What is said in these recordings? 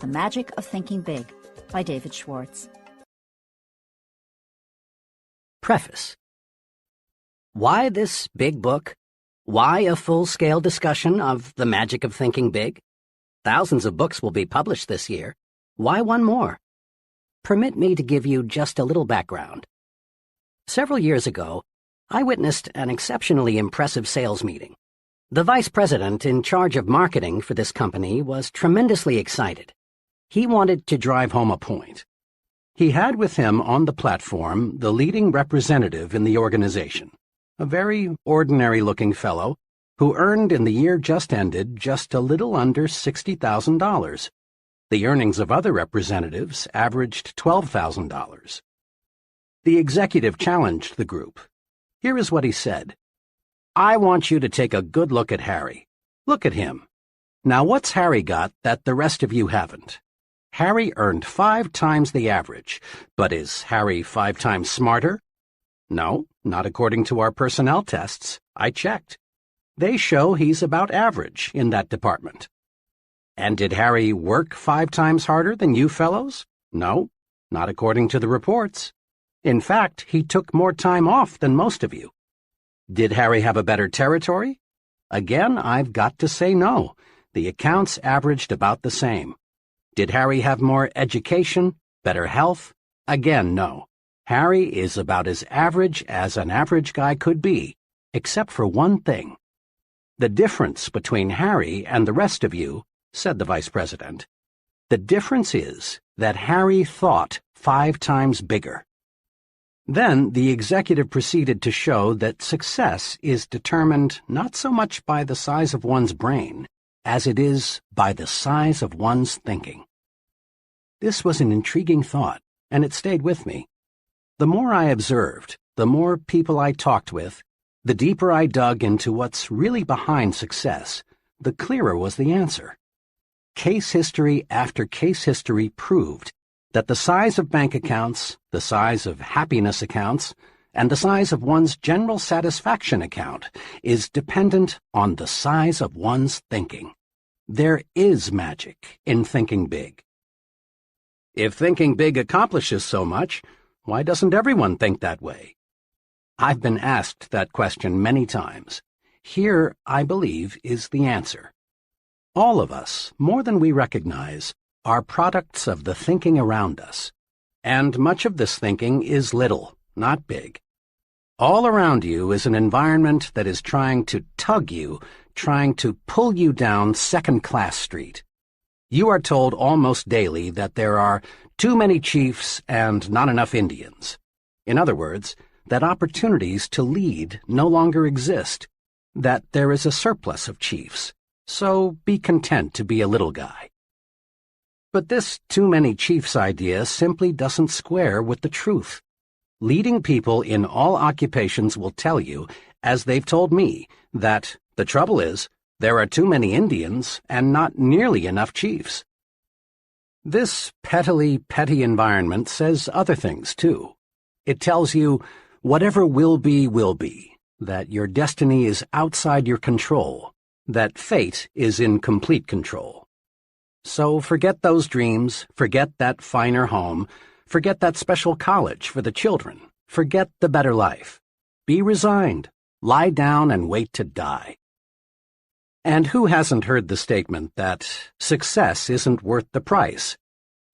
The Magic of Thinking Big by David Schwartz. Preface. Why this big book? Why a full-scale discussion of the magic of thinking big? Thousands of books will be published this year. Why one more? Permit me to give you just a little background. Several years ago, I witnessed an exceptionally impressive sales meeting. The vice president in charge of marketing for this company was tremendously excited. He wanted to drive home a point. He had with him on the platform the leading representative in the organization, a very ordinary-looking fellow who earned in the year just ended just a little under $60,000. The earnings of other representatives averaged $12,000. The executive challenged the group. Here is what he said. I want you to take a good look at Harry. Look at him. Now what's Harry got that the rest of you haven't? Harry earned 5 times the average, but is Harry 5 times smarter? No, not according to our personnel tests. I checked. They show he's about average in that department. And did Harry work 5 times harder than you fellows? No, not according to the reports. In fact, he took more time off than most of you. Did Harry have a better territory? Again, I've got to say no. The accounts averaged about the same. Did Harry have more education, better health? Again, no. Harry is about as average as an average guy could be, except for one thing. The difference between Harry and the rest of you, said the vice president, the difference is that Harry thought 5 times bigger. Then the executive proceeded to show that success is determined not so much by the size of one's brain as it is by the size of one's thinking. This was an intriguing thought, and it stayed with me. The more I observed, the more people I talked with, the deeper I dug into what's really behind success, the clearer was the answer. Case history after case history proved that the size of bank accounts, the size of happiness accounts, and the size of one's general satisfaction account is dependent on the size of one's thinking. There is magic in thinking big. If thinking big accomplishes so much, why doesn't everyone think that way? I've been asked that question many times. Here, I believe, is the answer. All of us, more than we recognize, are products of the thinking around us. And much of this thinking is little, not big. All around you is an environment that is trying to tug you, trying to pull you down second-class street. You are told almost daily that there are too many chiefs and not enough Indians. In other words, that opportunities to lead no longer exist, that there is a surplus of chiefs, so be content to be a little guy. But this too many chiefs idea simply doesn't square with the truth. Leading people in all occupations will tell you, as they've told me, that the trouble is, there are too many Indians and not nearly enough chiefs. This petty environment says other things, too. It tells you whatever will be, that your destiny is outside your control, that fate is in complete control. So forget those dreams, forget that finer home, forget that special college for the children, forget the better life. Be resigned, lie down and wait to die. And who hasn't heard the statement that success isn't worth the price?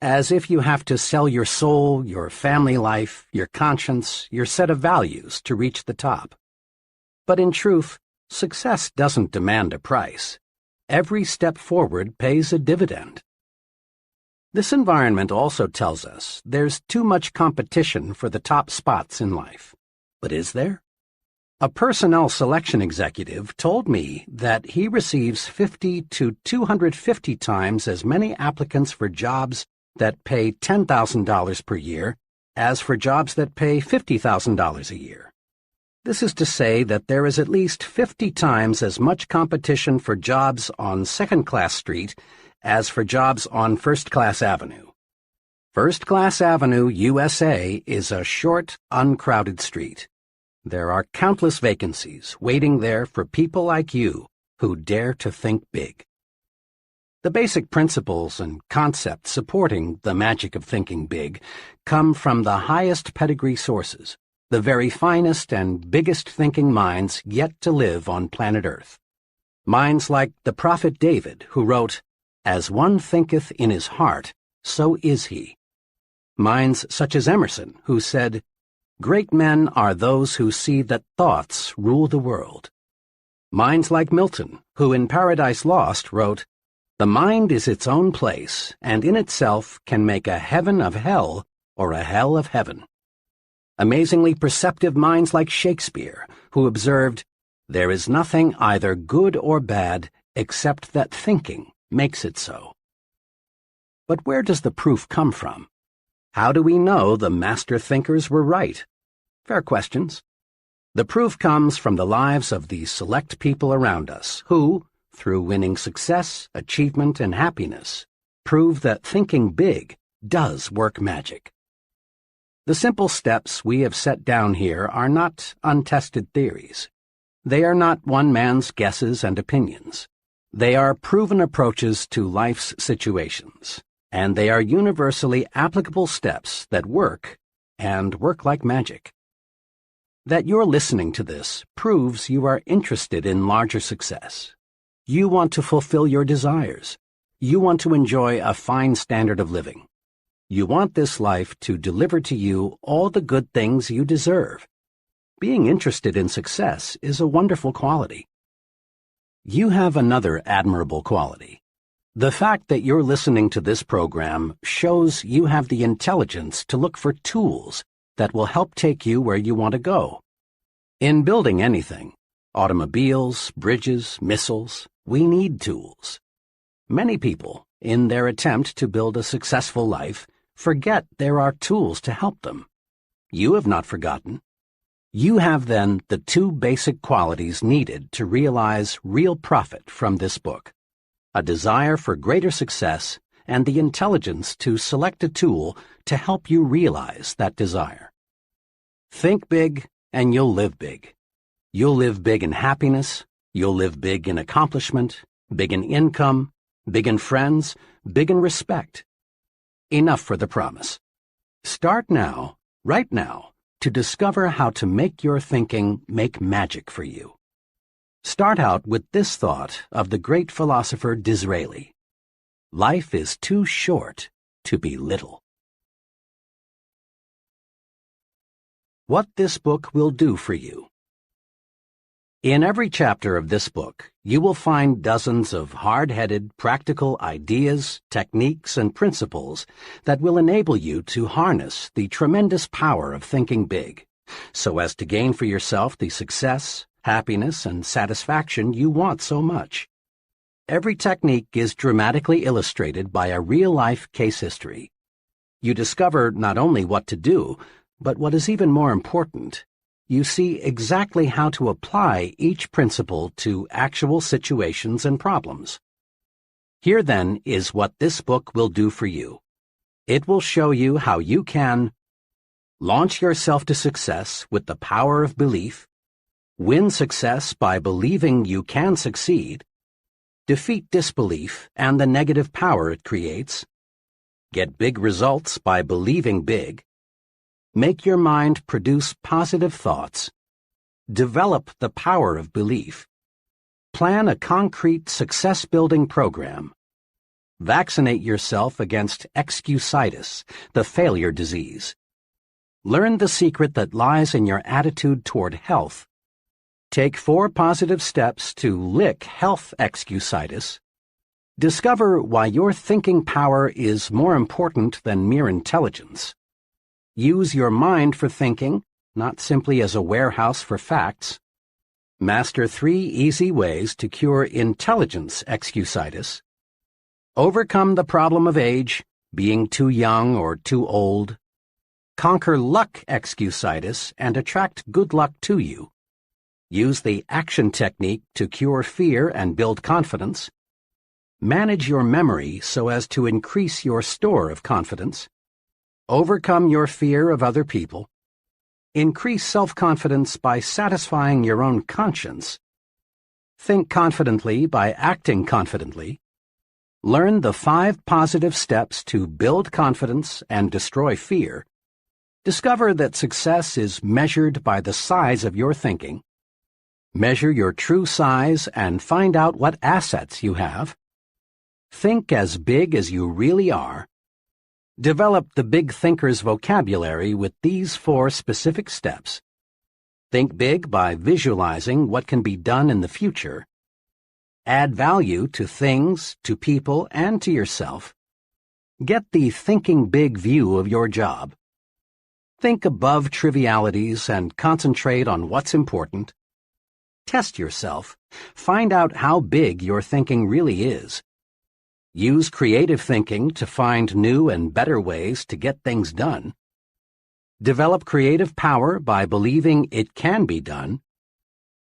As if you have to sell your soul, your family life, your conscience, your set of values to reach the top. But in truth, success doesn't demand a price. Every step forward pays a dividend. This environment also tells us there's too much competition for the top spots in life. But is there? A personnel selection executive told me that he receives 50 to 250 times as many applicants for jobs that pay $10,000 per year as for jobs that pay $50,000 a year. This is to say that there is at least 50 times as much competition for jobs on Second-Class Street as for jobs on First-Class Avenue. First-Class Avenue, USA, is a short, uncrowded street. There are countless vacancies waiting there for people like you who dare to think big. The basic principles and concepts supporting the magic of thinking big come from the highest pedigree sources, the very finest and biggest thinking minds yet to live on planet Earth. Minds like the prophet David, who wrote, "As one thinketh in his heart, so is he." Minds such as Emerson, who said, "Great men are those who see that thoughts rule the world." Minds like Milton, who in Paradise Lost wrote, "The mind is its own place, and in itself can make a heaven of hell or a hell of heaven." Amazingly perceptive minds like Shakespeare, who observed, "There is nothing either good or bad except that thinking makes it so." But where does the proof come from? How do we know the master thinkers were right? Fair questions. The proof comes from the lives of the select people around us who, through winning success, achievement, and happiness, prove that thinking big does work magic. The simple steps we have set down here are not untested theories. They are not one man's guesses and opinions. They are proven approaches to life's situations, and they are universally applicable steps that work, and work like magic. That you're listening to this proves you are interested in larger success. You want to fulfill your desires. You want to enjoy a fine standard of living. You want this life to deliver to you all the good things you deserve. Being interested in success is a wonderful quality. You have another admirable quality. The fact that you're listening to this program shows you have the intelligence to look for tools that will help take you where you want to go. In building anything, automobiles, bridges, missiles, we need tools. Many people, in their attempt to build a successful life, forget there are tools to help them. You have not forgotten. You have then the two basic qualities needed to realize real profit from this book: a desire for greater success and the intelligence to select a tool to help you realize that desire. Think big and you'll live big. You'll live big in happiness, you'll live big in accomplishment, big in income, big in friends, big in respect. Enough for the promise. Start now, right now, to discover how to make your thinking make magic for you. Start out with this thought of the great philosopher Disraeli: life is too short to be little. What this book will do for you. In every chapter of this book, you will find dozens of hard-headed, practical ideas, techniques, and principles that will enable you to harness the tremendous power of thinking big, so as to gain for yourself the success, happiness, and satisfaction you want so much. Every technique is dramatically illustrated by a real-life case history. You discover not only what to do, but what is even more important, you see exactly how to apply each principle to actual situations and problems. Here, then, is what this book will do for you. It will show you how you can launch yourself to success with the power of belief, win success by believing you can succeed, defeat disbelief and the negative power it creates, get big results by believing big, make your mind produce positive thoughts, develop the power of belief, plan a concrete success-building program, vaccinate yourself against excusitis, the failure disease, learn the secret that lies in your attitude toward health, take 4 positive steps to lick health excusitis, discover why your thinking power is more important than mere intelligence, use your mind for thinking, not simply as a warehouse for facts. Master 3 easy ways to cure intelligence excusitis. Overcome the problem of age, being too young or too old. Conquer luck excusitis and attract good luck to you. Use the action technique to cure fear and build confidence. Manage your memory so as to increase your store of confidence. Overcome your fear of other people. Increase self-confidence by satisfying your own conscience. Think confidently by acting confidently. Learn the 5 positive steps to build confidence and destroy fear. Discover that success is measured by the size of your thinking. Measure your true size and find out what assets you have. Think as big as you really are. Develop the big thinker's vocabulary with these 4 specific steps. Think big by visualizing what can be done in the future. Add value to things, to people, and to yourself. Get the thinking big view of your job. Think above trivialities and concentrate on what's important. Test yourself. Find out how big your thinking really is. Use creative thinking to find new and better ways to get things done. Develop creative power by believing it can be done.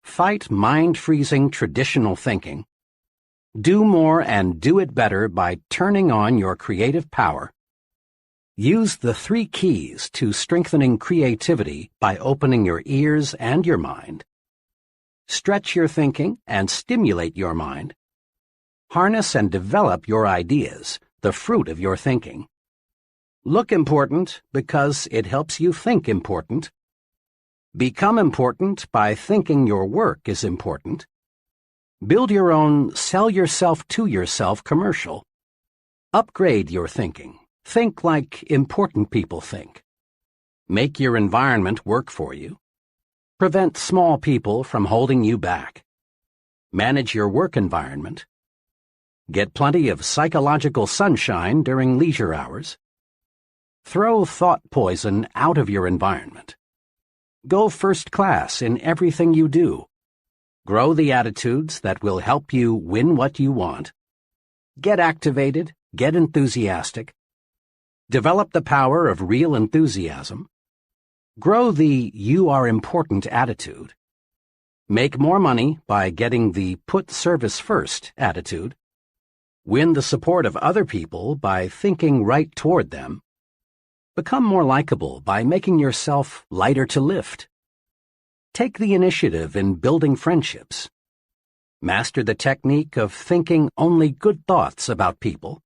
Fight mind-freezing traditional thinking. Do more and do it better by turning on your creative power. Use the 3 keys to strengthening creativity by opening your ears and your mind. Stretch your thinking and stimulate your mind. Harness and develop your ideas, the fruit of your thinking. Look important because it helps you think important. Become important by thinking your work is important. Build your own sell yourself to yourself commercial. Upgrade your thinking. Think like important people think. Make your environment work for you. Prevent small people from holding you back. Manage your work environment. Get plenty of psychological sunshine during leisure hours. Throw thought poison out of your environment. Go first class in everything you do. Grow the attitudes that will help you win what you want. Get activated, get enthusiastic. Develop the power of real enthusiasm. Grow the you are important attitude. Make more money by getting the put service first attitude. Win the support of other people by thinking right toward them. Become more likable by making yourself lighter to lift. Take the initiative in building friendships. Master the technique of thinking only good thoughts about people.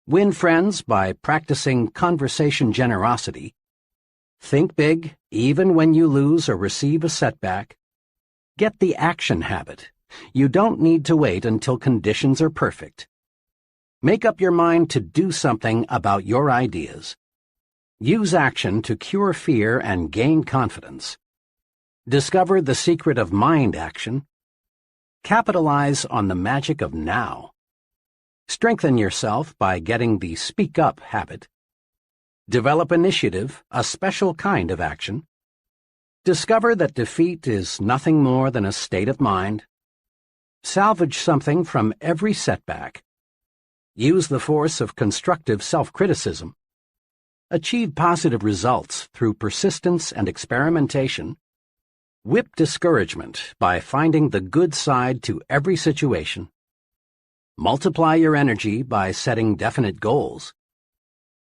Win friends by practicing conversation generosity. Think big, even when you lose or receive a setback. Get the action habit. You don't need to wait until conditions are perfect. Make up your mind to do something about your ideas. Use action to cure fear and gain confidence. Discover the secret of mind action. Capitalize on the magic of now. Strengthen yourself by getting the speak up habit. Develop initiative, a special kind of action. Discover that defeat is nothing more than a state of mind. Salvage something from every setback. Use the force of constructive self-criticism. Achieve positive results through persistence and experimentation. Whip discouragement by finding the good side to every situation. Multiply your energy by setting definite goals.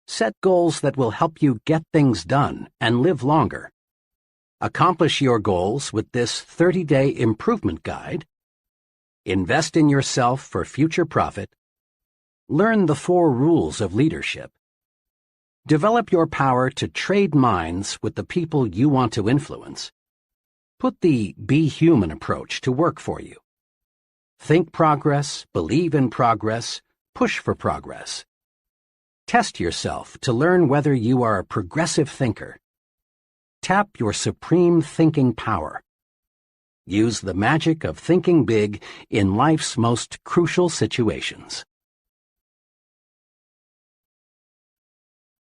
Set goals that will help you get things done and live longer. Accomplish your goals with this 30-day improvement guide. Invest in yourself for future profit. Learn the 4 rules of leadership. Develop your power to trade minds with the people you want to influence. Put the be human approach to work for you. Think progress, believe in progress, push for progress. Test yourself to learn whether you are a progressive thinker. Tap your supreme thinking power. Use the magic of thinking big in life's most crucial situations.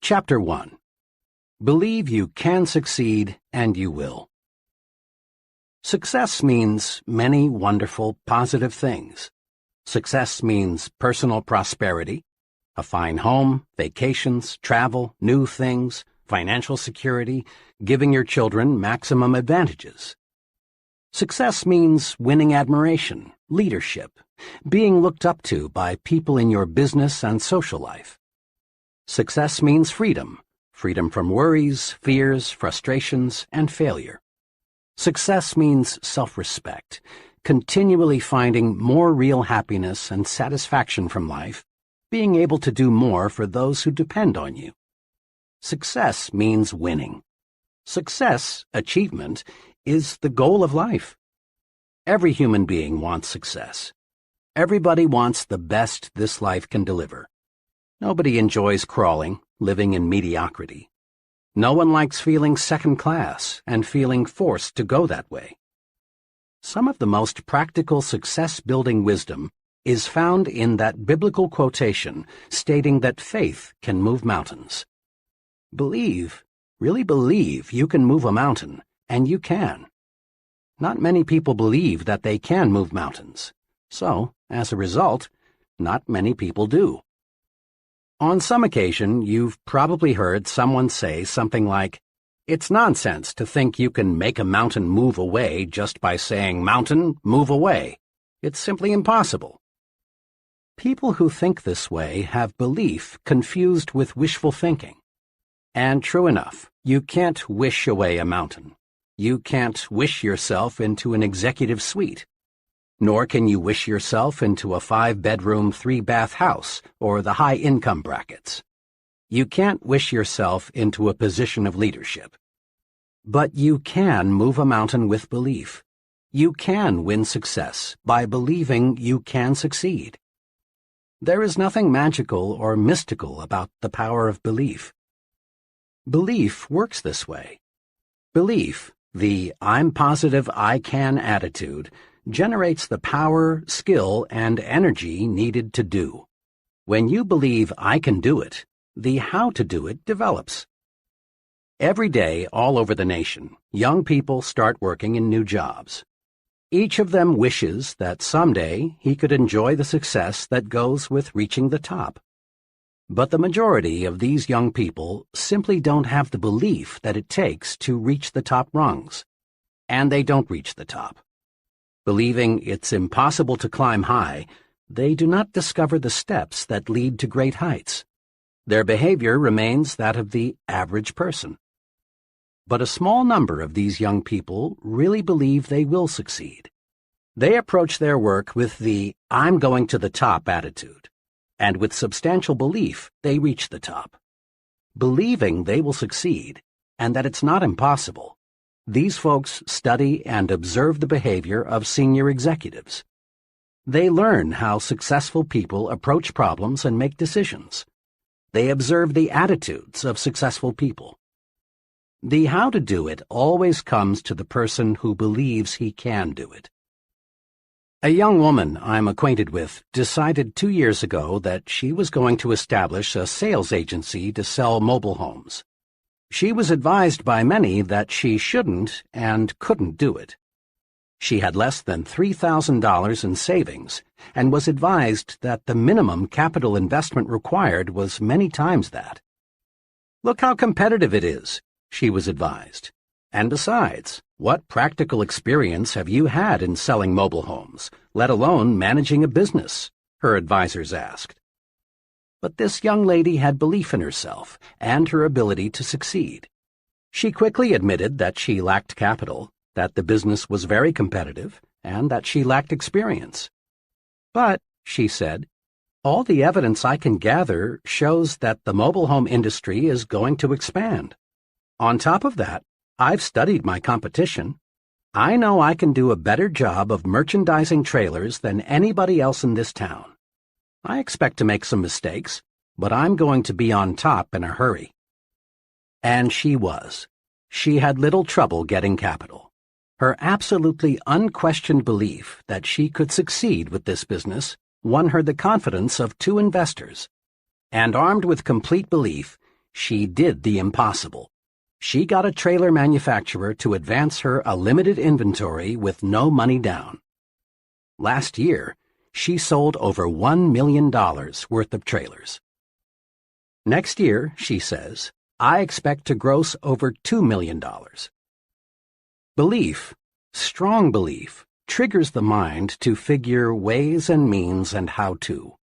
Chapter 1. Believe you can succeed and you will. Success means many wonderful, positive things. Success means personal prosperity, a fine home, vacations, travel, new things, financial security, giving your children maximum advantages. Success means winning admiration, leadership, being looked up to by people in your business and social life. Success means freedom, freedom from worries, fears, frustrations, and failure. Success means self-respect, continually finding more real happiness and satisfaction from life, being able to do more for those who depend on you. Success means winning. Success, achievement, is the goal of life. Every human being wants success. Everybody wants the best this life can deliver. Nobody enjoys crawling, living in mediocrity. No one likes feeling second class and feeling forced to go that way. Some of the most practical success-building wisdom is found in that biblical quotation stating that faith can move mountains. Believe, really believe you can move a mountain, and you can. Not many people believe that they can move mountains, so, as a result, not many people do. On some occasion, you've probably heard someone say something like, "It's nonsense to think you can make a mountain move away just by saying, 'Mountain, move away.' It's simply impossible." People who think this way have belief confused with wishful thinking. And true enough, you can't wish away a mountain. You can't wish yourself into an executive suite. Nor can you wish yourself into a 5-bedroom, 3-bath house or the high-income brackets. You can't wish yourself into a position of leadership. But you can move a mountain with belief. You can win success by believing you can succeed. There is nothing magical or mystical about the power of belief. Belief works this way. Belief, the "I'm positive I can" attitude, generates the power, skill, and energy needed to do. When you believe I can do it, the how to do it develops. Every day, all over the nation, young people start working in new jobs. Each of them wishes that someday he could enjoy the success that goes with reaching the top. But the majority of these young people simply don't have the belief that it takes to reach the top rungs. And they don't reach the top. Believing it's impossible to climb high, they do not discover the steps that lead to great heights. Their behavior remains that of the average person. But a small number of these young people really believe they will succeed. They approach their work with the "I'm going to the top" attitude, and with substantial belief they reach the top. Believing they will succeed, and that it's not impossible, these folks study and observe the behavior of senior executives. They learn how successful people approach problems and make decisions. They observe the attitudes of successful people. The how to do it always comes to the person who believes he can do it. A young woman I'm acquainted with decided 2 years ago that she was going to establish a sales agency to sell mobile homes. She was advised by many that she shouldn't and couldn't do it. She had less than $3,000 in savings and was advised that the minimum capital investment required was many times that. "Look how competitive it is," she was advised. "And besides, what practical experience have you had in selling mobile homes, let alone managing a business?" her advisors asked. But this young lady had belief in herself and her ability to succeed. She quickly admitted that she lacked capital, that the business was very competitive, and that she lacked experience. "But," she said, "all the evidence I can gather shows that the mobile home industry is going to expand. On top of that, I've studied my competition. I know I can do a better job of merchandising trailers than anybody else in this town. I expect to make some mistakes, but I'm going to be on top in a hurry." And she was. She had little trouble getting capital. Her absolutely unquestioned belief that she could succeed with this business won her the confidence of 2 investors. And armed with complete belief, she did the impossible. She got a trailer manufacturer to advance her a limited inventory with no money down. Last year, she sold over $1 million worth of trailers. Next year, she says, I expect to gross over $2 million. Belief, strong belief, triggers the mind to figure ways and means and how to.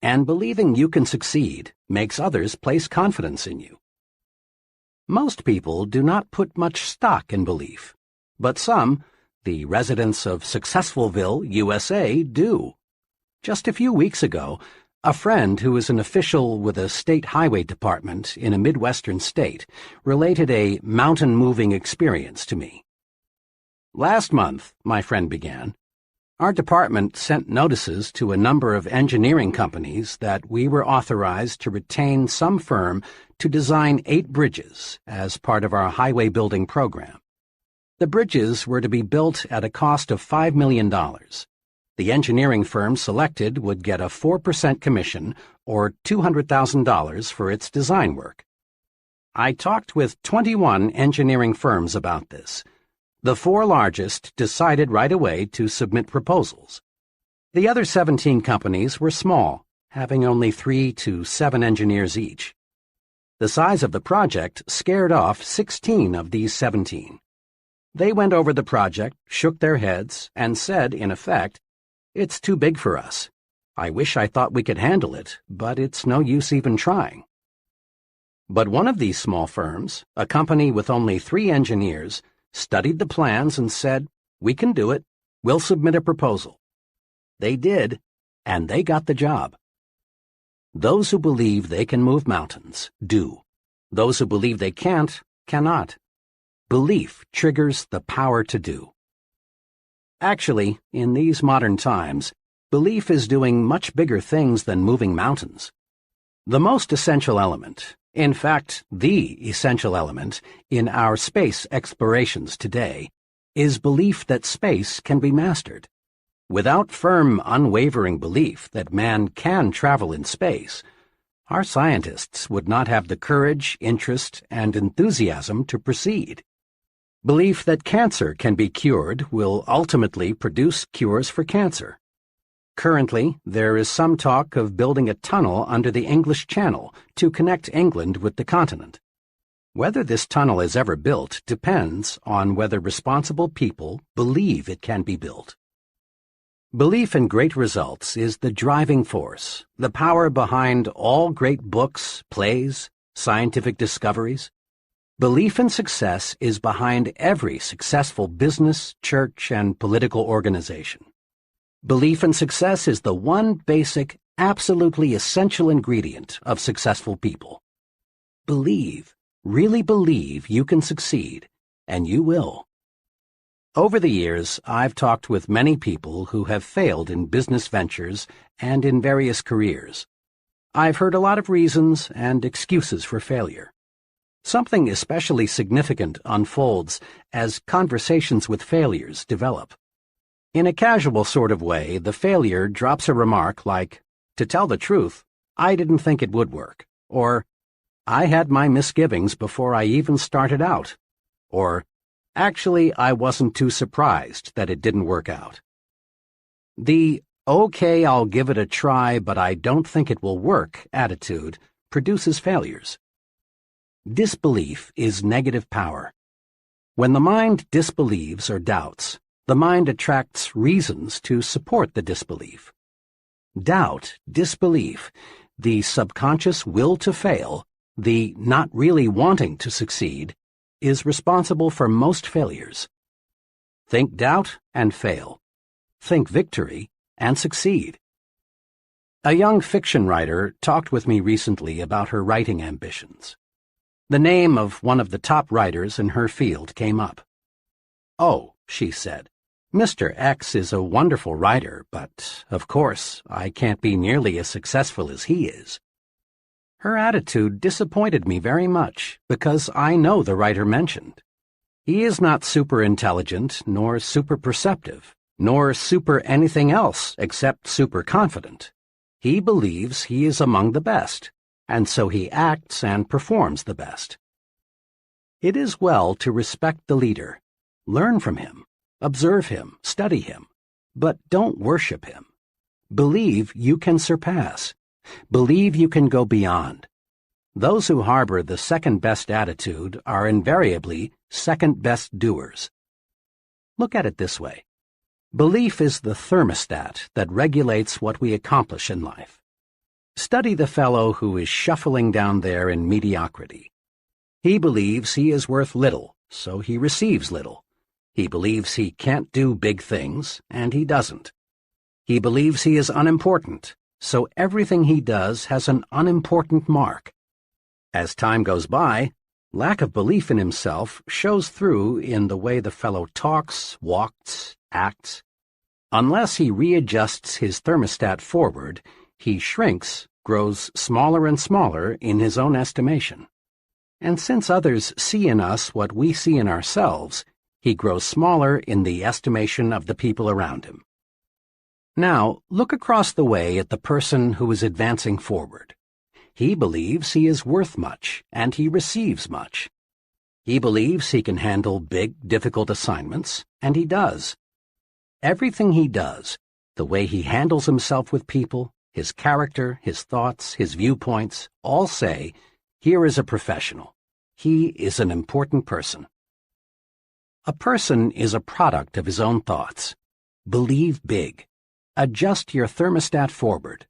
And believing you can succeed makes others place confidence in you. Most people do not put much stock in belief, but some, The residents of Successfulville, USA, do. Just a few weeks ago, a friend who is an official with a state highway department in a Midwestern state related a mountain-moving experience to me. Last month, my friend began, our department sent notices to a number of engineering companies that we were authorized to retain some firm to design 8 bridges as part of our highway building program. The bridges were to be built at a cost of $5 million. The engineering firm selected would get a 4% commission, or $200,000 for its design work. I talked with 21 engineering firms about this. The 4 largest decided right away to submit proposals. The other 17 companies were small, having only 3 to 7 engineers each. The size of the project scared off 16 of these 17. They went over the project, shook their heads, and said, in effect, "It's too big for us. I wish I thought we could handle it, but it's no use even trying." But one of these small firms, a company with only 3 engineers, studied the plans and said, "We can do it. We'll submit a proposal." They did, and they got the job. Those who believe they can move mountains do. Those who believe they can't, cannot. Belief triggers the power to do. Actually, in these modern times, belief is doing much bigger things than moving mountains. The most essential element, in fact, the essential element, in our space explorations today, is belief that space can be mastered. Without firm, unwavering belief that man can travel in space, our scientists would not have the courage, interest, and enthusiasm to proceed. Belief that cancer can be cured will ultimately produce cures for cancer. Currently, there is some talk of building a tunnel under the English Channel to connect England with the continent. Whether this tunnel is ever built depends on whether responsible people believe it can be built. Belief in great results is the driving force, the power behind all great books, plays, scientific discoveries. Belief in success is behind every successful business, church, and political organization. Belief in success is the one basic, absolutely essential ingredient of successful people. Believe, really believe you can succeed, and you will. Over the years, I've talked with many people who have failed in business ventures and in various careers. I've heard a lot of reasons and excuses for failure. Something especially significant unfolds as conversations with failures develop. In a casual sort of way, the failure drops a remark like, "To tell the truth, I didn't think it would work," or, "I had my misgivings before I even started out," or, "Actually, I wasn't too surprised that it didn't work out." The "okay, I'll give it a try, but I don't think it will work" attitude produces failures. Disbelief is negative power. When the mind disbelieves or doubts, the mind attracts reasons to support the disbelief. Doubt, disbelief, the subconscious will to fail, the not really wanting to succeed, is responsible for most failures. Think doubt and fail. Think victory and succeed. A young fiction writer talked with me recently about her writing ambitions. The name of one of the top writers in her field came up. "Oh," she said, "Mr. X is a wonderful writer, but, of course, I can't be nearly as successful as he is." Her attitude disappointed me very much because I know the writer mentioned. He is not super intelligent, nor super perceptive, nor super anything else except super confident. He believes he is among the best, and so he acts and performs the best. It is well to respect the leader, learn from him, observe him, study him, but don't worship him. Believe you can surpass. Believe you can go beyond. Those who harbor the second-best attitude are invariably second-best doers. Look at it this way. Belief is the thermostat that regulates what we accomplish in life. Study the fellow who is shuffling down there in mediocrity. He believes he is worth little, so he receives little. He believes he can't do big things, and he doesn't. He believes he is unimportant, so everything he does has an unimportant mark. As time goes by, lack of belief in himself shows through in the way the fellow talks, walks, acts. Unless he readjusts his thermostat forward, he shrinks, grows smaller and smaller in his own estimation. And since others see in us what we see in ourselves, he grows smaller in the estimation of the people around him. Now, look across the way at the person who is advancing forward. He believes he is worth much, and he receives much. He believes he can handle big, difficult assignments, and he does. Everything he does, the way he handles himself with people, his character, his thoughts, his viewpoints, all say, here is a professional. He is an important person. A person is a product of his own thoughts. Believe big. Adjust your thermostat forward.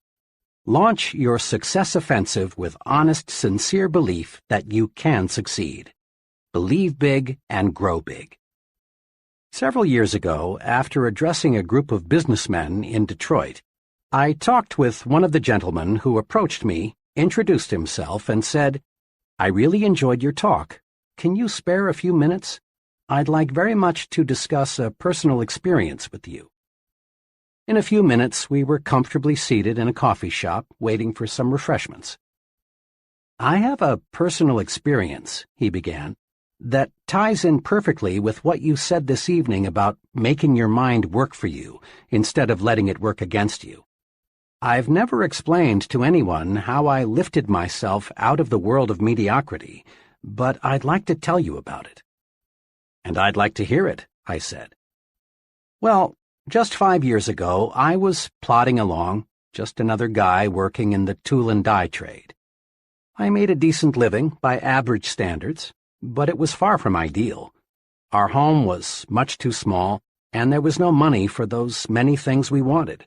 Launch your success offensive with honest, sincere belief that you can succeed. Believe big and grow big. Several years ago, after addressing a group of businessmen in Detroit, I talked with one of the gentlemen who approached me, introduced himself, and said, "I really enjoyed your talk. Can you spare a few minutes? I'd like very much to discuss a personal experience with you." In a few minutes, we were comfortably seated in a coffee shop, waiting for some refreshments. "I have a personal experience," he began, "that ties in perfectly with what you said this evening about making your mind work for you instead of letting it work against you. I've never explained to anyone how I lifted myself out of the world of mediocrity, but I'd like to tell you about it." "And I'd like to hear it," I said. "Well, just 5 years ago, I was plodding along, just another guy working in the tool and die trade. I made a decent living by average standards, but it was far from ideal. Our home was much too small, and there was no money for those many things we wanted.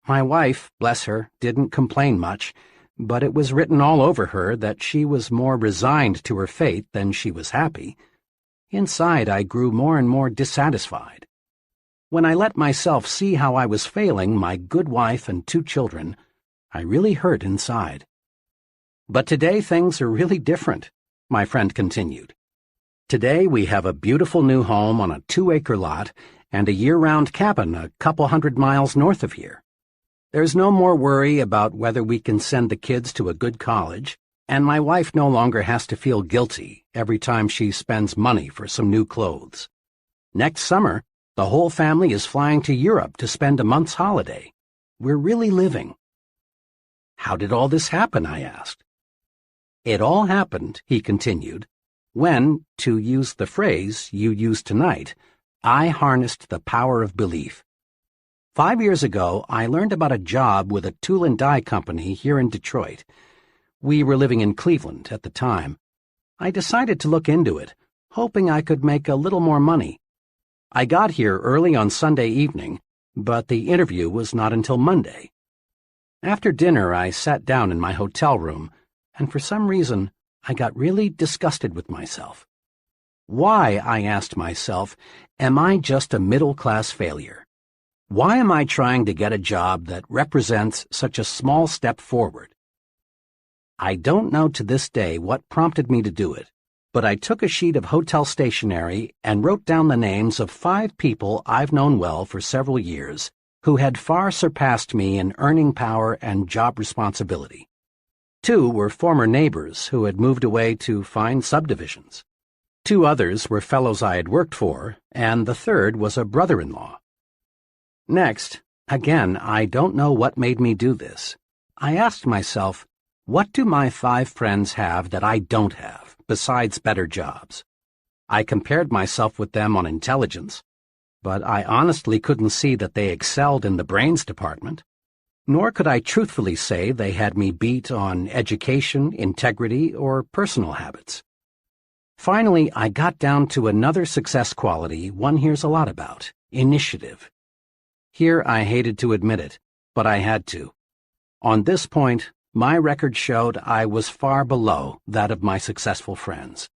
My wife, bless her, didn't complain much, but it was written all over her that she was more resigned to her fate than she was happy. Inside, I grew more and more dissatisfied. When I let myself see how I was failing my good wife and 2 children, I really hurt inside. But today things are really different," my friend continued. "Today we have a beautiful new home on a 2-acre lot and a year-round cabin a couple 100 miles north of here. There's no more worry about whether we can send the kids to a good college, and my wife no longer has to feel guilty every time she spends money for some new clothes. Next summer, the whole family is flying to Europe to spend a month's holiday. We're really living." "How did all this happen?" I asked. "It all happened," he continued, "when, to use the phrase you used tonight, I harnessed the power of belief. 5 years ago, I learned about a job with a tool and die company here in Detroit. We were living in Cleveland at the time. I decided to look into it, hoping I could make a little more money. I got here early on Sunday evening, but the interview was not until Monday. After dinner, I sat down in my hotel room, and for some reason, I got really disgusted with myself. Why, I asked myself, am I just a middle-class failure? Why am I trying to get a job that represents such a small step forward? I don't know to this day what prompted me to do it, but I took a sheet of hotel stationery and wrote down the names of 5 people I've known well for several years who had far surpassed me in earning power and job responsibility. 2 were former neighbors who had moved away to fine subdivisions. 2 others were fellows I had worked for, and the 3rd was a brother-in-law. Next, again, I don't know what made me do this. I asked myself, what do my 5 friends have that I don't have, besides better jobs? I compared myself with them on intelligence, but I honestly couldn't see that they excelled in the brains department. Nor could I truthfully say they had me beat on education, integrity, or personal habits. Finally, I got down to another success quality one hears a lot about: initiative. Here I hated to admit it, but I had to. On this point, my record showed I was far below that of my successful friends.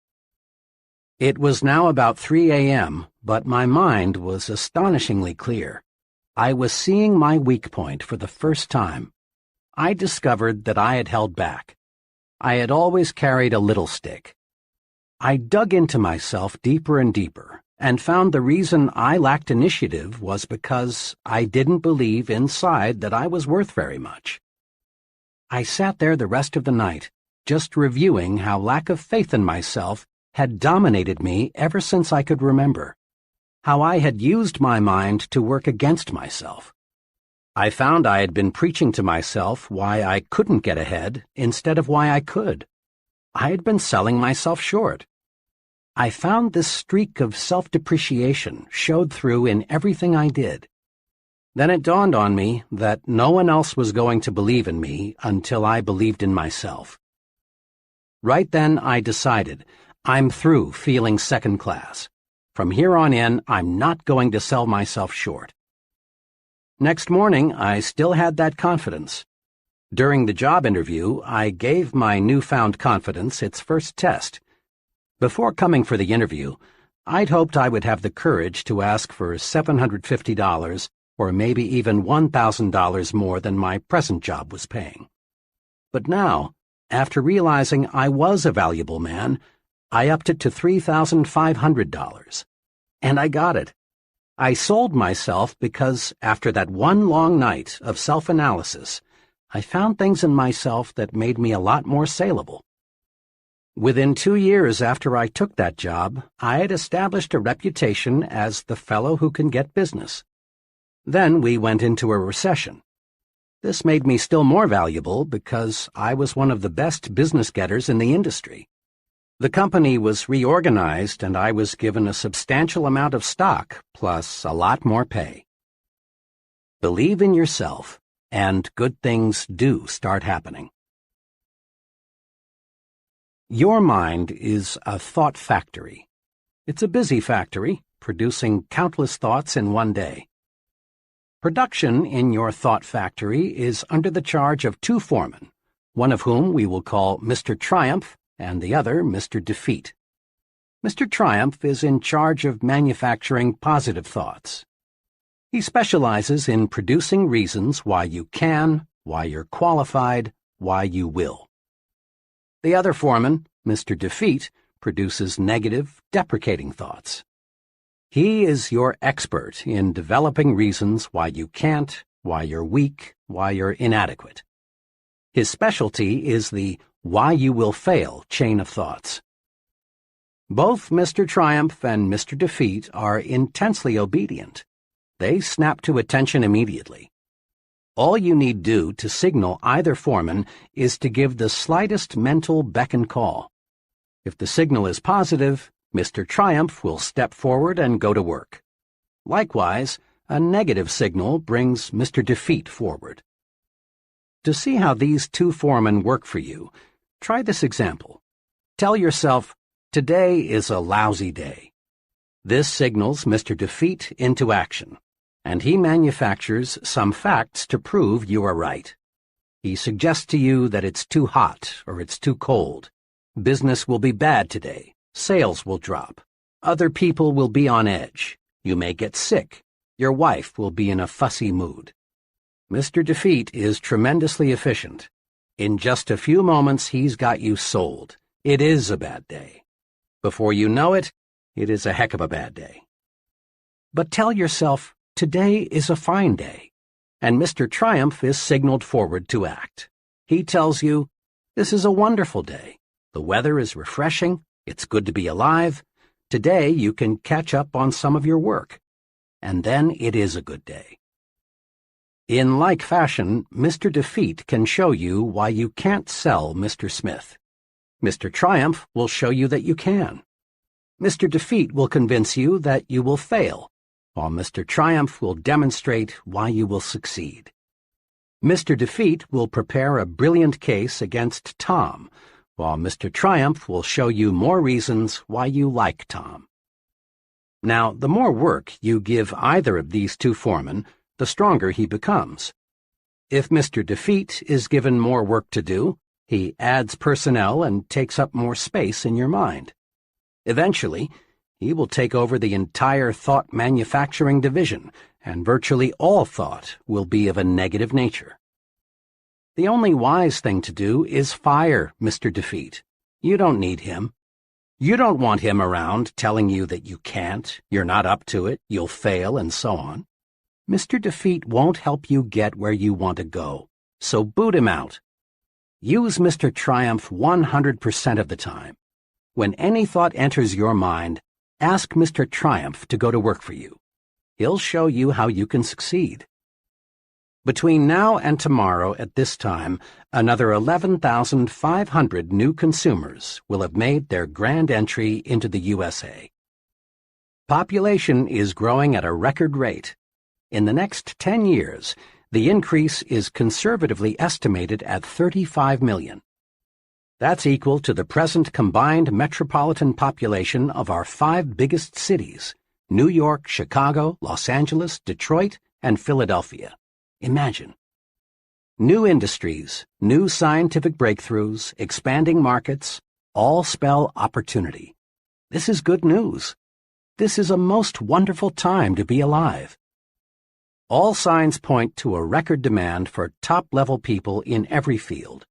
It was now about 3 a.m., but my mind was astonishingly clear. I was seeing my weak point for the first time. I discovered that I had held back. I had always carried a little stick. I dug into myself deeper and deeper, and found the reason I lacked initiative was because I didn't believe inside that I was worth very much. I sat there the rest of the night, just reviewing how lack of faith in myself had dominated me ever since I could remember, how I had used my mind to work against myself. I found I had been preaching to myself why I couldn't get ahead instead of why I could. I had been selling myself short. I found this streak of self-depreciation showed through in everything I did. Then it dawned on me that no one else was going to believe in me until I believed in myself. Right then I decided, I'm through feeling second class. From here on in, I'm not going to sell myself short. Next morning, I still had that confidence. During the job interview, I gave my newfound confidence its first test. Before coming for the interview, I'd hoped I would have the courage to ask for $750 or maybe even $1,000 more than my present job was paying. But now, after realizing I was a valuable man, I upped it to $3,500. And I got it. I sold myself because, after that one long night of self-analysis, I found things in myself that made me a lot more saleable. Within 2 years after I took that job, I had established a reputation as the fellow who can get business. Then we went into a recession. This made me still more valuable because I was one of the best business getters in the industry. The company was reorganized and I was given a substantial amount of stock, plus a lot more pay. Believe in yourself, and good things do start happening. Your mind is a thought factory. It's a busy factory, producing countless thoughts in one day. Production in your thought factory is under the charge of 2 foremen, one of whom we will call Mr. Triumph and the other Mr. Defeat. Mr. Triumph is in charge of manufacturing positive thoughts. He specializes in producing reasons why you can, why you're qualified, why you will. The other foreman, Mr. Defeat, produces negative, deprecating thoughts. He is your expert in developing reasons why you can't, why you're weak, why you're inadequate. His specialty is the why you will fail chain of thoughts. Both Mr. Triumph and Mr. Defeat are intensely obedient. They snap to attention immediately. All you need do to signal either foreman is to give the slightest mental beck and call. If the signal is positive, Mr. Triumph will step forward and go to work. Likewise, a negative signal brings Mr. Defeat forward. To see how these 2 foremen work for you, try this example. Tell yourself, today is a lousy day. This signals Mr. Defeat into action, and he manufactures some facts to prove you are right. He suggests to you that it's too hot or it's too cold. Business will be bad today. Sales will drop. Other people will be on edge. You may get sick. Your wife will be in a fussy mood. Mr. Defeat is tremendously efficient. In just a few moments, he's got you sold. It is a bad day. Before you know it, it is a heck of a bad day. But tell yourself, today is a fine day, and Mr. Triumph is signaled forward to act. He tells you, this is a wonderful day. The weather is refreshing. It's good to be alive. Today you can catch up on some of your work. And then it is a good day. In like fashion, Mr. Defeat can show you why you can't sell Mr. Smith. Mr. Triumph will show you that you can. Mr. Defeat will convince you that you will fail, while Mr. Triumph will demonstrate why you will succeed. Mr. Defeat will prepare a brilliant case against Tom, while Mr. Triumph will show you more reasons why you like Tom. Now, the more work you give either of these 2 foremen, the stronger he becomes. If Mr. Defeat is given more work to do, he adds personnel and takes up more space in your mind. Eventually, he will take over the entire thought manufacturing division, and virtually all thought will be of a negative nature. The only wise thing to do is fire Mr. Defeat. You don't need him. You don't want him around telling you that you can't, you're not up to it, you'll fail, and so on. Mr. Defeat won't help you get where you want to go, so boot him out. Use Mr. Triumph 100% of the time. When any thought enters your mind, ask Mr. Triumph to go to work for you. He'll show you how you can succeed. Between now and tomorrow at this time, another 11,500 new consumers will have made their grand entry into the USA. Population is growing at a record rate. In the next 10 years, the increase is conservatively estimated at 35 million. That's equal to the present combined metropolitan population of our 5 biggest cities: New York, Chicago, Los Angeles, Detroit, and Philadelphia. Imagine. New industries, new scientific breakthroughs, expanding markets, all spell opportunity. This is good news. This is a most wonderful time to be alive. All signs point to a record demand for top-level people in every field.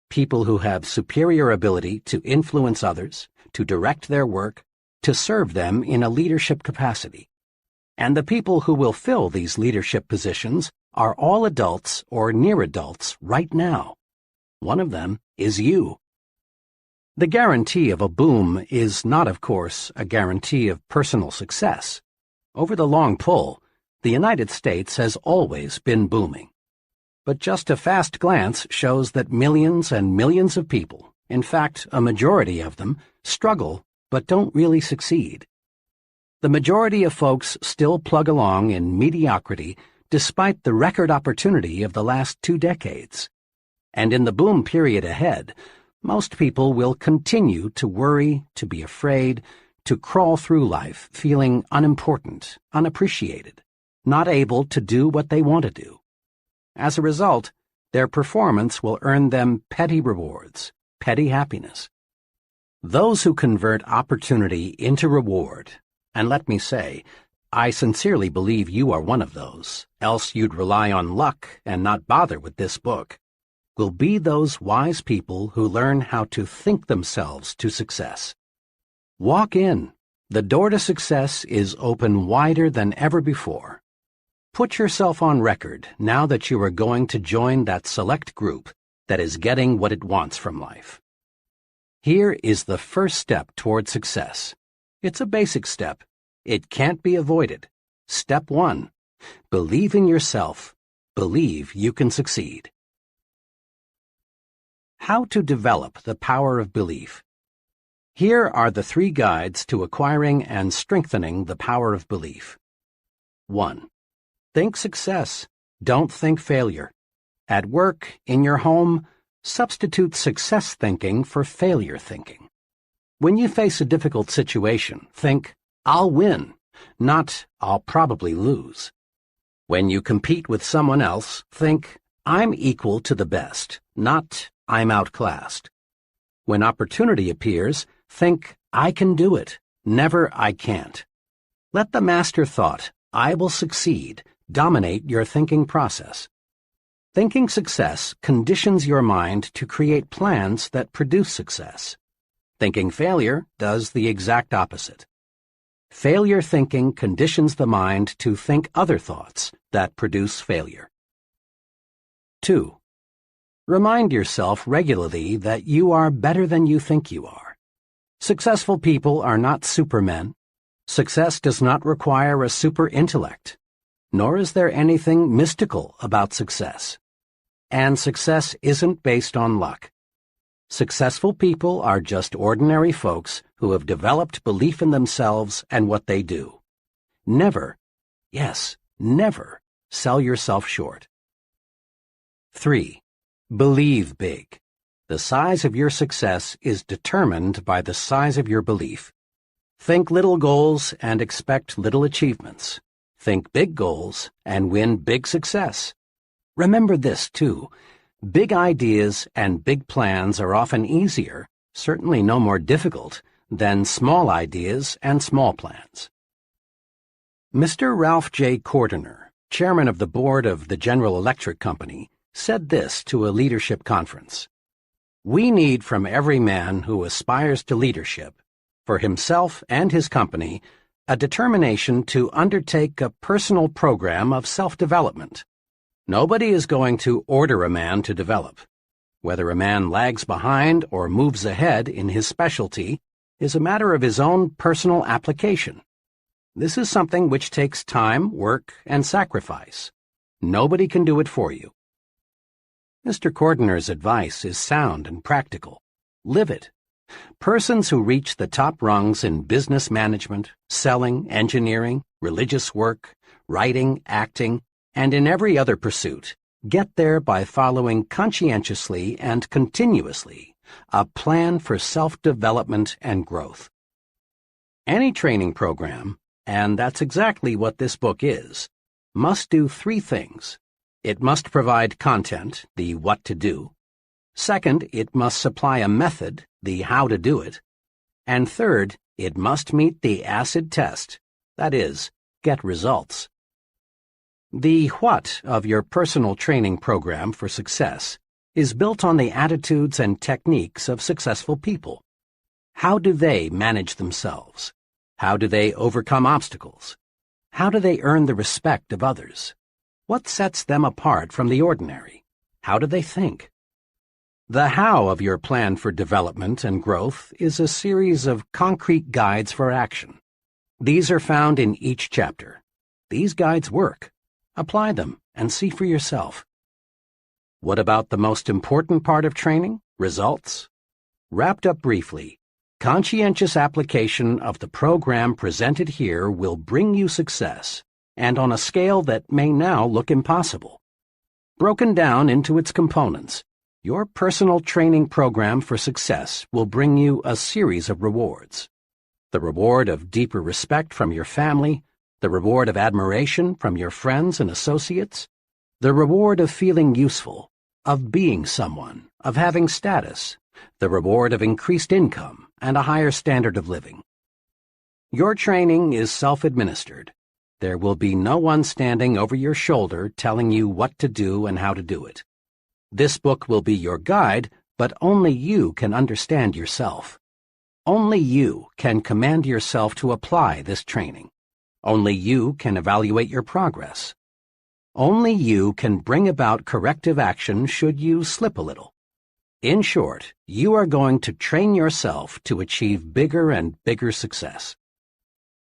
People who have superior ability to influence others, to direct their work, to serve them in a leadership capacity. And the people who will fill these leadership positions are all adults or near adults right now. One of them is you. The guarantee of a boom is not, of course, a guarantee of personal success. Over the long pull, the United States has always been booming. But just a fast glance shows that millions and millions of people, in fact, a majority of them, struggle but don't really succeed. The majority of folks still plug along in mediocrity despite the record opportunity of the last 2 decades. And in the boom period ahead, most people will continue to worry, to be afraid, to crawl through life feeling unimportant, unappreciated, not able to do what they want to do. As a result, their performance will earn them petty rewards, petty happiness. Those who convert opportunity into reward, and let me say, I sincerely believe you are one of those, else you'd rely on luck and not bother with this book, will be those wise people who learn how to think themselves to success. Walk in. The door to success is open wider than ever before. Put yourself on record now that you are going to join that select group that is getting what it wants from life. Here is the first step toward success. It's a basic step. It can't be avoided. Step 1. Believe in yourself. Believe you can succeed. How to develop the power of belief. Here are the 3 guides to acquiring and strengthening the power of belief. 1. Think success. Don't think failure. At work, in your home, substitute success thinking for failure thinking. When you face a difficult situation, think, I'll win, not I'll probably lose. When you compete with someone else, think, I'm equal to the best, not I'm outclassed. When opportunity appears, think, I can do it, never I can't. Let the master thought, I will succeed, dominate your thinking process. Thinking success conditions your mind to create plans that produce success. Thinking failure does the exact opposite. Failure thinking conditions the mind to think other thoughts that produce failure. 2. Remind yourself regularly that you are better than you think you are. Successful people are not supermen. Success does not require a super intellect, nor is there anything mystical about success. And success isn't based on luck. Successful people are just ordinary folks who have developed belief in themselves and what they do. Never, yes, never, sell yourself short. 3. Believe big. The size of your success is determined by the size of your belief. Think little goals and expect little achievements. Think big goals and win big success. Remember this, too. Big ideas and big plans are often easier, certainly no more difficult, then small ideas and small plans. Mr. Ralph J. Cordiner, chairman of the board of the General Electric Company, said this to a leadership conference: "We need from every man who aspires to leadership, for himself and his company, a determination to undertake a personal program of self-development. Nobody is going to order a man to develop. Whether a man lags behind or moves ahead in his specialty is a matter of his own personal application. This is something which takes time, work, and sacrifice. Nobody can do it for you." Mr. Cordiner's advice is sound and practical. Live it. Persons who reach the top rungs in business management, selling, engineering, religious work, writing, acting, and in every other pursuit get there by following conscientiously and continuously a plan for self-development and growth. Any training program, and that's exactly what this book is, must do three things. It must provide content, the what to do. Second, it must supply a method, the how to do it. And third, it must meet the acid test, that is, get results. The what of your personal training program for success is built on the attitudes and techniques of successful people. How do they manage themselves? How do they overcome obstacles? How do they earn the respect of others? What sets them apart from the ordinary? How do they think? The how of your plan for development and growth is a series of concrete guides for action. These are found in each chapter. These guides work. Apply them and see for yourself. What about the most important part of training? Results? Wrapped up briefly, conscientious application of the program presented here will bring you success, and on a scale that may now look impossible. Broken down into its components, your personal training program for success will bring you a series of rewards. The reward of deeper respect from your family, the reward of admiration from your friends and associates, the reward of feeling useful, of being someone, of having status, the reward of increased income and a higher standard of living. Your training is self-administered. There will be no one standing over your shoulder telling you what to do and how to do it. This book will be your guide, but only you can understand yourself. Only you can command yourself to apply this training. Only you can evaluate your progress. Only you can bring about corrective action should you slip a little. In short, you are going to train yourself to achieve bigger and bigger success.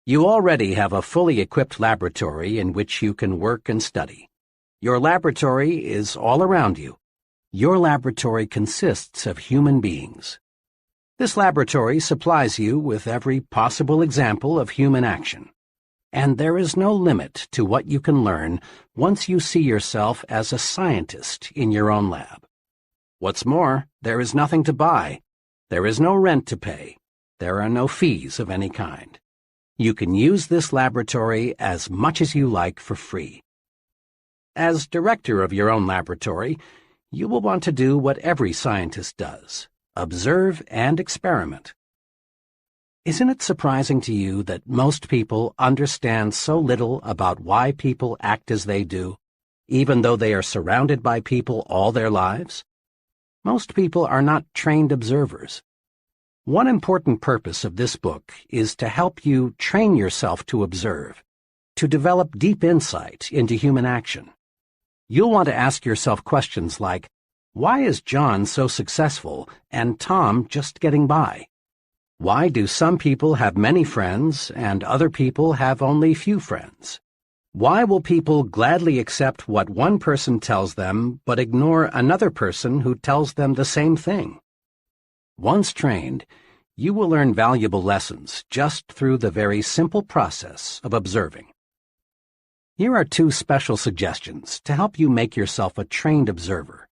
You already have a fully equipped laboratory in which you can work and study. Your laboratory is all around you. Your laboratory consists of human beings. This laboratory supplies you with every possible example of human action. And there is no limit to what you can learn once you see yourself as a scientist in your own lab. What's more, there is nothing to buy. There is no rent to pay. There are no fees of any kind. You can use this laboratory as much as you like for free. As director of your own laboratory, you will want to do what every scientist does: observe and experiment. Isn't it surprising to you that most people understand so little about why people act as they do, even though they are surrounded by people all their lives? Most people are not trained observers. One important purpose of this book is to help you train yourself to observe, to develop deep insight into human action. You'll want to ask yourself questions like, why is John so successful and Tom just getting by? Why do some people have many friends and other people have only few friends? Why will people gladly accept what one person tells them but ignore another person who tells them the same thing? Once trained, you will learn valuable lessons just through the very simple process of observing. Here are two special suggestions to help you make yourself a trained observer.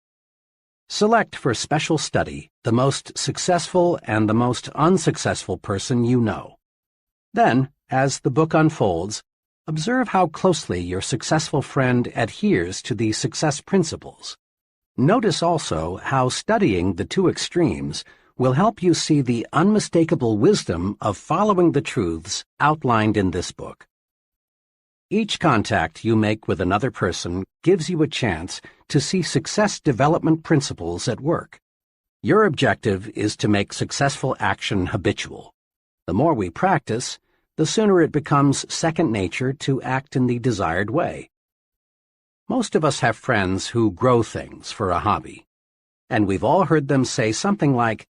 Select for special study the most successful and the most unsuccessful person you know. Then, as the book unfolds, observe how closely your successful friend adheres to the success principles. Notice also how studying the two extremes will help you see the unmistakable wisdom of following the truths outlined in this book. Each contact you make with another person gives you a chance to see success development principles at work. Your objective is to make successful action habitual. The more we practice, the sooner it becomes second nature to act in the desired way. Most of us have friends who grow things for a hobby, and we've all heard them say something like,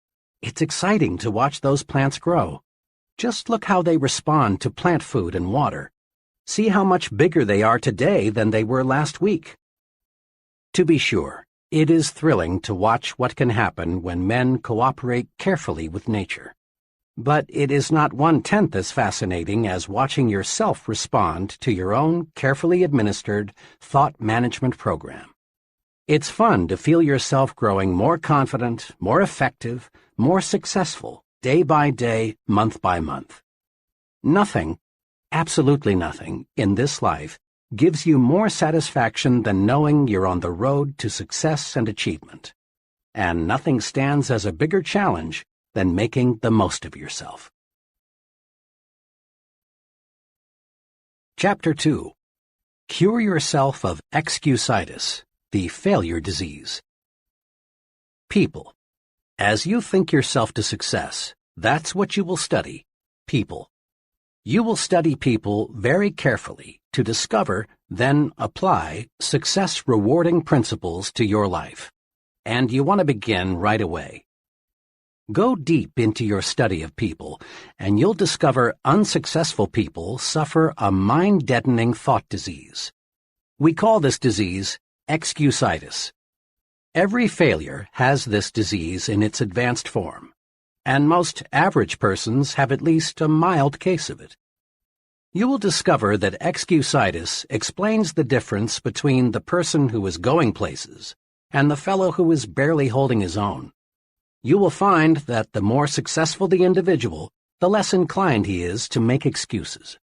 "It's exciting to watch those plants grow. Just look how they respond to plant food and water. See how much bigger they are today than they were last week." To be sure, it is thrilling to watch what can happen when men cooperate carefully with nature. But it is not 1/10 as fascinating as watching yourself respond to your own carefully administered thought management program. It's fun to feel yourself growing more confident, more effective, more successful, day by day, month by month. Nothing, absolutely nothing, in this life gives you more satisfaction than knowing you're on the road to success and achievement. And nothing stands as a bigger challenge than making the most of yourself. Chapter 2. Cure yourself of excusitis, the failure disease. People. As you think yourself to success, that's what you will study, people. You will study people very carefully to discover, then apply, success-rewarding principles to your life. And you want to begin right away. Go deep into your study of people, and you'll discover unsuccessful people suffer a mind-deadening thought disease. We call this disease excusitis. Every failure has this disease in its advanced form, and most average persons have at least a mild case of it. You will discover that excusitis explains the difference between the person who is going places and the fellow who is barely holding his own. You will find that the more successful the individual, the less inclined he is to make excuses.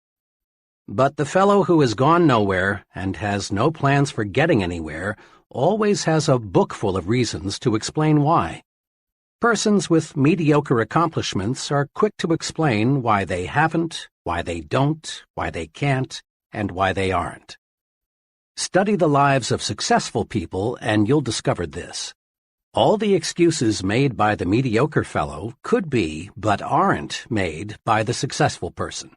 But the fellow who has gone nowhere and has no plans for getting anywhere always has a book full of reasons to explain why. Persons with mediocre accomplishments are quick to explain why they haven't, why they don't, why they can't, and why they aren't. Study the lives of successful people and you'll discover this. All the excuses made by the mediocre fellow could be, but aren't, made by the successful person.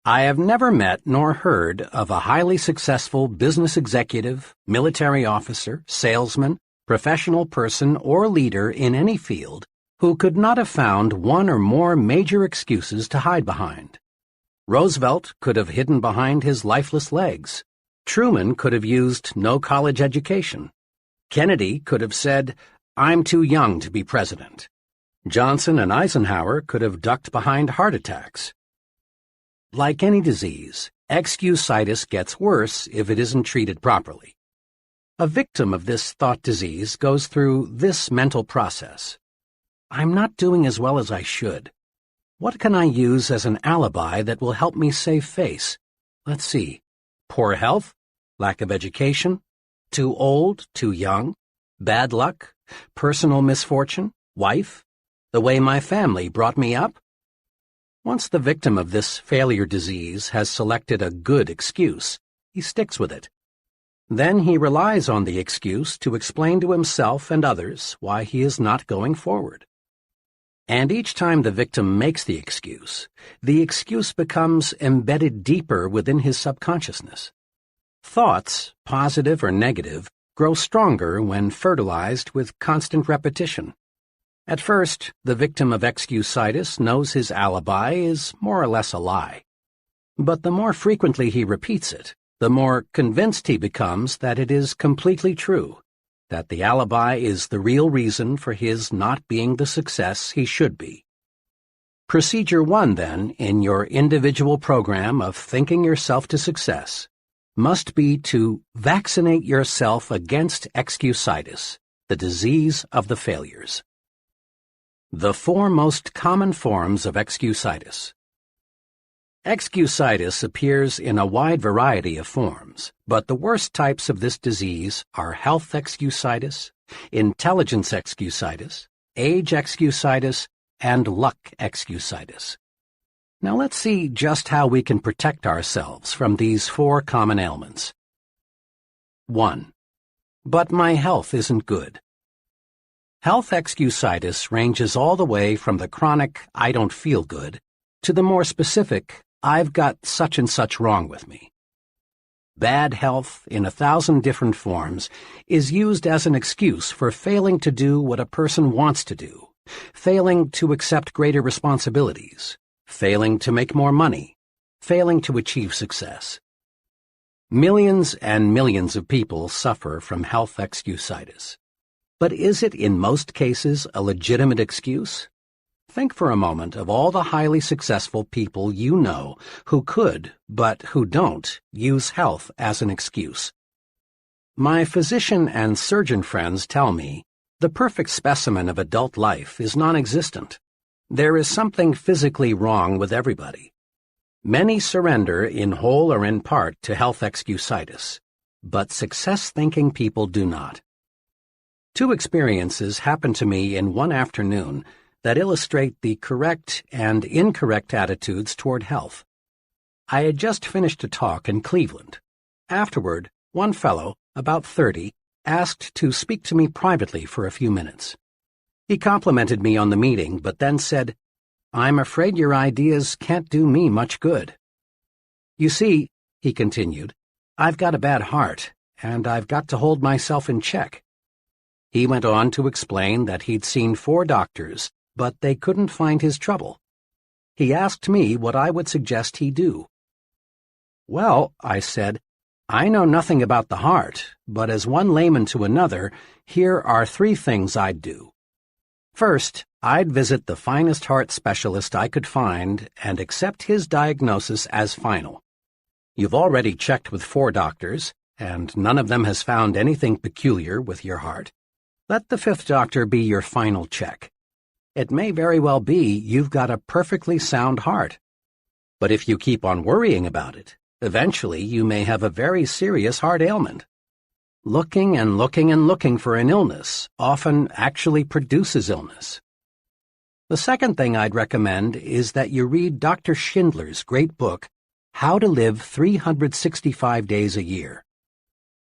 I have never met nor heard of a highly successful business executive, military officer, salesman, professional person, or leader in any field who could not have found one or more major excuses to hide behind. Roosevelt could have hidden behind his lifeless legs. Truman could have used no college education. Kennedy could have said, "I'm too young to be president." Johnson and Eisenhower could have ducked behind heart attacks. Like any disease, excusitis gets worse if it isn't treated properly. A victim of this thought disease goes through this mental process. I'm not doing as well as I should. What can I use as an alibi that will help me save face? Let's see. Poor health? Lack of education? Too old? Too young? Bad luck? Personal misfortune? Wife? The way my family brought me up? Once the victim of this failure disease has selected a good excuse, he sticks with it. Then he relies on the excuse to explain to himself and others why he is not going forward. And each time the victim makes the excuse becomes embedded deeper within his subconsciousness. Thoughts, positive or negative, grow stronger when fertilized with constant repetition. At first, the victim of excusitis knows his alibi is more or less a lie. But the more frequently he repeats it, the more convinced he becomes that it is completely true, that the alibi is the real reason for his not being the success he should be. Procedure 1, then, in your individual program of thinking yourself to success, must be to vaccinate yourself against excusitis, the disease of the failures. The 4 most common forms of excusitis. Excusitis appears in a wide variety of forms, but the worst types of this disease are health excusitis, intelligence excusitis, age excusitis, and luck excusitis. Now let's see just how we can protect ourselves from these 4 common ailments. 1. But my health isn't good. Health excusitis ranges all the way from the chronic I don't feel good to the more specific I've got such and such wrong with me. Bad health, in 1,000 different forms, is used as an excuse for failing to do what a person wants to do, failing to accept greater responsibilities, failing to make more money, failing to achieve success. Millions and millions of people suffer from health excusitis. But is it in most cases a legitimate excuse? Think for a moment of all the highly successful people you know who could, but who don't, use health as an excuse. My physician and surgeon friends tell me the perfect specimen of adult life is non-existent. There is something physically wrong with everybody. Many surrender in whole or in part to health excusitis, but success-thinking people do not. 2 experiences happened to me in one afternoon that illustrate the correct and incorrect attitudes toward health. I had just finished a talk in Cleveland. Afterward, one fellow, about 30, asked to speak to me privately for a few minutes. He complimented me on the meeting, but then said, "I'm afraid your ideas can't do me much good." "You see," he continued, "I've got a bad heart, and I've got to hold myself in check." He went on to explain that he'd seen 4 doctors, but they couldn't find his trouble. He asked me what I would suggest he do. "Well," I said, "I know nothing about the heart, but as one layman to another, here are 3 things I'd do. First, I'd visit the finest heart specialist I could find and accept his diagnosis as final. You've already checked with 4 doctors, and none of them has found anything peculiar with your heart. Let the 5th doctor be your final check. It may very well be you've got a perfectly sound heart. But if you keep on worrying about it, eventually you may have a very serious heart ailment. Looking and looking and looking for an illness often actually produces illness." The second thing I'd recommend is that you read Dr. Schindler's great book, How to Live 365 Days a Year.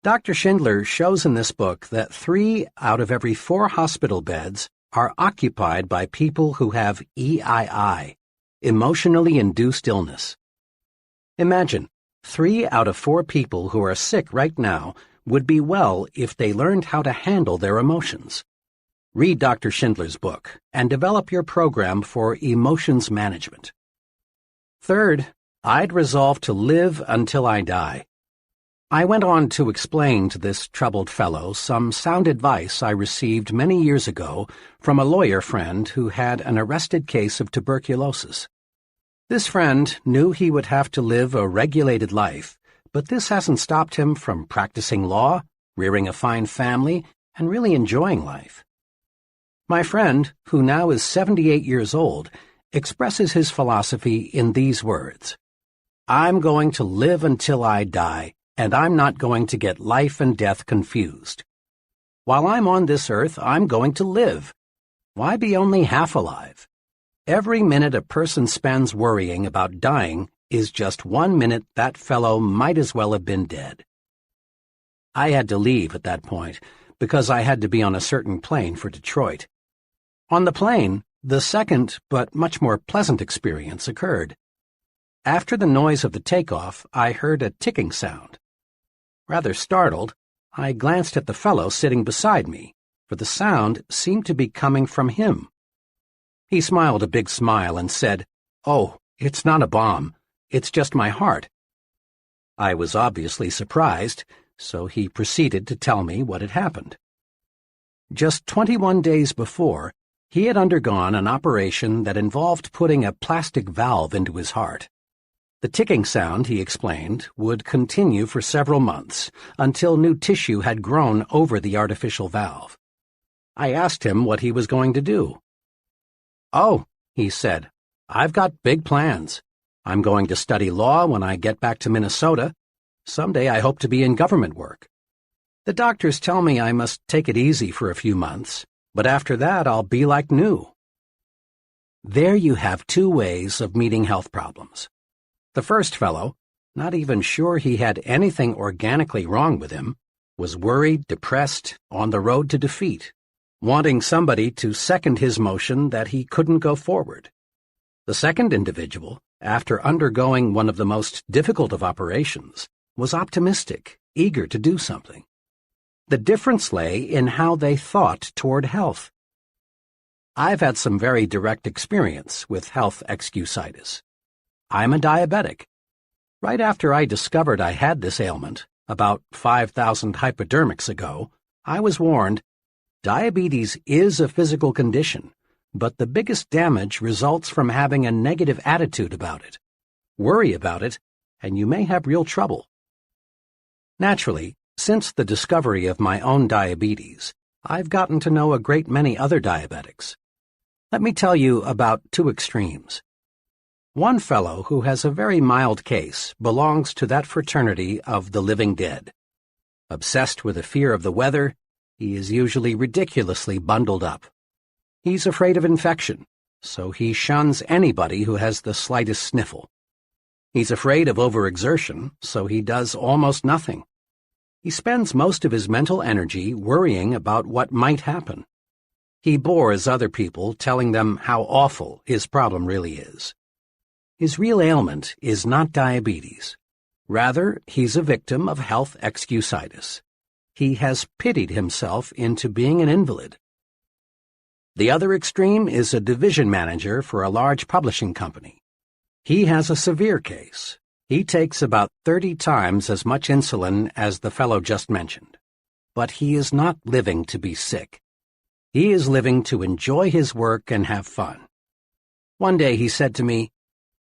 Dr. Schindler shows in this book that 3 out of every 4 hospital beds are occupied by people who have EII, emotionally induced illness. Imagine, 3 out of 4 people who are sick right now would be well if they learned how to handle their emotions. Read Dr. Schindler's book and develop your program for emotions management. Third, I'd resolve to live until I die. I went on to explain to this troubled fellow some sound advice I received many years ago from a lawyer friend who had an arrested case of tuberculosis. This friend knew he would have to live a regulated life, but this hasn't stopped him from practicing law, rearing a fine family, and really enjoying life. My friend, who now is 78 years old, expresses his philosophy in these words: "I'm going to live until I die, and I'm not going to get life and death confused. While I'm on this earth, I'm going to live. Why be only half alive? Every minute a person spends worrying about dying is just 1 minute that fellow might as well have been dead." I had to leave at that point because I had to be on a certain plane for Detroit. On the plane, the second but much more pleasant experience occurred. After the noise of the takeoff, I heard a ticking sound. Rather startled, I glanced at the fellow sitting beside me, for the sound seemed to be coming from him. He smiled a big smile and said, "Oh, it's not a bomb. It's just my heart." I was obviously surprised, so he proceeded to tell me what had happened. Just 21 days before, he had undergone an operation that involved putting a plastic valve into his heart. The ticking sound, he explained, would continue for several months until new tissue had grown over the artificial valve. I asked him what he was going to do. "Oh," he said, "I've got big plans. I'm going to study law when I get back to Minnesota. Someday I hope to be in government work. The doctors tell me I must take it easy for a few months, but after that I'll be like new. There you have two ways of meeting health problems. The first fellow, not even sure he had anything organically wrong with him, was worried, depressed, on the road to defeat, wanting somebody to second his motion that he couldn't go forward. The second individual, after undergoing one of the most difficult of operations, was optimistic, eager to do something. The difference lay in how they thought toward health. I've had some very direct experience with health excusitis. I'm a diabetic. Right after I discovered I had this ailment, about 5,000 hypodermics ago, I was warned, diabetes is a physical condition, but the biggest damage results from having a negative attitude about it. Worry about it, and you may have real trouble. Naturally, since the discovery of my own diabetes, I've gotten to know a great many other diabetics. Let me tell you about two extremes. One fellow who has a very mild case belongs to that fraternity of the living dead. Obsessed with a fear of the weather, he is usually ridiculously bundled up. He's afraid of infection, so he shuns anybody who has the slightest sniffle. He's afraid of overexertion, so he does almost nothing. He spends most of his mental energy worrying about what might happen. He bores other people telling them how awful his problem really is. His real ailment is not diabetes. Rather, he's a victim of health excusitis. He has pitied himself into being an invalid. The other extreme is a division manager for a large publishing company. He has a severe case. He takes about 30 times as much insulin as the fellow just mentioned. But he is not living to be sick. He is living to enjoy his work and have fun. One day he said to me,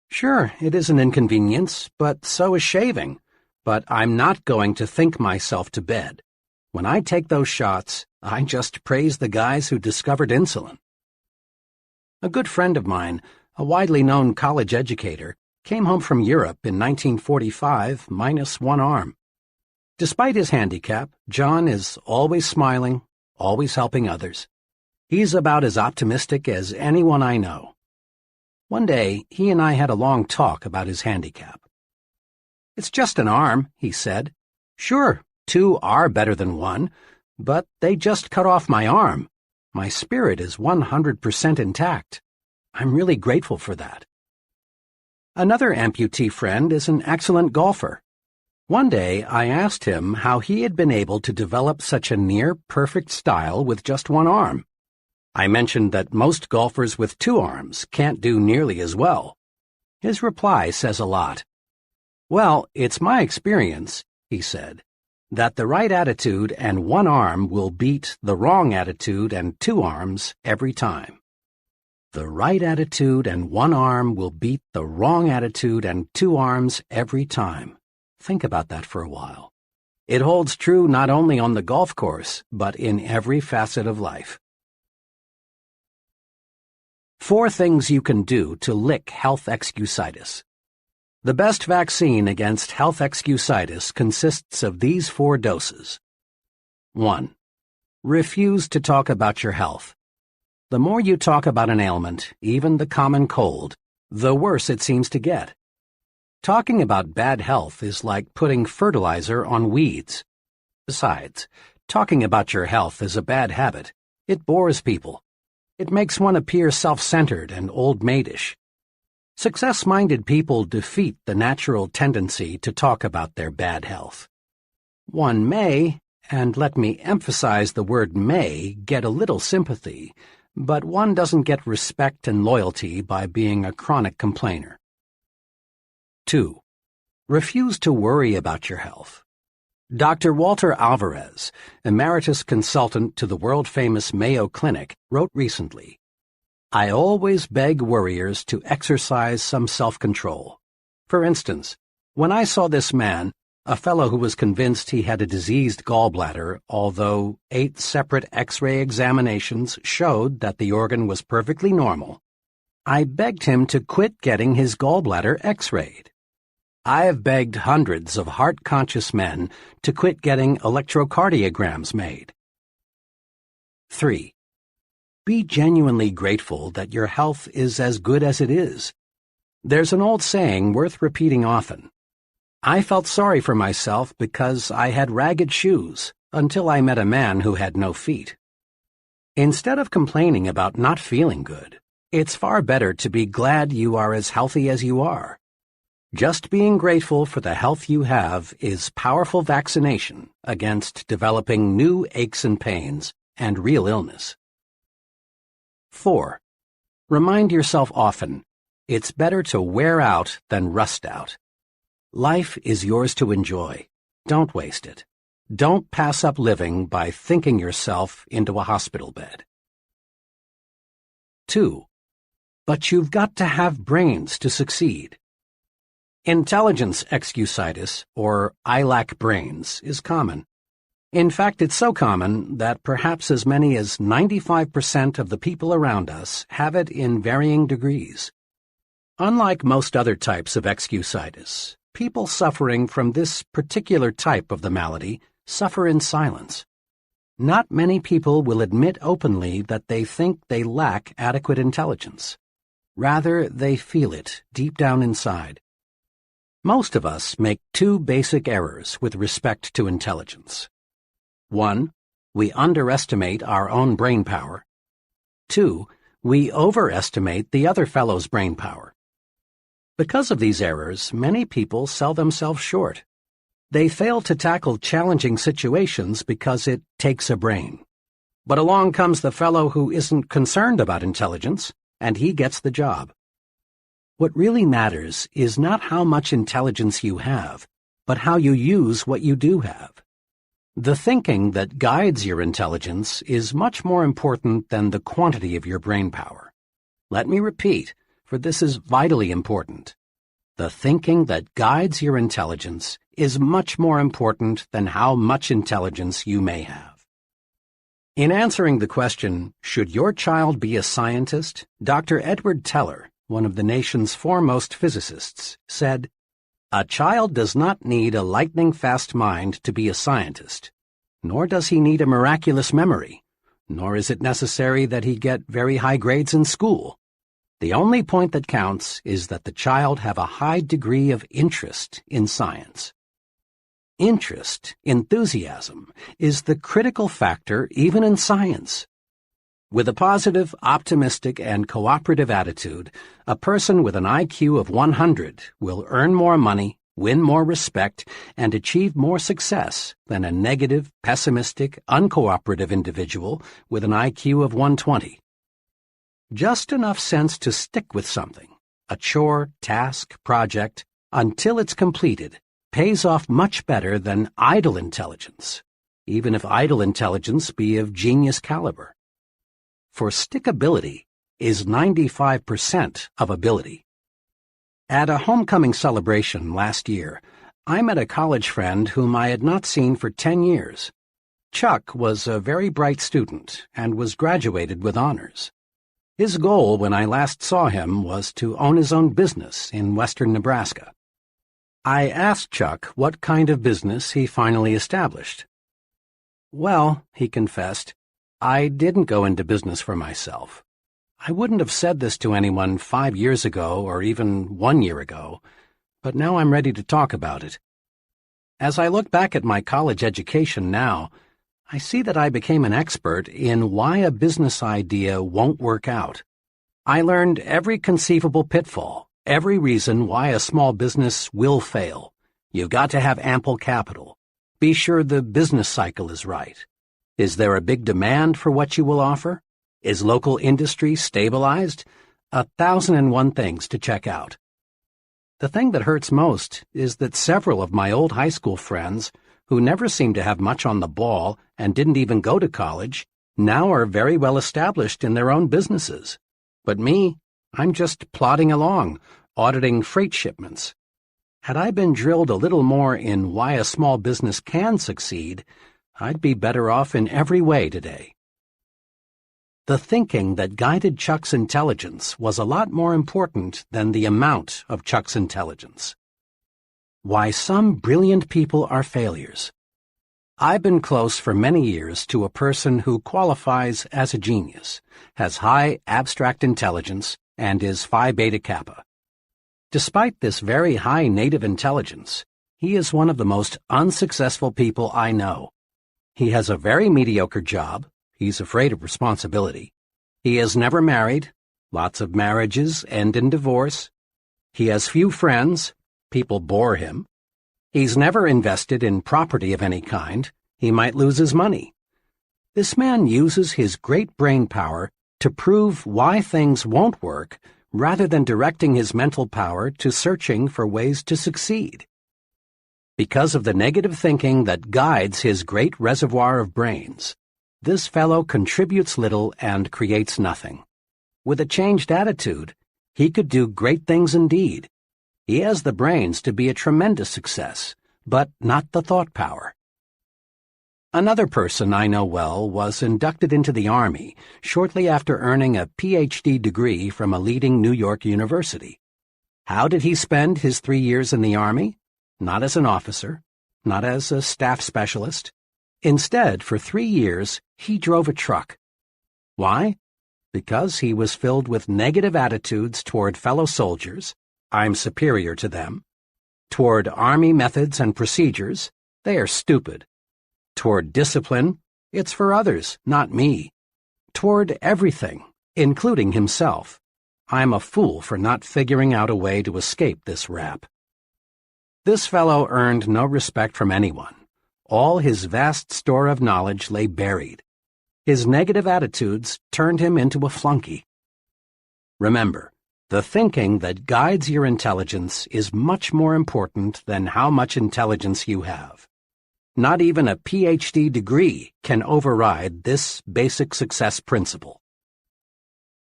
"Sure, it is an inconvenience, but so is shaving. But I'm not going to think myself to bed. When I take those shots, I just praise the guys who discovered insulin." A good friend of mine, a widely known college educator, came home from Europe in 1945 minus one arm. Despite his handicap, John is always smiling, always helping others. He's about as optimistic as anyone I know. One day, he and I had a long talk about his handicap. "It's just an arm," he said. "Sure, two are better than one, but they just cut off my arm. My spirit is 100% intact. I'm really grateful for that." Another amputee friend is an excellent golfer. One day I asked him how he had been able to develop such a near-perfect style with just one arm. I mentioned that most golfers with two arms can't do nearly as well. His reply says a lot. "Well, it's my experience," he said, "that the right attitude and one arm will beat the wrong attitude and two arms every time. The right attitude and one arm will beat the wrong attitude and two arms every time." Think about that for a while. It holds true not only on the golf course, but in every facet of life. 4 things you can do to lick health excusitis. The best vaccine against health excusitis consists of these 4 doses. 1. Refuse to talk about your health. The more you talk about an ailment, even the common cold, the worse it seems to get. Talking about bad health is like putting fertilizer on weeds. Besides, talking about your health is a bad habit. It bores people. It makes one appear self-centered and old-maidish. Success-minded people defeat the natural tendency to talk about their bad health. One may, and let me emphasize the word may, get a little sympathy, but one doesn't get respect and loyalty by being a chronic complainer. 2. Refuse to worry about your health. Dr. Walter Alvarez, emeritus consultant to the world-famous Mayo Clinic, wrote recently, "I always beg worriers to exercise some self-control. For instance, when I saw this man, a fellow who was convinced he had a diseased gallbladder, although 8 separate X-ray examinations showed that the organ was perfectly normal, I begged him to quit getting his gallbladder X-rayed. I have begged hundreds of heart-conscious men to quit getting electrocardiograms made." 3. Be genuinely grateful that your health is as good as it is. There's an old saying worth repeating often. I felt sorry for myself because I had ragged shoes until I met a man who had no feet. Instead of complaining about not feeling good, it's far better to be glad you are as healthy as you are. Just being grateful for the health you have is powerful vaccination against developing new aches and pains and real illness. 4. Remind yourself often, it's better to wear out than rust out. Life is yours to enjoy. Don't waste it. Don't pass up living by thinking yourself into a hospital bed. 2. But you've got to have brains to succeed. Intelligence excusitis, or I lack brains, is common. In fact, it's so common that perhaps as many as 95% of the people around us have it in varying degrees. Unlike most other types of excusitis, people suffering from this particular type of the malady suffer in silence. Not many people will admit openly that they think they lack adequate intelligence. Rather, they feel it deep down inside. Most of us make two basic errors with respect to intelligence. 1. We underestimate our own brain power. 2. We overestimate the other fellow's brain power. Because of these errors, many people sell themselves short. They fail to tackle challenging situations because it takes a brain. But along comes the fellow who isn't concerned about intelligence, and he gets the job. What really matters is not how much intelligence you have, but how you use what you do have. The thinking that guides your intelligence is much more important than the quantity of your brain power. Let me repeat, for this is vitally important. The thinking that guides your intelligence is much more important than how much intelligence you may have. In answering the question, should your child be a scientist, Dr. Edward Teller, one of the nation's foremost physicists, said, "A child does not need a lightning-fast mind to be a scientist, nor does he need a miraculous memory, nor is it necessary that he get very high grades in school. The only point that counts is that the child have a high degree of interest in science." Interest, enthusiasm, is the critical factor even in science. With a positive, optimistic, and cooperative attitude, a person with an IQ of 100 will earn more money, win more respect, and achieve more success than a negative, pessimistic, uncooperative individual with an IQ of 120. Just enough sense to stick with something, a chore, task, project, until it's completed, pays off much better than idle intelligence, even if idle intelligence be of genius caliber. For stickability is 95% of ability. At a homecoming celebration last year, I met a college friend whom I had not seen for 10 years. Chuck was a very bright student and was graduated with honors. His goal when I last saw him was to own his own business in western Nebraska. I asked Chuck what kind of business he finally established. "Well," he confessed, "I didn't go into business for myself. I wouldn't have said this to anyone 5 years ago or even 1 year ago, but now I'm ready to talk about it. As I look back at my college education now, I see that I became an expert in why a business idea won't work out. I learned every conceivable pitfall, every reason why a small business will fail. You've got to have ample capital. Be sure the business cycle is right. Is there a big demand for what you will offer? Is local industry stabilized? 1,001 things to check out. The thing that hurts most is that several of my old high school friends, who never seemed to have much on the ball and didn't even go to college, now are very well established in their own businesses. But me, I'm just plodding along, auditing freight shipments. Had I been drilled a little more in why a small business can succeed, I'd be better off in every way today. The thinking that guided Chuck's intelligence was a lot more important than the amount of Chuck's intelligence. Why some brilliant people are failures. I've been close for many years to a person who qualifies as a genius, has high abstract intelligence, and is Phi Beta Kappa. Despite this very high native intelligence, he is one of the most unsuccessful people I know. He has a very mediocre job. He's afraid of responsibility. He is never married. Lots of marriages end in divorce. He has few friends. People bore him. He's never invested in property of any kind. He might lose his money. This man uses his great brain power to prove why things won't work rather than directing his mental power to searching for ways to succeed. Because of the negative thinking that guides his great reservoir of brains, this fellow contributes little and creates nothing. With a changed attitude, he could do great things indeed. He has the brains to be a tremendous success, but not the thought power. Another person I know well was inducted into the Army shortly after earning a Ph.D. degree from a leading New York university. How did he spend his 3 years in the Army? Not as an officer, not as a staff specialist. Instead, for 3 years, he drove a truck. Why? Because he was filled with negative attitudes toward fellow soldiers, I'm superior to them. Toward Army methods and procedures, they are stupid. Toward discipline, it's for others, not me. Toward everything, including himself, I'm a fool for not figuring out a way to escape this rap. This fellow earned no respect from anyone. All his vast store of knowledge lay buried. His negative attitudes turned him into a flunky. Remember, the thinking that guides your intelligence is much more important than how much intelligence you have. Not even a Ph.D. degree can override this basic success principle.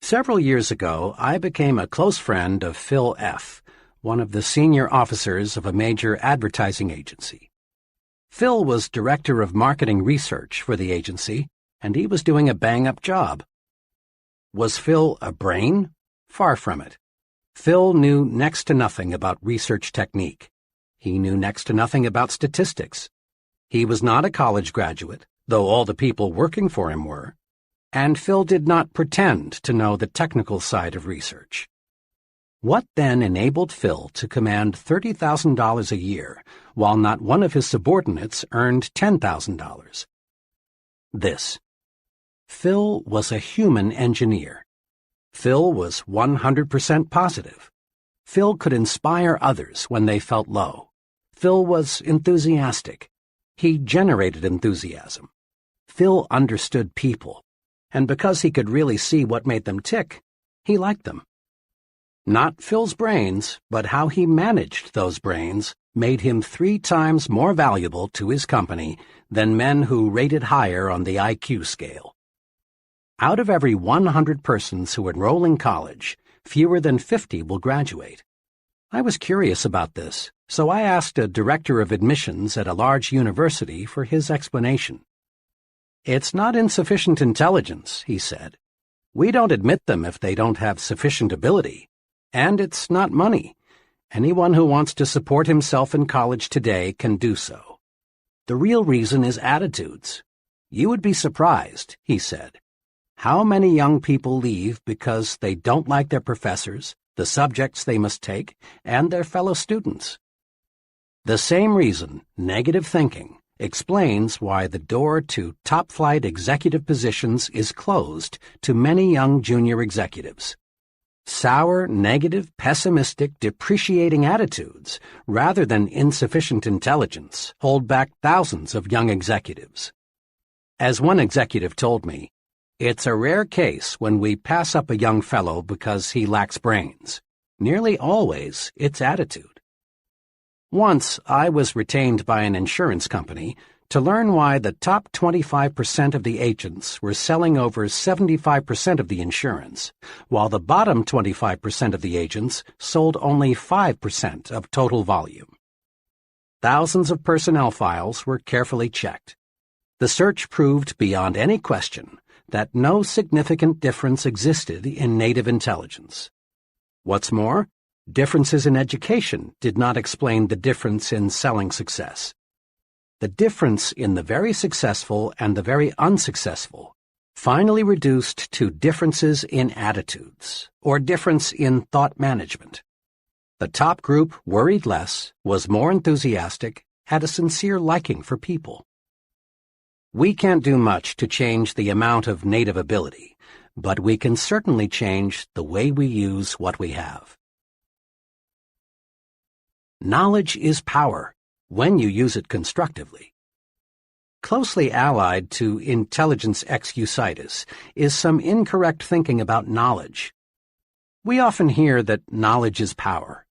Several years ago, I became a close friend of Phil F., one of the senior officers of a major advertising agency. Phil was director of marketing research for the agency, and he was doing a bang-up job. Was Phil a brain? Far from it. Phil knew next to nothing about research technique. He knew next to nothing about statistics. He was not a college graduate, though all the people working for him were, and Phil did not pretend to know the technical side of research. What then enabled Phil to command $30,000 a year, while not one of his subordinates earned $10,000? This. Phil was a human engineer. Phil was 100% positive. Phil could inspire others when they felt low. Phil was enthusiastic. He generated enthusiasm. Phil understood people, and because he could really see what made them tick, he liked them. Not Phil's brains, but how he managed those brains made him 3 times more valuable to his company than men who rated higher on the IQ scale. Out of every 100 persons who enroll in college, fewer than 50 will graduate. I was curious about this, so I asked a director of admissions at a large university for his explanation. It's not insufficient intelligence, he said. We don't admit them if they don't have sufficient ability. And it's not money. Anyone who wants to support himself in college today can do so. The real reason is attitudes. You would be surprised, he said, how many young people leave because they don't like their professors, the subjects they must take, and their fellow students. The same reason, negative thinking, explains why the door to top-flight executive positions is closed to many young junior executives. Sour, negative, pessimistic, depreciating attitudes, rather than insufficient intelligence, hold back thousands of young executives. As one executive told me, it's a rare case when we pass up a young fellow because he lacks brains. Nearly always, it's attitude. Once, I was retained by an insurance company to learn why the top 25% of the agents were selling over 75% of the insurance, while the bottom 25% of the agents sold only 5% of total volume. Thousands of personnel files were carefully checked. The search proved beyond any question that no significant difference existed in native intelligence. What's more, differences in education did not explain the difference in selling success. the difference in the very successful and the very unsuccessful finally reduced to differences in attitudes, or difference in thought management. The top group worried less, was more enthusiastic, had a sincere liking for people. We can't do much to change the amount of native ability, but we can certainly change the way we use what we have. Knowledge is power, when you use it constructively. Closely allied to intelligence excusitis is some incorrect thinking about knowledge. We often hear that knowledge is power,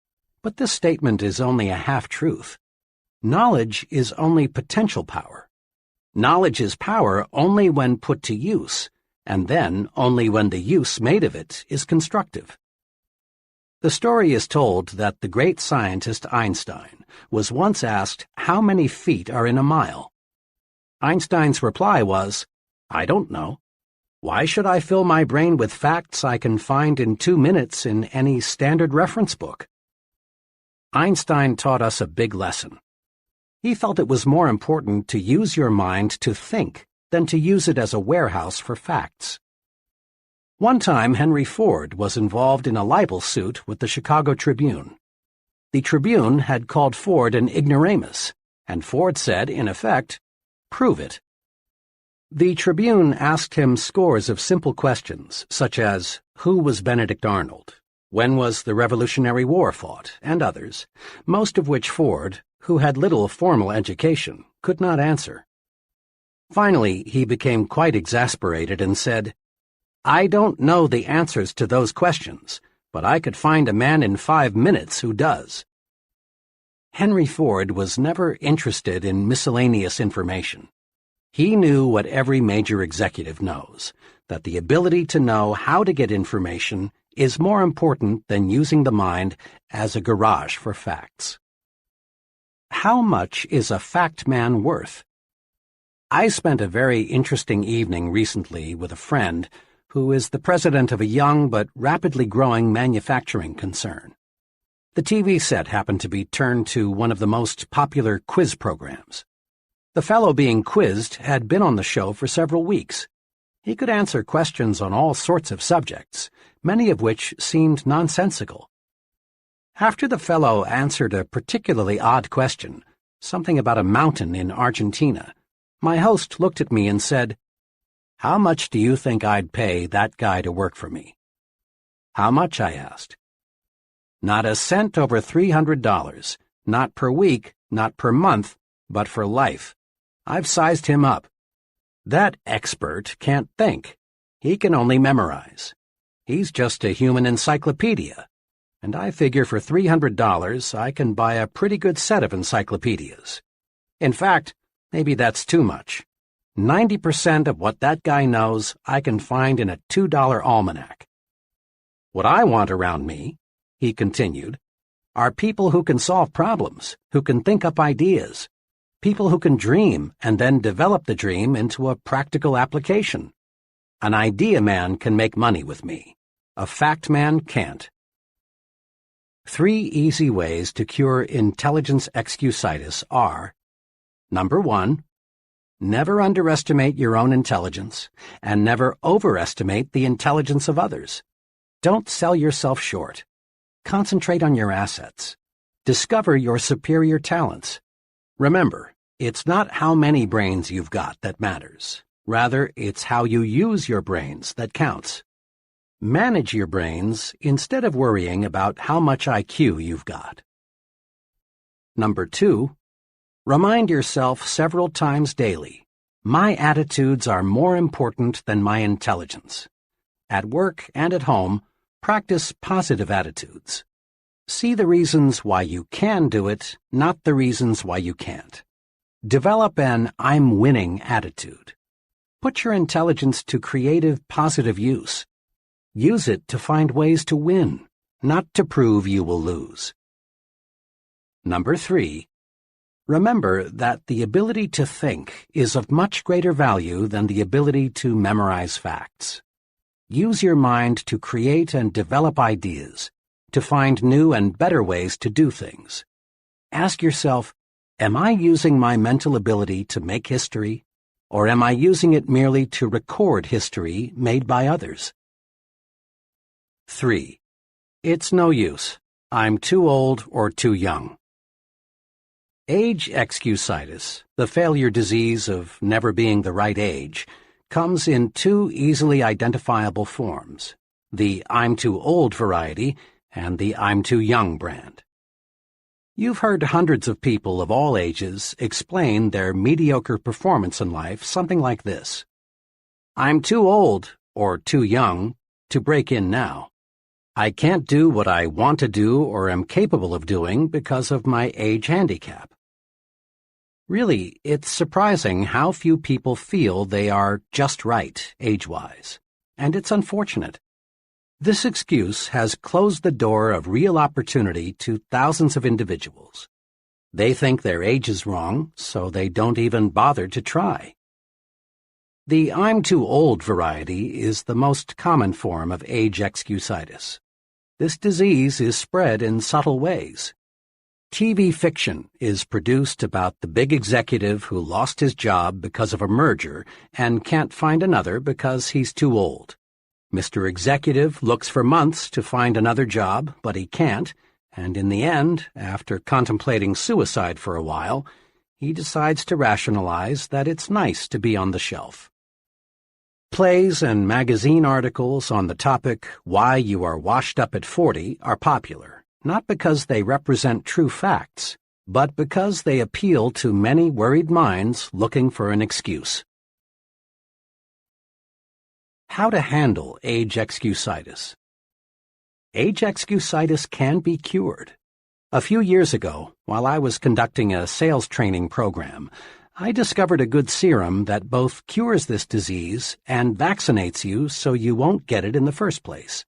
but this statement is only a half-truth. Knowledge is only potential power. Knowledge is power only when put to use, and then only when the use made of it is constructive. The story is told that the great scientist Einstein was once asked how many feet are in a mile. Einstein's reply was, "I don't know. Why should I fill my brain with facts I can find in 2 minutes in any standard reference book?" Einstein taught us a big lesson. He felt it was more important to use your mind to think than to use it as a warehouse for facts. One time, Henry Ford was involved in a libel suit with the Chicago Tribune. The Tribune had called Ford an ignoramus, and Ford said, in effect, "Prove it." The Tribune asked him scores of simple questions, such as, who was Benedict Arnold? When was the Revolutionary War fought? And others, most of which Ford, who had little formal education, could not answer. Finally, he became quite exasperated and said, "I don't know the answers to those questions, but I could find a man in 5 minutes who does." Henry Ford was never interested in miscellaneous information. He knew what every major executive knows, that the ability to know how to get information is more important than using the mind as a garage for facts. How much is a fact man worth? I spent a very interesting evening recently with a friend who is the president of a young but rapidly growing manufacturing concern. The TV set happened to be turned to one of the most popular quiz programs. The fellow being quizzed had been on the show for several weeks. He could answer questions on all sorts of subjects, many of which seemed nonsensical. After the fellow answered a particularly odd question, something about a mountain in Argentina, my host looked at me and said, "How much do you think I'd pay that guy to work for me?" "How much?" I asked. "Not a cent over $300, not per week, not per month, but for life. I've sized him up. That expert can't think. He can only memorize. He's just a human encyclopedia, and I figure for $300 I can buy a pretty good set of encyclopedias. In fact, maybe that's too much. 90% of what that guy knows I can find in a $2 almanac. What I want around me," he continued, "are people who can solve problems, who can think up ideas, people who can dream and then develop the dream into a practical application. An idea man can make money with me. A fact man can't." 3 easy ways to cure intelligence excusitis are: Number 1, never underestimate your own intelligence, and never overestimate the intelligence of others. Don't sell yourself short. Concentrate on your assets. Discover your superior talents. Remember, it's not how many brains you've got that matters. Rather, it's how you use your brains that counts. Manage your brains instead of worrying about how much IQ you've got. Number 2, remind yourself several times daily, my attitudes are more important than my intelligence. At work and at home, practice positive attitudes. See the reasons why you can do it, not the reasons why you can't. Develop an I'm winning attitude. Put your intelligence to creative, positive use. Use it to find ways to win, not to prove you will lose. Number 3, remember that the ability to think is of much greater value than the ability to memorize facts. Use your mind to create and develop ideas, to find new and better ways to do things. Ask yourself, Am I using my mental ability to make history, or am I using it merely to record history made by others? 3. It's no use. I'm too old or too young. Age excusitis, the failure disease of never being the right age, comes in two easily identifiable forms, the I'm too old variety and the I'm too young brand. You've heard hundreds of people of all ages explain their mediocre performance in life something like this. I'm too old, or too young, to break in now. I can't do what I want to do or am capable of doing because of my age handicap. Really, it's surprising how few people feel they are just right, age-wise, and it's unfortunate. This excuse has closed the door of real opportunity to thousands of individuals. They think their age is wrong, so they don't even bother to try. The I'm too old variety is the most common form of age excusitis. This disease is spread in subtle ways. TV fiction is produced about the big executive who lost his job because of a merger and can't find another because he's too old. Mr. Executive looks for months to find another job, but he can't, and in the end, after contemplating suicide for a while, he decides to rationalize that it's nice to be on the shelf. Plays and magazine articles on the topic Why You Are Washed Up at 40 are popular, not because they represent true facts, but because they appeal to many worried minds looking for an excuse. How to handle age excusitis. Age excusitis can be cured. A few years ago, while I was conducting a sales training program, I discovered a good serum that both cures this disease and vaccinates you so you won't get it in the first place.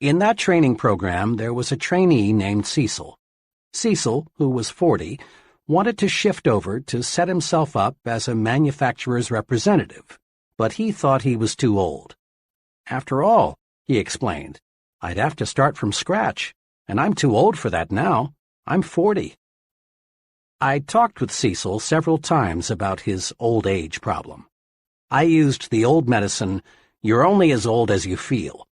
In that training program, there was a trainee named Cecil. Cecil, who was 40, wanted to shift over to set himself up as a manufacturer's representative, but he thought he was too old. After all, he explained, I'd have to start from scratch, and I'm too old for that now. I'm 40. I talked with Cecil several times about his old age problem. I used the old medicine, you're only as old as you feel,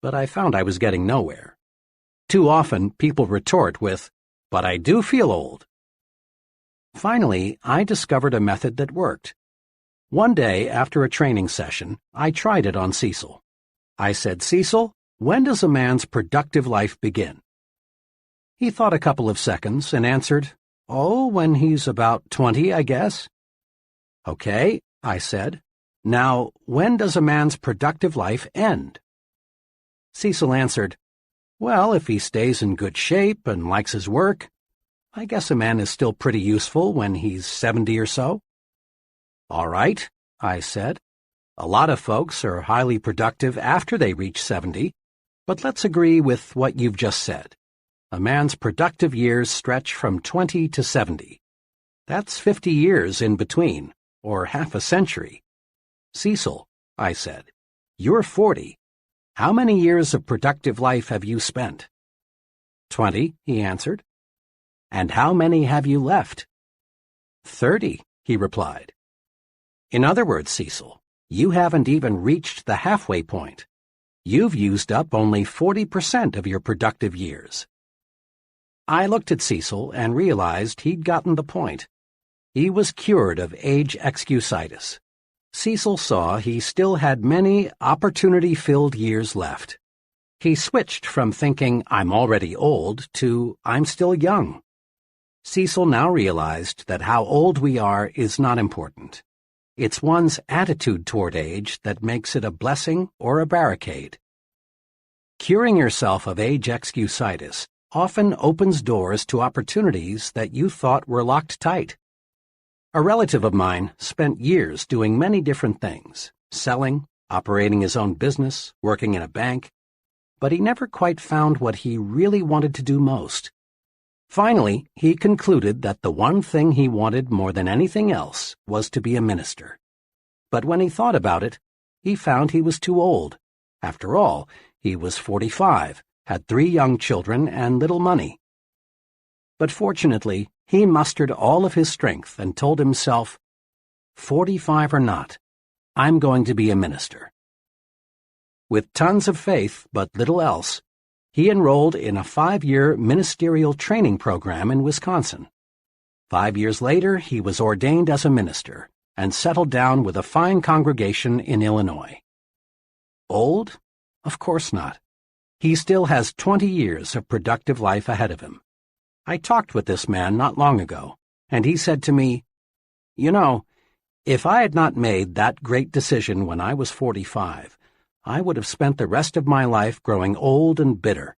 but I found I was getting nowhere. Too often, people retort with, but I do feel old. Finally, I discovered a method that worked. One day, after a training session, I tried it on Cecil. I said, Cecil, when does a man's productive life begin? He thought a couple of seconds and answered, Oh, when he's about 20, I guess. Okay, I said. Now, when does a man's productive life end? Cecil answered, Well, if he stays in good shape and likes his work, I guess a man is still pretty useful when he's 70 or so. All right, I said. A lot of folks are highly productive after they reach 70, but let's agree with what you've just said. A man's productive years stretch from 20 to 70. That's 50 years in between, or half a century. Cecil, I said, you're 40. How many years of productive life have you spent? 20, he answered. And how many have you left? 30, he replied. In other words, Cecil, you haven't even reached the halfway point. You've used up only 40% of your productive years. I looked at Cecil and realized he'd gotten the point. He was cured of age excusitis. Cecil saw he still had many opportunity-filled years left. He switched from thinking, I'm already old, to I'm still young. Cecil now realized that how old we are is not important. It's one's attitude toward age that makes it a blessing or a barricade. Curing yourself of age excusitis often opens doors to opportunities that you thought were locked tight. A relative of mine spent years doing many different things, selling, operating his own business, working in a bank, but he never quite found what he really wanted to do most. Finally, he concluded that the one thing he wanted more than anything else was to be a minister. But when he thought about it, he found he was too old. After all, he was 45, had 3 young children, and little money. But fortunately, he mustered all of his strength and told himself, 45 or not, I'm going to be a minister. With tons of faith but little else, he enrolled in a 5-year ministerial training program in Wisconsin. 5 years later, he was ordained as a minister and settled down with a fine congregation in Illinois. Old? Of course not. He still has 20 years of productive life ahead of him. I talked with this man not long ago, and he said to me, "You know, if I had not made that great decision when I was 45, I would have spent the rest of my life growing old and bitter.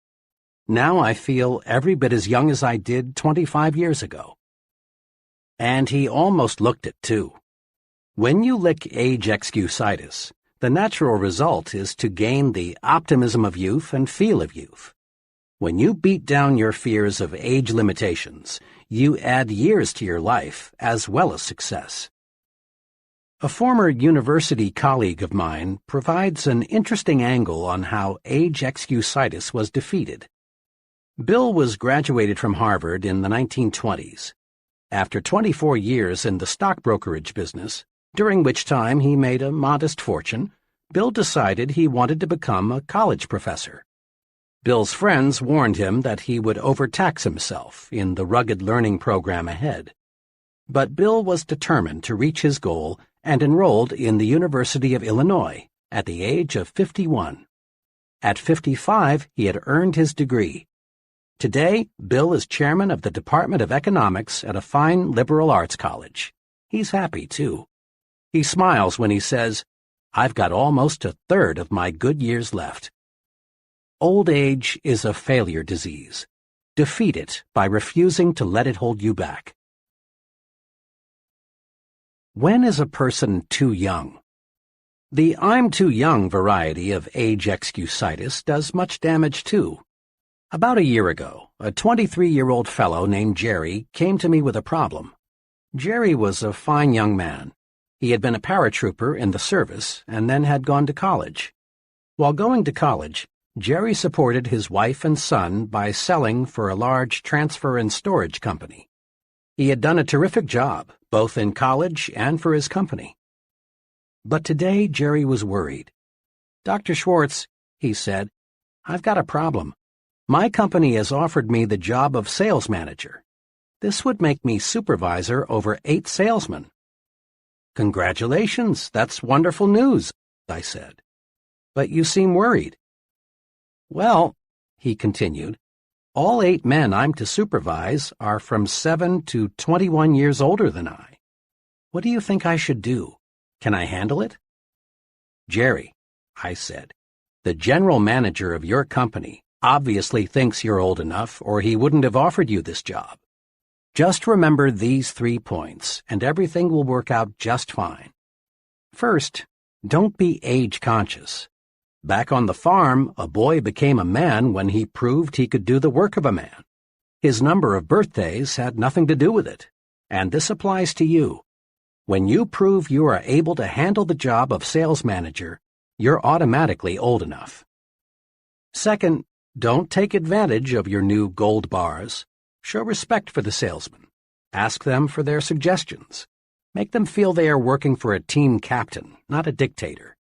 Now I feel every bit as young as I did 25 years ago." And he almost looked it, too. When you lick age excusitis, the natural result is to gain the optimism of youth and feel of youth. When you beat down your fears of age limitations, you add years to your life as well as success. A former university colleague of mine provides an interesting angle on how age excusitis was defeated. Bill was graduated from Harvard in the 1920s. After 24 years in the stock brokerage business, during which time he made a modest fortune, Bill decided he wanted to become a college professor. Bill's friends warned him that he would overtax himself in the rugged learning program ahead. But Bill was determined to reach his goal and enrolled in the University of Illinois at the age of 51. At 55, he had earned his degree. Today, Bill is chairman of the Department of Economics at a fine liberal arts college. He's happy, too. He smiles when he says, "I've got almost a third of my good years left." Old age is a failure disease. Defeat it by refusing to let it hold you back. When is a person too young? The "I'm too young" variety of age excusitis does much damage, too. About a year ago, a 23-year-old fellow named Jerry came to me with a problem. Jerry was a fine young man. He had been a paratrooper in the service and then had gone to college. While going to college, Jerry supported his wife and son by selling for a large transfer and storage company. He had done a terrific job, both in college and for his company. But today Jerry was worried. "Dr. Schwartz," he said, "I've got a problem. My company has offered me the job of sales manager. This would make me supervisor over 8 salesmen." "Congratulations, that's wonderful news," I said. "But you seem worried." "Well," he continued, "all 8 men I'm to supervise are from 7 to 21 years older than I. What do you think I should do? Can I handle it?" "Jerry," I said, "the general manager of your company obviously thinks you're old enough or he wouldn't have offered you this job. Just remember these 3 points and everything will work out just fine. First, don't be age conscious. Back on the farm, a boy became a man when he proved he could do the work of a man. His number of birthdays had nothing to do with it, and this applies to you. When you prove you are able to handle the job of sales manager, you're automatically old enough. Second, don't take advantage of your new gold bars. Show respect for the salesman. Ask them for their suggestions. Make them feel they are working for a team captain, not a dictator.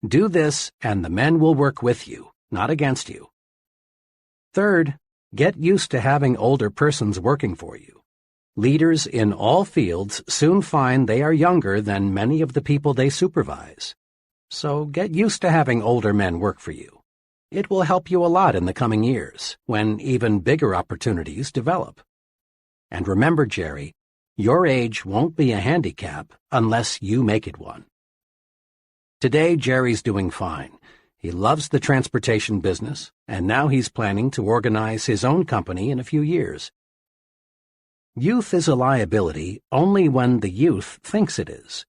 Do this, and the men will work with you, not against you. Third, get used to having older persons working for you. Leaders in all fields soon find they are younger than many of the people they supervise. So get used to having older men work for you. It will help you a lot in the coming years, when even bigger opportunities develop. And remember, Jerry, your age won't be a handicap unless you make it one. Today, Jerry's doing fine. He loves the transportation business, and now he's planning to organize his own company in a few years. Youth is a liability only when the youth thinks it is.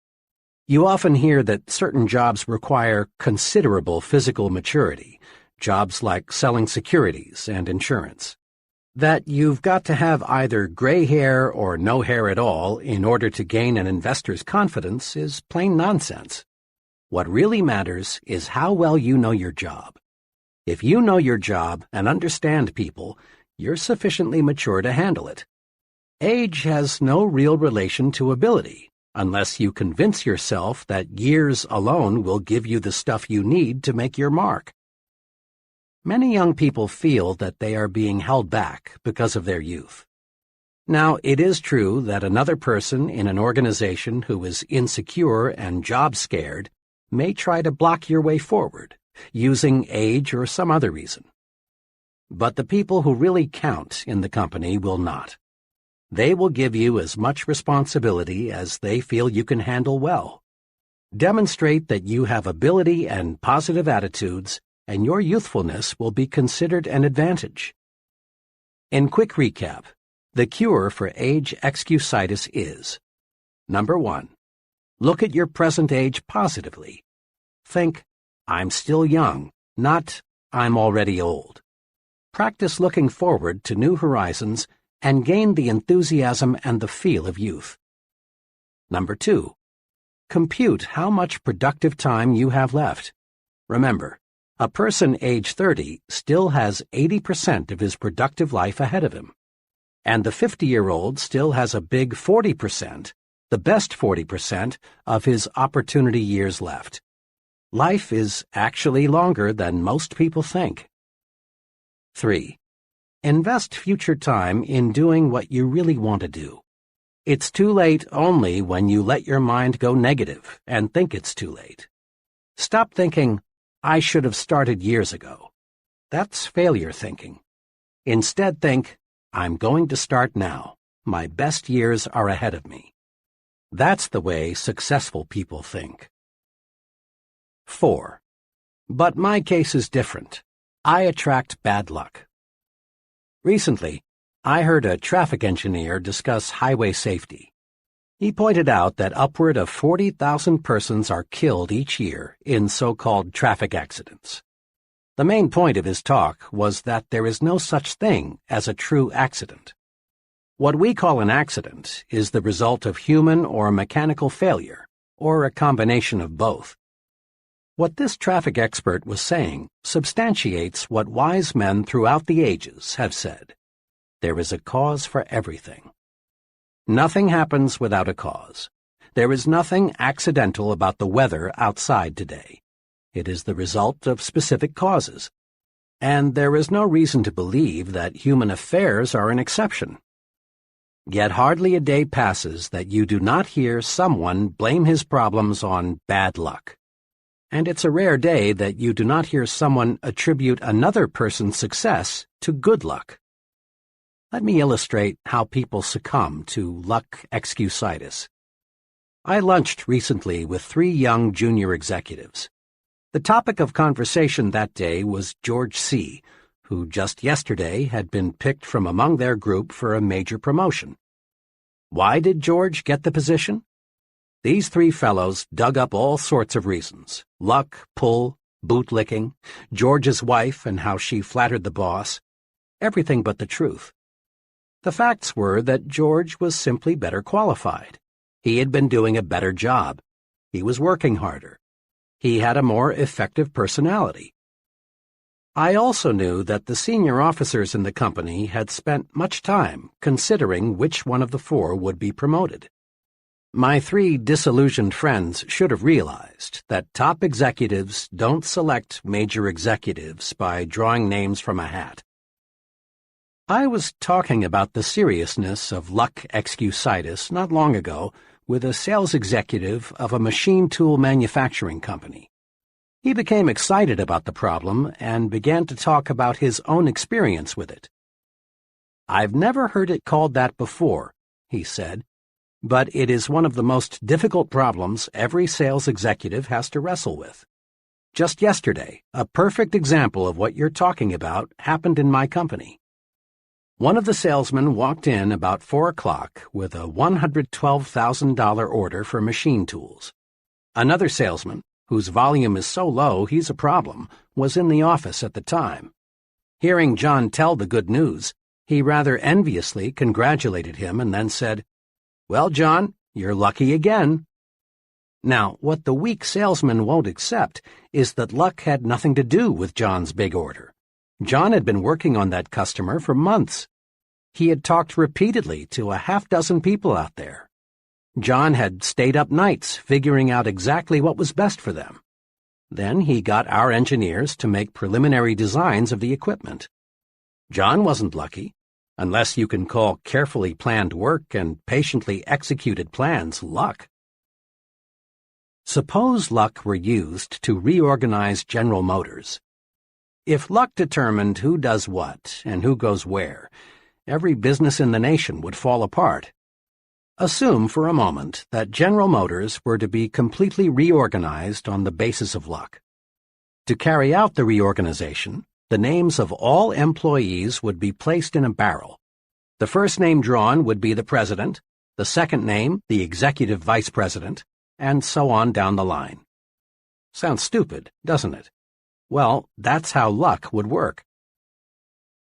You often hear that certain jobs require considerable physical maturity, jobs like selling securities and insurance. That you've got to have either gray hair or no hair at all in order to gain an investor's confidence is plain nonsense. What really matters is how well you know your job. If you know your job and understand people, you're sufficiently mature to handle it. Age has no real relation to ability, unless you convince yourself that years alone will give you the stuff you need to make your mark. Many young people feel that they are being held back because of their youth. Now, it is true that another person in an organization who is insecure and job-scared may try to block your way forward, using age or some other reason. But the people who really count in the company will not. They will give you as much responsibility as they feel you can handle well. Demonstrate that you have ability and positive attitudes, and your youthfulness will be considered an advantage. In quick recap, the cure for age excusitis is: Number 1. Look at your present age positively. Think, I'm still young, not I'm already old. Practice looking forward to new horizons and gain the enthusiasm and the feel of youth. Number 2. Compute how much productive time you have left. Remember, a person age 30 still has 80% of his productive life ahead of him. And the 50-year-old still has a big 40%, the best 40%, of his opportunity years left. Life is actually longer than most people think. 3. Invest future time in doing what you really want to do. It's too late only when you let your mind go negative and think it's too late. Stop thinking, I should have started years ago. That's failure thinking. Instead think, I'm going to start now. My best years are ahead of me. That's the way successful people think. 4. But my case is different. I attract bad luck. Recently, I heard a traffic engineer discuss highway safety. He pointed out that upward of 40,000 persons are killed each year in so-called traffic accidents. The main point of his talk was that there is no such thing as a true accident. What we call an accident is the result of human or mechanical failure, or a combination of both. What this traffic expert was saying substantiates what wise men throughout the ages have said. There is a cause for everything. Nothing happens without a cause. There is nothing accidental about the weather outside today. It is the result of specific causes. And there is no reason to believe that human affairs are an exception. Yet hardly a day passes that you do not hear someone blame his problems on bad luck. And it's a rare day that you do not hear someone attribute another person's success to good luck. Let me illustrate how people succumb to luck excusitis. I lunched recently with 3 young junior executives. The topic of conversation that day was George C., who just yesterday had been picked from among their group for a major promotion. Why did George get the position? These 3 fellows dug up all sorts of reasons: luck, pull, bootlicking, George's wife and how she flattered the boss, everything but the truth. The facts were that George was simply better qualified. He had been doing a better job. He was working harder. He had a more effective personality. I also knew that the senior officers in the company had spent much time considering which one of the 4 would be promoted. My 3 disillusioned friends should have realized that top executives don't select major executives by drawing names from a hat. I was talking about the seriousness of luck excusitis not long ago with a sales executive of a machine tool manufacturing company. He became excited about the problem and began to talk about his own experience with it. I've never heard it called that before, he said, but it is one of the most difficult problems every sales executive has to wrestle with. Just yesterday, a perfect example of what you're talking about happened in my company. One of the salesmen walked in about 4 o'clock with a $112,000 order for machine tools. Another salesman, whose volume is so low he's a problem, was in the office at the time. Hearing John tell the good news, he rather enviously congratulated him and then said, "Well, John, you're lucky again." Now, what the weak salesman won't accept is that luck had nothing to do with John's big order. John had been working on that customer for months. He had talked repeatedly to a half-dozen people out there. John had stayed up nights figuring out exactly what was best for them. Then he got our engineers to make preliminary designs of the equipment. John wasn't lucky, unless you can call carefully planned work and patiently executed plans luck. Suppose luck were used to reorganize General Motors. If luck determined who does what and who goes where, every business in the nation would fall apart. Assume for a moment that General Motors were to be completely reorganized on the basis of luck. To carry out the reorganization, the names of all employees would be placed in a barrel. The first name drawn would be the president, the second name the executive vice president, and so on down the line. Sounds stupid, doesn't it? Well, that's how luck would work.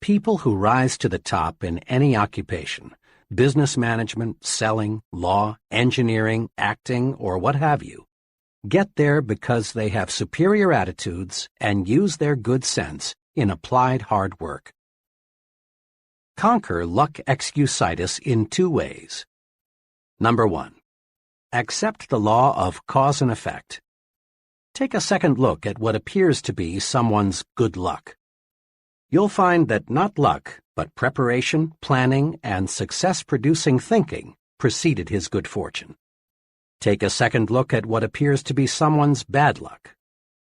People who rise to the top in any occupation, business management, selling, law, engineering, acting, or what have you, get there because they have superior attitudes and use their good sense in applied hard work. Conquer luck excusitis in two ways. Number 1. Accept the law of cause and effect. Take a second look at what appears to be someone's good luck. You'll find that not luck, but preparation, planning, and success-producing thinking preceded his good fortune. Take a second look at what appears to be someone's bad luck.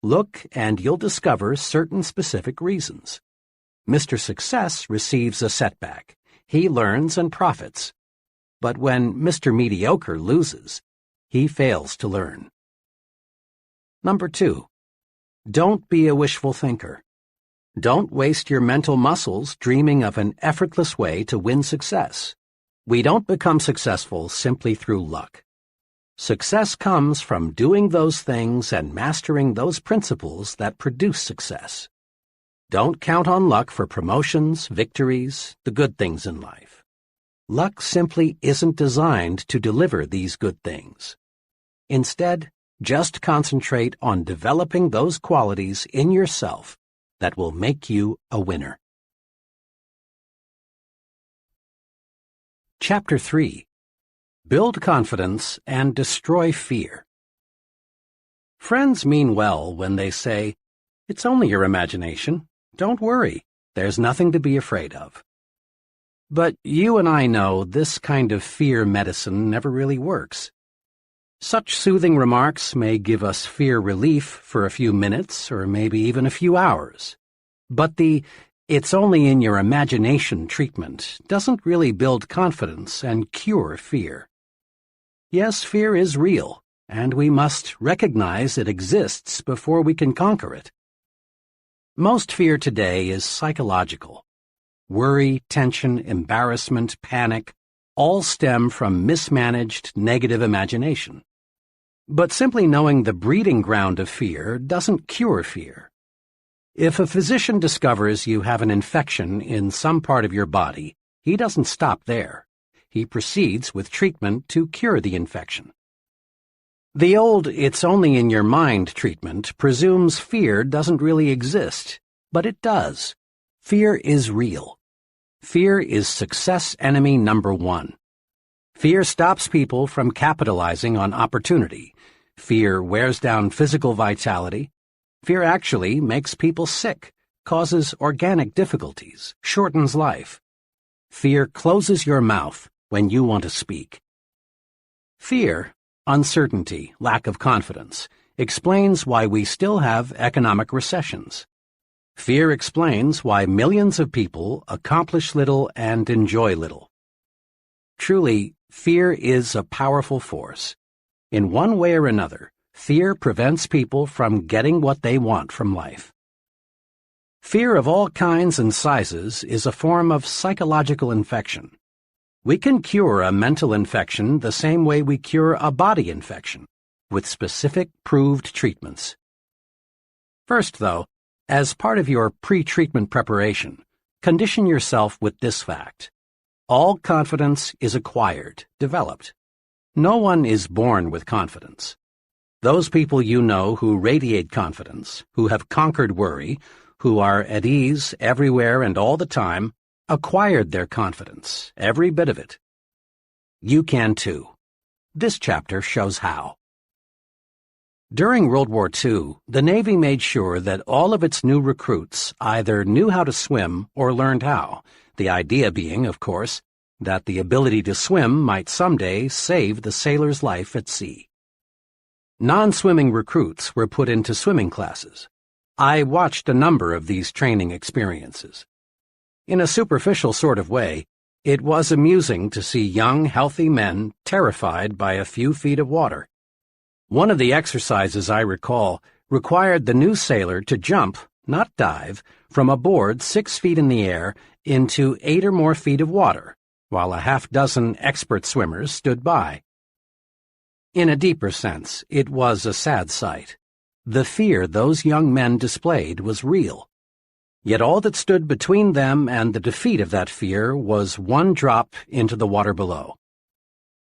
Look, and you'll discover certain specific reasons. Mr. Success receives a setback. He learns and profits. But when Mr. Mediocre loses, he fails to learn. Number 2. Don't be a wishful thinker. Don't waste your mental muscles dreaming of an effortless way to win success. We don't become successful simply through luck. Success comes from doing those things and mastering those principles that produce success. Don't count on luck for promotions, victories, the good things in life. Luck simply isn't designed to deliver these good things. Instead, just concentrate on developing those qualities in yourself that will make you a winner. Chapter 3. Build confidence and destroy fear. Friends mean well when they say, "It's only your imagination. Don't worry. There's nothing to be afraid of." But you and I know this kind of fear medicine never really works. Such soothing remarks may give us fear relief for a few minutes or maybe even a few hours. But the "it's only in your imagination" treatment doesn't really build confidence and cure fear. Yes, fear is real, and we must recognize it exists before we can conquer it. Most fear today is psychological. Worry, tension, embarrassment, panic all stem from mismanaged negative imagination. But simply knowing the breeding ground of fear doesn't cure fear. If a physician discovers you have an infection in some part of your body, he doesn't stop there. He proceeds with treatment to cure the infection. The old "it's only in your mind" treatment presumes fear doesn't really exist, but it does. Fear is real. Fear is success enemy number 1. Fear stops people from capitalizing on opportunity. Fear wears down physical vitality. Fear actually makes people sick, causes organic difficulties, shortens life. Fear closes your mouth when you want to speak. Fear, uncertainty, lack of confidence, explains why we still have economic recessions. Fear explains why millions of people accomplish little and enjoy little. Truly, fear is a powerful force. In one way or another, fear prevents people from getting what they want from life. Fear of all kinds and sizes is a form of psychological infection. We can cure a mental infection the same way we cure a body infection, with specific proved treatments. First, though, as part of your pre-treatment preparation, condition yourself with this fact. All confidence is acquired, developed. No one is born with confidence. Those people you know who radiate confidence, who have conquered worry, who are at ease everywhere and all the time, acquired their confidence, every bit of it. You can too. This chapter shows how. During World War II, the Navy made sure that all of its new recruits either knew how to swim or learned how, the idea being, of course, that the ability to swim might someday save the sailor's life at sea. Non-swimming recruits were put into swimming classes. I watched a number of these training experiences. In a superficial sort of way, it was amusing to see young, healthy men terrified by a few feet of water. One of the exercises I recall required the new sailor to jump, not dive, from a board 6 feet in the air into 8 or more feet of water, while a half-dozen expert swimmers stood by. In a deeper sense, it was a sad sight. The fear those young men displayed was real. Yet all that stood between them and the defeat of that fear was one drop into the water below.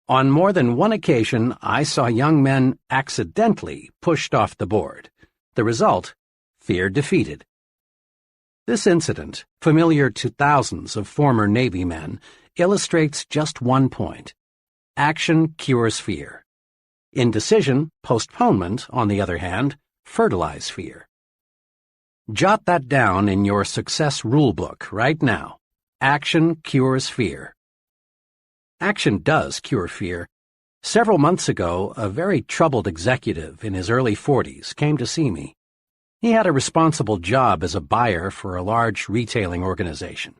On more than one occasion, I saw young men accidentally pushed off the board. The result, fear defeated. This incident, familiar to thousands of former Navy men, illustrates just one point. Action cures fear. Indecision, postponement, on the other hand, fertilize fear. Jot that down in your success rulebook right now. Action cures fear. Action does cure fear. Several months ago, a very troubled executive in his early 40s came to see me. He had a responsible job as a buyer for a large retailing organization.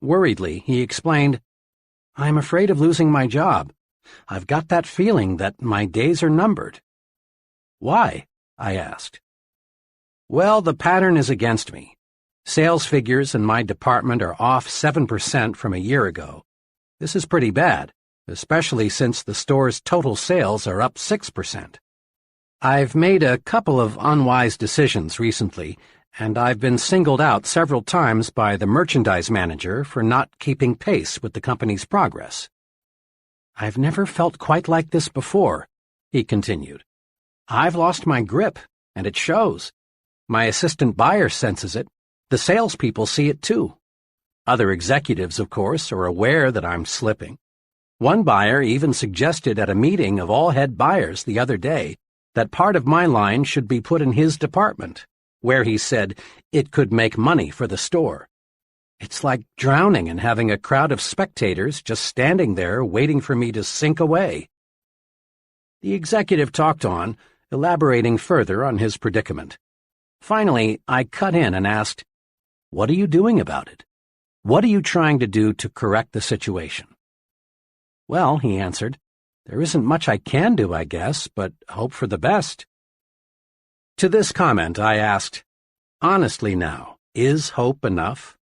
Worriedly, he explained, "I'm afraid of losing my job. I've got that feeling that my days are numbered." "Why?" I asked. "Well, the pattern is against me. Sales figures in my department are off 7% from a year ago. This is pretty bad, especially since the store's total sales are up 6%. I've made a couple of unwise decisions recently, and I've been singled out several times by the merchandise manager for not keeping pace with the company's progress." "I've never felt quite like this before," he continued. "I've lost my grip, and it shows. My assistant buyer senses it. The salespeople see it too. Other executives, of course, are aware that I'm slipping. One buyer even suggested at a meeting of all head buyers the other day that part of my line should be put in his department, where he said it could make money for the store. It's like drowning and having a crowd of spectators just standing there waiting for me to sink away." The executive talked on, elaborating further on his predicament. Finally, I cut in and asked, "What are you doing about it? What are you trying to do to correct the situation?" "Well," he answered, "there isn't much I can do, I guess, but hope for the best." To this comment, I asked, "Honestly now, is hope enough?"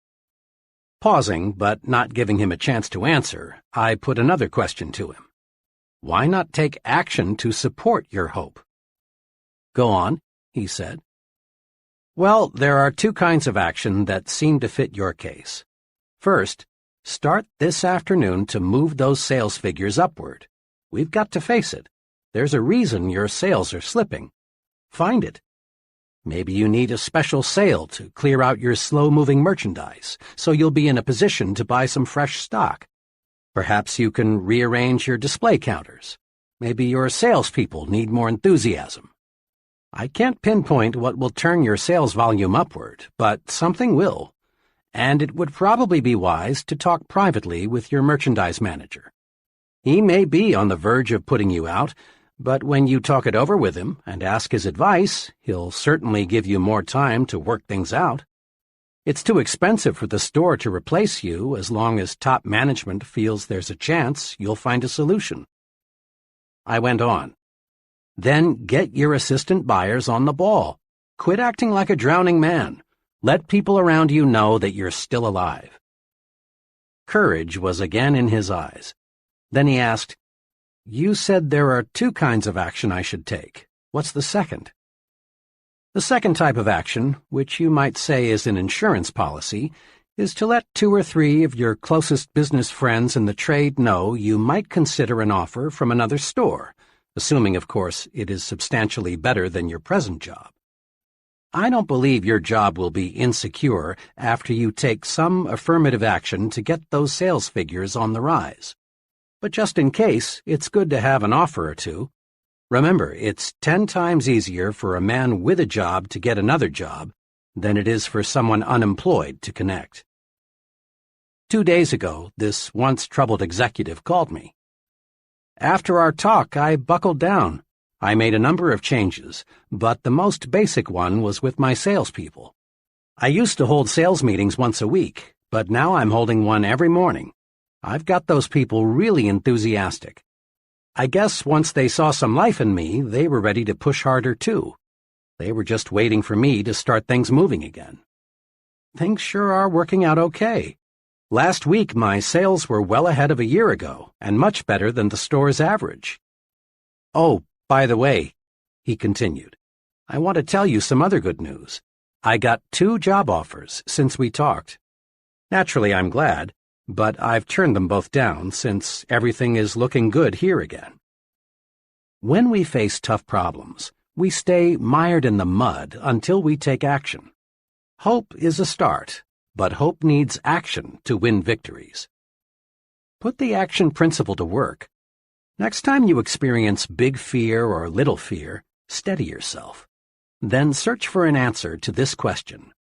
Pausing, but not giving him a chance to answer, I put another question to him. "Why not take action to support your hope?" "Go on," he said. "Well, there are two kinds of action that seem to fit your case. First, start this afternoon to move those sales figures upward. We've got to face it. There's a reason your sales are slipping. Find it. Maybe you need a special sale to clear out your slow-moving merchandise, so you'll be in a position to buy some fresh stock. Perhaps you can rearrange your display counters. Maybe your salespeople need more enthusiasm. I can't pinpoint what will turn your sales volume upward, but something will. And it would probably be wise to talk privately with your merchandise manager. He may be on the verge of putting you out, but when you talk it over with him and ask his advice, he'll certainly give you more time to work things out. It's too expensive for the store to replace you as long as top management feels there's a chance you'll find a solution." I went on. "Then get your assistant buyers on the ball. Quit acting like a drowning man. Let people around you know that you're still alive." Courage was again in his eyes. Then he asked, "You said there are two kinds of action I should take. What's the second?" "The second type of action, which you might say is an insurance policy, is to let 2 or 3 of your closest business friends in the trade know you might consider an offer from another store, assuming, of course, it is substantially better than your present job. I don't believe your job will be insecure after you take some affirmative action to get those sales figures on the rise. But just in case, it's good to have an offer or two. Remember, it's 10 times easier for a man with a job to get another job than it is for someone unemployed to connect. 2 days ago, this once troubled executive called me. After our talk, I buckled down. I made a number of changes, but the most basic one was with my salespeople. I used to hold sales meetings once a week, but now I'm holding one every morning. I've got those people really enthusiastic. I guess once they saw some life in me, they were ready to push harder too. They were just waiting for me to start things moving again. Things sure are working out okay. Last week, my sales were well ahead of a year ago, and much better than the store's average. Oh, by the way, he continued, I want to tell you some other good news. I got 2 job offers since we talked. Naturally, I'm glad, but I've turned them both down since everything is looking good here again. When we face tough problems, we stay mired in the mud until we take action. Hope is a start, but hope needs action to win victories. Put the action principle to work. Next time you experience big fear or little fear, steady yourself. Then search for an answer to this question.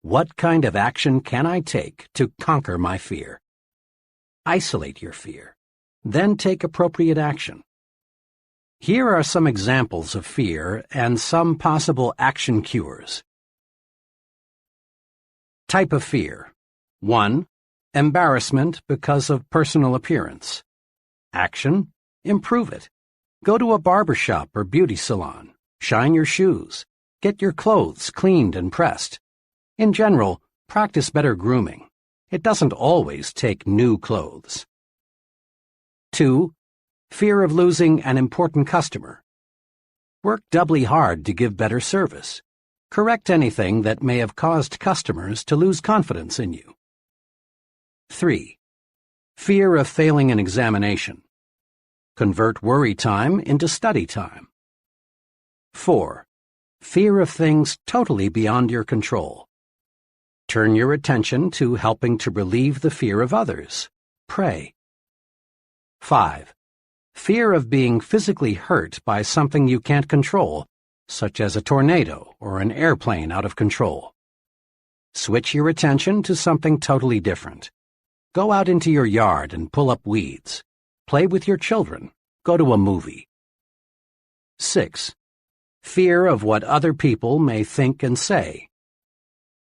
What kind of action can I take to conquer my fear? Isolate your fear. Then take appropriate action. Here are some examples of fear and some possible action cures. Type of fear. 1. Embarrassment because of personal appearance. Action. Improve it. Go to a barber shop or beauty salon. Shine your shoes. Get your clothes cleaned and pressed. In general, practice better grooming. It doesn't always take new clothes. 2. Fear of losing an important customer. Work doubly hard to give better service. Correct anything that may have caused customers to lose confidence in you. 3. Fear of failing an examination. Convert worry time into study time. 4. Fear of things totally beyond your control. Turn your attention to helping to relieve the fear of others. Pray. 5. Fear of being physically hurt by something you can't control, such as a tornado or an airplane out of control. Switch your attention to something totally different. Go out into your yard and pull up weeds. Play with your children. Go to a movie. 6. Fear of what other people may think and say.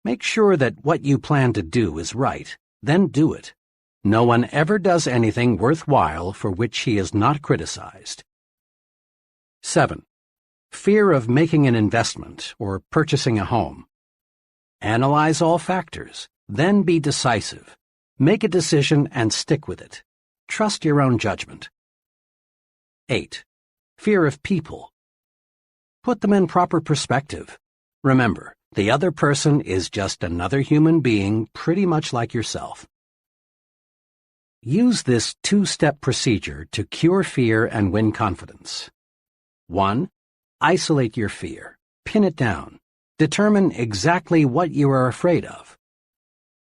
Make sure that what you plan to do is right, then do it. No one ever does anything worthwhile for which he is not criticized. 7. Fear of making an investment or purchasing a home. Analyze all factors, then be decisive. Make a decision and stick with it. Trust your own judgment. 8. Fear of people. Put them in proper perspective. Remember, the other person is just another human being pretty much like yourself. Use this 2-step procedure to cure fear and win confidence. 1. Isolate your fear. Pin it down. Determine exactly what you are afraid of.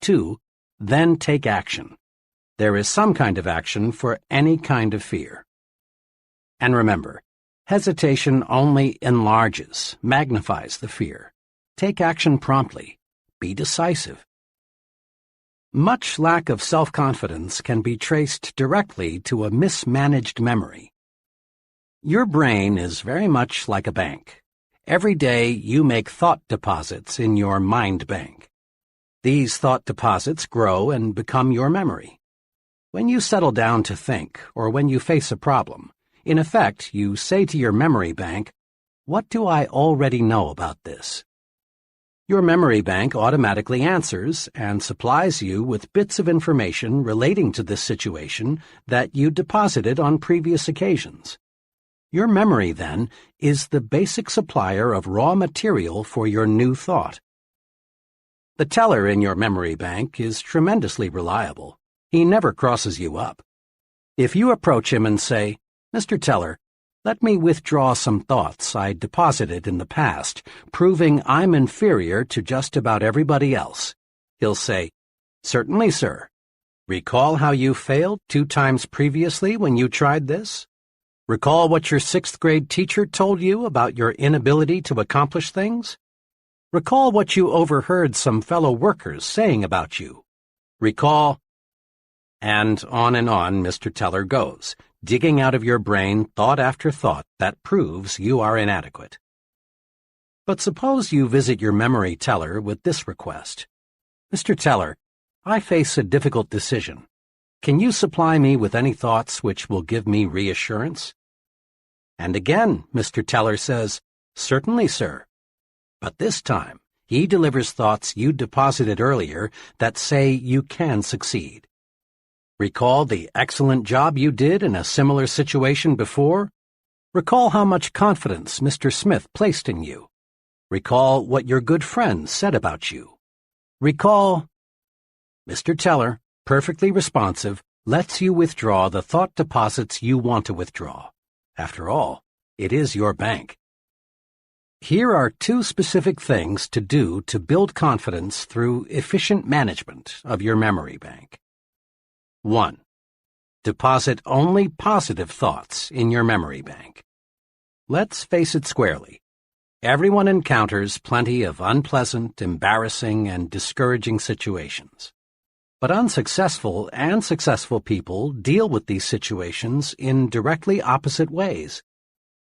2. Then take action. There is some kind of action for any kind of fear. And remember, hesitation only enlarges, magnifies the fear. Take action promptly. Be decisive. Much lack of self-confidence can be traced directly to a mismanaged memory. Your brain is very much like a bank. Every day you make thought deposits in your mind bank. These thought deposits grow and become your memory. When you settle down to think, or when you face a problem, in effect, you say to your memory bank, "What do I already know about this?" Your memory bank automatically answers and supplies you with bits of information relating to this situation that you deposited on previous occasions. Your memory, then, is the basic supplier of raw material for your new thought. The teller in your memory bank is tremendously reliable. He never crosses you up. If you approach him and say, "Mr. Teller, Let me withdraw some thoughts I deposited in the past, proving I'm inferior to just about everybody else. He'll say, "Certainly, sir. Recall how you failed 2 times previously when you tried this? Recall what your 6th grade teacher told you about your inability to accomplish things? Recall what you overheard some fellow workers saying about you. Recall—" And on Mr. Teller goes, digging out of your brain thought after thought that proves you are inadequate. But suppose you visit your memory teller with this request. "Mr. Teller, I face a difficult decision. Can you supply me with any thoughts which will give me reassurance?" And again, Mr. Teller says, "Certainly, sir." But this time, he delivers thoughts you deposited earlier that say you can succeed. Recall the excellent job you did in a similar situation before? Recall how much confidence Mr. Smith placed in you. Recall what your good friends said about you. Recall— Mr. Teller, perfectly responsive, lets you withdraw the thought deposits you want to withdraw. After all, it is your bank. Here are 2 specific things to do to build confidence through efficient management of your memory bank. 1. Deposit only positive thoughts in your memory bank. Let's face it squarely. Everyone encounters plenty of unpleasant, embarrassing, and discouraging situations. But unsuccessful and successful people deal with these situations in directly opposite ways.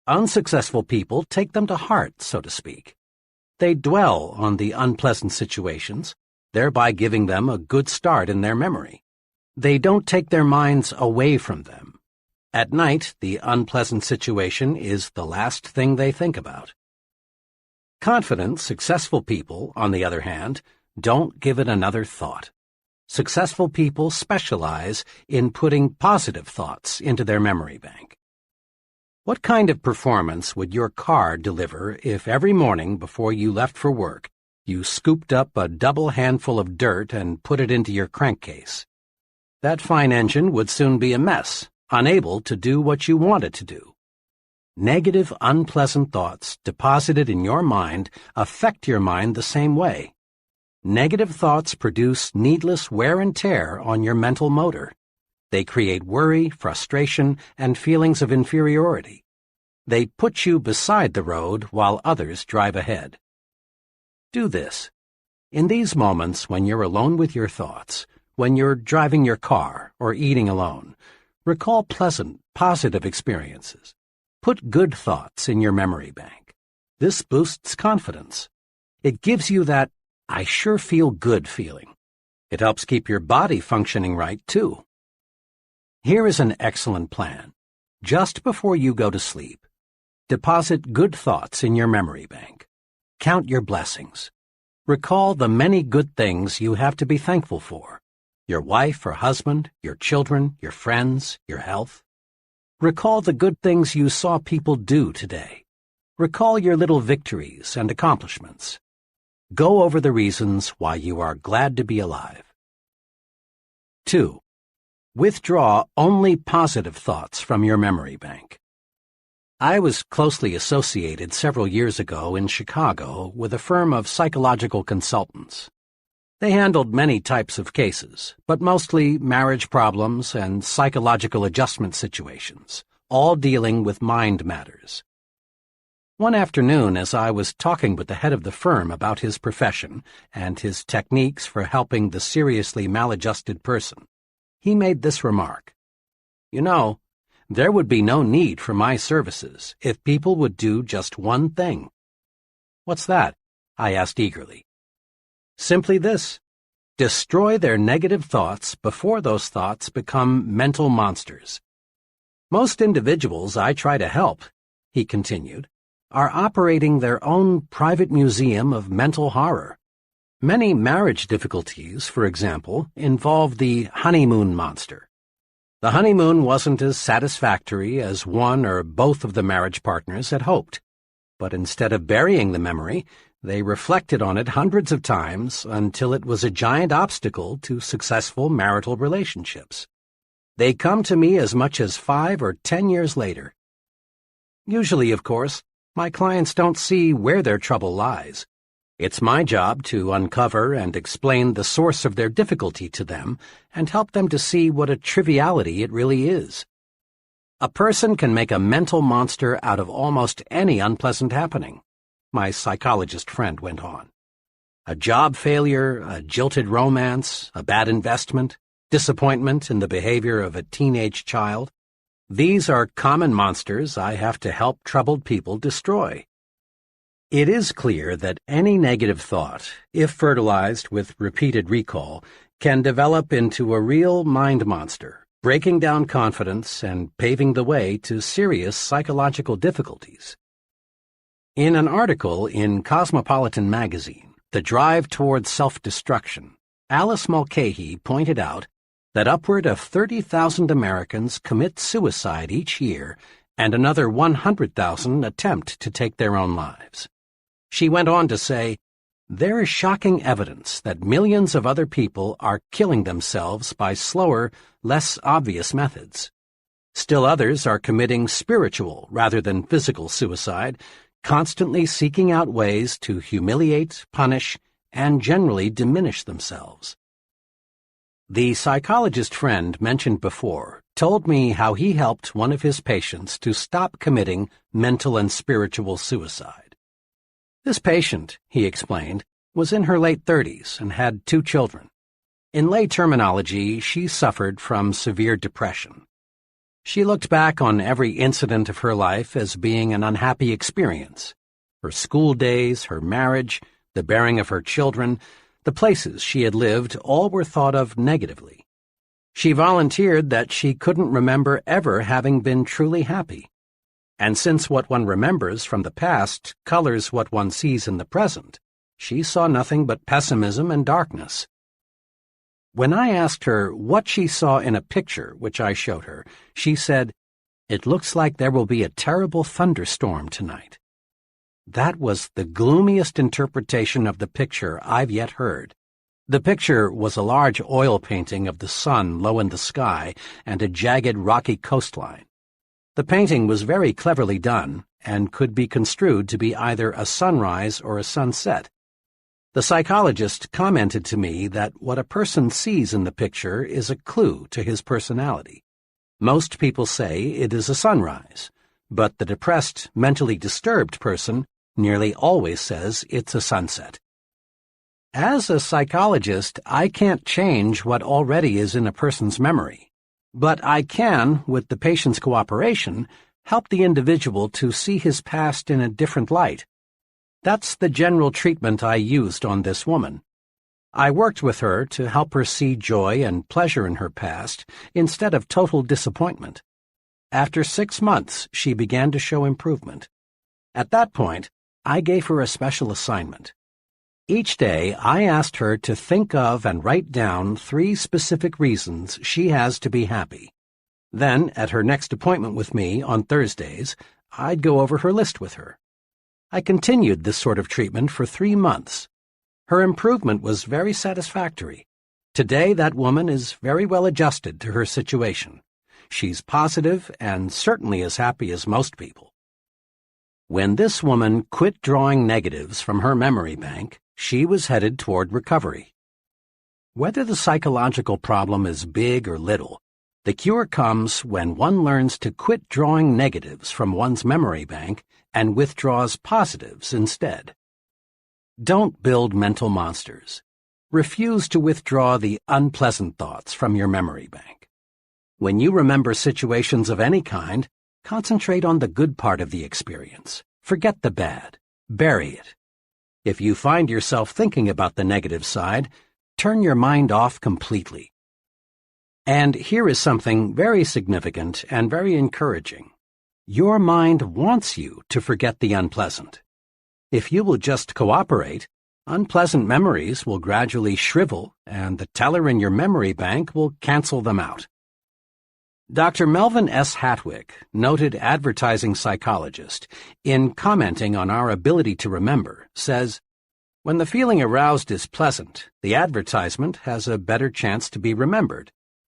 Unsuccessful people take them to heart, so to speak. They dwell on the unpleasant situations, thereby giving them a good start in their memory. They don't take their minds away from them. At night, the unpleasant situation is the last thing they think about. Confident, successful people, on the other hand, don't give it another thought. Successful people specialize in putting positive thoughts into their memory bank. What kind of performance would your car deliver if every morning before you left for work, you scooped up a double handful of dirt and put it into your crankcase? That fine engine would soon be a mess, unable to do what you want it to do. Negative, unpleasant thoughts deposited in your mind affect your mind the same way. Negative thoughts produce needless wear and tear on your mental motor. They create worry, frustration, and feelings of inferiority. They put you beside the road while others drive ahead. Do this. In these moments when you're alone with your thoughts, when you're driving your car or eating alone, recall pleasant, positive experiences. Put good thoughts in your memory bank. This boosts confidence. It gives you that "I sure feel good" feeling. It helps keep your body functioning right, too. Here is an excellent plan. Just before you go to sleep, deposit good thoughts in your memory bank. Count your blessings. Recall the many good things you have to be thankful for. Your wife or husband, your children, your friends, your health. Recall the good things you saw people do today. Recall your little victories and accomplishments. Go over the reasons why you are glad to be alive. 2. Withdraw only positive thoughts from your memory bank. I was closely associated several years ago in Chicago with a firm of psychological consultants. They handled many types of cases, but mostly marriage problems and psychological adjustment situations, all dealing with mind matters. One afternoon, as I was talking with the head of the firm about his profession and his techniques for helping the seriously maladjusted person, he made this remark: "You know, there would be no need for my services if people would do just one thing." "What's that?" I asked eagerly. "Simply this: destroy their negative thoughts before those thoughts become mental monsters. Most individuals I try to help," he continued, "are operating their own private museum of mental horror. Many marriage difficulties, for example, involve the honeymoon monster. The honeymoon wasn't as satisfactory as one or both of the marriage partners had hoped, but instead of burying the memory, they reflected on it hundreds of times until it was a giant obstacle to successful marital relationships. They come to me as much as 5 or 10 years later. Usually, of course, my clients don't see where their trouble lies. It's my job to uncover and explain the source of their difficulty to them and help them to see what a triviality it really is. A person can make a mental monster out of almost any unpleasant happening, my psychologist friend went on. A job failure, a jilted romance, a bad investment, disappointment in the behavior of a teenage child. These are common monsters I have to help troubled people destroy. It is clear that any negative thought, if fertilized with repeated recall, can develop into a real mind monster, breaking down confidence and paving the way to serious psychological difficulties. In an article in Cosmopolitan magazine, The Drive Toward Self-Destruction, Alice Mulcahy pointed out that upward of 30,000 Americans commit suicide each year and another 100,000 attempt to take their own lives. She went on to say, "There is shocking evidence that millions of other people are killing themselves by slower, less obvious methods. Still others are committing spiritual rather than physical suicide, constantly seeking out ways to humiliate, punish, and generally diminish themselves." The psychologist friend mentioned before told me how he helped one of his patients to stop committing mental and spiritual suicide. This patient, he explained, was in her late 30s and had 2 children. In lay terminology, she suffered from severe depression. She looked back on every incident of her life as being an unhappy experience. Her school days, her marriage, the bearing of her children, the places she had lived, all were thought of negatively. She volunteered that she couldn't remember ever having been truly happy. And since what one remembers from the past colors what one sees in the present, she saw nothing but pessimism and darkness. When I asked her what she saw in a picture which I showed her, she said, "It looks like there will be a terrible thunderstorm tonight." That was the gloomiest interpretation of the picture I've yet heard. The picture was a large oil painting of the sun low in the sky and a jagged rocky coastline. The painting was very cleverly done and could be construed to be either a sunrise or a sunset. The psychologist commented to me that what a person sees in the picture is a clue to his personality. Most people say it is a sunrise, but the depressed, mentally disturbed person nearly always says it's a sunset. As a psychologist, I can't change what already is in a person's memory. But I can, with the patient's cooperation, help the individual to see his past in a different light. That's the general treatment I used on this woman. I worked with her to help her see joy and pleasure in her past instead of total disappointment. After 6 months, she began to show improvement. At that point, I gave her a special assignment. Each day, I asked her to think of and write down 3 specific reasons she has to be happy. Then, at her next appointment with me on Thursdays, I'd go over her list with her. I continued this sort of treatment for 3 months. Her improvement was very satisfactory. Today, that woman is very well adjusted to her situation. She's positive and certainly as happy as most people. When this woman quit drawing negatives from her memory bank, she was headed toward recovery. Whether the psychological problem is big or little, the cure comes when one learns to quit drawing negatives from one's memory bank and withdraws positives instead. Don't build mental monsters. Refuse to withdraw the unpleasant thoughts from your memory bank. When you remember situations of any kind, concentrate on the good part of the experience. Forget the bad. Bury it. If you find yourself thinking about the negative side, turn your mind off completely. And here is something very significant and very encouraging. Your mind wants you to forget the unpleasant. If you will just cooperate, unpleasant memories will gradually shrivel and the teller in your memory bank will cancel them out. Dr. Melvin S. Hatwick, noted advertising psychologist, in commenting on our ability to remember, says, "When the feeling aroused is pleasant, the advertisement has a better chance to be remembered.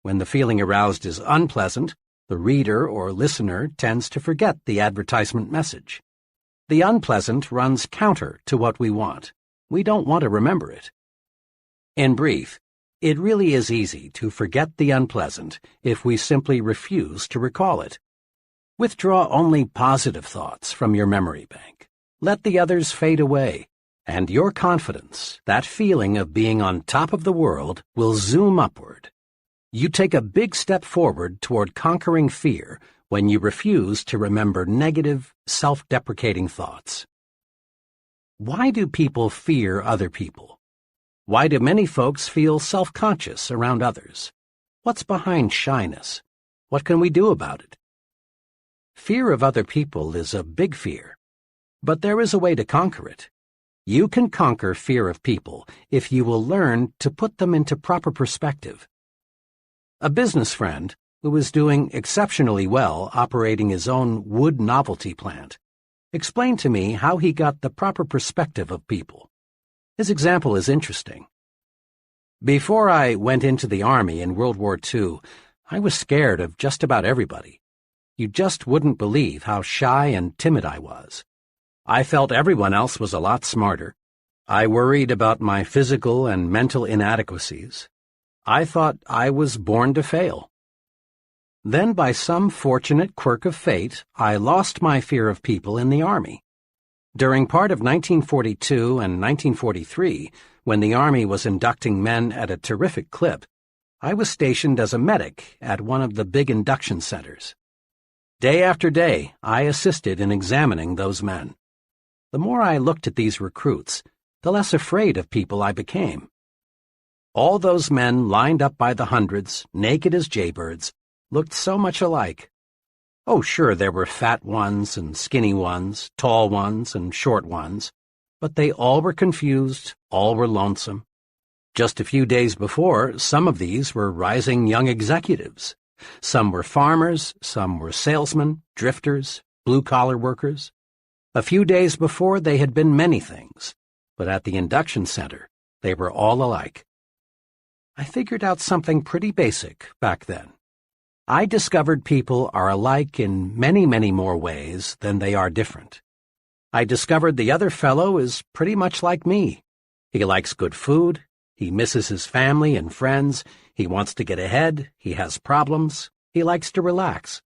When the feeling aroused is unpleasant, The reader or listener tends to forget the advertisement message. The unpleasant runs counter to what we want. We don't want to remember it. In brief, it really is easy to forget the unpleasant if we simply refuse to recall it. Withdraw only positive thoughts from your memory bank. Let the others fade away, and your confidence, that feeling of being on top of the world, will zoom upward. You take a big step forward toward conquering fear when you refuse to remember negative, self-deprecating thoughts. Why do people fear other people? Why do many folks feel self-conscious around others? What's behind shyness? What can we do about it? Fear of other people is a big fear, but there is a way to conquer it. You can conquer fear of people if you will learn to put them into proper perspective. A business friend, who was doing exceptionally well operating his own wood novelty plant, explained to me how he got the proper perspective of people. His example is interesting. Before I went into the Army in World War II, I was scared of just about everybody. You just wouldn't believe how shy and timid I was. I felt everyone else was a lot smarter. I worried about my physical and mental inadequacies. I thought I was born to fail. Then, by some fortunate quirk of fate, I lost my fear of people in the Army. During part of 1942 and 1943, when the Army was inducting men at a terrific clip, I was stationed as a medic at one of the big induction centers. Day after day, I assisted in examining those men. The more I looked at these recruits, the less afraid of people I became. All those men lined up by the hundreds, naked as jaybirds, looked so much alike. Oh, sure, there were fat ones and skinny ones, tall ones and short ones, but they all were confused, all were lonesome. Just a few days before, some of these were rising young executives. Some were farmers, some were salesmen, drifters, blue-collar workers. A few days before, they had been many things, but at the induction center, they were all alike. I figured out something pretty basic back then. I discovered people are alike in many, many more ways than they are different. I discovered the other fellow is pretty much like me. He likes good food, he misses his family and friends, he wants to get ahead, he has problems, he likes to relax.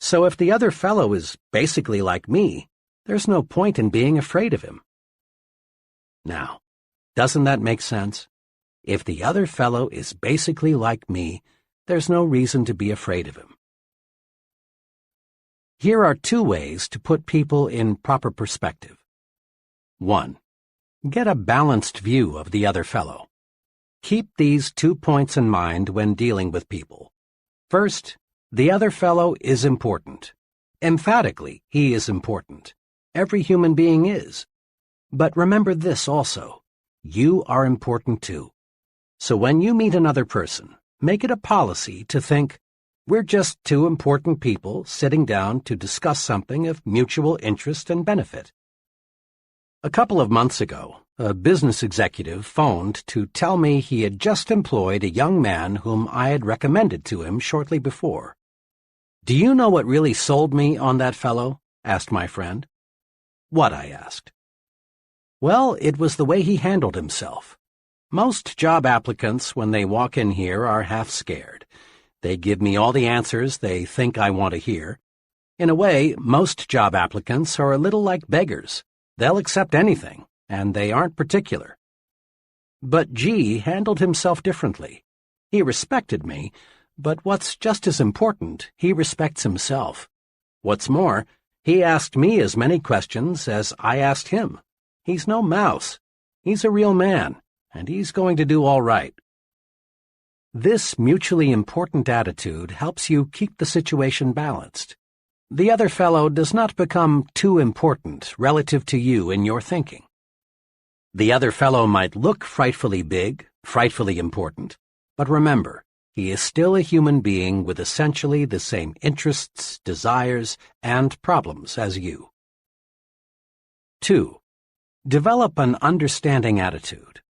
So if the other fellow is basically like me, there's no point in being afraid of him. Now, doesn't that make sense? If the other fellow is basically like me, there's no reason to be afraid of him. Here are two ways to put people in proper perspective. 1. Get a balanced view of the other fellow. Keep these 2 points in mind when dealing with people. First, the other fellow is important. Emphatically, he is important. Every human being is. But remember this also. You are important too. So when you meet another person, make it a policy to think, we're just two important people sitting down to discuss something of mutual interest and benefit. A couple of months ago, a business executive phoned to tell me he had just employed a young man whom I had recommended to him shortly before. "Do you know what really sold me on that fellow?" asked my friend. "What?" I asked. "Well, it was the way he handled himself. Most job applicants, when they walk in here, are half scared. They give me all the answers they think I want to hear. In a way, most job applicants are a little like beggars. They'll accept anything, and they aren't particular. But G handled himself differently. He respected me, but what's just as important, he respects himself. What's more, he asked me as many questions as I asked him. He's no mouse. He's a real man, and he's going to do all right." This mutually important attitude helps you keep the situation balanced. The other fellow does not become too important relative to you in your thinking. The other fellow might look frightfully big, frightfully important, but remember, he is still a human being with essentially the same interests, desires, and problems as you. 2. Develop an understanding attitude.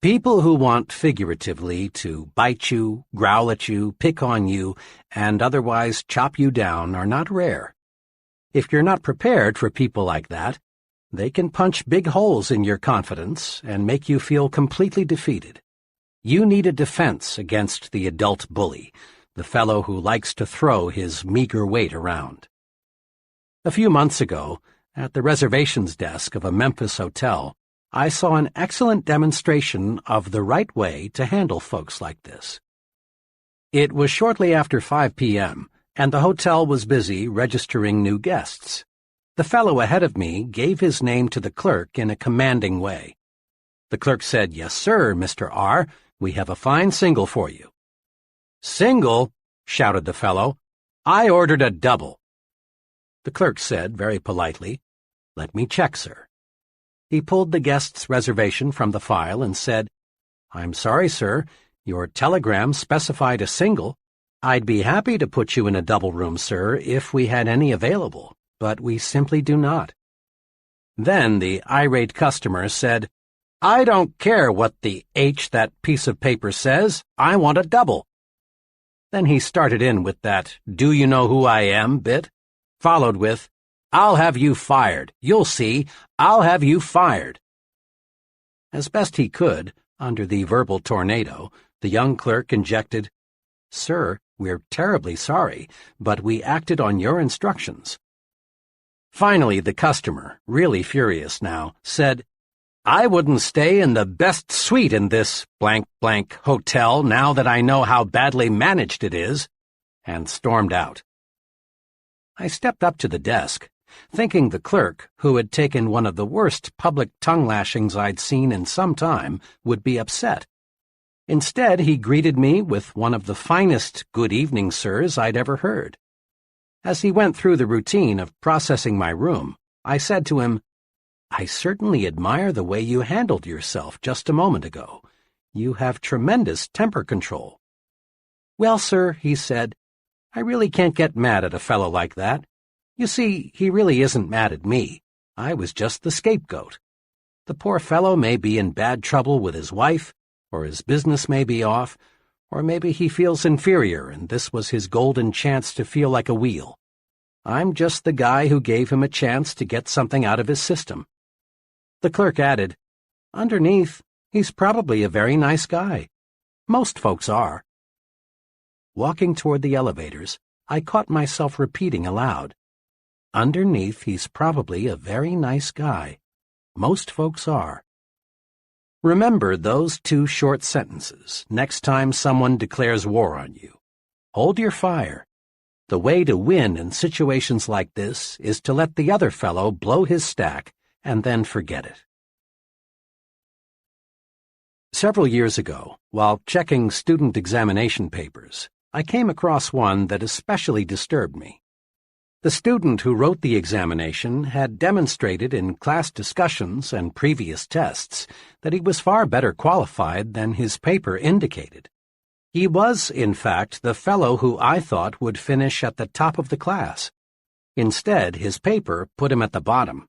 People who want figuratively to bite you, growl at you, pick on you, and otherwise chop you down are not rare. If you're not prepared for people like that, they can punch big holes in your confidence and make you feel completely defeated. You need a defense against the adult bully, the fellow who likes to throw his meager weight around. A few months ago, at the reservations desk of a Memphis hotel, I saw an excellent demonstration of the right way to handle folks like this. It was shortly after 5 p.m., and the hotel was busy registering new guests. The fellow ahead of me gave his name to the clerk in a commanding way. The clerk said, "Yes, sir, Mr. R., we have a fine single for you." "Single?" shouted the fellow. "I ordered a double." The clerk said, very politely, "Let me check, sir." He pulled the guest's reservation from the file and said, "I'm sorry, sir, your telegram specified a single. I'd be happy to put you in a double room, sir, if we had any available, but we simply do not." Then the irate customer said, "I don't care what the H that piece of paper says, I want a double." Then he started in with that "do you know who I am" bit, followed with, "I'll have you fired. You'll see, I'll have you fired." As best he could, under the verbal tornado, the young clerk injected, "Sir, we're terribly sorry, but we acted on your instructions." Finally, the customer, really furious now, said, "I wouldn't stay in the best suite in this blank hotel now that I know how badly managed it is," and stormed out. I stepped up to the desk, thinking the clerk, who had taken one of the worst public tongue-lashings I'd seen in some time, would be upset. Instead, he greeted me with one of the finest "good evening, sirs" I'd ever heard. As he went through the routine of processing my room, I said to him, "I certainly admire the way you handled yourself just a moment ago. You have tremendous temper control." "Well, sir," he said, "I really can't get mad at a fellow like that. You see, he really isn't mad at me. I was just the scapegoat. The poor fellow may be in bad trouble with his wife, or his business may be off, or maybe he feels inferior and this was his golden chance to feel like a wheel. I'm just the guy who gave him a chance to get something out of his system." The clerk added, "Underneath, he's probably a very nice guy. Most folks are." Walking toward the elevators, I caught myself repeating aloud, "Underneath, he's probably a very nice guy. Most folks are." Remember those two short sentences next time someone declares war on you. Hold your fire. The way to win in situations like this is to let the other fellow blow his stack and then forget it. Several years ago, while checking student examination papers, I came across one that especially disturbed me. The student who wrote the examination had demonstrated in class discussions and previous tests that he was far better qualified than his paper indicated. He was, in fact, the fellow who I thought would finish at the top of the class. Instead, his paper put him at the bottom.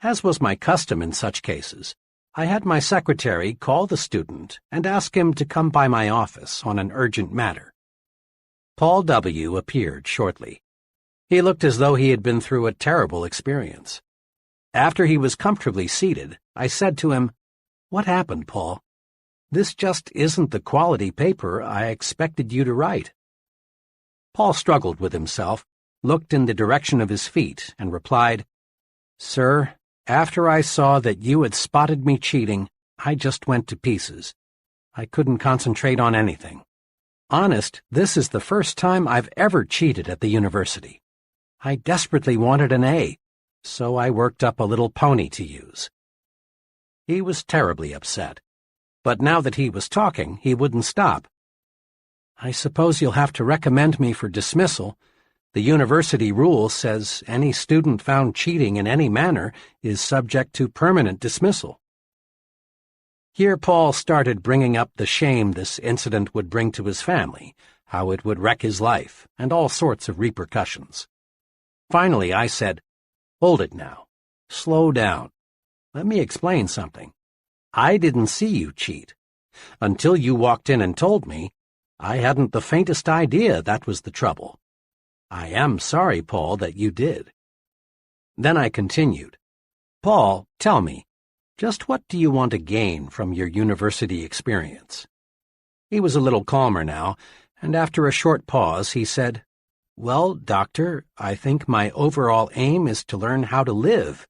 As was my custom in such cases, I had my secretary call the student and ask him to come by my office on an urgent matter. Paul W. appeared shortly. He looked as though he had been through a terrible experience. After he was comfortably seated, I said to him, "What happened, Paul? This just isn't the quality paper I expected you to write." Paul struggled with himself, looked in the direction of his feet, and replied, "Sir, after I saw that you had spotted me cheating, I just went to pieces. I couldn't concentrate on anything. Honest, this is the first time I've ever cheated at the university. I desperately wanted an A, so I worked up a little pony to use." He was terribly upset, but now that he was talking, he wouldn't stop. "I suppose you'll have to recommend me for dismissal. The university rule says any student found cheating in any manner is subject to permanent dismissal." Here Paul started bringing up the shame this incident would bring to his family, how it would wreck his life, and all sorts of repercussions. Finally, I said, "Hold it now. Slow down. Let me explain something. I didn't see you cheat. Until you walked in and told me, I hadn't the faintest idea that was the trouble. I am sorry, Paul, that you did." Then I continued, "Paul, tell me, just what do you want to gain from your university experience?" He was a little calmer now, and after a short pause he said, "Well, Doctor, I think my overall aim is to learn how to live,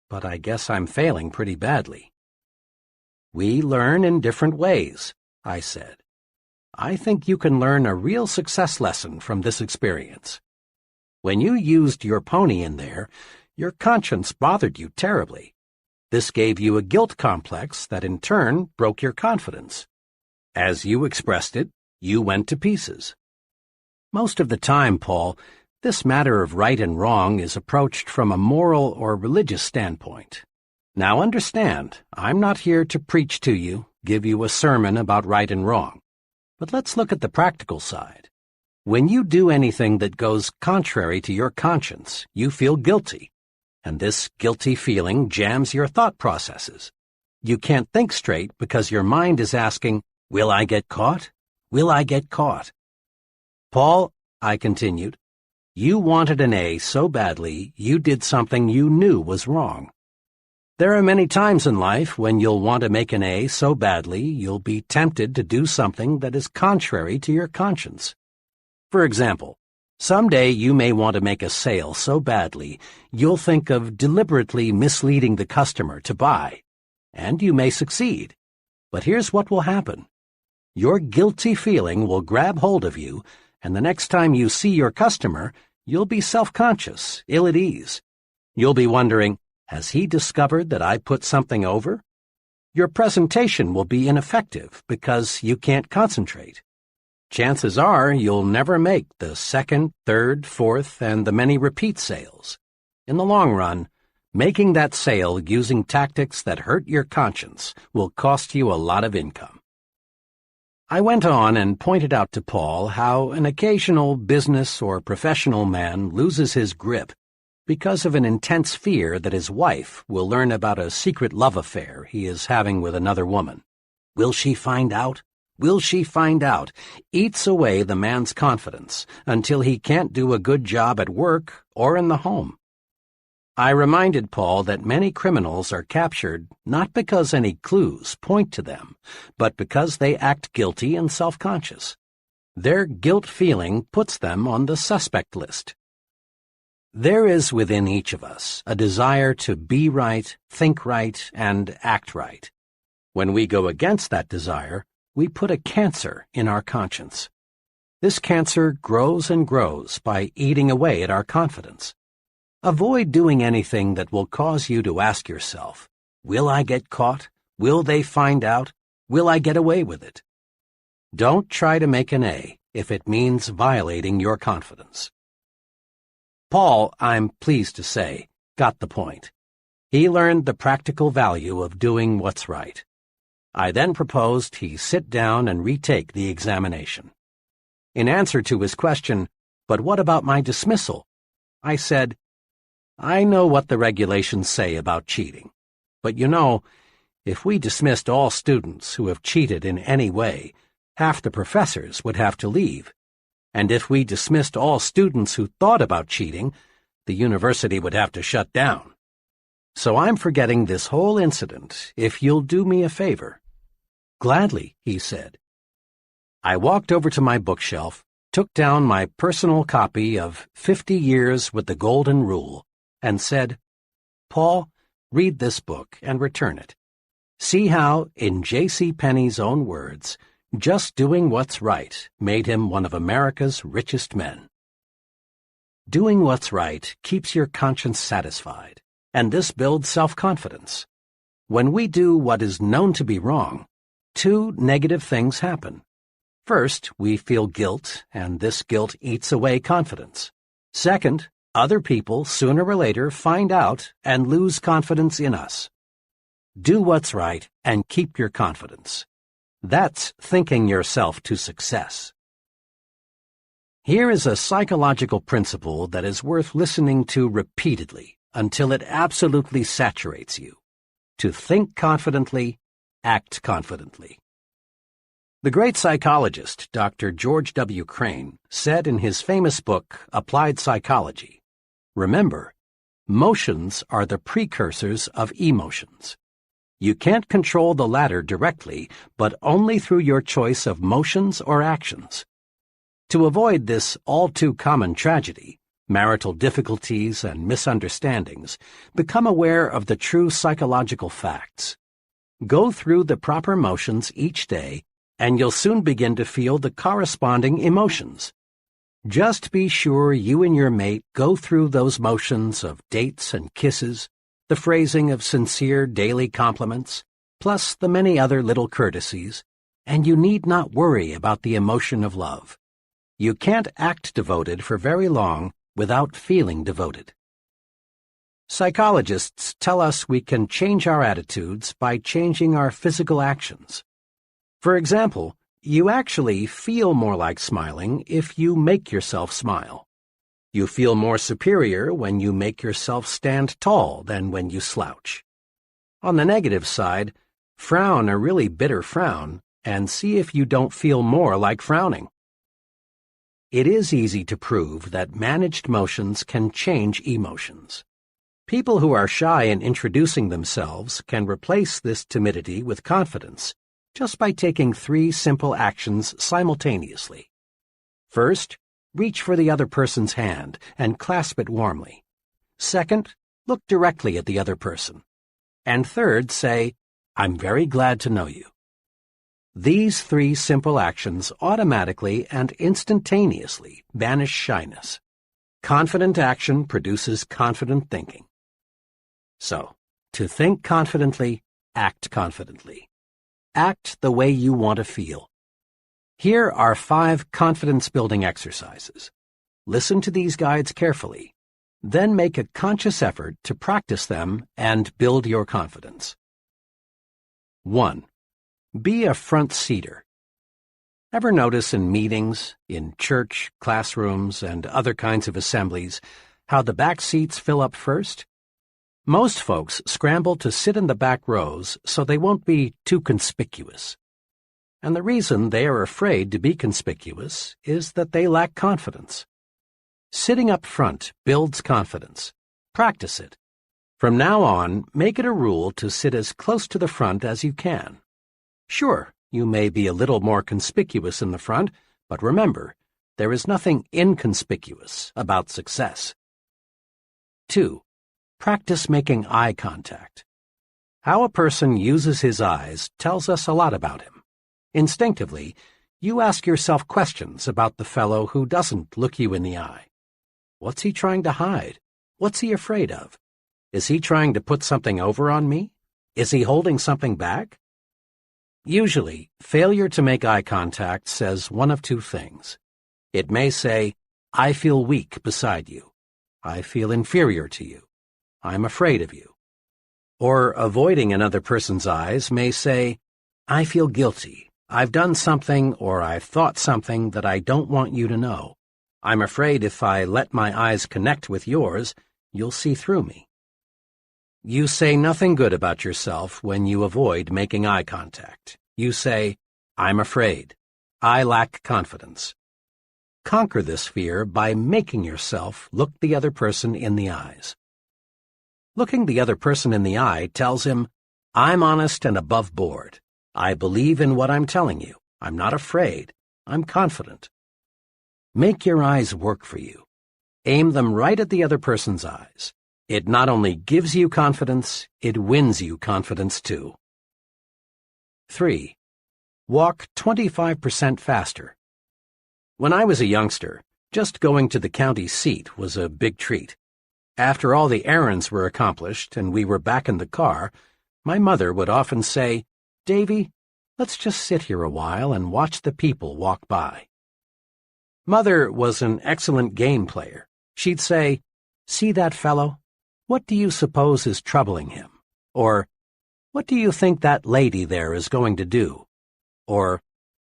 but I guess I'm failing pretty badly." "We learn in different ways," I said. "I think you can learn a real success lesson from this experience. When you used your pony in there, your conscience bothered you terribly. This gave you a guilt complex that in turn broke your confidence. As you expressed it, you went to pieces. Most of the time, Paul, this matter of right and wrong is approached from a moral or religious standpoint. Now understand, I'm not here to preach to you, give you a sermon about right and wrong. But let's look at the practical side. When you do anything that goes contrary to your conscience, you feel guilty, and this guilty feeling jams your thought processes. You can't think straight because your mind is asking, "Will I get caught? Will I get caught?" "Paul," I continued, "you wanted an A so badly you did something you knew was wrong. There are many times in life when you'll want to make an A so badly you'll be tempted to do something that is contrary to your conscience. For example, someday you may want to make a sale so badly you'll think of deliberately misleading the customer to buy, and you may succeed. But here's what will happen. Your guilty feeling will grab hold of you, and the next time you see your customer, you'll be self-conscious, ill at ease. You'll be wondering, has he discovered that I put something over? Your presentation will be ineffective because you can't concentrate. Chances are you'll never make the second, third, fourth, and the many repeat sales. In the long run, making that sale using tactics that hurt your conscience will cost you a lot of income." I went on and pointed out to Paul how an occasional business or professional man loses his grip because of an intense fear that his wife will learn about a secret love affair he is having with another woman. Will she find out? Will she find out? Eats away the man's confidence until he can't do a good job at work or in the home. I reminded Paul that many criminals are captured not because any clues point to them, but because they act guilty and self-conscious. Their guilt feeling puts them on the suspect list. There is within each of us a desire to be right, think right, and act right. When we go against that desire, we put a cancer in our conscience. This cancer grows and grows by eating away at our confidence. Avoid doing anything that will cause you to ask yourself, "Will I get caught? Will they find out? Will I get away with it?" Don't try to make an A if it means violating your confidence. Paul, I'm pleased to say, got the point. He learned the practical value of doing what's right. I then proposed he sit down and retake the examination. In answer to his question, "But what about my dismissal?" I said, "I know what the regulations say about cheating, but you know, if we dismissed all students who have cheated in any way, half the professors would have to leave. And if we dismissed all students who thought about cheating, the university would have to shut down. So I'm forgetting this whole incident if you'll do me a favor." "Gladly," he said. I walked over to my bookshelf, took down my personal copy of 50 Years with the Golden Rule, and said, "Paul, read this book and return it. See how, in J.C. Penney's own words, just doing what's right made him one of America's richest men." Doing what's right keeps your conscience satisfied, and this builds self-confidence. When we do what is known to be wrong, two negative things happen. First, we feel guilt, and this guilt eats away confidence. Second, other people sooner or later find out and lose confidence in us. Do what's right and keep your confidence. That's thinking yourself to success. Here is a psychological principle that is worth listening to repeatedly until it absolutely saturates you. To think confidently, act confidently. The great psychologist, Dr. George W. Crane, said in his famous book, Applied Psychology, "Remember, motions are the precursors of emotions. You can't control the latter directly, but only through your choice of motions or actions. To avoid this all-too-common tragedy, marital difficulties and misunderstandings, become aware of the true psychological facts. Go through the proper motions each day, and you'll soon begin to feel the corresponding emotions. Just be sure you and your mate go through those motions of dates and kisses, the phrasing of sincere daily compliments, plus the many other little courtesies, and you need not worry about the emotion of love. You can't act devoted for very long without feeling devoted." Psychologists tell us we can change our attitudes by changing our physical actions. For example, you actually feel more like smiling if you make yourself smile. You feel more superior when you make yourself stand tall than when you slouch. On the negative side, frown a really bitter frown and see if you don't feel more like frowning. It is easy to prove that managed motions can change emotions. People who are shy in introducing themselves can replace this timidity with confidence just by taking 3 simple actions simultaneously. First, reach for the other person's hand and clasp it warmly. Second, look directly at the other person. And third, say, "I'm very glad to know you." These 3 simple actions automatically and instantaneously banish shyness. Confident action produces confident thinking. So, to think confidently, act confidently. Act the way you want to feel. Here are 5 confidence-building exercises. Listen to these guides carefully. Then make a conscious effort to practice them and build your confidence. 1. Be a front-seater. Ever notice in meetings, in church, classrooms, and other kinds of assemblies, how the back seats fill up first? Most folks scramble to sit in the back rows so they won't be too conspicuous. And the reason they are afraid to be conspicuous is that they lack confidence. Sitting up front builds confidence. Practice it. From now on, make it a rule to sit as close to the front as you can. Sure, you may be a little more conspicuous in the front, but remember, there is nothing inconspicuous about success. 2. Practice making eye contact. How a person uses his eyes tells us a lot about him. Instinctively, you ask yourself questions about the fellow who doesn't look you in the eye. What's he trying to hide? What's he afraid of? Is he trying to put something over on me? Is he holding something back? Usually, failure to make eye contact says one of 2 things. It may say, "I feel weak beside you. I feel inferior to you. I'm afraid of you." Or avoiding another person's eyes may say, "I feel guilty. I've done something or I've thought something that I don't want you to know. I'm afraid if I let my eyes connect with yours, you'll see through me." You say nothing good about yourself when you avoid making eye contact. You say, "I'm afraid. I lack confidence." Conquer this fear by making yourself look the other person in the eyes. Looking the other person in the eye tells him, "I'm honest and above board. I believe in what I'm telling you. I'm not afraid. I'm confident." Make your eyes work for you. Aim them right at the other person's eyes. It not only gives you confidence, it wins you confidence too. 3. Walk 25% faster. When I was a youngster, just going to the county seat was a big treat. After all the errands were accomplished and we were back in the car, my mother would often say, "Davy, let's just sit here a while and watch the people walk by." Mother was an excellent game player. She'd say, "See that fellow? What do you suppose is troubling him?" Or, "What do you think that lady there is going to do?" Or,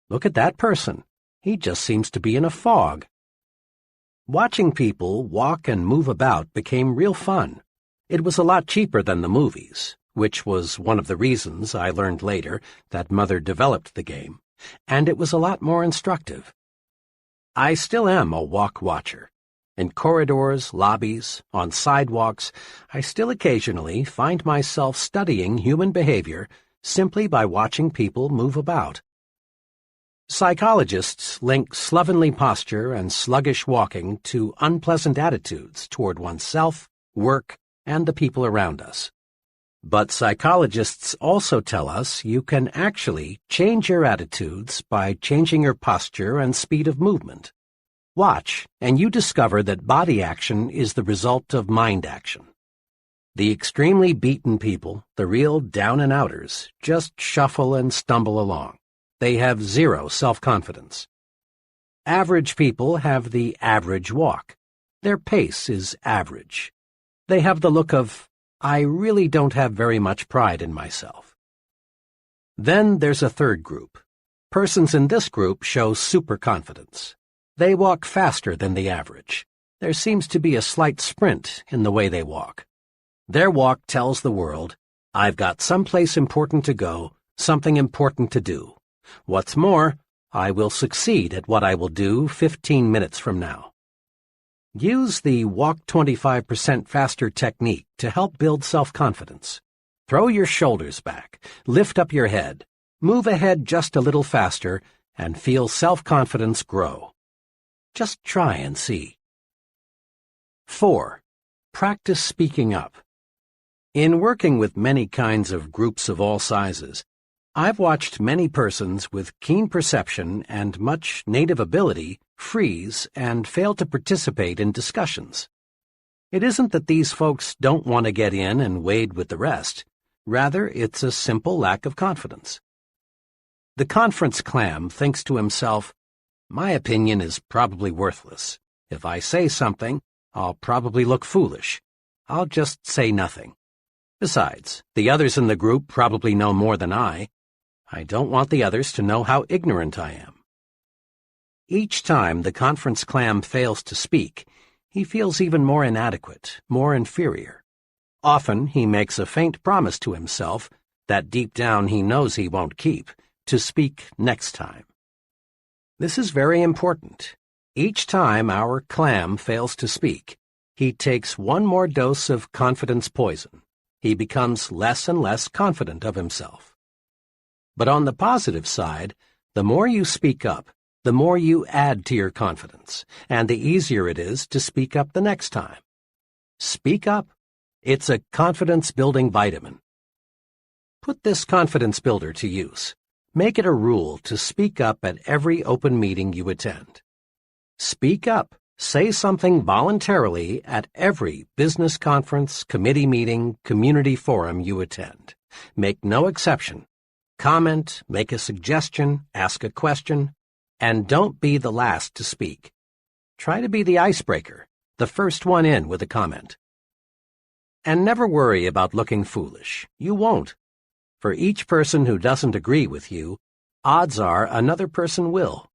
"Look at that person. He just seems to be in a fog." Watching people walk and move about became real fun. It was a lot cheaper than the movies, which was one of the reasons I learned later that Mother developed the game, and it was a lot more instructive. I still am a walk watcher. In corridors, lobbies, on sidewalks, I still occasionally find myself studying human behavior simply by watching people move about. Psychologists link slovenly posture and sluggish walking to unpleasant attitudes toward oneself, work, and the people around us. But psychologists also tell us you can actually change your attitudes by changing your posture and speed of movement. Watch, and you discover that body action is the result of mind action. The extremely beaten people, the real down-and-outers, just shuffle and stumble along. They have zero self-confidence. Average people have the average walk. Their pace is average. They have the look of, I really don't have very much pride in myself. Then there's a third group. Persons in this group show superconfidence. They walk faster than the average. There seems to be a slight sprint in the way they walk. Their walk tells the world, I've got someplace important to go, something important to do. What's more, I will succeed at what I will do 15 minutes from now. Use the walk 25% faster technique to help build self-confidence. Throw your shoulders back, lift up your head, move ahead just a little faster, and feel self-confidence grow. Just try and see. 4. Practice speaking up. In working with many kinds of groups of all sizes, I've watched many persons with keen perception and much native ability freeze and fail to participate in discussions. It isn't that these folks don't want to get in and wade with the rest. Rather, it's a simple lack of confidence. The conference clam thinks to himself, my opinion is probably worthless. If I say something, I'll probably look foolish. I'll just say nothing. Besides, the others in the group probably know more than I don't want the others to know how ignorant I am. Each time the conference clam fails to speak, he feels even more inadequate, more inferior. Often he makes a faint promise to himself that deep down he knows he won't keep, to speak next time. This is very important. Each time our clam fails to speak, he takes one more dose of confidence poison. He becomes less and less confident of himself. But on the positive side, the more you speak up, the more you add to your confidence, and the easier it is to speak up the next time. Speak up. It's a confidence-building vitamin. Put this confidence builder to use. Make it a rule to speak up at every open meeting you attend. Speak up. Say something voluntarily at every business conference, committee meeting, community forum you attend. Make no exception. Comment, make a suggestion, ask a question, and don't be the last to speak. Try to be the icebreaker, the first one in with a comment. And never worry about looking foolish. You won't. For each person who doesn't agree with you, odds are another person will.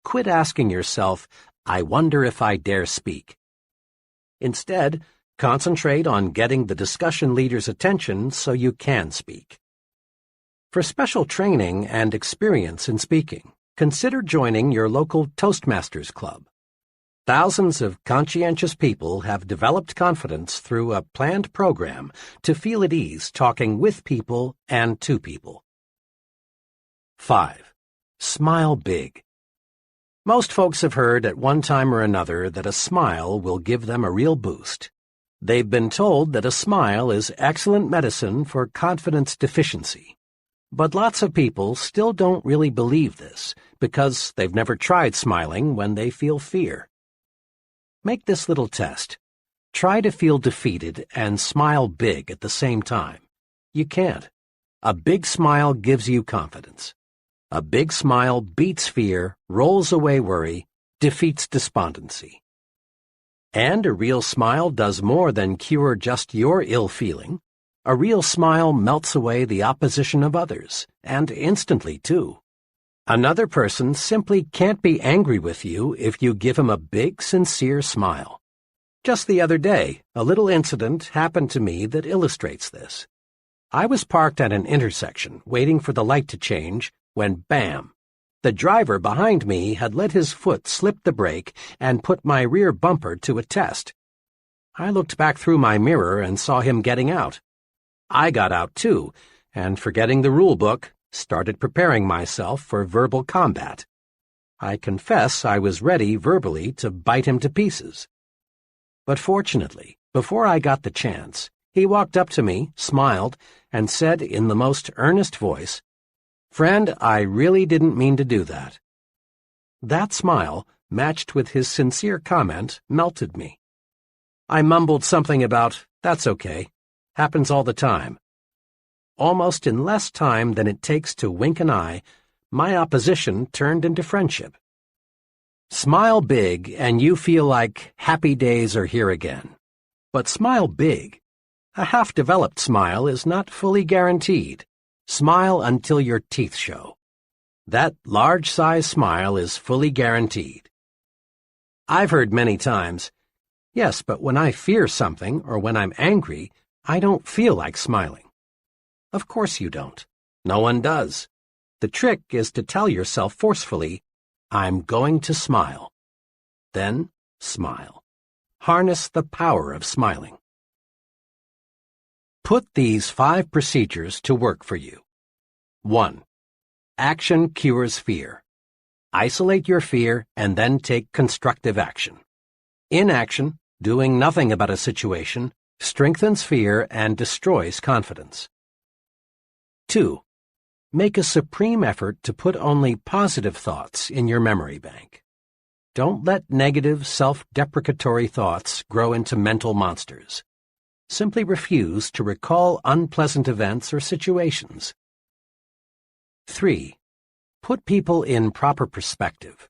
Quit asking yourself, I wonder if I dare speak. Instead, concentrate on getting the discussion leader's attention so you can speak. For special training and experience in speaking, consider joining your local Toastmasters Club. Thousands of conscientious people have developed confidence through a planned program to feel at ease talking with people and to people. 5. Smile big. Most folks have heard at one time or another that a smile will give them a real boost. They've been told that a smile is excellent medicine for confidence deficiency. But lots of people still don't really believe this because they've never tried smiling when they feel fear. Make this little test. Try to feel defeated and smile big at the same time. You can't. A big smile gives you confidence. A big smile beats fear, rolls away worry, defeats despondency. And a real smile does more than cure just your ill feeling. A real smile melts away the opposition of others, and instantly, too. Another person simply can't be angry with you if you give him a big, sincere smile. Just the other day, a little incident happened to me that illustrates this. I was parked at an intersection, waiting for the light to change, when bam! The driver behind me had let his foot slip the brake and put my rear bumper to a test. I looked back through my mirror and saw him getting out. I got out too, and forgetting the rule book, started preparing myself for verbal combat. I confess I was ready verbally to bite him to pieces. But fortunately, before I got the chance, he walked up to me, smiled, and said in the most earnest voice, "Friend, I really didn't mean to do that." That smile, matched with his sincere comment, melted me. I mumbled something about, "That's okay. Happens all the time." Almost in less time than it takes to wink an eye, my opposition turned into friendship. Smile big and you feel like happy days are here again. But smile big. A half-developed smile is not fully guaranteed. Smile until your teeth show. That large-size smile is fully guaranteed. I've heard many times, "Yes, but when I fear something or when I'm angry, I don't feel like smiling." Of course you don't. No one does. The trick is to tell yourself forcefully, "I'm going to smile." Then smile. Harness the power of smiling. Put these 5 procedures to work for you. 1. Action cures fear. Isolate your fear and then take constructive action. Inaction, doing nothing about a situation, strengthens fear and destroys confidence. 2. Make a supreme effort to put only positive thoughts in your memory bank. Don't let negative, self-deprecatory thoughts grow into mental monsters. Simply refuse to recall unpleasant events or situations. 3. Put people in proper perspective.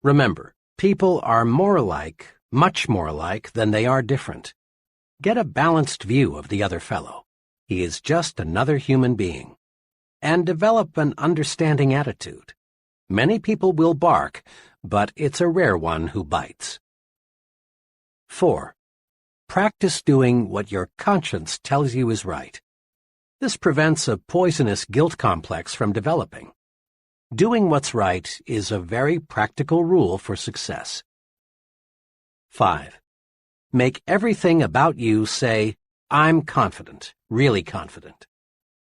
Remember, people are more alike, much more alike, than they are different. Get a balanced view of the other fellow. He is just another human being. And develop an understanding attitude. Many people will bark, but it's a rare one who bites. 4. Practice doing what your conscience tells you is right. This prevents a poisonous guilt complex from developing. Doing what's right is a very practical rule for success. 5. Make everything about you say, "I'm confident, really confident."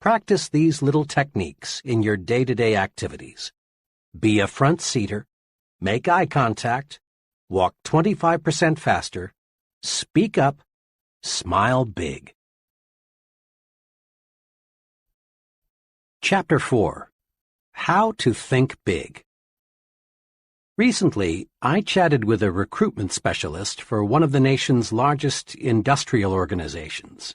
Practice these little techniques in your day-to-day activities. Be a front-seater, make eye contact, walk 25% faster, speak up, smile big. Chapter 4. How to Think Big. Recently, I chatted with a recruitment specialist for one of the nation's largest industrial organizations.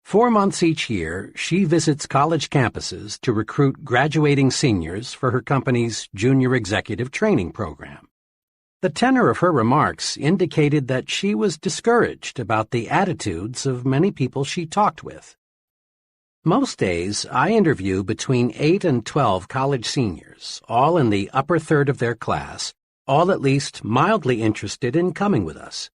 4 months each year, she visits college campuses to recruit graduating seniors for her company's junior executive training program. The tenor of her remarks indicated that she was discouraged about the attitudes of many people she talked with. Most days, I interview between 8 and 12 college seniors, all in the upper third of their class, all at least mildly interested in coming with us.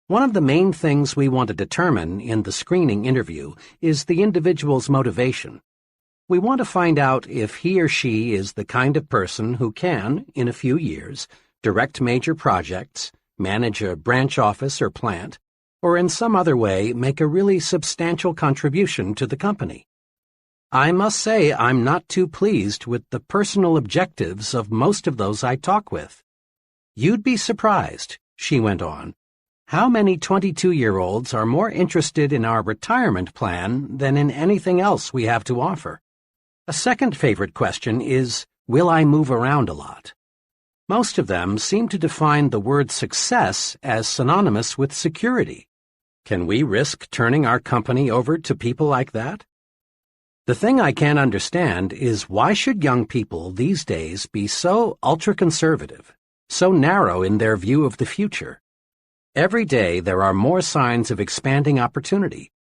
One of the main things we want to determine in the screening interview is the individual's motivation. We want to find out if he or she is the kind of person who can, in a few years, direct major projects, manage a branch office or plant, or in some other way make a really substantial contribution to the company. I must say I'm not too pleased with the personal objectives of most of those I talk with. You'd be surprised, she went on, how many 22-year-olds are more interested in our retirement plan than in anything else we have to offer. A second favorite question is, will I move around a lot? Most of them seem to define the word success as synonymous with security. Can we risk turning our company over to people like that? The thing I can't understand is why should young people these days be so ultra-conservative, so narrow in their view of the future? Every day there are more signs of expanding opportunity.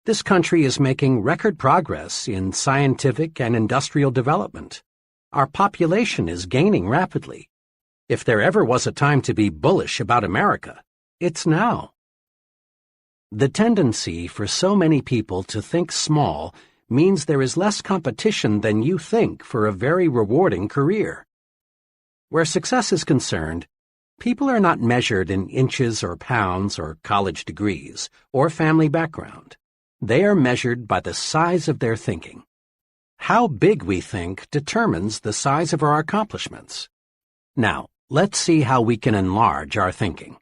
This country is making record progress in scientific and industrial development. Our population is gaining rapidly. If there ever was a time to be bullish about America, it's now. The tendency for so many people to think small means there is less competition than you think for a very rewarding career. Where success is concerned, people are not measured in inches or pounds or college degrees or family background. They are measured by the size of their thinking. How big we think determines the size of our accomplishments. Now, let's see how we can enlarge our thinking.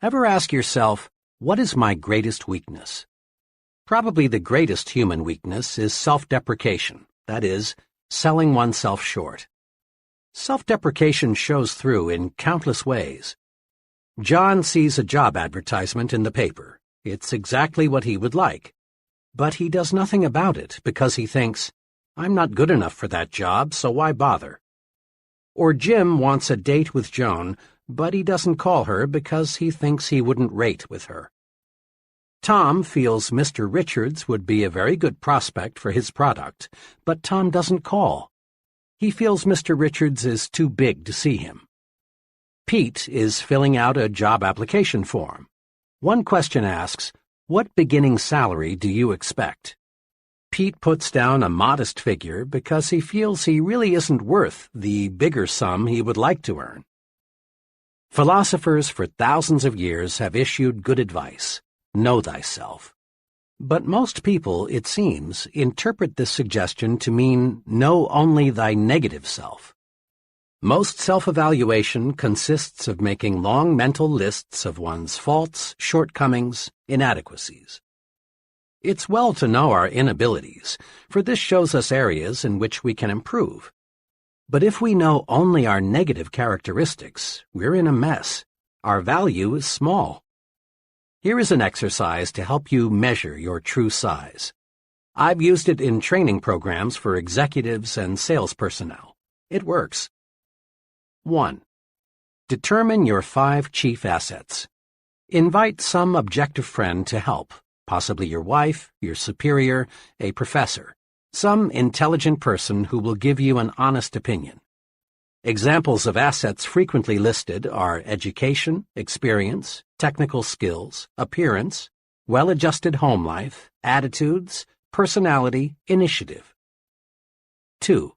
Ever ask yourself, what is my greatest weakness? Probably the greatest human weakness is self-deprecation, that is, selling oneself short. Self-deprecation shows through in countless ways. John sees a job advertisement in the paper. It's exactly what he would like. But he does nothing about it because he thinks, I'm not good enough for that job, so why bother? Or Jim wants a date with Joan, but he doesn't call her because he thinks he wouldn't rate with her. Tom feels Mr. Richards would be a very good prospect for his product, but Tom doesn't call. He feels Mr. Richards is too big to see him. Pete is filling out a job application form. One question asks, what beginning salary do you expect? Pete puts down a modest figure because he feels he really isn't worth the bigger sum he would like to earn. Philosophers for thousands of years have issued good advice. Know thyself. But most people, it seems, interpret this suggestion to mean know only thy negative self. Most self-evaluation consists of making long mental lists of one's faults, shortcomings, inadequacies. It's well to know our inabilities, for this shows us areas in which we can improve. But if we know only our negative characteristics, we're in a mess. Our value is small. Here is an exercise to help you measure your true size. I've used it in training programs for executives and sales personnel. It works. 1. Determine your 5 chief assets. Invite some objective friend to help, possibly your wife, your superior, a professor, some intelligent person who will give you an honest opinion. Examples of assets frequently listed are education, experience, technical skills, appearance, well-adjusted home life, attitudes, personality, initiative. 2.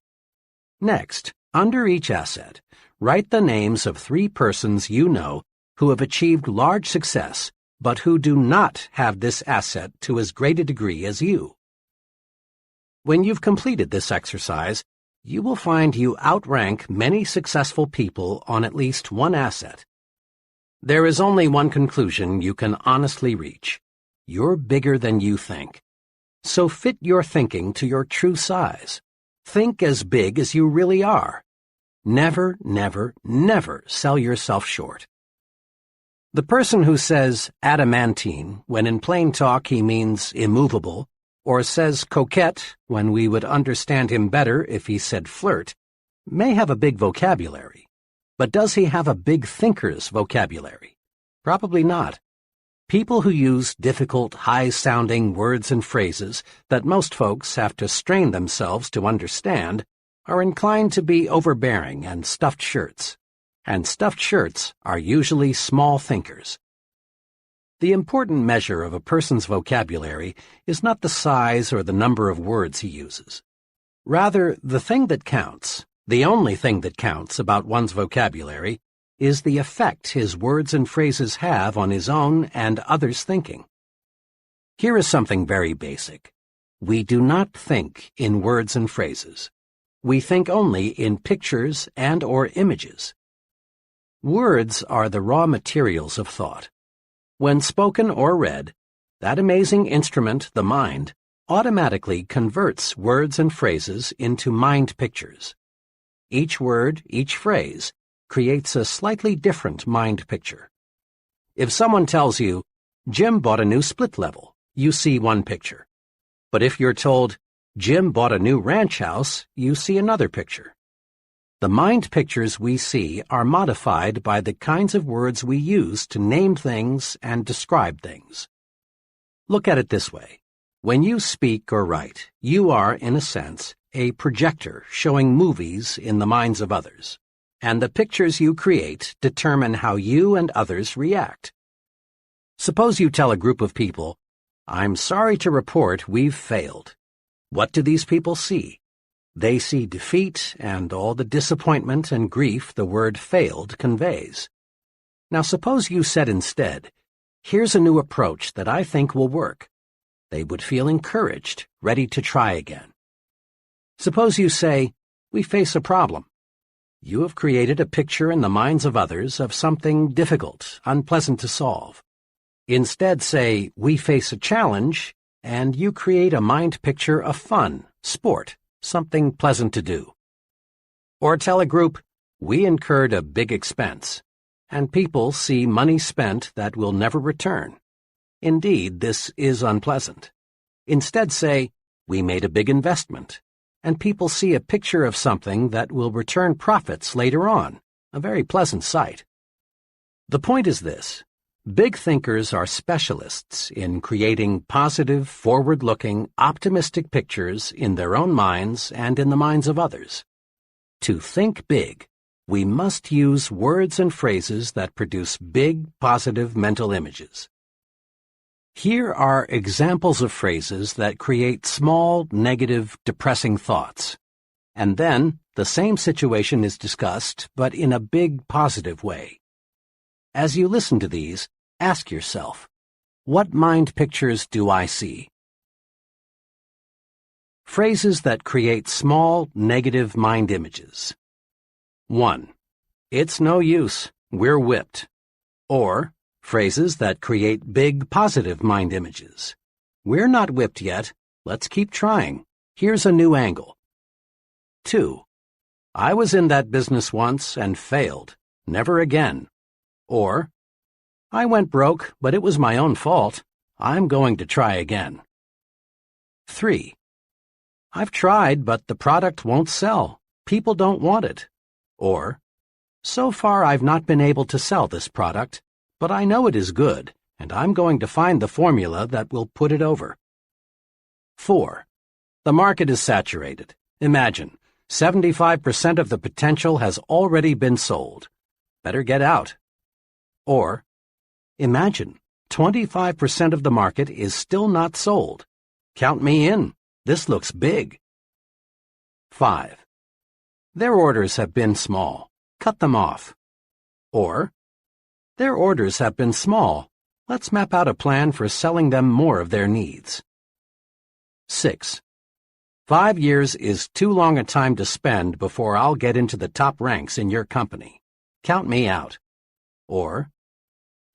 Next, under each asset, write the names of 3 persons you know who have achieved large success, but who do not have this asset to as great a degree as you. When you've completed this exercise, you will find you outrank many successful people on at least one asset. There is only one conclusion you can honestly reach. You're bigger than you think. So fit your thinking to your true size. Think as big as you really are. Never, never, never sell yourself short. The person who says adamantine when in plain talk he means immovable, or says coquette when we would understand him better if he said flirt, may have a big vocabulary. But does he have a big thinker's vocabulary? Probably not. People who use difficult, high-sounding words and phrases that most folks have to strain themselves to understand are inclined to be overbearing and stuffed shirts. And stuffed shirts are usually small thinkers. The important measure of a person's vocabulary is not the size or the number of words he uses. Rather, the thing that counts, the only thing that counts about one's vocabulary, is the effect his words and phrases have on his own and others' thinking. Here is something very basic. We do not think in words and phrases. We think only in pictures and/or images. Words are the raw materials of thought. When spoken or read, that amazing instrument, the mind, automatically converts words and phrases into mind pictures. Each word, each phrase, creates a slightly different mind picture. If someone tells you, Jim bought a new split level, you see one picture. But if you're told, Jim bought a new ranch house, you see another picture. The mind pictures we see are modified by the kinds of words we use to name things and describe things. Look at it this way. When you speak or write, you are, in a sense, a projector showing movies in the minds of others, and the pictures you create determine how you and others react. Suppose you tell a group of people, I'm sorry to report we've failed. What do these people see? They see defeat and all the disappointment and grief the word failed conveys. Now suppose you said instead, here's a new approach that I think will work. They would feel encouraged, ready to try again. Suppose you say, we face a problem. You have created a picture in the minds of others of something difficult, unpleasant to solve. Instead say, we face a challenge, and you create a mind picture of fun, sport, something pleasant to do. Or tell a group, we incurred a big expense, and people see money spent that will never return. Indeed, this is unpleasant. Instead say, we made a big investment, and people see a picture of something that will return profits later on, a very pleasant sight. The point is this. Big thinkers are specialists in creating positive, forward-looking, optimistic pictures in their own minds and in the minds of others. To think big, we must use words and phrases that produce big, positive mental images. Here are examples of phrases that create small, negative, depressing thoughts. And then, the same situation is discussed, but in a big, positive way. As you listen to these, ask yourself, what mind pictures do I see? Phrases that create small, negative mind images. 1. It's no use, we're whipped. Or, phrases that create big, positive mind images. We're not whipped yet, let's keep trying. Here's a new angle. 2. I was in that business once and failed, never again. Or, I went broke, but it was my own fault. I'm going to try again. 3. I've tried, but the product won't sell. People don't want it. Or, so far I've not been able to sell this product, but I know it is good, and I'm going to find the formula that will put it over. 4. The market is saturated. Imagine, 75% of the potential has already been sold. Better get out. Or, imagine, 25% of the market is still not sold. Count me in. This looks big. 5. Their orders have been small. Cut them off. Or, their orders have been small. Let's map out a plan for selling them more of their needs. 6. 5 years is too long a time to spend before I'll get into the top ranks in your company. Count me out. Or,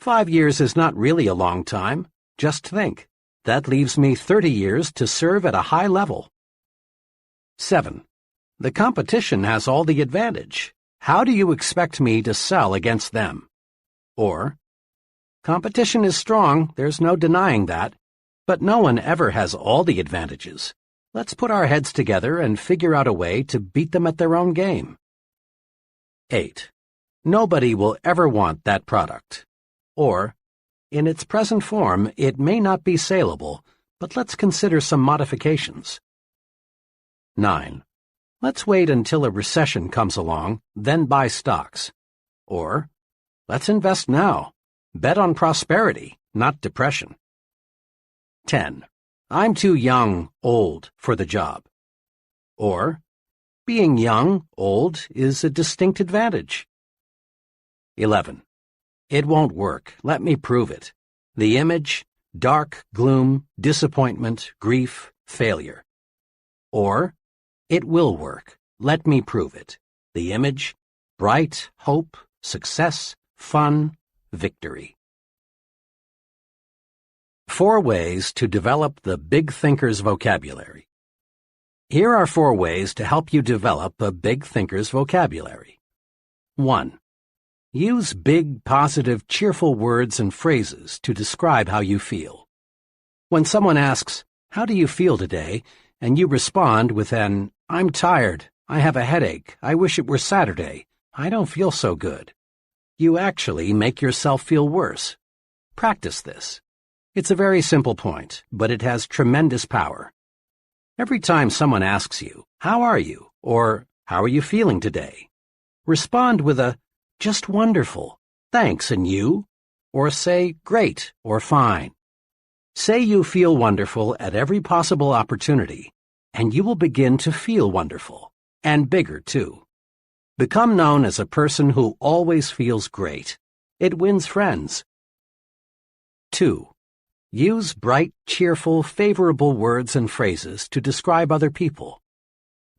5 years is not really a long time. Just think. That leaves me 30 years to serve at a high level. 7. The competition has all the advantage. How do you expect me to sell against them? Or, competition is strong, there's no denying that, but no one ever has all the advantages. Let's put our heads together and figure out a way to beat them at their own game. 8. Nobody will ever want that product. Or, in its present form, it may not be saleable, but let's consider some modifications. 9. Let's wait until a recession comes along, then buy stocks. Or, let's invest now. Bet on prosperity, not depression. 10. I'm too young, old, for the job. Or, being young, old, is a distinct advantage. 11. It won't work. Let me prove it. The image, dark, gloom, disappointment, grief, failure. Or, it will work. Let me prove it. The image, bright, hope, success, fun, victory. 4 ways to develop the big thinker's vocabulary. Here are 4 ways to help you develop a big thinker's vocabulary. 1. Use big, positive, cheerful words and phrases to describe how you feel. When someone asks, "How do you feel today?" and you respond with an, "I'm tired, I have a headache, I wish it were Saturday, I don't feel so good," you actually make yourself feel worse. Practice this. It's a very simple point, but it has tremendous power. Every time someone asks you, "How are you?" or "How are you feeling today?" respond with a, "Just wonderful, thanks, and you?" or say, "Great," or "Fine." Say you feel wonderful at every possible opportunity, and you will begin to feel wonderful, and bigger too. Become known as a person who always feels great. It wins friends. 2. Use bright, cheerful, favorable words and phrases to describe other people.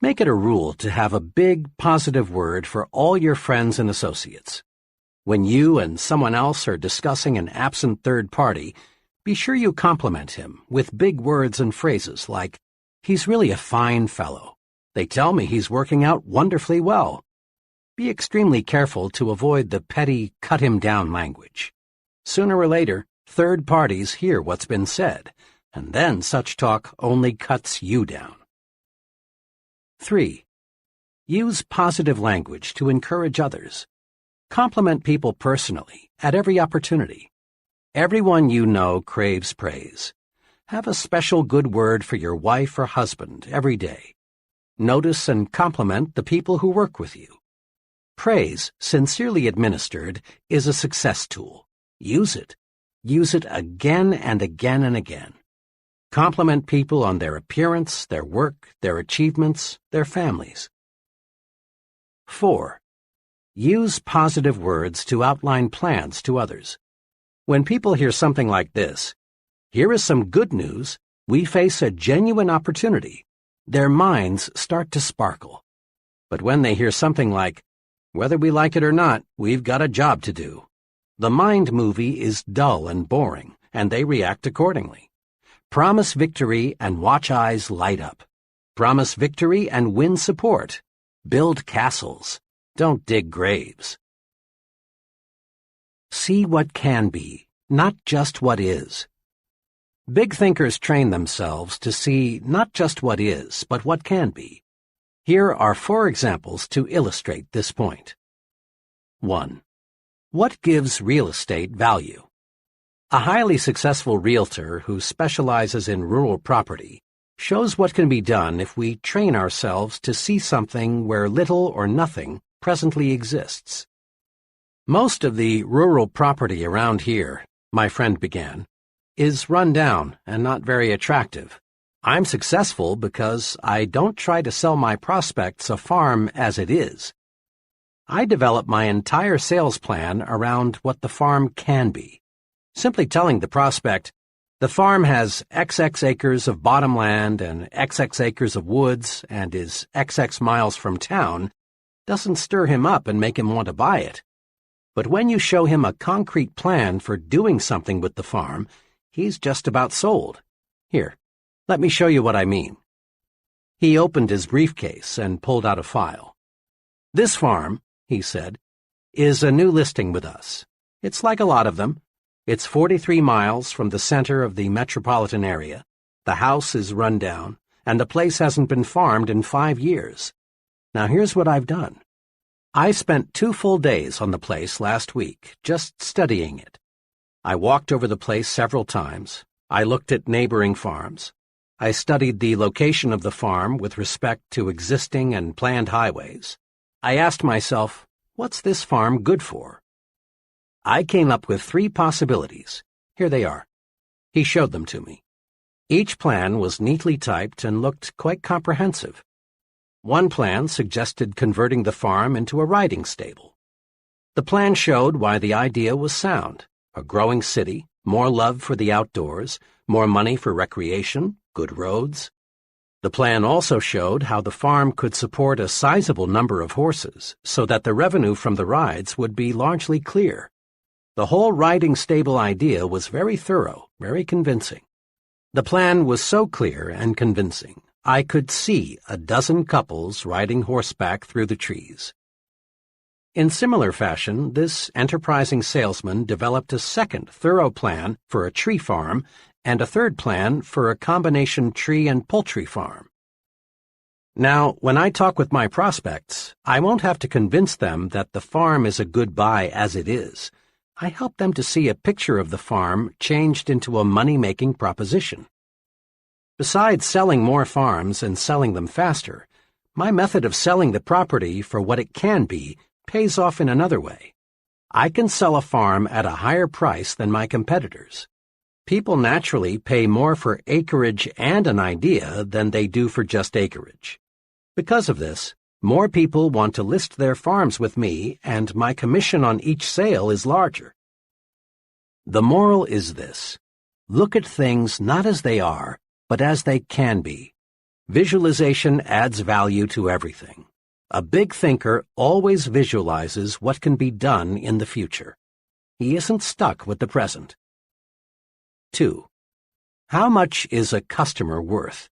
Make it a rule to have a big, positive word for all your friends and associates. When you and someone else are discussing an absent third party, be sure you compliment him with big words and phrases like, "He's really a fine fellow. They tell me he's working out wonderfully well." Be extremely careful to avoid the petty, cut-him-down language. Sooner or later, third parties hear what's been said, and then such talk only cuts you down. 3. Use positive language to encourage others. Compliment people personally, at every opportunity. Everyone you know craves praise. Have a special good word for your wife or husband every day. Notice and compliment the people who work with you. Praise, sincerely administered, is a success tool. Use it. Use it again and again and again. Compliment people on their appearance, their work, their achievements, their families. 4. Use positive words to outline plans to others. When people hear something like this, "Here is some good news, we face a genuine opportunity," their minds start to sparkle. But when they hear something like, "Whether we like it or not, we've got a job to do," the mind movie is dull and boring, and they react accordingly. Promise victory and watch eyes light up. Promise victory and win support. Build castles. Don't dig graves. See what can be, not just what is. Big thinkers train themselves to see not just what is, but what can be. Here are 4 examples to illustrate this point. 1. What gives real estate value? A highly successful realtor who specializes in rural property shows what can be done if we train ourselves to see something where little or nothing presently exists. "Most of the rural property around here," my friend began, "is run down and not very attractive. I'm successful because I don't try to sell my prospects a farm as it is. I develop my entire sales plan around what the farm can be. Simply telling the prospect, 'The farm has XX acres of bottom land and XX acres of woods and is XX miles from town,' doesn't stir him up and make him want to buy it. But when you show him a concrete plan for doing something with the farm, he's just about sold. Here, let me show you what I mean." He opened his briefcase and pulled out a file. "This farm," he said, "is a new listing with us. It's like a lot of them. It's 43 miles from the center of the metropolitan area. The house is run down, and the place hasn't been farmed in 5 years. Now here's what I've done. I spent 2 full days on the place last week, just studying it. I walked over the place several times. I looked at neighboring farms. I studied the location of the farm with respect to existing and planned highways. I asked myself, what's this farm good for? I came up with 3 possibilities. Here they are. He showed them to me. Each plan was neatly typed and looked quite comprehensive. One plan suggested converting the farm into a riding stable. The plan showed why the idea was sound: a growing city, more love for the outdoors, more money for recreation, good roads. The plan also showed how the farm could support a sizable number of horses so that the revenue from the rides would be largely clear. The whole riding stable idea was very thorough, very convincing. The plan was so clear and convincing, I could see a dozen couples riding horseback through the trees. In similar fashion, this enterprising salesman developed a second thorough plan for a tree farm and a third plan for a combination tree and poultry farm. Now, when I talk with my prospects, I won't have to convince them that the farm is a good buy as it is. I help them to see a picture of the farm changed into a money-making proposition. Besides selling more farms and selling them faster, my method of selling the property for what it can be pays off in another way. I can sell a farm at a higher price than my competitors. People naturally pay more for acreage and an idea than they do for just acreage. Because of this, more people want to list their farms with me, and my commission on each sale is larger. The moral is this: look at things not as they are, but as they can be. Visualization adds value to everything. A big thinker always visualizes what can be done in the future. He isn't stuck with the present. 2. How much is a customer worth?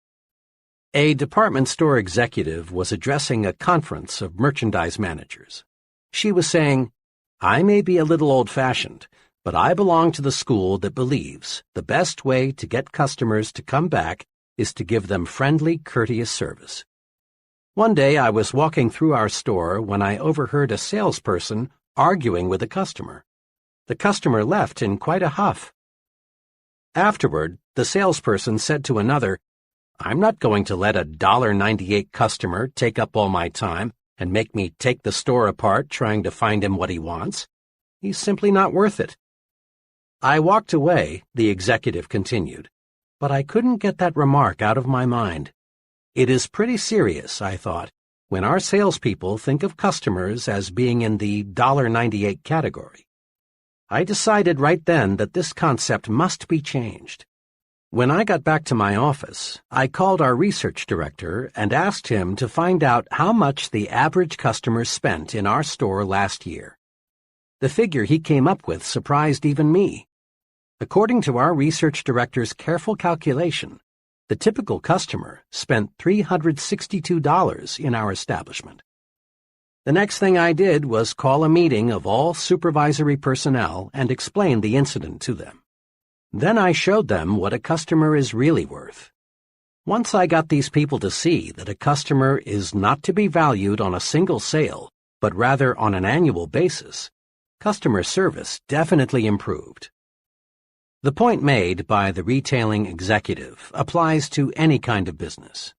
A department store executive was addressing a conference of merchandise managers. She was saying, "I may be a little old-fashioned, but I belong to the school that believes the best way to get customers to come back is to give them friendly, courteous service." One day I was walking through our store when I overheard a salesperson arguing with a customer. The customer left in quite a huff. Afterward, the salesperson said to another, "I'm not going to let a $1.98 customer take up all my time and make me take the store apart trying to find him what he wants. He's simply not worth it." I walked away, the executive continued, but I couldn't get that remark out of my mind. It is pretty serious, I thought, when our salespeople think of customers as being in the $1.98 category. I decided right then that this concept must be changed. When I got back to my office, I called our research director and asked him to find out how much the average customer spent in our store last year. The figure he came up with surprised even me. According to our research director's careful calculation, the typical customer spent $362 in our establishment. The next thing I did was call a meeting of all supervisory personnel and explain the incident to them. Then I showed them what a customer is really worth. Once I got these people to see that a customer is not to be valued on a single sale, but rather on an annual basis, customer service definitely improved. The point made by the retailing executive applies to any kind of business.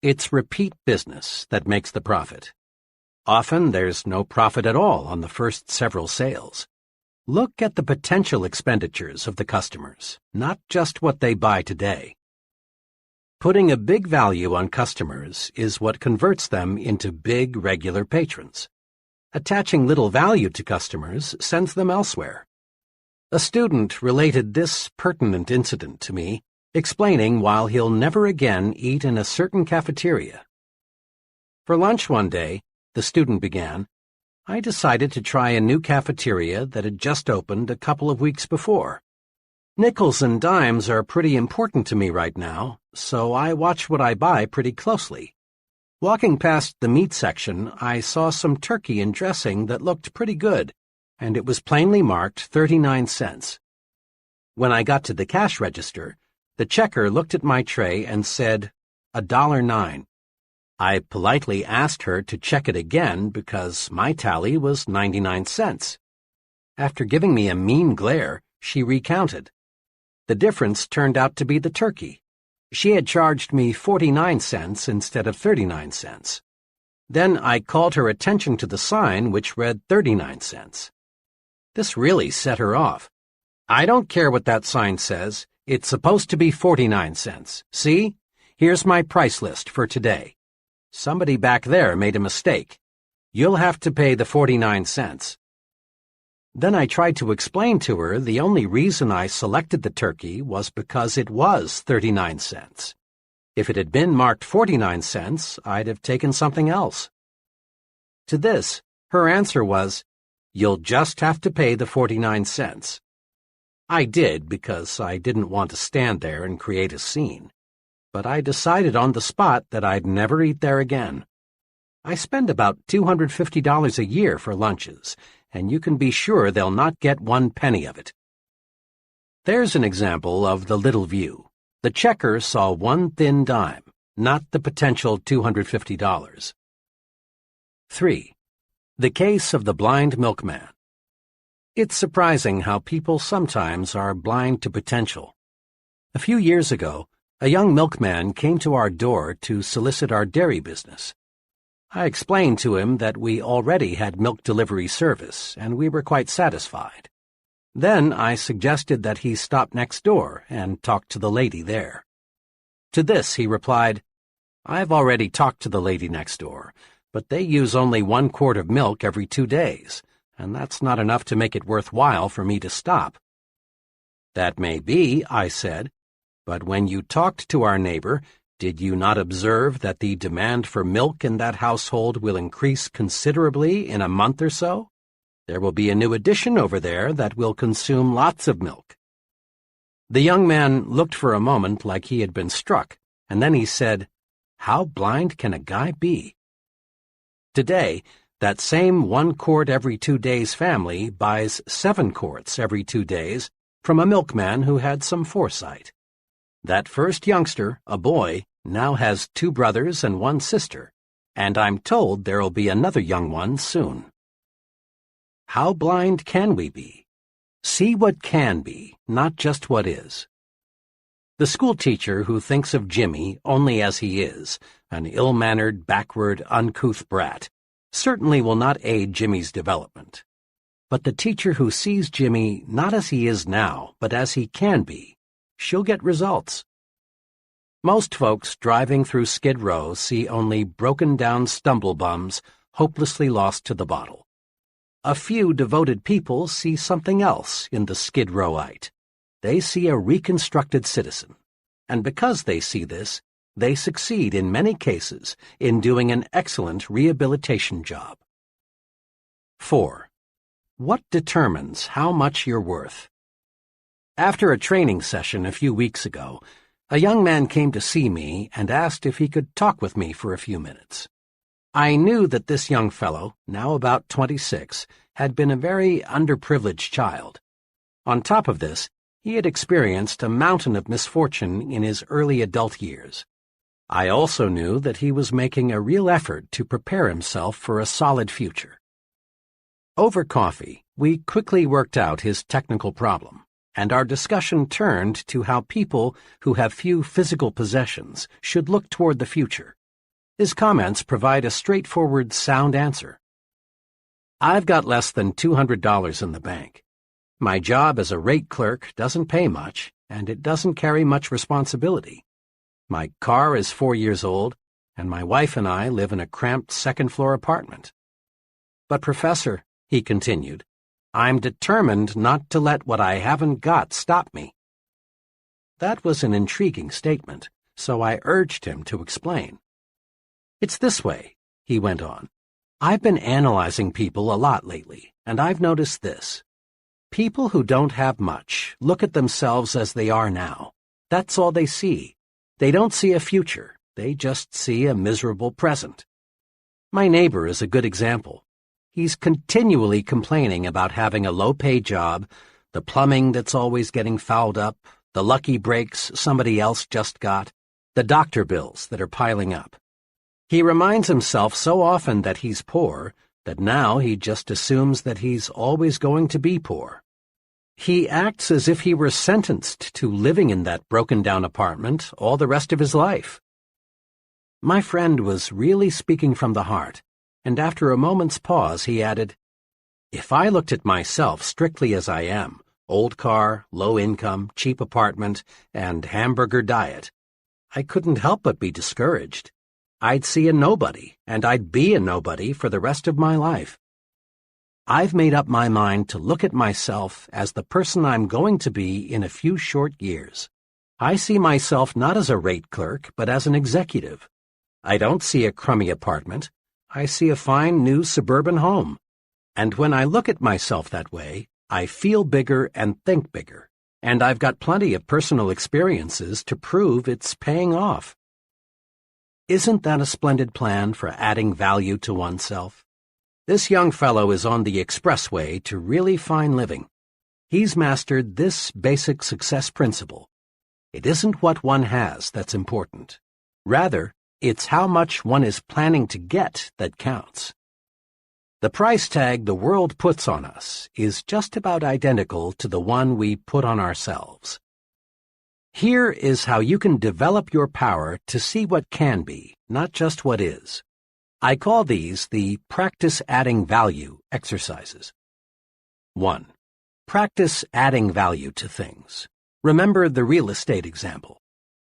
It's repeat business that makes the profit. Often there's no profit at all on the first several sales. Look at the potential expenditures of the customers, not just what they buy today. Putting a big value on customers is what converts them into big regular patrons. Attaching little value to customers sends them elsewhere. A student related this pertinent incident to me, explaining why he'll never again eat in a certain cafeteria. For lunch one day, the student began, I decided to try a new cafeteria that had just opened a couple of weeks before. Nickels and dimes are pretty important to me right now, so I watch what I buy pretty closely. Walking past the meat section, I saw some turkey and dressing that looked pretty good, and it was plainly marked 39 cents. When I got to the cash register, the checker looked at my tray and said, $1.09. I politely asked her to check it again because my tally was 99 cents. After giving me a mean glare, she recounted. The difference turned out to be the turkey. She had charged me 49 cents instead of 39 cents. Then I called her attention to the sign which read 39 cents. This really set her off. I don't care what that sign says. It's supposed to be 49 cents. See? Here's my price list for today. Somebody back there made a mistake. You'll have to pay the 49 cents. Then I tried to explain to her the only reason I selected the turkey was because it was 39 cents. If it had been marked 49 cents, I'd have taken something else. To this, her answer was, "You'll just have to pay the 49 cents. I did because I didn't want to stand there and create a scene. But I decided on the spot that I'd never eat there again. I spend about $250 a year for lunches, and you can be sure they'll not get 1 penny of it. There's an example of the little view. The checker saw 1 thin dime, not the potential $250. 3. The case of the blind milkman. It's surprising how people sometimes are blind to potential. A few years ago, a young milkman came to our door to solicit our dairy business. I explained to him that we already had milk delivery service, and we were quite satisfied. Then I suggested that he stop next door and talk to the lady there. To this he replied, "I've already talked to the lady next door, but they use only 1 quart of milk every 2 days, and that's not enough to make it worthwhile for me to stop." "That may be," I said, "but when you talked to our neighbor, did you not observe that the demand for milk in that household will increase considerably in a month or so? There will be a new addition over there that will consume lots of milk." The young man looked for a moment like he had been struck, and then he said, "How blind can a guy be?" Today, that same 1 quart every 2 days family buys 7 quarts every 2 days from a milkman who had some foresight. That first youngster, a boy, now has 2 brothers and 1 sister, and I'm told there'll be another young one soon. How blind can we be? See what can be, not just what is. The schoolteacher who thinks of Jimmy only as he is, an ill-mannered, backward, uncouth brat, certainly will not aid Jimmy's development. But the teacher who sees Jimmy not as he is now, but as he can be, she'll get results. Most folks driving through Skid Row see only broken-down stumble-bums hopelessly lost to the bottle. A few devoted people see something else in the Skid Rowite. They see a reconstructed citizen, and because they see this, they succeed in many cases in doing an excellent rehabilitation job. 4. What determines how much you're worth? After a training session a few weeks ago, a young man came to see me and asked if he could talk with me for a few minutes. I knew that this young fellow, now about 26, had been a very underprivileged child. On top of this, he had experienced a mountain of misfortune in his early adult years. I also knew that he was making a real effort to prepare himself for a solid future. Over coffee, we quickly worked out his technical problem, and our discussion turned to how people who have few physical possessions should look toward the future. His comments provide a straightforward, sound answer. "I've got less than $200 in the bank. My job as a rate clerk doesn't pay much, and it doesn't carry much responsibility. My car is 4 years old, and my wife and I live in a cramped second-floor apartment. But, Professor," he continued, "I'm determined not to let what I haven't got stop me." That was an intriguing statement, so I urged him to explain. "It's this way," he went on. "I've been analyzing people a lot lately, and I've noticed this. People who don't have much look at themselves as they are now. That's all they see. They don't see a future. They just see a miserable present. My neighbor is a good example. He's continually complaining about having a low-pay job, the plumbing that's always getting fouled up, the lucky breaks somebody else just got, the doctor bills that are piling up. He reminds himself so often that he's poor that now he just assumes that he's always going to be poor. He acts as if he were sentenced to living in that broken-down apartment all the rest of his life." My friend was really speaking from the heart, and after a moment's pause he added, "If I looked at myself strictly as I am, old car, low income, cheap apartment, and hamburger diet, I couldn't help but be discouraged. I'd see a nobody, and I'd be a nobody for the rest of my life. I've made up my mind to look at myself as the person I'm going to be in a few short years. I see myself not as a rate clerk, but as an executive. I don't see a crummy apartment. I see a fine new suburban home. And when I look at myself that way, I feel bigger and think bigger, and I've got plenty of personal experiences to prove it's paying off." Isn't that a splendid plan for adding value to oneself? This young fellow is on the expressway to really fine living. He's mastered this basic success principle. It isn't what one has that's important. Rather, it's how much one is planning to get that counts. The price tag the world puts on us is just about identical to the one we put on ourselves. Here is how you can develop your power to see what can be, not just what is. I call these the practice adding value exercises. 1. Practice adding value to things. Remember the real estate example.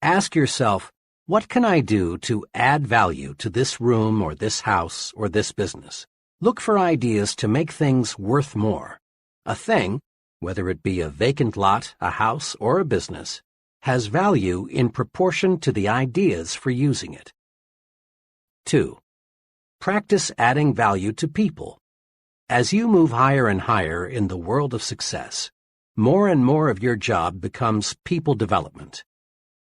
Ask yourself, what can I do to add value to this room or this house or this business? Look for ideas to make things worth more. A thing, whether it be a vacant lot, a house, or a business, has value in proportion to the ideas for using it. 2. Practice adding value to people. As you move higher and higher in the world of success, more and more of your job becomes people development.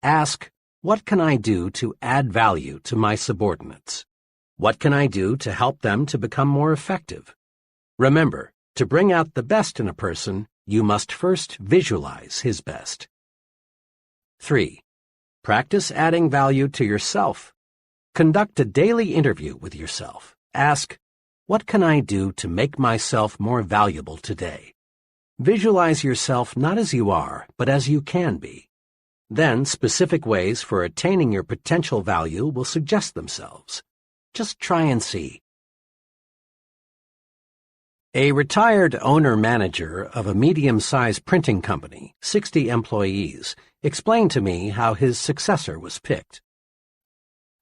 Ask, what can I do to add value to my subordinates? What can I do to help them to become more effective? Remember, to bring out the best in a person, you must first visualize his best. 3. Practice adding value to yourself. Conduct a daily interview with yourself. Ask, what can I do to make myself more valuable today? Visualize yourself not as you are, but as you can be. Then specific ways for attaining your potential value will suggest themselves. Just try and see. A retired owner-manager of a medium-sized printing company, 60 employees, explained to me how his successor was picked.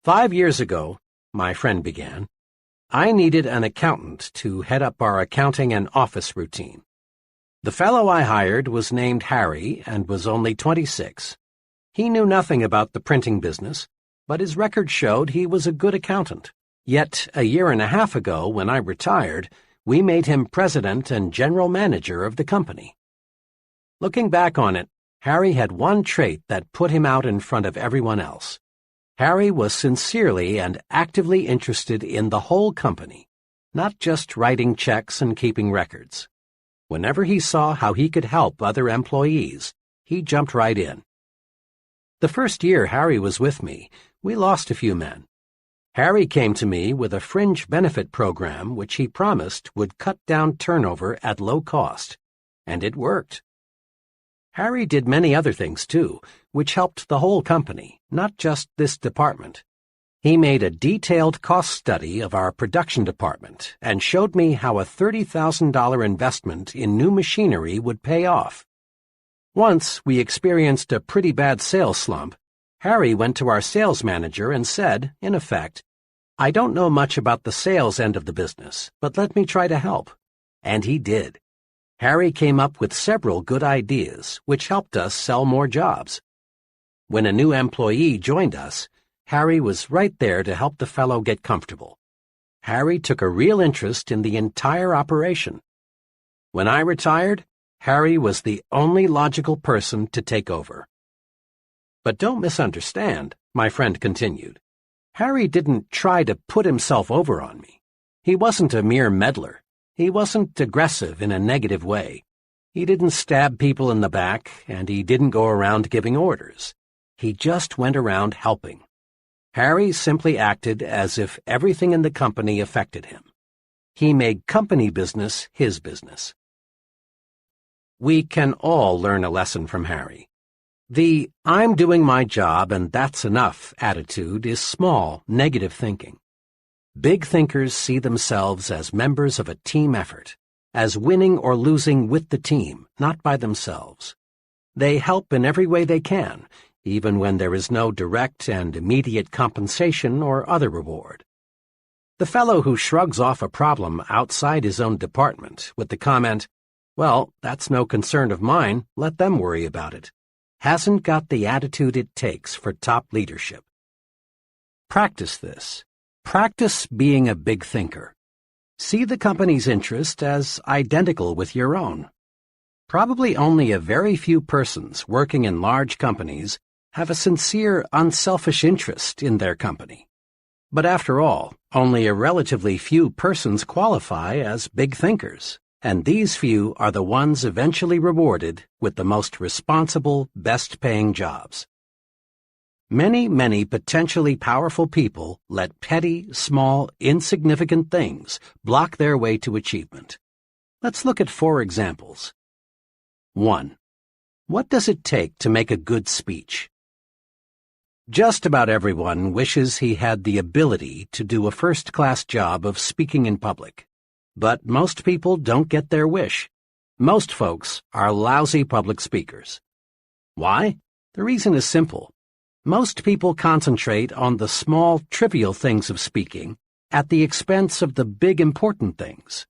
5 years ago, my friend began, I needed an accountant to head up our accounting and office routine. The fellow I hired was named Harry and was only 26. He knew nothing about the printing business, but his record showed he was a good accountant. Yet, a year and a half ago, when I retired, we made him president and general manager of the company. Looking back on it, Harry had one trait that put him out in front of everyone else. Harry was sincerely and actively interested in the whole company, not just writing checks and keeping records. Whenever he saw how he could help other employees, he jumped right in. The first year Harry was with me, we lost a few men. Harry came to me with a fringe benefit program which he promised would cut down turnover at low cost, and it worked. Harry did many other things, too, which helped the whole company, not just this department. He made a detailed cost study of our production department and showed me how a $30,000 investment in new machinery would pay off. Once we experienced a pretty bad sales slump, Harry went to our sales manager and said, in effect, I don't know much about the sales end of the business, but let me try to help. And he did. Harry came up with several good ideas, which helped us sell more jobs. When a new employee joined us, Harry was right there to help the fellow get comfortable. Harry took a real interest in the entire operation. When I retired, Harry was the only logical person to take over. But don't misunderstand, my friend continued. Harry didn't try to put himself over on me. He wasn't a mere meddler. He wasn't aggressive in a negative way. He didn't stab people in the back, and he didn't go around giving orders. He just went around helping. Harry simply acted as if everything in the company affected him. He made company business his business. We can all learn a lesson from Harry. The I'm doing my job and that's enough attitude is small, negative thinking. Big thinkers see themselves as members of a team effort, as winning or losing with the team, not by themselves. They help in every way they can, even when there is no direct and immediate compensation or other reward. The fellow who shrugs off a problem outside his own department with the comment, well, that's no concern of mine, let them worry about it, hasn't got the attitude it takes for top leadership. Practice this. Practice being a big thinker. See the company's interest as identical with your own. Probably only a very few persons working in large companies have a sincere, unselfish interest in their company. But after all, only a relatively few persons qualify as big thinkers, and these few are the ones eventually rewarded with the most responsible, best-paying jobs. Many potentially powerful people let petty, small, insignificant things block their way to achievement. Let's look at 4 examples. 1. What does it take to make a good speech? Just about everyone wishes he had the ability to do a first-class job of speaking in public. But most people don't get their wish. Most folks are lousy public speakers. Why? The reason is simple. Most people concentrate on the small, trivial things of speaking at the expense of the big, important things.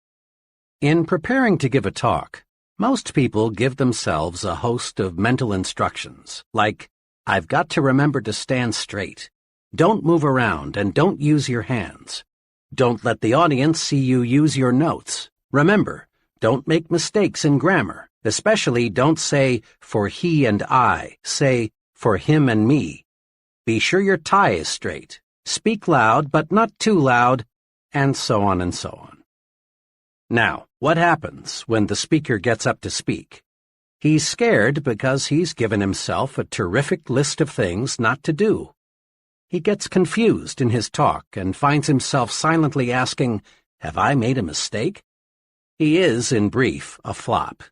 In preparing to give a talk, most people give themselves a host of mental instructions, like, I've got to remember to stand straight. Don't move around and don't use your hands. Don't let the audience see you use your notes. Remember, don't make mistakes in grammar. Especially don't say, for he and I. Say, for him and me. Be sure your tie is straight. Speak loud, but not too loud, and so on and so on. Now, what happens when the speaker gets up to speak? He's scared because he's given himself a terrific list of things not to do. He gets confused in his talk and finds himself silently asking, have I made a mistake? He is, in brief, a flop.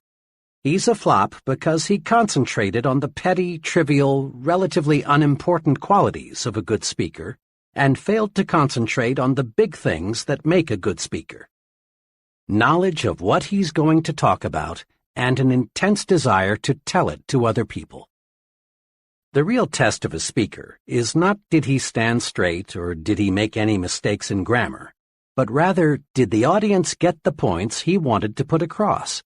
He's a flop because he concentrated on the petty, trivial, relatively unimportant qualities of a good speaker and failed to concentrate on the big things that make a good speaker. Knowledge of what he's going to talk about and an intense desire to tell it to other people. The real test of a speaker is not did he stand straight or did he make any mistakes in grammar, but rather did the audience get the points he wanted to put across.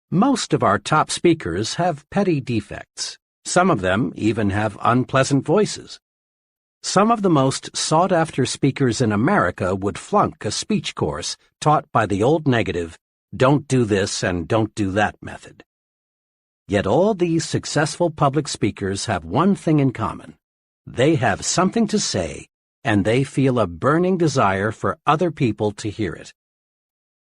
Most of our top speakers have petty defects. Some of them even have unpleasant voices. Some of the most sought-after speakers in America would flunk a speech course taught by the old negative, don't do this and don't do that method. Yet all these successful public speakers have one thing in common. They have something to say, and they feel a burning desire for other people to hear it.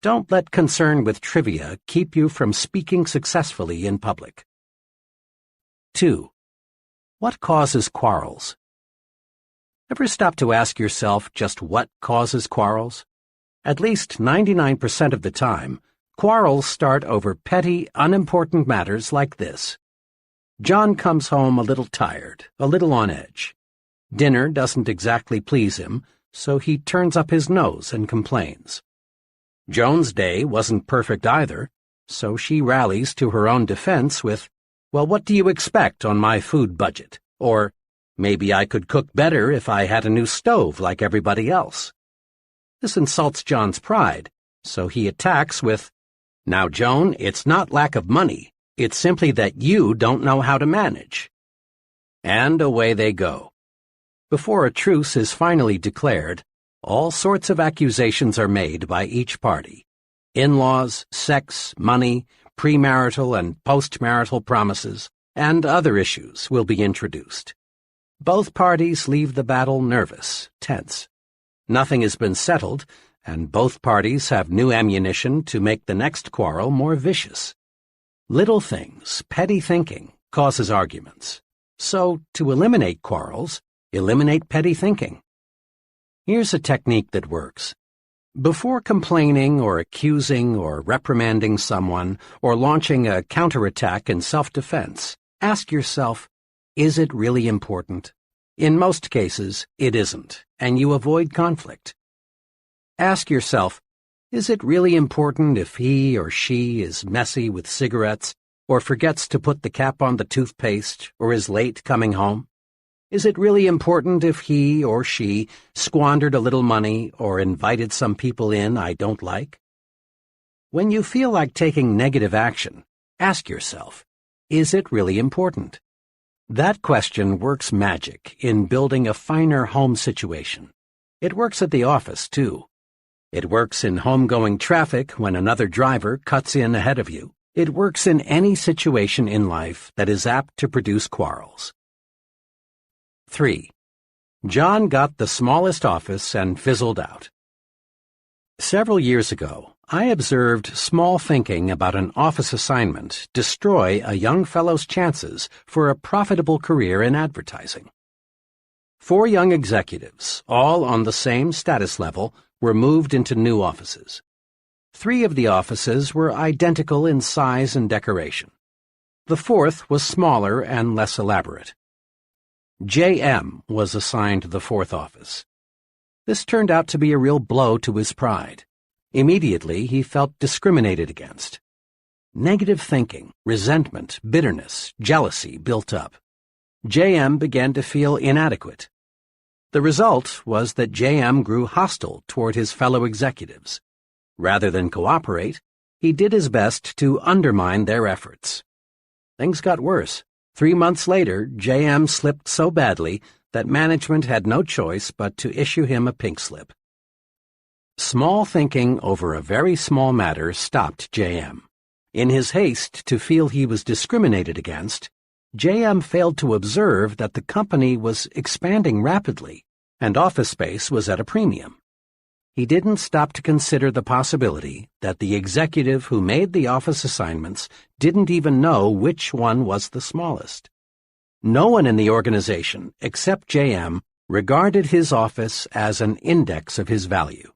Don't let concern with trivia keep you from speaking successfully in public. 2. What causes quarrels? Ever stop to ask yourself just what causes quarrels? At least 99% of the time, quarrels start over petty, unimportant matters like this. John comes home a little tired, a little on edge. Dinner doesn't exactly please him, so he turns up his nose and complains. Joan's day wasn't perfect either, so she rallies to her own defense with, well, what do you expect on my food budget? Or, maybe I could cook better if I had a new stove like everybody else. This insults John's pride, so he attacks with, now, Joan, it's not lack of money. It's simply that you don't know how to manage. And away they go. Before a truce is finally declared, all sorts of accusations are made by each party. In-laws, sex, money, premarital and postmarital promises, and other issues will be introduced. Both parties leave the battle nervous, tense. Nothing has been settled, and both parties have new ammunition to make the next quarrel more vicious. Little things, petty thinking, causes arguments. So, to eliminate quarrels, eliminate petty thinking. Here's a technique that works. Before complaining or accusing or reprimanding someone or launching a counterattack in self-defense, ask yourself, is it really important? In most cases, it isn't, and you avoid conflict. Ask yourself, is it really important if he or she is messy with cigarettes or forgets to put the cap on the toothpaste or is late coming home? Is it really important if he or she squandered a little money or invited some people in I don't like? When you feel like taking negative action, ask yourself, is it really important? That question works magic in building a finer home situation. It works at the office, too. It works in homegoing traffic when another driver cuts in ahead of you. It works in any situation in life that is apt to produce quarrels. 3. John got the smallest office and fizzled out. Several years ago, I observed small thinking about an office assignment destroy a young fellow's chances for a profitable career in advertising. 4 young executives, all on the same status level, were moved into new offices. 3 of the offices were identical in size and decoration. The 4th was smaller and less elaborate. J.M. was assigned the 4th office. This turned out to be a real blow to his pride. Immediately, he felt discriminated against. Negative thinking, resentment, bitterness, jealousy built up. JM began to feel inadequate. The result was that JM grew hostile toward his fellow executives. Rather than cooperate, he did his best to undermine their efforts. Things got worse. 3 months later, JM slipped so badly that management had no choice but to issue him a pink slip. Small thinking over a very small matter stopped JM. In his haste to feel he was discriminated against, JM failed to observe that the company was expanding rapidly and office space was at a premium. He didn't stop to consider the possibility that the executive who made the office assignments didn't even know which one was the smallest. No one in the organization, except JM, regarded his office as an index of his value.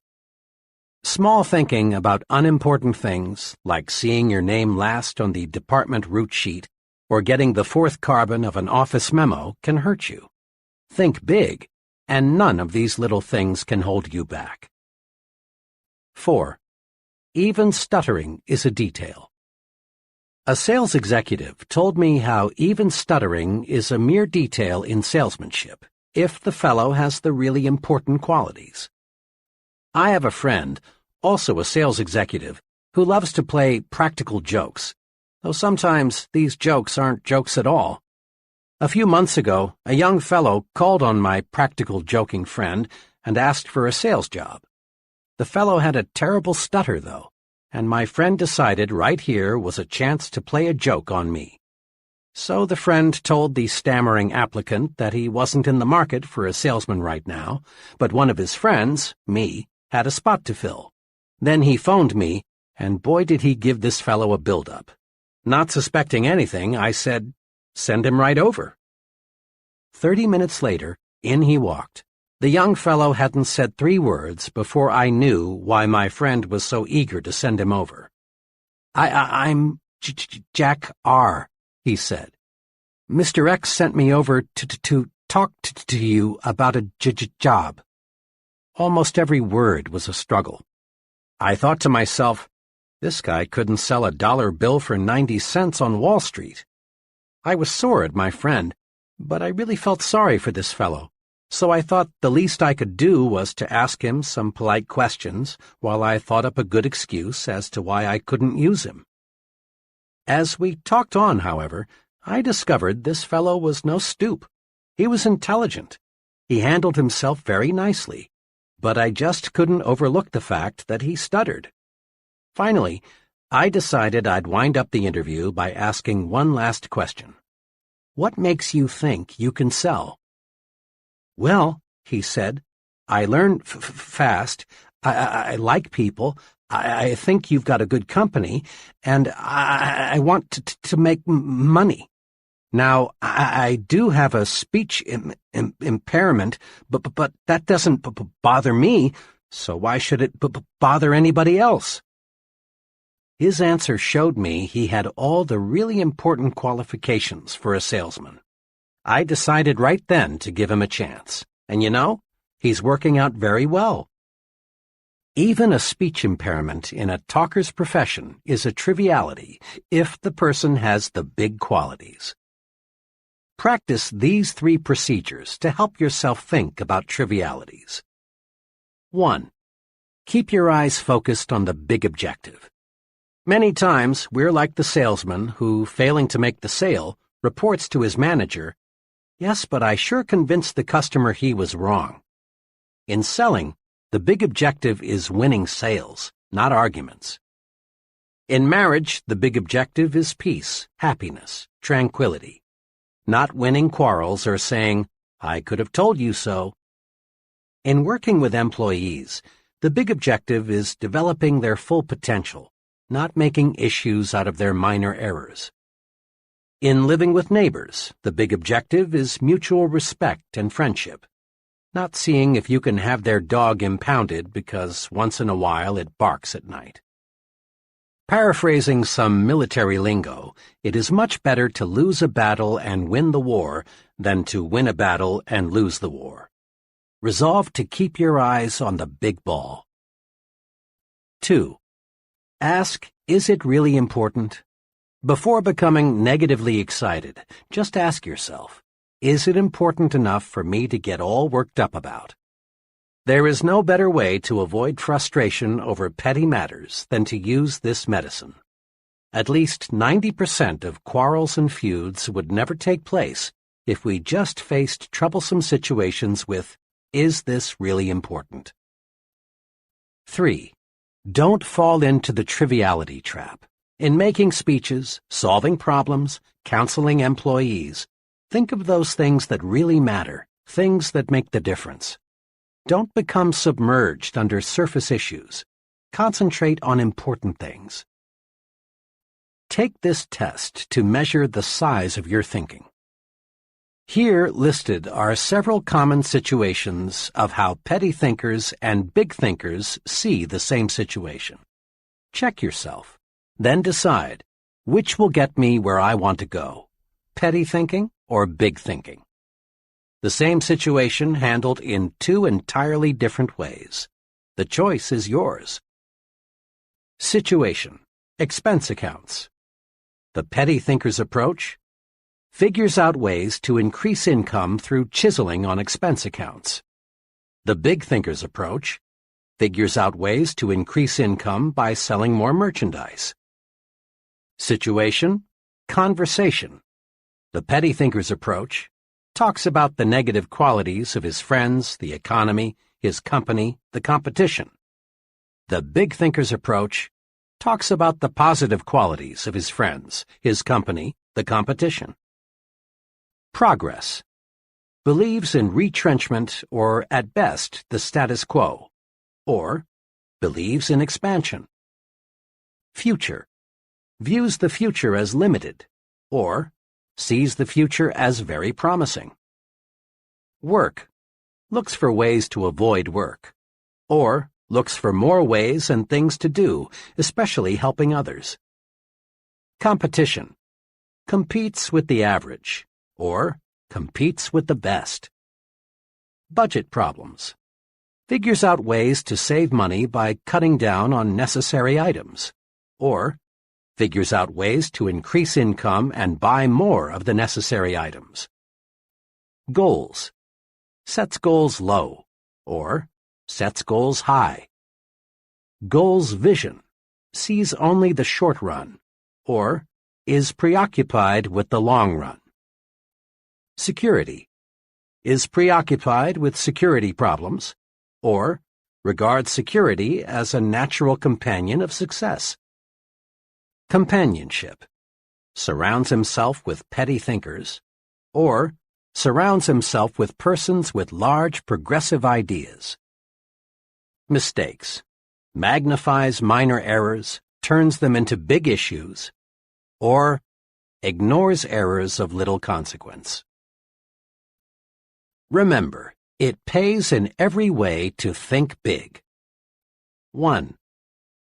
Small thinking about unimportant things, like seeing your name last on the department route sheet or getting the fourth carbon of an office memo, can hurt you. Think big, and none of these little things can hold you back. 4. Even stuttering is a detail. A sales executive told me how even stuttering is a mere detail in salesmanship, if the fellow has the really important qualities. I have a friend, also a sales executive, who loves to play practical jokes, though sometimes these jokes aren't jokes at all. A few months ago, a young fellow called on my practical joking friend and asked for a sales job. The fellow had a terrible stutter, though, and my friend decided right here was a chance to play a joke on me. So the friend told the stammering applicant that he wasn't in the market for a salesman right now, but one of his friends, me, had a spot to fill. Then he phoned me, and boy did he give this fellow a build-up. Not suspecting anything, I said, "Send him right over." 30 minutes later, in he walked. The young fellow hadn't said 3 words before I knew why my friend was so eager to send him over. I'm Jack R., he said. Mr. X sent me over to talk to you about a job. Almost every word was a struggle. I thought to myself, this guy couldn't sell a dollar bill for 90 cents on Wall Street. I was sore at my friend, but I really felt sorry for this fellow, so I thought the least I could do was to ask him some polite questions while I thought up a good excuse as to why I couldn't use him. As we talked on, however, I discovered this fellow was no stoop. He was intelligent. He handled himself very nicely, but I just couldn't overlook the fact that he stuttered. Finally, I decided I'd wind up the interview by asking one last question. What makes you think you can sell? Well, he said, I learn fast. I like people. I think you've got a good company, and I want to make money. Now, I do have a speech impairment, but that doesn't bother me, so why should it bother anybody else? His answer showed me he had all the really important qualifications for a salesman. I decided right then to give him a chance, and you know, he's working out very well. Even a speech impairment in a talker's profession is a triviality if the person has the big qualities. Practice these 3 procedures to help yourself think about trivialities. 1. Keep your eyes focused on the big objective. Many times, we're like the salesman who, failing to make the sale, reports to his manager, "Yes, but I sure convinced the customer he was wrong." In selling, the big objective is winning sales, not arguments. In marriage, the big objective is peace, happiness, tranquility. Not winning quarrels or saying, "I could have told you so." In working with employees, the big objective is developing their full potential, not making issues out of their minor errors. In living with neighbors, the big objective is mutual respect and friendship, not seeing if you can have their dog impounded because once in a while it barks at night. Paraphrasing some military lingo, it is much better to lose a battle and win the war than to win a battle and lose the war. Resolve to keep your eyes on the big ball. 2. Ask, is it really important? Before becoming negatively excited, just ask yourself, is it important enough for me to get all worked up about? There is no better way to avoid frustration over petty matters than to use this medicine. At least 90% of quarrels and feuds would never take place if we just faced troublesome situations with, is this really important? 3. Don't fall into the triviality trap. In making speeches, solving problems, counseling employees, think of those things that really matter, things that make the difference. Don't become submerged under surface issues. Concentrate on important things. Take this test to measure the size of your thinking. Here listed are several common situations of how petty thinkers and big thinkers see the same situation. Check yourself, then decide which will get me where I want to go, petty thinking or big thinking. The same situation handled in two entirely different ways. The choice is yours. Situation: expense accounts. The petty thinker's approach: figures out ways to increase income through chiseling on expense accounts. The big thinker's approach: figures out ways to increase income by selling more merchandise. Situation: conversation. The petty thinker's approach talks about the negative qualities of his friends, the economy, his company, the competition. The big thinker's approach talks about the positive qualities of his friends, his company, the competition. Progress: believes in retrenchment or, at best, the status quo, or believes in expansion. Future: views the future as limited, or sees the future as very promising. Work: looks for ways to avoid work, or looks for more ways and things to do, especially helping others. Competition: competes with the average, or competes with the best. Budget problems: figures out ways to save money by cutting down on necessary items, or figures out ways to increase income and buy more of the necessary items. Goals: sets goals low, or sets goals high. Goals vision: sees only the short run, or is preoccupied with the long run. Security: is preoccupied with security problems, or regards security as a natural companion of success. Companionship: surrounds himself with petty thinkers, or surrounds himself with persons with large progressive ideas. Mistakes: magnifies minor errors, turns them into big issues, or ignores errors of little consequence. Remember, it pays in every way to think big. 1.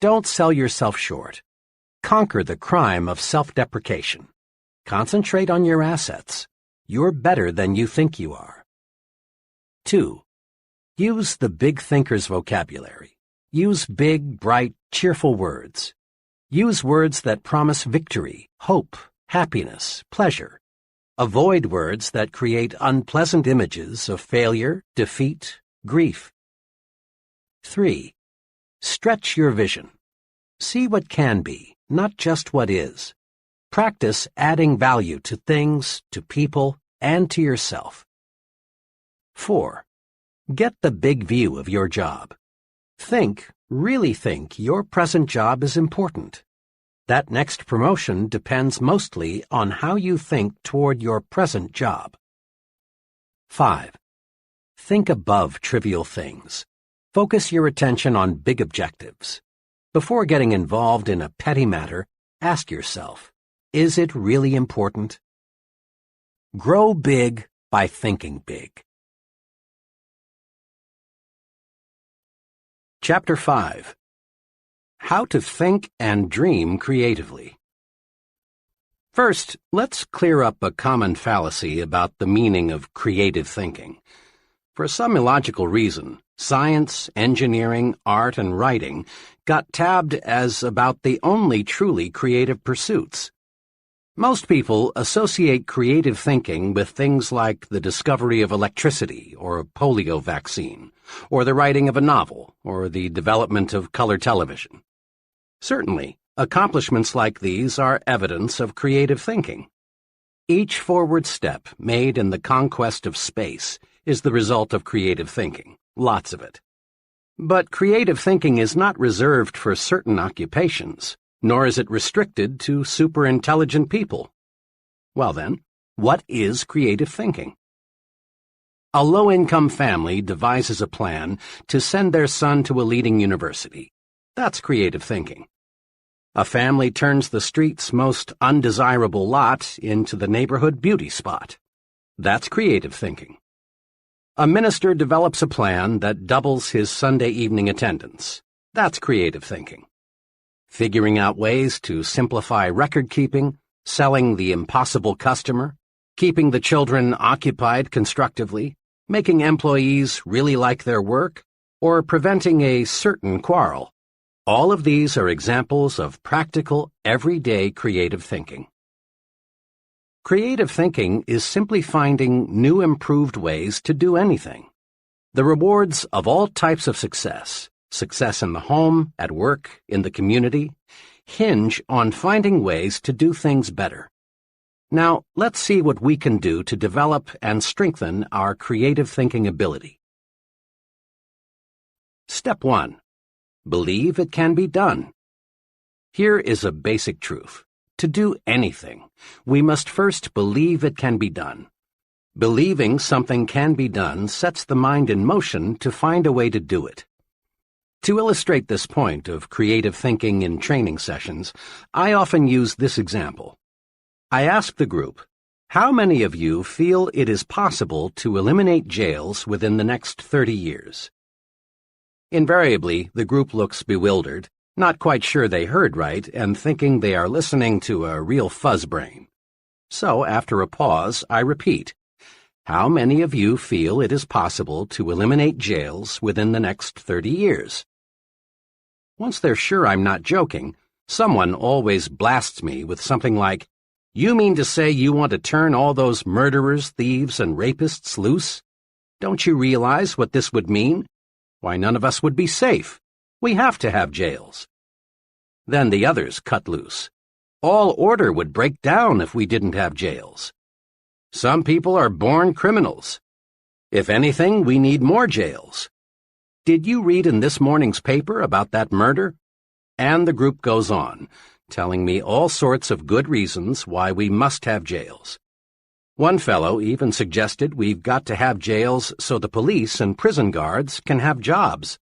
Don't sell yourself short. Conquer the crime of self-deprecation. Concentrate on your assets. You're better than you think you are. 2. Use the big thinker's vocabulary. Use big, bright, cheerful words. Use words that promise victory, hope, happiness, pleasure. Avoid words that create unpleasant images of failure, defeat, grief. 3. Stretch your vision. See what can be, not just what is. Practice adding value to things, to people, and to yourself. 4. Get the big view of your job. Really think your present job is important. That next promotion depends mostly on how you think toward your present job. 5. Think above trivial things. Focus your attention on big objectives. Before getting involved in a petty matter, ask yourself, is it really important? Grow big by thinking big. Chapter 5. How to Think and Dream Creatively. First, let's clear up a common fallacy about the meaning of creative thinking. For some illogical reason, science, engineering, art, and writing got tabbed as about the only truly creative pursuits. Most people associate creative thinking with things like the discovery of electricity or a polio vaccine, or the writing of a novel, or the development of color television. Certainly, accomplishments like these are evidence of creative thinking. Each forward step made in the conquest of space is the result of creative thinking, lots of it. But creative thinking is not reserved for certain occupations, nor is it restricted to super-intelligent people. Well then, what is creative thinking? A low-income family devises a plan to send their son to a leading university. That's creative thinking. A family turns the street's most undesirable lot into the neighborhood beauty spot. That's creative thinking. A minister develops a plan that doubles his Sunday evening attendance. That's creative thinking. Figuring out ways to simplify record-keeping, selling the impossible customer, keeping the children occupied constructively, making employees really like their work, or preventing a certain quarrel. All of these are examples of practical, everyday creative thinking. Creative thinking is simply finding new improved ways to do anything. The rewards of all types of success in the home, at work, in the community, hinge on finding ways to do things better. Now, let's see what we can do to develop and strengthen our creative thinking ability. Step 1. Believe it can be done. Here is a basic truth. To do anything, we must first believe it can be done. Believing something can be done sets the mind in motion to find a way to do it. To illustrate this point of creative thinking in training sessions, I often use this example. I ask the group, how many of you feel it is possible to eliminate jails within the next 30 years? Invariably, the group looks bewildered, not quite sure they heard right, and thinking they are listening to a real fuzzbrain. So, after a pause, I repeat, how many of you feel it is possible to eliminate jails within the next 30 years? Once they're sure I'm not joking, someone always blasts me with something like, you mean to say you want to turn all those murderers, thieves, and rapists loose? Don't you realize what this would mean? Why, none of us would be safe. We have to have jails. Then the others cut loose. All order would break down if we didn't have jails. Some people are born criminals. If anything, we need more jails. Did you read in this morning's paper about that murder? And the group goes on, telling me all sorts of good reasons why we must have jails. One fellow even suggested we've got to have jails so the police and prison guards can have jobs.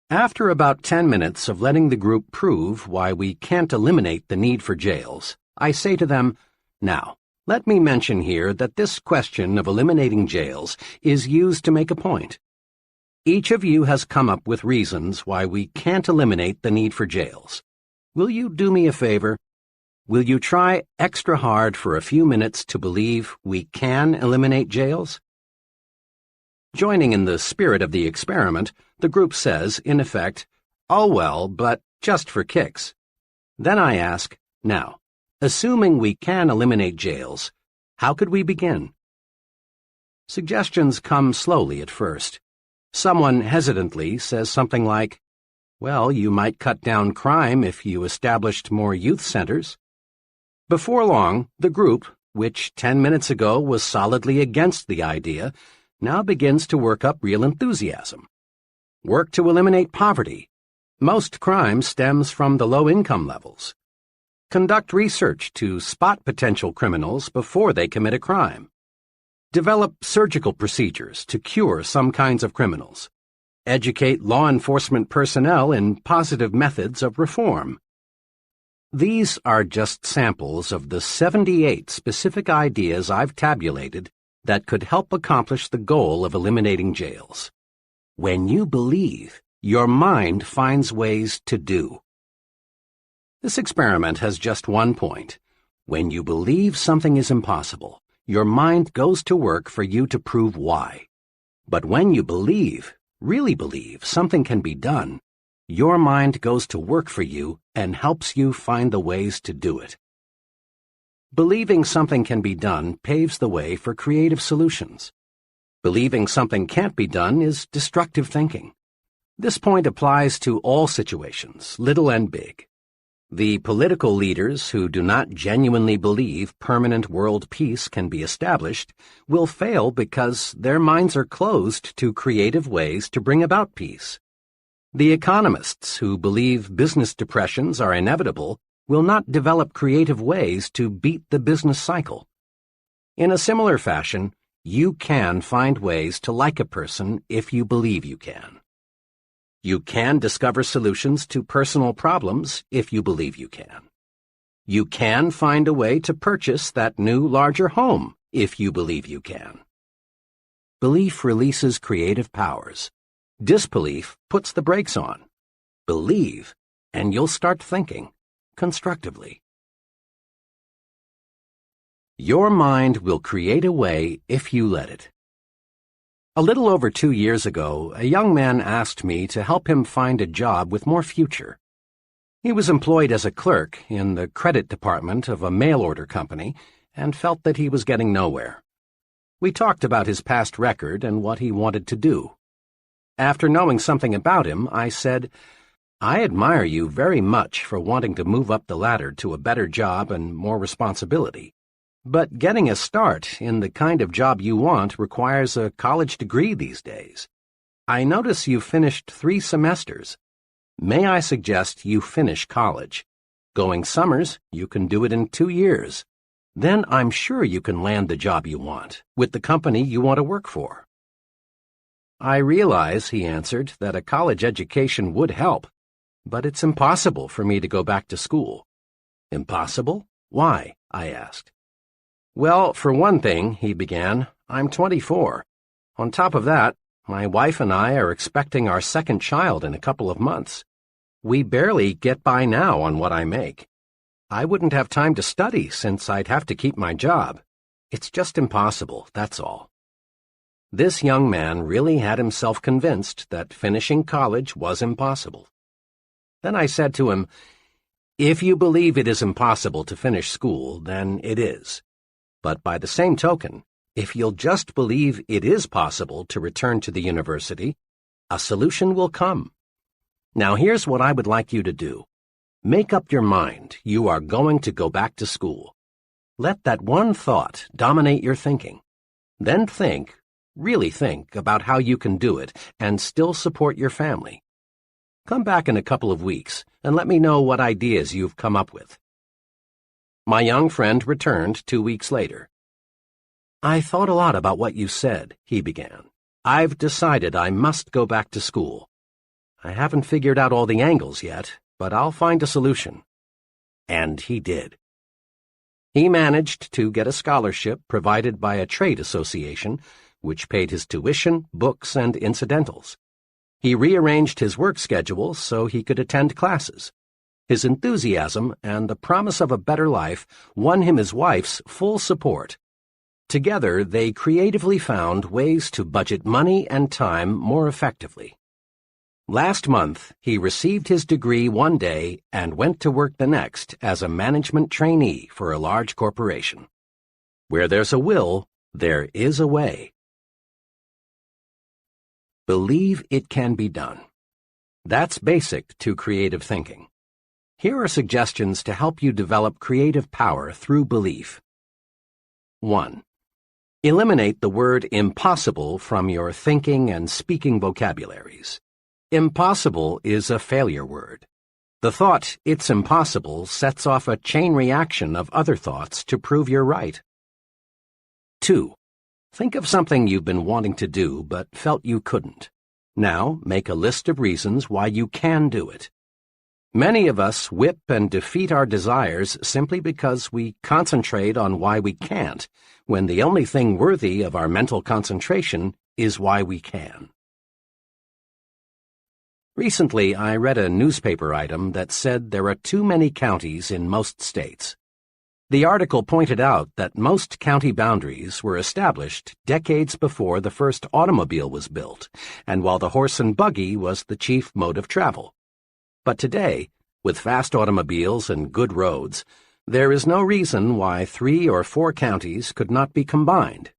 After about 10 minutes of letting the group prove why we can't eliminate the need for jails, I say to them, now, let me mention here that this question of eliminating jails is used to make a point. Each of you has come up with reasons why we can't eliminate the need for jails. Will you do me a favor? Will you try extra hard for a few minutes to believe we can eliminate jails? Joining in the spirit of the experiment, the group says, in effect, oh well, but just for kicks. Then I ask, now, assuming we can eliminate jails, how could we begin? Suggestions come slowly at first. Someone hesitantly says something like, well, you might cut down crime if you established more youth centers. Before long, the group, which 10 minutes ago was solidly against the idea, now begins to work up real enthusiasm. Work to eliminate poverty. Most crime stems from the low income levels. Conduct research to spot potential criminals before they commit a crime. Develop surgical procedures to cure some kinds of criminals. Educate law enforcement personnel in positive methods of reform. These are just samples of the 78 specific ideas I've tabulated that could help accomplish the goal of eliminating jails. When you believe, your mind finds ways to do. This experiment has just one point. When you believe something is impossible, your mind goes to work for you to prove why. But when you believe, really believe, something can be done, your mind goes to work for you and helps you find the ways to do it. Believing something can be done paves the way for creative solutions. Believing something can't be done is destructive thinking. This point applies to all situations, little and big. The political leaders who do not genuinely believe permanent world peace can be established will fail because their minds are closed to creative ways to bring about peace. The economists who believe business depressions are inevitable will not develop creative ways to beat the business cycle. In a similar fashion, you can find ways to like a person if you believe you can. You can discover solutions to personal problems if you believe you can. You can find a way to purchase that new, larger home if you believe you can. Belief releases creative powers. Disbelief puts the brakes on. Believe, and you'll start thinking constructively. Your mind will create a way if you let it. A little over 2 years ago, a young man asked me to help him find a job with more future. He was employed as a clerk in the credit department of a mail-order company and felt that he was getting nowhere. We talked about his past record and what he wanted to do. After knowing something about him, I said, "I admire you very much for wanting to move up the ladder to a better job and more responsibility. But getting a start in the kind of job you want requires a college degree these days. I notice you've finished 3 semesters. May I suggest you finish college? Going summers, you can do it in 2 years. Then I'm sure you can land the job you want, with the company you want to work for." "I realize," he answered, "that a college education would help, but it's impossible for me to go back to school." "Impossible? Why?" I asked. "Well, for one thing," he began, "I'm 24. On top of that, my wife and I are expecting our second child in a couple of months. We barely get by now on what I make. I wouldn't have time to study since I'd have to keep my job. It's just impossible, that's all." This young man really had himself convinced that finishing college was impossible. Then I said to him, "If you believe it is impossible to finish school, then it is. But by the same token, if you'll just believe it is possible to return to the university, a solution will come. Now here's what I would like you to do. Make up your mind you are going to go back to school. Let that one thought dominate your thinking. Then think, really think about how you can do it and still support your family. Come back in a couple of weeks and let me know what ideas you've come up with." My young friend returned 2 weeks later. "I thought a lot about what you said," he began. "I've decided I must go back to school. I haven't figured out all the angles yet, but I'll find a solution." And he did. He managed to get a scholarship provided by a trade association, which paid his tuition, books, and incidentals. He rearranged his work schedule so he could attend classes. His enthusiasm and the promise of a better life won him his wife's full support. Together, they creatively found ways to budget money and time more effectively. Last month, he received his degree one day and went to work the next as a management trainee for a large corporation. Where there's a will, there is a way. Believe it can be done. That's basic to creative thinking. Here are suggestions to help you develop creative power through belief. 1. Eliminate the word impossible from your thinking and speaking vocabularies. Impossible is a failure word. The thought, "it's impossible," sets off a chain reaction of other thoughts to prove you're right. 2. Think of something you've been wanting to do but felt you couldn't. Now, make a list of reasons why you can do it. Many of us whip and defeat our desires simply because we concentrate on why we can't, when the only thing worthy of our mental concentration is why we can. Recently, I read a newspaper item that said there are too many counties in most states. The article pointed out that most county boundaries were established decades before the first automobile was built, and while the horse and buggy was the chief mode of travel. But today, with fast automobiles and good roads, There is no reason why 3 or 4 counties could not be combined.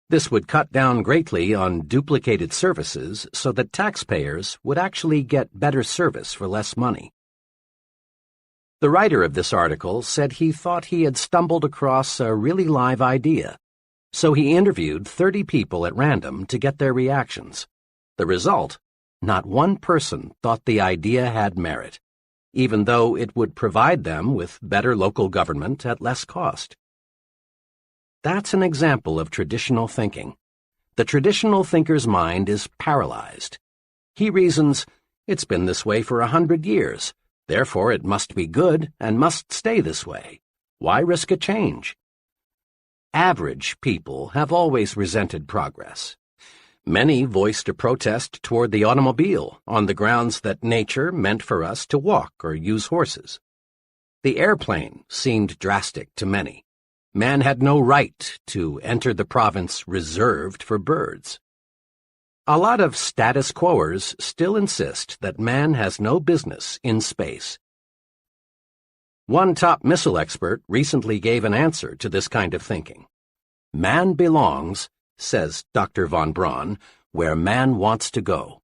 This would cut down greatly on duplicated services so that taxpayers would actually get better service for less money. The writer of this article said he thought he had stumbled across a really live idea, so he interviewed 30 people at random to get their reactions. The result? Not one person thought the idea had merit, even though it would provide them with better local government at less cost. That's an example of traditional thinking. The traditional thinker's mind is paralyzed. He reasons, it's been this way for 100 years. Therefore, it must be good and must stay this way. Why risk a change? Average people have always resented progress. Many voiced a protest toward the automobile on the grounds that nature meant for us to walk or use horses. The airplane seemed drastic to many. Man had no right to enter the province reserved for birds. A lot of status quoers still insist that man has no business in space. One top missile expert recently gave an answer to this kind of thinking. Man belongs, says Dr. von Braun, where man wants to go.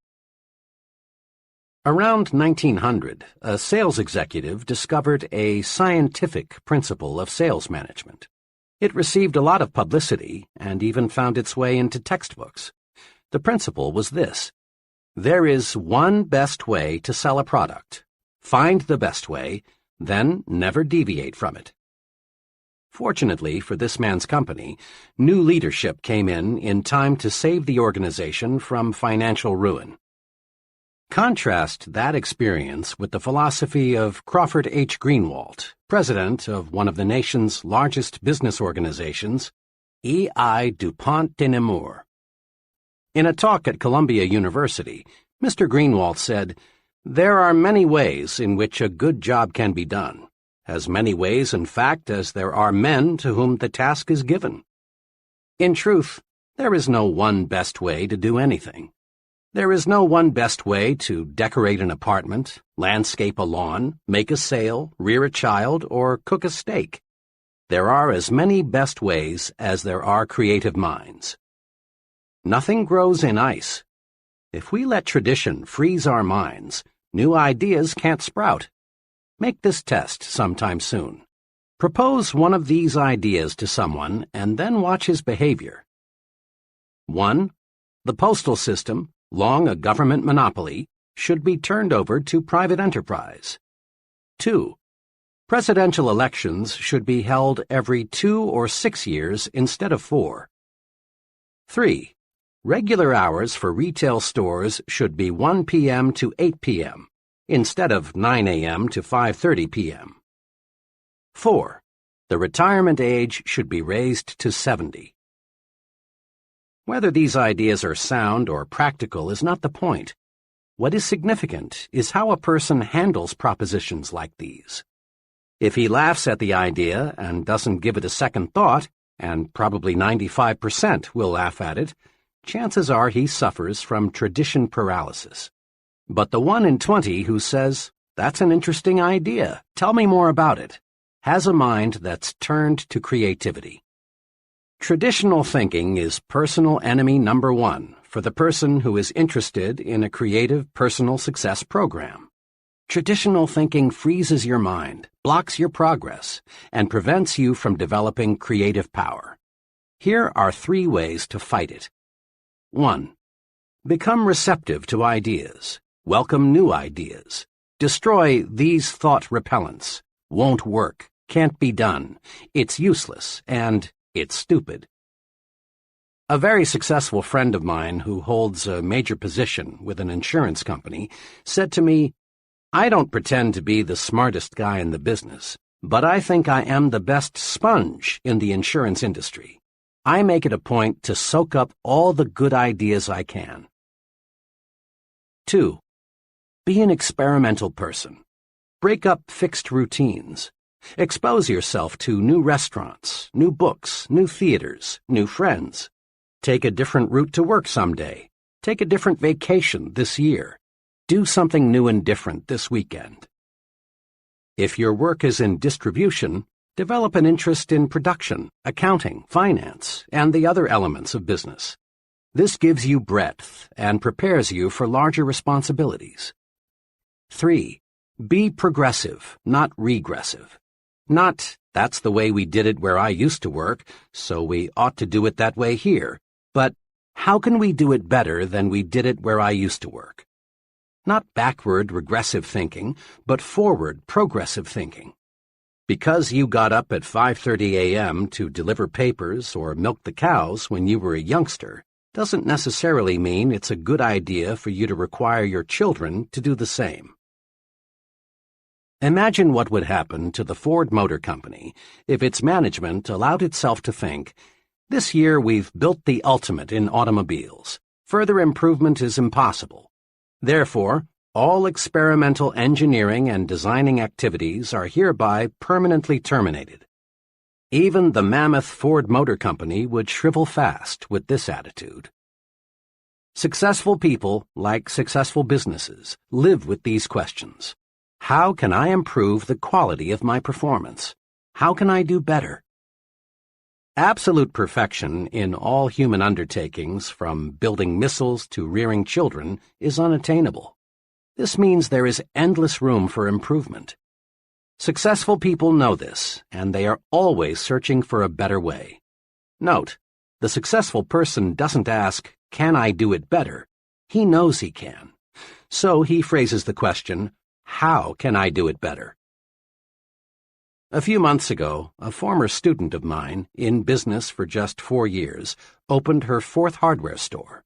Around 1900, a sales executive discovered a scientific principle of sales management. It received a lot of publicity and even found its way into textbooks. The principle was this: there is one best way to sell a product. Find the best way, then never deviate from it. Fortunately for this man's company, new leadership came in time to save the organization from financial ruin. Contrast that experience with the philosophy of Crawford H. Greenwald, president of one of the nation's largest business organizations, E.I. DuPont de Nemours. In a talk at Columbia University, Mr. Greenwald said, "There are many ways in which a good job can be done, as many ways, in fact, as there are men to whom the task is given. In truth, there is no one best way to do anything. There is no one best way to decorate an apartment, landscape a lawn, make a sale, rear a child, or cook a steak. There are as many best ways as there are creative minds. Nothing grows in ice. If we let tradition freeze our minds, new ideas can't sprout. Make this test sometime soon. Propose one of these ideas to someone and then watch his behavior. 1. The postal system, long a government monopoly, should be turned over to private enterprise. 2. Presidential elections should be held every 2 or 6 years instead of 4. 3. Regular hours for retail stores should be 1 p.m. to 8 p.m. instead of 9 a.m. to 5:30 p.m. 4. The retirement age should be raised to 70. Whether these ideas are sound or practical is not the point. What is significant is how a person handles propositions like these. If he laughs at the idea and doesn't give it a second thought, and probably 95% will laugh at it, chances are he suffers from tradition paralysis. But the 1 in 20 who says, "That's an interesting idea, tell me more about it," has a mind that's turned to creativity. Traditional thinking is personal enemy number 1 for the person who is interested in a creative personal success program. Traditional thinking freezes your mind, blocks your progress, and prevents you from developing creative power. Here are 3 ways to fight it. 1. Become receptive to ideas. Welcome new ideas. Destroy these thought repellents. Won't work. Can't be done. It's useless. And it's stupid. A very successful friend of mine who holds a major position with an insurance company said to me, "I don't pretend to be the smartest guy in the business, but I think I am the best sponge in the insurance industry. I make it a point to soak up all the good ideas I can." 2. Be an experimental person. Break up fixed routines. Expose yourself to new restaurants, new books, new theaters, new friends. Take a different route to work someday. Take a different vacation this year. Do something new and different this weekend. If your work is in distribution, develop an interest in production, accounting, finance, and the other elements of business. This gives you breadth and prepares you for larger responsibilities. 3. Be progressive, not regressive. Not, that's the way we did it where I used to work, so we ought to do it that way here, but how can we do it better than we did it where I used to work? Not backward, regressive thinking, but forward, progressive thinking. Because you got up at 5:30 a.m. to deliver papers or milk the cows when you were a youngster doesn't necessarily mean it's a good idea for you to require your children to do the same. Imagine what would happen to the Ford Motor Company if its management allowed itself to think, "This year we've built the ultimate in automobiles. Further improvement is impossible. Therefore, all experimental engineering and designing activities are hereby permanently terminated." Even the mammoth Ford Motor Company would shrivel fast with this attitude. Successful people, like successful businesses, live with these questions. How can I improve the quality of my performance? How can I do better? Absolute perfection in all human undertakings, from building missiles to rearing children, is unattainable. This means there is endless room for improvement. Successful people know this, and they are always searching for a better way. Note, the successful person doesn't ask, "Can I do it better?" He knows he can. So he phrases the question, "How can I do it better?" A few months ago, a former student of mine, in business for just 4 years, opened her 4th hardware store.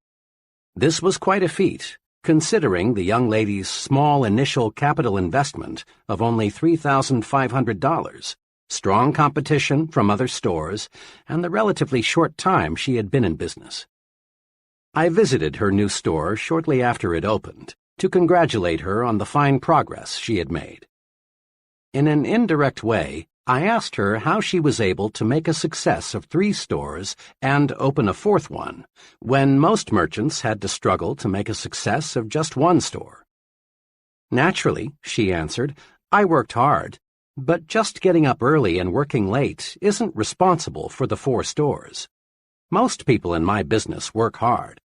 This was quite a feat, considering the young lady's small initial capital investment of only $3,500, strong competition from other stores, and the relatively short time she had been in business. I visited her new store shortly after it opened to congratulate her on the fine progress she had made. In an indirect way, I asked her how she was able to make a success of 3 stores and open a 4th one, when most merchants had to struggle to make a success of just 1 store. "Naturally," she answered, "I worked hard, but just getting up early and working late isn't responsible for the 4 stores. Most people in my business work hard.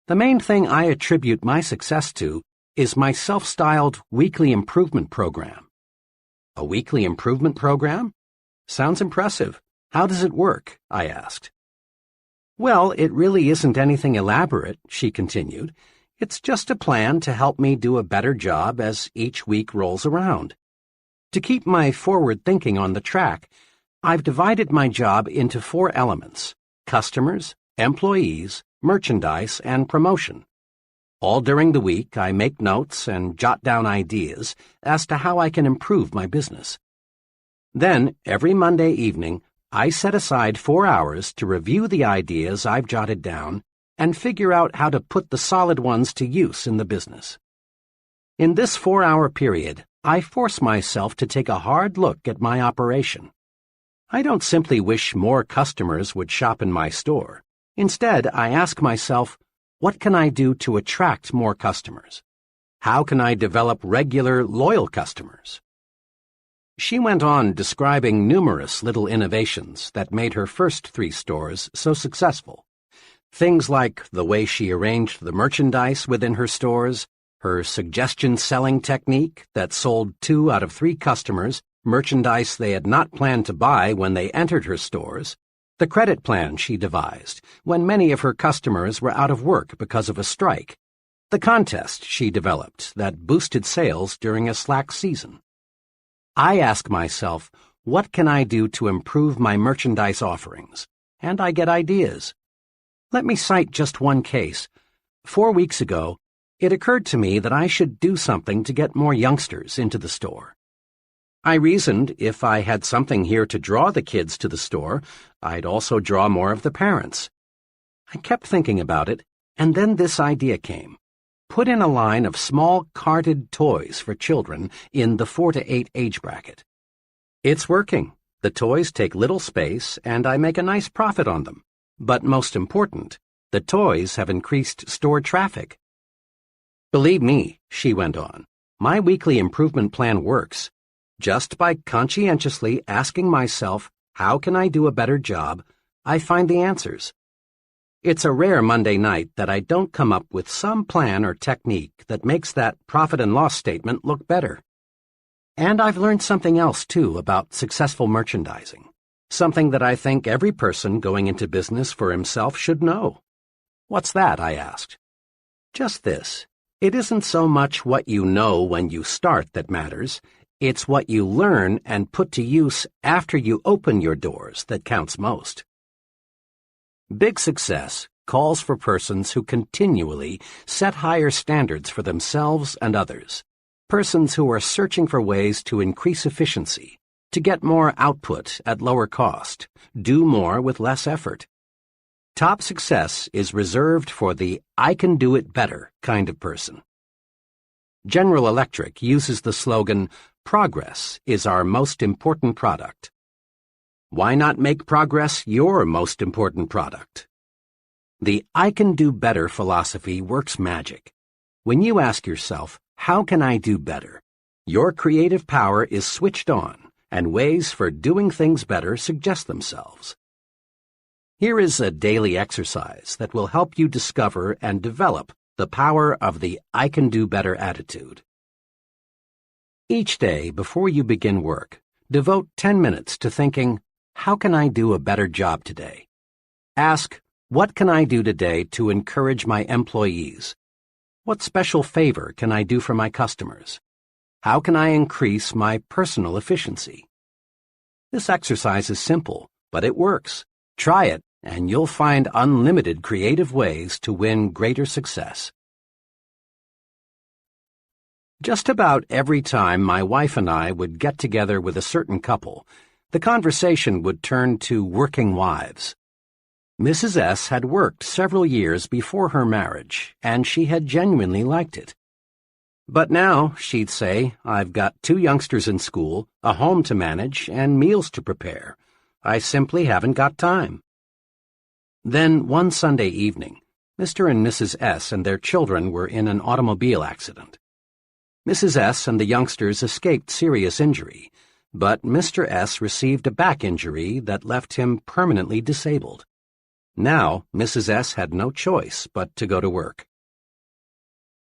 The main thing I attribute my success to is my self-styled weekly improvement program." "A weekly improvement program? Sounds impressive. How does it work?" I asked. "Well, it really isn't anything elaborate," she continued. "It's just a plan to help me do a better job as each week rolls around. To keep my forward thinking on the track, I've divided my job into 4 elements: customers, employees, merchandise, and promotion. All during the week, I make notes and jot down ideas as to how I can improve my business. Then, every Monday evening, I set aside 4 hours to review the ideas I've jotted down and figure out how to put the solid ones to use in the business. In this 4-hour period, I force myself to take a hard look at my operation. I don't simply wish more customers would shop in my store. Instead, I ask myself, what can I do to attract more customers? How can I develop regular, loyal customers? She went on describing numerous little innovations that made her first 3 stores so successful. Things like the way she arranged the merchandise within her stores, her suggestion selling technique that sold 2 out of 3 customers merchandise they had not planned to buy when they entered her stores, the credit plan she devised when many of her customers were out of work because of a strike, the contest she developed that boosted sales during a slack season. I ask myself, what can I do to improve my merchandise offerings? And I get ideas. Let me cite just one case. 4 weeks ago, it occurred to me that I should do something to get more youngsters into the store. I reasoned if I had something here to draw the kids to the store, I'd also draw more of the parents. I kept thinking about it, and then this idea came. Put in a line of small carded toys for children in the 4 to 8 age bracket. It's working. The toys take little space, and I make a nice profit on them. But most important, the toys have increased store traffic. Believe me, she went on, my weekly improvement plan works. Just by conscientiously asking myself, how can I do a better job, I find the answers. It's a rare Monday night that I don't come up with some plan or technique that makes that profit and loss statement look better. And I've learned something else, too, about successful merchandising. Something that I think every person going into business for himself should know. What's that? I asked. Just this. It isn't so much what you know when you start that matters. It's what you learn and put to use after you open your doors that counts most. Big success calls for persons who continually set higher standards for themselves and others. Persons who are searching for ways to increase efficiency, to get more output at lower cost, do more with less effort. Top success is reserved for the I can do it better kind of person. General Electric uses the slogan, "Progress is our most important product." Why not make progress your most important product? The I can do better philosophy works magic. When you ask yourself, how can I do better? Your creative power is switched on, and ways for doing things better suggest themselves. Here is a daily exercise that will help you discover and develop the power of the I can do better attitude. Each day before you begin work, devote 10 minutes to thinking, how can I do a better job today? Ask, what can I do today to encourage my employees? What special favor can I do for my customers? How can I increase my personal efficiency? This exercise is simple, but it works. Try it, and you'll find unlimited creative ways to win greater success. Just about every time my wife and I would get together with a certain couple, the conversation would turn to working wives. Mrs. S. had worked several years before her marriage, and she had genuinely liked it. But now, she'd say, I've got 2 youngsters in school, a home to manage, and meals to prepare. I simply haven't got time. Then, one Sunday evening, Mr. and Mrs. S. and their children were in an automobile accident. Mrs. S. and the youngsters escaped serious injury, but Mr. S. received a back injury that left him permanently disabled. Now, Mrs. S. had no choice but to go to work.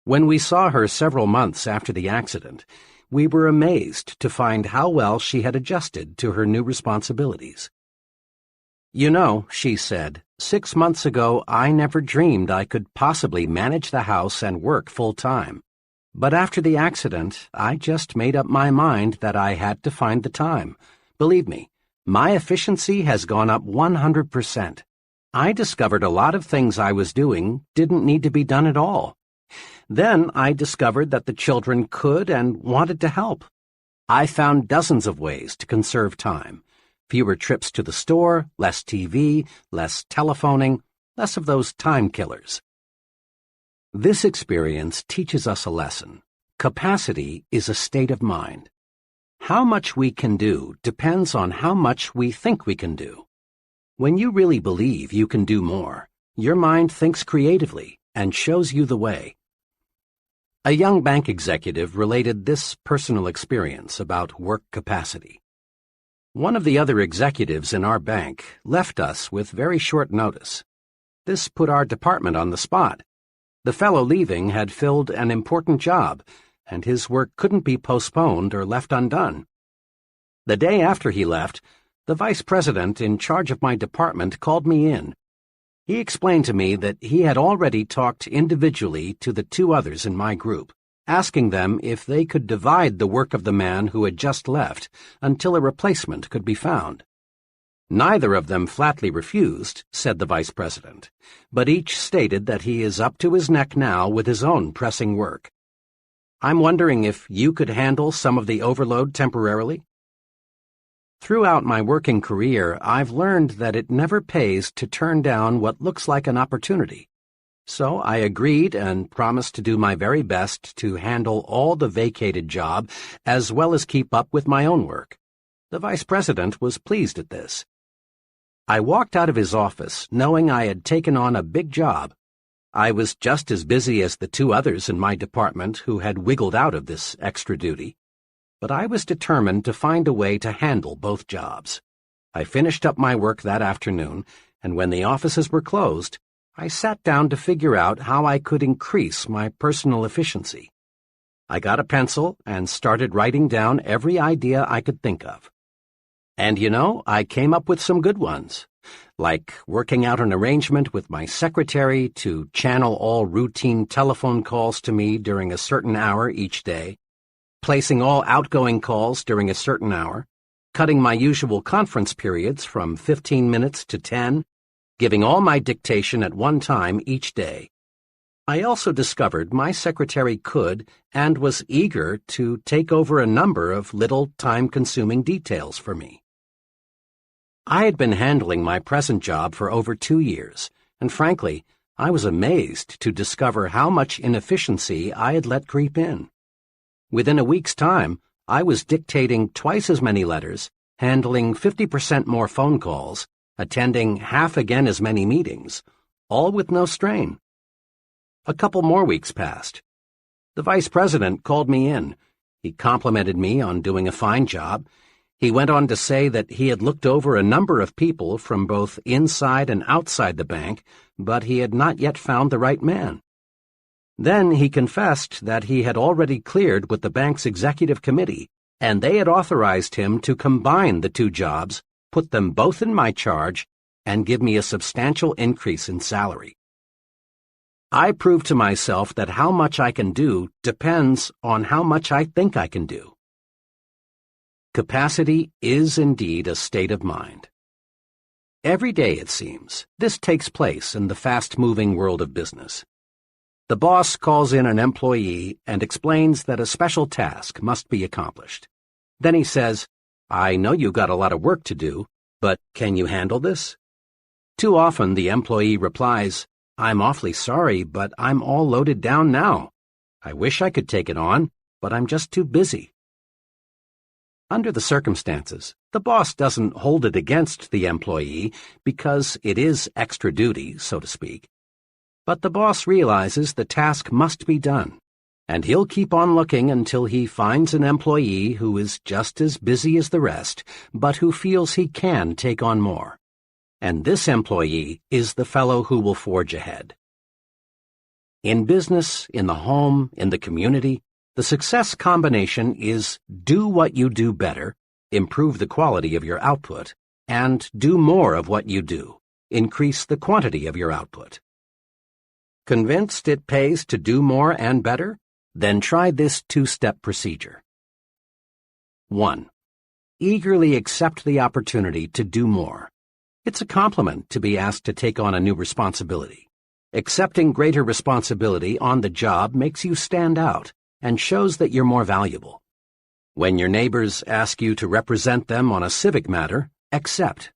When we saw her several months after the accident, we were amazed to find how well she had adjusted to her new responsibilities. You know, she said, 6 months ago I never dreamed I could possibly manage the house and work full-time. But after the accident, I just made up my mind that I had to find the time. Believe me, my efficiency has gone up 100%. I discovered a lot of things I was doing didn't need to be done at all. Then I discovered that the children could and wanted to help. I found dozens of ways to conserve time. Fewer trips to the store, less TV, less telephoning, less of those time killers. This experience teaches us a lesson. Capacity is a state of mind. How much we can do depends on how much we think we can do. When you really believe you can do more, your mind thinks creatively and shows you the way. A young bank executive related this personal experience about work capacity. One of the other executives in our bank left us with very short notice. This put our department on the spot. The fellow leaving had filled an important job, and his work couldn't be postponed or left undone. The day after he left, the vice president in charge of my department called me in. He explained to me that he had already talked individually to the 2 others in my group, asking them if they could divide the work of the man who had just left until a replacement could be found. Neither of them flatly refused, said the vice president, but each stated that he is up to his neck now with his own pressing work. I'm wondering if you could handle some of the overload temporarily? Throughout my working career, I've learned that it never pays to turn down what looks like an opportunity. So I agreed and promised to do my very best to handle all the vacated job as well as keep up with my own work. The vice president was pleased at this. I walked out of his office knowing I had taken on a big job. I was just as busy as the 2 others in my department who had wiggled out of this extra duty. but I was determined to find a way to handle both jobs. I finished up my work that afternoon, and when the offices were closed, I sat down to figure out how I could increase my personal efficiency. I got a pencil and started writing down every idea I could think of. And I came up with some good ones, like working out an arrangement with my secretary to channel all routine telephone calls to me during a certain hour each day, placing all outgoing calls during a certain hour, cutting my usual conference periods from 15 minutes to 10, giving all my dictation at one time each day. I also discovered my secretary could and was eager to take over a number of little time-consuming details for me. I had been handling my present job for over 2 years, and frankly, I was amazed to discover how much inefficiency I had let creep in. Within a week's time, I was dictating twice as many letters, handling 50% more phone calls, attending half again as many meetings, all with no strain. A couple more weeks passed. The vice president called me in. He complimented me on doing a fine job. He went on to say that he had looked over a number of people from both inside and outside the bank, but he had not yet found the right man. Then he confessed that he had already cleared with the bank's executive committee, and they had authorized him to combine the two jobs, put them both in my charge, and give me a substantial increase in salary. I proved to myself that how much I can do depends on how much I think I can do. Capacity is indeed a state of mind. Every day, it seems, this takes place in the fast-moving world of business. The boss calls in an employee and explains that a special task must be accomplished. Then he says, "I know you've got a lot of work to do, but can you handle this?" Too often the employee replies, "I'm awfully sorry, but I'm all loaded down now. I wish I could take it on, but I'm just too busy." Under the circumstances, the boss doesn't hold it against the employee because it is extra duty, so to speak. But the boss realizes the task must be done, and he'll keep on looking until he finds an employee who is just as busy as the rest, but who feels he can take on more. And this employee is the fellow who will forge ahead. In business, in the home, in the community, the success combination is do what you do better, improve the quality of your output, and do more of what you do, increase the quantity of your output. Convinced it pays to do more and better? Then try this two-step procedure. 1. Eagerly accept the opportunity to do more. It's a compliment to be asked to take on a new responsibility. Accepting greater responsibility on the job makes you stand out and shows that you're more valuable. When your neighbors ask you to represent them on a civic matter, accept.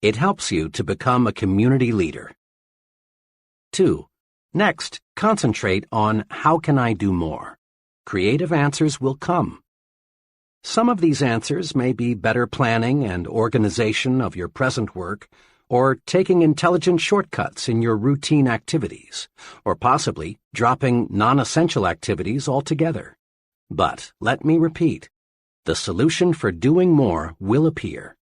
It helps you to become a community leader. 2. Next, concentrate on how can I do more. Creative answers will come. Some of these answers may be better planning and organization of your present work, or taking intelligent shortcuts in your routine activities, or possibly dropping non-essential activities altogether. But let me repeat, the solution for doing more will appear.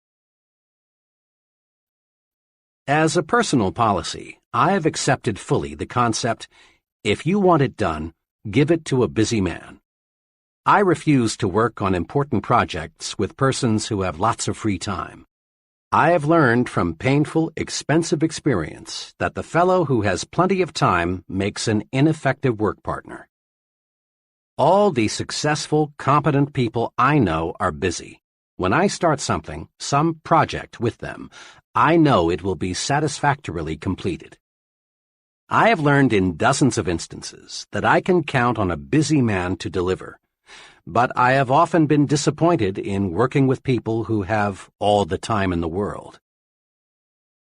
As a personal policy, I have accepted fully the concept, if you want it done, give it to a busy man. I refuse to work on important projects with persons who have lots of free time. I have learned from painful, expensive experience that the fellow who has plenty of time makes an ineffective work partner. All the successful, competent people I know are busy. When I start something, some project with them, I know it will be satisfactorily completed. I have learned in dozens of instances that I can count on a busy man to deliver, but I have often been disappointed in working with people who have all the time in the world.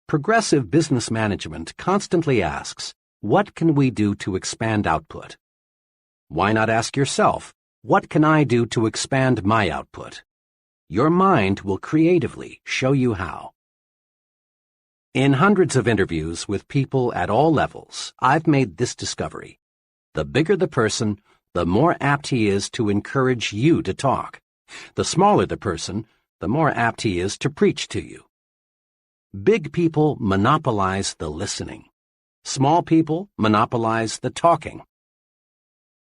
Progressive business management constantly asks, what can we do to expand output? Why not ask yourself, what can I do to expand my output? Your mind will creatively show you how. In hundreds of interviews with people at all levels, I've made this discovery. The bigger the person, the more apt he is to encourage you to talk, The smaller the person, the more apt he is to preach to you. Big people monopolize the listening. Small people monopolize the talking.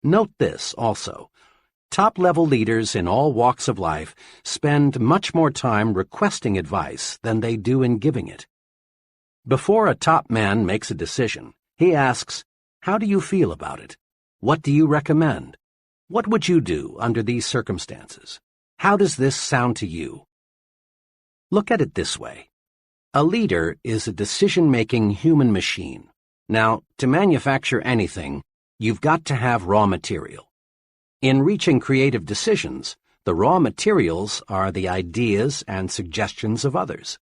Note this also. Top-level leaders in all walks of life spend much more time requesting advice than they do in giving it. Before a top man makes a decision, he asks, "How do you feel about it? What do you recommend? What would you do under these circumstances? How does this sound to you?" Look at it this way. A leader is a decision-making human machine. Now, to manufacture anything, you've got to have raw material. In reaching creative decisions, the raw materials are the ideas and suggestions of others.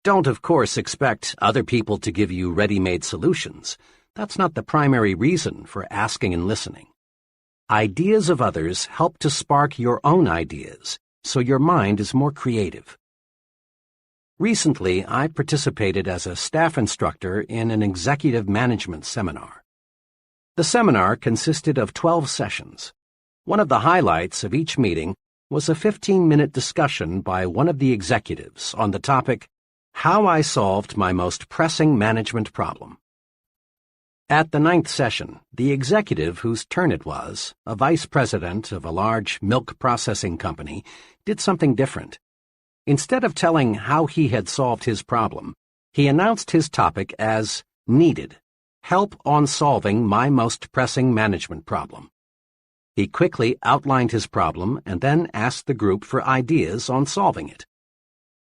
Don't, of course, expect other people to give you ready-made solutions. That's not the primary reason for asking and listening. Ideas of others help to spark your own ideas, so your mind is more creative. Recently, I participated as a staff instructor in an executive management seminar. The seminar consisted of 12 sessions. One of the highlights of each meeting was a 15-minute discussion by one of the executives on the topic, "How I Solved My Most Pressing Management Problem." At the 9th session, the executive whose turn it was, a vice president of a large milk processing company, did something different. Instead of telling how he had solved his problem, he announced his topic as "Needed. Help on solving my most pressing management problem." He quickly outlined his problem and then asked the group for ideas on solving it.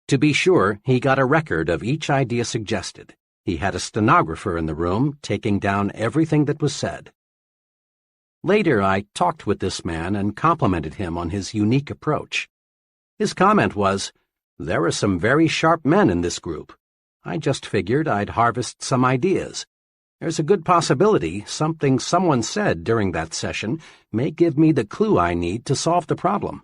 To be sure, he got a record of each idea suggested. He had a stenographer in the room taking down everything that was said. Later, I talked with this man and complimented him on his unique approach. His comment was, "There are some very sharp men in this group. I just figured I'd harvest some ideas. There's a good possibility something someone said during that session may give me the clue I need to solve the problem."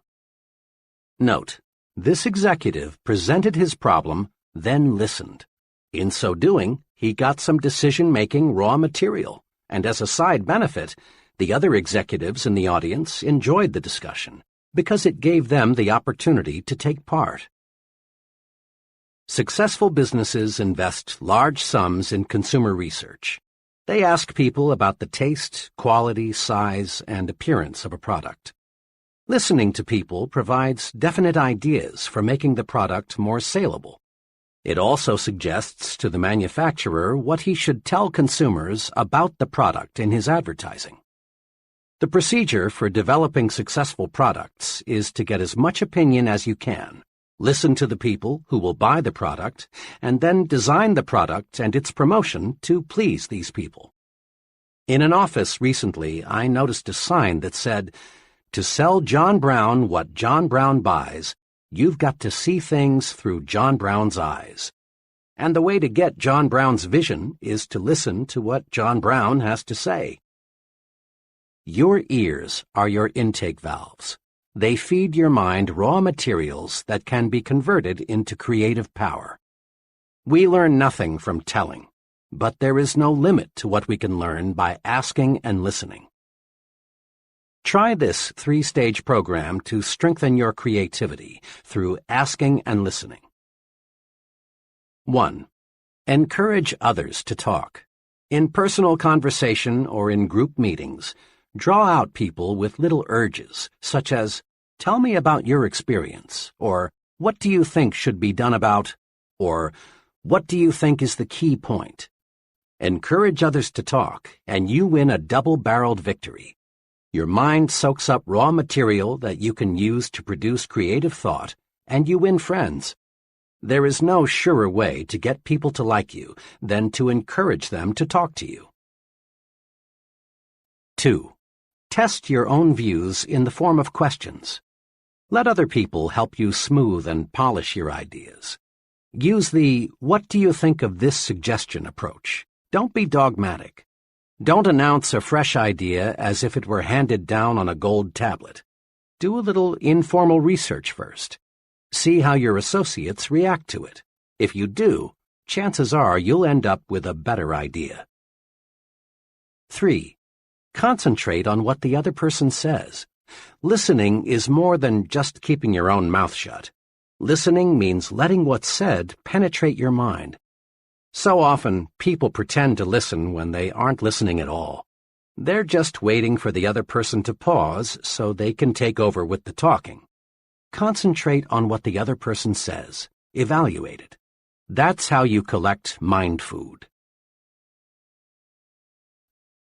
Note, this executive presented his problem, then listened. In so doing, he got some decision-making raw material, and as a side benefit, the other executives in the audience enjoyed the discussion, because it gave them the opportunity to take part. Successful businesses invest large sums in consumer research. They ask people about the taste, quality, size, and appearance of a product. Listening to people provides definite ideas for making the product more saleable. It also suggests to the manufacturer what he should tell consumers about the product in his advertising. The procedure for developing successful products is to get as much opinion as you can, listen to the people who will buy the product, and then design the product and its promotion to please these people. In an office recently, I noticed a sign that said, "To sell John Brown what John Brown buys, you've got to see things through John Brown's eyes." And the way to get John Brown's vision is to listen to what John Brown has to say. Your ears are your intake valves. They feed your mind raw materials that can be converted into creative power. We learn nothing from telling, but there is no limit to what we can learn by asking and listening. Try this 3-stage program to strengthen your creativity through asking and listening. 1. Encourage others to talk. In personal conversation or in group meetings, draw out people with little urges, such as, "Tell me about your experience," or "What do you think should be done about," or "What do you think is the key point?" Encourage others to talk, and you win a double-barreled victory. Your mind soaks up raw material that you can use to produce creative thought, and you win friends. There is no surer way to get people to like you than to encourage them to talk to you. 2. Test your own views in the form of questions. Let other people help you smooth and polish your ideas. Use the "What do you think of this suggestion" approach. Don't be dogmatic. Don't announce a fresh idea as if it were handed down on a gold tablet. Do a little informal research first. See how your associates react to it. If you do, chances are you'll end up with a better idea. 3. Concentrate on what the other person says. Listening is more than just keeping your own mouth shut. Listening means letting what's said penetrate your mind. So often, people pretend to listen when they aren't listening at all. They're just waiting for the other person to pause so they can take over with the talking. Concentrate on what the other person says. Evaluate it. That's how you collect mind food.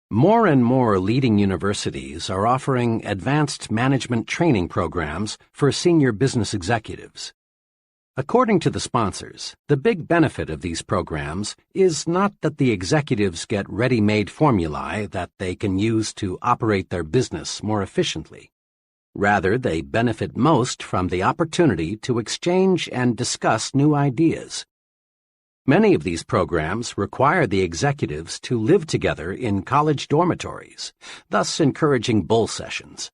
More and more leading universities are offering advanced management training programs for senior business executives. According to the sponsors, the big benefit of these programs is not that the executives get ready-made formulae that they can use to operate their business more efficiently. Rather, they benefit most from the opportunity to exchange and discuss new ideas. Many of these programs require the executives to live together in college dormitories, thus encouraging bull sessions.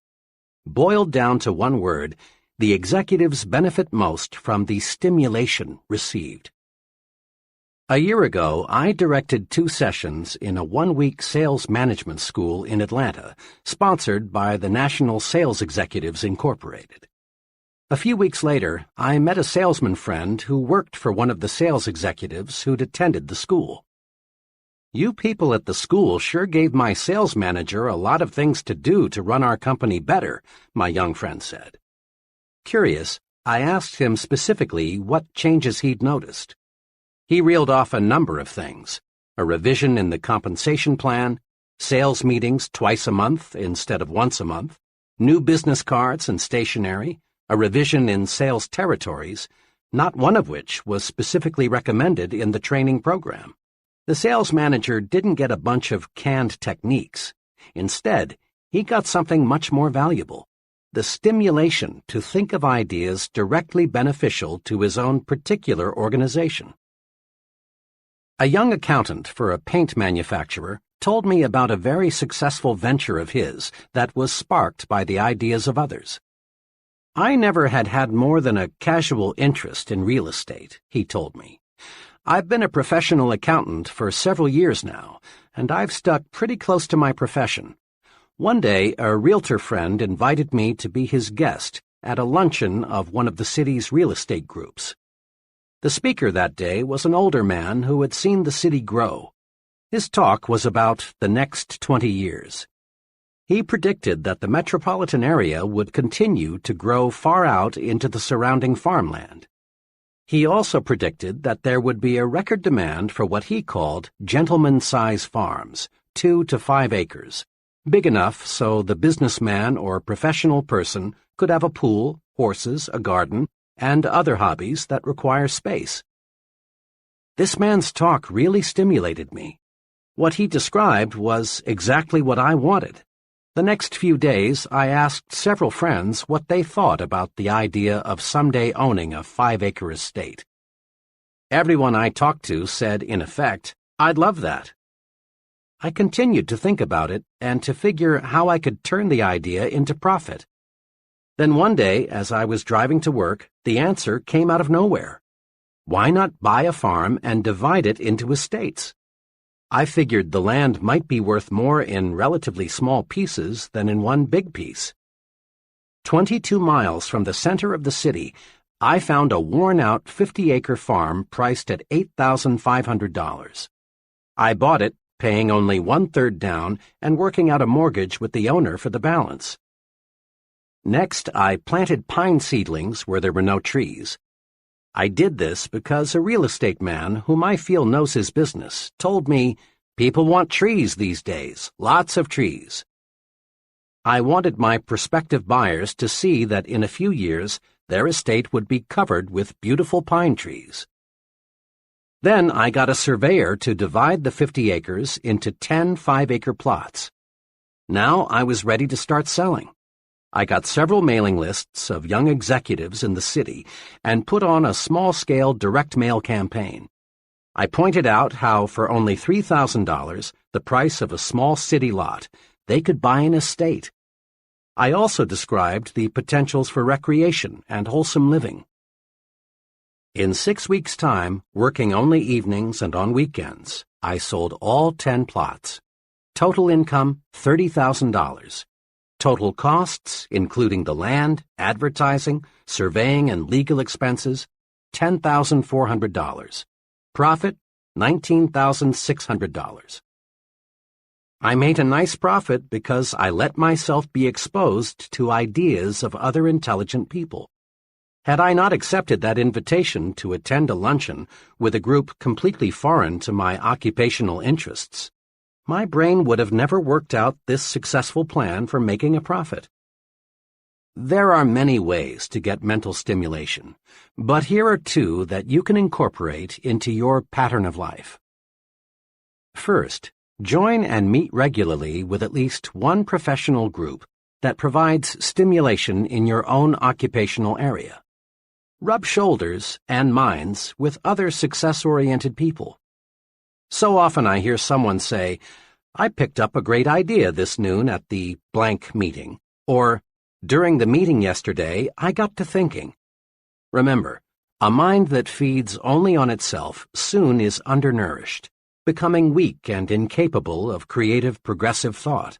Boiled down to one word, the executives benefit most from the stimulation received. A year ago, I directed 2 sessions in a 1-week sales management school in Atlanta, sponsored by the National Sales Executives Incorporated. A few weeks later, I met a salesman friend who worked for one of the sales executives who'd attended the school. "You people at the school sure gave my sales manager a lot of things to do to run our company better," my young friend said. Curious, I asked him specifically what changes he'd noticed. He reeled off a number of things: a revision in the compensation plan, sales meetings twice a month instead of once a month, new business cards and stationery, a revision in sales territories, not one of which was specifically recommended in the training program. The sales manager didn't get a bunch of canned techniques. Instead, he got something much more valuable: the stimulation to think of ideas directly beneficial to his own particular organization. A young accountant for a paint manufacturer told me about a very successful venture of his that was sparked by the ideas of others. "I never had more than a casual interest in real estate," he told me. "I've been a professional accountant for several years now, and I've stuck pretty close to my profession. One day, a realtor friend invited me to be his guest at a luncheon of one of the city's real estate groups. The speaker that day was an older man who had seen the city grow. His talk was about the next 20 years. He predicted that the metropolitan area would continue to grow far out into the surrounding farmland. He also predicted that there would be a record demand for what he called gentleman-size farms, 2 to 5 acres, big enough so the businessman or professional person could have a pool, horses, a garden, and other hobbies that require space. This man's talk really stimulated me. What he described was exactly what I wanted. The next few days, I asked several friends what they thought about the idea of someday owning a 5-acre estate. Everyone I talked to said, in effect, "I'd love that." I continued to think about it and to figure how I could turn the idea into profit. Then one day, as I was driving to work, the answer came out of nowhere. Why not buy a farm and divide it into estates? I figured the land might be worth more in relatively small pieces than in one big piece. 22 miles from the center of the city, I found a worn-out 50-acre farm priced at $8,500. I bought it, paying only 1/3 down and working out a mortgage with the owner for the balance. Next, I planted pine seedlings where there were no trees. I did this because a real estate man, whom I feel knows his business, told me, "People want trees these days, lots of trees." I wanted my prospective buyers to see that in a few years their estate would be covered with beautiful pine trees. Then I got a surveyor to divide the 50 acres into 10 5-acre plots. Now I was ready to start selling. I got several mailing lists of young executives in the city and put on a small-scale direct mail campaign. I pointed out how for only $3,000, the price of a small city lot, they could buy an estate. I also described the potentials for recreation and wholesome living. In 6 weeks' time, working only evenings and on weekends, I sold all 10 plots. Total income, $30,000. Total costs, including the land, advertising, surveying, and legal expenses, $10,400. Profit, $19,600. I made a nice profit because I let myself be exposed to ideas of other intelligent people. Had I not accepted that invitation to attend a luncheon with a group completely foreign to my occupational interests, my brain would have never worked out this successful plan for making a profit. There are many ways to get mental stimulation, but here are two that you can incorporate into your pattern of life. First, join and meet regularly with at least one professional group that provides stimulation in your own occupational area. Rub shoulders and minds with other success-oriented people. So often I hear someone say, "I picked up a great idea this noon at the blank meeting," or, "During the meeting yesterday, I got to thinking." Remember, a mind that feeds only on itself soon is undernourished, becoming weak and incapable of creative, progressive thought.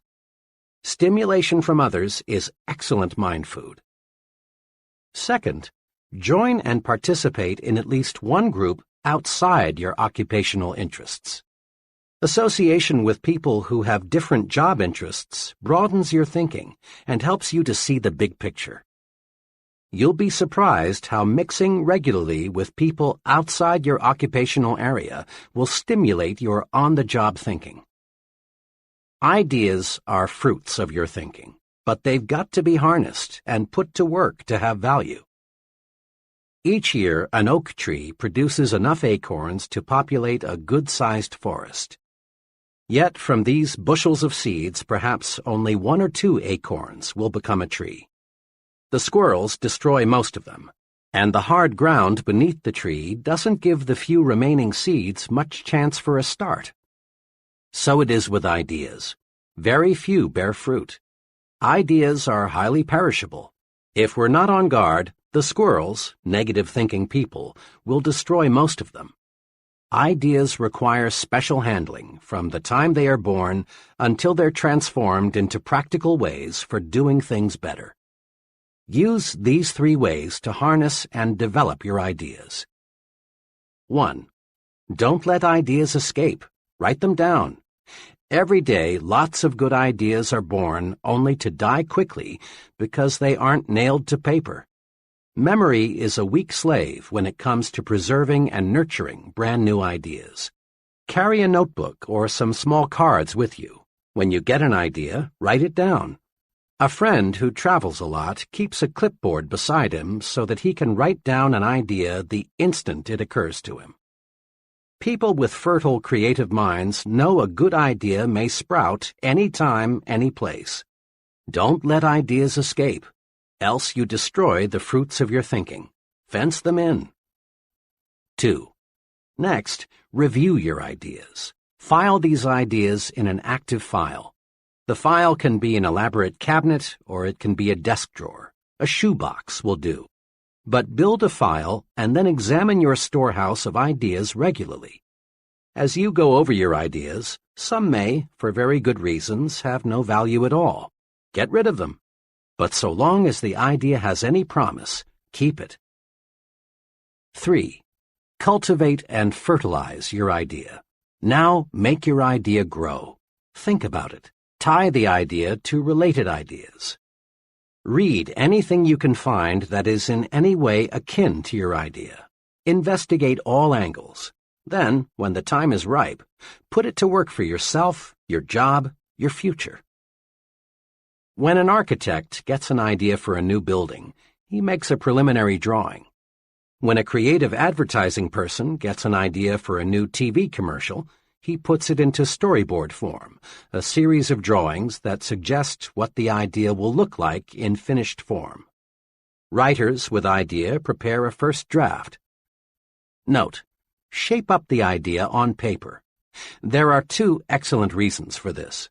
Stimulation from others is excellent mind food. Second, join and participate in at least one group outside your occupational interests. Association with people who have different job interests broadens your thinking and helps you to see the big picture. You'll be surprised how mixing regularly with people outside your occupational area will stimulate your on-the-job thinking. Ideas are fruits of your thinking, but they've got to be harnessed and put to work to have value. Each year, an oak tree produces enough acorns to populate a good-sized forest. Yet from these bushels of seeds, perhaps only 1 or 2 acorns will become a tree. The squirrels destroy most of them, and the hard ground beneath the tree doesn't give the few remaining seeds much chance for a start. So it is with ideas. Very few bear fruit. Ideas are highly perishable. If we're not on guard, the squirrels, negative-thinking people, will destroy most of them. Ideas require special handling from the time they are born until they're transformed into practical ways for doing things better. Use these 3 ways to harness and develop your ideas. 1. Don't let ideas escape. Write them down. Every day, lots of good ideas are born only to die quickly because they aren't nailed to paper. Memory is a weak slave when it comes to preserving and nurturing brand new ideas. Carry a notebook or some small cards with you. When you get an idea, write it down. A friend who travels a lot keeps a clipboard beside him so that he can write down an idea the instant it occurs to him. People with fertile creative minds know a good idea may sprout any time, any place. Don't let ideas escape, else you destroy the fruits of your thinking. Fence them in. 2. Next, review your ideas. File these ideas in an active file. The file can be an elaborate cabinet or it can be a desk drawer. A shoebox will do. But build a file and then examine your storehouse of ideas regularly. As you go over your ideas, some may, for very good reasons, have no value at all. Get rid of them. But so long as the idea has any promise, keep it. 3. Cultivate and fertilize your idea. Now make your idea grow. Think about it. Tie the idea to related ideas. Read anything you can find that is in any way akin to your idea. Investigate all angles. Then, when the time is ripe, put it to work for yourself, your job, your future. When an architect gets an idea for a new building, he makes a preliminary drawing. When a creative advertising person gets an idea for a new TV commercial, he puts it into storyboard form, a series of drawings that suggest what the idea will look like in finished form. Writers with idea prepare a first draft. Note: shape up the idea on paper. There are 2 excellent reasons for this.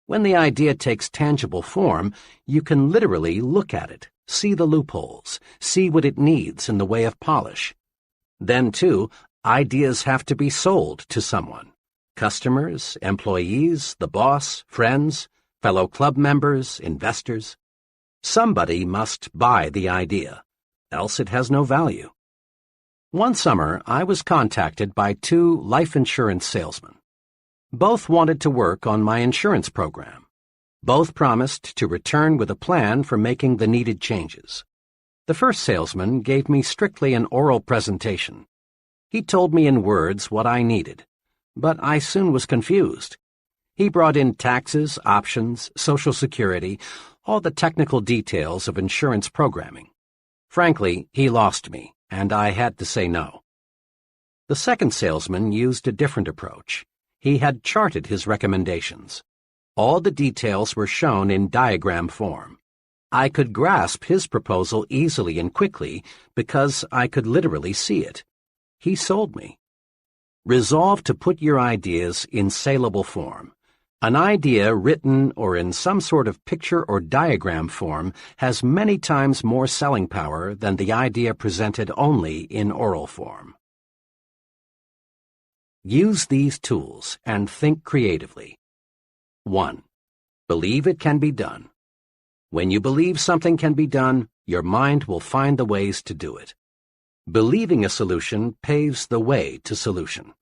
When the idea takes tangible form, you can literally look at it, see the loopholes, see what it needs in the way of polish. Then, too, ideas have to be sold to someone. Customers, employees, the boss, friends, fellow club members, investors. Somebody must buy the idea, else it has no value. One summer, I was contacted by 2 life insurance salesmen. Both wanted to work on my insurance program. Both promised to return with a plan for making the needed changes. The first salesman gave me strictly an oral presentation. He told me in words what I needed, but I soon was confused. He brought in taxes, options, Social Security, all the technical details of insurance programming. Frankly, he lost me, and I had to say no. The second salesman used a different approach. He had charted his recommendations. All the details were shown in diagram form. I could grasp his proposal easily and quickly because I could literally see it. He sold me. Resolve to put your ideas in saleable form. An idea written or in some sort of picture or diagram form has many times more selling power than the idea presented only in oral form. Use these tools and think creatively. 1. Believe it can be done. When you believe something can be done, your mind will find the ways to do it. Believing a solution paves the way to solution.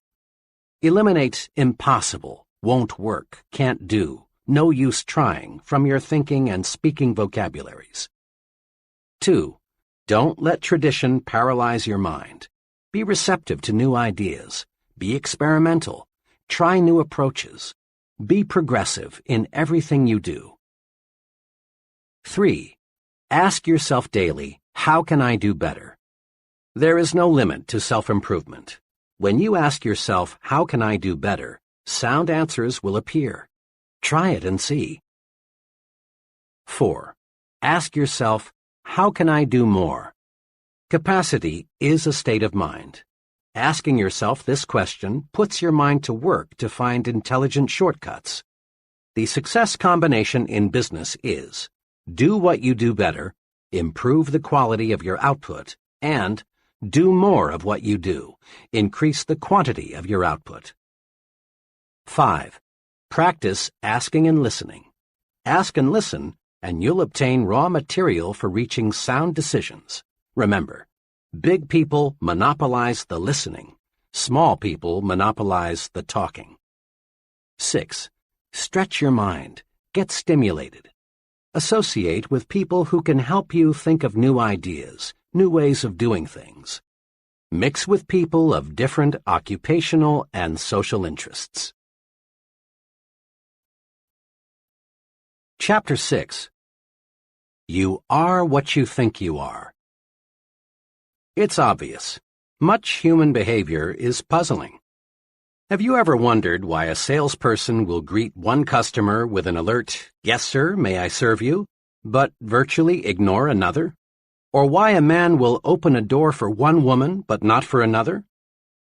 Eliminate impossible, won't work, can't do, no use trying from your thinking and speaking vocabularies. 2. Don't let tradition paralyze your mind. Be receptive to new ideas. Be experimental. Try new approaches. Be progressive in everything you do. 3. Ask yourself daily, how can I do better? There is no limit to self-improvement. When you ask yourself, how can I do better, sound answers will appear. Try it and see. 4. Ask yourself, how can I do more? Capacity is a state of mind. Asking yourself this question puts your mind to work to find intelligent shortcuts. The success combination in business is do what you do better, improve the quality of your output, and do more of what you do, increase the quantity of your output. 5. Practice asking and listening. Ask and listen, and you'll obtain raw material for reaching sound decisions. Remember, big people monopolize the listening. Small people monopolize the talking. 6. Stretch your mind. Get stimulated. Associate with people who can help you think of new ideas, new ways of doing things. Mix with people of different occupational and social interests. Chapter 6. You are what you think you are. It's obvious. Much human behavior is puzzling. Have you ever wondered why a salesperson will greet one customer with an alert, "Yes, sir, may I serve you?" but virtually ignore another? Or why a man will open a door for one woman but not for another?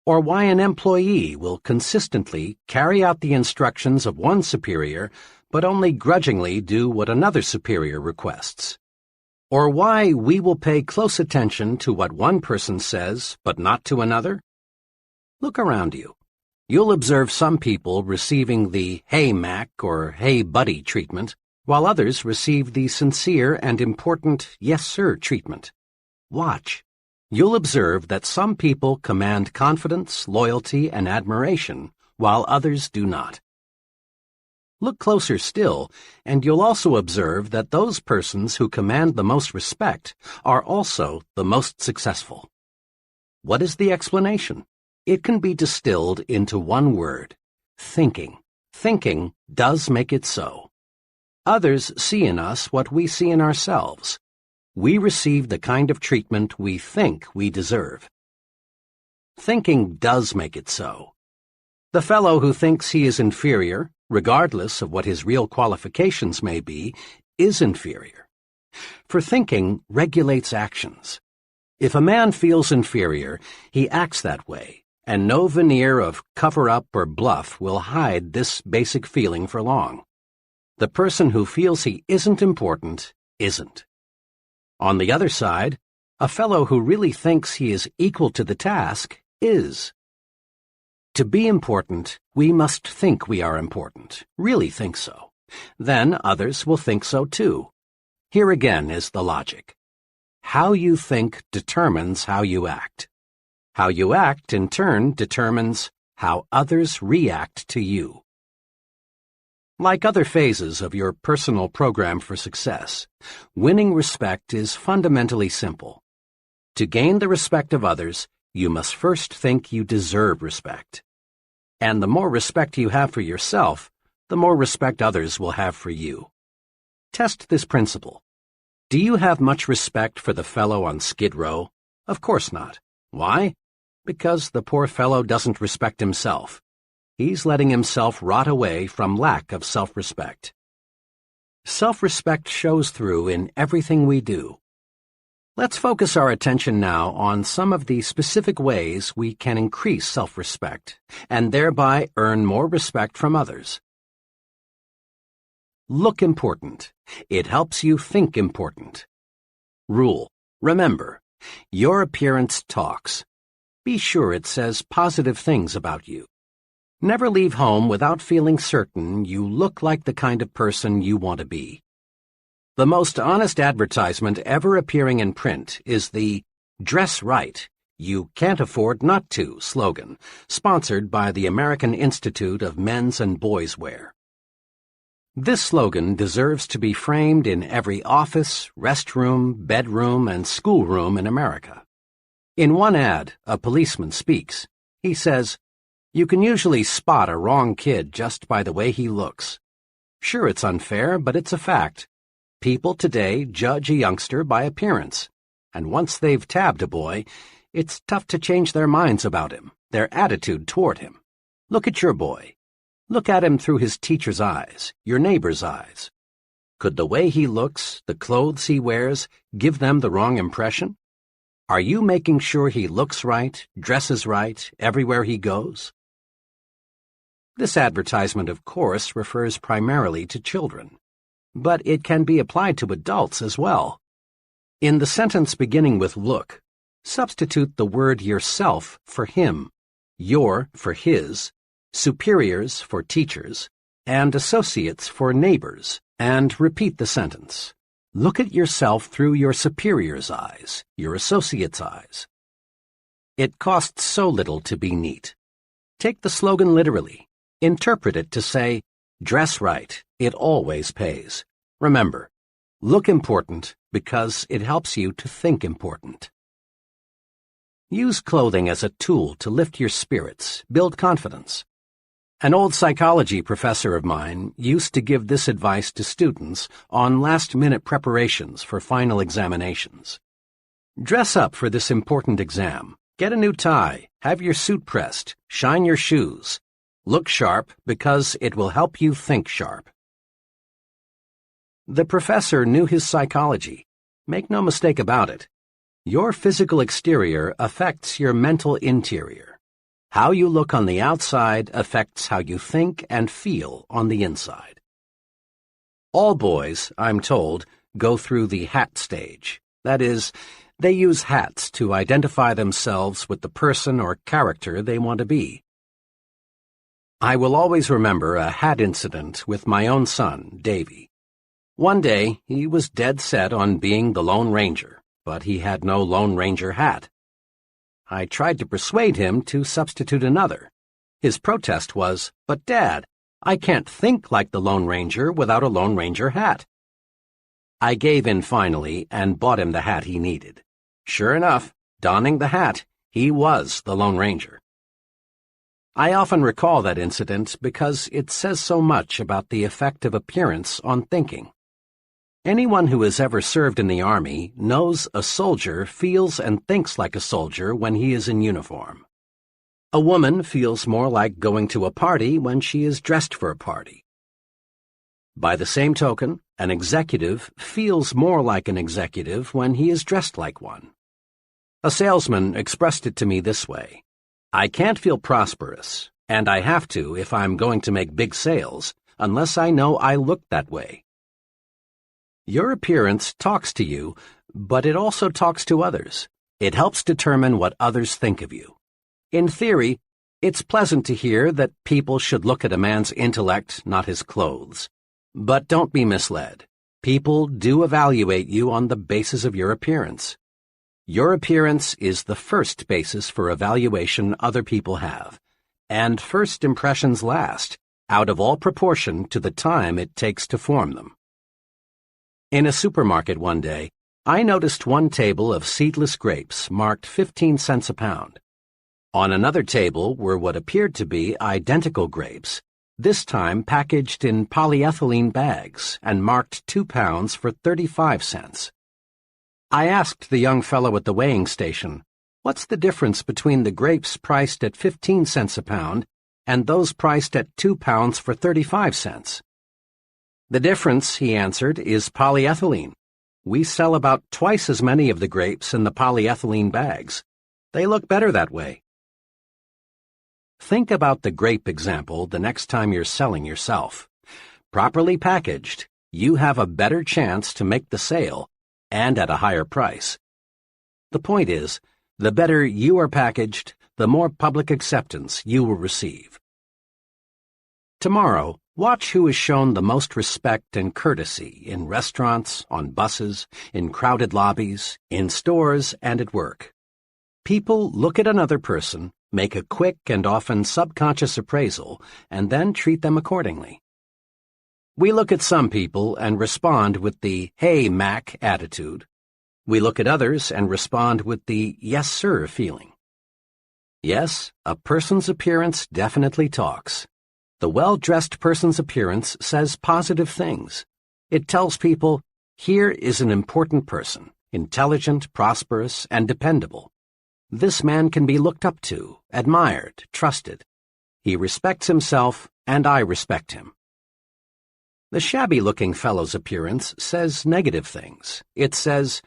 Or why an employee will consistently carry out the instructions of one superior but only grudgingly do what another superior requests? Or why we will pay close attention to what one person says but not to another? Look around you. You'll observe some people receiving the "Hey, Mac" or "Hey, buddy" treatment, while others receive the sincere and important "Yes, sir" treatment. Watch. You'll observe that some people command confidence, loyalty, and admiration, while others do not. Look closer still, and you'll also observe that those persons who command the most respect are also the most successful. What is the explanation? It can be distilled into one word: thinking. Thinking does make it so. Others see in us what we see in ourselves. We receive the kind of treatment we think we deserve. Thinking does make it so. The fellow who thinks he is inferior, regardless of what his real qualifications may be, is inferior. For thinking regulates actions. If a man feels inferior, he acts that way, and no veneer of cover-up or bluff will hide this basic feeling for long. The person who feels he isn't important isn't. On the other side, a fellow who really thinks he is equal to the task is. To be important, we must think we are important, really think so. Then others will think so too. Here again is the logic. How you think determines how you act. How you act, in turn, determines how others react to you. Like other phases of your personal program for success, winning respect is fundamentally simple. To gain the respect of others, you must first think you deserve respect. And the more respect you have for yourself, the more respect others will have for you. Test this principle. Do you have much respect for the fellow on Skid Row? Of course not. Why? Because the poor fellow doesn't respect himself. He's letting himself rot away from lack of self-respect. Self-respect shows through in everything we do. Let's focus our attention now on some of the specific ways we can increase self-respect and thereby earn more respect from others. Look important. It helps you think important. Rule. Remember, your appearance talks. Be sure it says positive things about you. Never leave home without feeling certain you look like the kind of person you want to be. The most honest advertisement ever appearing in print is the "Dress Right, You Can't Afford Not To" slogan, sponsored by the American Institute of Men's and Boys' Wear. This slogan deserves to be framed in every office, restroom, bedroom, and schoolroom in America. In one ad, a policeman speaks. He says, "You can usually spot a wrong kid just by the way he looks. Sure, it's unfair, but it's a fact. People today judge a youngster by appearance, and once they've tabbed a boy, it's tough to change their minds about him, their attitude toward him. Look at your boy. Look at him through his teacher's eyes, your neighbor's eyes. Could the way he looks, the clothes he wears, give them the wrong impression? Are you making sure he looks right, dresses right, everywhere he goes?" This advertisement, of course, refers primarily to children, but it can be applied to adults as well. In the sentence beginning with "look," substitute the word yourself for him, your for his, superiors for teachers, and associates for neighbors, and repeat the sentence. Look at yourself through your superior's eyes, your associate's eyes. It costs so little to be neat. Take the slogan literally. Interpret it to say, "Dress right, it always pays." Remember, look important because it helps you to think important. Use clothing as a tool to lift your spirits, build confidence. An old psychology professor of mine used to give this advice to students on last-minute preparations for final examinations. Dress up for this important exam. Get a new tie, have your suit pressed, shine your shoes. Look sharp because it will help you think sharp. The professor knew his psychology. Make no mistake about it. Your physical exterior affects your mental interior. How you look on the outside affects how you think and feel on the inside. All boys, I'm told, go through the hat stage. That is, they use hats to identify themselves with the person or character they want to be. I will always remember a hat incident with my own son, Davy. One day, he was dead set on being the Lone Ranger, but he had no Lone Ranger hat. I tried to persuade him to substitute another. His protest was, "But Dad, I can't think like the Lone Ranger without a Lone Ranger hat." I gave in finally and bought him the hat he needed. Sure enough, donning the hat, he was the Lone Ranger. I often recall that incident because it says so much about the effect of appearance on thinking. Anyone who has ever served in the Army knows a soldier feels and thinks like a soldier when he is in uniform. A woman feels more like going to a party when she is dressed for a party. By the same token, an executive feels more like an executive when he is dressed like one. A salesman expressed it to me this way: "I can't feel prosperous, and I have to if I'm going to make big sales, unless I know I look that way." Your appearance talks to you, but it also talks to others. It helps determine what others think of you. In theory, it's pleasant to hear that people should look at a man's intellect, not his clothes. But don't be misled. People do evaluate you on the basis of your appearance. Your appearance is the first basis for evaluation other people have, and first impressions last, out of all proportion to the time it takes to form them. In a supermarket one day, I noticed one table of seedless grapes marked 15 cents a pound. On another table were what appeared to be identical grapes, this time packaged in polyethylene bags and marked 2 pounds for 35 cents. I asked the young fellow at the weighing station, "What's the difference between the grapes priced at 15 cents a pound and those priced at 2 pounds for 35 cents? "The difference," he answered, "is polyethylene. We sell about twice as many of the grapes in the polyethylene bags. They look better that way." Think about the grape example the next time you're selling yourself. Properly packaged, you have a better chance to make the sale, and at a higher price. The point is, the better you are packaged, the more public acceptance you will receive. Tomorrow, watch who is shown the most respect and courtesy in restaurants, on buses, in crowded lobbies, in stores, and at work. People look at another person, make a quick and often subconscious appraisal, and then treat them accordingly. We look at some people and respond with the "Hey, Mac" attitude. We look at others and respond with the "Yes, sir" feeling. Yes, a person's appearance definitely talks. The well-dressed person's appearance says positive things. It tells people, here is an important person, intelligent, prosperous, and dependable. This man can be looked up to, admired, trusted. He respects himself, and I respect him. The shabby-looking fellow's appearance says negative things. It says,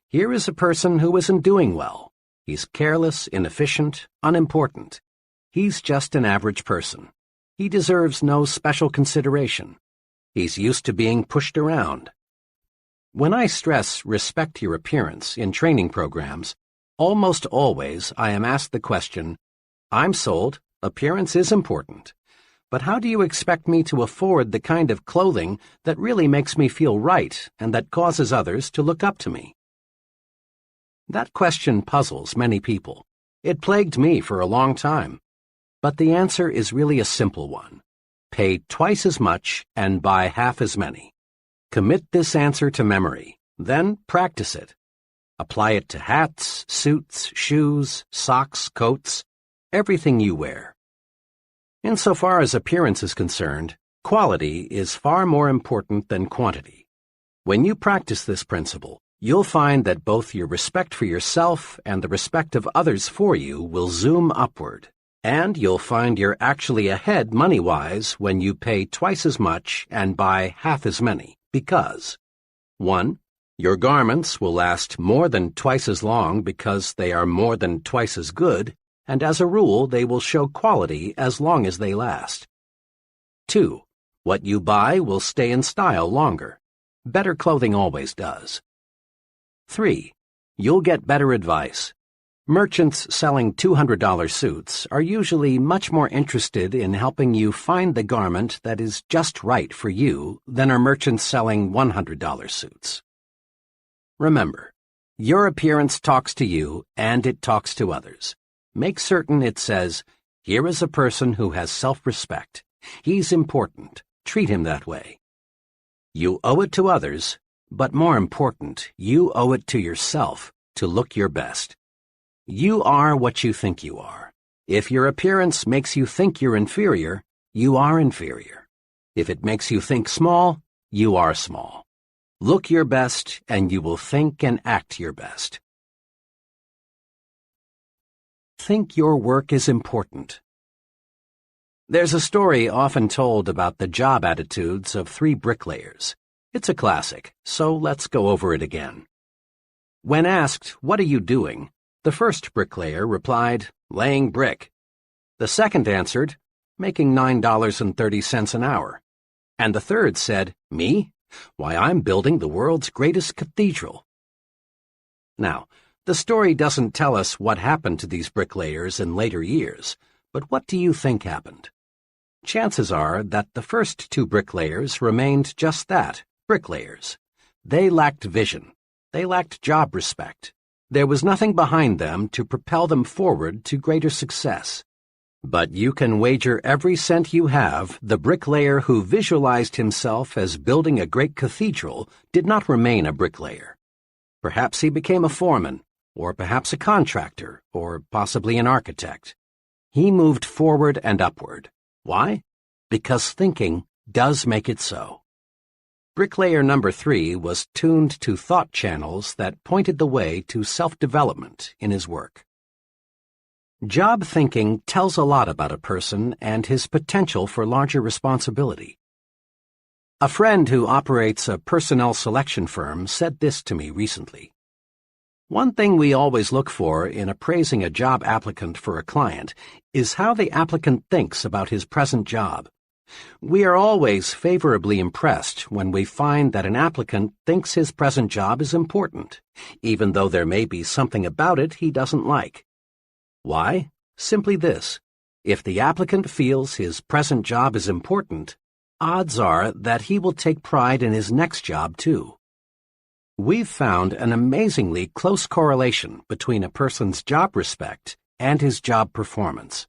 here is a person who isn't doing well. He's careless, inefficient, unimportant. He's just an average person. He deserves no special consideration. He's used to being pushed around. When I stress respect your appearance in training programs, almost always I am asked the question, I'm sold, appearance is important, but how do you expect me to afford the kind of clothing that really makes me feel right and that causes others to look up to me? That question puzzles many people. It plagued me for a long time. But the answer is really a simple one. Pay twice as much and buy half as many. Commit this answer to memory, then practice it. Apply it to hats, suits, shoes, socks, coats, everything you wear. Insofar as appearance is concerned, quality is far more important than quantity. When you practice this principle, you'll find that both your respect for yourself and the respect of others for you will zoom upward, and you'll find you're actually ahead money-wise when you pay twice as much and buy half as many, because 1. Your garments will last more than twice as long because they are more than twice as good, and as a rule they will show quality as long as they last. 2. What you buy will stay in style longer. Better clothing always does. 3. You'll get better advice. Merchants selling $200 suits are usually much more interested in helping you find the garment that is just right for you than are merchants selling $100 suits. Remember, your appearance talks to you and it talks to others. Make certain it says, here is a person who has self-respect. He's important. Treat him that way. You owe it to others, but more important, you owe it to yourself to look your best. You are what you think you are. If your appearance makes you think you're inferior, you are inferior. If it makes you think small, you are small. Look your best, and you will think and act your best. Think your work is important. There's a story often told about the job attitudes of 3 bricklayers. It's a classic, so let's go over it again. When asked, what are you doing? The first bricklayer replied, laying brick. The second answered, making $9.30 an hour. And the third said, me? Why, I'm building the world's greatest cathedral. Now, the story doesn't tell us what happened to these bricklayers in later years, but what do you think happened? chances are that the first two bricklayers remained just that, bricklayers. They lacked vision. They lacked job respect. There was nothing behind them to propel them forward to greater success. But you can wager every cent you have the bricklayer who visualized himself as building a great cathedral did not remain a bricklayer. Perhaps he became a foreman, or perhaps a contractor, or possibly an architect. He moved forward and upward. Why? Because thinking does make it so. Bricklayer number 3 was tuned to thought channels that pointed the way to self-development in his work. Job thinking tells a lot about a person and his potential for larger responsibility. A friend who operates a personnel selection firm said this to me recently. One thing we always look for in appraising a job applicant for a client is how the applicant thinks about his present job. We are always favorably impressed when we find that an applicant thinks his present job is important, even though there may be something about it he doesn't like. Why? Simply this. If the applicant feels his present job is important, odds are that he will take pride in his next job too. We've found an amazingly close correlation between a person's job respect and his job performance.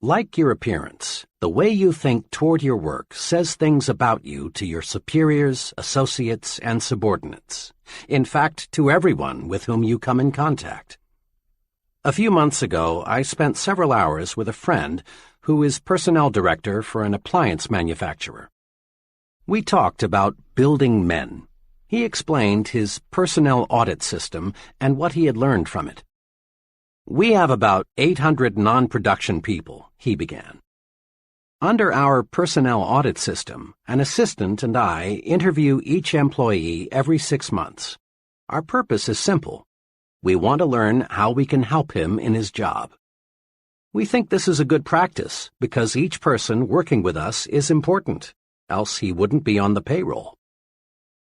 Like your appearance, the way you think toward your work says things about you to your superiors, associates, and subordinates. In fact, to everyone with whom you come in contact. A few months ago, I spent several hours with a friend who is personnel director for an appliance manufacturer. We talked about building men. He explained his personnel audit system and what he had learned from it. We have about 800 non-production people, he began. Under our personnel audit system, an assistant and I interview each employee every 6 months. Our purpose is simple. We want to learn how we can help him in his job. We think this is a good practice because each person working with us is important, else he wouldn't be on the payroll.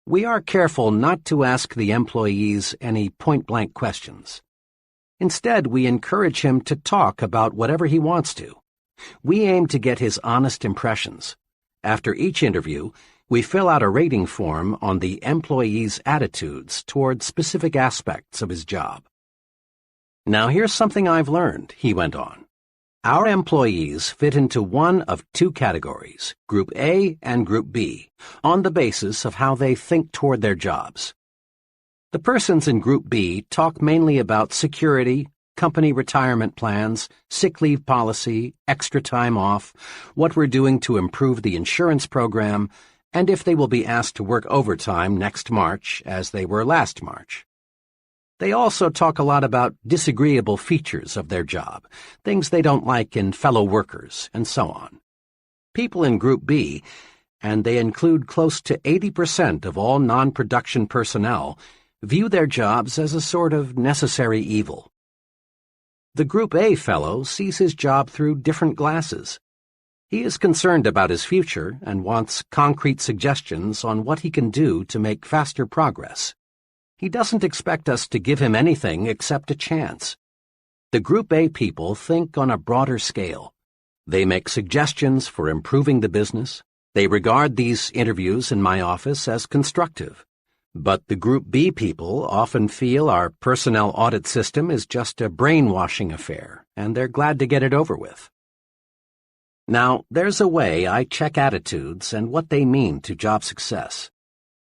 We are careful not to ask the employees any point-blank questions. Instead, we encourage him to talk about whatever he wants to. We aim to get his honest impressions. After each interview, we fill out a rating form on the employee's attitudes toward specific aspects of his job. Now here's something I've learned, he went on. Our employees fit into one of two categories, Group A and Group B, on the basis of how they think toward their jobs. The persons in Group B talk mainly about security, company retirement plans, sick leave policy, extra time off, what we're doing to improve the insurance program, and if they will be asked to work overtime next March as they were last March. They also talk a lot about disagreeable features of their job, things they don't like in fellow workers, and so on. People in Group B, and they include close to 80% of all non-production personnel, view their jobs as a sort of necessary evil. The Group A fellow sees his job through different glasses. He is concerned about his future and wants concrete suggestions on what he can do to make faster progress. He doesn't expect us to give him anything except a chance. The Group A people think on a broader scale. They make suggestions for improving the business. They regard these interviews in my office as constructive. But the Group B people often feel our personnel audit system is just a brainwashing affair, and they're glad to get it over with. Now, there's a way I check attitudes and what they mean to job success.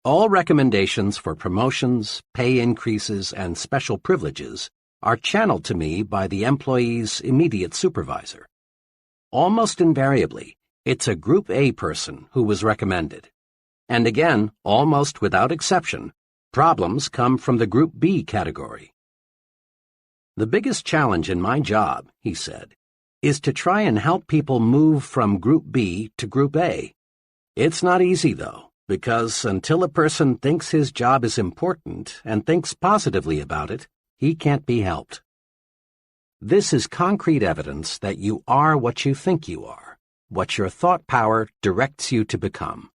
All recommendations for promotions, pay increases, and special privileges are channeled to me by the employee's immediate supervisor. Almost invariably, it's a Group A person who was recommended. And again, almost without exception, problems come from the Group B category. The biggest challenge in my job, he said, is to try and help people move from Group B to Group A. It's not easy, though, because until a person thinks his job is important and thinks positively about it, he can't be helped. This is concrete evidence that you are what you think you are, what your thought power directs you to become.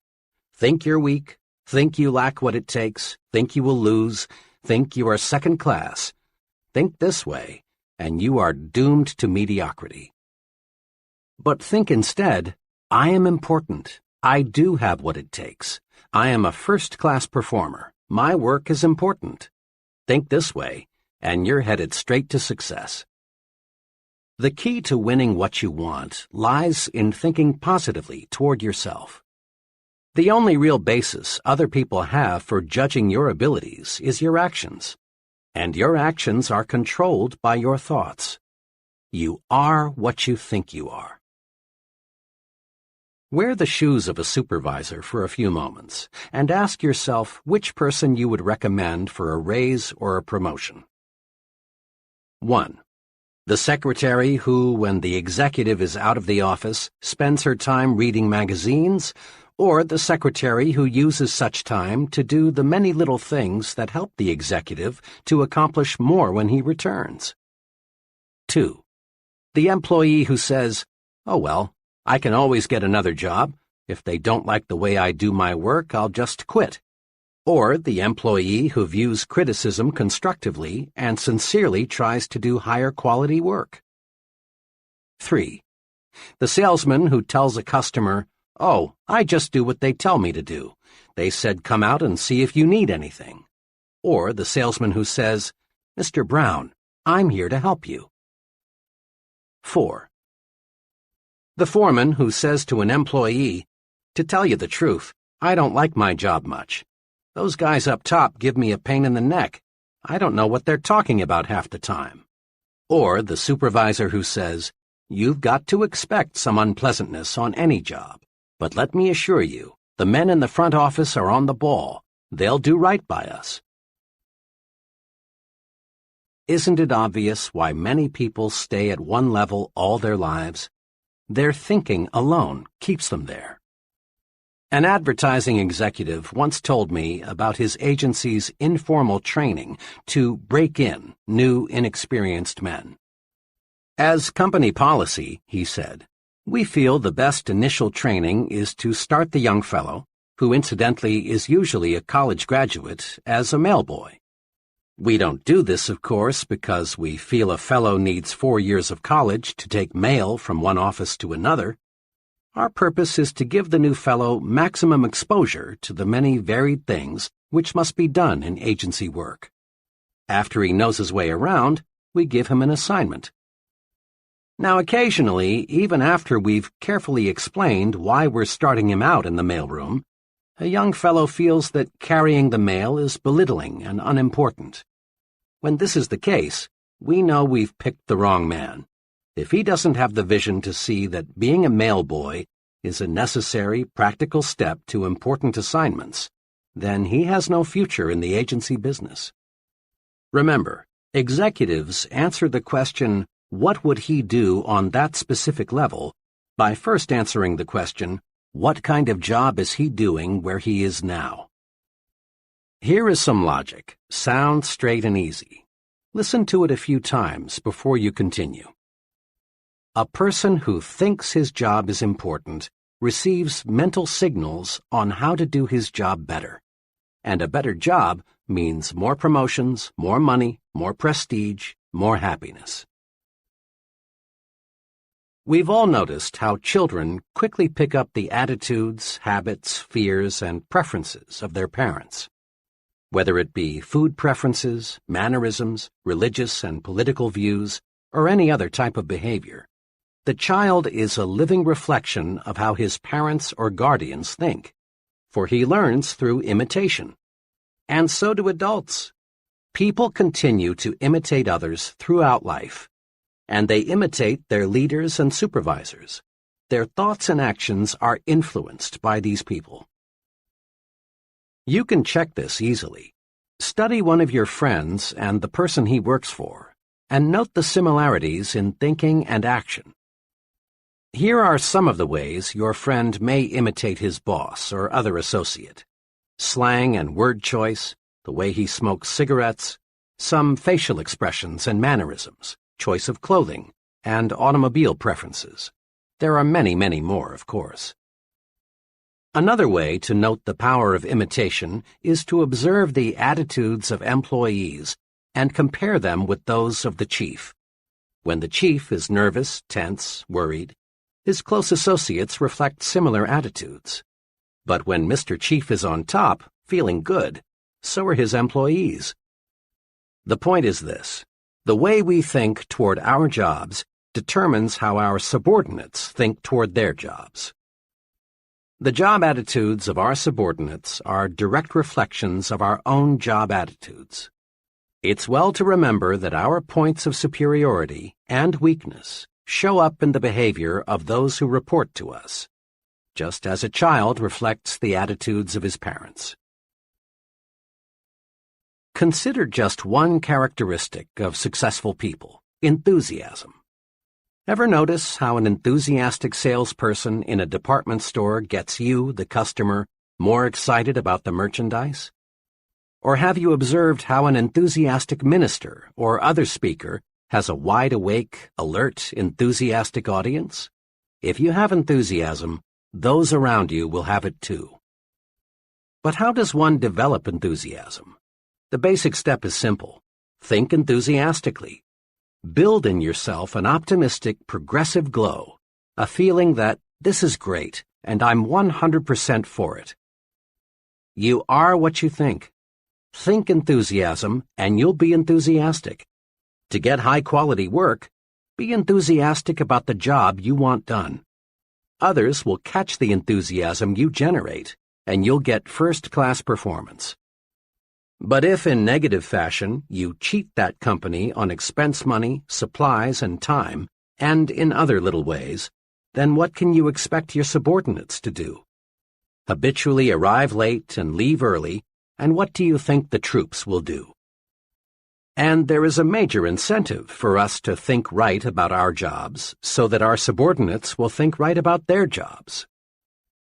Think you're weak, think you lack what it takes, think you will lose, think you are second class. Think this way, and you are doomed to mediocrity. But think instead, I am important. I do have what it takes. I am a first-class performer. My work is important. Think this way, and you're headed straight to success. The key to winning what you want lies in thinking positively toward yourself. The only real basis other people have for judging your abilities is your actions, and your actions are controlled by your thoughts. You are what you think you are. Wear the shoes of a supervisor for a few moments and ask yourself which person you would recommend for a raise or a promotion. 1. The secretary who, when the executive is out of the office, spends her time reading magazines, or the secretary who uses such time to do the many little things that help the executive to accomplish more when he returns. 2. The employee who says, "Oh well, I can always get another job. If they don't like the way I do my work, I'll just quit." Or the employee who views criticism constructively and sincerely tries to do higher quality work. 3. The salesman who tells a customer, "Oh, I just do what they tell me to do. They said come out and see if you need anything." Or the salesman who says, "Mr. Brown, I'm here to help you." 4. The foreman who says to an employee, "To tell you the truth, I don't like my job much. Those guys up top give me a pain in the neck. I don't know what they're talking about half the time." Or the supervisor who says, "You've got to expect some unpleasantness on any job. But let me assure you, the men in the front office are on the ball. They'll do right by us." Isn't it obvious why many people stay at one level all their lives? Their thinking alone keeps them there. An advertising executive once told me about his agency's informal training to break in new, inexperienced men. "As company policy," he said, "we feel the best initial training is to start the young fellow, who incidentally is usually a college graduate, as a mailboy. We don't do this, of course, because we feel a fellow needs 4 years of college to take mail from one office to another. Our purpose is to give the new fellow maximum exposure to the many varied things which must be done in agency work. After he knows his way around, we give him an assignment. Now occasionally, even after we've carefully explained why we're starting him out in the mailroom, a young fellow feels that carrying the mail is belittling and unimportant. When this is the case, we know we've picked the wrong man. If he doesn't have the vision to see that being a mailboy is a necessary, practical step to important assignments, then he has no future in the agency business. Remember, executives answer the question, "What would he do on that specific level?" by first answering the question, "What kind of job is he doing where he is now?" Here is some logic, sound, straight, and easy. Listen to it a few times before you continue. A person who thinks his job is important receives mental signals on how to do his job better. And a better job means more promotions, more money, more prestige, more happiness. We've all noticed how children quickly pick up the attitudes, habits, fears, and preferences of their parents. Whether it be food preferences, mannerisms, religious and political views, or any other type of behavior, the child is a living reflection of how his parents or guardians think, for he learns through imitation. And so do adults. People continue to imitate others throughout life, and they imitate their leaders and supervisors. Their thoughts and actions are influenced by these people. You can check this easily. Study one of your friends and the person he works for, and note the similarities in thinking and action. Here are some of the ways your friend may imitate his boss or other associate: slang and word choice, the way he smokes cigarettes, some facial expressions and mannerisms, choice of clothing, and automobile preferences. There are many, many more, of course. Another way to note the power of imitation is to observe the attitudes of employees and compare them with those of the chief. When the chief is nervous, tense, worried, His close associates reflect similar attitudes. But when Mr. Chief is on top, feeling good, so are his employees. The point is this: the way we think toward our jobs determines how our subordinates think toward their jobs. The job attitudes of our subordinates are direct reflections of our own job attitudes. It's well to remember that our points of superiority and weakness show up in the behavior of those who report to us, just as a child reflects the attitudes of his parents. Consider just one characteristic of successful people: enthusiasm. Ever notice how an enthusiastic salesperson in a department store gets you, the customer, more excited about the merchandise? Or have you observed how an enthusiastic minister or other speaker has a wide-awake, alert, enthusiastic audience? If you have enthusiasm, those around you will have it too. But how does one develop enthusiasm? The basic step is simple. Think enthusiastically. Build in yourself an optimistic, progressive glow, a feeling that this is great and I'm 100% for it. You are what you think. Think enthusiasm and you'll be enthusiastic. To get high-quality work, be enthusiastic about the job you want done. Others will catch the enthusiasm you generate, and you'll get first-class performance. But if in negative fashion you cheat that company on expense money, supplies, and time, and in other little ways, then what can you expect your subordinates to do? Habitually arrive late and leave early, and what do you think the troops will do? And there is a major incentive for us to think right about our jobs so that our subordinates will think right about their jobs.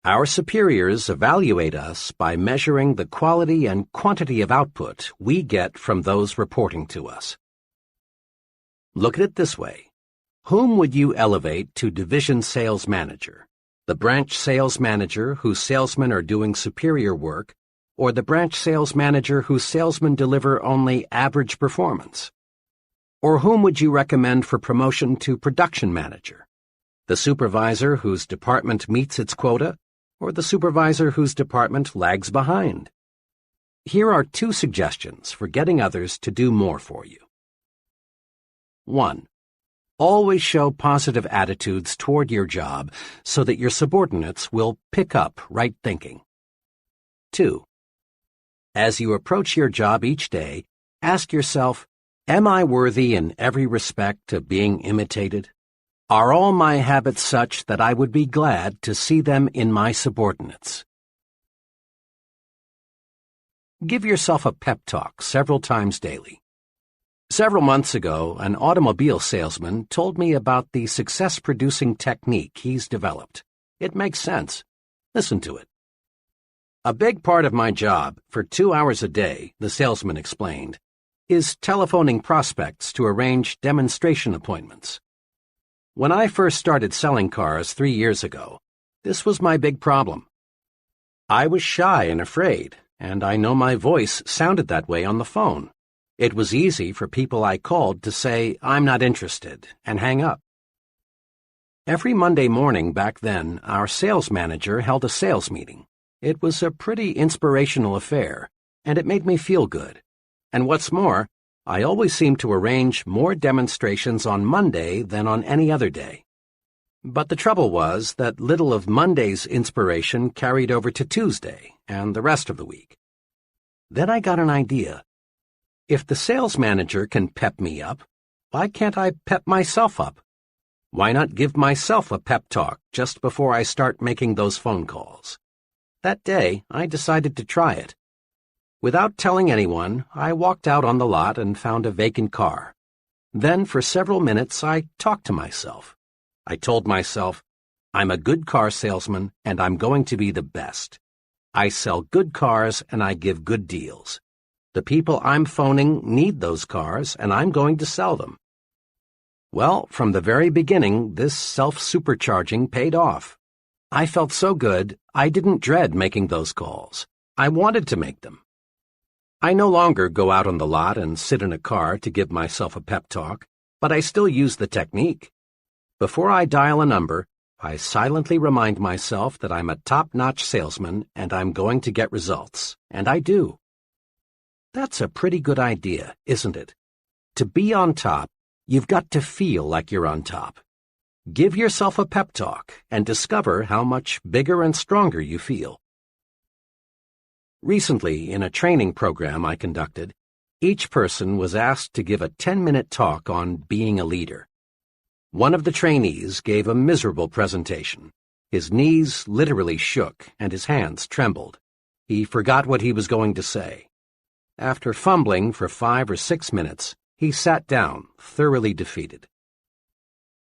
Our superiors evaluate us by measuring the quality and quantity of output we get from those reporting to us. Look at it this way. Whom would you elevate to division sales manager? The branch sales manager whose salesmen are doing superior work, or the branch sales manager whose salesmen deliver only average performance? Or whom would you recommend for promotion to production manager? The supervisor whose department meets its quota, or the supervisor whose department lags behind? Here are 2 suggestions for getting others to do more for you. 1. Always show positive attitudes toward your job so that your subordinates will pick up right thinking. 2. As you approach your job each day, ask yourself, am I worthy in every respect of being imitated? Are all my habits such that I would be glad to see them in my subordinates? Give yourself a pep talk several times daily. Several months ago, an automobile salesman told me about the success-producing technique he's developed. It makes sense. Listen to it. A big part of my job, for 2 hours a day, the salesman explained, is telephoning prospects to arrange demonstration appointments. When I first started selling cars 3 years ago, this was my big problem. I was shy and afraid, and I know my voice sounded that way on the phone. It was easy for people I called to say, "I'm not interested," and hang up. Every Monday morning back then, our sales manager held a sales meeting. It was a pretty inspirational affair, and it made me feel good. And what's more, I always seemed to arrange more demonstrations on Monday than on any other day. But the trouble was that little of Monday's inspiration carried over to Tuesday and the rest of the week. Then I got an idea. If the sales manager can pep me up, why can't I pep myself up? Why not give myself a pep talk just before I start making those phone calls? That day, I decided to try it. Without telling anyone, I walked out on the lot and found a vacant car. Then, for several minutes, I talked to myself. I told myself, I'm a good car salesman, and I'm going to be the best. I sell good cars, and I give good deals. The people I'm phoning need those cars, and I'm going to sell them. Well, from the very beginning, this self-supercharging paid off. I felt so good, I didn't dread making those calls. I wanted to make them. I no longer go out on the lot and sit in a car to give myself a pep talk, but I still use the technique. Before I dial a number, I silently remind myself that I'm a top-notch salesman and I'm going to get results, and I do. That's a pretty good idea, isn't it? To be on top, you've got to feel like you're on top. Give yourself a pep talk and discover how much bigger and stronger you feel. Recently, in a training program I conducted, each person was asked to give a 10-minute talk on being a leader. One of the trainees gave a miserable presentation. His knees literally shook and his hands trembled. He forgot what he was going to say. After fumbling for 5 or 6 minutes, he sat down, thoroughly defeated.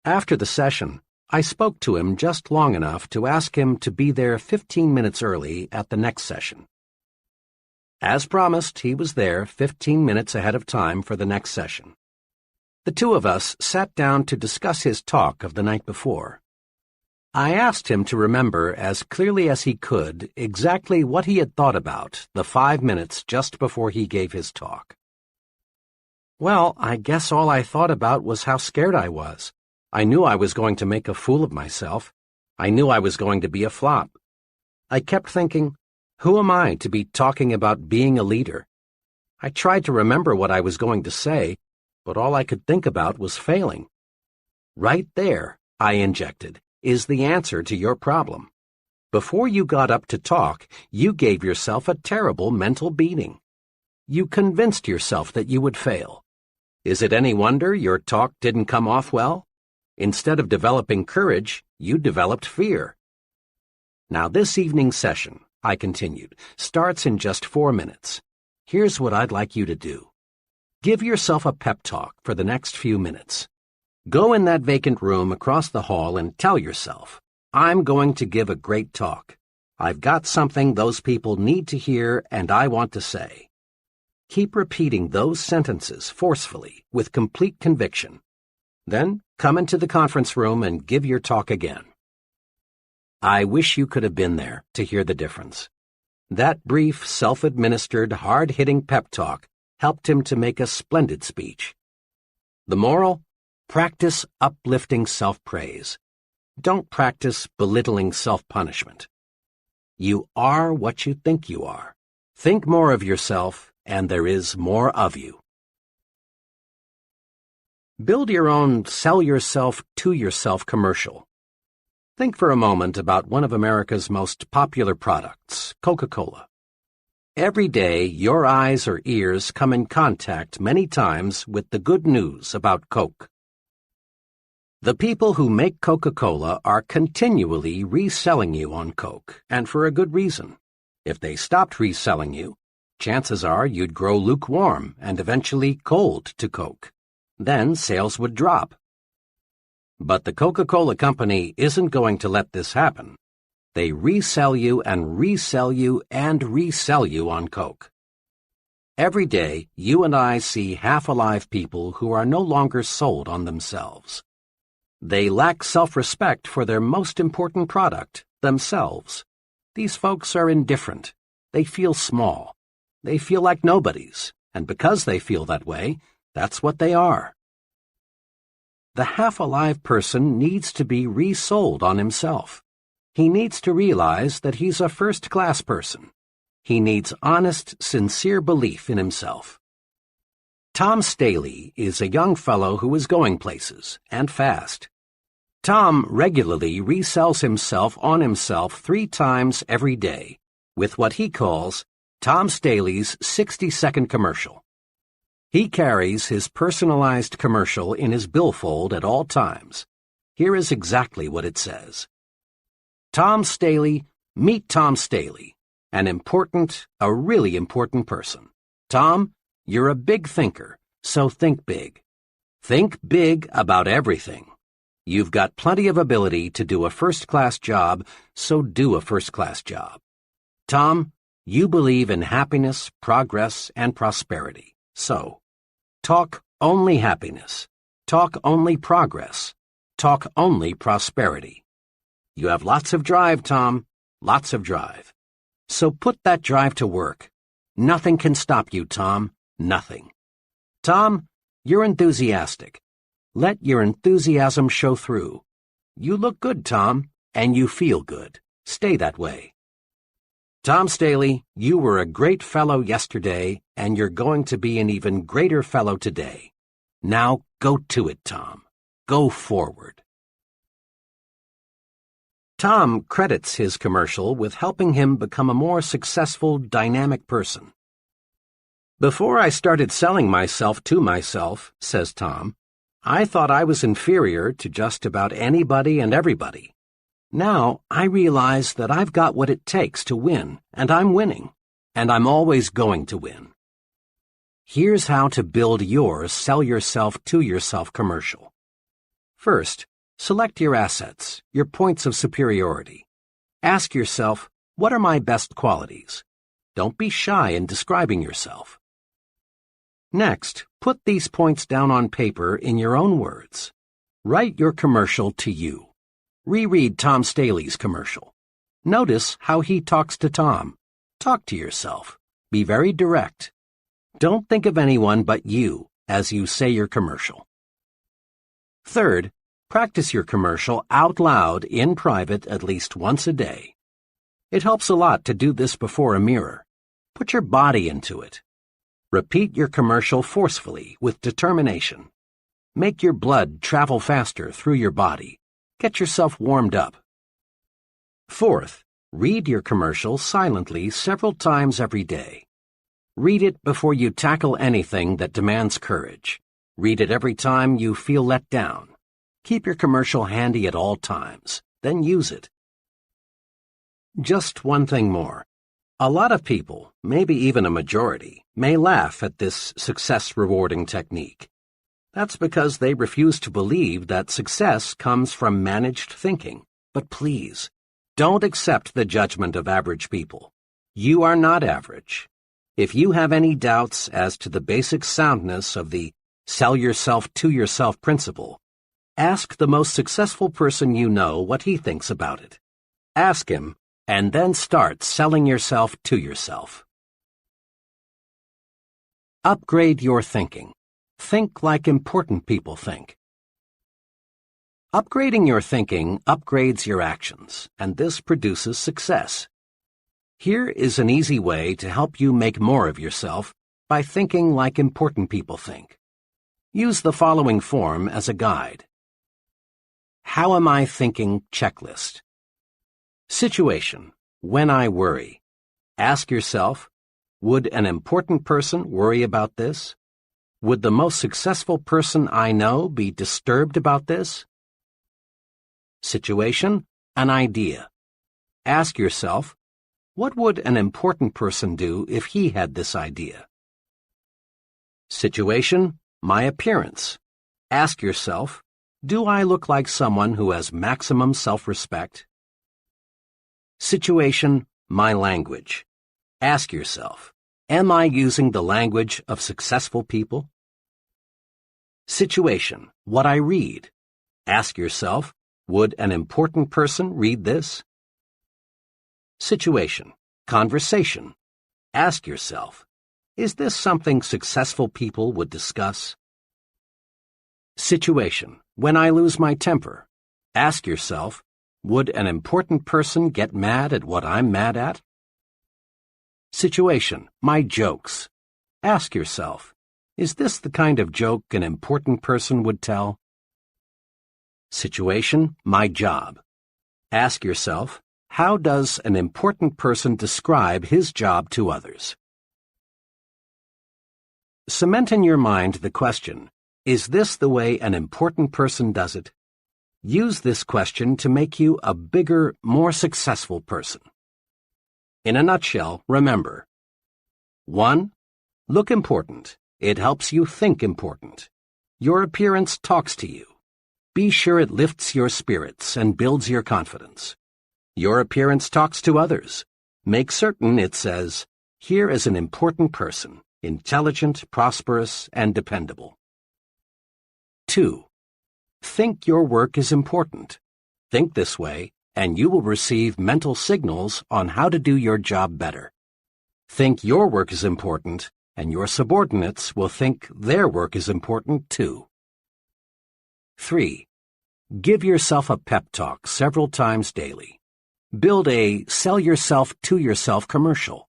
After the session, I spoke to him just long enough to ask him to be there 15 minutes early at the next session. As promised, he was there 15 minutes ahead of time for the next session. The two of us sat down to discuss his talk of the night before. I asked him to remember as clearly as he could exactly what he had thought about the 5 minutes just before he gave his talk. Well, I guess all I thought about was how scared I was. I knew I was going to make a fool of myself. I knew I was going to be a flop. I kept thinking, who am I to be talking about being a leader? I tried to remember what I was going to say, but all I could think about was failing. Right there, I injected, is the answer to your problem. Before you got up to talk, you gave yourself a terrible mental beating. You convinced yourself that you would fail. Is it any wonder your talk didn't come off well? Instead of developing courage, you developed fear. Now this evening's session, I continued, starts in just 4 minutes. Here's what I'd like you to do. Give yourself a pep talk for the next few minutes. Go in that vacant room across the hall and tell yourself, I'm going to give a great talk. I've got something those people need to hear and I want to say. Keep repeating those sentences forcefully, with complete conviction. Then come into the conference room and give your talk again. I wish you could have been there to hear the difference. That brief, self-administered, hard-hitting pep talk helped him to make a splendid speech. The moral? Practice uplifting self-praise. Don't practice belittling self-punishment. You are what you think you are. Think more of yourself, and there is more of you. Build your own sell yourself to yourself commercial. Think for a moment about one of America's most popular products, Coca-Cola. Every day, your eyes or ears come in contact many times with the good news about Coke. The people who make Coca-Cola are continually reselling you on Coke, and for a good reason. If they stopped reselling you, chances are you'd grow lukewarm and eventually cold to Coke. Then sales would drop. But the Coca-Cola Company isn't going to let this happen. They resell you and resell you and resell you on Coke. Every day, you and I see half-alive people who are no longer sold on themselves. They lack self-respect for their most important product, themselves. These folks are indifferent. They feel small. They feel like nobodies, and because they feel that way, that's what they are. The half-alive person needs to be resold on himself. He needs to realize that he's a first-class person. He needs honest, sincere belief in himself. Tom Staley is a young fellow who is going places, and fast. Tom regularly resells himself on himself 3 times every day, with what he calls Tom Staley's 60-second commercial. He carries his personalized commercial in his billfold at all times. Here is exactly what it says. Tom Staley, meet Tom Staley, a really important person. Tom, you're a big thinker, so think big. Think big about everything. You've got plenty of ability to do a first-class job, so do a first-class job. Tom, you believe in happiness, progress, and prosperity. So, talk only happiness. Talk only progress. Talk only prosperity. You have lots of drive, Tom. Lots of drive. So put that drive to work. Nothing can stop you, Tom. Nothing. Tom, you're enthusiastic. Let your enthusiasm show through. "You look good, Tom, and you feel good. Stay that way." "Tom Staley, you were a great fellow yesterday, and you're going to be an even greater fellow today. Now go to it, Tom. Go forward." Tom credits his commercial with helping him become a more successful, dynamic person. "Before I started selling myself to myself," says Tom, "I thought I was inferior to just about anybody and everybody. Now I realize that I've got what it takes to win, and I'm winning, and I'm always going to win." Here's how to build your sell yourself to yourself commercial. First, select your assets, your points of superiority. Ask yourself, what are my best qualities? Don't be shy in describing yourself. Next, put these points down on paper in your own words. Write your commercial to you. Reread Tom Staley's commercial. Notice how he talks to Tom. Talk to yourself. Be very direct. Don't think of anyone but you as you say your commercial. Third, practice your commercial out loud in private at least once a day. It helps a lot to do this before a mirror. Put your body into it. Repeat your commercial forcefully with determination. Make your blood travel faster through your body. Get yourself warmed up. Fourth, read your commercial silently several times every day. Read it before you tackle anything that demands courage. Read it every time you feel let down. Keep your commercial handy at all times, then use it. Just one thing more. A lot of people, maybe even a majority, may laugh at this success-rewarding technique. That's because they refuse to believe that success comes from managed thinking. But please, don't accept the judgment of average people. You are not average. If you have any doubts as to the basic soundness of the sell yourself to yourself principle, ask the most successful person you know what he thinks about it. Ask him, and then start selling yourself to yourself. Upgrade your thinking. Think like important people think. Upgrading your thinking upgrades your actions, and this produces success. Here is an easy way to help you make more of yourself by thinking like important people think. Use the following form as a guide. How am I thinking checklist. Situation, when I worry. Ask yourself, would an important person worry about this? Would the most successful person I know be disturbed about this? Situation, an idea. Ask yourself, what would an important person do if he had this idea? Situation, my appearance. Ask yourself, do I look like someone who has maximum self-respect? Situation, my language. Ask yourself, am I using the language of successful people? Situation, what I read. Ask yourself, would an important person read this? Situation, conversation. Ask yourself, is this something successful people would discuss? Situation, when I lose my temper. Ask yourself, would an important person get mad at what I'm mad at? Situation, my jokes. Ask yourself, is this the kind of joke an important person would tell? Situation, my job. Ask yourself, how does an important person describe his job to others? Cement in your mind the question, is this the way an important person does it? Use this question to make you a bigger, more successful person. In a nutshell, remember. 1. Look important. It helps you think important. Your appearance talks to you. Be sure it lifts your spirits and builds your confidence. Your appearance talks to others. Make certain it says, here is an important person, intelligent, prosperous, and dependable. 2. Think your work is important. Think this way, and you will receive mental signals on how to do your job better. Think your work is important, and your subordinates will think their work is important too. 3. Give yourself a pep talk several times daily. Build a sell yourself to yourself commercial.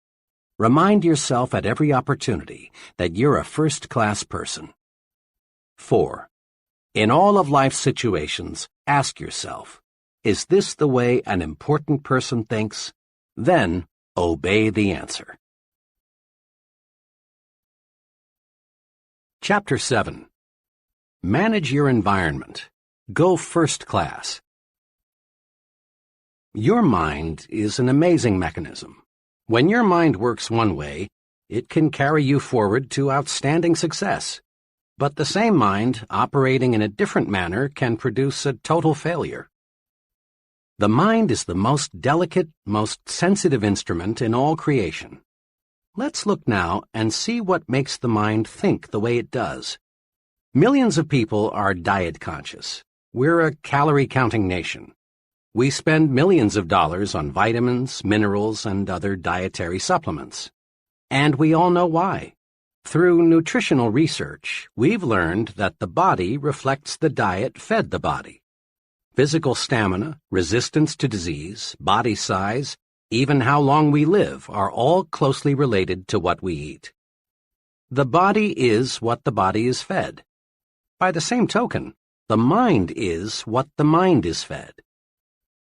Remind yourself at every opportunity that you're a first-class person. 4. In all of life's situations, ask yourself, is this the way an important person thinks? Then, obey the answer. Chapter 7. Manage your environment. Go first class. Your mind is an amazing mechanism. When your mind works one way, it can carry you forward to outstanding success. But the same mind, operating in a different manner, can produce a total failure. The mind is the most delicate, most sensitive instrument in all creation. Let's look now and see what makes the mind think the way it does. Millions of people are diet conscious. We're a calorie-counting nation. We spend millions of dollars on vitamins, minerals, and other dietary supplements. And we all know why. Through nutritional research, we've learned that the body reflects the diet fed the body. Physical stamina, resistance to disease, body size, even how long we live are all closely related to what we eat. The body is what the body is fed. By the same token, the mind is what the mind is fed.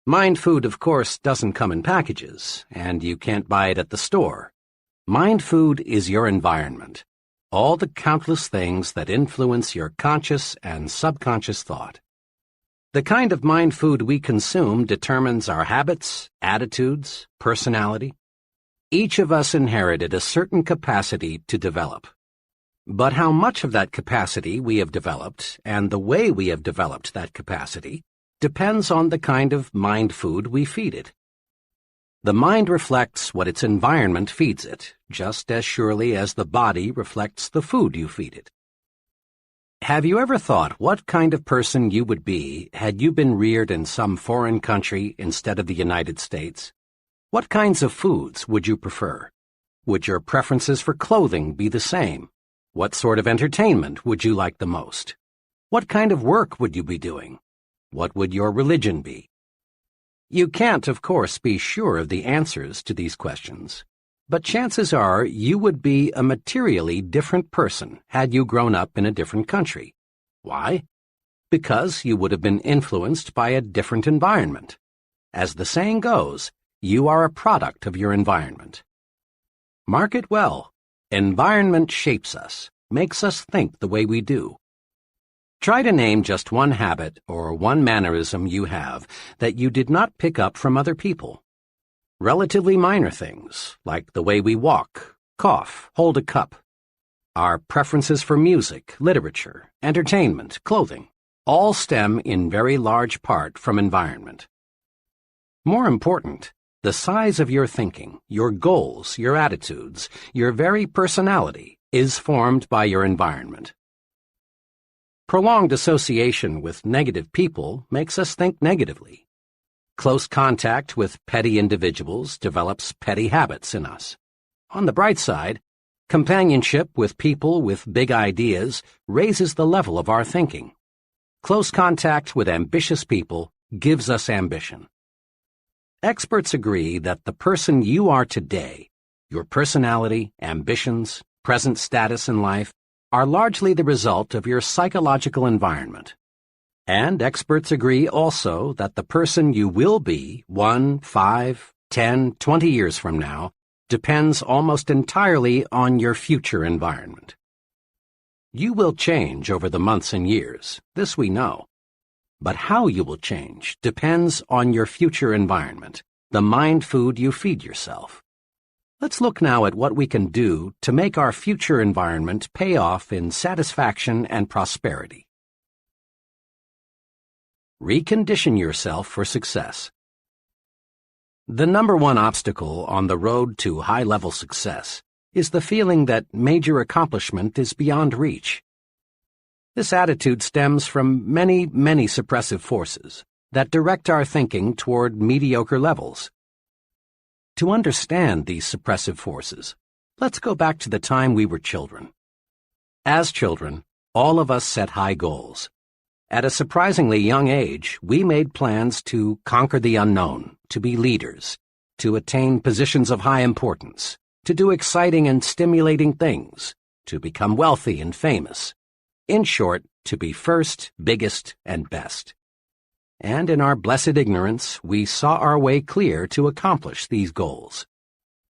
Mind food, of course, doesn't come in packages, and you can't buy it at the store. Mind food is your environment, all the countless things that influence your conscious and subconscious thought. The kind of mind food we consume determines our habits, attitudes, personality. Each of us inherited a certain capacity to develop. But how much of that capacity we have developed and the way we have developed that capacity depends on the kind of mind food we feed it. The mind reflects what its environment feeds it, just as surely as the body reflects the food you feed it. Have you ever thought what kind of person you would be had you been reared in some foreign country instead of the United States? What kinds of foods would you prefer? Would your preferences for clothing be the same? What sort of entertainment would you like the most? What kind of work would you be doing? What would your religion be? You can't, of course, be sure of the answers to these questions, but chances are you would be a materially different person had you grown up in a different country. Why? Because you would have been influenced by a different environment. As the saying goes, you are a product of your environment. Mark it well. Environment shapes us, makes us think the way we do. Try to name just one habit or one mannerism you have that you did not pick up from other people. Relatively minor things, like the way we walk, cough, hold a cup. Our preferences for music, literature, entertainment, clothing, all stem in very large part from environment. More important, the size of your thinking, your goals, your attitudes, your very personality is formed by your environment. Prolonged association with negative people makes us think negatively. Close contact with petty individuals develops petty habits in us. On the bright side, companionship with people with big ideas raises the level of our thinking. Close contact with ambitious people gives us ambition. Experts agree that the person you are today, your personality, ambitions, present status in life, are largely the result of your psychological environment. And experts agree also that the person you will be 1, 5, 10, 20 years from now depends almost entirely on your future environment. You will change over the months and years, this we know. But how you will change depends on your future environment, the mind food you feed yourself. Let's look now at what we can do to make our future environment pay off in satisfaction and prosperity. Recondition yourself for success. The number one obstacle on the road to high-level success is the feeling that major accomplishment is beyond reach. This attitude stems from many, many suppressive forces that direct our thinking toward mediocre levels. To understand these suppressive forces, let's go back to the time we were children. As children, all of us set high goals. At a surprisingly young age, we made plans to conquer the unknown, to be leaders, to attain positions of high importance, to do exciting and stimulating things, to become wealthy and famous. In short, to be first, biggest, and best. And in our blessed ignorance, we saw our way clear to accomplish these goals.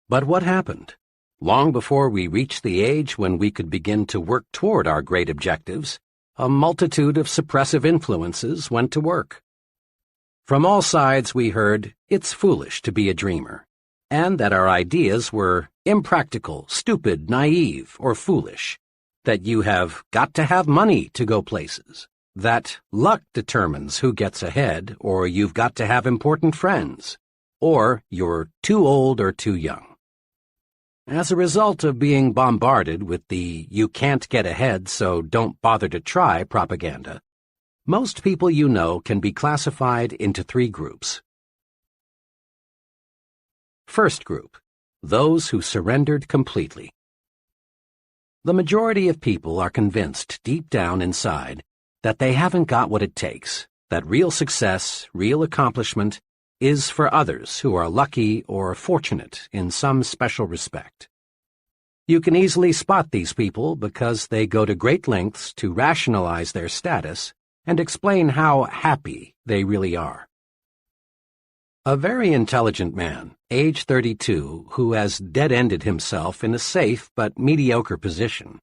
But what happened? Long before we reached the age when we could begin to work toward our great objectives, a multitude of suppressive influences went to work. From all sides we heard, it's foolish to be a dreamer, and that our ideas were impractical, stupid, naive, or foolish, that you have got to have money to go places, that luck determines who gets ahead, or you've got to have important friends, or you're too old or too young. As a result of being bombarded with the "you can't get ahead, so don't bother to try" propaganda, most people you know can be classified into three groups. First group, those who surrendered completely. The majority of people are convinced deep down inside that they haven't got what it takes, that real success, real accomplishment, is for others who are lucky or fortunate in some special respect. You can easily spot these people because they go to great lengths to rationalize their status and explain how happy they really are. A very intelligent man, age 32, who has dead-ended himself in a safe but mediocre position,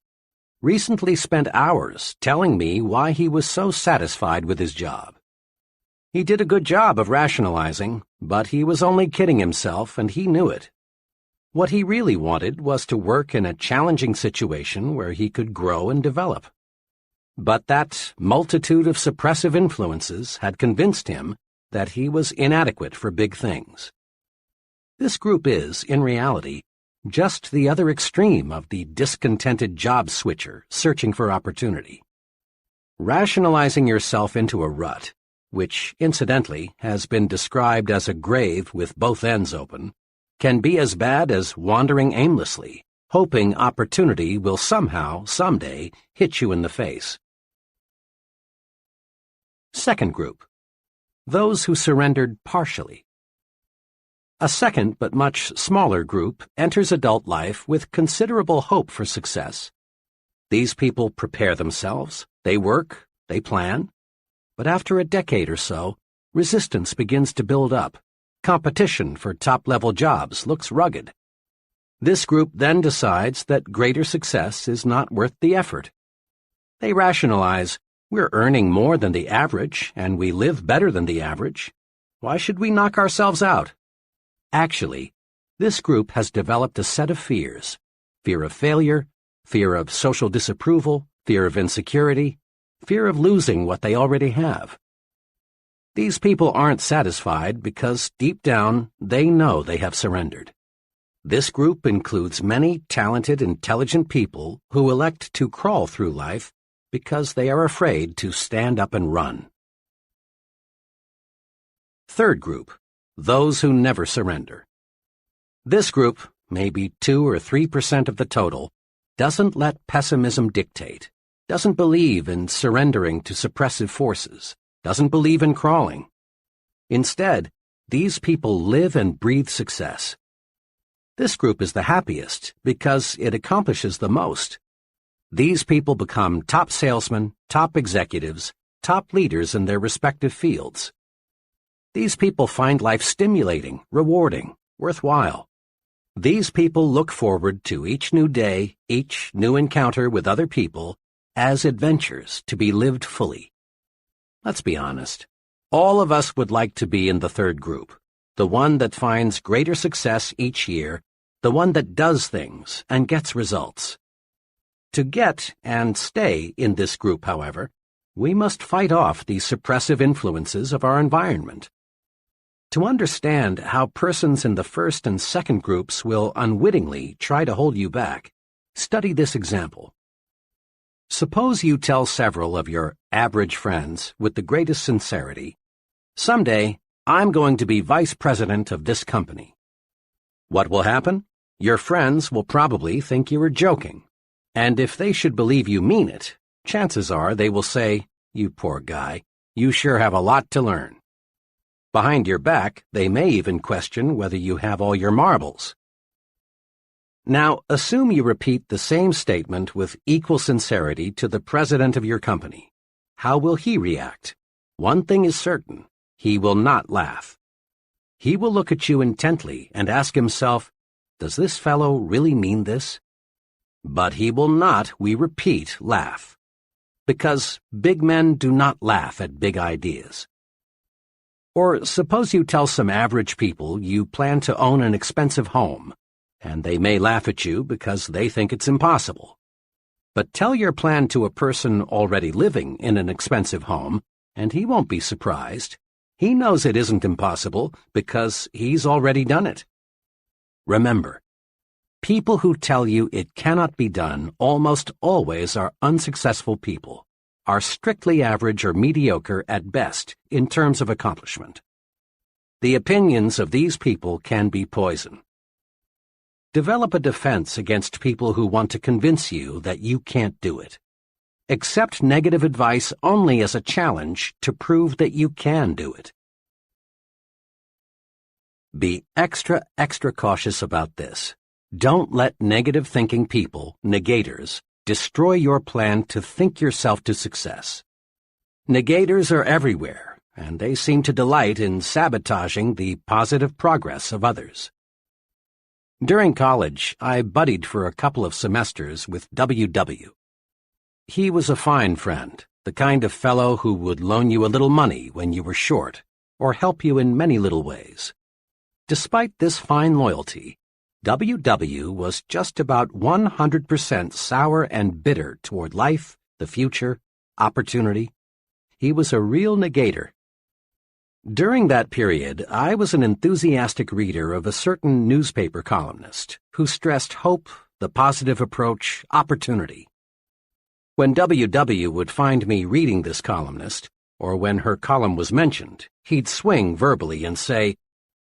recently spent hours telling me why he was so satisfied with his job. He did a good job of rationalizing, but he was only kidding himself, and he knew it. What he really wanted was to work in a challenging situation where he could grow and develop. But that multitude of suppressive influences had convinced him that he was inadequate for big things. This group is, in reality, just the other extreme of the discontented job switcher searching for opportunity. Rationalizing yourself into a rut, which, incidentally, has been described as a grave with both ends open, can be as bad as wandering aimlessly, hoping opportunity will somehow, someday, hit you in the face. Second group, those who surrendered partially. A second but much smaller group enters adult life with considerable hope for success. These people prepare themselves, they work, they plan. But after a decade or so, resistance begins to build up. Competition for top-level jobs looks rugged. This group then decides that greater success is not worth the effort. They rationalize, we're earning more than the average, and we live better than the average. Why should we knock ourselves out? Actually, this group has developed a set of fears: fear of failure, fear of social disapproval, fear of insecurity, fear of losing what they already have. These people aren't satisfied because deep down they know they have surrendered. This group includes many talented, intelligent people who elect to crawl through life because they are afraid to stand up and run. Third group, those who never surrender. This group, maybe 2 or 3% of the total, doesn't let pessimism dictate, doesn't believe in surrendering to suppressive forces, doesn't believe in crawling. Instead, these people live and breathe success. This group is the happiest because it accomplishes the most. These people become top salesmen, top executives, top leaders in their respective fields. These people find life stimulating, rewarding, worthwhile. These people look forward to each new day, each new encounter with other people, as adventures to be lived fully. Let's be honest. All of us would like to be in the third group, the one that finds greater success each year, the one that does things and gets results. To get and stay in this group, however, we must fight off the suppressive influences of our environment. To understand how persons in the first and second groups will unwittingly try to hold you back, study this example. Suppose you tell several of your average friends with the greatest sincerity, "Someday, I'm going to be vice president of this company." What will happen? Your friends will probably think you are joking. And if they should believe you mean it, chances are they will say, You poor guy. You sure have a lot to learn. Behind your back, they may even question whether you have all your marbles. Now, assume you repeat the same statement with equal sincerity to the president of your company. How will he react? One thing is certain. He will not laugh. He will look at you intently and ask himself, does this fellow really mean this? But he will not, we repeat, laugh. Because big men do not laugh at big ideas. Or suppose you tell some average people you plan to own an expensive home, and they may laugh at you because they think it's impossible. But tell your plan to a person already living in an expensive home, and he won't be surprised. He knows it isn't impossible because he's already done it. Remember, people who tell you it cannot be done almost always are unsuccessful people, are strictly average or mediocre at best in terms of accomplishment. The opinions of these people can be poison. Develop a defense against people who want to convince you that you can't do it. Accept negative advice only as a challenge to prove that you can do it. Be extra cautious about this. Don't let negative thinking people, negators, destroy your plan to think yourself to success. Negators are everywhere, and they seem to delight in sabotaging the positive progress of others. During college, I buddied for a couple of semesters with W.W. He was a fine friend, the kind of fellow who would loan you a little money when you were short, or help you in many little ways. Despite this fine loyalty, W.W. was just about 100% sour and bitter toward life, the future, opportunity. He was a real negator. During that period, I was an enthusiastic reader of a certain newspaper columnist who stressed hope, the positive approach, opportunity. When W.W. would find me reading this columnist, or when her column was mentioned, he'd swing verbally and say,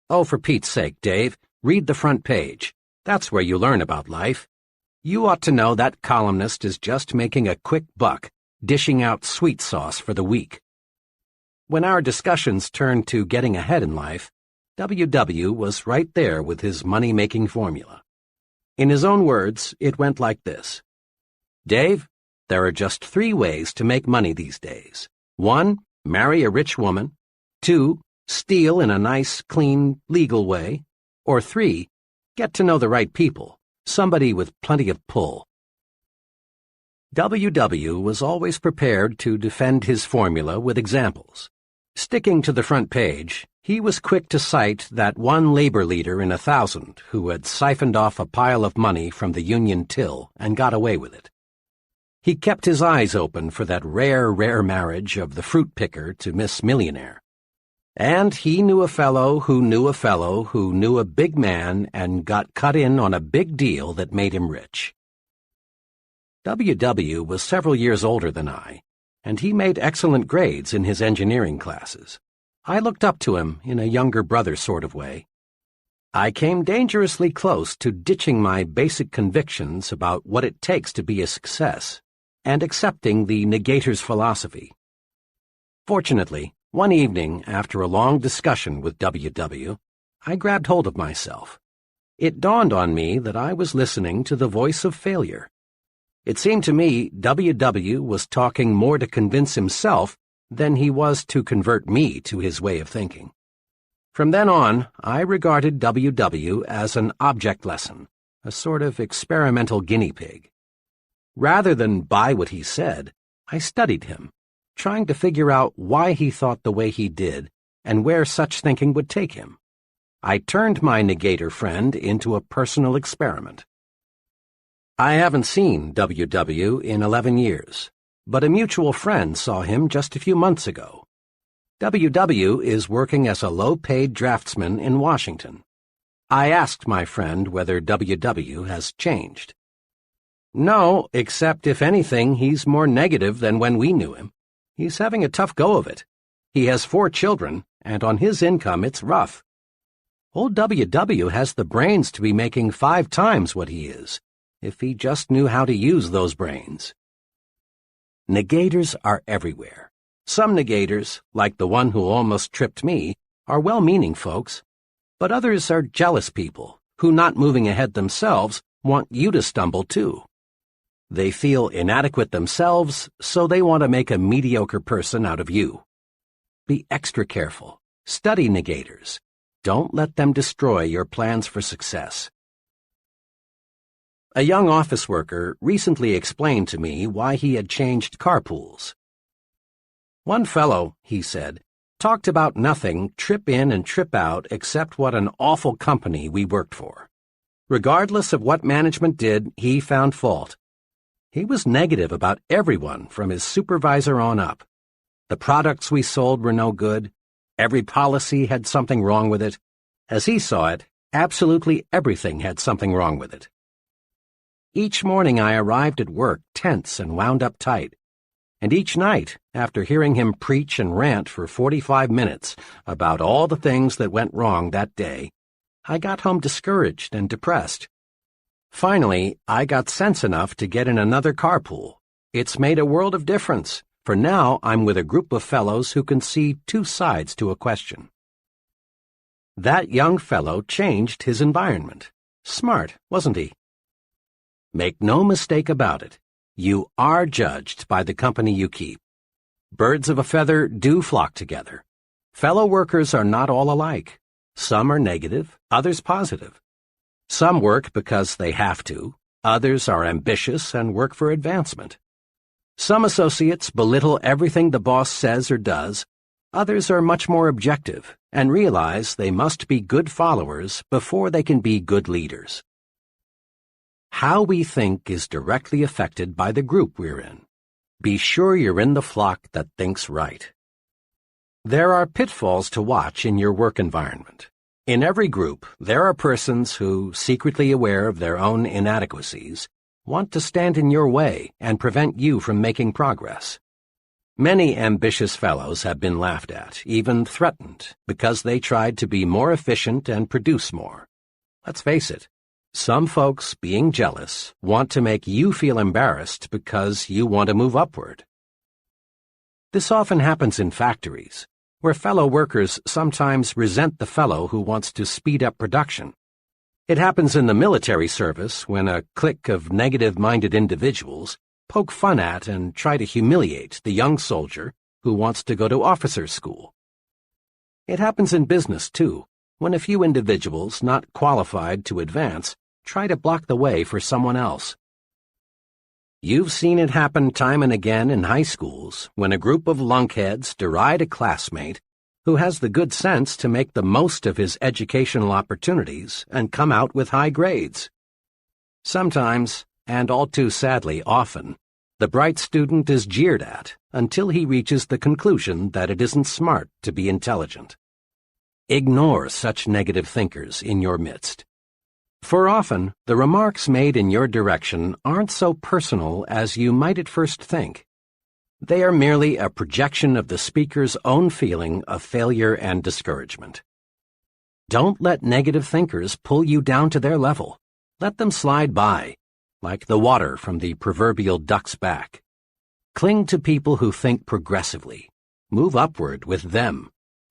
"Oh, for Pete's sake, Dave, read the front page. That's where you learn about life. You ought to know that columnist is just making a quick buck, dishing out sweet sauce for the weak." When our discussions turned to getting ahead in life, W.W. was right there with his money-making formula. In his own words, it went like this. "Dave, there are just 3 ways to make money these days. 1, marry a rich woman. 2, steal in a nice, clean, legal way. Or 3, get to know the right people, somebody with plenty of pull." W.W. was always prepared to defend his formula with examples. Sticking to the front page, he was quick to cite that one labor leader in 1,000 who had siphoned off a pile of money from the union till and got away with it. He kept his eyes open for that rare marriage of the fruit picker to Miss Millionaire. And he knew a fellow who knew a fellow who knew a big man and got cut in on a big deal that made him rich. W.W. was several years older than I, and he made excellent grades in his engineering classes. I looked up to him in a younger brother sort of way. I came dangerously close to ditching my basic convictions about what it takes to be a success, and accepting the negator's philosophy. Fortunately, one evening, after a long discussion with W.W., I grabbed hold of myself. It dawned on me that I was listening to the voice of failure. It seemed to me W.W. was talking more to convince himself than he was to convert me to his way of thinking. From then on, I regarded W.W. as an object lesson, a sort of experimental guinea pig. Rather than buy what he said, I studied him, trying to figure out why he thought the way he did and where such thinking would take him. I turned my negator friend into a personal experiment. I haven't seen W.W. in 11 years, but a mutual friend saw him just a few months ago. W.W. is working as a low-paid draftsman in Washington. I asked my friend whether W.W. has changed. "No, except if anything, he's more negative than when we knew him. He's having a tough go of it. He has 4 children, and on his income it's rough. Old W.W. has the brains to be making 5 times what he is, if he just knew how to use those brains." Negators are everywhere, Some negators, like the one who almost tripped me, are well-meaning folks, but others are jealous people who, not moving ahead themselves, want you to stumble too. They feel inadequate themselves, so they want to make a mediocre person out of you. Be extra careful. Study negators. Don't let them destroy your plans for success. A young office worker recently explained to me why he had changed carpools. One fellow, he said, talked about nothing trip in and trip out except what an awful company we worked for. Regardless of what management did, he found fault. He was negative about everyone from his supervisor on up. The products we sold were no good. Every policy had something wrong with it. As he saw it, absolutely everything had something wrong with it. Each morning I arrived at work tense and wound up tight. And each night, after hearing him preach and rant for 45 minutes about all the things that went wrong that day, I got home discouraged and depressed. Finally, I got sense enough to get in another carpool. It's made a world of difference, for now I'm with a group of fellows who can see two sides to a question. That young fellow changed his environment. Smart, wasn't he? Make no mistake about it. You are judged by the company you keep. Birds of a feather do flock together. Fellow workers are not all alike. Some are negative, others positive. Some work because they have to. Others are ambitious and work for advancement. Some associates belittle everything the boss says or does. Others are much more objective and realize they must be good followers before they can be good leaders. How we think is directly affected by the group we're in. Be sure you're in the flock that thinks right. There are pitfalls to watch in your work environment. In every group, there are persons who, secretly aware of their own inadequacies, want to stand in your way and prevent you from making progress. Many ambitious fellows have been laughed at, even threatened, because they tried to be more efficient and produce more. Let's face it. Some folks, being jealous, want to make you feel embarrassed because you want to move upward. This often happens in factories, where fellow workers sometimes resent the fellow who wants to speed up production. It happens in the military service when a clique of negative-minded individuals poke fun at and try to humiliate the young soldier who wants to go to officer's school. It happens in business, too, when a few individuals not qualified to advance try to block the way for someone else. You've seen it happen time and again in high schools when a group of lunkheads deride a classmate who has the good sense to make the most of his educational opportunities and come out with high grades. Sometimes, and all too sadly often, the bright student is jeered at until he reaches the conclusion that it isn't smart to be intelligent. Ignore such negative thinkers in your midst. For often, the remarks made in your direction aren't so personal as you might at first think. They are merely a projection of the speaker's own feeling of failure and discouragement. Don't let negative thinkers pull you down to their level. Let them slide by, like the water from the proverbial duck's back. Cling to people who think progressively. Move upward with them.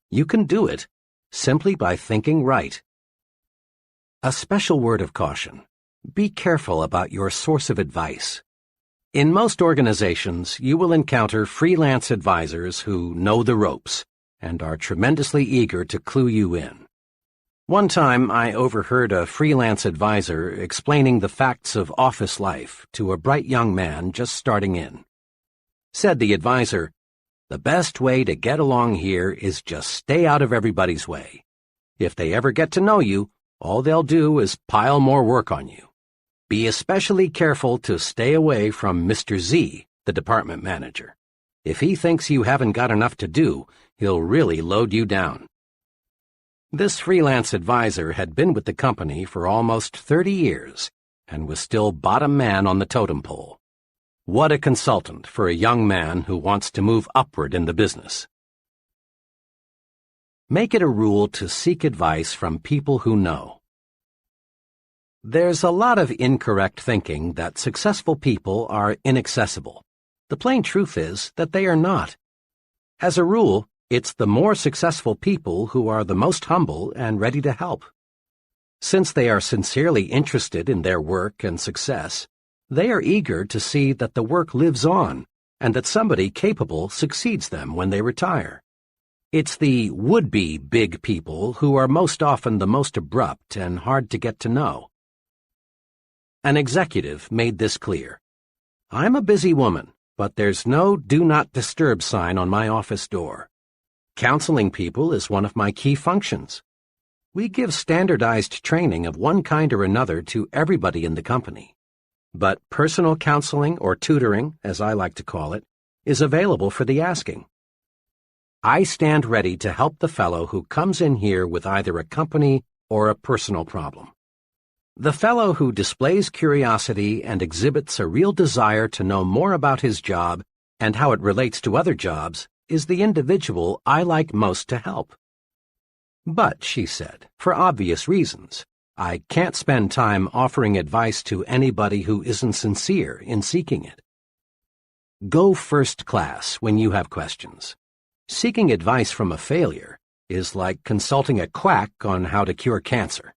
You can do it simply by thinking right. A special word of caution. Be careful about your source of advice. In most organizations, you will encounter freelance advisors who know the ropes and are tremendously eager to clue you in. One time, I overheard a freelance advisor explaining the facts of office life to a bright young man just starting in. Said the advisor, "The best way to get along here is just stay out of everybody's way. If they ever get to know you, all they'll do is pile more work on you. Be especially careful to stay away from Mr. Z, the department manager. If he thinks you haven't got enough to do, he'll really load you down." This freelance advisor had been with the company for almost 30 years and was still bottom man on the totem pole. What a consultant for a young man who wants to move upward in the business. Make it a rule to seek advice from people who know. There's a lot of incorrect thinking that successful people are inaccessible. The plain truth is that they are not. As a rule, it's the more successful people who are the most humble and ready to help. Since they are sincerely interested in their work and success, they are eager to see that the work lives on and that somebody capable succeeds them when they retire. It's the would-be big people who are most often the most abrupt and hard to get to know. An executive made this clear. "I'm a busy woman, but there's no do not disturb sign on my office door. Counseling people is one of my key functions. We give standardized training of one kind or another to everybody in the company. But personal counseling or tutoring, as I like to call it, is available for the asking. I stand ready to help the fellow who comes in here with either a company or a personal problem. The fellow who displays curiosity and exhibits a real desire to know more about his job and how it relates to other jobs is the individual I like most to help. But," she said, "for obvious reasons, I can't spend time offering advice to anybody who isn't sincere in seeking it. Go first class when you have questions. Seeking advice from a failure is like consulting a quack on how to cure cancer."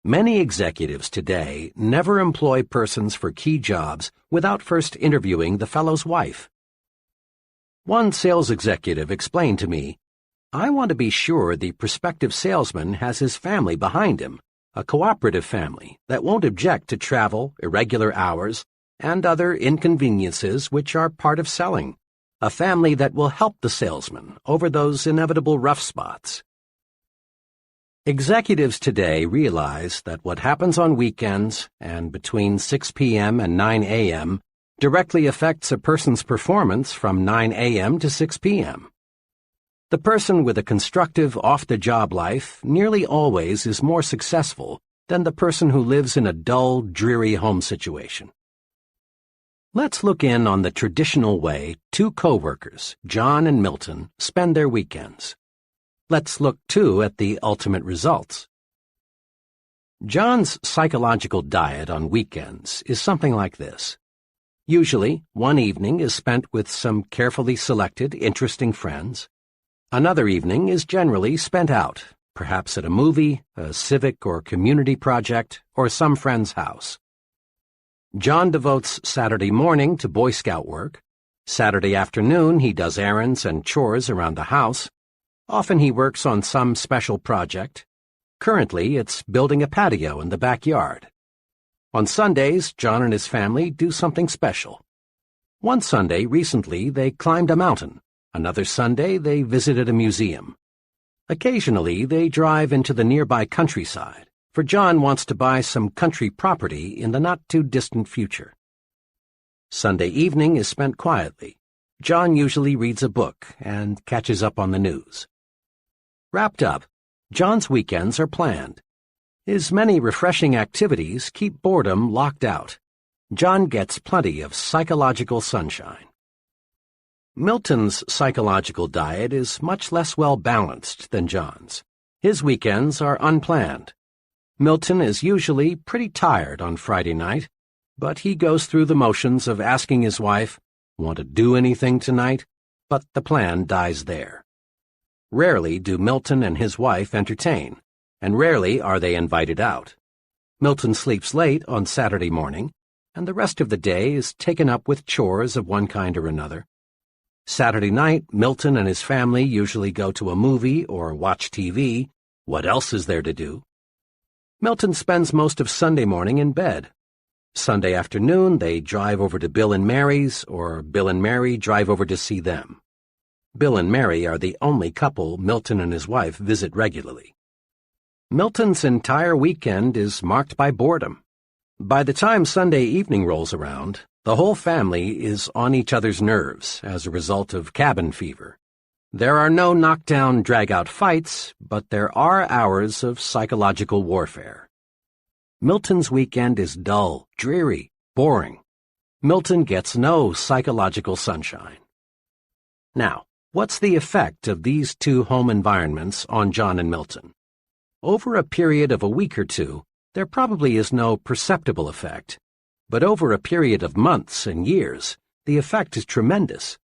Many executives today never employ persons for key jobs without first interviewing the fellow's wife. One sales executive explained to me, "I want to be sure the prospective salesman has his family behind him, a cooperative family that won't object to travel, irregular hours, and other inconveniences which are part of selling, a family that will help the salesman over those inevitable rough spots." Executives today realize that what happens on weekends and between 6 p.m. and 9 a.m. directly affects a person's performance from 9 a.m. to 6 p.m. The person with a constructive off-the-job life nearly always is more successful than the person who lives in a dull, dreary home situation. Let's look in on the traditional way two co-workers, John and Milton, spend their weekends. Let's look, too, at the ultimate results. John's psychological diet on weekends is something like this. Usually, one evening is spent with some carefully selected, interesting friends. Another evening is generally spent out, perhaps at a movie, a civic or community project, or some friend's house. John devotes Saturday morning to Boy Scout work. Saturday afternoon he does errands and chores around the house. Often he works on some special project. Currently, it's building a patio in the backyard. On Sundays, John and his family do something special. One Sunday recently they climbed a mountain. Another Sunday, they visited a museum. Occasionally, they drive into the nearby countryside, for John wants to buy some country property in the not-too-distant future. Sunday evening is spent quietly. John usually reads a book and catches up on the news. Wrapped up, John's weekends are planned. His many refreshing activities keep boredom locked out. John gets plenty of psychological sunshine. Milton's psychological diet is much less well-balanced than John's. His weekends are unplanned. Milton is usually pretty tired on Friday night, but he goes through the motions of asking his wife, "Want to do anything tonight?" But the plan dies there. Rarely do Milton and his wife entertain, and rarely are they invited out. Milton sleeps late on Saturday morning, and the rest of the day is taken up with chores of one kind or another. Saturday night, Milton and his family usually go to a movie or watch TV. What else is there to do? Milton spends most of Sunday morning in bed. Sunday afternoon, they drive over to Bill and Mary's, or Bill and Mary drive over to see them. Bill and Mary are the only couple Milton and his wife visit regularly. Milton's entire weekend is marked by boredom. By the time Sunday evening rolls around, the whole family is on each other's nerves as a result of cabin fever. There are no knockdown, drag-out fights, but there are hours of psychological warfare. Milton's weekend is dull, dreary, boring. Milton gets no psychological sunshine. Now, what's the effect of these two home environments on John and Milton? Over a period of a week or two, there probably is no perceptible effect. But over a period of months and years, the effect is tremendous.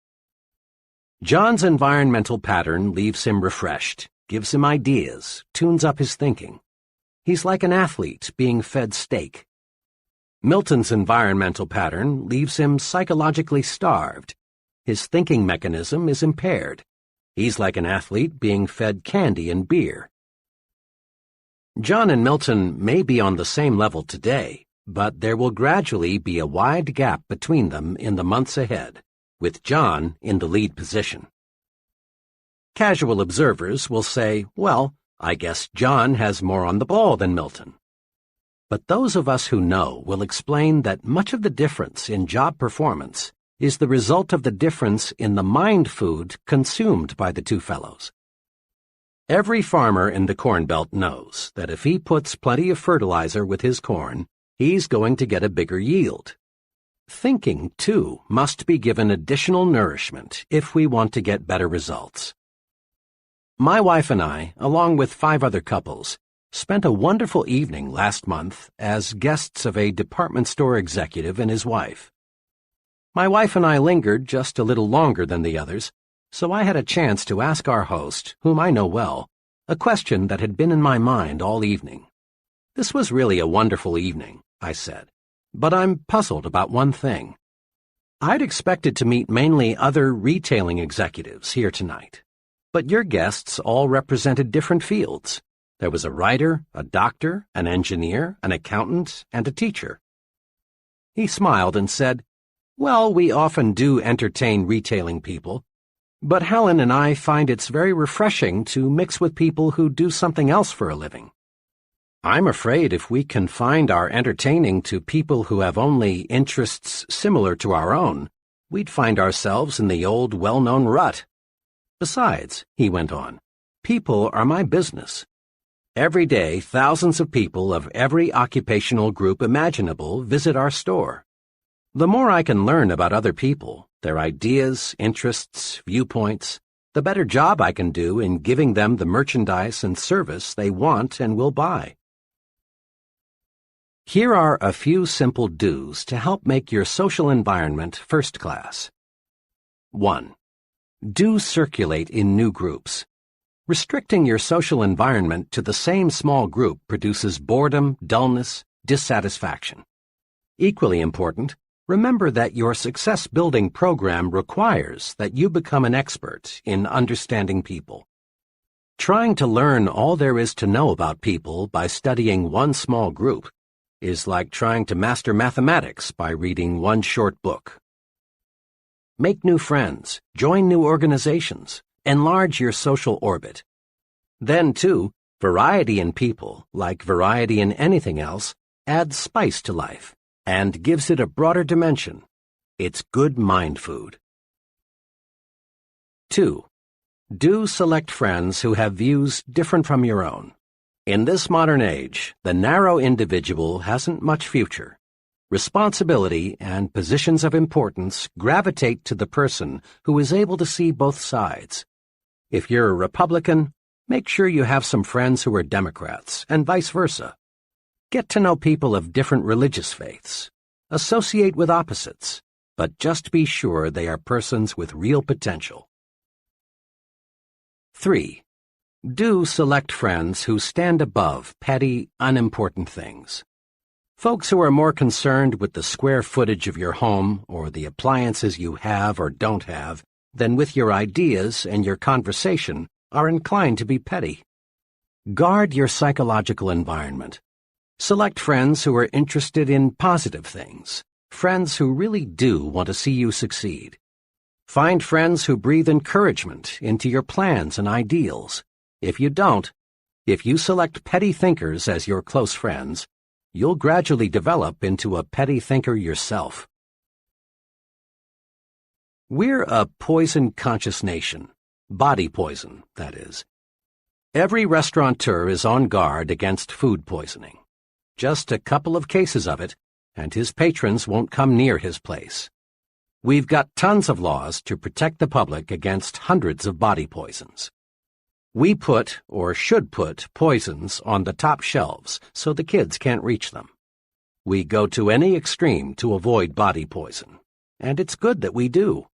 John's environmental pattern leaves him refreshed, gives him ideas, tunes up his thinking. He's like an athlete being fed steak. Milton's environmental pattern leaves him psychologically starved. His thinking mechanism is impaired. He's like an athlete being fed candy and beer. John and Milton may be on the same level today, but there will gradually be a wide gap between them in the months ahead, with John in the lead position. Casual observers will say, well, I guess John has more on the ball than Milton. But those of us who know will explain that much of the difference in job performance is the result of the difference in the mind food consumed by the two fellows. Every farmer in the Corn Belt knows that if he puts plenty of fertilizer with his corn, he's going to get a bigger yield. Thinking, too, must be given additional nourishment if we want to get better results. My wife and I, along with 5 other couples, spent a wonderful evening last month as guests of a department store executive and his wife. My wife and I lingered just a little longer than the others, so I had a chance to ask our host, whom I know well, a question that had been in my mind all evening. This was really a wonderful evening, I said, but I'm puzzled about one thing. I'd expected to meet mainly other retailing executives here tonight, but your guests all represented different fields. There was a writer, a doctor, an engineer, an accountant, and a teacher. He smiled and said, well, we often do entertain retailing people, but Helen and I find it's very refreshing to mix with people who do something else for a living. I'm afraid if we confined our entertaining to people who have only interests similar to our own, we'd find ourselves in the old well-known rut. Besides, he went on, people are my business. Every day, thousands of people of every occupational group imaginable visit our store. The more I can learn about other people, their ideas, interests, viewpoints, the better job I can do in giving them the merchandise and service they want and will buy. Here are a few simple do's to help make your social environment first class. 1. Do circulate in new groups. Restricting your social environment to the same small group produces boredom, dullness, dissatisfaction. Equally important, remember that your success-building program requires that you become an expert in understanding people. Trying to learn all there is to know about people by studying one small group is like trying to master mathematics by reading one short book. Make new friends, join new organizations, enlarge your social orbit. Then, too, variety in people, like variety in anything else, adds spice to life and gives it a broader dimension. It's good mind food. 2. Do select friends who have views different from your own. In this modern age, the narrow individual hasn't much future. Responsibility and positions of importance gravitate to the person who is able to see both sides. If you're a Republican, make sure you have some friends who are Democrats, and vice versa. Get to know people of different religious faiths. Associate with opposites, but just be sure they are persons with real potential. 3. Do select friends who stand above petty, unimportant things. Folks who are more concerned with the square footage of your home or the appliances you have or don't have than with your ideas and your conversation are inclined to be petty. Guard your psychological environment. Select friends who are interested in positive things, friends who really do want to see you succeed. Find friends who breathe encouragement into your plans and ideals. If you select petty thinkers as your close friends, you'll gradually develop into a petty thinker yourself. We're a poison-conscious nation. Body poison, that is. Every restaurateur is on guard against food poisoning. Just a couple of cases of it, and his patrons won't come near his place. We've got tons of laws to protect the public against hundreds of body poisons. We put, or should put, poisons on the top shelves so the kids can't reach them. We go to any extreme to avoid body poison, and it's good that we do.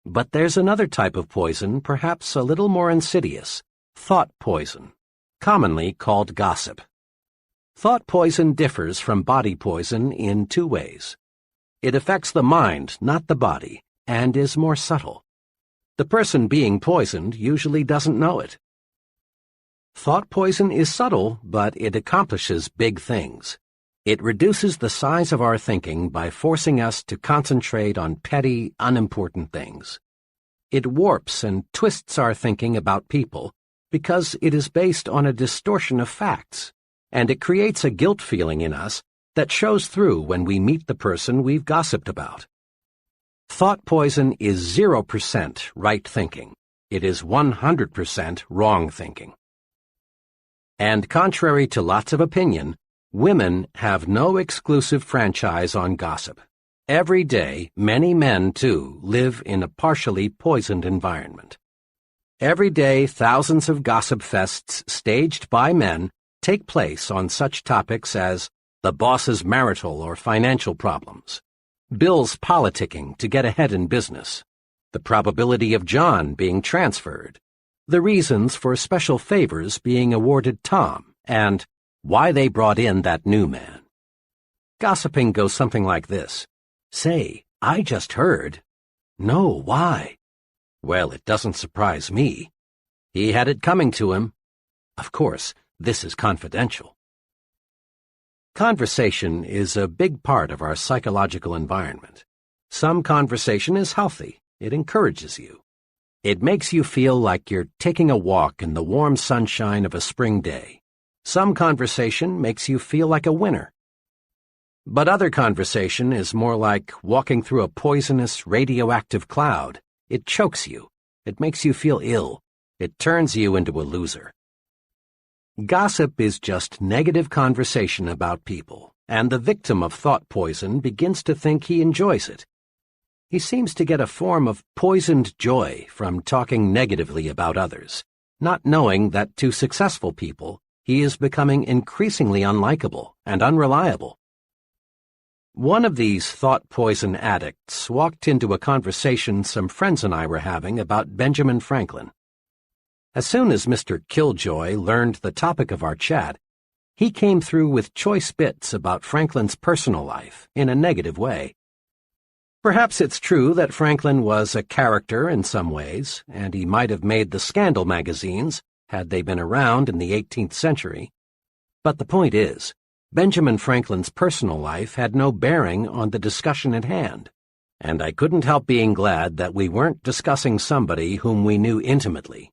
But there's another type of poison, perhaps a little more insidious, thought poison, commonly called gossip. Thought poison differs from body poison in two ways. It affects the mind, not the body, and is more subtle. The person being poisoned usually doesn't know it. Thought poison is subtle, but it accomplishes big things. It reduces the size of our thinking by forcing us to concentrate on petty, unimportant things. It warps and twists our thinking about people because it is based on a distortion of facts, and it creates a guilt feeling in us that shows through when we meet the person we've gossiped about. Thought poison is 0% right thinking. It is 100% wrong thinking. And contrary to lots of opinion, women have no exclusive franchise on gossip. Every day, many men, too, live in a partially poisoned environment. Every day, thousands of gossip fests staged by men take place on such topics as the boss's marital or financial problems, Bill's politicking to get ahead in business, the probability of John being transferred, the reasons for special favors being awarded Tom, and why they brought in that new man. Gossiping goes something like this. Say, I just heard. No, why? Well, it doesn't surprise me. He had it coming to him. Of course, this is confidential. Conversation is a big part of our psychological environment. Some conversation is healthy. It encourages you. It makes you feel like you're taking a walk in the warm sunshine of a spring day. Some conversation makes you feel like a winner. But other conversation is more like walking through a poisonous, radioactive cloud. It chokes you. It makes you feel ill. It turns you into a loser. Gossip is just negative conversation about people, and the victim of thought poison begins to think he enjoys it. He seems to get a form of poisoned joy from talking negatively about others, not knowing that to successful people, he is becoming increasingly unlikable and unreliable. One of these thought poison addicts walked into a conversation some friends and I were having about Benjamin Franklin. As soon as Mr. Killjoy learned the topic of our chat, he came through with choice bits about Franklin's personal life in a negative way. Perhaps it's true that Franklin was a character in some ways, and he might have made the scandal magazines had they been around in the 18th century. But the point is, Benjamin Franklin's personal life had no bearing on the discussion at hand, and I couldn't help being glad that we weren't discussing somebody whom we knew intimately.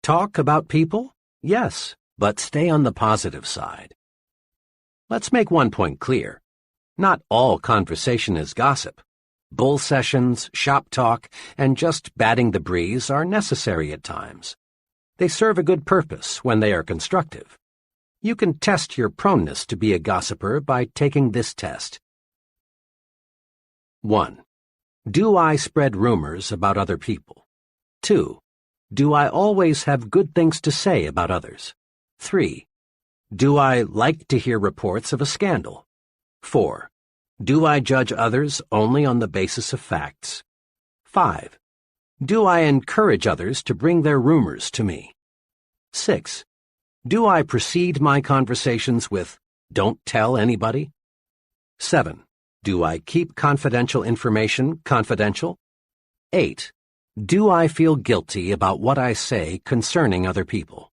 Talk about people? Yes, but stay on the positive side. Let's make one point clear. Not all conversation is gossip. Bull sessions, shop talk, and just batting the breeze are necessary at times. They serve a good purpose when they are constructive. You can test your proneness to be a gossiper by taking this test. 1. Do I spread rumors about other people? 2. Do I always have good things to say about others? 3. Do I like to hear reports of a scandal? 4. Do I judge others only on the basis of facts? 5. Do I encourage others to bring their rumors to me? 6. Do I precede my conversations with, "Don't tell anybody"? 7. Do I keep confidential information confidential? 8. Do I feel guilty about what I say concerning other people?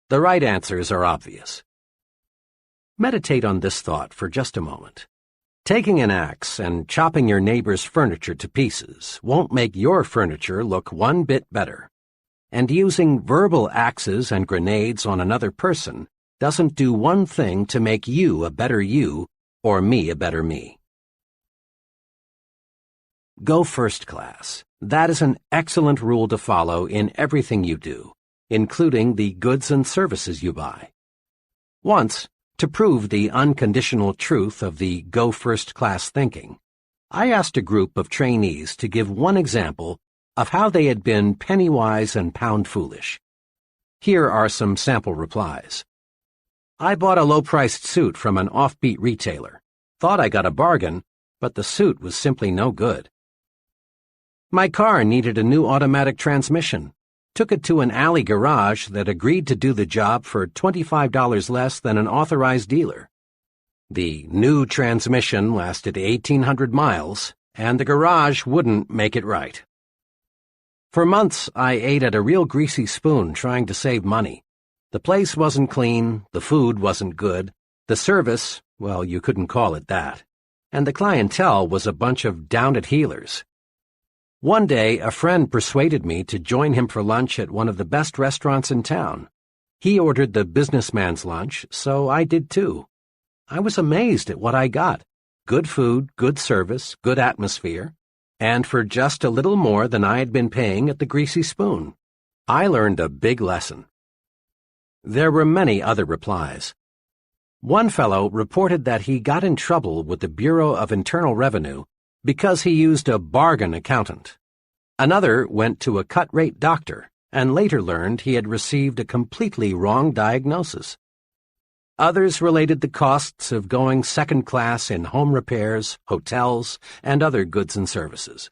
The right answers are obvious. Meditate on this thought for just a moment. Taking an axe and chopping your neighbor's furniture to pieces won't make your furniture look one bit better. And using verbal axes and grenades on another person doesn't do one thing to make you a better you or me a better me. Go first class. That is an excellent rule to follow in everything you do, including the goods and services you buy. Once, to prove the unconditional truth of the go first class thinking, I asked a group of trainees to give one example of how they had been penny-wise and pound-foolish. Here are some sample replies. I bought a low-priced suit from an offbeat retailer, thought I got a bargain, but the suit was simply no good. My car needed a new automatic transmission. Took it to an alley garage that agreed to do the job for $25 less than an authorized dealer. The new transmission lasted 1,800 miles, and the garage wouldn't make it right. For months, I ate at a real greasy spoon trying to save money. The place wasn't clean, the food wasn't good, the service, well, you couldn't call it that, and the clientele was a bunch of down-at-heelers. One day, a friend persuaded me to join him for lunch at one of the best restaurants in town. He ordered the businessman's lunch, so I did too. I was amazed at what I got. Good food, good service, good atmosphere, and for just a little more than I had been paying at the Greasy Spoon. I learned a big lesson. There were many other replies. One fellow reported that he got in trouble with the Bureau of Internal Revenue because he used a bargain accountant. Another went to a cut-rate doctor and later learned he had received a completely wrong diagnosis. Others related the costs of going second class in home repairs, hotels, and other goods and services.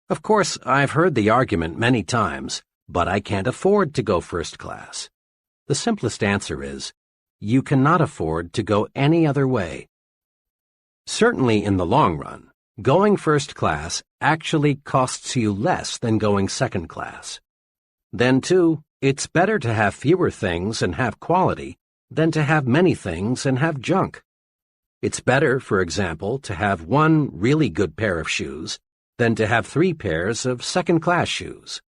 Of course, I've heard the argument many times, but I can't afford to go first class. The simplest answer is, you cannot afford to go any other way. Certainly in the long run, going first class actually costs you less than going second class. Then, too, it's better to have fewer things and have quality than to have many things and have junk. It's better, for example, to have one really good pair of shoes than to have 3 pairs of second-class shoes.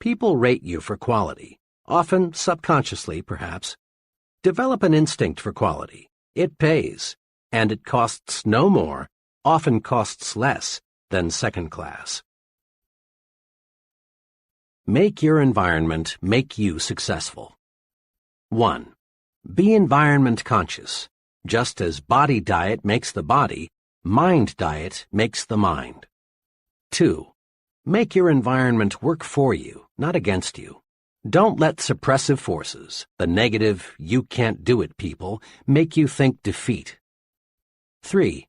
People rate you for quality, often subconsciously, perhaps. Develop an instinct for quality. It pays. And it costs no more, often costs less, than second class. Make your environment make you successful. 1. Be environment conscious. Just as body diet makes the body, mind diet makes the mind. 2. Make your environment work for you, not against you. Don't let suppressive forces, the negative, you can't do it people, make you think defeat. 3.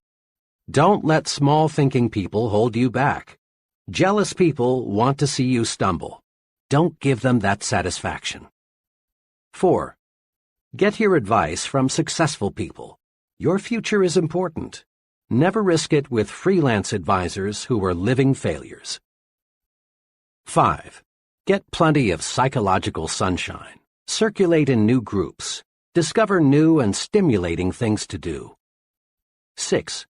Don't let small-thinking people hold you back. Jealous people want to see you stumble. Don't give them that satisfaction. 4. Get your advice from successful people. Your future is important. Never risk it with freelance advisors who are living failures. 5. Get plenty of psychological sunshine. Circulate in new groups. Discover new and stimulating things to do. 6.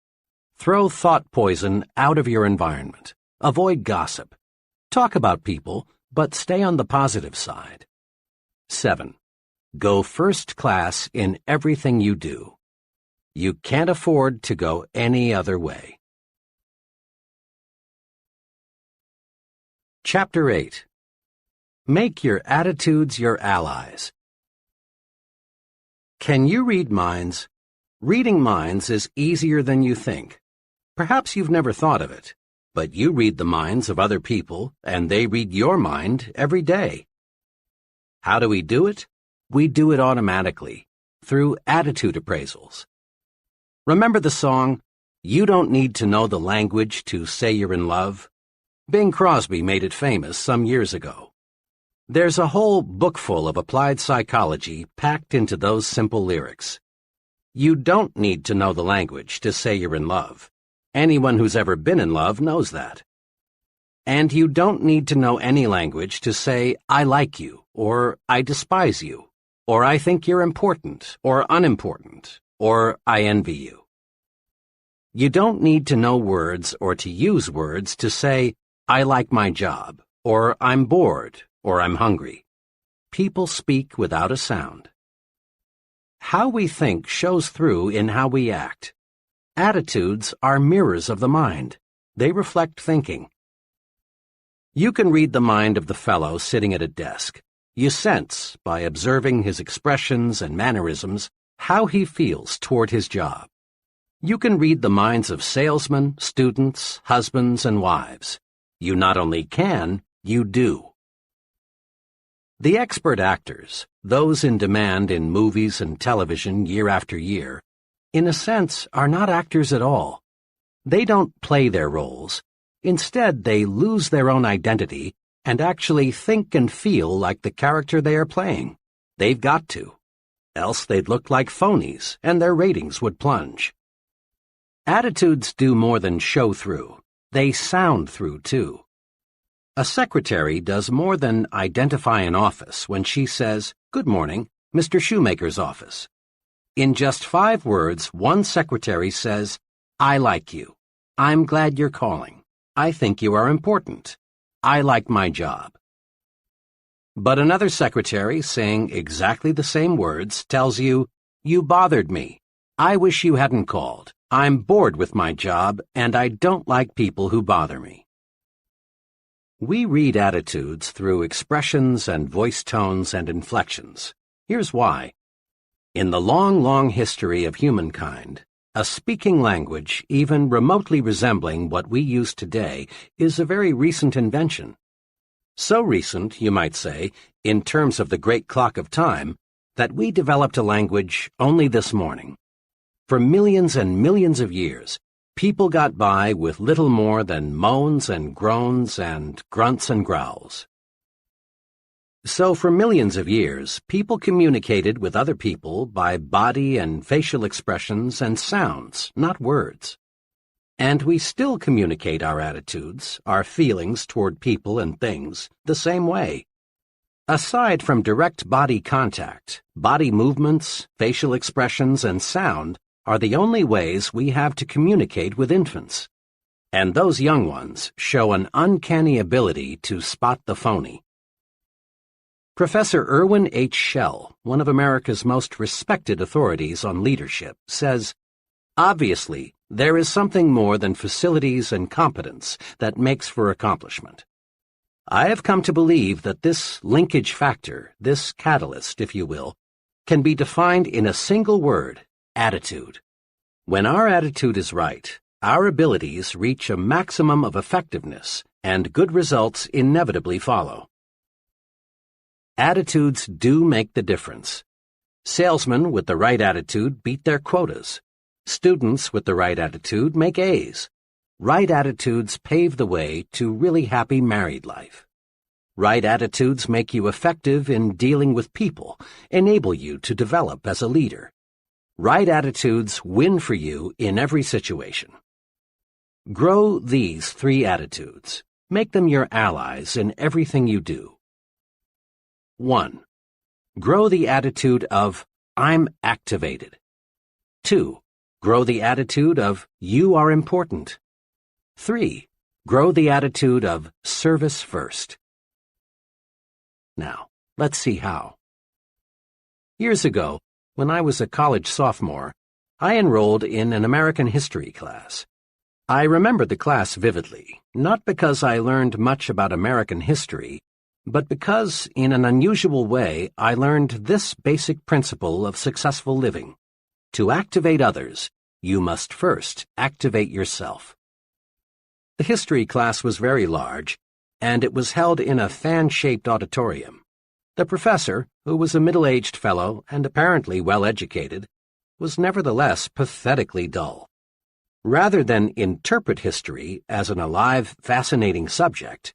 Throw thought poison out of your environment. Avoid gossip. Talk about people, but stay on the positive side. 7. Go first class in everything you do. You can't afford to go any other way. Chapter 8. Make your attitudes your allies. Can you read minds? Reading minds is easier than you think. Perhaps you've never thought of it, but you read the minds of other people, and they read your mind every day. How do we do it? We do it automatically, through attitude appraisals. Remember the song, "You Don't Need to Know the Language to Say You're in Love"? Bing Crosby made it famous some years ago. There's a whole book full of applied psychology packed into those simple lyrics. You don't need to know the language to say you're in love. Anyone who's ever been in love knows that. And you don't need to know any language to say, I like you, or I despise you, or I think you're important, or unimportant, or I envy you. You don't need to know words or to use words to say, I like my job, or I'm bored, or I'm hungry. People speak without a sound. How we think shows through in how we act. Attitudes are mirrors of the mind. They reflect thinking. You can read the mind of the fellow sitting at a desk. You sense, by observing his expressions and mannerisms, how he feels toward his job. You can read the minds of salesmen, students, husbands, and wives. You not only can, you do. The expert actors, those in demand in movies and television year after year, in a sense, are not actors at all. They don't play their roles. Instead, they lose their own identity and actually think and feel like the character they are playing. They've got to. Else they'd look like phonies, and their ratings would plunge. Attitudes do more than show through. They sound through, too. A secretary does more than identify an office when she says, "Good morning, Mr. Shoemaker's office." In just 5 words, one secretary says, "I like you. I'm glad you're calling. I think you are important. I like my job." But another secretary, saying exactly the same words, tells you, "You bothered me. I wish you hadn't called. I'm bored with my job, and I don't like people who bother me." We read attitudes through expressions and voice tones and inflections. Here's why. In the long, long history of humankind, a speaking language, even remotely resembling what we use today, is a very recent invention. So recent, you might say, in terms of the great clock of time, that we developed a language only this morning. For millions and millions of years, people got by with little more than moans and groans and grunts and growls. So for millions of years, people communicated with other people by body and facial expressions and sounds, not words. And we still communicate our attitudes, our feelings toward people and things, the same way. Aside from direct body contact, body movements, facial expressions, and sound are the only ways we have to communicate with infants. And those young ones show an uncanny ability to spot the phony. Professor Irwin H. Schell, one of America's most respected authorities on leadership, says, "Obviously, there is something more than facilities and competence that makes for accomplishment. I have come to believe that this linkage factor, this catalyst, if you will, can be defined in a single word: attitude. When our attitude is right, our abilities reach a maximum of effectiveness, and good results inevitably follow." Attitudes do make the difference. Salesmen with the right attitude beat their quotas. Students with the right attitude make A's. Right attitudes pave the way to really happy married life. Right attitudes make you effective in dealing with people, enable you to develop as a leader. Right attitudes win for you in every situation. Grow these 3 attitudes. Make them your allies in everything you do. 1. Grow the attitude of, "I'm activated." 2. Grow the attitude of, "You are important." 3. Grow the attitude of, "Service first." Now, let's see how. Years ago, when I was a college sophomore, I enrolled in an American history class. I remember the class vividly, not because I learned much about American history, but because, in an unusual way, I learned this basic principle of successful living. To activate others, you must first activate yourself. The history class was very large, and it was held in a fan-shaped auditorium. The professor, who was a middle-aged fellow and apparently well-educated, was nevertheless pathetically dull. Rather than interpret history as an alive, fascinating subject,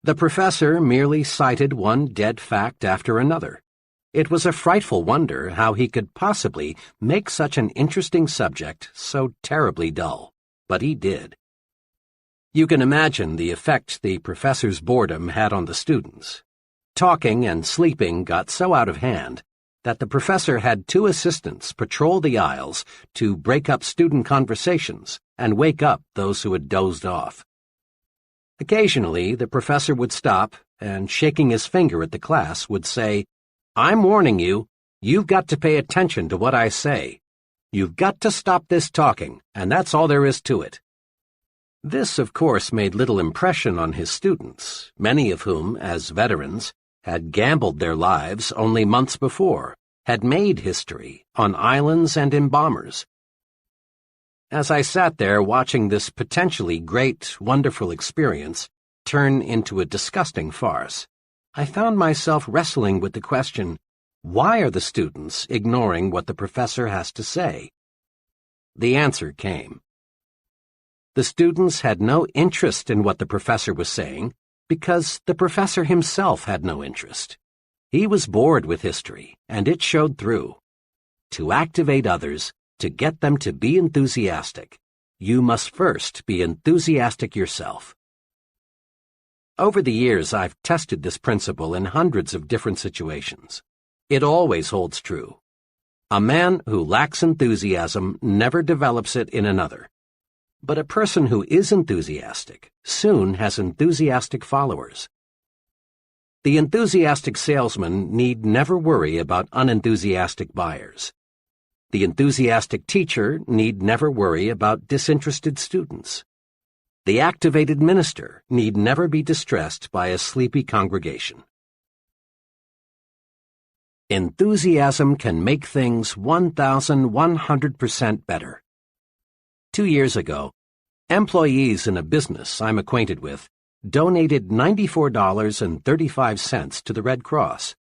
the professor merely cited one dead fact after another. It was a frightful wonder how he could possibly make such an interesting subject so terribly dull, but he did. You can imagine the effect the professor's boredom had on the students. Talking and sleeping got so out of hand that the professor had 2 assistants patrol the aisles to break up student conversations and wake up those who had dozed off. Occasionally, the professor would stop and, shaking his finger at the class, would say, "I'm warning you, you've got to pay attention to what I say. You've got to stop this talking, and that's all there is to it." This, of course, made little impression on his students, many of whom, as veterans, had gambled their lives only months before, had made history on islands and in bombers. As I sat there watching this potentially great, wonderful experience turn into a disgusting farce, I found myself wrestling with the question, why are the students ignoring what the professor has to say? the answer came. The students had no interest in what the professor was saying because the professor himself had no interest. He was bored with history, and it showed through. To activate others, to get them to be enthusiastic, you must first be enthusiastic yourself. Over the years, I've tested this principle in hundreds of different situations. It always holds true. A man who lacks enthusiasm never develops it in another. But a person who is enthusiastic soon has enthusiastic followers. The enthusiastic salesman need never worry about unenthusiastic buyers. The enthusiastic teacher need never worry about disinterested students. The activated minister need never be distressed by a sleepy congregation. Enthusiasm can make things 1,100% better. 2 years ago, employees in a business I'm acquainted with donated $94.35 to the Red Cross.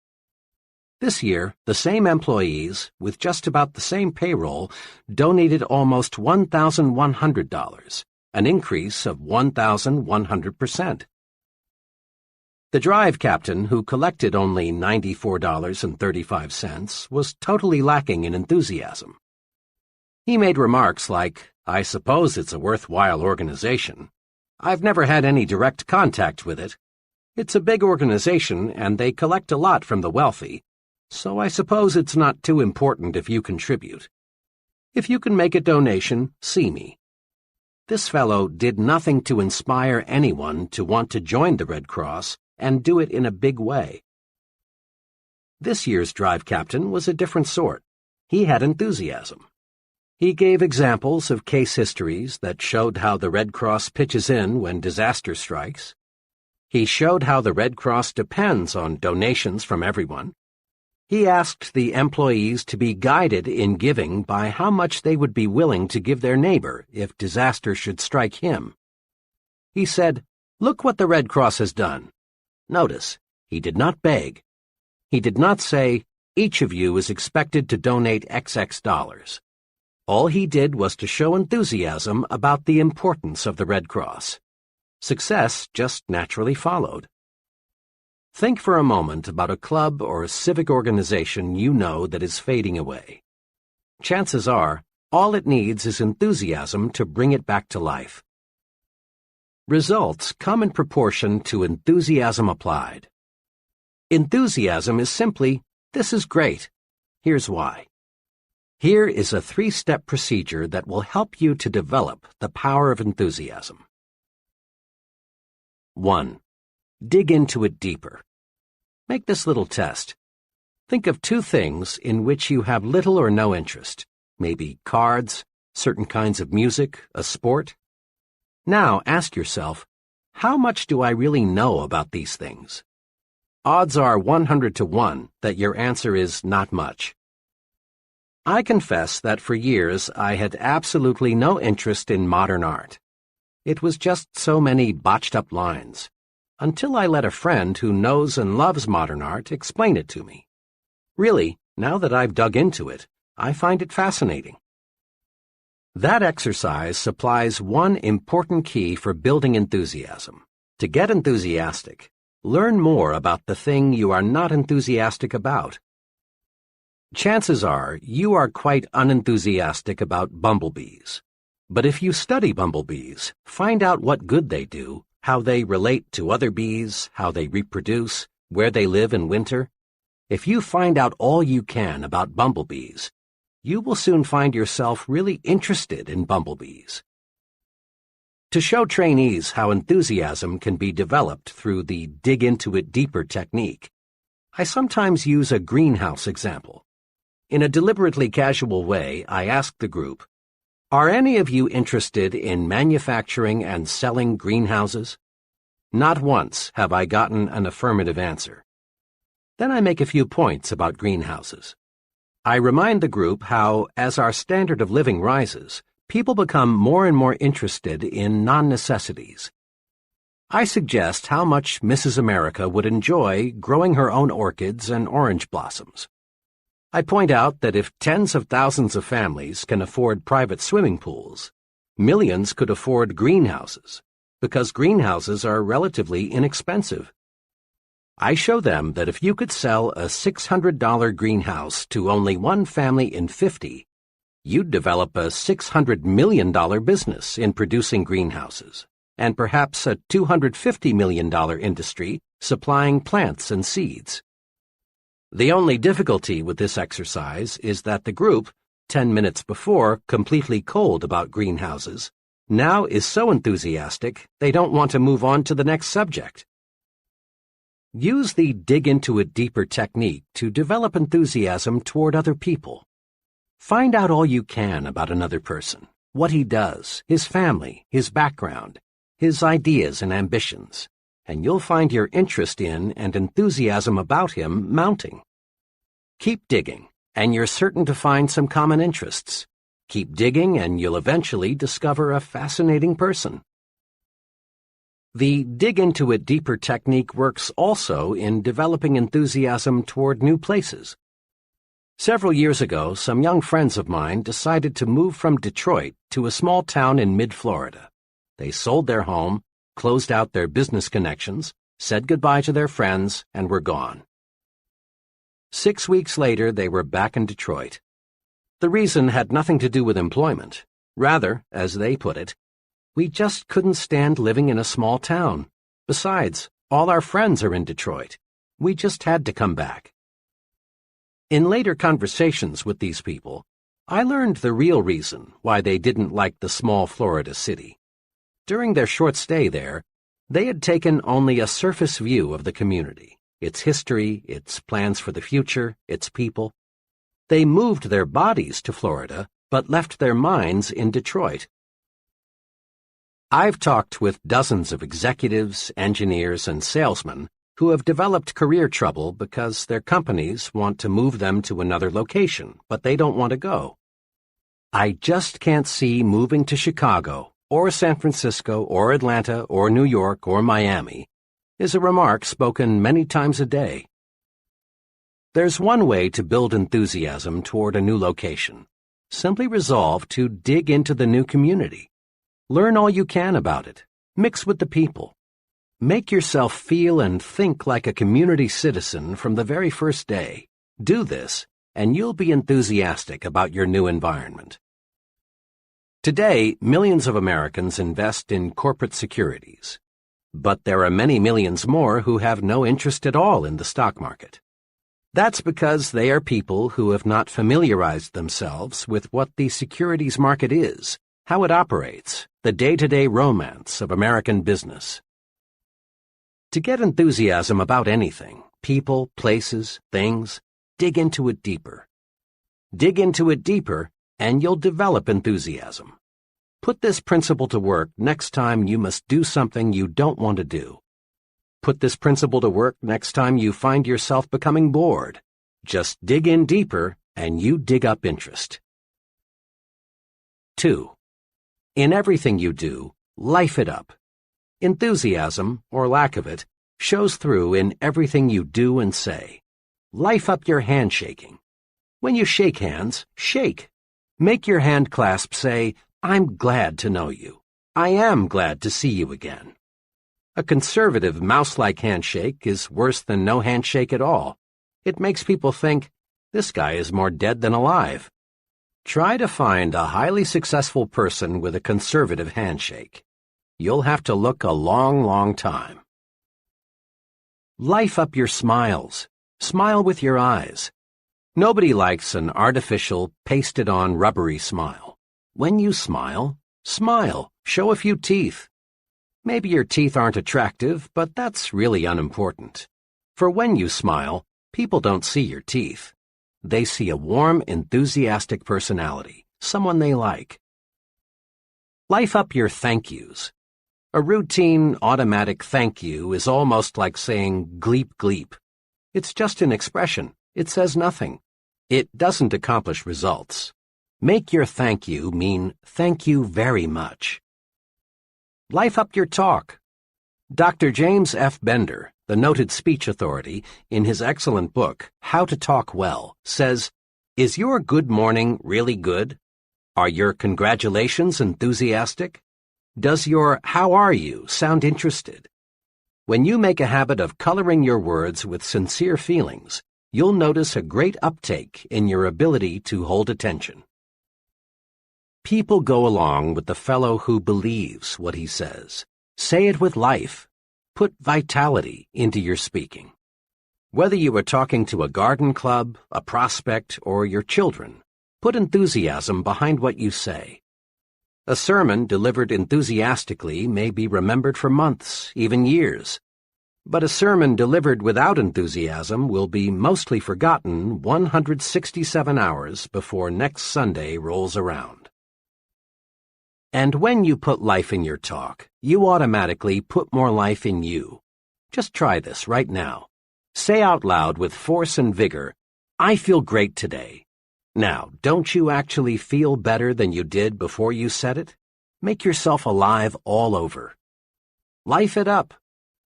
This year, the same employees, with just about the same payroll, donated almost $1,100, an increase of 1,100%. The drive captain, who collected only $94.35, was totally lacking in enthusiasm. He made remarks like, "I suppose it's a worthwhile organization. I've never had any direct contact with it. It's a big organization and they collect a lot from the wealthy, so I suppose it's not too important if you contribute. If you can make a donation, see me." This fellow did nothing to inspire anyone to want to join the Red Cross and do it in a big way. This year's drive captain was a different sort. He had enthusiasm. He gave examples of case histories that showed how the Red Cross pitches in when disaster strikes. He showed how the Red Cross depends on donations from everyone. He asked the employees to be guided in giving by how much they would be willing to give their neighbor if disaster should strike him. He said, "Look what the Red Cross has done." Notice, he did not beg. He did not say, "Each of you is expected to donate XX dollars." All he did was to show enthusiasm about the importance of the Red Cross. Success just naturally followed. Think for a moment about a club or a civic organization you know that is fading away. Chances are, all it needs is enthusiasm to bring it back to life. Results come in proportion to enthusiasm applied. Enthusiasm is simply, "This is great. Here's why." Here is a 3-step procedure that will help you to develop the power of enthusiasm. 1. Dig into it deeper. Make this little test. Think of 2 things in which you have little or no interest, maybe cards, certain kinds of music, a sport. Now ask yourself, how much do I really know about these things? Odds are 100 to 1 that your answer is not much. I confess that for years I had absolutely no interest in modern art. It was just so many botched-up lines, until I let a friend who knows and loves modern art explain it to me. Really, now that I've dug into it, I find it fascinating. That exercise supplies one important key for building enthusiasm. To get enthusiastic, learn more about the thing you are not enthusiastic about. Chances are you are quite unenthusiastic about bumblebees. But if you study bumblebees, find out what good they do, how they relate to other bees, how they reproduce, where they live in winter. If you find out all you can about bumblebees, you will soon find yourself really interested in bumblebees. To show trainees how enthusiasm can be developed through the dig into it deeper technique, I sometimes use a greenhouse example. In a deliberately casual way, I ask the group, "Are any of you interested in manufacturing and selling greenhouses?" Not once have I gotten an affirmative answer. Then I make a few points about greenhouses. I remind the group how, as our standard of living rises, people become more and more interested in non-necessities. I suggest how much Mrs. America would enjoy growing her own orchids and orange blossoms. I point out that if tens of thousands of families can afford private swimming pools, millions could afford greenhouses, because greenhouses are relatively inexpensive. I show them that if you could sell a $600 greenhouse to only one family in 50, you'd develop a $600 million business in producing greenhouses, and perhaps a $250 million industry supplying plants and seeds. The only difficulty with this exercise is that the group, 10 minutes before completely cold about greenhouses, now is so enthusiastic they don't want to move on to the next subject. Use the dig into it deeper technique to develop enthusiasm toward other people. Find out all you can about another person, what he does, his family, his background, his ideas and ambitions, and you'll find your interest in and enthusiasm about him mounting. Keep digging, and you're certain to find some common interests. Keep digging, and you'll eventually discover a fascinating person. The dig into it deeper technique works also in developing enthusiasm toward new places. Several years ago, some young friends of mine decided to move from Detroit to a small town in mid-Florida. They sold their home, closed out their business connections, said goodbye to their friends, and were gone. 6 weeks later, they were back in Detroit. The reason had nothing to do with employment. Rather, as they put it, we just couldn't stand living in a small town. Besides, all our friends are in Detroit. We just had to come back. In later conversations with these people, I learned the real reason why they didn't like the small Florida city. During their short stay there, they had taken only a surface view of the community, its history, its plans for the future, its people. They moved their bodies to Florida, but left their minds in Detroit. I've talked with dozens of executives, engineers, and salesmen who have developed career trouble because their companies want to move them to another location, but they don't want to go. I just can't see moving to Chicago, or San Francisco, or Atlanta, or New York, or Miami, is a remark spoken many times a day. There's one way to build enthusiasm toward a new location. Simply resolve to dig into the new community. Learn all you can about it. Mix with the people. Make yourself feel and think like a community citizen from the very first day. Do this, and you'll be enthusiastic about your new environment. Today, millions of Americans invest in corporate securities. But there are many millions more who have no interest at all in the stock market. That's because they are people who have not familiarized themselves with what the securities market is, how it operates, the day-to-day romance of American business. To get enthusiasm about anything, people, places, things, dig into it deeper. Dig into it deeper, and you'll develop enthusiasm. Put this principle to work next time you must do something you don't want to do. Put this principle to work next time you find yourself becoming bored. Just dig in deeper, and you dig up interest. 2. In everything you do, life it up. Enthusiasm, or lack of it, shows through in everything you do and say. Life up your handshaking. When you shake hands, shake. Make your hand clasp say, "I'm glad to know you. I am glad to see you again." A conservative mouse-like handshake is worse than no handshake at all. It makes people think, this guy is more dead than alive. Try to find a highly successful person with a conservative handshake. You'll have to look a long, long time. Life up your smiles. Smile with your eyes. Nobody likes an artificial, pasted-on rubbery smile. When you smile, smile. Show a few teeth. Maybe your teeth aren't attractive, but that's really unimportant. For when you smile, people don't see your teeth. They see a warm, enthusiastic personality, someone they like. Life up your thank yous. A routine, automatic thank you is almost like saying gleep gleep. It's just an expression. It says nothing. It doesn't accomplish results. Make your thank you mean thank you very much. Life up your talk. Dr. James F. Bender, the noted speech authority, in his excellent book, How to Talk Well, says, Is your good morning really good? Are your congratulations enthusiastic? Does your how are you sound interested? When you make a habit of coloring your words with sincere feelings, you'll notice a great uptake in your ability to hold attention. People go along with the fellow who believes what he says. Say it with life. Put vitality into your speaking. Whether you are talking to a garden club, a prospect, or your children, put enthusiasm behind what you say. A sermon delivered enthusiastically may be remembered for months, even years. But a sermon delivered without enthusiasm will be mostly forgotten 167 hours before next Sunday rolls around. And when you put life in your talk, you automatically put more life in you. Just try this right now. Say out loud with force and vigor, "I feel great today." Now, don't you actually feel better than you did before you said it? Make yourself alive all over. Life it up.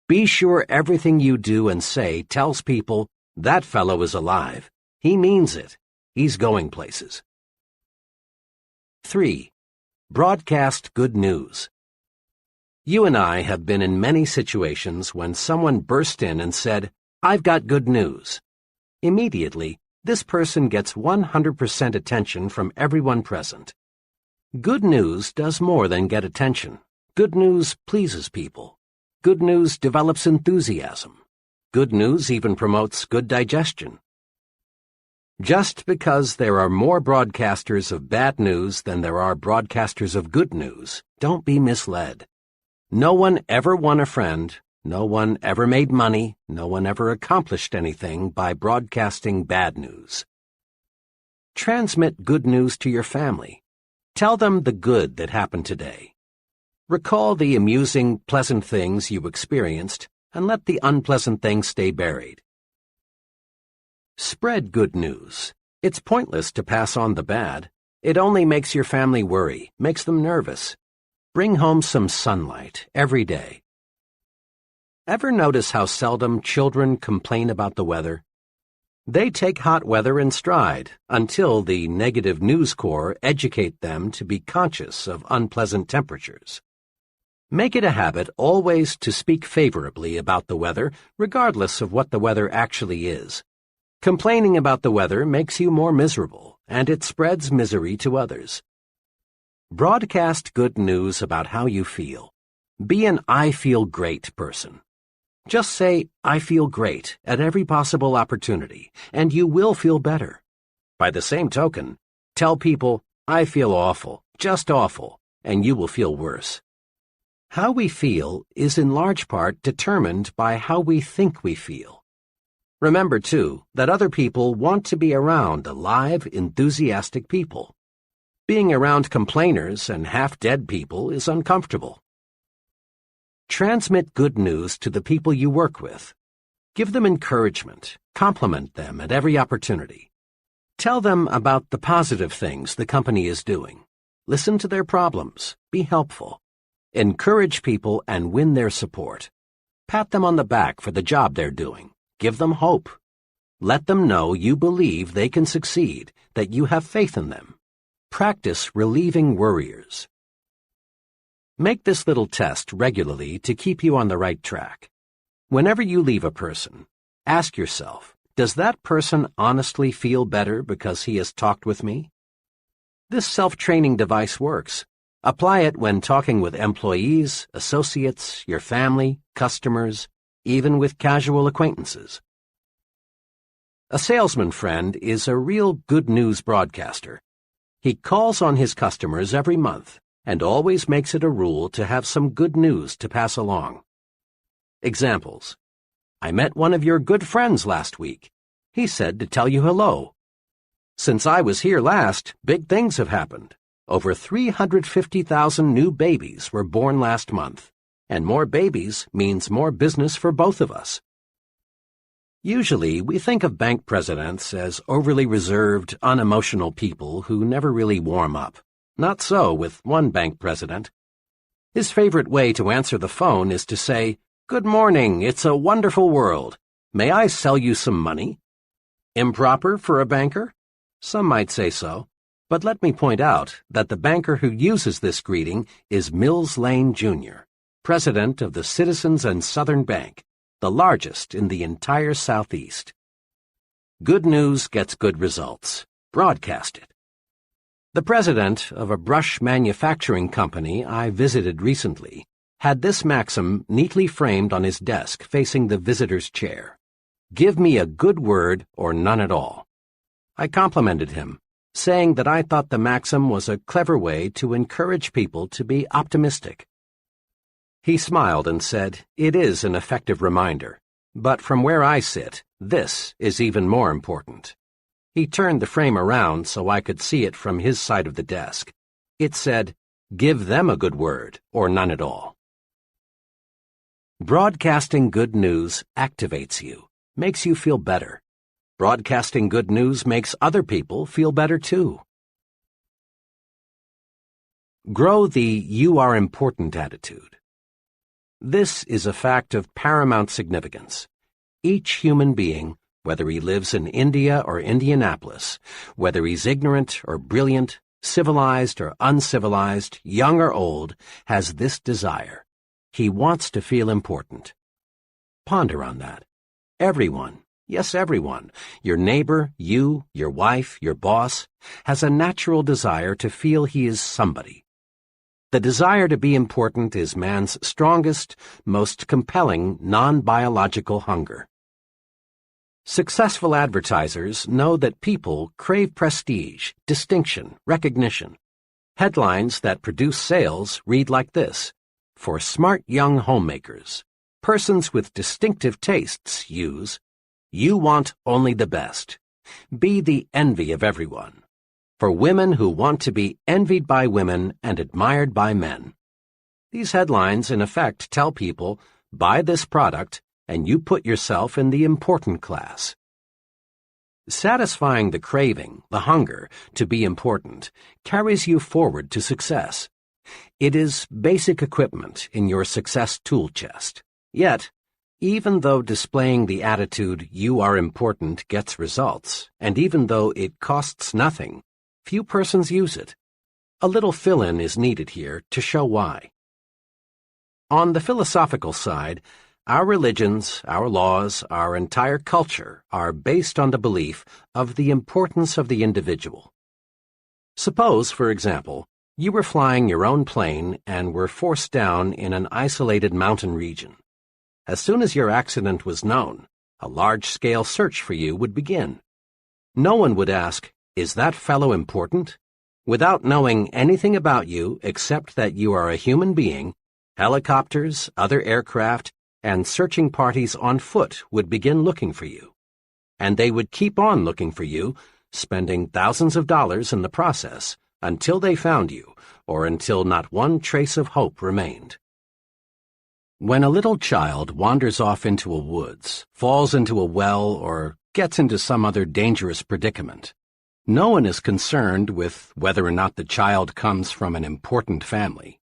Be sure everything you do and say tells people, "That fellow is alive. He means it. He's going places." 3. Broadcast good news. You and I have been in many situations when someone burst in and said, "I've got good news." Immediately, this person gets 100% attention from everyone present. Good news does more than get attention. Good news pleases people. Good news develops enthusiasm. Good news even promotes good digestion. Just because there are more broadcasters of bad news than there are broadcasters of good news, don't be misled. No one ever won a friend, no one ever made money, no one ever accomplished anything by broadcasting bad news. Transmit good news to your family. Tell them the good that happened today. Recall the amusing, pleasant things you experienced, and let the unpleasant things stay buried. Spread good news. It's pointless to pass on the bad. It only makes your family worry, makes them nervous. Bring home some sunlight every day. Ever notice how seldom children complain about the weather? They take hot weather in stride until the negative news corps educate them to be conscious of unpleasant temperatures. Make it a habit always to speak favorably about the weather, regardless of what the weather actually is. Complaining about the weather makes you more miserable, and it spreads misery to others. Broadcast good news about how you feel. Be an "I feel great" person. Just say, "I feel great" at every possible opportunity, and you will feel better. By the same token, tell people, "I feel awful, just awful," and you will feel worse. How we feel is in large part determined by how we think we feel. Remember, too, that other people want to be around alive, enthusiastic people. Being around complainers and half-dead people is uncomfortable. Transmit good news to the people you work with. Give them encouragement. Compliment them at every opportunity. Tell them about the positive things the company is doing. Listen to their problems. Be helpful. Encourage people and win their support. Pat them on the back for the job they're doing. Give them hope. Let them know you believe they can succeed, that you have faith in them. Practice relieving worriers. Make this little test regularly to keep you on the right track. Whenever you leave a person, ask yourself, does that person honestly feel better because he has talked with me? This self-training device works. Apply it when talking with employees, associates, your family, customers, even with casual acquaintances. A salesman friend is a real good news broadcaster. He calls on his customers every month and always makes it a rule to have some good news to pass along. Examples. "I met one of your good friends last week. He said to tell you hello. Since I was here last, big things have happened. Over 350,000 new babies were born last month, and more babies means more business for both of us." Usually, we think of bank presidents as overly reserved, unemotional people who never really warm up. Not so with one bank president. His favorite way to answer the phone is to say, "Good morning, it's a wonderful world. May I sell you some money?" Improper for a banker? Some might say so, but let me point out that the banker who uses this greeting is Mills Lane, Jr., president of the Citizens and Southern Bank, the largest in the entire Southeast. Good news gets good results. Broadcast it. The president of a brush manufacturing company I visited recently had this maxim neatly framed on his desk facing the visitor's chair. Give me a good word or none at all. I complimented him, saying that I thought the maxim was a clever way to encourage people to be optimistic. He smiled and said, "It is an effective reminder, but from where I sit, this is even more important." He turned the frame around so I could see it from his side of the desk. It said, "Give them a good word or none at all." Broadcasting good news activates you, makes you feel better. Broadcasting good news makes other people feel better too. Grow the "you are important" attitude. This is a fact of paramount significance. Each human being, whether he lives in India or Indianapolis, whether he's ignorant or brilliant, civilized or uncivilized, young or old, has this desire. He wants to feel important. Ponder on that. Everyone, yes, everyone, your neighbor, you, your wife, your boss, has a natural desire to feel he is somebody. The desire to be important is man's strongest, most compelling non-biological hunger. Successful advertisers know that people crave prestige, distinction, recognition. Headlines that produce sales read like this: "For smart young homemakers, persons with distinctive tastes use, you want only the best. Be the envy of everyone. For women who want to be envied by women and admired by men." These headlines, in effect, tell people, buy this product, and you put yourself in the important class. Satisfying the craving, the hunger, to be important, carries you forward to success. It is basic equipment in your success tool chest. Yet, even though displaying the attitude "you are important" gets results, and even though it costs nothing, few persons use it. A little fill-in is needed here to show why. On the philosophical side, our religions, our laws, our entire culture are based on the belief of the importance of the individual. Suppose, for example, you were flying your own plane and were forced down in an isolated mountain region. As soon as your accident was known, a large-scale search for you would begin. No one would ask, "Is that fellow important?" Without knowing anything about you except that you are a human being, helicopters, other aircraft, and searching parties on foot would begin looking for you. And they would keep on looking for you, spending thousands of dollars in the process, until they found you, or until not one trace of hope remained. When a little child wanders off into a woods, falls into a well, or gets into some other dangerous predicament, no one is concerned with whether or not the child comes from an important family.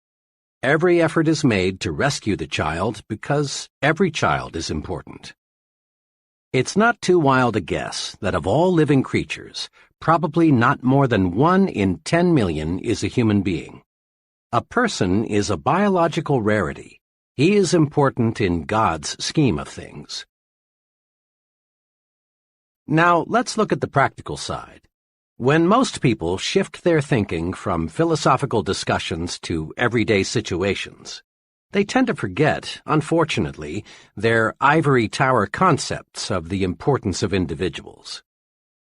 Every effort is made to rescue the child because every child is important. It's not too wild a guess that of all living creatures, probably not more than 1 in 10 million is a human being. A person is a biological rarity. He is important in God's scheme of things. Now, let's look at the practical side. When most people shift their thinking from philosophical discussions to everyday situations, they tend to forget, unfortunately, their ivory tower concepts of the importance of individuals.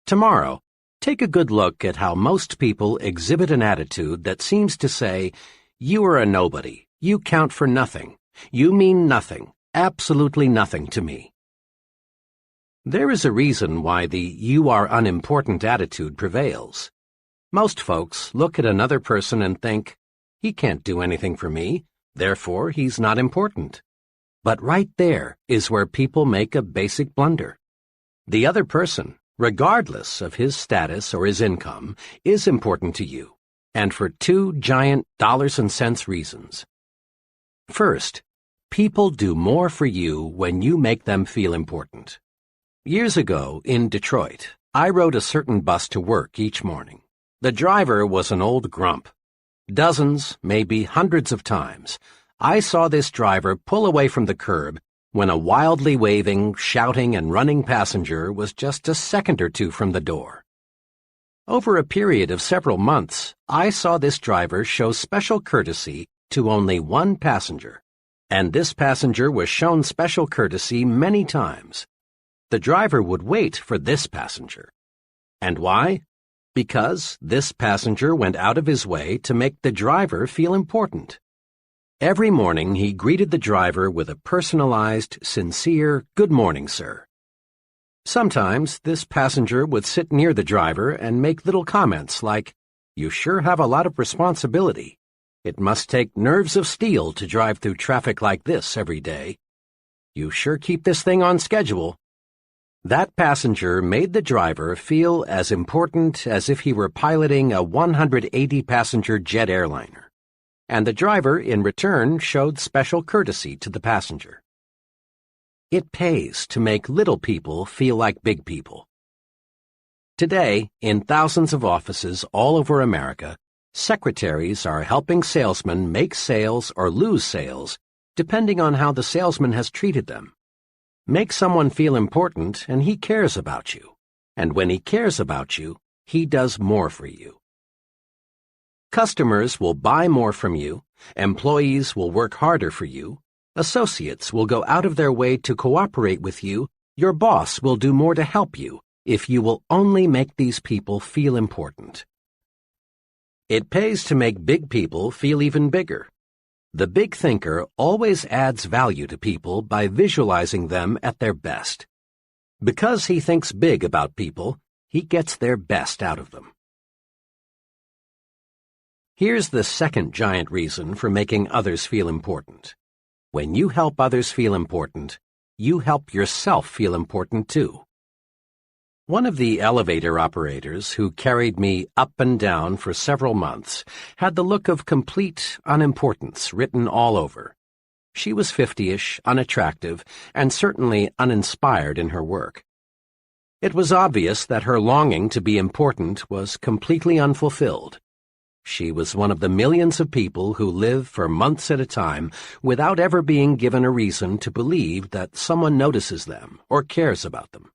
Tomorrow, take a good look at how most people exhibit an attitude that seems to say, "You are a nobody, you count for nothing, you mean nothing, absolutely nothing to me." There is a reason why the "you are unimportant" attitude prevails. Most folks look at another person and think, "He can't do anything for me, therefore he's not important." But right there is where people make a basic blunder. The other person, regardless of his status or his income, is important to you, and for 2 giant dollars and cents reasons. First, people do more for you when you make them feel important. Years ago, in Detroit, I rode a certain bus to work each morning. The driver was an old grump. Dozens, maybe hundreds of times, I saw this driver pull away from the curb when a wildly waving, shouting, and running passenger was just a second or two from the door. Over a period of several months, I saw this driver show special courtesy to only one passenger, and this passenger was shown special courtesy many times. The driver would wait for this passenger. And why? Because this passenger went out of his way to make the driver feel important. Every morning he greeted the driver with a personalized, sincere, "Good morning, sir." Sometimes this passenger would sit near the driver and make little comments like, "You sure have a lot of responsibility. It must take nerves of steel to drive through traffic like this every day. You sure keep this thing on schedule." That passenger made the driver feel as important as if he were piloting a 180-passenger jet airliner, and the driver, in return, showed special courtesy to the passenger. It pays to make little people feel like big people. Today, in thousands of offices all over America, secretaries are helping salesmen make sales or lose sales, depending on how the salesman has treated them. Make someone feel important and he cares about you. And when he cares about you, he does more for you. Customers will buy more from you, employees will work harder for you, associates will go out of their way to cooperate with you, your boss will do more to help you if you will only make these people feel important. It pays to make big people feel even bigger. The big thinker always adds value to people by visualizing them at their best. Because he thinks big about people, he gets their best out of them. Here's the second giant reason for making others feel important. When you help others feel important, you help yourself feel important too. One of the elevator operators who carried me up and down for several months had the look of complete unimportance written all over. She was 50-ish, unattractive, and certainly uninspired in her work. It was obvious that her longing to be important was completely unfulfilled. She was one of the millions of people who live for months at a time without ever being given a reason to believe that someone notices them or cares about them.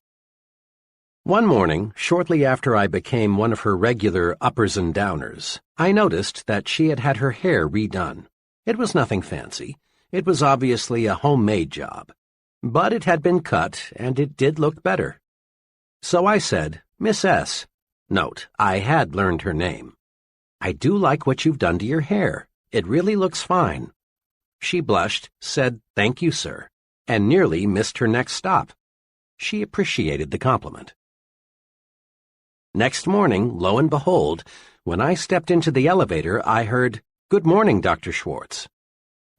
One morning, shortly after I became one of her regular uppers and downers, I noticed that she had had her hair redone. It was nothing fancy. It was obviously a homemade job. But it had been cut, and it did look better. So I said, "Miss S." Note, I had learned her name. "I do like what you've done to your hair. It really looks fine." She blushed, said, "Thank you, sir," and nearly missed her next stop. She appreciated the compliment. Next morning, lo and behold, when I stepped into the elevator, I heard, "Good morning, Dr. Schwartz."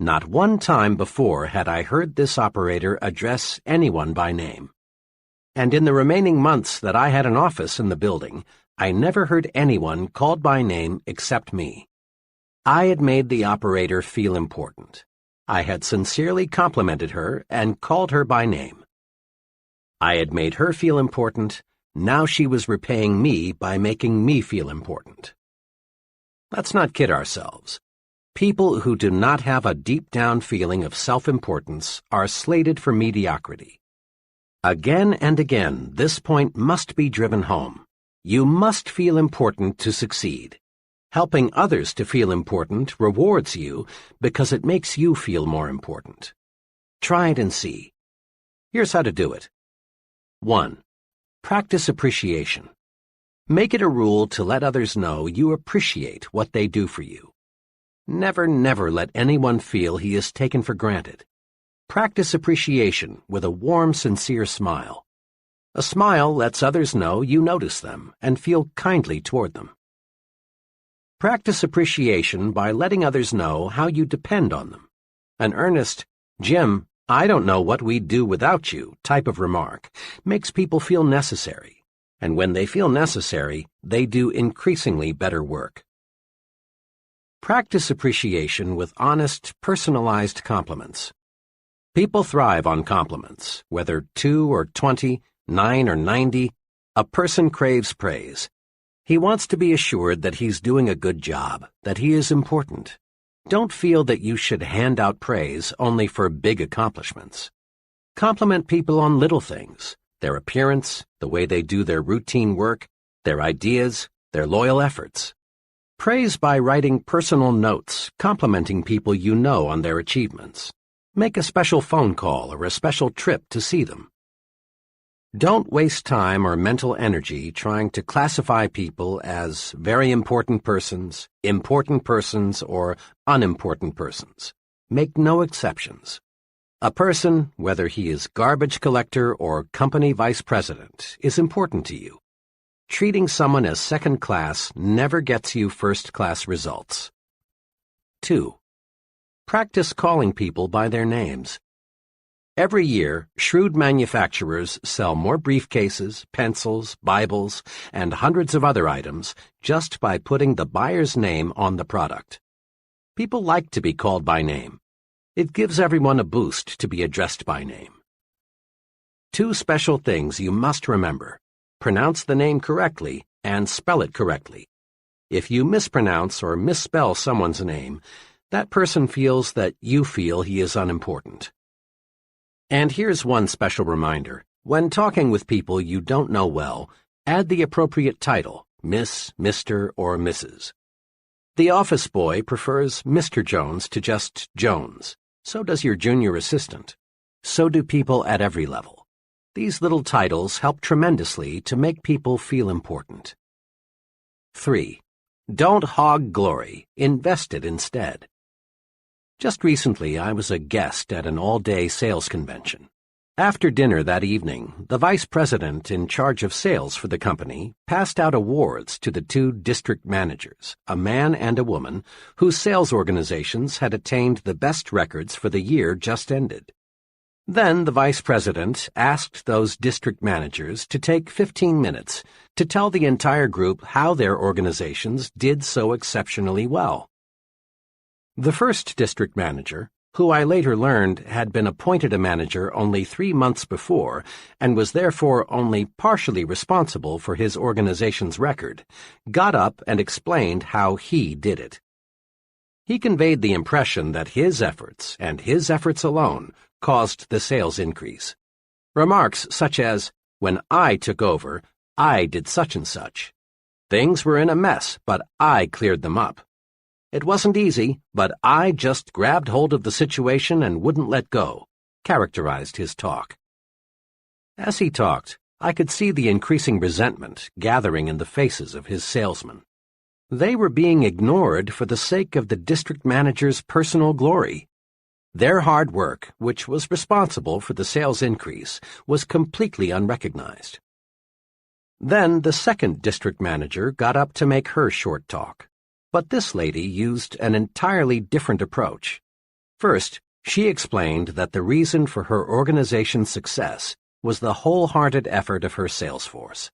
Not one time before had I heard this operator address anyone by name. And in the remaining months that I had an office in the building, I never heard anyone called by name except me. I had made the operator feel important. I had sincerely complimented her and called her by name. I had made her feel important. Now she was repaying me by making me feel important. Let's not kid ourselves. People who do not have a deep-down feeling of self-importance are slated for mediocrity. Again and again, this point must be driven home. You must feel important to succeed. Helping others to feel important rewards you because it makes you feel more important. Try it and see. Here's how to do it. 1. Practice appreciation. Make it a rule to let others know you appreciate what they do for you. Never, never let anyone feel he is taken for granted. Practice appreciation with a warm, sincere smile. A smile lets others know you notice them and feel kindly toward them. Practice appreciation by letting others know how you depend on them. An earnest, "Jim, I don't know what we'd do without you" type of remark makes people feel necessary, and when they feel necessary, they do increasingly better work. Practice appreciation with honest, personalized compliments. People thrive on compliments, whether 2 or 20, 9 or 90. A person craves praise. He wants to be assured that he's doing a good job, that he is important. Don't feel that you should hand out praise only for big accomplishments. Compliment people on little things, their appearance, the way they do their routine work, their ideas, their loyal efforts. Praise by writing personal notes, complimenting people you know on their achievements. Make a special phone call or a special trip to see them. Don't waste time or mental energy trying to classify people as very important persons, or unimportant persons. Make no exceptions. A person, whether he is garbage collector or company vice president, is important to you. Treating someone as second class never gets you first-class results. 2. Practice calling people by their names. Every year, shrewd manufacturers sell more briefcases, pencils, Bibles, and hundreds of other items just by putting the buyer's name on the product. People like to be called by name. It gives everyone a boost to be addressed by name. 2 special things you must remember. Pronounce the name correctly and spell it correctly. If you mispronounce or misspell someone's name, that person feels that you feel he is unimportant. And here's one special reminder. When talking with people you don't know well, add the appropriate title, Miss, Mr., or Mrs. The office boy prefers Mr. Jones to just Jones. So does your junior assistant. So do people at every level. These little titles help tremendously to make people feel important. 3. Don't hog glory. Invest it instead. Just recently, I was a guest at an all-day sales convention. After dinner that evening, the vice president in charge of sales for the company passed out awards to the 2 district managers, a man and a woman, whose sales organizations had attained the best records for the year just ended. Then the vice president asked those district managers to take 15 minutes to tell the entire group how their organizations did so exceptionally well. The first district manager, who I later learned had been appointed a manager only 3 months before and was therefore only partially responsible for his organization's record, got up and explained how he did it. He conveyed the impression that his efforts, and his efforts alone, caused the sales increase. Remarks such as, "When I took over, I did such and such. Things were in a mess, but I cleared them up. It wasn't easy, but I just grabbed hold of the situation and wouldn't let go," characterized his talk. As he talked, I could see the increasing resentment gathering in the faces of his salesmen. They were being ignored for the sake of the district manager's personal glory. Their hard work, which was responsible for the sales increase, was completely unrecognized. Then the second district manager got up to make her short talk. But this lady used an entirely different approach. First, she explained that the reason for her organization's success was the wholehearted effort of her sales force.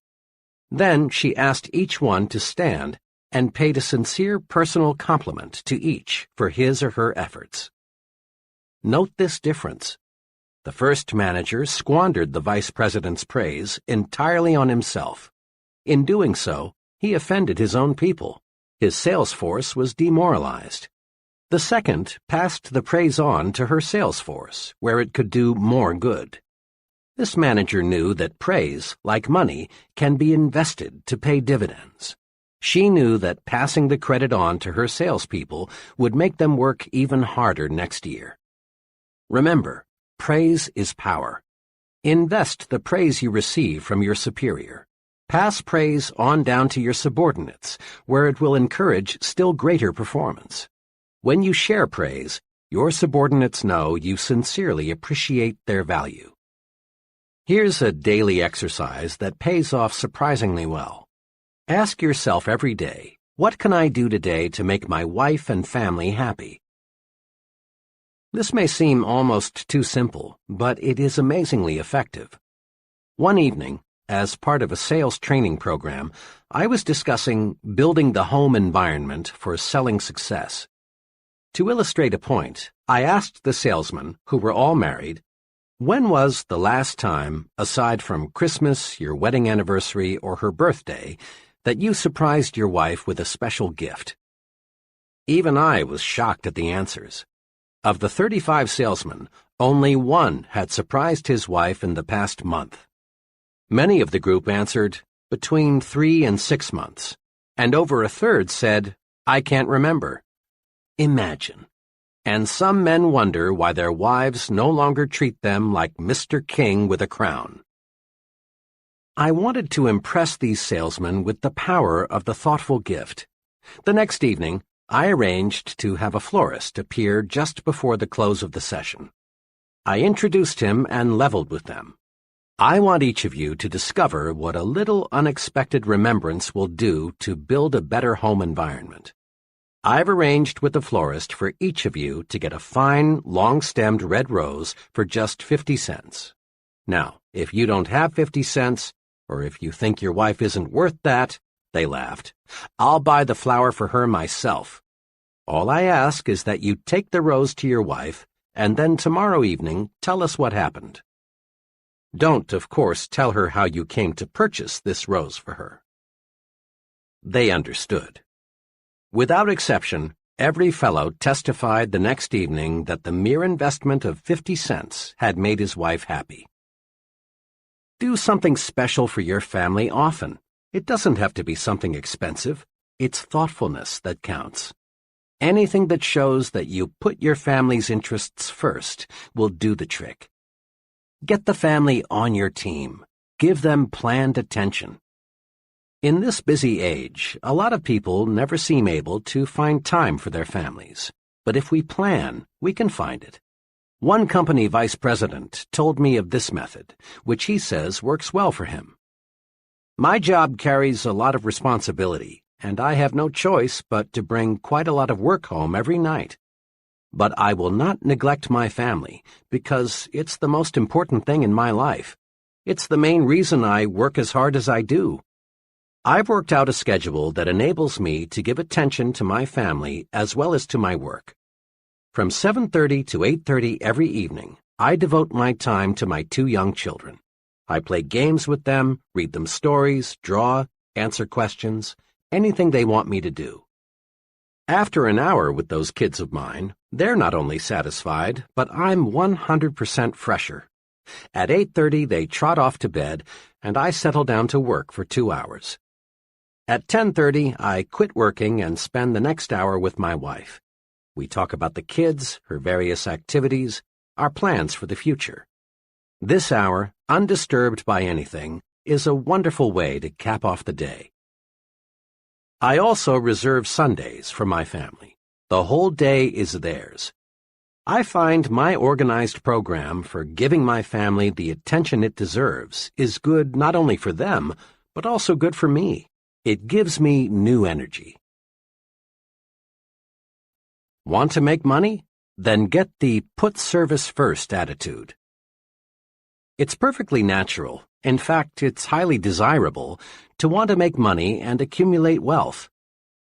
Then she asked each one to stand and paid a sincere personal compliment to each for his or her efforts. Note this difference. The first manager squandered the vice president's praise entirely on himself. In doing so, he offended his own people. His sales force was demoralized. The second passed the praise on to her sales force, where it could do more good. This manager knew that praise, like money, can be invested to pay dividends. She knew that passing the credit on to her salespeople would make them work even harder next year. Remember, praise is power. Invest the praise you receive from your superior. Pass praise on down to your subordinates, where it will encourage still greater performance. When you share praise, your subordinates know you sincerely appreciate their value. Here's a daily exercise that pays off surprisingly well. Ask yourself every day, what can I do today to make my wife and family happy? This may seem almost too simple, but it is amazingly effective. One evening, as part of a sales training program, I was discussing building the home environment for selling success. To illustrate a point, I asked the salesmen, who were all married, When was the last time, aside from Christmas, your wedding anniversary, or her birthday, that you surprised your wife with a special gift? Even I was shocked at the answers. Of the 35 salesmen, only one had surprised his wife in the past month. Many of the group answered between 3 and 6 months, and over a third said, "I can't remember." Imagine. And some men wonder why their wives no longer treat them like Mr. King with a crown. I wanted to impress these salesmen with the power of the thoughtful gift. The next evening, I arranged to have a florist appear just before the close of the session. I introduced him and leveled with them. I want each of you to discover what a little unexpected remembrance will do to build a better home environment. I've arranged with the florist for each of you to get a fine, long-stemmed red rose for just 50 cents. Now, if you don't have 50 cents, or if you think your wife isn't worth that, they laughed, I'll buy the flower for her myself. All I ask is that you take the rose to your wife, and then tomorrow evening tell us what happened. Don't, of course, tell her how you came to purchase this rose for her. They understood. Without exception, every fellow testified the next evening that the mere investment of 50 cents had made his wife happy. Do something special for your family often. It doesn't have to be something expensive. It's thoughtfulness that counts. Anything that shows that you put your family's interests first will do the trick. Get the family on your team. Give them planned attention. In this busy age, a lot of people never seem able to find time for their families. But if we plan, we can find it. One company vice president told me of this method, which he says works well for him. My job carries a lot of responsibility, and I have no choice but to bring quite a lot of work home every night. But I will not neglect my family, because it's the most important thing in my life. It's the main reason I work as hard as I do. I've worked out a schedule that enables me to give attention to my family as well as to my work. From 7:30 to 8:30 every evening, I devote my time to my 2 young children. I play games with them, read them stories, draw, answer questions, anything they want me to do. After an hour with those kids of mine, they're not only satisfied, but I'm 100% fresher. At 8:30 they trot off to bed, and I settle down to work for 2 hours. At 10:30, I quit working and spend the next hour with my wife. We talk about the kids, her various activities, our plans for the future. This hour, undisturbed by anything, is a wonderful way to cap off the day. I also reserve Sundays for my family. The whole day is theirs. I find my organized program for giving my family the attention it deserves is good not only for them, but also good for me. It gives me new energy. Want to make money? Then get the put service first attitude. It's perfectly natural, in fact, it's highly desirable, to want to make money and accumulate wealth.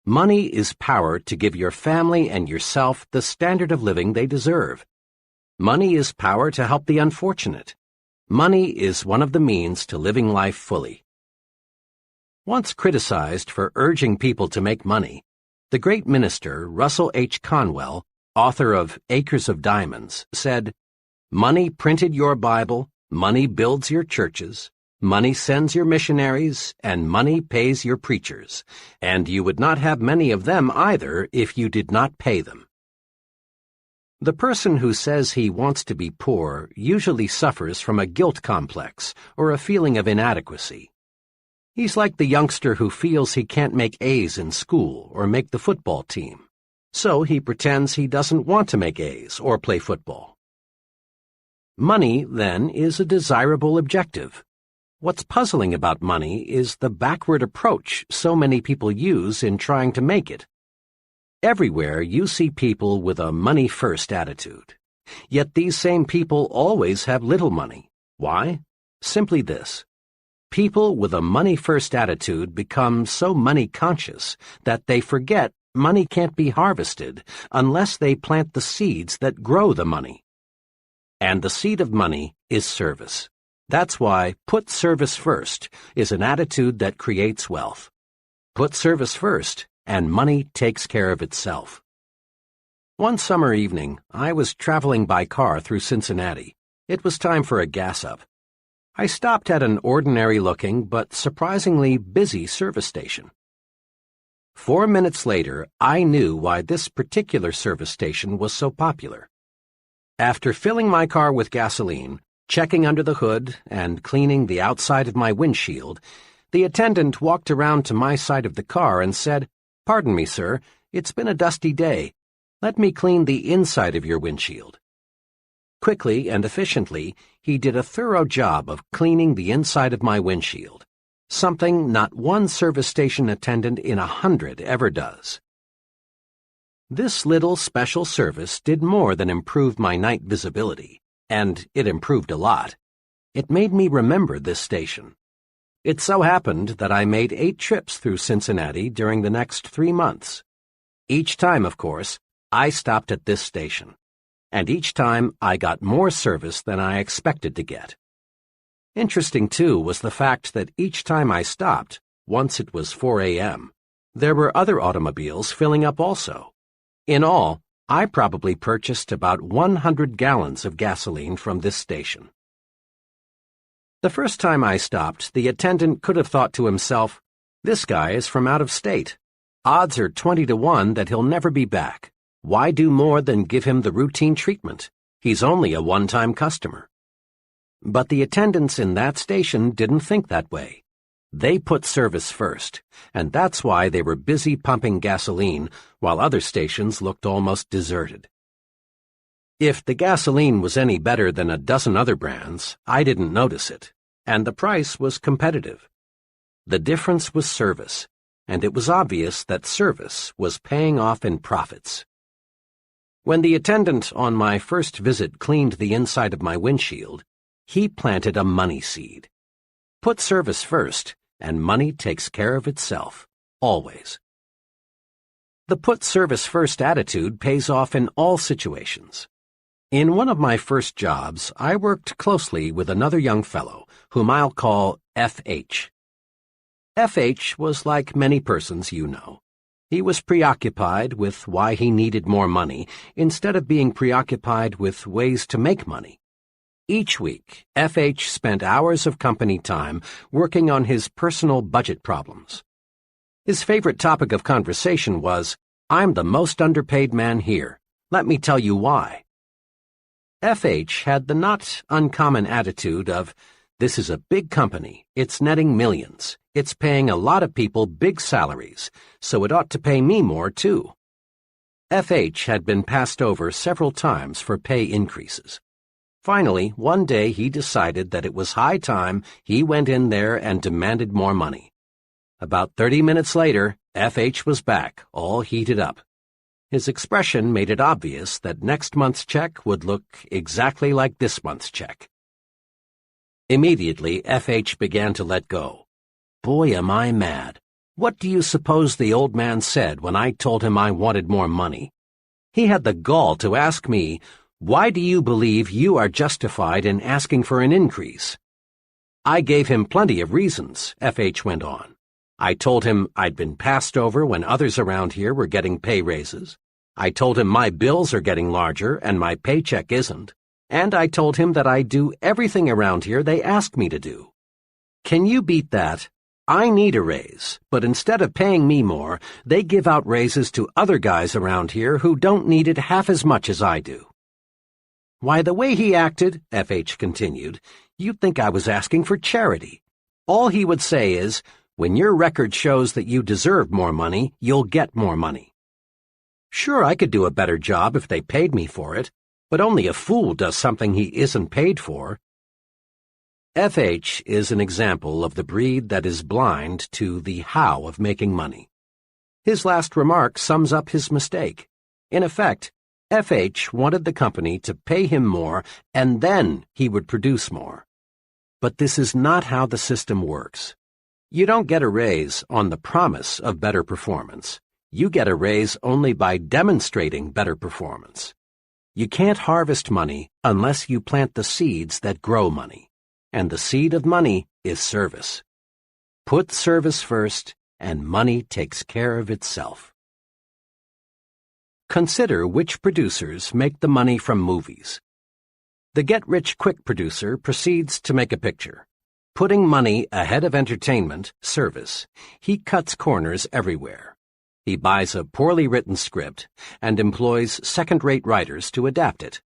Money is power to give your family and yourself the standard of living they deserve. Money is power to help the unfortunate. Money is one of the means to living life fully. Once criticized for urging people to make money, the great minister Russell H. Conwell, author of Acres of Diamonds, said, "Money printed your Bible, money builds your churches, money sends your missionaries, and money pays your preachers, and you would not have many of them either if you did not pay them." The person who says he wants to be poor usually suffers from a guilt complex or a feeling of inadequacy. He's like the youngster who feels he can't make A's in school or make the football team, so he pretends he doesn't want to make A's or play football. Money, then, is a desirable objective. What's puzzling about money is the backward approach so many people use in trying to make it. Everywhere you see people with a money-first attitude. Yet these same people always have little money. Why? Simply this. People with a money-first attitude become so money-conscious that they forget money can't be harvested unless they plant the seeds that grow the money. And the seed of money is service. That's why put service first is an attitude that creates wealth. Put service first, and money takes care of itself. One summer evening, I was traveling by car through Cincinnati. It was time for a gas-up. I stopped at an ordinary-looking but surprisingly busy service station. 4 minutes later, I knew why this particular service station was so popular. After filling my car with gasoline, checking under the hood, and cleaning the outside of my windshield, the attendant walked around to my side of the car and said, "Pardon me, sir, it's been a dusty day. Let me clean the inside of your windshield." Quickly and efficiently, he did a thorough job of cleaning the inside of my windshield, something not one service station attendant in 100 ever does. This little special service did more than improve my night visibility, and it improved a lot. It made me remember this station. It so happened that I made 8 trips through Cincinnati during the next 3 months. Each time, of course, I stopped at this station, and each time I got more service than I expected to get. Interesting, too, was the fact that each time I stopped, once it was 4 a.m., there were other automobiles filling up also. In all, I probably purchased about 100 gallons of gasoline from this station. The first time I stopped, the attendant could have thought to himself, "This guy is from out of state. Odds are 20 to 1 that he'll never be back. Why do more than give him the routine treatment? He's only a one-time customer." But the attendants in that station didn't think that way. They put service first, and that's why they were busy pumping gasoline while other stations looked almost deserted. If the gasoline was any better than a dozen other brands, I didn't notice it, and the price was competitive. The difference was service, and it was obvious that service was paying off in profits. When the attendant on my first visit cleaned the inside of my windshield, he planted a money seed. Put service first, and money takes care of itself, always. The put service first attitude pays off in all situations. In one of my first jobs, I worked closely with another young fellow, whom I'll call F.H. F.H. was like many persons you know. He was preoccupied with why he needed more money instead of being preoccupied with ways to make money. Each week, F.H. spent hours of company time working on his personal budget problems. His favorite topic of conversation was, "I'm the most underpaid man here. Let me tell you why." F.H. had the not uncommon attitude of, "This is a big company, it's netting millions, it's paying a lot of people big salaries, so it ought to pay me more too." F.H. had been passed over several times for pay increases. Finally, one day he decided that it was high time he went in there and demanded more money. About 30 minutes later, F.H. was back, all heated up. His expression made it obvious that next month's check would look exactly like this month's check. Immediately, F.H. began to let go. Boy, am I mad. What do you suppose the old man said when I told him I wanted more money? He had the gall to ask me, "Why do you believe you are justified in asking for an increase?" I gave him plenty of reasons, F.H. went on. I told him I'd been passed over when others around here were getting pay raises. I told him my bills are getting larger and my paycheck isn't. And I told him that I do everything around here they ask me to do. Can you beat that? I need a raise, but instead of paying me more, they give out raises to other guys around here who don't need it half as much as I do. Why, the way he acted, F.H. continued, you'd think I was asking for charity. All he would say is, "When your record shows that you deserve more money, you'll get more money." Sure, I could do a better job if they paid me for it, but only a fool does something he isn't paid for. F.H. is an example of the breed that is blind to the how of making money. His last remark sums up his mistake. In effect, F.H. wanted the company to pay him more and then he would produce more. But this is not how the system works. You don't get a raise on the promise of better performance. You get a raise only by demonstrating better performance. You can't harvest money unless you plant the seeds that grow money. And the seed of money is service. Put service first, and money takes care of itself. Consider which producers make the money from movies. The get-rich-quick producer proceeds to make a picture. Putting money ahead of entertainment, service, he cuts corners everywhere. He buys a poorly written script and employs second-rate writers to adapt it.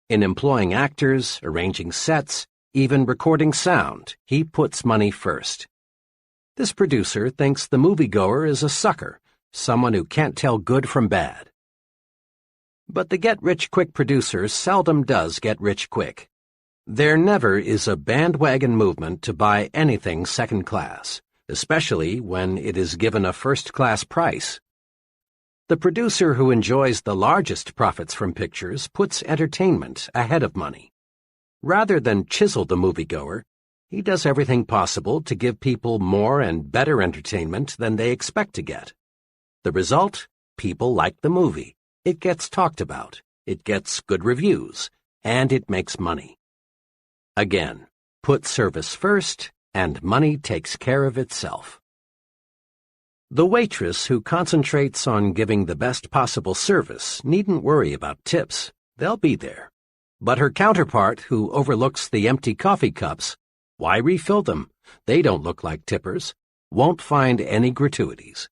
In employing actors, arranging sets, even recording sound, he puts money first. This producer thinks the moviegoer is a sucker, someone who can't tell good from bad. But the get-rich-quick producer seldom does get rich quick. There never is a bandwagon movement to buy anything second class, especially when it is given a first-class price. The producer who enjoys the largest profits from pictures puts entertainment ahead of money. Rather than chisel the moviegoer, he does everything possible to give people more and better entertainment than they expect to get. The result? People like the movie. It gets talked about, it gets good reviews, and it makes money. Again, put service first, and money takes care of itself. The waitress who concentrates on giving the best possible service needn't worry about tips. They'll be there. But her counterpart who overlooks the empty coffee cups, why refill them? They don't look like tippers, won't find any gratuities.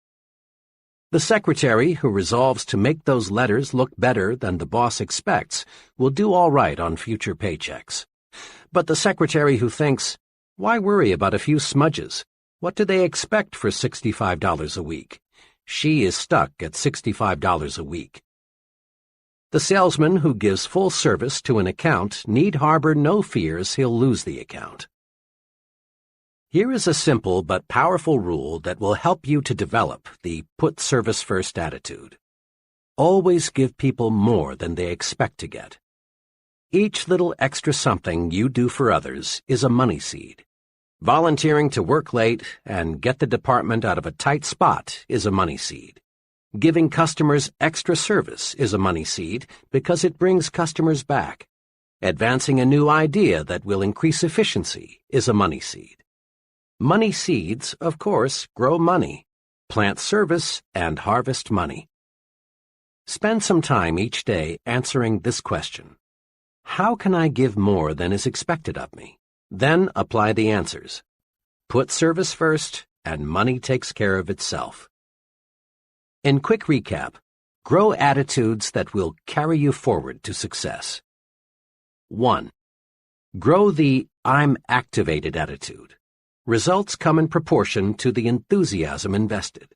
The secretary who resolves to make those letters look better than the boss expects will do all right on future paychecks. But the secretary who thinks, why worry about a few smudges? What do they expect for $65 a week? She is stuck at $65 a week. The salesman who gives full service to an account need harbor no fears he'll lose the account. Here is a simple but powerful rule that will help you to develop the put service first attitude. Always give people more than they expect to get. Each little extra something you do for others is a money seed. Volunteering to work late and get the department out of a tight spot is a money seed. Giving customers extra service is a money seed because it brings customers back. Advancing a new idea that will increase efficiency is a money seed. Money seeds, of course, grow money. Plant service and harvest money. Spend some time each day answering this question. How can I give more than is expected of me? Then apply the answers. Put service first, and money takes care of itself. In quick recap, grow attitudes that will carry you forward to success. 1. Grow the I'm activated attitude. Results come in proportion to the enthusiasm invested.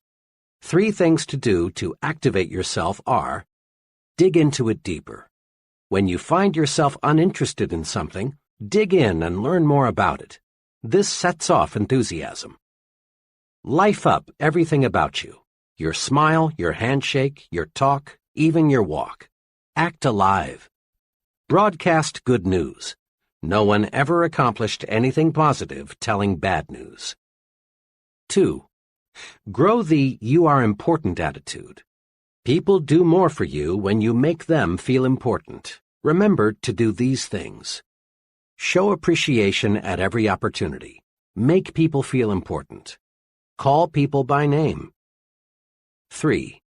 3 things to do to activate yourself are: dig into it deeper. When you find yourself uninterested in something, dig in and learn more about it. This sets off enthusiasm. Life up everything about you. Your smile, your handshake, your talk, even your walk. Act alive. Broadcast good news. No one ever accomplished anything positive telling bad news. 2. Grow the you are important attitude. People do more for you when you make them feel important. Remember to do these things. Show appreciation at every opportunity. Make people feel important. Call people by name. 3.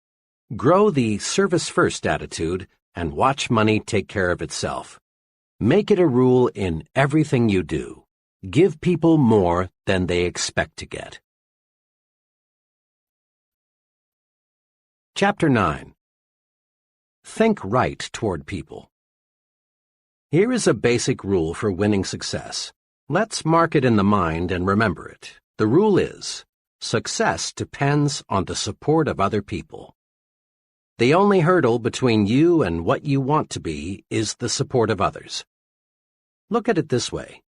Grow the service-first attitude and watch money take care of itself. Make it a rule in everything you do. Give people more than they expect to get. Chapter 9. Think right toward people. Here is a basic rule for winning success. Let's mark it in the mind and remember it. The rule is, success depends on the support of other people. The only hurdle between you and what you want to be is the support of others. Look at it this way.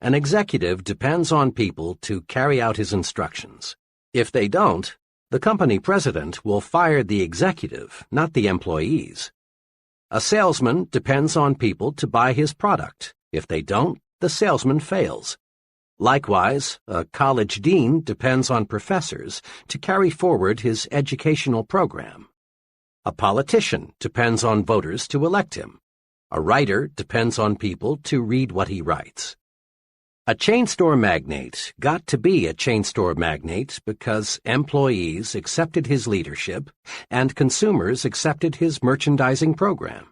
An executive depends on people to carry out his instructions. If they don't, the company president will fire the executive, not the employees. A salesman depends on people to buy his product. If they don't, the salesman fails. Likewise, a college dean depends on professors to carry forward his educational program. A politician depends on voters to elect him. A writer depends on people to read what he writes. A chain store magnate got to be a chain store magnate because employees accepted his leadership and consumers accepted his merchandising program.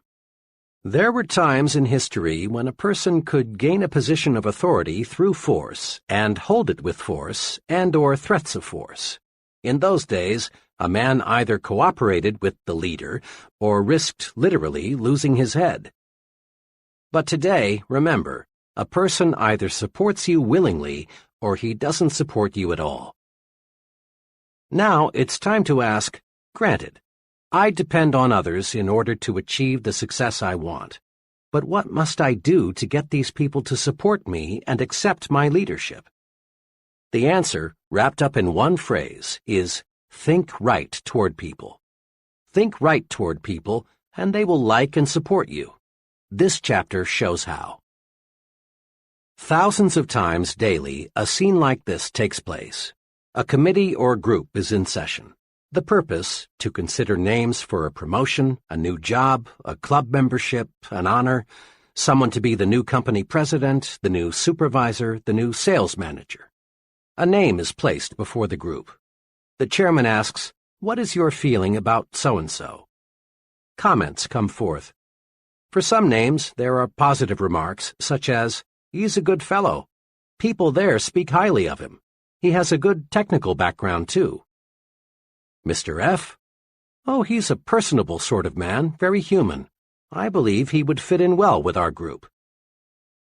There were times in history when a person could gain a position of authority through force and hold it with force and/or threats of force. In those days, a man either cooperated with the leader or risked literally losing his head. But today, remember, a person either supports you willingly or he doesn't support you at all. Now it's time to ask, granted, I depend on others in order to achieve the success I want. But what must I do to get these people to support me and accept my leadership? The answer, wrapped up in one phrase, is think right toward people. Think right toward people, and they will like and support you. This chapter shows how. Thousands of times daily, a scene like this takes place. A committee or group is in session. The purpose, to consider names for a promotion, a new job, a club membership, an honor, someone to be the new company president, the new supervisor, the new sales manager. A name is placed before the group. The chairman asks, "What is your feeling about so-and-so?" Comments come forth. For some names, there are positive remarks, such as, "He's a good fellow. People there speak highly of him. He has a good technical background, too." Mr. F. "Oh, he's a personable sort of man, very human. I believe he would fit in well with our group."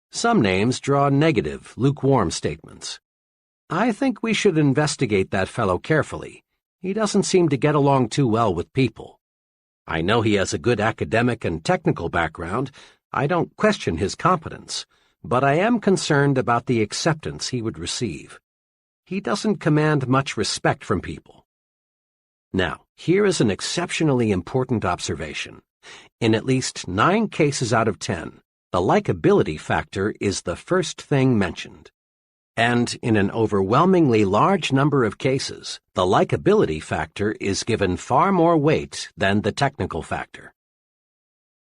Some names draw negative, lukewarm statements. "I think we should investigate that fellow carefully. He doesn't seem to get along too well with people. I know he has a good academic and technical background. I don't question his competence, but I am concerned about the acceptance he would receive. He doesn't command much respect from people." Now, here is an exceptionally important observation. In at least 9 cases out of 10, the likability factor is the first thing mentioned. And in an overwhelmingly large number of cases, the likability factor is given far more weight than the technical factor.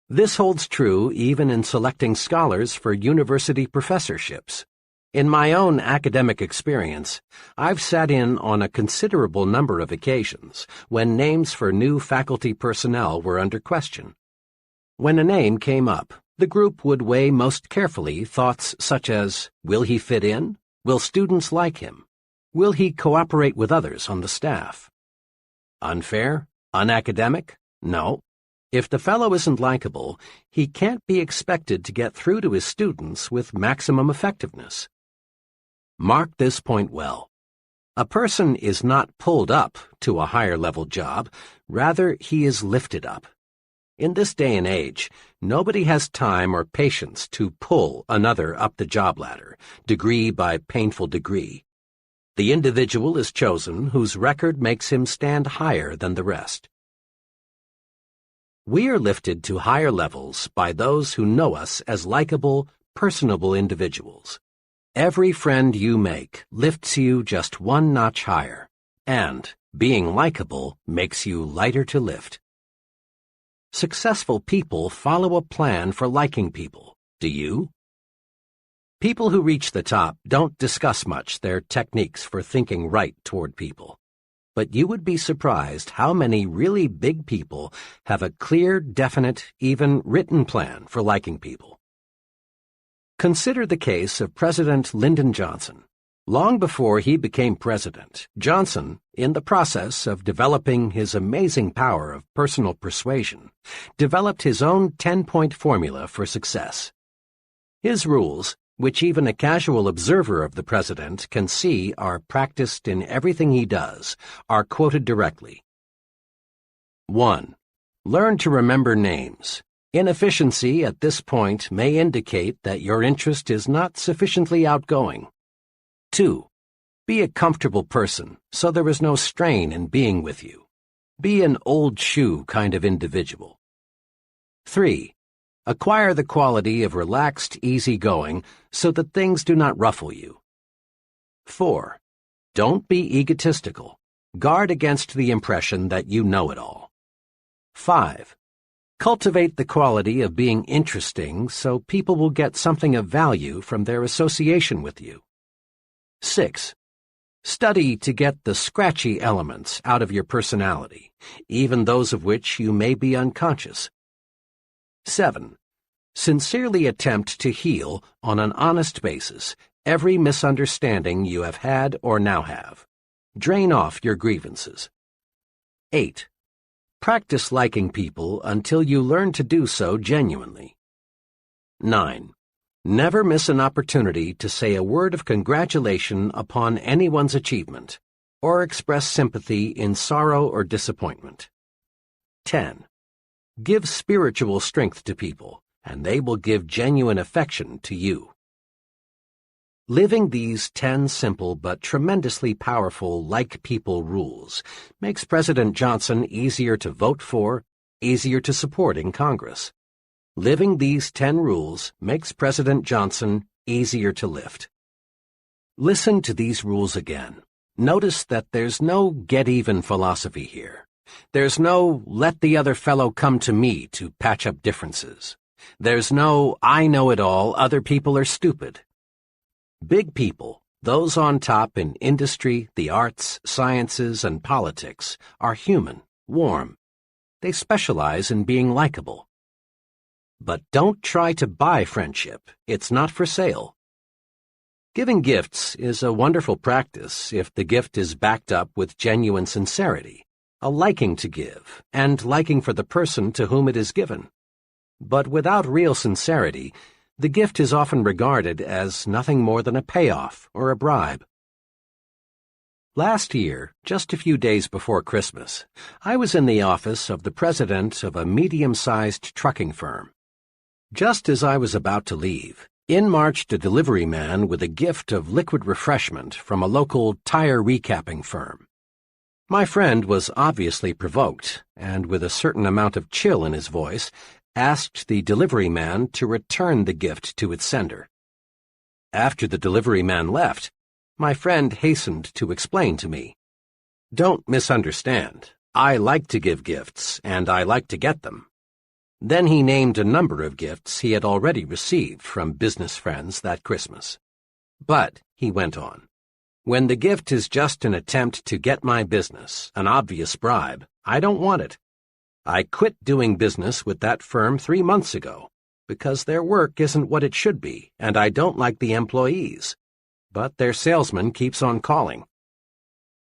This holds true even in selecting scholars for university professorships. In my own academic experience, I've sat in on a considerable number of occasions when names for new faculty personnel were under question. When a name came up, the group would weigh most carefully thoughts such as, will he fit in? Will students like him? Will he cooperate with others on the staff? Unfair? Unacademic? No. If the fellow isn't likable, he can't be expected to get through to his students with maximum effectiveness. Mark this point well. A person is not pulled up to a higher-level job, rather he is lifted up. In this day and age, nobody has time or patience to pull another up the job ladder, degree by painful degree. The individual is chosen whose record makes him stand higher than the rest. We are lifted to higher levels by those who know us as likable, personable individuals. Every friend you make lifts you just one notch higher, and being likable makes you lighter to lift. Successful people follow a plan for liking people. Do you? People who reach the top don't discuss much their techniques for thinking right toward people. But you would be surprised how many really big people have a clear, definite, even written plan for liking people. Consider the case of President Lyndon Johnson. Long before he became president, Johnson, in the process of developing his amazing power of personal persuasion, developed his own 10-point formula for success. His rules, which even a casual observer of the president can see are practiced in everything he does, are quoted directly. 1. Learn to remember names. Inefficiency at this point may indicate that your interest is not sufficiently outgoing. 2. Be a comfortable person, so there is no strain in being with you. Be an old shoe kind of individual. 3. Acquire the quality of relaxed, easygoing, so that things do not ruffle you. 4. Don't be egotistical. Guard against the impression that you know it all. 5. Cultivate the quality of being interesting so people will get something of value from their association with you. 6. Study to get the scratchy elements out of your personality, even those of which you may be unconscious. 7. Sincerely attempt to heal on an honest basis every misunderstanding you have had or now have. Drain off your grievances. 8. Practice liking people until you learn to do so genuinely. 9. Never miss an opportunity to say a word of congratulation upon anyone's achievement, or express sympathy in sorrow or disappointment. 10. Give spiritual strength to people, and they will give genuine affection to you. Living these 10 simple but tremendously powerful like people rules makes President Johnson easier to vote for, easier to support in Congress. Living these 10 rules makes President Johnson easier to lift. Listen to these rules again. Notice that there's no get-even philosophy here. There's no let the other fellow come to me to patch up differences. There's no I know it all, other people are stupid. Big people, those on top in industry, the arts, sciences, and politics, are human, warm. They specialize in being likable. But don't try to buy friendship. It's not for sale. Giving gifts is a wonderful practice if the gift is backed up with genuine sincerity, a liking to give, and liking for the person to whom it is given. But without real sincerity, the gift is often regarded as nothing more than a payoff or a bribe. Last year, just a few days before Christmas, I was in the office of the president of a medium-sized trucking firm. Just as I was about to leave, in marched a delivery man with a gift of liquid refreshment from a local tire recapping firm. My friend was obviously provoked, and with a certain amount of chill in his voice, asked the delivery man to return the gift to its sender. After the delivery man left, my friend hastened to explain to me, "Don't misunderstand. I like to give gifts, and I like to get them." Then he named a number of gifts he had already received from business friends that Christmas. "But," he went on, "when the gift is just an attempt to get my business, an obvious bribe, I don't want it. I quit doing business with that firm 3 months ago, because their work isn't what it should be, and I don't like the employees. But their salesman keeps on calling.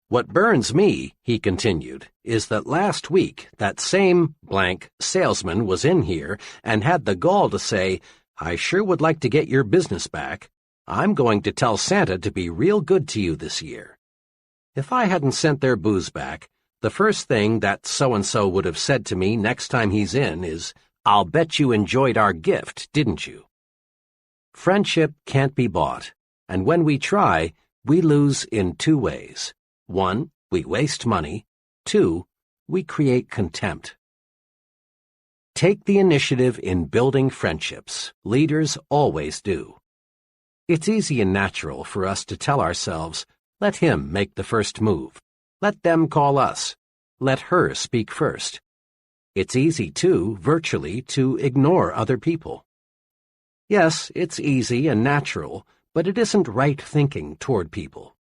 What burns me," he continued, "is that last week that same blank salesman was in here and had the gall to say, 'I sure would like to get your business back. I'm going to tell Santa to be real good to you this year.' If I hadn't sent their booze back, the first thing that so-and-so would have said to me next time he's in is, 'I'll bet you enjoyed our gift, didn't you?' Friendship can't be bought, and when we try, we lose in 2 ways. 1, we waste money. 2, we create contempt. Take the initiative in building friendships. Leaders always do. It's easy and natural for us to tell ourselves, let him make the first move. Let them call us. Let her speak first. It's easy, too, virtually, to ignore other people. Yes, it's easy and natural, but it isn't right thinking toward people.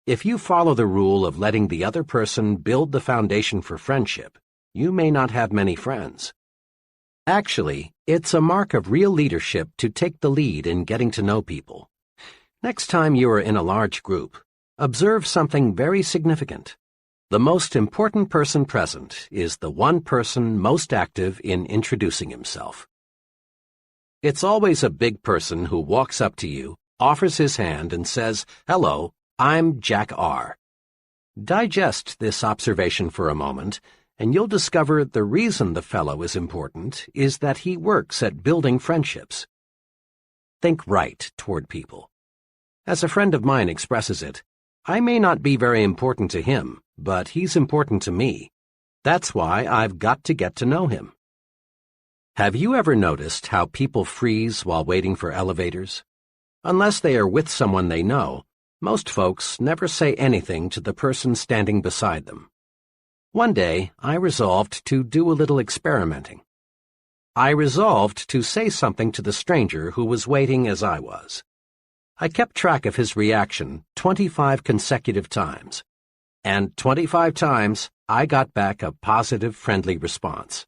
If you follow the rule of letting the other person build the foundation for friendship, you may not have many friends. Actually, it's a mark of real leadership to take the lead in getting to know people. Next time you are in a large group, observe something very significant. The most important person present is the one person most active in introducing himself. It's always a big person who walks up to you, offers his hand, and says, "Hello, I'm Jack R." Digest this observation for a moment, and you'll discover the reason the fellow is important is that he works at building friendships. Think right toward people. As a friend of mine expresses it, I may not be very important to him, but he's important to me. That's why I've got to get to know him. Have you ever noticed how people freeze while waiting for elevators? Unless they are with someone they know, most folks never say anything to the person standing beside them. One day, I resolved to do a little experimenting. I resolved to say something to the stranger who was waiting as I was. I kept track of his reaction 25 consecutive times, and 25 times I got back a positive, friendly response.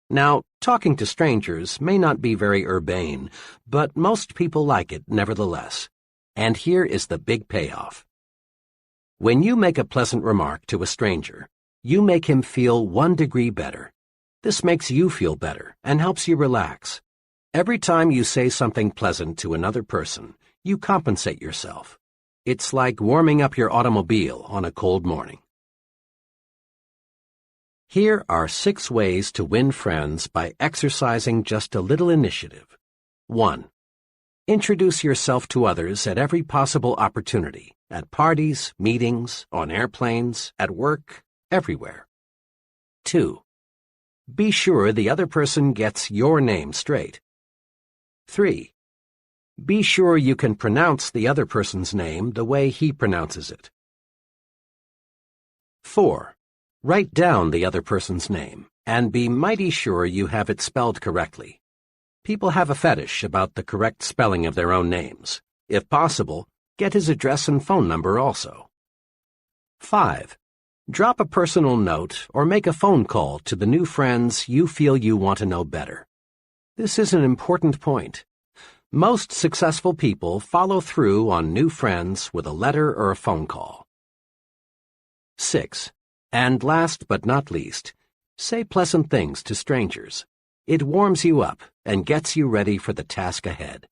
Now, talking to strangers may not be very urbane, but most people like it nevertheless. And here is the big payoff. When you make a pleasant remark to a stranger, you make him feel 1 degree better. This makes you feel better and helps you relax. Every time you say something pleasant to another person, you compensate yourself. It's like warming up your automobile on a cold morning. Here are 6 ways to win friends by exercising just a little initiative. 1. Introduce yourself to others at every possible opportunity, at parties, meetings, on airplanes, at work, everywhere. 2. Be sure the other person gets your name straight. 3. Be sure you can pronounce the other person's name the way he pronounces it. 4. Write down the other person's name, and be mighty sure you have it spelled correctly. People have a fetish about the correct spelling of their own names. If possible, get his address and phone number also. 5. Drop a personal note or make a phone call to the new friends you feel you want to know better. This is an important point. Most successful people follow through on new friends with a letter or a phone call. 6. And last but not least, say pleasant things to strangers. It warms you up and gets you ready for the task ahead.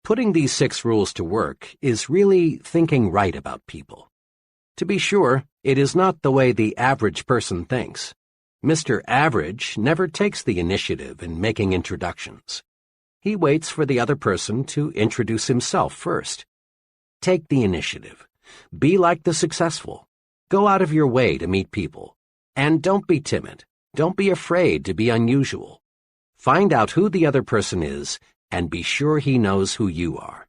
Putting these 6 rules to work is really thinking right about people. To be sure, it is not the way the average person thinks. Mr. Average never takes the initiative in making introductions. He waits for the other person to introduce himself first. Take the initiative. Be like the successful. Go out of your way to meet people. And don't be timid. Don't be afraid to be unusual. Find out who the other person is and be sure he knows who you are.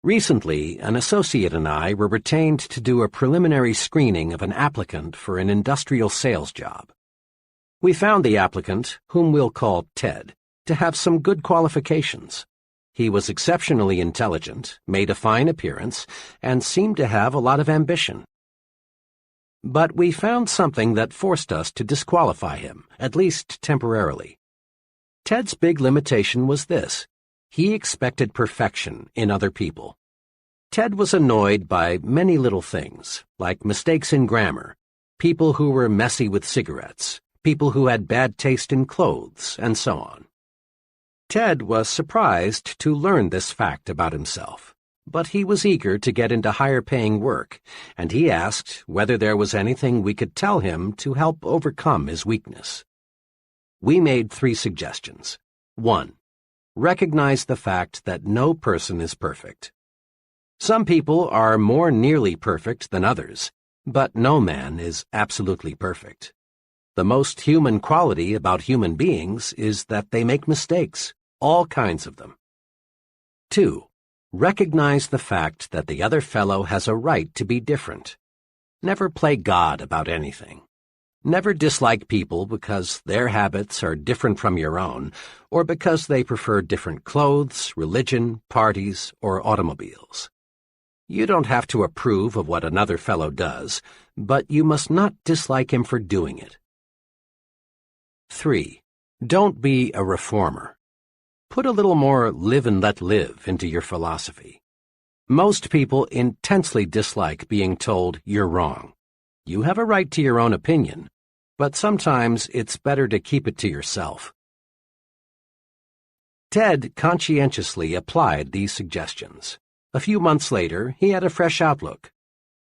Recently, an associate and I were retained to do a preliminary screening of an applicant for an industrial sales job. We found the applicant, whom we'll call Ted, to have some good qualifications. He was exceptionally intelligent, made a fine appearance, and seemed to have a lot of ambition. But we found something that forced us to disqualify him, at least temporarily. Ted's big limitation was this: he expected perfection in other people. Ted was annoyed by many little things, like mistakes in grammar, people who were messy with cigarettes, people who had bad taste in clothes, and so on. Ted was surprised to learn this fact about himself, but he was eager to get into higher-paying work, and he asked whether there was anything we could tell him to help overcome his weakness. We made 3 suggestions. 1. Recognize the fact that no person is perfect. Some people are more nearly perfect than others, but no man is absolutely perfect. The most human quality about human beings is that they make mistakes, all kinds of them. 2. Recognize the fact that the other fellow has a right to be different. Never play God about anything. Never dislike people because their habits are different from your own, or because they prefer different clothes, religion, parties, or automobiles. You don't have to approve of what another fellow does, but you must not dislike him for doing it. 3. Don't be a reformer. Put a little more live and let live into your philosophy. Most people intensely dislike being told you're wrong. You have a right to your own opinion, but sometimes it's better to keep it to yourself. Ted conscientiously applied these suggestions. A few months later, he had a fresh outlook.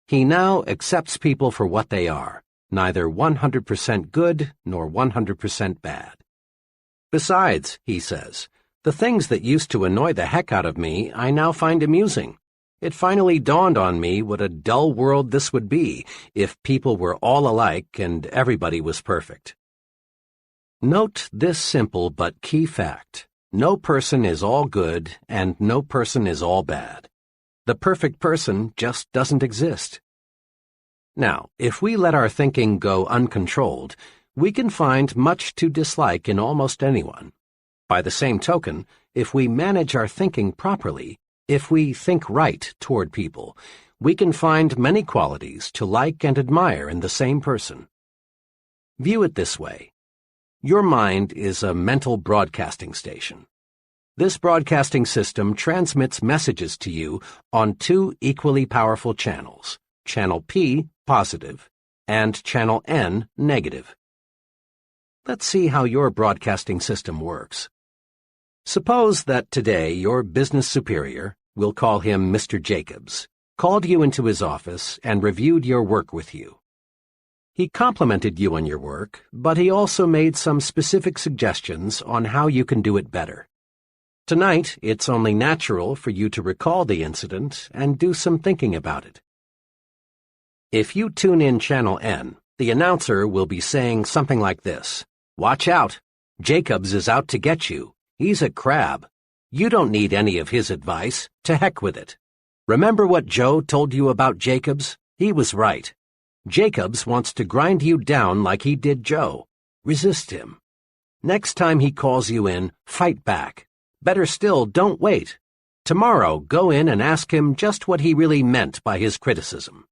He now accepts people for what they are, neither 100% good nor 100% bad. Besides, he says, the things that used to annoy the heck out of me I now find amusing. It finally dawned on me what a dull world this would be if people were all alike and everybody was perfect. Note this simple but key fact. No person is all good and no person is all bad. The perfect person just doesn't exist. Now, if we let our thinking go uncontrolled, we can find much to dislike in almost anyone. By the same token, if we manage our thinking properly, if we think right toward people, we can find many qualities to like and admire in the same person. View it this way. Your mind is a mental broadcasting station. This broadcasting system transmits messages to you on two equally powerful channels, Channel P, positive, and Channel N, negative. Let's see how your broadcasting system works. Suppose that today your business superior, we'll call him Mr. Jacobs, called you into his office and reviewed your work with you. He complimented you on your work, but he also made some specific suggestions on how you can do it better. Tonight, it's only natural for you to recall the incident and do some thinking about it. If you tune in Channel N, the announcer will be saying something like this: "Watch out! Jacobs is out to get you. He's a crab. You don't need any of his advice. To heck with it. Remember what Joe told you about Jacobs? He was right. Jacobs wants to grind you down like he did Joe. Resist him. Next time he calls you in, fight back. Better still, don't wait. Tomorrow, go in and ask him just what he really meant by his criticism."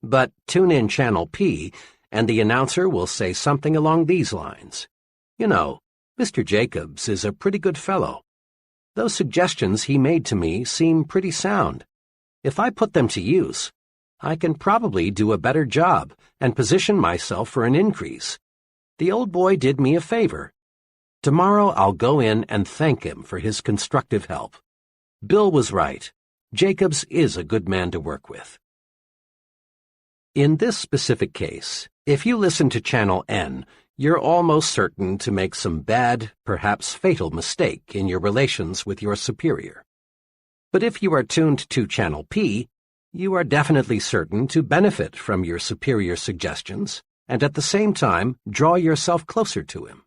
But tune in Channel P, and the announcer will say something along these lines. "You know, Mr. Jacobs is a pretty good fellow. Those suggestions he made to me seem pretty sound. If I put them to use, I can probably do a better job and position myself for an increase. The old boy did me a favor. Tomorrow I'll go in and thank him for his constructive help. Bill was right. Jacobs is a good man to work with." In this specific case, if you listen to Channel N, you're almost certain to make some bad, perhaps fatal mistake in your relations with your superior. But if you are tuned to Channel P, you are definitely certain to benefit from your superior's suggestions and at the same time draw yourself closer to him.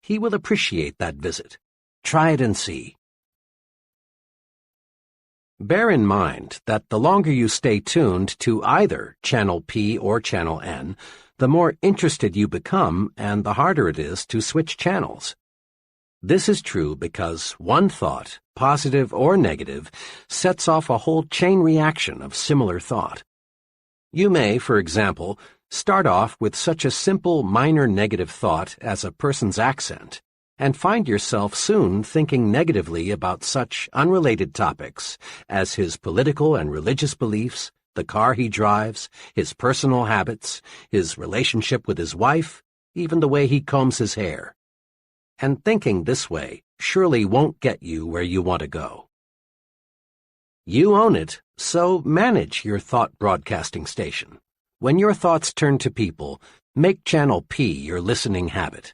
He will appreciate that visit. Try it and see. Bear in mind that the longer you stay tuned to either Channel P or Channel N, the more interested you become and the harder it is to switch channels. This is true because one thought, positive or negative, sets off a whole chain reaction of similar thought. You may, for example, start off with such a simple minor negative thought as a person's accent, and find yourself soon thinking negatively about such unrelated topics as his political and religious beliefs, the car he drives, his personal habits, his relationship with his wife, even the way he combs his hair. And thinking this way surely won't get you where you want to go. You own it, so manage your thought broadcasting station. When your thoughts turn to people, make Channel P your listening habit.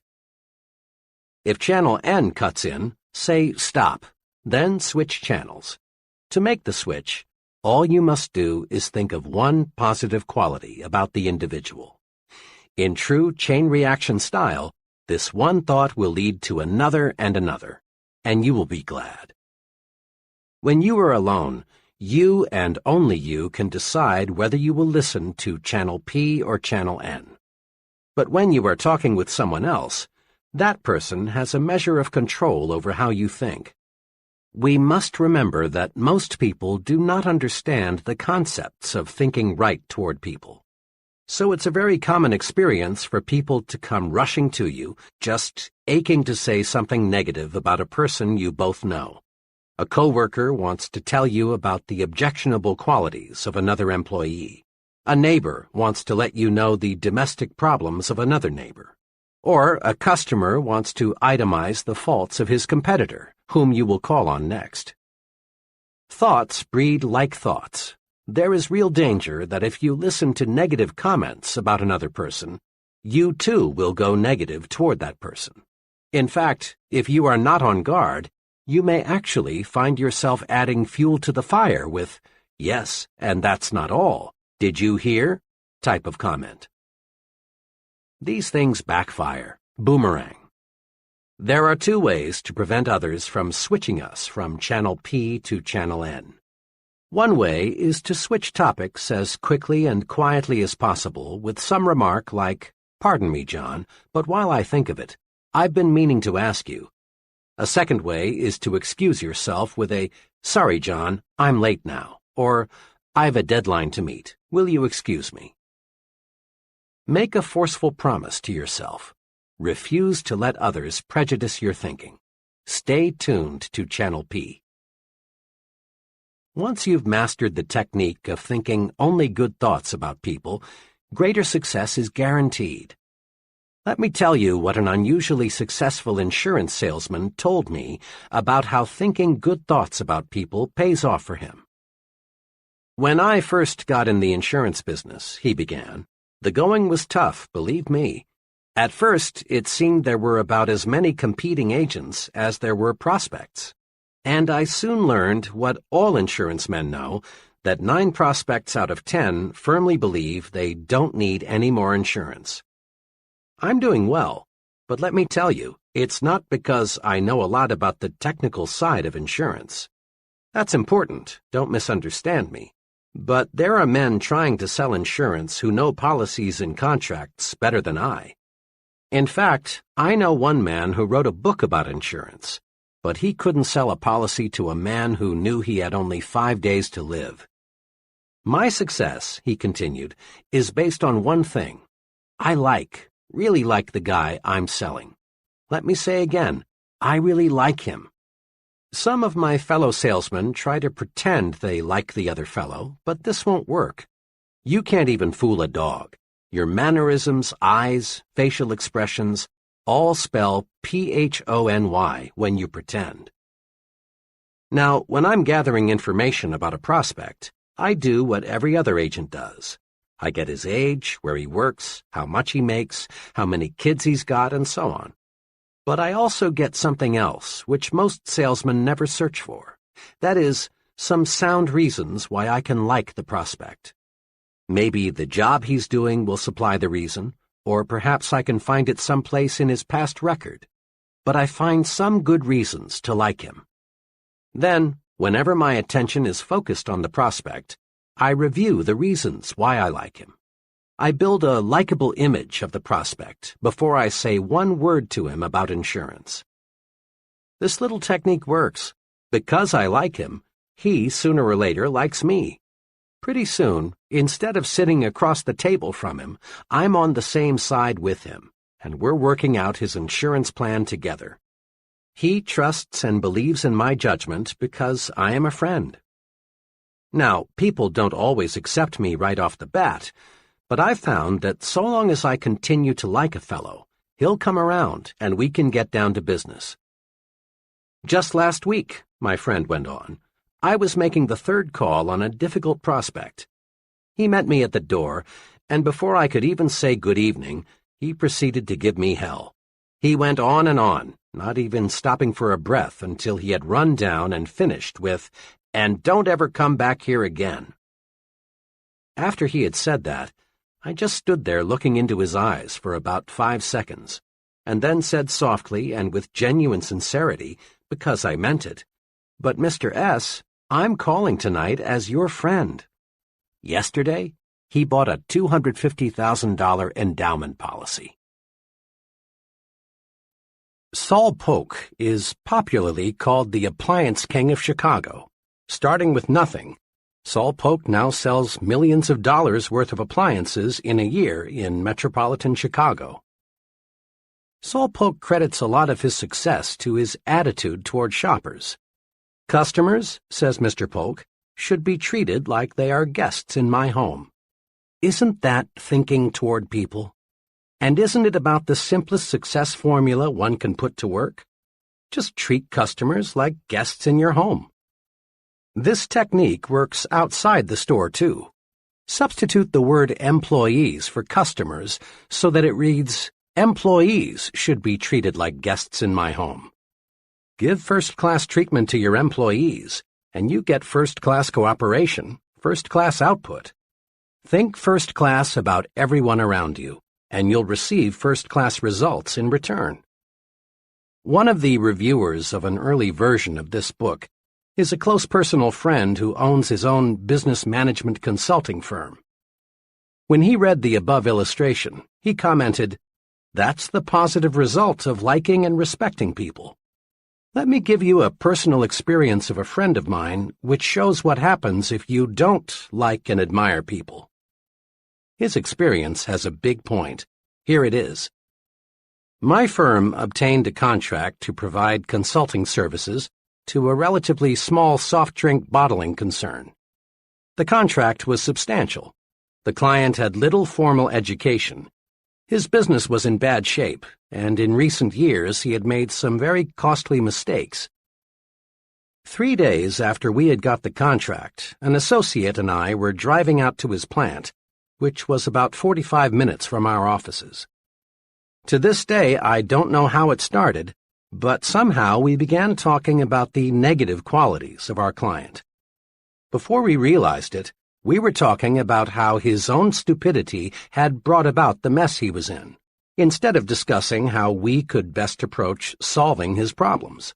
If Channel N cuts in, say stop, then switch channels. To make the switch, all you must do is think of one positive quality about the individual. In true chain reaction style, this one thought will lead to another and another, and you will be glad. When you are alone, you and only you can decide whether you will listen to Channel P or Channel N. But when you are talking with someone else, that person has a measure of control over how you think. We must remember that most people do not understand the concepts of thinking right toward people. So it's a very common experience for people to come rushing to you, just aching to say something negative about a person you both know. A coworker wants to tell you about the objectionable qualities of another employee. A neighbor wants to let you know the domestic problems of another neighbor. Or a customer wants to itemize the faults of his competitor, whom you will call on next. Thoughts breed like thoughts. There is real danger that if you listen to negative comments about another person, you too will go negative toward that person. In fact, if you are not on guard, you may actually find yourself adding fuel to the fire with, "Yes, and that's not all. Did you hear?" type of comment. These things backfire, boomerang. There are two ways to prevent others from switching us from Channel P to Channel N. One way is to switch topics as quickly and quietly as possible with some remark like, "Pardon me, John, but while I think of it, I've been meaning to ask you." A second way is to excuse yourself with a, "Sorry, John, I'm late now," or, "I've a deadline to meet. Will you excuse me?" Make a forceful promise to yourself. Refuse to let others prejudice your thinking. Stay tuned to Channel P. Once you've mastered the technique of thinking only good thoughts about people, greater success is guaranteed. Let me tell you what an unusually successful insurance salesman told me about how thinking good thoughts about people pays off for him. "When I first got in the insurance business," he began, "the going was tough, believe me. At first, it seemed there were about as many competing agents as there were prospects. And I soon learned what all insurance men know, that 9 prospects out of 10 firmly believe they don't need any more insurance. I'm doing well, but let me tell you, it's not because I know a lot about the technical side of insurance. That's important, don't misunderstand me. But there are men trying to sell insurance who know policies and contracts better than I. In fact, I know one man who wrote a book about insurance, but he couldn't sell a policy to a man who knew he had only 5 days to live. My success," he continued, "is based on one thing. I really like the guy I'm selling. Let me say again, I really like him. Some of my fellow salesmen try to pretend they like the other fellow, but this won't work. You can't even fool a dog. Your mannerisms, eyes, facial expressions, all spell PHONY when you pretend. Now, when I'm gathering information about a prospect, I do what every other agent does. I get his age, where he works, how much he makes, how many kids he's got, and so on. But I also get something else, which most salesmen never search for. That is, some sound reasons why I can like the prospect. Maybe the job he's doing will supply the reason, or perhaps I can find it someplace in his past record. But I find some good reasons to like him. Then, whenever my attention is focused on the prospect, I review the reasons why I like him. I build a likable image of the prospect before I say one word to him about insurance. This little technique works. Because I like him, he, sooner or later, likes me. Pretty soon, instead of sitting across the table from him, I'm on the same side with him, and we're working out his insurance plan together. He trusts and believes in my judgment because I am a friend. Now, people don't always accept me right off the bat, but I've found that so long as I continue to like a fellow, he'll come around and we can get down to business. Just last week, my friend went on, I was making the 3rd call on a difficult prospect. He met me at the door, and before I could even say good evening, he proceeded to give me hell. He went on and on, not even stopping for a breath until he had run down and finished with, "And don't ever come back here again." After he had said that, I just stood there looking into his eyes for about 5 seconds, and then said softly and with genuine sincerity, because I meant it, "But Mr. S., I'm calling tonight as your friend." Yesterday, he bought a $250,000 endowment policy. Saul Polk is popularly called the appliance king of Chicago. Starting with nothing, Saul Polk now sells millions of dollars worth of appliances in a year in metropolitan Chicago. Saul Polk credits a lot of his success to his attitude toward shoppers. "Customers," says Mr. Polk, "should be treated like they are guests in my home." Isn't that thinking toward people? And isn't it about the simplest success formula one can put to work? Just treat customers like guests in your home. This technique works outside the store, too. Substitute the word employees for customers so that it reads, "Employees should be treated like guests in my home." Give first-class treatment to your employees, and you get first-class cooperation, first-class output. Think first-class about everyone around you, and you'll receive first-class results in return. One of the reviewers of an early version of this book is a close personal friend who owns his own business management consulting firm. When he read the above illustration, he commented, "That's the positive result of liking and respecting people. Let me give you a personal experience of a friend of mine which shows what happens if you don't like and admire people." His experience has a big point. Here it is. My firm obtained a contract to provide consulting services to a relatively small soft drink bottling concern. The contract was substantial. The client had little formal education. His business was in bad shape, and in recent years he had made some very costly mistakes. 3 days after we had got the contract, an associate and I were driving out to his plant, which was about 45 minutes from our offices. To this day, I don't know how it started, but somehow we began talking about the negative qualities of our client. Before we realized it, we were talking about how his own stupidity had brought about the mess he was in, instead of discussing how we could best approach solving his problems.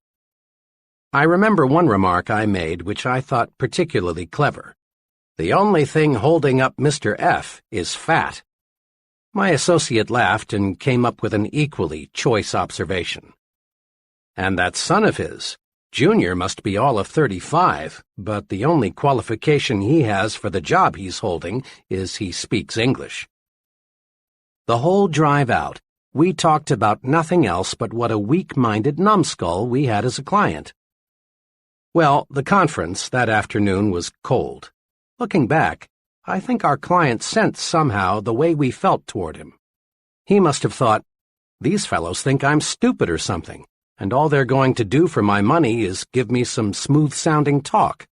I remember one remark I made which I thought particularly clever. "The only thing holding up Mr. F is fat." My associate laughed and came up with an equally choice observation. "And that son of his, Junior, must be all of 35, but the only qualification he has for the job he's holding is he speaks English." The whole drive out, we talked about nothing else but what a weak-minded numbskull we had as a client. Well, the conference that afternoon was cold. Looking back, I think our client sensed somehow the way we felt toward him. He must have thought, "These fellows think I'm stupid or something, and all they're going to do for my money is give me some smooth-sounding talk."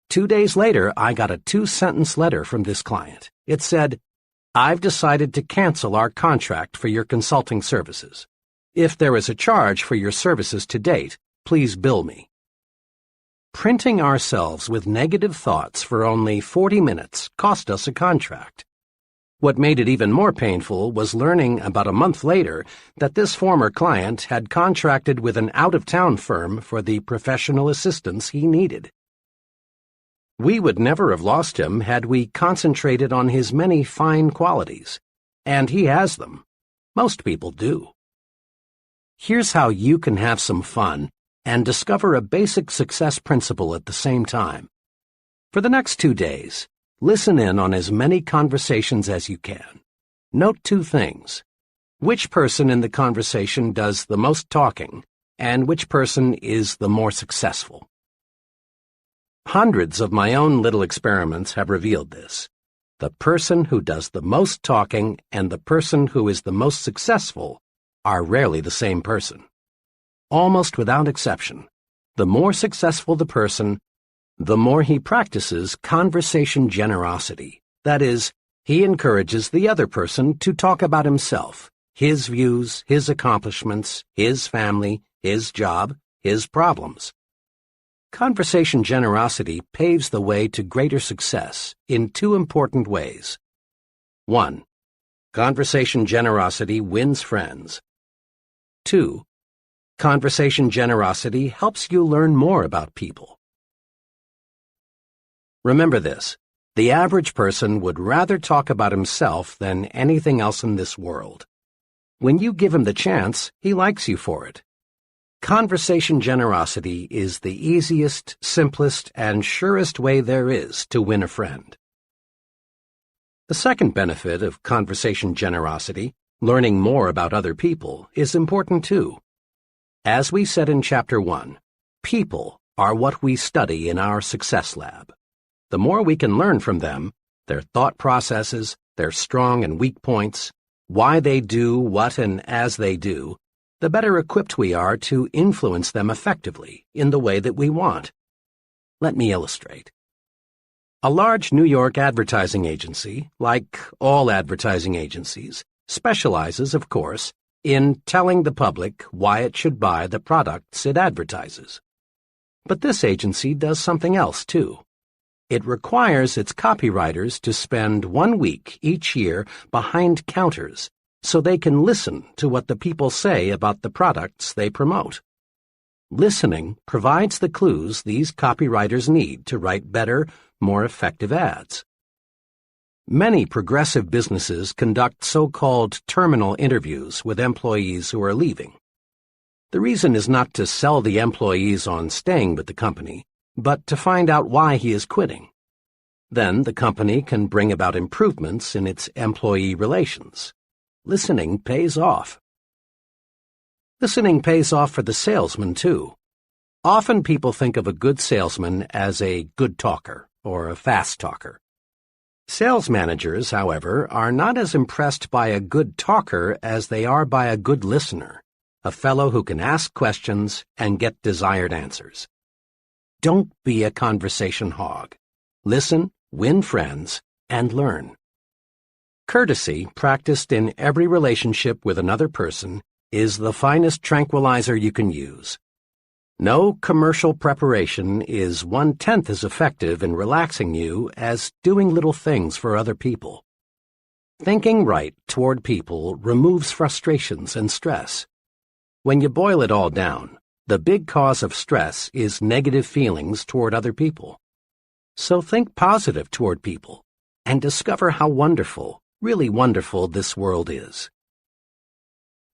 2 days later, I got a 2-sentence letter from this client. It said, "I've decided to cancel our contract for your consulting services. If there is a charge for your services to date, please bill me." Printing ourselves with negative thoughts for only 40 minutes cost us a contract. What made it even more painful was learning about a month later that this former client had contracted with an out-of-town firm for the professional assistance he needed. We would never have lost him had we concentrated on his many fine qualities, and he has them. Most people do. Here's how you can have some fun and discover a basic success principle at the same time. For the next 2 days, listen in on as many conversations as you can. Note 2 things. Which person in the conversation does the most talking, and which person is the more successful. Hundreds of my own little experiments have revealed this. The person who does the most talking and the person who is the most successful are rarely the same person. Almost without exception, the more successful the person, the more he practices conversation generosity. That is, he encourages the other person to talk about himself, his views, his accomplishments, his family, his job, his problems. Conversation generosity paves the way to greater success in 2 important ways. 1. Conversation generosity wins friends. 2. Conversation generosity helps you learn more about people. Remember this, the average person would rather talk about himself than anything else in this world. When you give him the chance, he likes you for it. Conversation generosity is the easiest, simplest, and surest way there is to win a friend. The second benefit of conversation generosity, learning more about other people, is important too. As we said in Chapter 1, people are what we study in our success lab. The more we can learn from them, their thought processes, their strong and weak points, why they do what and as they do, the better equipped we are to influence them effectively in the way that we want. Let me illustrate. A large New York advertising agency, like all advertising agencies, specializes, of course, in telling the public why it should buy the products it advertises. But this agency does something else, too. It requires its copywriters to spend 1 week each year behind counters so they can listen to what the people say about the products they promote. Listening provides the clues these copywriters need to write better, more effective ads. Many progressive businesses conduct so-called terminal interviews with employees who are leaving. The reason is not to sell the employees on staying with the company, but to find out why he is quitting. Then the company can bring about improvements in its employee relations. Listening pays off. Listening pays off for the salesman, too. Often people think of a good salesman as a good talker or a fast talker. Sales managers, however, are not as impressed by a good talker as they are by a good listener, a fellow who can ask questions and get desired answers. Don't be a conversation hog. Listen, win friends, and learn. Courtesy, practiced in every relationship with another person, is the finest tranquilizer you can use. No commercial preparation is 1/10 as effective in relaxing you as doing little things for other people. Thinking right toward people removes frustrations and stress. When you boil it all down, the big cause of stress is negative feelings toward other people. So think positive toward people and discover how wonderful, really wonderful this world is.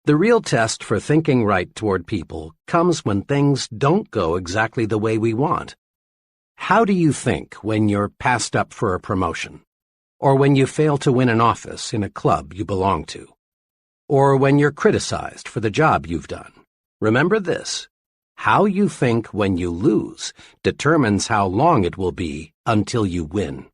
The real test for thinking right toward people comes when things don't go exactly the way we want. How do you think when you're passed up for a promotion? Or when you fail to win an office in a club you belong to? Or when you're criticized for the job you've done? Remember this: how you think when you lose determines how long it will be until you win.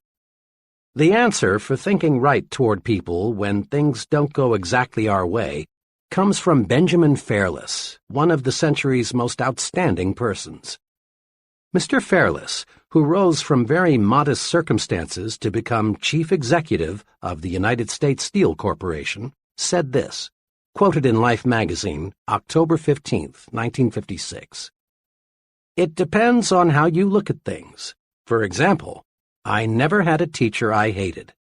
The answer for thinking right toward people when things don't go exactly our way comes from Benjamin Fairless, one of the century's most outstanding persons. Mr. Fairless, who rose from very modest circumstances to become chief executive of the United States Steel Corporation, said this, quoted in Life magazine, October 15, 1956. "It depends on how you look at things. For example, I never had a teacher I hated.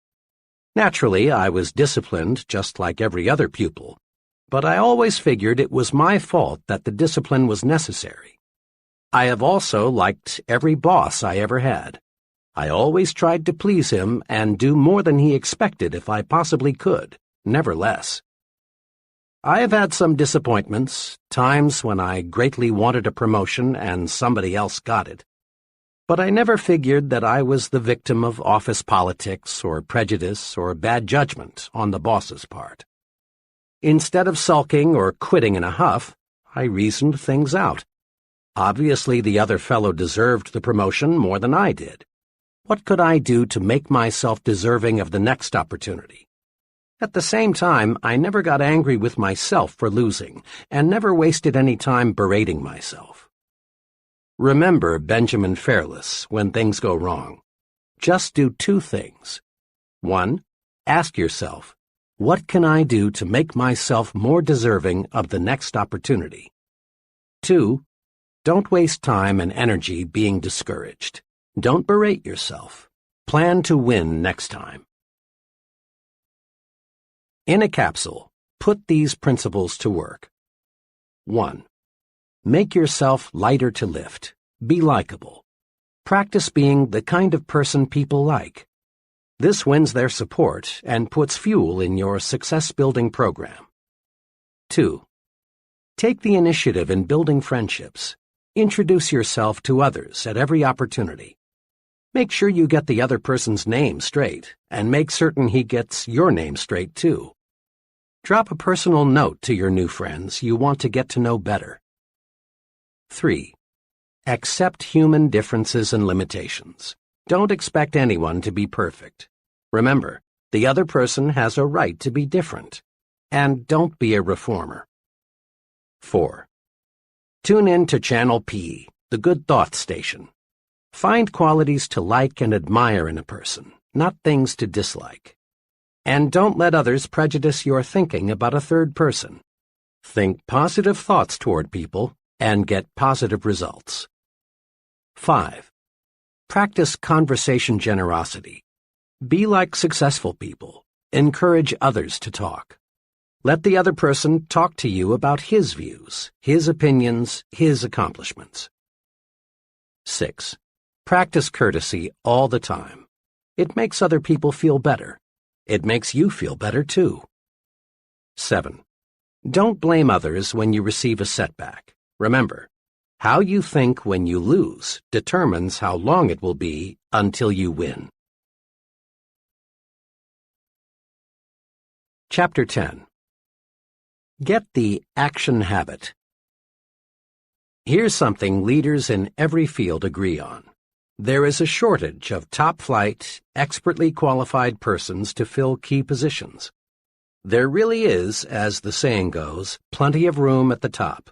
Naturally, I was disciplined just like every other pupil, but I always figured it was my fault that the discipline was necessary. I have also liked every boss I ever had. I always tried to please him and do more than he expected if I possibly could, never less. I have had some disappointments, times when I greatly wanted a promotion and somebody else got it. But I never figured that I was the victim of office politics or prejudice or bad judgment on the boss's part. Instead of sulking or quitting in a huff, I reasoned things out. Obviously, the other fellow deserved the promotion more than I did. What could I do to make myself deserving of the next opportunity? At the same time, I never got angry with myself for losing, and never wasted any time berating myself. Remember Benjamin Fairless when things go wrong. Just do two things. 1. Ask yourself, what can I do to make myself more deserving of the next opportunity? 2. Don't waste time and energy being discouraged. Don't berate yourself. Plan to win next time. In a capsule, put these principles to work. 1. Make yourself lighter to lift. Be likable. Practice being the kind of person people like. This wins their support and puts fuel in your success-building program. 2. Take the initiative in building friendships. Introduce yourself to others at every opportunity. Make sure you get the other person's name straight, and make certain he gets your name straight, too. Drop a personal note to your new friends you want to get to know better. 3. Accept human differences and limitations. Don't expect anyone to be perfect. Remember, the other person has a right to be different. And don't be a reformer. 4. Tune in to Channel P, the Good Thought Station. Find qualities to like and admire in a person, not things to dislike. And don't let others prejudice your thinking about a third person. Think positive thoughts toward people and get positive results. 5. Practice conversation generosity. Be like successful people. Encourage others to talk. Let the other person talk to you about his views, his opinions, his accomplishments. 6. Practice courtesy all the time. It makes other people feel better. It makes you feel better, too. 7. Don't blame others when you receive a setback. Remember, how you think when you lose determines how long it will be until you win. Chapter 10. Get the action habit. Here's something leaders in every field agree on. There is a shortage of top-flight, expertly qualified persons to fill key positions. There really is, as the saying goes, plenty of room at the top.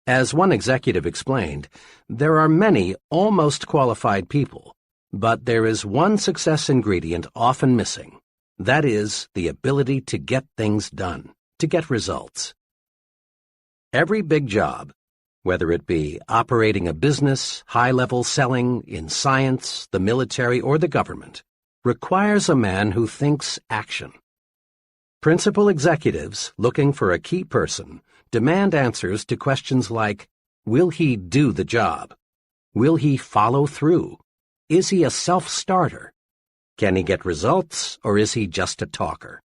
As one executive explained, there are many almost qualified people, but there is one success ingredient often missing. That is, the ability to get things done, to get results. Every big job, whether it be operating a business, high-level selling, in science, the military, or the government, requires a man who thinks action. Principal executives, looking for a key person, demand answers to questions like, will he do the job? Will he follow through? Is he a self-starter? Can he get results, or is he just a talker?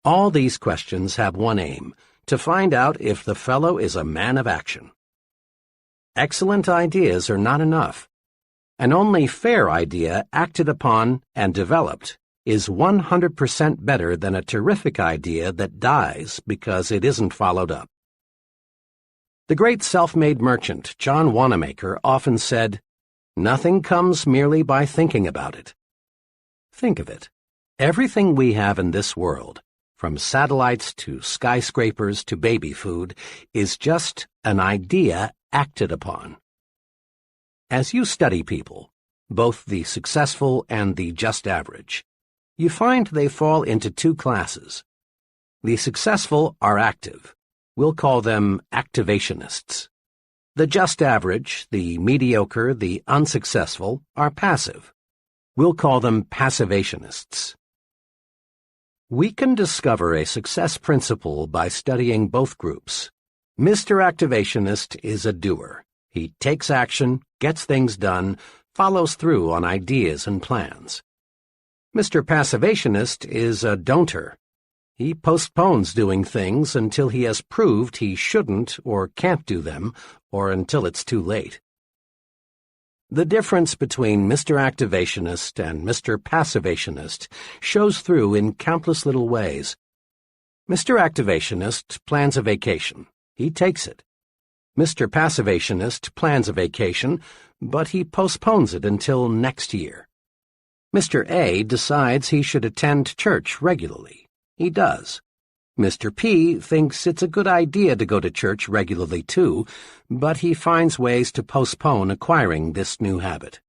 All these questions have one aim, to find out if the fellow is a man of action. Excellent ideas are not enough. An only fair idea acted upon and developed is 100% better than a terrific idea that dies because it isn't followed up. The great self-made merchant John Wanamaker often said, "Nothing comes merely by thinking about it." Think of it. Everything we have in this world, from satellites to skyscrapers to baby food, is just an idea acted upon. As you study people, both the successful and the just average, you find they fall into two classes. The successful are active. We'll call them activationists. The just average, the mediocre, the unsuccessful, are passive. We'll call them passivationists. We can discover a success principle by studying both groups. Mr. Activationist is a doer. He takes action, gets things done, follows through on ideas and plans. Mr. Passivationist is a don'ter. He postpones doing things until he has proved he shouldn't or can't do them, or until it's too late. The difference between Mr. Activationist and Mr. Passivationist shows through in countless little ways. Mr. Activationist plans a vacation. He takes it. Mr. Passivationist plans a vacation, but he postpones it until next year. Mr. A decides he should attend church regularly. He does. Mr. P thinks it's a good idea to go to church regularly too, but he finds ways to postpone acquiring this new habit.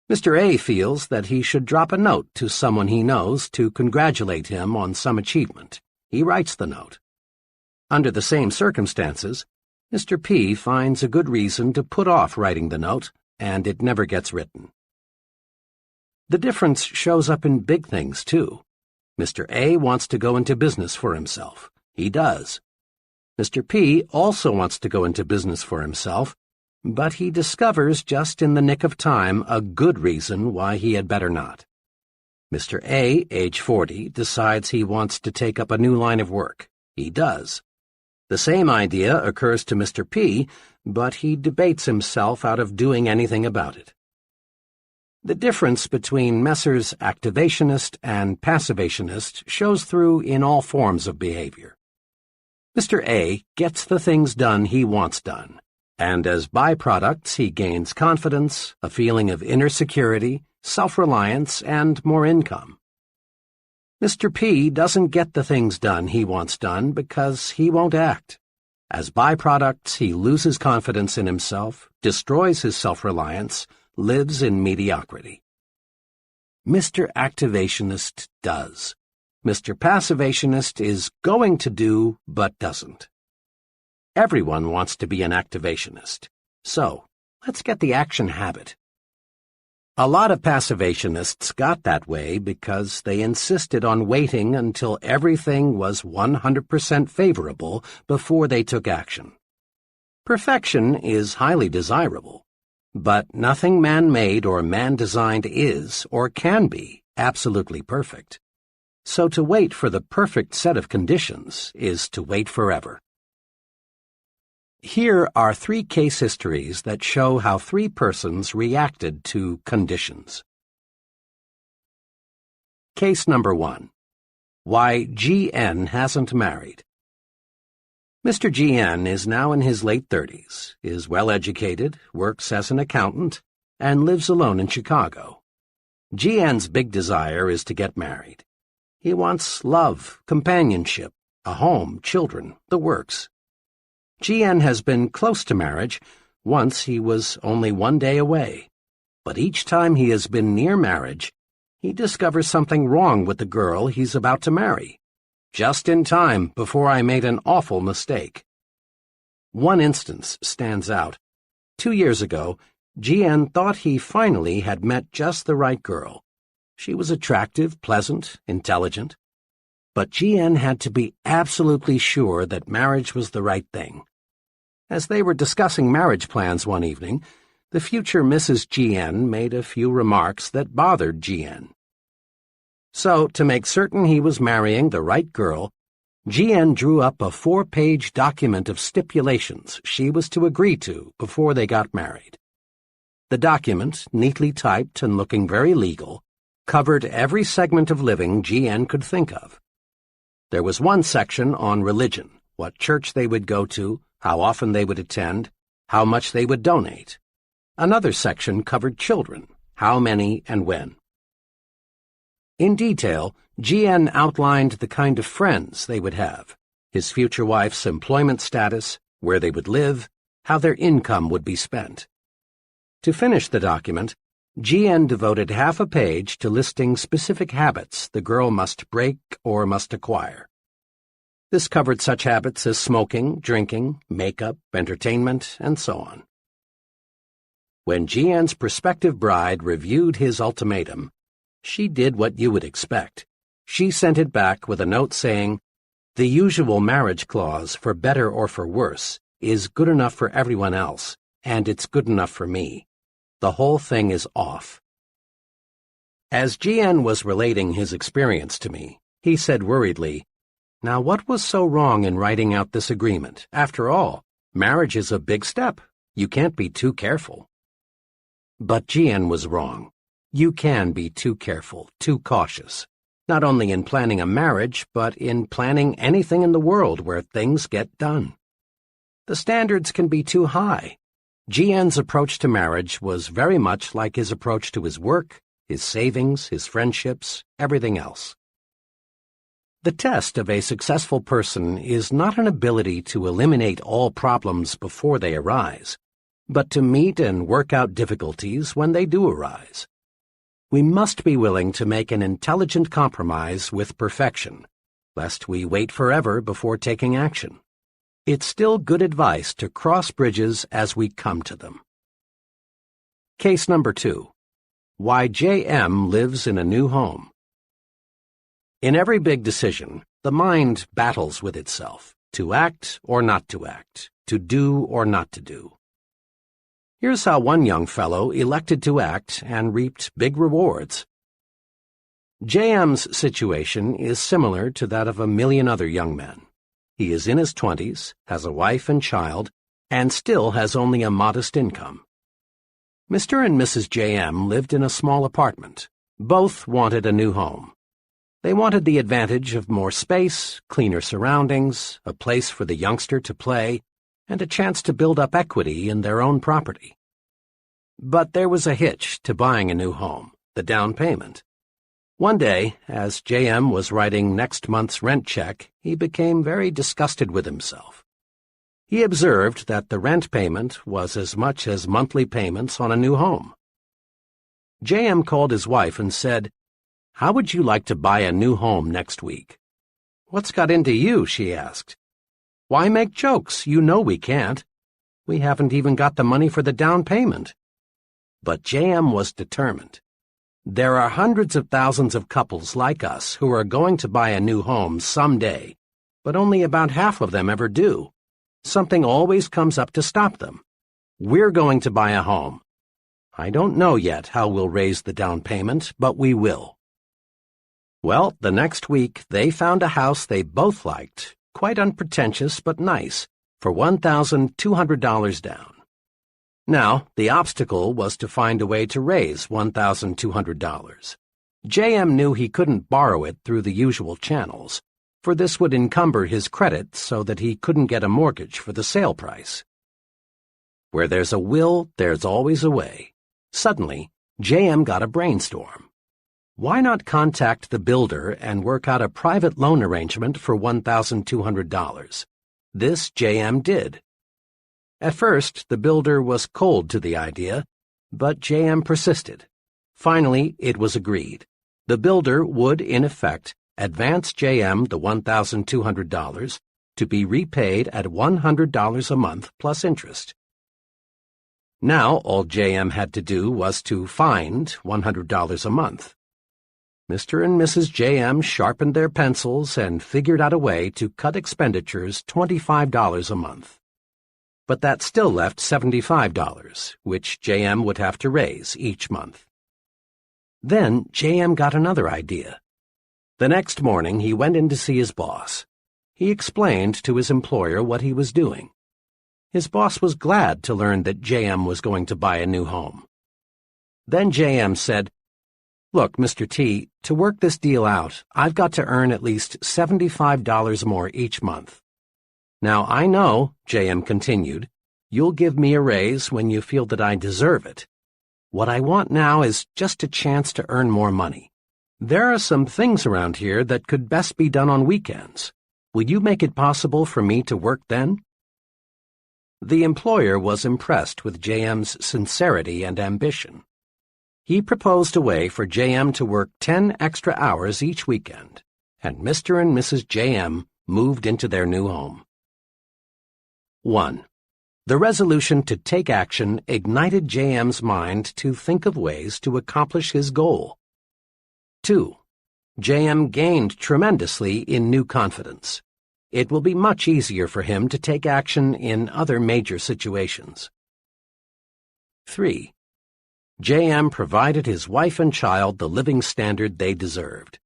Mr. A feels that he should drop a note to someone he knows to congratulate him on some achievement. He writes the note. Under the same circumstances, Mr. P finds a good reason to put off writing the note, and it never gets written. The difference shows up in big things, too. Mr. A wants to go into business for himself. He does. Mr. P also wants to go into business for himself, but he discovers just in the nick of time a good reason why he had better not. Mr. A, age 40, decides he wants to take up a new line of work. He does. The same idea occurs to Mr. P, but he debates himself out of doing anything about it. The difference between Messrs. Activationist and Passivationist shows through in all forms of behavior. Mr. A gets the things done he wants done, and as byproducts he gains confidence, a feeling of inner security, self-reliance, and more income. Mr. P doesn't get the things done he wants done because he won't act. As byproducts, he loses confidence in himself, destroys his self-reliance, lives in mediocrity. Mr. Activationist does. Mr. Passivationist is going to do, but doesn't. Everyone wants to be an activationist. So, let's get the action habit. A lot of passivationists got that way because they insisted on waiting until everything was 100% favorable before they took action. Perfection is highly desirable, but nothing man-made or man-designed is or can be absolutely perfect. So to wait for the perfect set of conditions is to wait forever. Here are 3 case histories that show how 3 persons reacted to conditions. Case number 1. Why G.N. hasn't married. Mr. G.N. is now in his late 30s, is well-educated, works as an accountant, and lives alone in Chicago. G.N.'s big desire is to get married. He wants love, companionship, a home, children, the works. G.N. has been close to marriage. Once he was only 1 day away. But each time he has been near marriage, he discovers something wrong with the girl he's about to marry. Just in time before I made an awful mistake. One instance stands out. 2 years ago, G.N. thought he finally had met just the right girl. She was attractive, pleasant, intelligent. But G.N. had to be absolutely sure that marriage was the right thing. As they were discussing marriage plans one evening, the future Mrs. G.N. made a few remarks that bothered G.N. So, to make certain he was marrying the right girl, G.N. drew up a 4-page document of stipulations she was to agree to before they got married. The document, neatly typed and looking very legal, covered every segment of living G.N. could think of. There was one section on religion, what church they would go to, how often they would attend, how much they would donate. Another section covered children, how many and when. In detail, G.N. outlined the kind of friends they would have, his future wife's employment status, where they would live, how their income would be spent. To finish the document, G.N. devoted half a page to listing specific habits the girl must break or must acquire. This covered such habits as smoking, drinking, makeup, entertainment, and so on. When G.N.'s prospective bride reviewed his ultimatum, she did what you would expect. She sent it back with a note saying, "The usual marriage clause, for better or for worse, is good enough for everyone else, and it's good enough for me. The whole thing is off." As G.N. was relating his experience to me, he said worriedly, "Now what was so wrong in writing out this agreement? After all, marriage is a big step. You can't be too careful." But G.N. was wrong. You can be too careful, too cautious, not only in planning a marriage, but in planning anything in the world where things get done. The standards can be too high. G.N.'s approach to marriage was very much like his approach to his work, his savings, his friendships, everything else. The test of a successful person is not an ability to eliminate all problems before they arise, but to meet and work out difficulties when they do arise. We must be willing to make an intelligent compromise with perfection, lest we wait forever before taking action. It's still good advice to cross bridges as we come to them. Case number 2. Why J.M. lives in a new home. In every big decision, the mind battles with itself, to act or not to act, to do or not to do. Here's how one young fellow elected to act and reaped big rewards. J.M.'s situation is similar to that of a million other young men. He is in his 20s, has a wife and child, and still has only a modest income. Mr. and Mrs. J.M. lived in a small apartment. Both wanted a new home. They wanted the advantage of more space, cleaner surroundings, a place for the youngster to play, and a chance to build up equity in their own property. But there was a hitch to buying a new home, the down payment. One day, as J.M. was writing next month's rent check, he became very disgusted with himself. He observed that the rent payment was as much as monthly payments on a new home. J.M. called his wife and said, "How would you like to buy a new home next week?" "What's got into you?" she asked. "Why make jokes? You know we can't. We haven't even got the money for the down payment." But JM was determined. There are hundreds of thousands of couples like us who are going to buy a new home someday, but only about half of them ever do. Something always comes up to stop them. We're going to buy a home. I don't know yet how we'll raise the down payment, but we will. Well, the next week they found a house they both liked, quite unpretentious but nice, for $1,200 down. Now, the obstacle was to find a way to raise $1,200. JM knew he couldn't borrow it through the usual channels, for this would encumber his credit so that he couldn't get a mortgage for the sale price. Where there's a will, there's always a way. Suddenly, JM got a brainstorm. Why not contact the builder and work out a private loan arrangement for $1,200? This JM did. At first, the builder was cold to the idea, but JM persisted. Finally, it was agreed. The builder would, in effect, advance JM the $1,200 to be repaid at $100 a month plus interest. Now, all JM had to do was to find $100 a month. Mr. and Mrs. JM sharpened their pencils and figured out a way to cut expenditures $25 a month. But that still left $75, which JM would have to raise each month. Then JM got another idea. The next morning he went in to see his boss. He explained to his employer what he was doing. His boss was glad to learn that JM was going to buy a new home. Then JM said, "Look, Mr. T, to work this deal out, I've got to earn at least $75 more each month. Now I know," JM continued, "you'll give me a raise when you feel that I deserve it. What I want now is just a chance to earn more money. There are some things around here that could best be done on weekends. Will you make it possible for me to work then?" The employer was impressed with JM's sincerity and ambition. He proposed a way for JM to work 10 extra hours each weekend, and Mr. and Mrs. JM moved into their new home. 1. The resolution to take action ignited JM's mind to think of ways to accomplish his goal. 2. JM gained tremendously in new confidence. It will be much easier for him to take action in other major situations. 3. JM provided his wife and child the living standard they deserved.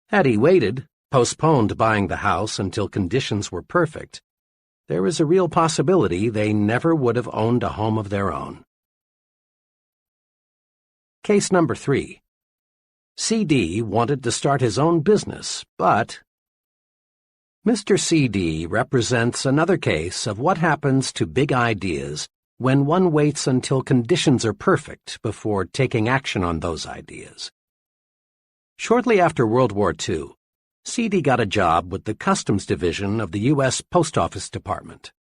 Had he waited, postponed buying the house until conditions were perfect, there is a real possibility they never would have owned a home of their own. Case number 3. CD wanted to start his own business, but Mr. CD represents another case of what happens to big ideas when one waits until conditions are perfect before taking action on those ideas. Shortly after World War II, CD got a job with the Customs Division of the U.S. Post Office Department.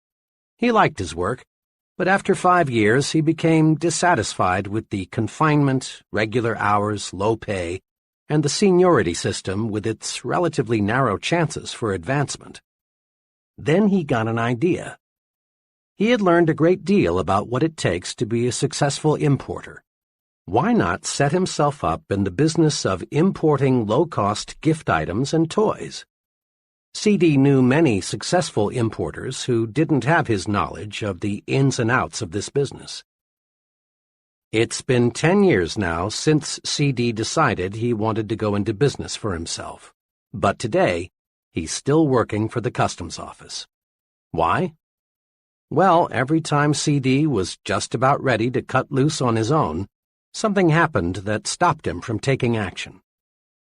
He liked his work, but after 5 years he became dissatisfied with the confinement, regular hours, low pay, and the seniority system with its relatively narrow chances for advancement. Then he got an idea. He had learned a great deal about what it takes to be a successful importer. Why not set himself up in the business of importing low-cost gift items and toys? CD knew many successful importers who didn't have his knowledge of the ins and outs of this business. It's been 10 years now since CD decided he wanted to go into business for himself. But today, he's still working for the Customs Office. Why? Well, every time CD was just about ready to cut loose on his own, something happened that stopped him from taking action.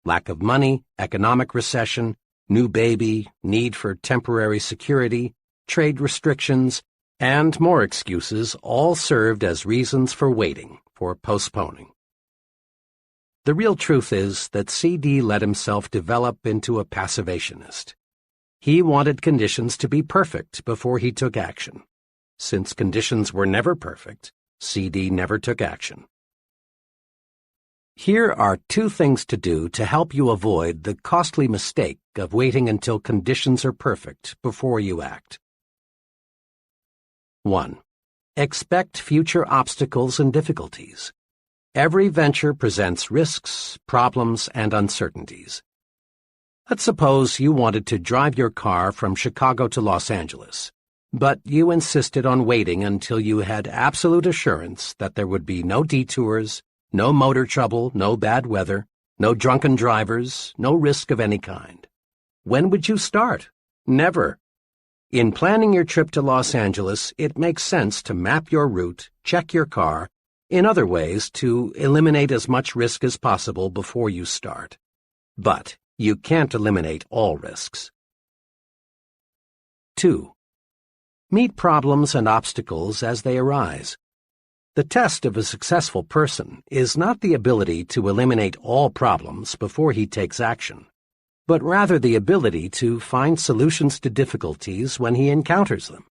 Lack of money, economic recession, new baby, need for temporary security, trade restrictions, and more excuses all served as reasons for waiting, for postponing. The real truth is that CD let himself develop into a passivationist. He wanted conditions to be perfect before he took action. Since conditions were never perfect, CD never took action. Here are 2 things to do to help you avoid the costly mistake of waiting until conditions are perfect before you act. 1. Expect future obstacles and difficulties. Every venture presents risks, problems, and uncertainties. Let's suppose you wanted to drive your car from Chicago to Los Angeles, but you insisted on waiting until you had absolute assurance that there would be no detours, no motor trouble, no bad weather, no drunken drivers, no risk of any kind. When would you start? Never. In planning your trip to Los Angeles, it makes sense to map your route, check your car, in other ways to eliminate as much risk as possible before you start. But you can't eliminate all risks. 2. Meet problems and obstacles as they arise. The test of a successful person is not the ability to eliminate all problems before he takes action, but rather the ability to find solutions to difficulties when he encounters them.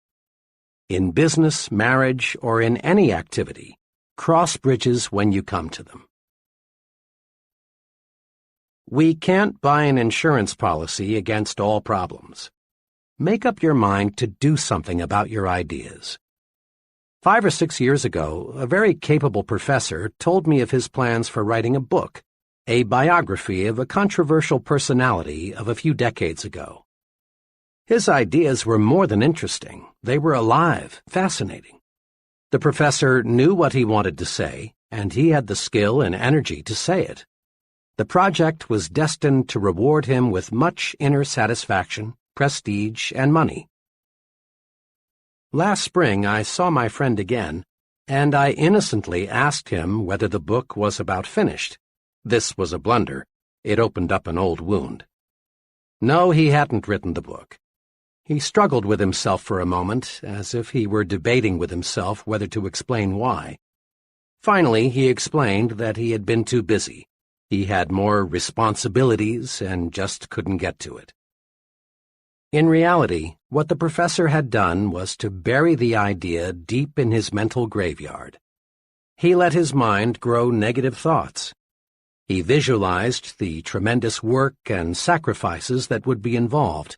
In business, marriage, or in any activity, cross bridges when you come to them. We can't buy an insurance policy against all problems. Make up your mind to do something about your ideas. 5 or 6 years ago, a very capable professor told me of his plans for writing a book, a biography of a controversial personality of a few decades ago. His ideas were more than interesting. They were alive, fascinating. The professor knew what he wanted to say, and he had the skill and energy to say it. The project was destined to reward him with much inner satisfaction, prestige, and money. Last spring I saw my friend again, and I innocently asked him whether the book was about finished. This was a blunder. It opened up an old wound. No, he hadn't written the book. He struggled with himself for a moment, as if he were debating with himself whether to explain why. Finally, he explained that he had been too busy. He had more responsibilities and just couldn't get to it. In reality, what the professor had done was to bury the idea deep in his mental graveyard. He let his mind grow negative thoughts. He visualized the tremendous work and sacrifices that would be involved.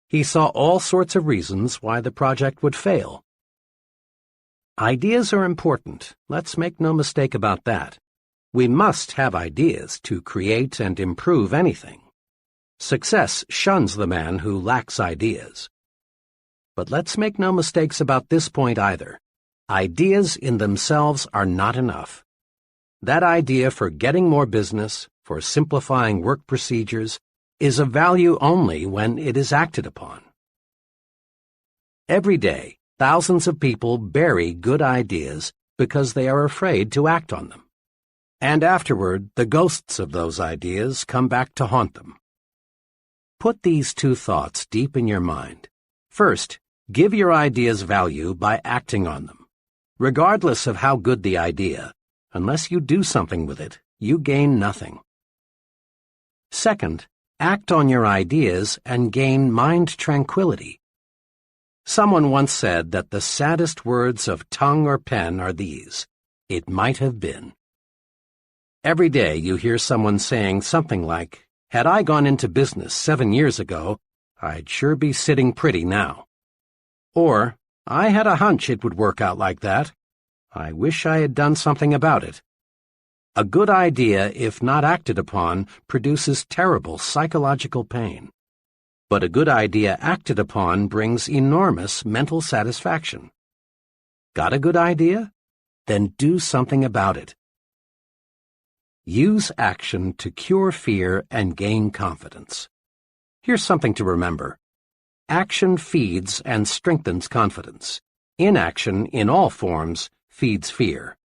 He saw all sorts of reasons why the project would fail. Ideas are important. Let's make no mistake about that. We must have ideas to create and improve anything. Success shuns the man who lacks ideas. But let's make no mistakes about this point either. Ideas in themselves are not enough. That idea for getting more business, for simplifying work procedures, is of value only when it is acted upon. Every day, thousands of people bury good ideas because they are afraid to act on them. And afterward, the ghosts of those ideas come back to haunt them. Put these two thoughts deep in your mind. First, give your ideas value by acting on them. Regardless of how good the idea, unless you do something with it, you gain nothing. Second, act on your ideas and gain mind tranquility. Someone once said that the saddest words of tongue or pen are these: "It might have been." Every day you hear someone saying something like, "Had I gone into business 7 years ago, I'd sure be sitting pretty now." Or, "I had a hunch it would work out like that. I wish I had done something about it." A good idea, if not acted upon, produces terrible psychological pain. But a good idea acted upon brings enormous mental satisfaction. Got a good idea? Then do something about it. Use action to cure fear and gain confidence. Here's something to remember. Action feeds and strengthens confidence. Inaction, in all forms, feeds fear.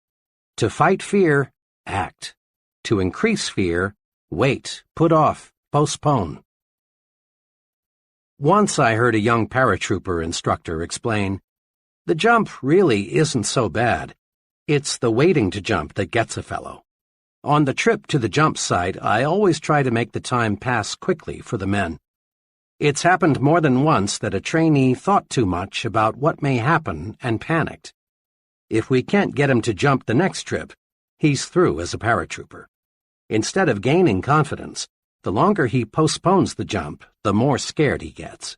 To fight fear, act. To increase fear, wait, put off, postpone. Once I heard a young paratrooper instructor explain, "The jump really isn't so bad. It's the waiting to jump that gets a fellow." On the trip to the jump site, I always try to make the time pass quickly for the men. It's happened more than once that a trainee thought too much about what may happen and panicked. If we can't get him to jump the next trip, he's through as a paratrooper. Instead of gaining confidence, the longer he postpones the jump, the more scared he gets.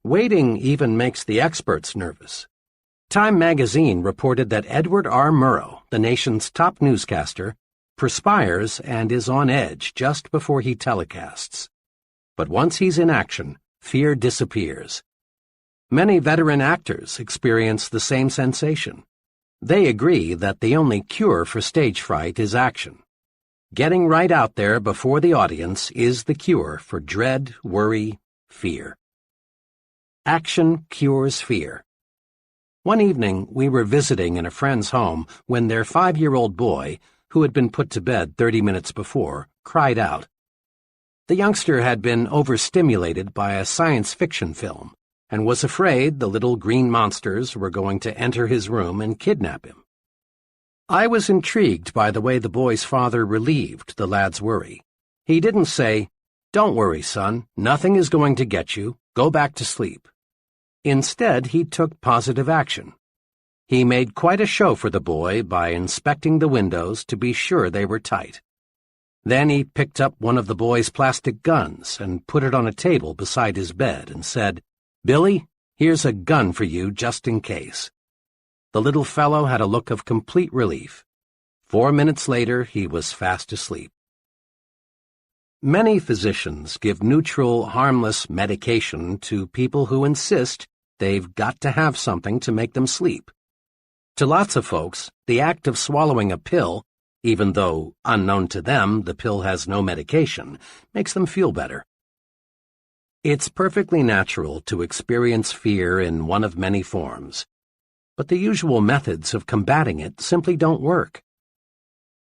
Waiting even makes the experts nervous. Time magazine reported that Edward R. Murrow, the nation's top newscaster, perspires and is on edge just before he telecasts. But once he's in action, fear disappears. Many veteran actors experience the same sensation. They agree that the only cure for stage fright is action. Getting right out there before the audience is the cure for dread, worry, fear. Action cures fear. One evening, we were visiting in a friend's home when their 5-year-old boy, who had been put to bed 30 minutes before, cried out. The youngster had been overstimulated by a science fiction film and was afraid the little green monsters were going to enter his room and kidnap him. I was intrigued by the way the boy's father relieved the lad's worry. He didn't say, "Don't worry, son, nothing is going to get you, go back to sleep." Instead, he took positive action. He made quite a show for the boy by inspecting the windows to be sure they were tight. Then he picked up one of the boy's plastic guns and put it on a table beside his bed and said, "Billy, here's a gun for you just in case." The little fellow had a look of complete relief. 4 minutes later, he was fast asleep. Many physicians give neutral, harmless medication to people who insist they've got to have something to make them sleep. To lots of folks, the act of swallowing a pill, even though, unknown to them, the pill has no medication, makes them feel better. It's perfectly natural to experience fear in one of many forms, but the usual methods of combating it simply don't work.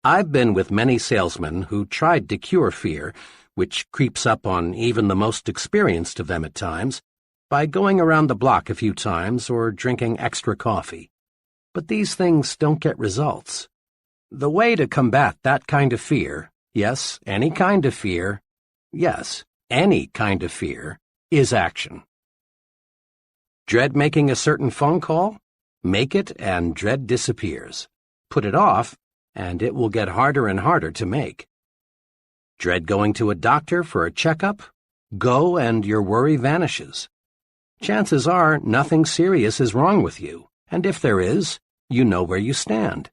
I've been with many salesmen who tried to cure fear, which creeps up on even the most experienced of them at times, by going around the block a few times or drinking extra coffee. But these things don't get results. The way to combat that kind of fear, yes, any kind of fear, yes, any kind of fear, is action. Dread making a certain phone call? Make it and dread disappears. Put it off, and it will get harder and harder to make. Dread going to a doctor for a checkup? Go and your worry vanishes. Chances are nothing serious is wrong with you, and if there is, you know where you stand.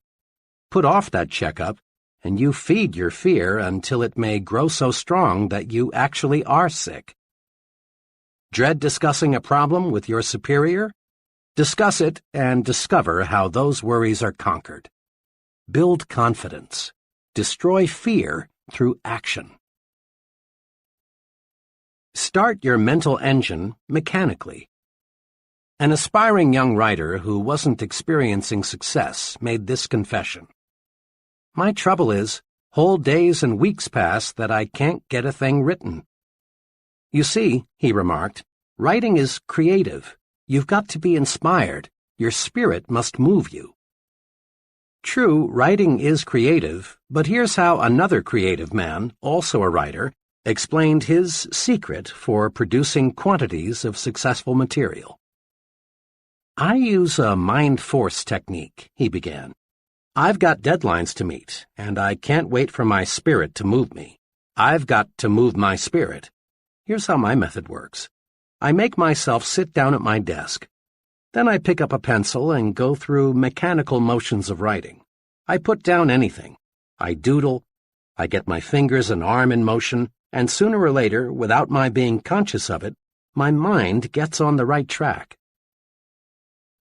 Put off that checkup, and you feed your fear until it may grow so strong that you actually are sick. Dread discussing a problem with your superior? Discuss it and discover how those worries are conquered. Build confidence. Destroy fear through action. Start your mental engine mechanically. An aspiring young writer who wasn't experiencing success made this confession. "My trouble is, whole days and weeks pass that I can't get a thing written." "You see," he remarked, "writing is creative. You've got to be inspired. Your spirit must move you." True, writing is creative, but here's how another creative man, also a writer, explained his secret for producing quantities of successful material. "I use a mind-force technique," he began. "I've got deadlines to meet, and I can't wait for my spirit to move me. I've got to move my spirit. Here's how my method works. I make myself sit down at my desk. Then I pick up a pencil and go through mechanical motions of writing. I put down anything. I doodle. I get my fingers and arm in motion, and sooner or later, without my being conscious of it, my mind gets on the right track.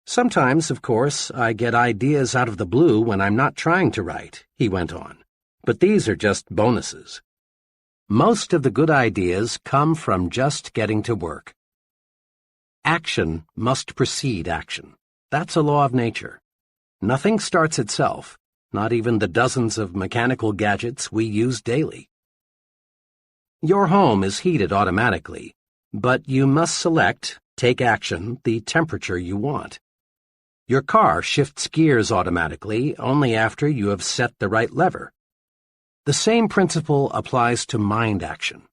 Sometimes, of course, I get ideas out of the blue when I'm not trying to write," he went on, "but these are just bonuses. Most of the good ideas come from just getting to work. Action must precede action. That's a law of nature. Nothing starts itself, not even the dozens of mechanical gadgets we use daily. Your home is heated automatically, but you must select, take action, the temperature you want. Your car shifts gears automatically only after you have set the right lever. The same principle applies to mind action.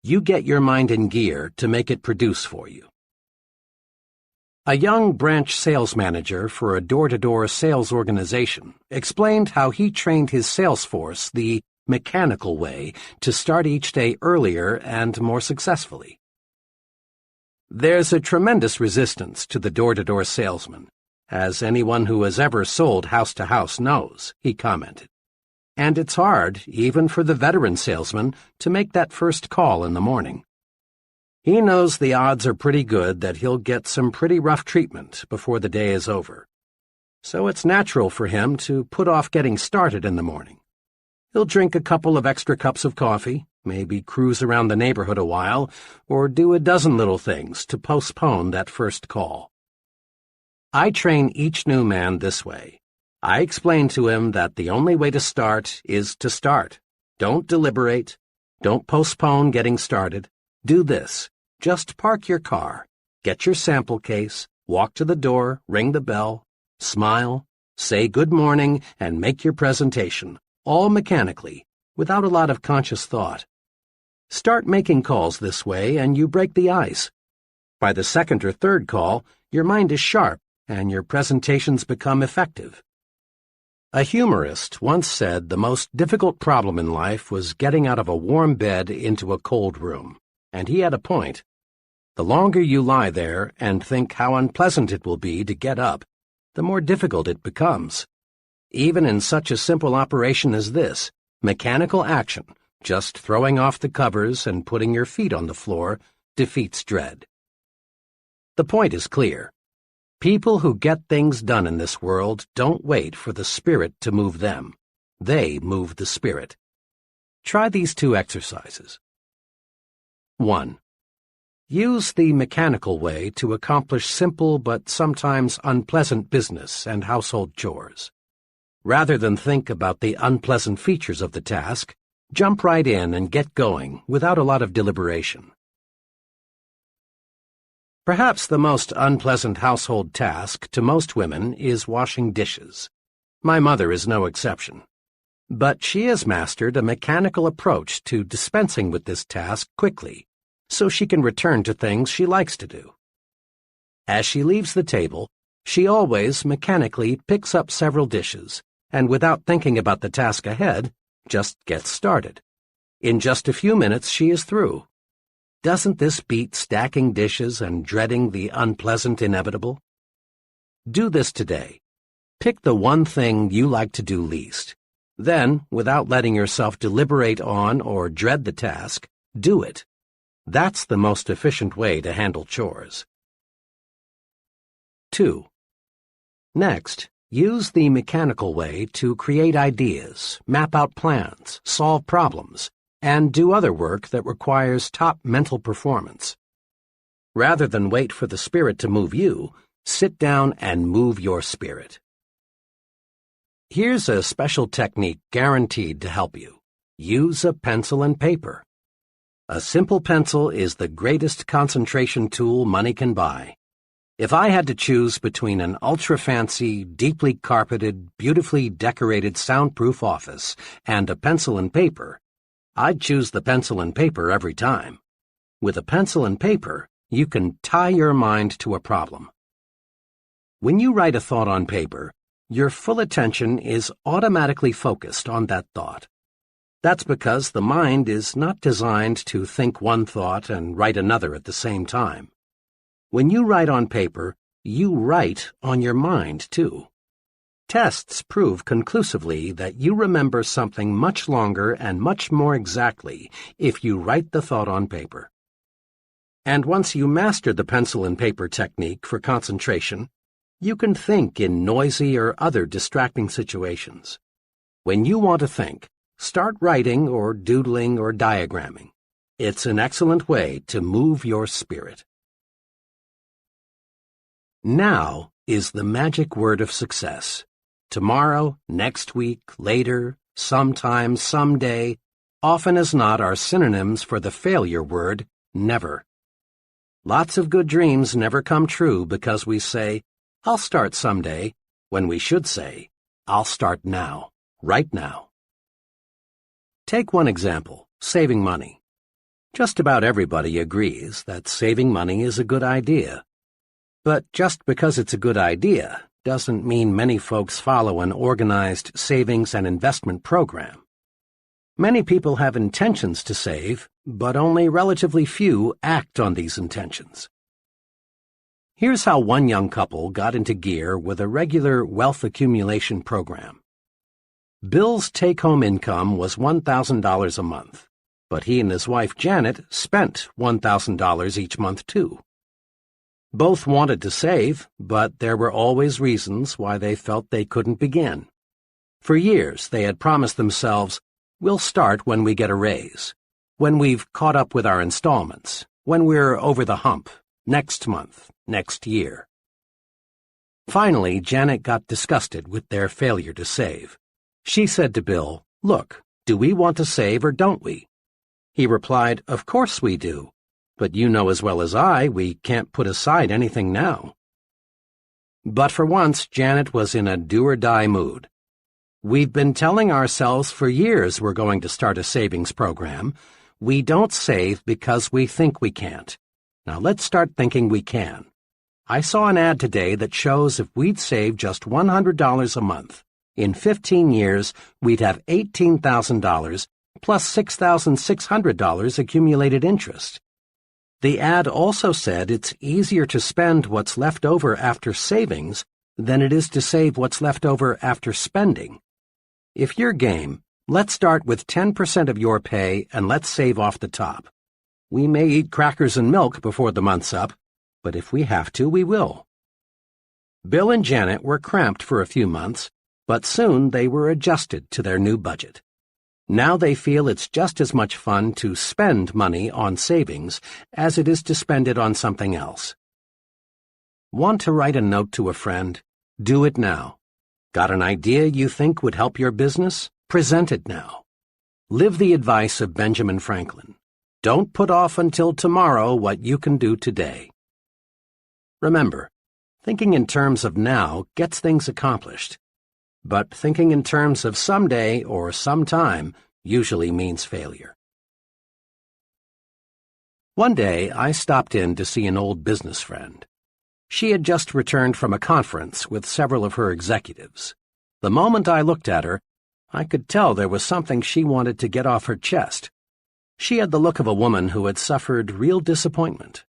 You get your mind in gear to make it produce for you. A young branch sales manager for a door-to-door sales organization explained how he trained his sales force the mechanical way to start each day earlier and more successfully. There's a tremendous resistance to the door-to-door salesman. as anyone who has ever sold house to house knows," he commented. "And it's hard, even for the veteran salesman, to make that first call in the morning. He knows the odds are pretty good that he'll get some pretty rough treatment before the day is over. So it's natural for him to put off getting started in the morning. He'll drink a couple of extra cups of coffee, maybe cruise around the neighborhood a while, or do a dozen little things to postpone that first call. I train each new man this way. I explain to him that the only way to start is to start. Don't deliberate. Don't postpone getting started. Do this. Just park your car, get your sample case, walk to the door, ring the bell, smile, say good morning, and make your presentation, all mechanically, without a lot of conscious thought. Start making calls this way and you break the ice. By the second or third call, your mind is sharp and your presentations become effective. A humorist once said the most difficult problem in life was getting out of a warm bed into a cold room, and he had a point. The longer you lie there and think how unpleasant it will be to get up, the more difficult it becomes. Even in such a simple operation as this, mechanical action, just throwing off the covers and putting your feet on the floor, defeats dread. The point is clear. People who get things done in this world don't wait for the spirit to move them. They move the spirit. Try these two exercises. 1. Use the mechanical way to accomplish simple but sometimes unpleasant business and household chores. Rather than think about the unpleasant features of the task, jump right in and get going without a lot of deliberation. Perhaps the most unpleasant household task to most women is washing dishes. My mother is no exception. But she has mastered a mechanical approach to dispensing with this task quickly, so she can return to things she likes to do. As she leaves the table, she always mechanically picks up several dishes, and without thinking about the task ahead, just gets started. In just a few minutes she is through. Doesn't this beat stacking dishes and dreading the unpleasant inevitable? Do this today. Pick the one thing you like to do least. Then, without letting yourself deliberate on or dread the task, do it. That's the most efficient way to handle chores. 2. Next, use the mechanical way to create ideas, map out plans, solve problems, and do other work that requires top mental performance. Rather than wait for the spirit to move you, sit down and move your spirit. Here's a special technique guaranteed to help you. Use a pencil and paper. A simple pencil is the greatest concentration tool money can buy. If I had to choose between an ultra-fancy, deeply carpeted, beautifully decorated soundproof office and a pencil and paper, I'd choose the pencil and paper every time. With a pencil and paper, you can tie your mind to a problem. When you write a thought on paper, your full attention is automatically focused on that thought. That's because the mind is not designed to think one thought and write another at the same time. When you write on paper, you write on your mind, too. Tests prove conclusively that you remember something much longer and much more exactly if you write the thought on paper. And once you master the pencil and paper technique for concentration, you can think in noisy or other distracting situations. When you want to think, start writing or doodling or diagramming. It's an excellent way to move your spirit. Now is the magic word of success. Tomorrow, next week, later, sometime, someday, often as not are synonyms for the failure word, never. Lots of good dreams never come true because we say, "I'll start someday," when we should say, "I'll start now, right now." Take one example, saving money. Just about everybody agrees that saving money is a good idea. But just because it's a good idea doesn't mean many folks follow an organized savings and investment program. Many people have intentions to save, but only relatively few act on these intentions. Here's how one young couple got into gear with a regular wealth accumulation program. Bill's take-home income was $1,000 a month, but he and his wife Janet spent $1,000 each month too. Both wanted to save, but there were always reasons why they felt they couldn't begin. For years they had promised themselves, "We'll start when we get a raise, when we've caught up with our installments, when we're over the hump, next month, next year." Finally, Janet got disgusted with their failure to save. She said to Bill, "Look, do we want to save or don't we?" He replied, "Of course we do, but you know as well as I we can't put aside anything now." But for once, Janet was in a do-or-die mood. "We've been telling ourselves for years we're going to start a savings program. We don't save because we think we can't. Now let's start thinking we can. I saw an ad today that shows if we'd save just $100 a month, in 15 years, we'd have $18,000 plus $6,600 accumulated interest." The ad also said it's easier to spend what's left over after savings than it is to save what's left over after spending. If you're game, let's start with 10% of your pay and let's save off the top. We may eat crackers and milk before the month's up, but if we have to, we will. Bill and Janet were cramped for a few months, but soon they were adjusted to their new budget. Now they feel it's just as much fun to spend money on savings as it is to spend it on something else. Want to write a note to a friend? Do it now. Got an idea you think would help your business? Present it now. Live the advice of Benjamin Franklin. Don't put off until tomorrow what you can do today. Remember, thinking in terms of now gets things accomplished. But thinking in terms of someday or sometime usually means failure. One day, I stopped in to see an old business friend. She had just returned from a conference with several of her executives. The moment I looked at her, I could tell there was something she wanted to get off her chest. She had the look of a woman who had suffered real disappointment.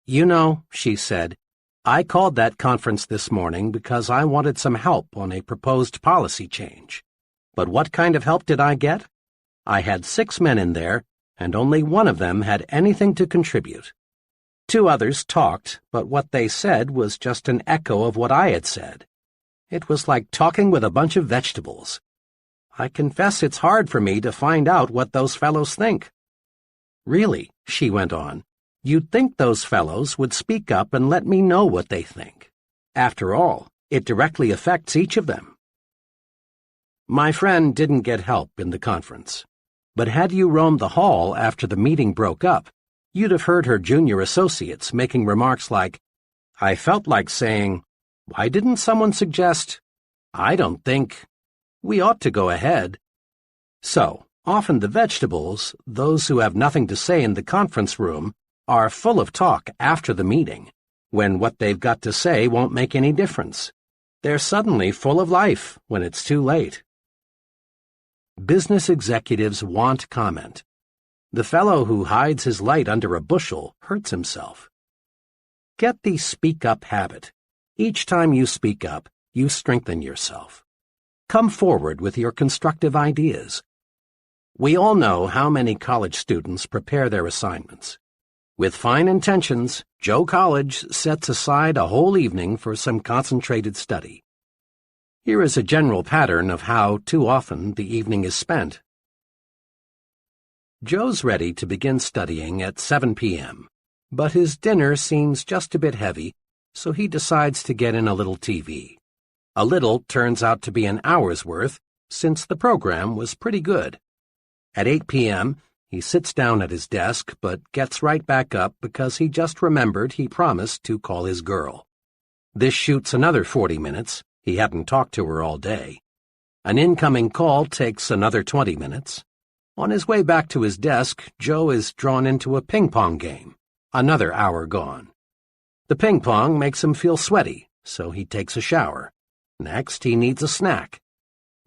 "You know," she said, "I called that conference this morning because I wanted some help on a proposed policy change. But what kind of help did I get? I had 6 men in there, and only one of them had anything to contribute. 2 others talked, but what they said was just an echo of what I had said. It was like talking with a bunch of vegetables. I confess it's hard for me to find out what those fellows think." "Really," she went on, "you'd think those fellows would speak up and let me know what they think. After all, it directly affects each of them." My friend didn't get help in the conference. But had you roamed the hall after the meeting broke up, you'd have heard her junior associates making remarks like, "I felt like saying, why didn't someone suggest, I don't think, we ought to go ahead." So, often the vegetables, those who have nothing to say in the conference room, are full of talk after the meeting, when what they've got to say won't make any difference. They're suddenly full of life when it's too late. Business executives want comment. The fellow who hides his light under a bushel hurts himself. Get the speak-up habit. Each time you speak up, you strengthen yourself. Come forward with your constructive ideas. We all know how many college students prepare their assignments. With fine intentions, Joe College sets aside a whole evening for some concentrated study. Here is a general pattern of how, too often, the evening is spent. Joe's ready to begin studying at 7 p.m., but his dinner seems just a bit heavy, so he decides to get in a little TV. A little turns out to be an hour's worth, since the program was pretty good. At 8 p.m., he sits down at his desk, but gets right back up because he just remembered he promised to call his girl. This shoots another 40 minutes. He hadn't talked to her all day. An incoming call takes another 20 minutes. On his way back to his desk, Joe is drawn into a ping-pong game. Another hour gone. The ping-pong makes him feel sweaty, so he takes a shower. Next, he needs a snack.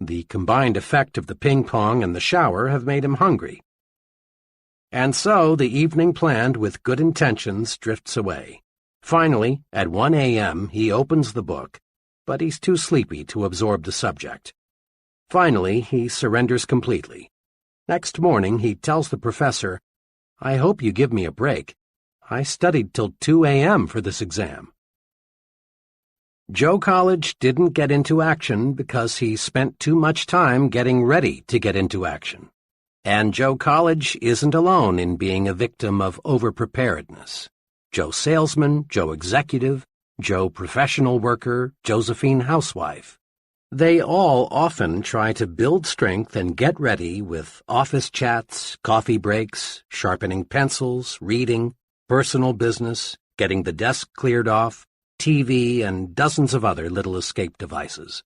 The combined effect of the ping-pong and the shower have made him hungry. And so the evening planned with good intentions drifts away. Finally, at 1 a.m., he opens the book, but he's too sleepy to absorb the subject. Finally, he surrenders completely. Next morning, he tells the professor, "I hope you give me a break. I studied till 2 a.m. for this exam." Joe College didn't get into action because he spent too much time getting ready to get into action. And Joe College isn't alone in being a victim of overpreparedness. Joe Salesman, Joe Executive, Joe Professional Worker, Josephine Housewife. They all often try to build strength and get ready with office chats, coffee breaks, sharpening pencils, reading, personal business, getting the desk cleared off, TV, and dozens of other little escape devices.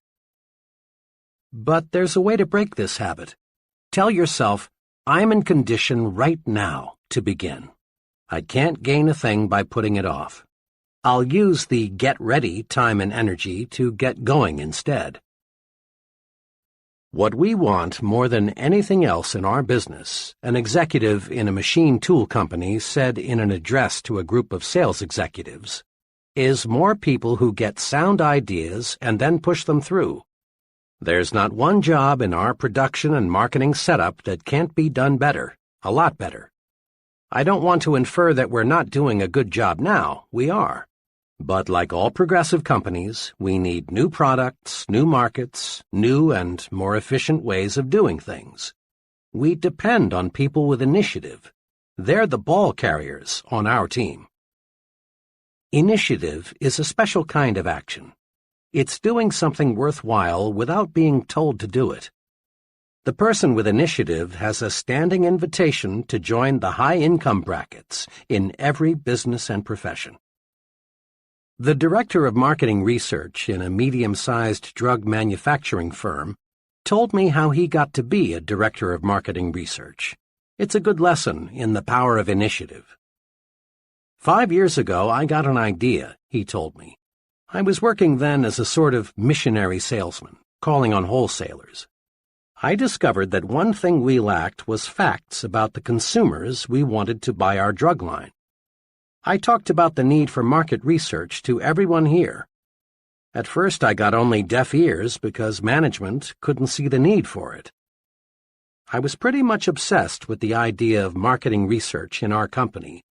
But there's a way to break this habit. Tell yourself, "I'm in condition right now to begin. I can't gain a thing by putting it off. I'll use the get ready time and energy to get going instead." What we want more than anything else in our business, an executive in a machine tool company said in an address to a group of sales executives, is more people who get sound ideas and then push them through. There's not one job in our production and marketing setup that can't be done better, a lot better. I don't want to infer that we're not doing a good job now. We are. But like all progressive companies, we need new products, new markets, new and more efficient ways of doing things. We depend on people with initiative. They're the ball carriers on our team. Initiative is a special kind of action. It's doing something worthwhile without being told to do it. The person with initiative has a standing invitation to join the high-income brackets in every business and profession. The director of marketing research in a medium-sized drug manufacturing firm told me how he got to be a director of marketing research. It's a good lesson in the power of initiative. 5 years ago, I got an idea, he told me. I was working then as a sort of missionary salesman, calling on wholesalers. I discovered that one thing we lacked was facts about the consumers we wanted to buy our drug line. I talked about the need for market research to everyone here. At first I got only deaf ears because management couldn't see the need for it. I was pretty much obsessed with the idea of marketing research in our company,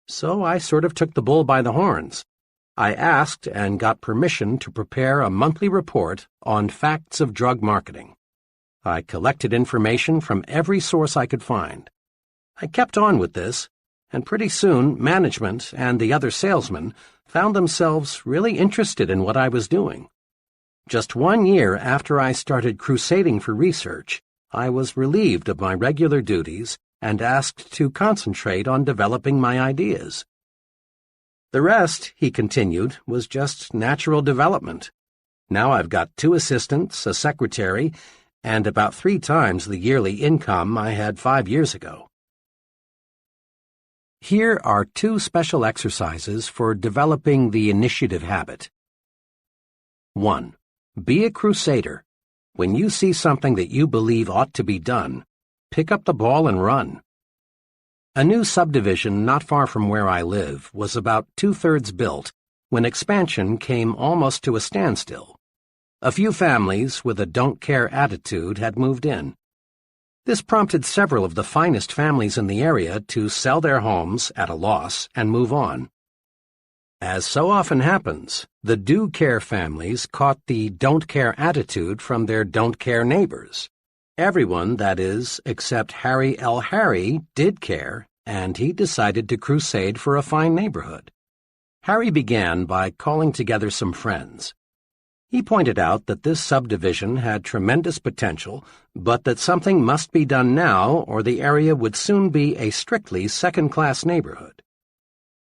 so I sort of took the bull by the horns. I asked and got permission to prepare a monthly report on facts of drug marketing. I collected information from every source I could find. I kept on with this, and pretty soon management and the other salesmen found themselves really interested in what I was doing. Just 1 year after I started crusading for research, I was relieved of my regular duties and asked to concentrate on developing my ideas. The rest, he continued, was just natural development. Now I've got 2 assistants, a secretary, and about 3 times the yearly income I had 5 years ago. Here are 2 special exercises for developing the initiative habit. 1. Be a crusader. When you see something that you believe ought to be done, pick up the ball and run. A new subdivision not far from where I live was about 2/3 built when expansion came almost to a standstill. A few families with a don't-care attitude had moved in. This prompted several of the finest families in the area to sell their homes at a loss and move on. As so often happens, the do-care families caught the don't-care attitude from their don't-care neighbors. Everyone, that is, except Harry L. Harry, did care, and he decided to crusade for a fine neighborhood. Harry began by calling together some friends. He pointed out that this subdivision had tremendous potential, but that something must be done now or the area would soon be a strictly second-class neighborhood.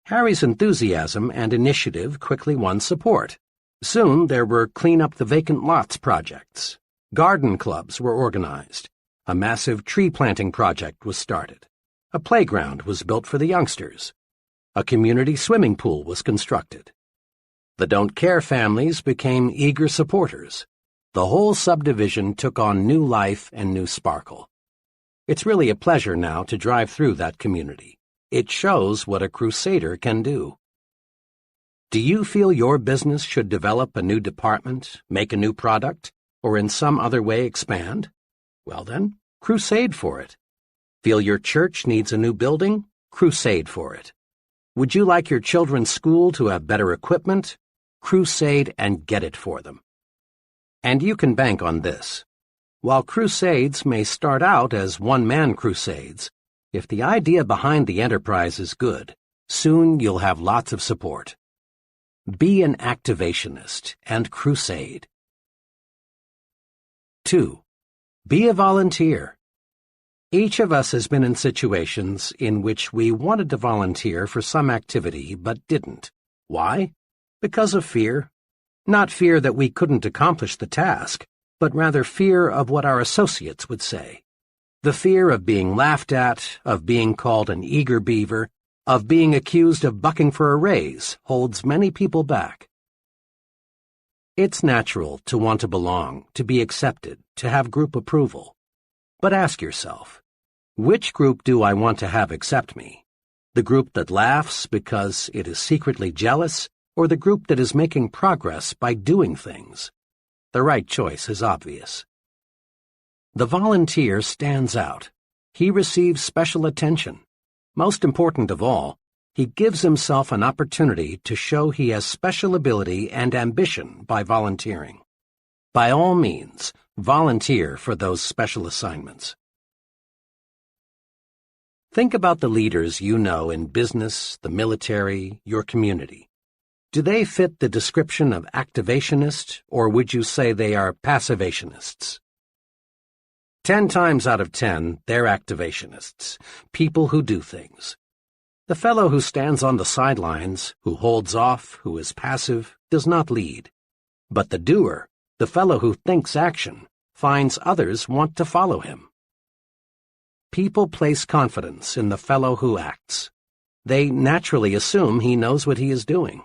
Harry's enthusiasm and initiative quickly won support. Soon there were clean-up-the-vacant lots projects. Garden clubs were organized. A massive tree-planting project was started. A playground was built for the youngsters. A community swimming pool was constructed. The don't-care families became eager supporters. The whole subdivision took on new life and new sparkle. It's really a pleasure now to drive through that community. It shows what a crusader can do. Do you feel your business should develop a new department, make a new product, or in some other way expand? Well then, crusade for it. Feel your church needs a new building? Crusade for it. Would you like your children's school to have better equipment? Crusade and get it for them. And you can bank on this. While crusades may start out as one-man crusades, if the idea behind the enterprise is good, soon you'll have lots of support. Be an activationist and crusade. 2. Be a volunteer. Each of us has been in situations in which we wanted to volunteer for some activity but didn't. Why? Because of fear. Not fear that we couldn't accomplish the task, but rather fear of what our associates would say. The fear of being laughed at, of being called an eager beaver, of being accused of bucking for a raise holds many people back. It's natural to want to belong, to be accepted, to have group approval. But ask yourself, which group do I want to have accept me? The group that laughs because it is secretly jealous, or the group that is making progress by doing things? The right choice is obvious. The volunteer stands out. He receives special attention. Most important of all, he gives himself an opportunity to show he has special ability and ambition by volunteering. By all means, volunteer for those special assignments. Think about the leaders you know in business, the military, your community. Do they fit the description of activationist, or would you say they are passivationists? 10 times out of 10, they're activationists, people who do things. The fellow who stands on the sidelines, who holds off, who is passive, does not lead. But the doer, the fellow who thinks action, finds others want to follow him. People place confidence in the fellow who acts. They naturally assume he knows what he is doing.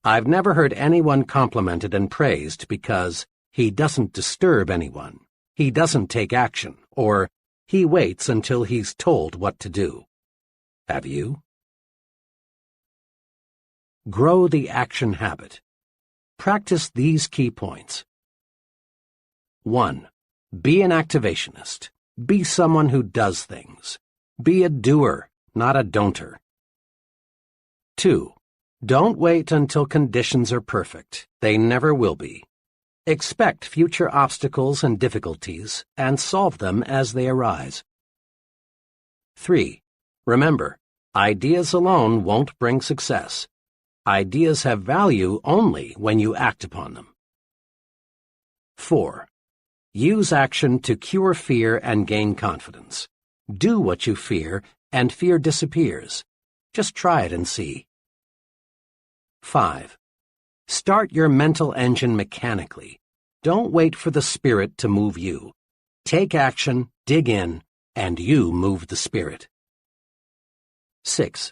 I've never heard anyone complimented and praised because he doesn't disturb anyone, he doesn't take action, or he waits until he's told what to do. Have you? Grow the action habit. Practice these key points. 1. Be an activationist. Be someone who does things. Be a doer, not a don'ter. 2. Don't wait until conditions are perfect. They never will be. Expect future obstacles and difficulties and solve them as they arise. 3. Remember, ideas alone won't bring success. Ideas have value only when you act upon them. 4. Use action to cure fear and gain confidence. Do what you fear, and fear disappears. Just try it and see. 5. Start your mental engine mechanically. Don't wait for the spirit to move you. Take action, dig in, and you move the spirit. 6.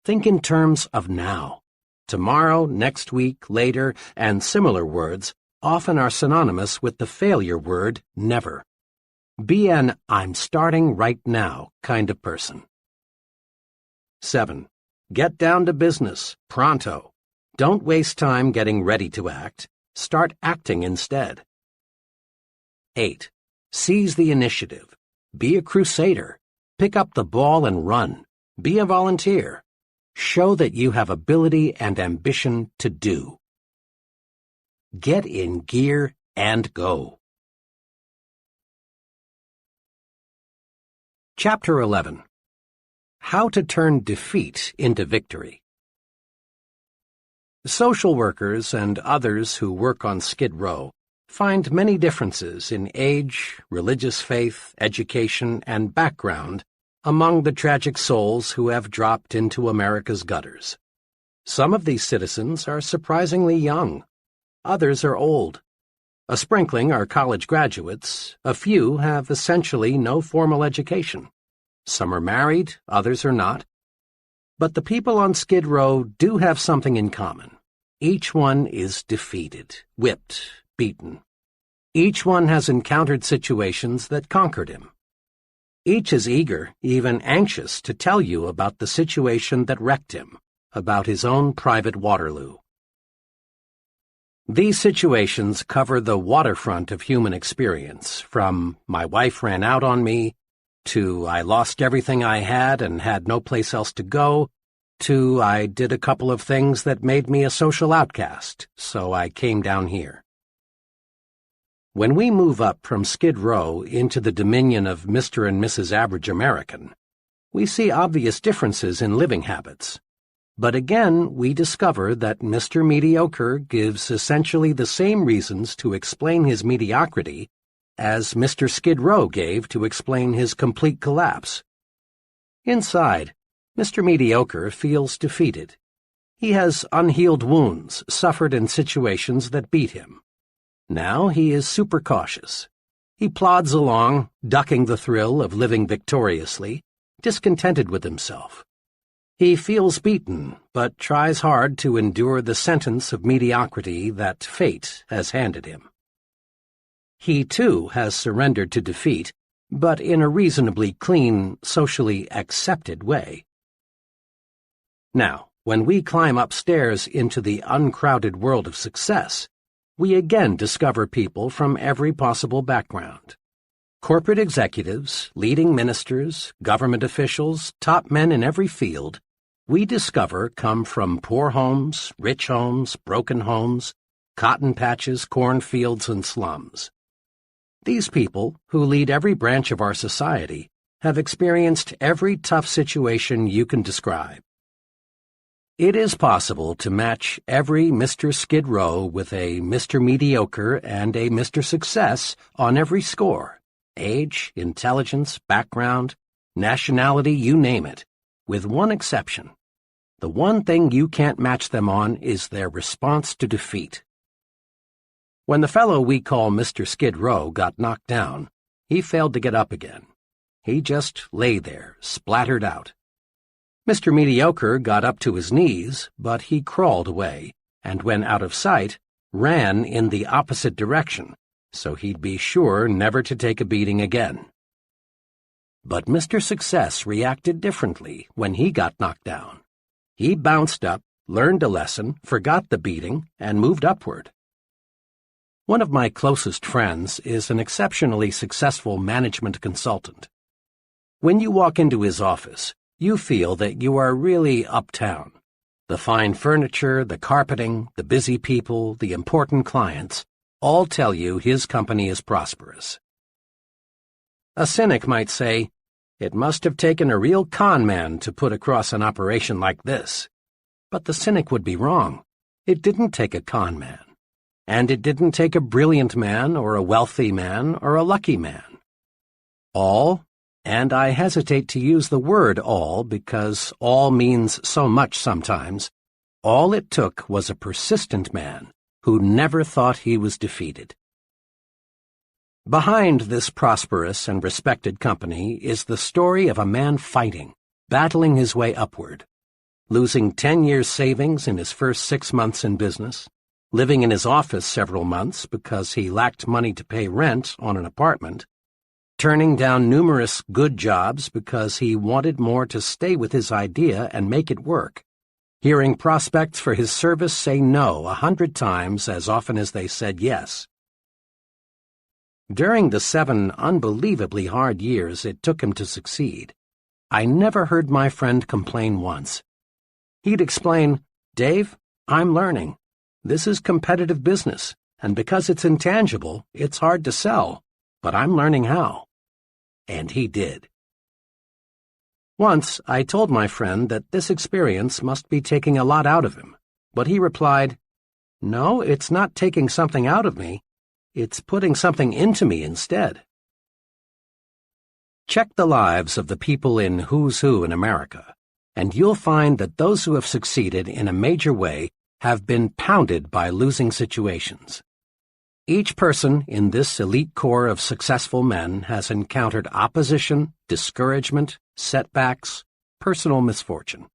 Think in terms of now. Tomorrow, next week, later, and similar words often are synonymous with the failure word never. Be an I'm starting right now kind of person. 7. Get down to business, pronto. Don't waste time getting ready to act. Start acting instead. 8. Seize the initiative. Be a crusader. Pick up the ball and run. Be a volunteer. Show that you have ability and ambition to do. Get in gear and go. Chapter 11. How to turn defeat into victory. Social workers and others who work on Skid Row find many differences in age, religious faith, education, and background among the tragic souls who have dropped into America's gutters. Some of these citizens are surprisingly young. Others are old. A sprinkling are college graduates. A few have essentially no formal education. Some are married, others are not. But the people on Skid Row do have something in common. Each one is defeated, whipped, beaten. Each one has encountered situations that conquered him. Each is eager, even anxious, to tell you about the situation that wrecked him, about his own private Waterloo. These situations cover the waterfront of human experience, from "my wife ran out on me," to "I lost everything I had and had no place else to go," to "I did a couple of things that made me a social outcast, so I came down here." When we move up from Skid Row into the dominion of Mr. and Mrs. Average American, we see obvious differences in living habits. But again, we discover that Mr. Mediocre gives essentially the same reasons to explain his mediocrity as Mr. Skid Row gave to explain his complete collapse. Inside, Mr. Mediocre feels defeated. He has unhealed wounds suffered in situations that beat him. Now he is super cautious. He plods along, ducking the thrill of living victoriously, discontented with himself. He feels beaten, but tries hard to endure the sentence of mediocrity that fate has handed him. He, too, has surrendered to defeat, but in a reasonably clean, socially accepted way. Now, when we climb upstairs into the uncrowded world of success, we again discover people from every possible background. Corporate executives, leading ministers, government officials, top men in every field, we discover come from poor homes, rich homes, broken homes, cotton patches, cornfields, and slums. These people, who lead every branch of our society, have experienced every tough situation you can describe. It is possible to match every Mr. Skid Row with a Mr. Mediocre and a Mr. Success on every score: age, intelligence, background, nationality, you name it, with one exception. The one thing you can't match them on is their response to defeat. When the fellow we call Mr. Skid Row got knocked down, he failed to get up again. He just lay there, splattered out. Mr. Mediocre got up to his knees, but he crawled away, and when out of sight, ran in the opposite direction, so he'd be sure never to take a beating again. But Mr. Success reacted differently when he got knocked down. He bounced up, learned a lesson, forgot the beating, and moved upward. One of my closest friends is an exceptionally successful management consultant. When you walk into his office, you feel that you are really uptown. The fine furniture, the carpeting, the busy people, the important clients, all tell you his company is prosperous. A cynic might say, "It must have taken a real con man to put across an operation like this." But the cynic would be wrong. It didn't take a con man. And it didn't take a brilliant man or a wealthy man or a lucky man. All, and I hesitate to use the word all because all means so much sometimes, all it took was a persistent man who never thought he was defeated. Behind this prosperous and respected company is the story of a man fighting, battling his way upward, losing 10 years' savings in his first 6 months in business, living in his office several months because he lacked money to pay rent on an apartment, turning down numerous good jobs because he wanted more to stay with his idea and make it work, hearing prospects for his service say no 100 times as often as they said yes. During the 7 unbelievably hard years it took him to succeed, I never heard my friend complain once. He'd explain, "Dave, I'm learning. This is competitive business, and because it's intangible, it's hard to sell, but I'm learning how." And he did. Once I told my friend that this experience must be taking a lot out of him, but he replied, "No, it's not taking something out of me. It's putting something into me instead." Check the lives of the people in Who's Who in America, and you'll find that those who have succeeded in a major way have been pounded by losing situations. Each person in this elite corps of successful men has encountered opposition, discouragement, setbacks, personal misfortune.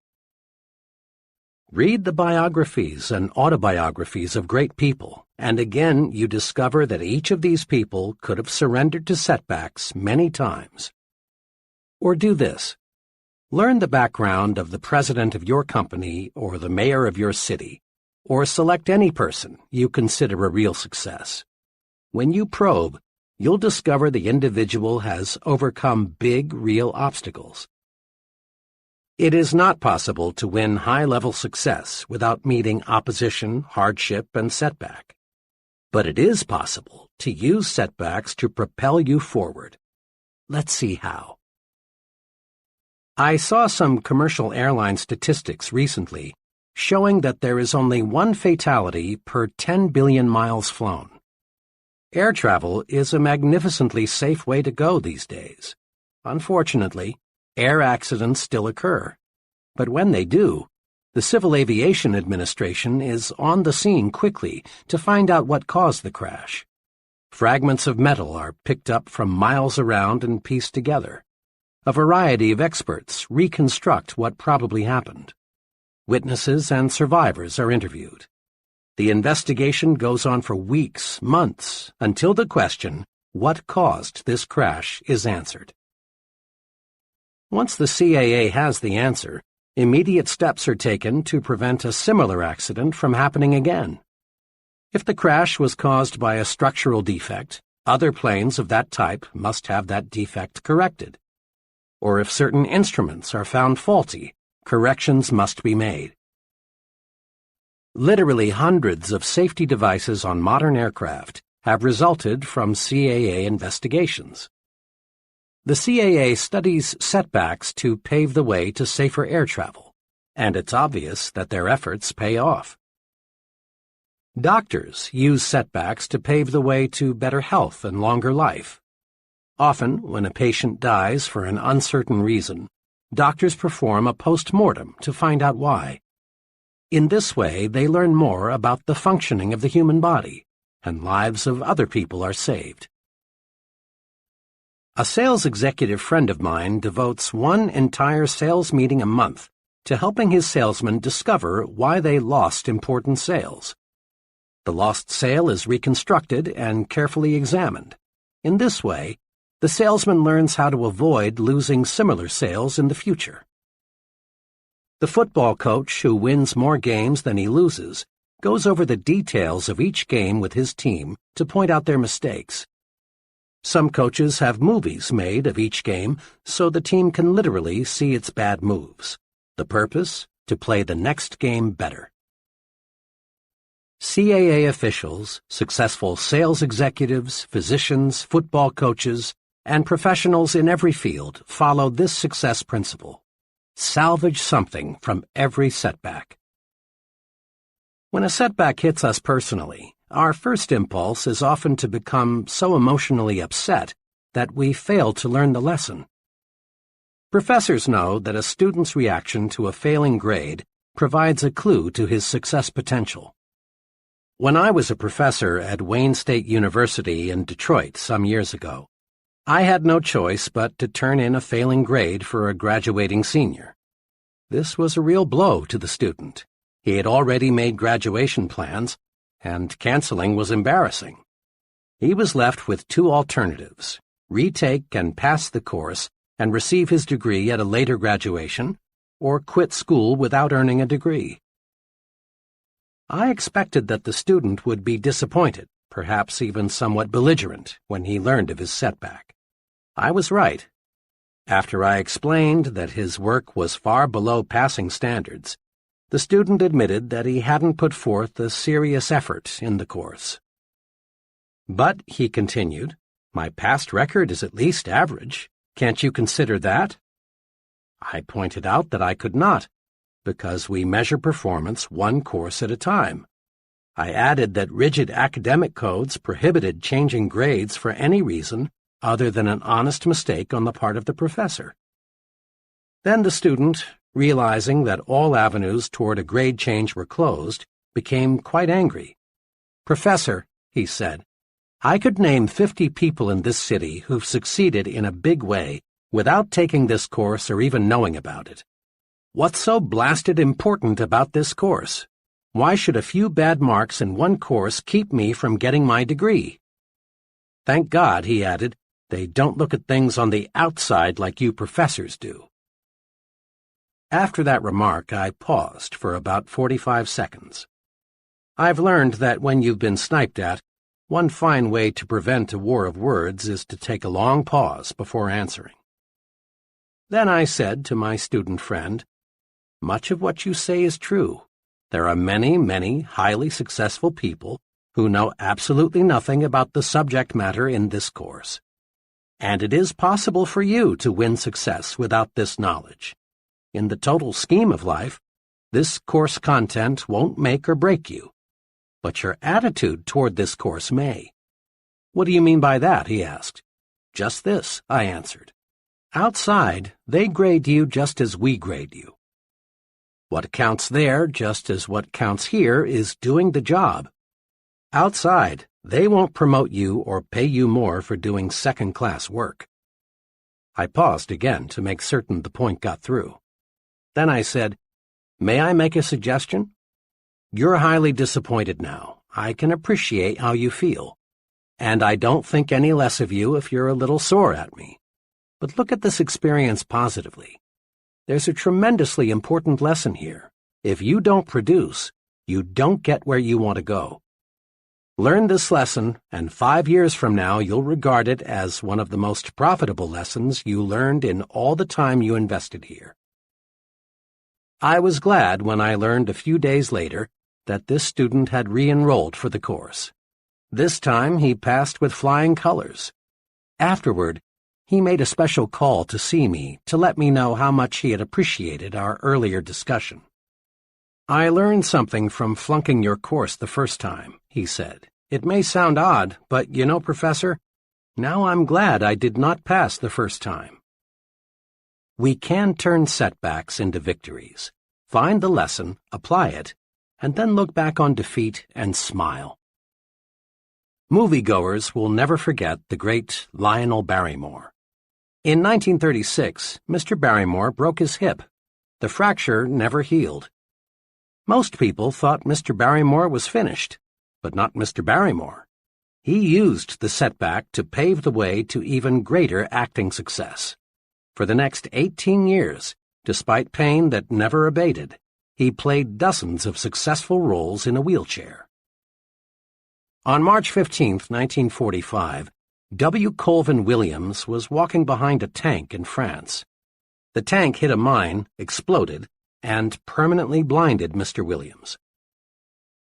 Read the biographies and autobiographies of great people, and again you discover that each of these people could have surrendered to setbacks many times. Or do this. Learn the background of the president of your company or the mayor of your city, or select any person you consider a real success. When you probe, you'll discover the individual has overcome big, real obstacles. It is not possible to win high-level success without meeting opposition, hardship, and setback. But it is possible to use setbacks to propel you forward. Let's see how. I saw some commercial airline statistics recently showing that there is only one fatality per 10 billion miles flown. Air travel is a magnificently safe way to go these days. Unfortunately, air accidents still occur. But when they do, the Civil Aviation Administration is on the scene quickly to find out what caused the crash. Fragments of metal are picked up from miles around and pieced together. A variety of experts reconstruct what probably happened. Witnesses and survivors are interviewed. The investigation goes on for weeks, months, until the question, what caused this crash, is answered. Once the CAA has the answer, immediate steps are taken to prevent a similar accident from happening again. If the crash was caused by a structural defect, other planes of that type must have that defect corrected. Or if certain instruments are found faulty, corrections must be made. Literally hundreds of safety devices on modern aircraft have resulted from CAA investigations. The CAA studies setbacks to pave the way to safer air travel, and it's obvious that their efforts pay off. Doctors use setbacks to pave the way to better health and longer life. Often, when a patient dies for an uncertain reason, doctors perform a post-mortem to find out why. In this way, they learn more about the functioning of the human body, and lives of other people are saved. A sales executive friend of mine devotes one entire sales meeting a month to helping his salesmen discover why they lost important sales. The lost sale is reconstructed and carefully examined. In this way, the salesman learns how to avoid losing similar sales in the future. The football coach who wins more games than he loses goes over the details of each game with his team to point out their mistakes. Some coaches have movies made of each game so the team can literally see its bad moves. The purpose? To play the next game better. CAA officials, successful sales executives, physicians, football coaches, and professionals in every field follow this success principle. Salvage something from every setback. When a setback hits us personally, our first impulse is often to become so emotionally upset that we fail to learn the lesson. Professors know that a student's reaction to a failing grade provides a clue to his success potential. When I was a professor at Wayne State University in Detroit some years ago, I had no choice but to turn in a failing grade for a graduating senior. This was a real blow to the student. He had already made graduation plans, and canceling was embarrassing. He was left with two alternatives: retake and pass the course and receive his degree at a later graduation, or quit school without earning a degree. I expected that the student would be disappointed, perhaps even somewhat belligerent, when he learned of his setback. I was right. After I explained that his work was far below passing standards, the student admitted that he hadn't put forth a serious effort in the course. But, he continued, my past record is at least average. Can't you consider that? I pointed out that I could not, because we measure performance one course at a time. I added that rigid academic codes prohibited changing grades for any reason other than an honest mistake on the part of the professor. Then the student, realizing that all avenues toward a grade change were closed, became quite angry. "Professor," he said, "I could name 50 people in this city who've succeeded in a big way without taking this course or even knowing about it. What's so blasted important about this course? Why should a few bad marks in one course keep me from getting my degree? Thank God," he added, "they don't look at things on the outside like you professors do." After that remark, I paused for about 45 seconds. I've learned that when you've been sniped at, one fine way to prevent a war of words is to take a long pause before answering. Then I said to my student friend, "Much of what you say is true. There are many, many highly successful people who know absolutely nothing about the subject matter in this course. And it is possible for you to win success without this knowledge. In the total scheme of life, this course content won't make or break you. But your attitude toward this course may." "What do you mean by that?" he asked. "Just this," I answered. "Outside, they grade you just as we grade you. What counts there, just as what counts here, is doing the job. Outside, they won't promote you or pay you more for doing second-class work." I paused again to make certain the point got through. Then I said, "May I make a suggestion? You're highly disappointed now. I can appreciate how you feel. And I don't think any less of you if you're a little sore at me. But look at this experience positively. There's a tremendously important lesson here. If you don't produce, you don't get where you want to go. Learn this lesson, and 5 years from now you'll regard it as one of the most profitable lessons you learned in all the time you invested here." I was glad when I learned a few days later that this student had re-enrolled for the course. This time he passed with flying colors. Afterward, he made a special call to see me to let me know how much he had appreciated our earlier discussion. "I learned something from flunking your course the first time," he said. "It may sound odd, but you know, Professor, now I'm glad I did not pass the first time." We can turn setbacks into victories, find the lesson, apply it, and then look back on defeat and smile. Moviegoers will never forget the great Lionel Barrymore. In 1936, Mr. Barrymore broke his hip. The fracture never healed. Most people thought Mr. Barrymore was finished, but not Mr. Barrymore. He used the setback to pave the way to even greater acting success. For the next 18 years, despite pain that never abated, he played dozens of successful roles in a wheelchair. On March 15, 1945, W. Colvin Williams was walking behind a tank in France. The tank hit a mine, exploded, and permanently blinded Mr. Williams.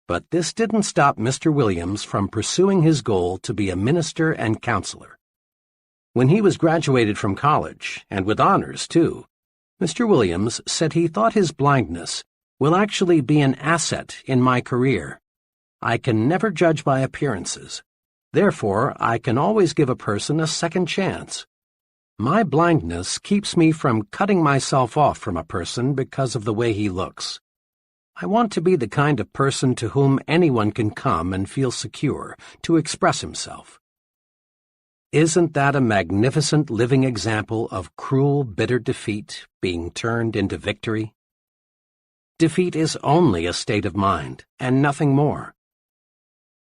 But this didn't stop Mr. Williams from pursuing his goal to be a minister and counselor. When he was graduated from college, and with honors too, Mr. Williams said he thought his blindness will actually be an asset in my career. I can never judge by appearances. Therefore, I can always give a person a second chance. My blindness keeps me from cutting myself off from a person because of the way he looks. I want to be the kind of person to whom anyone can come and feel secure to express himself. Isn't that a magnificent living example of cruel, bitter defeat being turned into victory? Defeat is only a state of mind, and nothing more.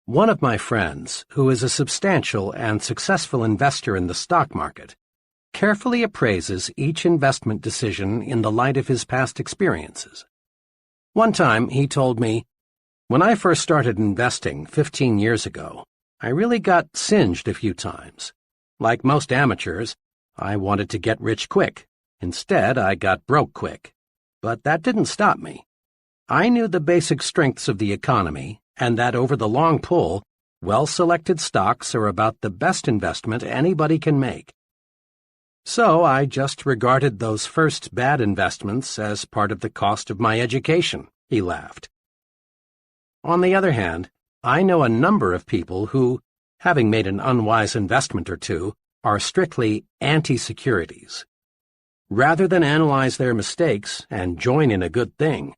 One of my friends, who is a substantial and successful investor in the stock market, carefully appraises each investment decision in the light of his past experiences. One time he told me, "When I first started investing 15 years ago, I really got singed a few times. Like most amateurs, I wanted to get rich quick. Instead, I got broke quick. But that didn't stop me. I knew the basic strengths of the economy, and that over the long pull, well-selected stocks are about the best investment anybody can make. So I just regarded those first bad investments as part of the cost of my education," he laughed. On the other hand, I know a number of people who, having made an unwise investment or two, are strictly anti-securities. Rather than analyze their mistakes and join in a good thing,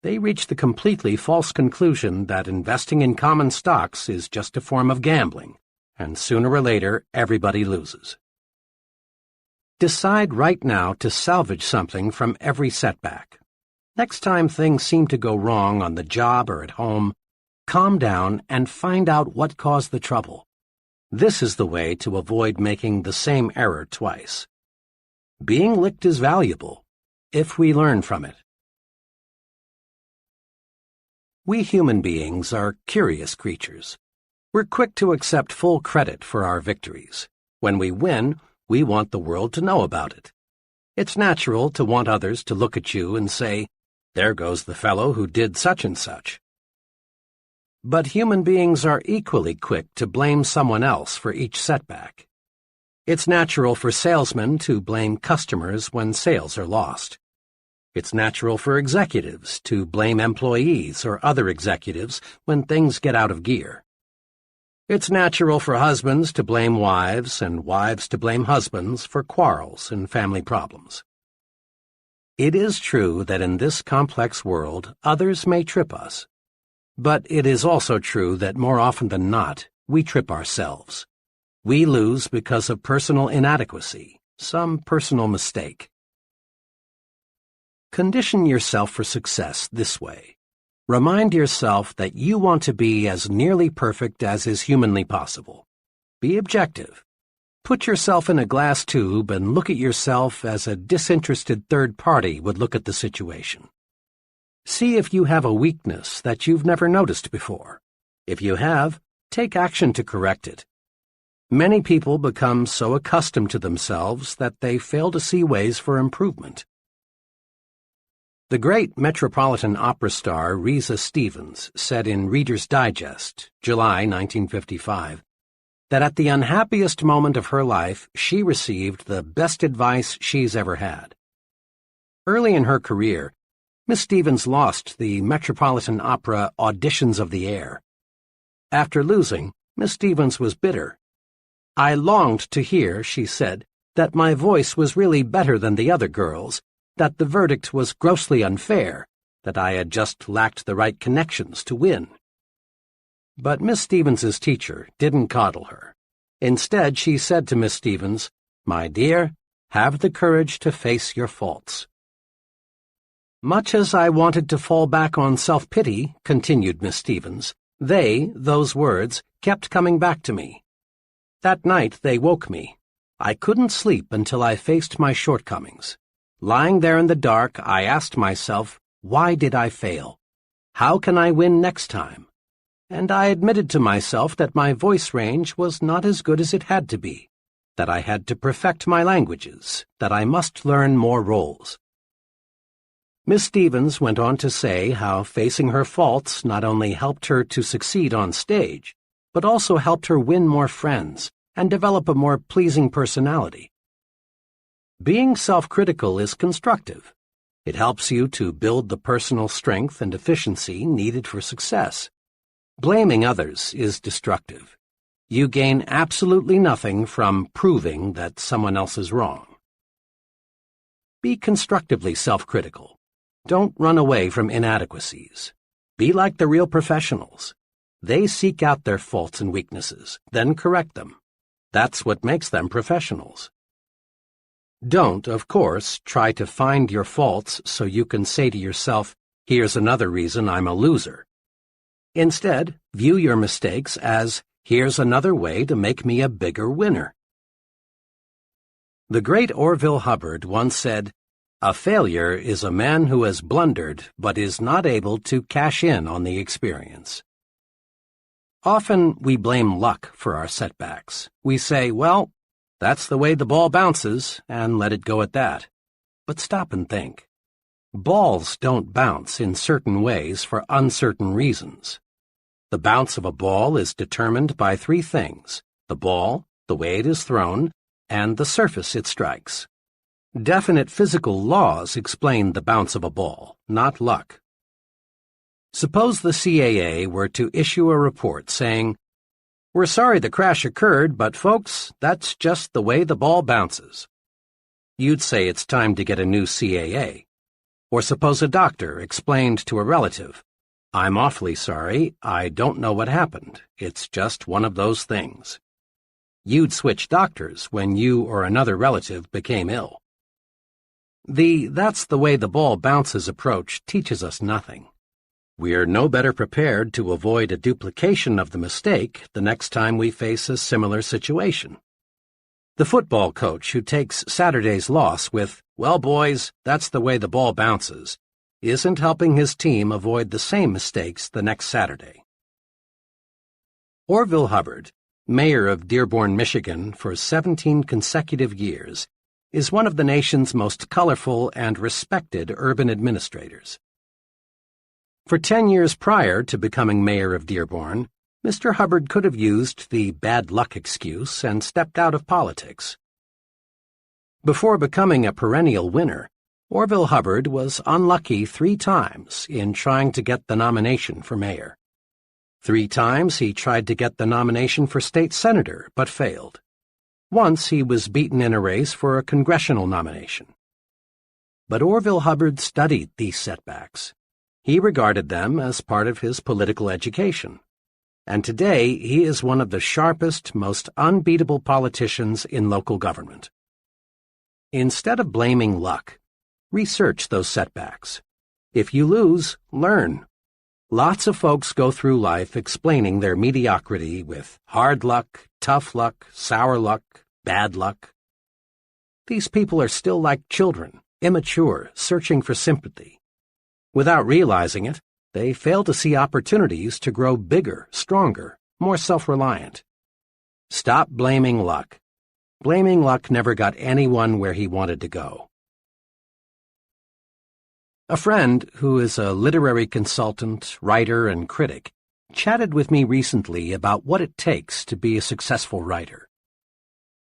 they reach the completely false conclusion that investing in common stocks is just a form of gambling, and sooner or later everybody loses. Decide right now to salvage something from every setback. Next time things seem to go wrong on the job or at home, calm down and find out what caused the trouble. This is the way to avoid making the same error twice. Being licked is valuable. if we learn from it. We human beings are curious creatures. We're quick to accept full credit for our victories. When we win, we want the world to know about it. It's natural to want others to look at you and say, "There goes the fellow who did such and such." But human beings are equally quick to blame someone else for each setback. It's natural for salesmen to blame customers when sales are lost. It's natural for executives to blame employees or other executives when things get out of gear. It's natural for husbands to blame wives and wives to blame husbands for quarrels and family problems. It is true that in this complex world, others may trip us. But it is also true that more often than not, we trip ourselves. We lose because of personal inadequacy, some personal mistake. Condition yourself for success this way. Remind yourself that you want to be as nearly perfect as is humanly possible. Be objective. Put yourself in a glass tube and look at yourself as a disinterested third party would look at the situation. See if you have a weakness that you've never noticed before. If you have, take action to correct it. Many people become so accustomed to themselves that they fail to see ways for improvement. The great Metropolitan Opera star Risa Stevens said in Reader's Digest, July 1955, that at the unhappiest moment of her life, she received the best advice she's ever had. Early in her career, Miss Stevens lost the Metropolitan Opera Auditions of the Air. After losing, Miss Stevens was bitter. "I longed to hear," she said, "that my voice was really better than the other girls', that the verdict was grossly unfair, that I had just lacked the right connections to win." But Miss Stevens's teacher didn't coddle her. Instead, she said to Miss Stevens, "My dear, have the courage to face your faults." Much as I wanted to fall back on self-pity, continued Miss Stevens, those words, kept coming back to me. That night they woke me. I couldn't sleep until I faced my shortcomings. Lying there in the dark, I asked myself, why did I fail? How can I win next time? And I admitted to myself that my voice range was not as good as it had to be, that I had to perfect my languages, that I must learn more roles. Miss Stevens went on to say how facing her faults not only helped her to succeed on stage, but also helped her win more friends and develop a more pleasing personality. Being self-critical is constructive. It helps you to build the personal strength and efficiency needed for success. Blaming others is destructive. You gain absolutely nothing from proving that someone else is wrong. Be constructively self-critical. Don't run away from inadequacies. Be like the real professionals. They seek out their faults and weaknesses, then correct them. That's what makes them professionals. Don't, of course, try to find your faults so you can say to yourself, "Here's another reason I'm a loser." Instead, view your mistakes as, "Here's another way to make me a bigger winner." The great Orville Hubbard once said, "A failure is a man who has blundered but is not able to cash in on the experience." Often we blame luck for our setbacks. We say, "Well, that's the way the ball bounces," and let it go at that. But stop and think. Balls don't bounce in certain ways for uncertain reasons. The bounce of a ball is determined by three things: the ball, the way it is thrown, and the surface it strikes. Definite physical laws explain the bounce of a ball, not luck. Suppose the CAA were to issue a report saying, "We're sorry the crash occurred, but folks, that's just the way the ball bounces." You'd say it's time to get a new CAA. Or suppose a doctor explained to a relative, "I'm awfully sorry, I don't know what happened. It's just one of those things." You'd switch doctors when you or another relative became ill. The "that's the way the ball bounces" approach teaches us nothing. We're no better prepared to avoid a duplication of the mistake the next time we face a similar situation. The football coach who takes Saturday's loss with, "Well, boys, that's the way the ball bounces," isn't helping his team avoid the same mistakes the next Saturday. Orville Hubbard, mayor of Dearborn, Michigan for 17 consecutive years, is one of the nation's most colorful and respected urban administrators. For 10 years prior to becoming mayor of Dearborn, Mr. Hubbard could have used the bad luck excuse and stepped out of politics. Before becoming a perennial winner, Orville Hubbard was unlucky 3 times in trying to get the nomination for mayor. 3 times he tried to get the nomination for state senator, but failed. Once he was beaten in a race for a congressional nomination. But Orville Hubbard studied these setbacks. He regarded them as part of his political education. And today he is one of the sharpest, most unbeatable politicians in local government. Instead of blaming luck, research those setbacks. If you lose, learn. Lots of folks go through life explaining their mediocrity with hard luck, tough luck, sour luck, bad luck. These people are still like children, immature, searching for sympathy. Without realizing it, they fail to see opportunities to grow bigger, stronger, more self-reliant. Stop blaming luck. Blaming luck never got anyone where he wanted to go. A friend, who is a literary consultant, writer, and critic, chatted with me recently about what it takes to be a successful writer.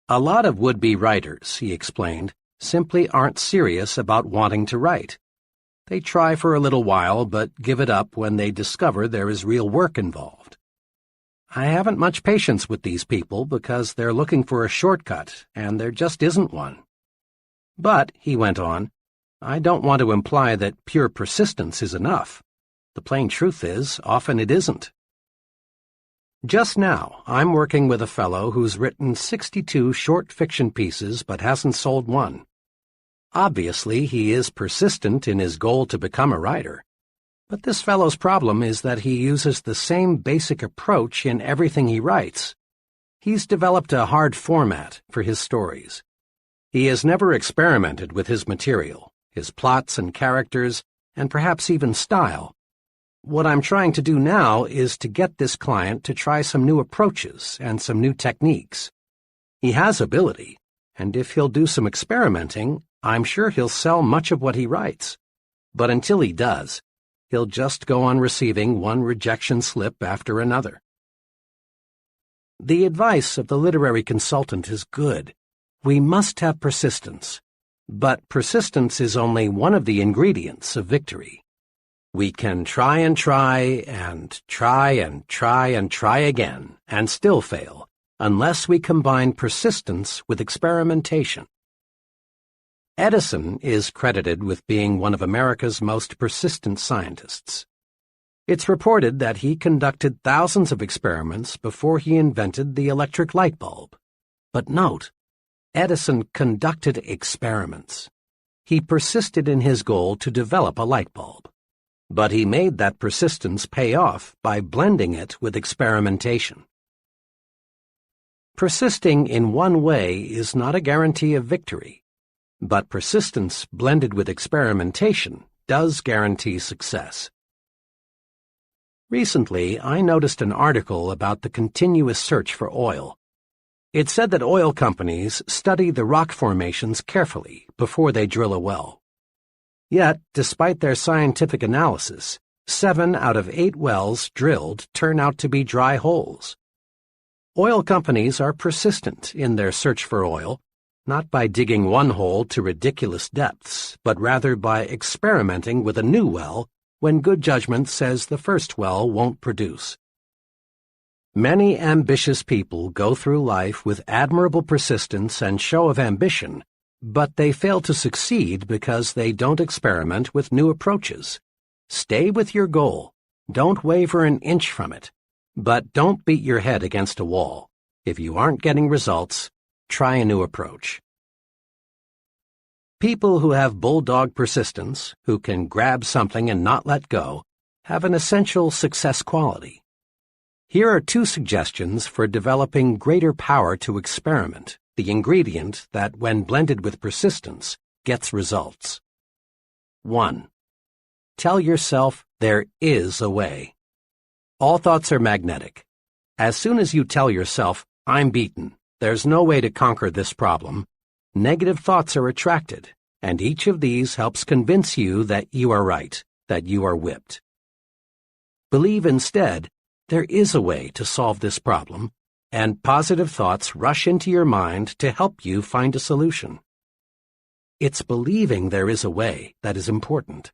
A lot of would-be writers, he explained, simply aren't serious about wanting to write. They try for a little while, but give it up when they discover there is real work involved. I haven't much patience with these people because they're looking for a shortcut, and there just isn't one. But, he went on, I don't want to imply that pure persistence is enough. The plain truth is, often it isn't. Just now, I'm working with a fellow who's written 62 short fiction pieces but hasn't sold one. Obviously, he is persistent in his goal to become a writer. But this fellow's problem is that he uses the same basic approach in everything he writes. He's developed a hard format for his stories. He has never experimented with his material, his plots and characters, and perhaps even style. What I'm trying to do now is to get this client to try some new approaches and some new techniques. He has ability, and if he'll do some experimenting, I'm sure he'll sell much of what he writes. But until he does, he'll just go on receiving one rejection slip after another. The advice of the literary consultant is good. We must have persistence. But persistence is only one of the ingredients of victory. We can try and try and try and try and try again and still fail, unless we combine persistence with experimentation. Edison is credited with being one of America's most persistent scientists. It's reported that he conducted thousands of experiments before he invented the electric light bulb. But note, Edison conducted experiments. He persisted in his goal to develop a light bulb. But he made that persistence pay off by blending it with experimentation. Persisting in one way is not a guarantee of victory. But persistence blended with experimentation does guarantee success. Recently, I noticed an article about the continuous search for oil. It said that oil companies study the rock formations carefully before they drill a well. Yet, despite their scientific analysis, 7 out of 8 wells drilled turn out to be dry holes. Oil companies are persistent in their search for oil, not by digging one hole to ridiculous depths, but rather by experimenting with a new well when good judgment says the first well won't produce. Many ambitious people go through life with admirable persistence and show of ambition, but they fail to succeed because they don't experiment with new approaches. Stay with your goal. Don't waver an inch from it. But don't beat your head against a wall. If you aren't getting results, try a new approach. People who have bulldog persistence, who can grab something and not let go, have an essential success quality. Here are 2 suggestions for developing greater power to experiment, the ingredient that, when blended with persistence, gets results. 1. Tell yourself there is a way. All thoughts are magnetic. As soon as you tell yourself, I'm beaten, there's no way to conquer this problem, negative thoughts are attracted, and each of these helps convince you that you are right, that you are whipped. Believe instead, there is a way to solve this problem, and positive thoughts rush into your mind to help you find a solution. It's believing there is a way that is important.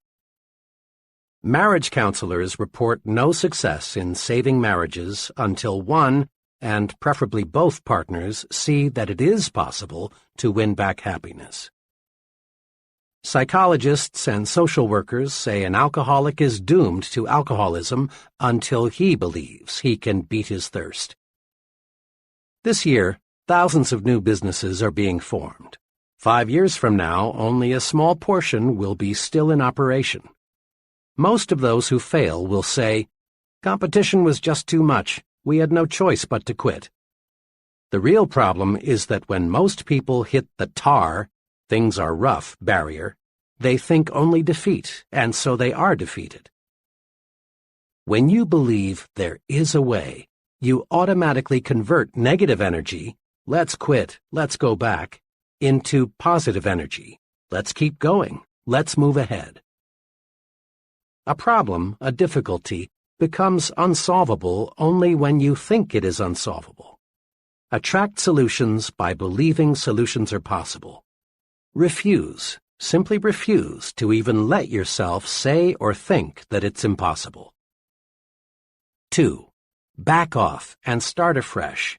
Marriage counselors report no success in saving marriages until one, and preferably both partners, see that it is possible to win back happiness. Psychologists and social workers say an alcoholic is doomed to alcoholism until he believes he can beat his thirst. This year, thousands of new businesses are being formed. 5 years from now, only a small portion will be still in operation. Most of those who fail will say, competition was just too much. We had no choice but to quit. The real problem is that when most people hit the tar, things are rough barrier, they think only defeat, and so they are defeated. When you believe there is a way, you automatically convert negative energy, let's quit, let's go back, into positive energy, let's keep going, let's move ahead. A problem, a difficulty, becomes unsolvable only when you think it is unsolvable. Attract solutions by believing solutions are possible. Refuse, simply refuse to even let yourself say or think that it's impossible. 2. Back off and start afresh.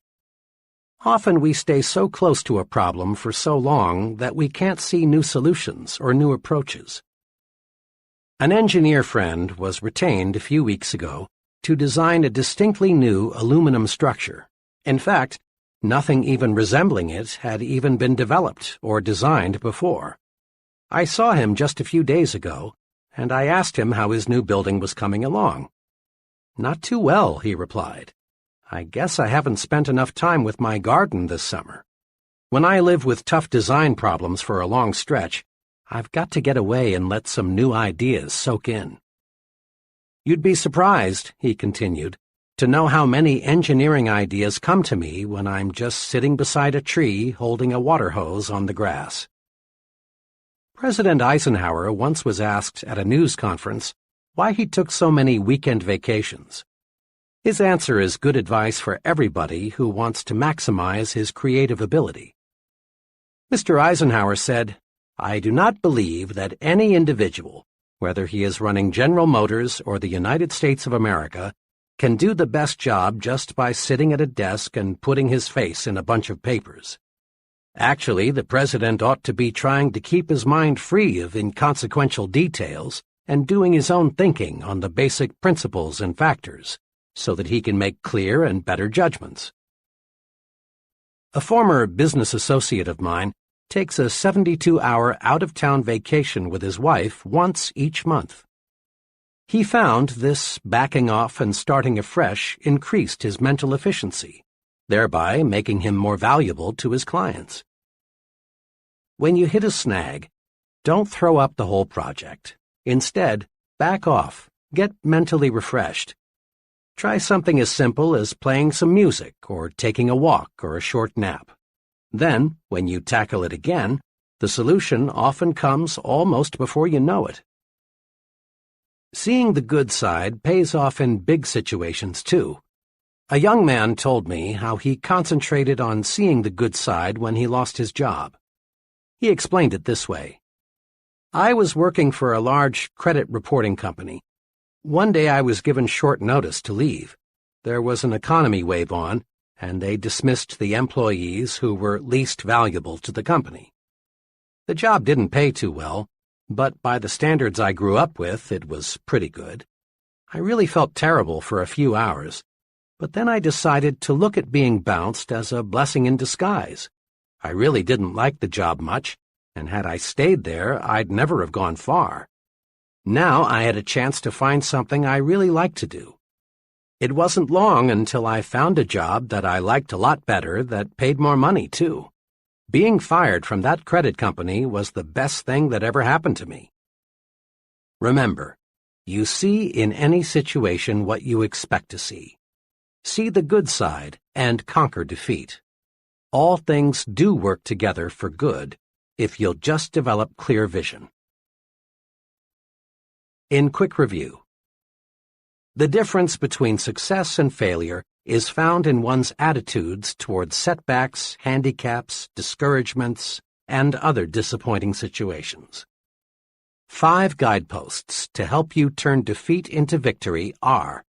Often we stay so close to a problem for so long that we can't see new solutions or new approaches. An engineer friend was retained a few weeks ago to design a distinctly new aluminum structure. In fact, nothing even resembling it had even been developed or designed before. I saw him just a few days ago, and I asked him how his new building was coming along. Not too well, he replied. I guess I haven't spent enough time with my garden this summer. When I live with tough design problems for a long stretch, I've got to get away and let some new ideas soak in. You'd be surprised, he continued, to know how many engineering ideas come to me when I'm just sitting beside a tree holding a water hose on the grass. President Eisenhower once was asked at a news conference why he took so many weekend vacations. His answer is good advice for everybody who wants to maximize his creative ability. Mr. Eisenhower said, I do not believe that any individual, whether he is running General Motors or the United States of America, can do the best job just by sitting at a desk and putting his face in a bunch of papers. Actually, the president ought to be trying to keep his mind free of inconsequential details and doing his own thinking on the basic principles and factors, so that he can make clear and better judgments. A former business associate of mine takes a 72-hour out-of-town vacation with his wife once each month. He found this backing off and starting afresh increased his mental efficiency, thereby making him more valuable to his clients. When you hit a snag, don't throw up the whole project. Instead, back off, get mentally refreshed. Try something as simple as playing some music or taking a walk or a short nap. Then, when you tackle it again, the solution often comes almost before you know it. Seeing the good side pays off in big situations, too. A young man told me how he concentrated on seeing the good side when he lost his job. He explained it this way. I was working for a large credit reporting company. One day I was given short notice to leave. There was an economy wave on, and they dismissed the employees who were least valuable to the company. The job didn't pay too well, but by the standards I grew up with, it was pretty good. I really felt terrible for a few hours, but then I decided to look at being bounced as a blessing in disguise. I really didn't like the job much, and had I stayed there, I'd never have gone far. Now I had a chance to find something I really liked to do. It wasn't long until I found a job that I liked a lot better that paid more money, too. Being fired from that credit company was the best thing that ever happened to me. Remember, you see in any situation what you expect to see. See the good side and conquer defeat. All things do work together for good if you'll just develop clear vision. In quick review, the difference between success and failure is found in one's attitudes towards setbacks, handicaps, discouragements, and other disappointing situations. 5 guideposts to help you turn defeat into victory are: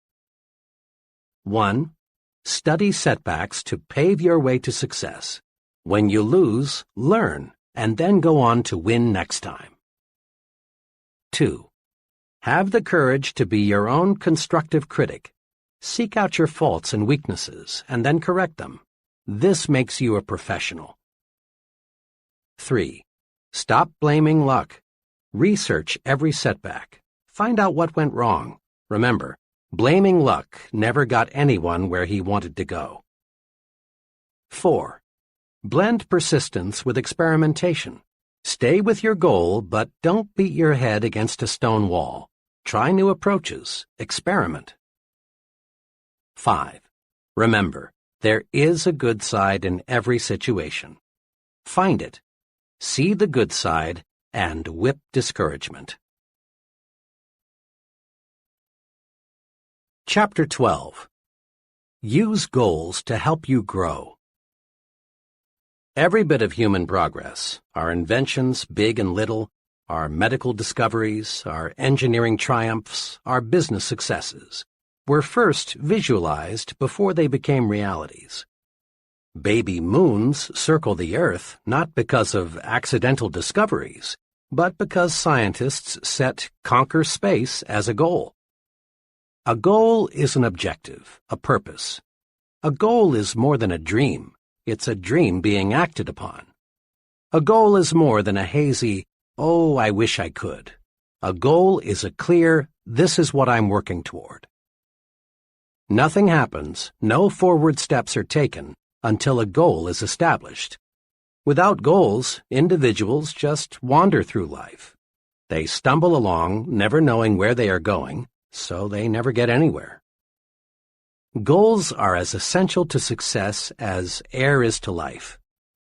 1. Study setbacks to pave your way to success. When you lose, learn, and then go on to win next time. 2. Have the courage to be your own constructive critic. Seek out your faults and weaknesses, and then correct them. This makes you a professional. 3. Stop blaming luck. Research every setback. Find out what went wrong. Remember, blaming luck never got anyone where he wanted to go. 4. Blend persistence with experimentation. Stay with your goal, but don't beat your head against a stone wall. Try new approaches. Experiment. 5. Remember, there is a good side in every situation. Find it. See the good side and whip discouragement. Chapter 12. Use goals to help you grow. Every bit of human progress, our inventions, big and little, our medical discoveries, our engineering triumphs, our business successes, were first visualized before they became realities. Baby moons circle the Earth not because of accidental discoveries, but because scientists set conquer space as a goal. A goal is an objective, a purpose. A goal is more than a dream. It's a dream being acted upon. A goal is more than a hazy, "Oh, I wish I could." A goal is a clear, "This is what I'm working toward." Nothing happens, no forward steps are taken, until a goal is established. Without goals, individuals just wander through life. They stumble along, never knowing where they are going, so they never get anywhere. Goals are as essential to success as air is to life.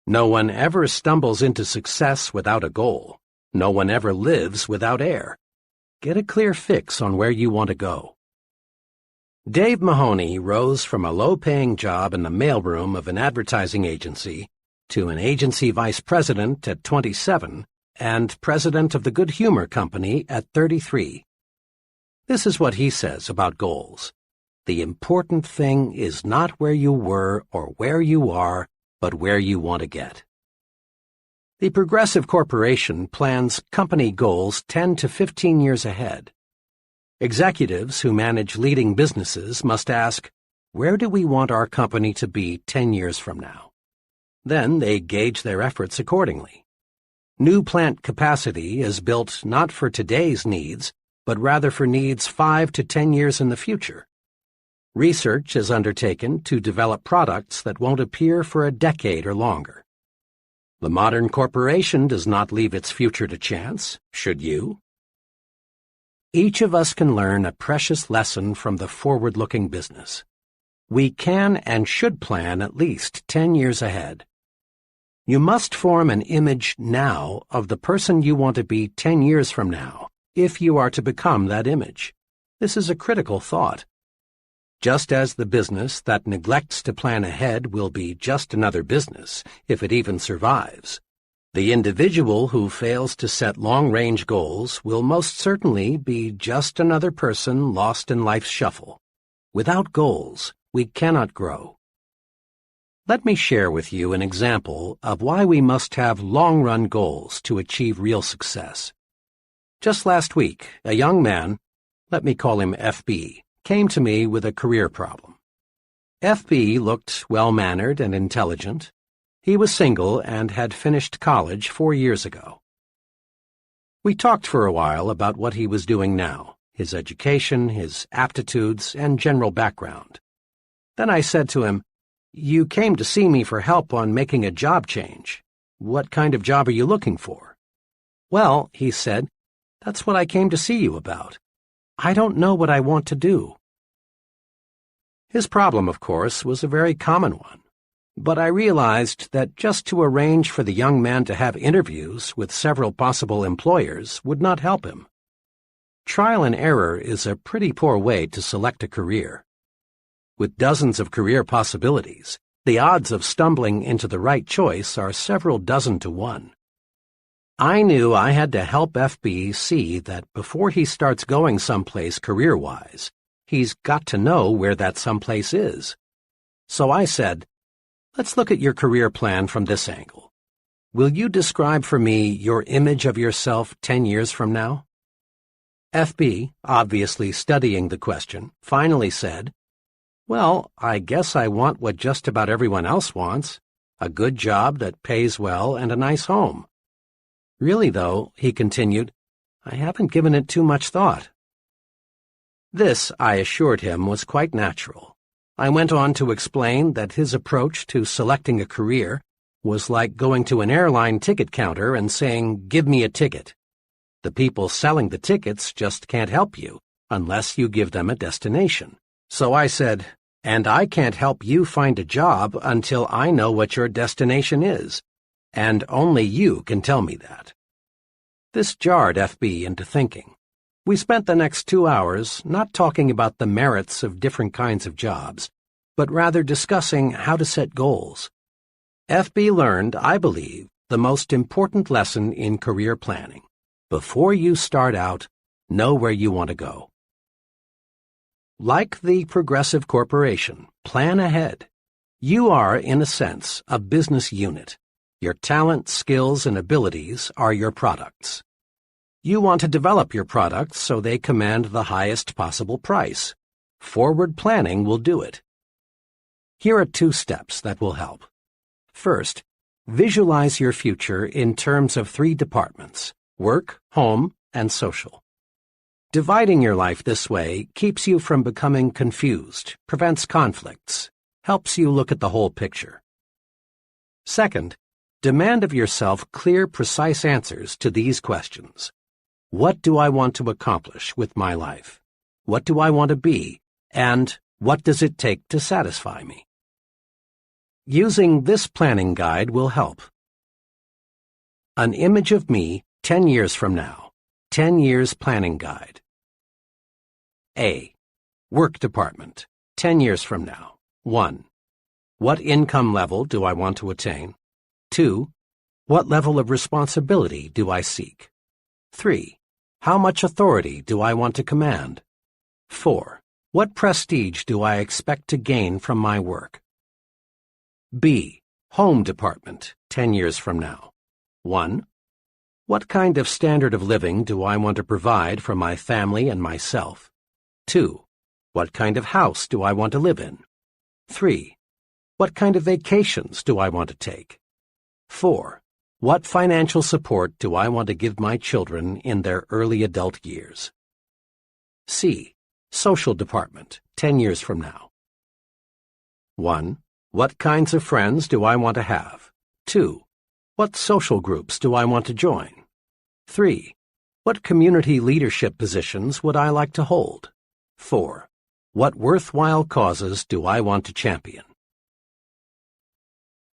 No one ever stumbles into success without a goal. No one ever lives without air. Get a clear fix on where you want to go. Dave Mahoney rose from a low-paying job in the mailroom of an advertising agency to an agency vice president at 27 and president of the Good Humor Company at 33. This is what he says about goals. The important thing is not where you were or where you are, but where you want to get. The Progressive Corporation plans company goals 10 to 15 years ahead. Executives who manage leading businesses must ask, where do we want our company to be 10 years from now? Then they gauge their efforts accordingly. New plant capacity is built not for today's needs, but rather for needs 5 to 10 years in the future. Research is undertaken to develop products that won't appear for a decade or longer. The modern corporation does not leave its future to chance, should you? Each of us can learn a precious lesson from the forward-looking business. We can and should plan at least 10 years ahead. You must form an image now of the person you want to be 10 years from now, if you are to become that image. This is a critical thought. Just as the business that neglects to plan ahead will be just another business, if it even survives, the individual who fails to set long-range goals will most certainly be just another person lost in life's shuffle. Without goals, we cannot grow. Let me share with you an example of why we must have long-run goals to achieve real success. Just last week, a young man, let me call him FB, came to me with a career problem. FB looked well-mannered and intelligent. He was single and had finished college 4 years ago. We talked for a while about what he was doing now, his education, his aptitudes, and general background. Then I said to him, "You came to see me for help on making a job change. "What kind of job are you looking for?" "Well," he said, "that's what I came to see you about. I don't know what I want to do." His problem, of course, was a very common one, but I realized that just to arrange for the young man to have interviews with several possible employers would not help him. Trial and error is a pretty poor way to select a career. With dozens of career possibilities, the odds of stumbling into the right choice are several dozen to one. I knew I had to help FB see that before he starts going someplace career-wise, he's got to know where that someplace is. So I said, "Let's look at your career plan from this angle. Will you describe for me your image of yourself 10 years from now?" FB, obviously studying the question, finally said, "Well, I guess I want what just about everyone else wants, a good job that pays well and a nice home. Really, though," he continued, "I haven't given it too much thought." This, I assured him, was quite natural. I went on to explain that his approach to selecting a career was like going to an airline ticket counter and saying, "Give me a ticket." The people selling the tickets just can't help you unless you give them a destination. So I said, "And I can't help you find a job until I know what your destination is, and only you can tell me that." This jarred FB into thinking. We spent the next 2 hours not talking about the merits of different kinds of jobs, but rather discussing how to set goals. FB learned, I believe, the most important lesson in career planning. Before you start out, know where you want to go. Like the Progressive Corporation, plan ahead. You are, in a sense, a business unit. Your talent, skills, and abilities are your products. You want to develop your products so they command the highest possible price. Forward planning will do it. Here are 2 steps that will help. First, visualize your future in terms of 3 departments: work, home, and social. Dividing your life this way keeps you from becoming confused, prevents conflicts, helps you look at the whole picture. Second, demand of yourself clear, precise answers to these questions. What do I want to accomplish with my life? What do I want to be? And what does it take to satisfy me? Using this planning guide will help. An image of me 10 years from now. 10 years planning guide. A. Work department. 10 years from now. 1. What income level do I want to attain? 2. What level of responsibility do I seek? 3. How much authority do I want to command? 4. What prestige do I expect to gain from my work? B. Home department. 10 years from now. 1. What kind of standard of living do I want to provide for my family and myself? 2. What kind of house do I want to live in? 3. What kind of vacations do I want to take? 4. What financial support do I want to give my children in their early adult years? C. Social department, 10 years from now. 1. What kinds of friends do I want to have? 2. What social groups do I want to join? 3. What community leadership positions would I like to hold? 4. What worthwhile causes do I want to champion?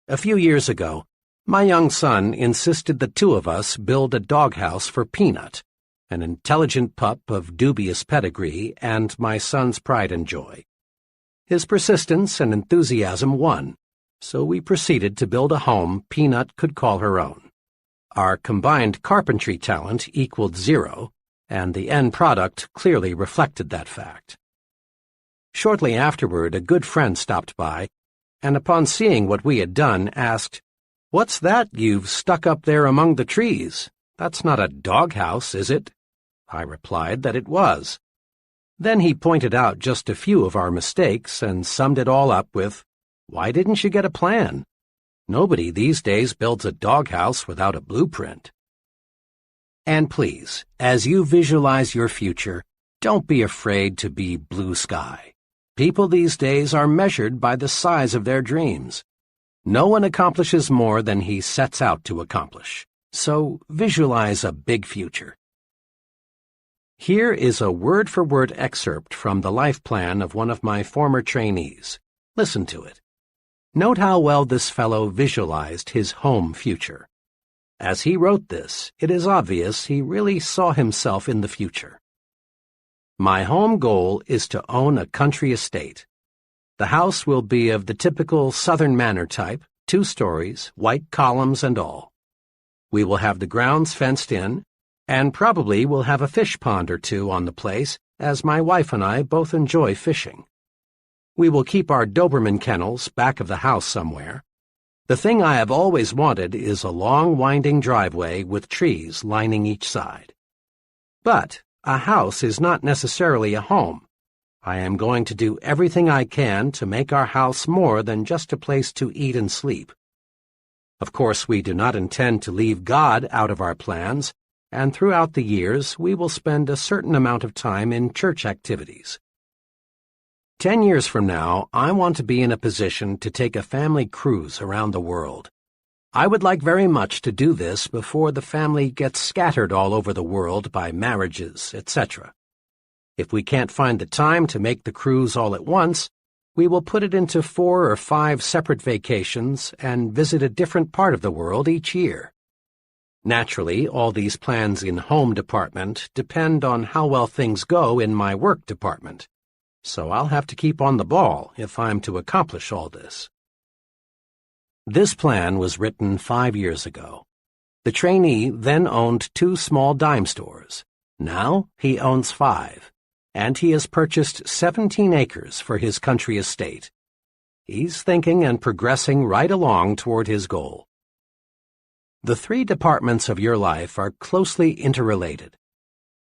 A few years ago, my young son insisted the 2 of us build a doghouse for Peanut, an intelligent pup of dubious pedigree and my son's pride and joy. His persistence and enthusiasm won, so we proceeded to build a home Peanut could call her own. Our combined carpentry talent equaled 0, and the end product clearly reflected that fact. Shortly afterward, a good friend stopped by, and upon seeing what we had done, asked, "What's that you've stuck up there among the trees? That's not a doghouse, is it?" I replied that it was. Then he pointed out just a few of our mistakes and summed it all up with, "Why didn't you get a plan? Nobody these days builds a doghouse without a blueprint." And please, as you visualize your future, don't be afraid to be blue sky. People these days are measured by the size of their dreams. No one accomplishes more than he sets out to accomplish. So visualize a big future. Here is a word-for-word excerpt from the life plan of one of my former trainees. Listen to it. Note how well this fellow visualized his home future. As he wrote this, it is obvious he really saw himself in the future. My home goal is to own a country estate. The house will be of the typical Southern manor type, 2 stories, white columns and all. We will have the grounds fenced in, and probably we'll have a fish pond or 2 on the place, as my wife and I both enjoy fishing. We will keep our Doberman kennels back of the house somewhere. The thing I have always wanted is a long winding driveway with trees lining each side. But a house is not necessarily a home. I am going to do everything I can to make our house more than just a place to eat and sleep. Of course, we do not intend to leave God out of our plans, and throughout the years we will spend a certain amount of time in church activities. 10 years from now, I want to be in a position to take a family cruise around the world. I would like very much to do this before the family gets scattered all over the world by marriages, etc. If we can't find the time to make the cruise all at once, we will put it into 4 or 5 separate vacations and visit a different part of the world each year. Naturally, all these plans in home department depend on how well things go in my work department. So I'll have to keep on the ball if I'm to accomplish all this. This plan was written 5 years ago. The trainee then owned 2 small dime stores. Now he owns 5, and he has purchased 17 acres for his country estate. He's thinking and progressing right along toward his goal. The 3 departments of your life are closely interrelated.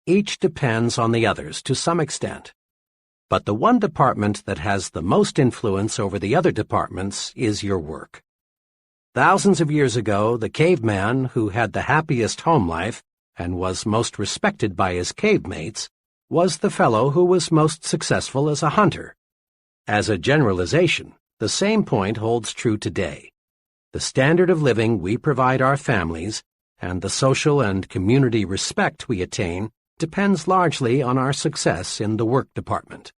Each depends on the others to some extent. But the one department that has the most influence over the other departments is your work. Thousands of years ago, the caveman who had the happiest home life and was most respected by his cave mates was the fellow who was most successful as a hunter. As a generalization, the same point holds true today. The standard of living we provide our families and the social and community respect we attain depends largely on our success in the work department.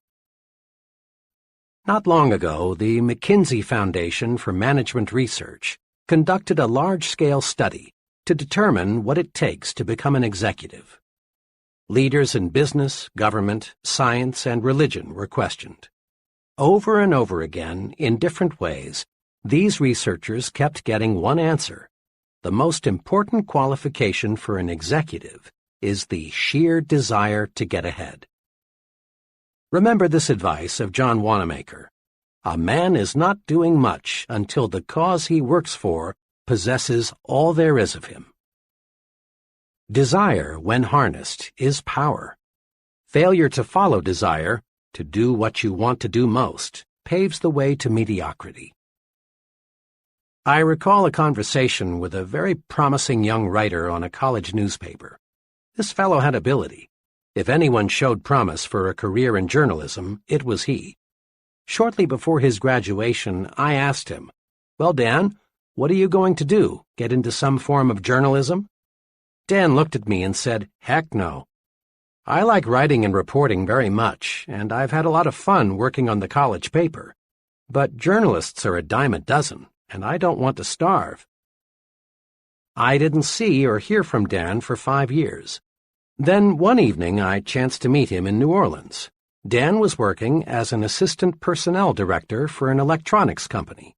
Not long ago, the McKinsey Foundation for Management Research conducted a large-scale study to determine what it takes to become an executive. Leaders in business, government, science, and religion were questioned. Over and over again, in different ways, these researchers kept getting one answer. The most important qualification for an executive is the sheer desire to get ahead. Remember this advice of John Wanamaker. A man is not doing much until the cause he works for possesses all there is of him. Desire, when harnessed, is power. Failure to follow desire, to do what you want to do most, paves the way to mediocrity. I recall a conversation with a very promising young writer on a college newspaper. This fellow had ability. If anyone showed promise for a career in journalism, it was he. Shortly before his graduation, I asked him, "Well, Dan, what are you going to do? Get into some form of journalism?" Dan looked at me and said, "Heck no. I like writing and reporting very much, and I've had a lot of fun working on the college paper. But journalists are a dime a dozen, and I don't want to starve." I didn't see or hear from Dan for 5 years. Then one evening I chanced to meet him in New Orleans. Dan was working as an assistant personnel director for an electronics company,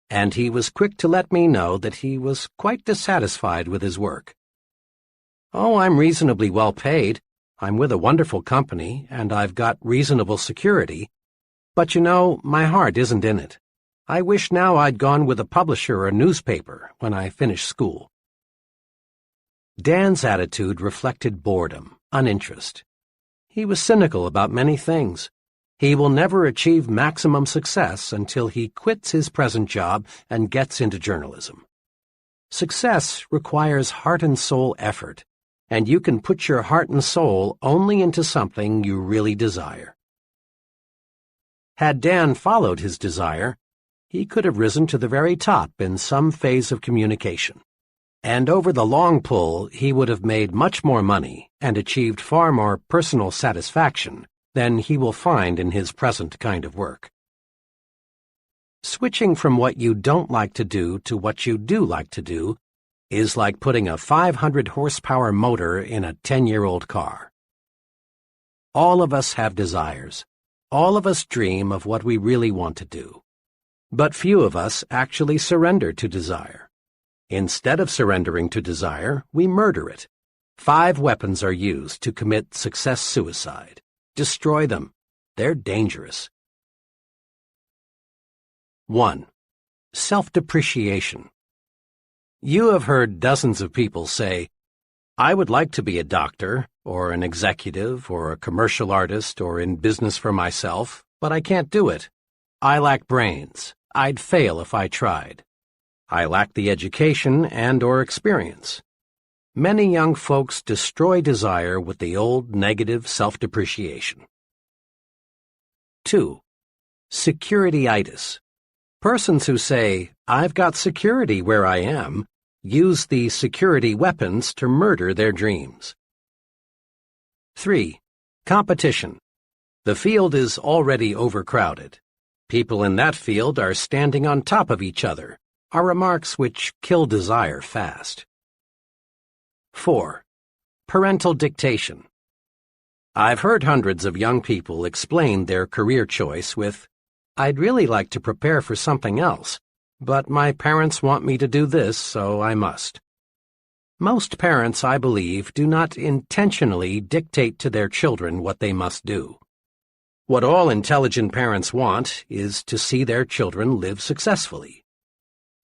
and he was quick to let me know that he was quite dissatisfied with his work. "Oh, I'm reasonably well paid. I'm with a wonderful company, and I've got reasonable security. But you know, my heart isn't in it. I wish now I'd gone with a publisher or newspaper when I finished school." Dan's attitude reflected boredom, uninterest. He was cynical about many things. He will never achieve maximum success until he quits his present job and gets into journalism. Success requires heart and soul effort, and you can put your heart and soul only into something you really desire. Had Dan followed his desire, he could have risen to the very top in some phase of communication. And over the long pull, he would have made much more money and achieved far more personal satisfaction than he will find in his present kind of work. Switching from what you don't like to do to what you do like to do is like putting a 500-horsepower motor in a 10-year-old car. All of us have desires. All of us dream of what we really want to do. But few of us actually surrender to desire. Instead of surrendering to desire, we murder it. 5 weapons are used to commit success suicide. Destroy them. They're dangerous. 1. Self-depreciation. You have heard dozens of people say, "I would like to be a doctor, or an executive, or a commercial artist, or in business for myself, but I can't do it. I lack brains. I'd fail if I tried. I lack the education and/or experience." Many young folks destroy desire with the old negative self-depreciation. 2. Security-itis. Persons who say, "I've got security where I am," use the security weapons to murder their dreams. 3. Competition. The field is already overcrowded. People in that field are standing on top of each other, are remarks which kill desire fast. 4. Parental dictation. I've heard hundreds of young people explain their career choice with, "I'd really like to prepare for something else, but my parents want me to do this, so I must." Most parents, I believe, do not intentionally dictate to their children what they must do. What all intelligent parents want is to see their children live successfully.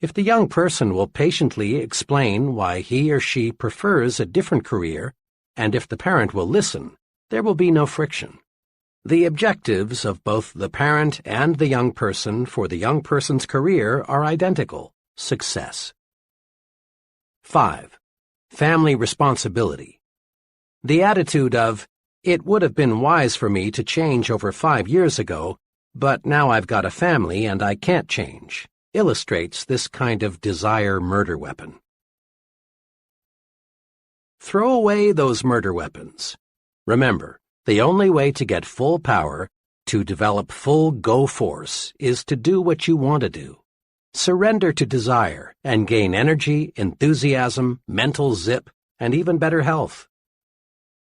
If the young person will patiently explain why he or she prefers a different career, and if the parent will listen, there will be no friction. The objectives of both the parent and the young person for the young person's career are identical: success. 5. Family responsibility. The attitude of, "It would have been wise for me to change over 5 years ago, but now I've got a family and I can't change," illustrates this kind of desire murder weapon. Throw away those murder weapons. Remember, the only way to get full power, to develop full go force, is to do what you want to do. Surrender to desire and gain energy, enthusiasm, mental zip, and even better health.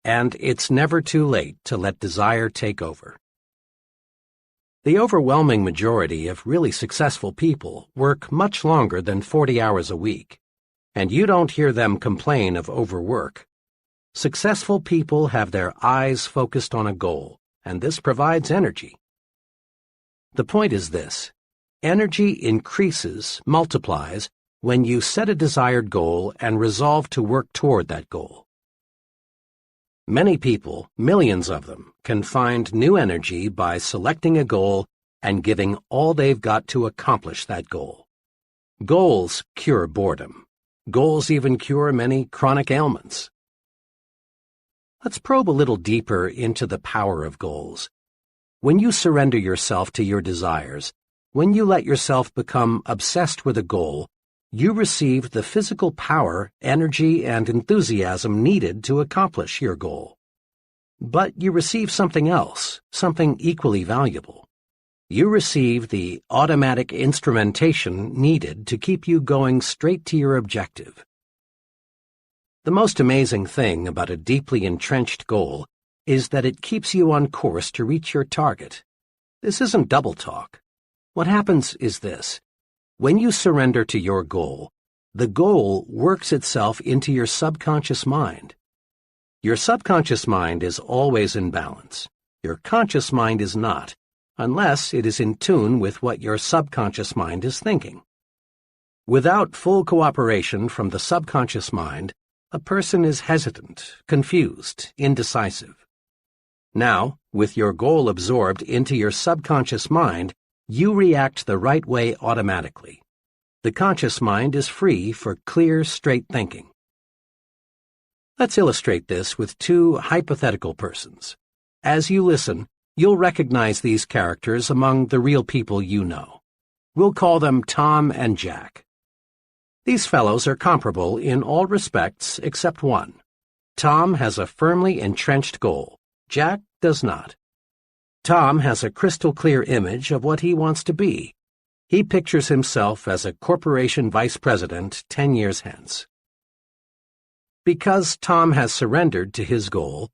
And it's never too late to let desire take over. The overwhelming majority of really successful people work much longer than 40 hours a week, and you don't hear them complain of overwork. Successful people have their eyes focused on a goal, and this provides energy. The point is this: energy increases, multiplies, when you set a desired goal and resolve to work toward that goal. Many people, millions of them, can find new energy by selecting a goal and giving all they've got to accomplish that goal. Goals cure boredom. Goals even cure many chronic ailments. Let's probe a little deeper into the power of goals. When you surrender yourself to your desires, when you let yourself become obsessed with a goal, you receive the physical power, energy, and enthusiasm needed to accomplish your goal. But you receive something else, something equally valuable. You receive the automatic instrumentation needed to keep you going straight to your objective. The most amazing thing about a deeply entrenched goal is that it keeps you on course to reach your target. This isn't double talk. What happens is this: when you surrender to your goal, the goal works itself into your subconscious mind. Your subconscious mind is always in balance. Your conscious mind is not, unless it is in tune with what your subconscious mind is thinking. Without full cooperation from the subconscious mind, a person is hesitant, confused, indecisive. Now, with your goal absorbed into your subconscious mind, you react the right way automatically. The conscious mind is free for clear, straight thinking. Let's illustrate this with 2 hypothetical persons. As you listen, you'll recognize these characters among the real people you know. We'll call them Tom and Jack. These fellows are comparable in all respects except one. Tom has a firmly entrenched goal. Jack does not. Tom has a crystal-clear image of what he wants to be. He pictures himself as a corporation vice president 10 years hence. Because Tom has surrendered to his goal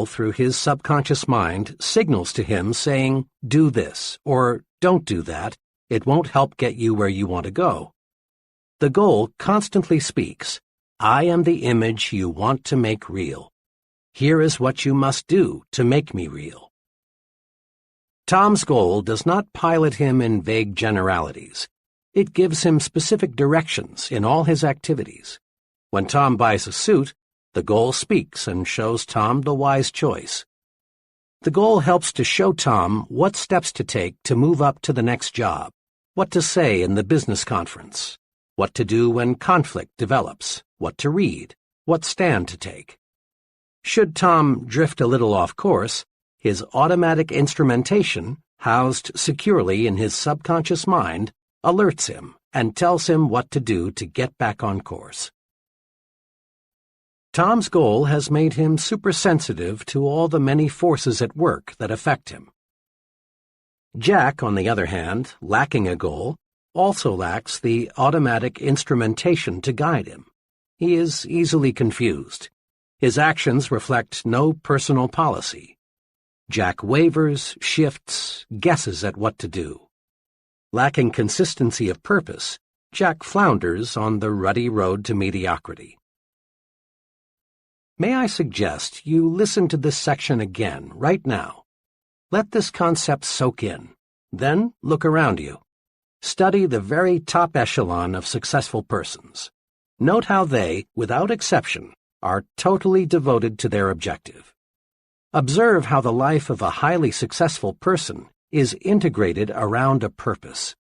through his subconscious mind signals to him saying, "Do this," or "Don't do that. It won't help get you where you want to go." The goal constantly speaks, "I am the image you want to make real. Here is what you must do to make me real." Tom's goal does not pilot him in vague generalities. It gives him specific directions in all his activities. When Tom buys a suit, the goal speaks and shows Tom the wise choice. The goal helps to show Tom what steps to take to move up to the next job, what to say in the business conference, what to do when conflict develops, what to read, what stand to take. Should Tom drift a little off course, his automatic instrumentation, housed securely in his subconscious mind, alerts him and tells him what to do to get back on course. Tom's goal has made him supersensitive to all the many forces at work that affect him. Jack, on the other hand, lacking a goal, also lacks the automatic instrumentation to guide him. He is easily confused. His actions reflect no personal policy. Jack wavers, shifts, guesses at what to do. Lacking consistency of purpose, Jack flounders on the ruddy road to mediocrity. May I suggest you listen to this section again, right now. Let this concept soak in. Then look around you. Study the very top echelon of successful persons. Note how they, without exception, are totally devoted to their objective. Observe how the life of a highly successful person is integrated around a purpose.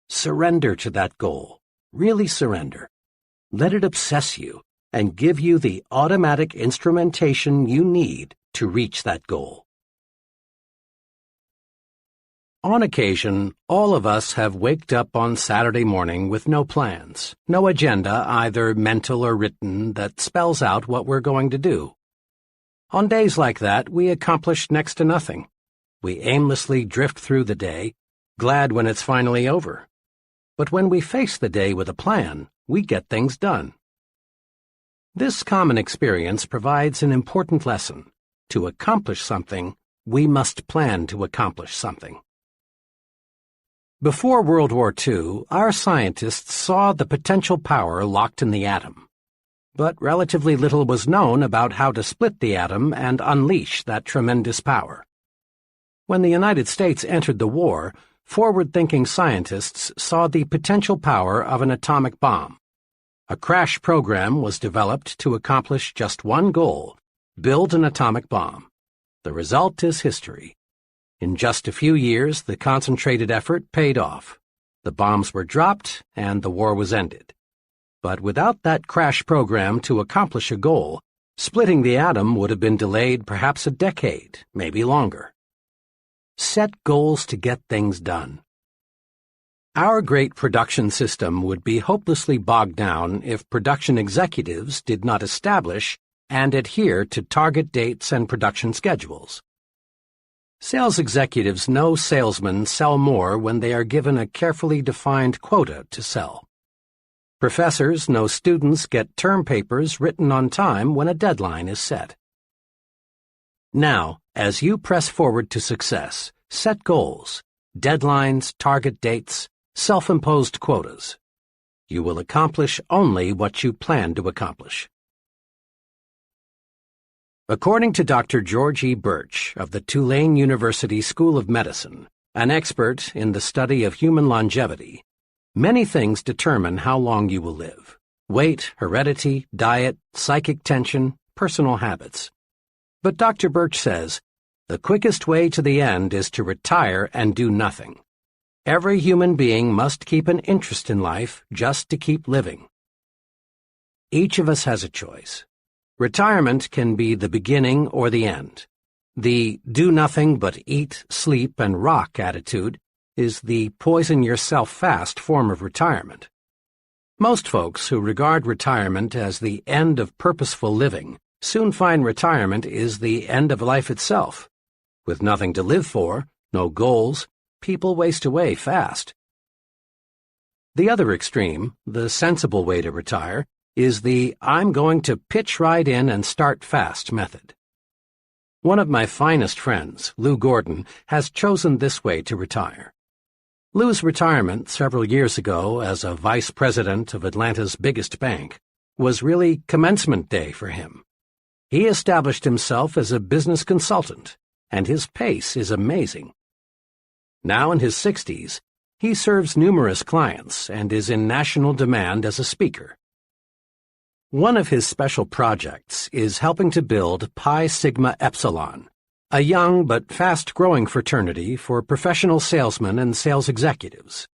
Surrender to that goal. Really surrender. Let it obsess you and give you the automatic instrumentation you need to reach that goal. On occasion, all of us have waked up on Saturday morning with no plans, no agenda, either mental or written, that spells out what we're going to do. On days like that, we accomplish next to nothing. We aimlessly drift through the day, glad when it's finally over. But when we face the day with a plan, we get things done. This common experience provides an important lesson. To accomplish something, we must plan to accomplish something. Before World War II, our scientists saw the potential power locked in the atom. But relatively little was known about how to split the atom and unleash that tremendous power. When the United States entered the war, forward-thinking scientists saw the potential power of an atomic bomb. A crash program was developed to accomplish just one goal: build an atomic bomb. The result is history. In just a few years, the concentrated effort paid off. The bombs were dropped, and the war was ended. But without that crash program to accomplish a goal, splitting the atom would have been delayed perhaps a decade, maybe longer. Set goals to get things done. Our great production system would be hopelessly bogged down if production executives did not establish and adhere to target dates and production schedules. Sales executives know salesmen sell more when they are given a carefully defined quota to sell. Professors know students get term papers written on time when a deadline is set. Now, as you press forward to success, set goals, deadlines, target dates, self-imposed quotas. You will accomplish only what you plan to accomplish. According to Dr. George E. Birch of the Tulane University School of Medicine, an expert in the study of human longevity, many things determine how long you will live: weight, heredity, diet, psychic tension, personal habits. But Dr. Birch says, the quickest way to the end is to retire and do nothing. Every human being must keep an interest in life just to keep living. Each of us has a choice. Retirement can be the beginning or the end. The do nothing but eat, sleep, and rock attitude is the poison-yourself-fast form of retirement. Most folks who regard retirement as the end of purposeful living soon find retirement is the end of life itself. With nothing to live for, no goals, people waste away fast. The other extreme, the sensible way to retire, is the I'm going to pitch right in and start fast method. One of my finest friends, Lou Gordon, has chosen this way to retire. Lou's retirement several years ago as a vice president of Atlanta's biggest bank was really commencement day for him. He established himself as a business consultant, and his pace is amazing. Now in his 60s, he serves numerous clients and is in national demand as a speaker. One of his special projects is helping to build Pi Sigma Epsilon, a young but fast-growing fraternity for professional salesmen and sales executives.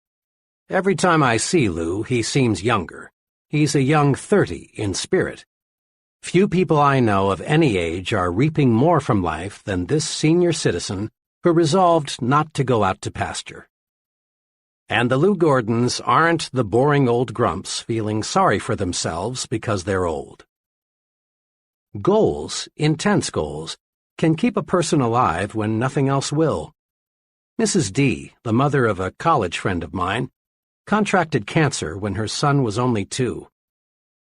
Every time I see Lou, he seems younger. He's a young 30 in spirit. Few people I know of any age are reaping more from life than this senior citizen who resolved not to go out to pasture. And the Lou Gordons aren't the boring old grumps feeling sorry for themselves because they're old. Goals, intense goals, can keep a person alive when nothing else will. Mrs. D, the mother of a college friend of mine, contracted cancer when her son was only 2.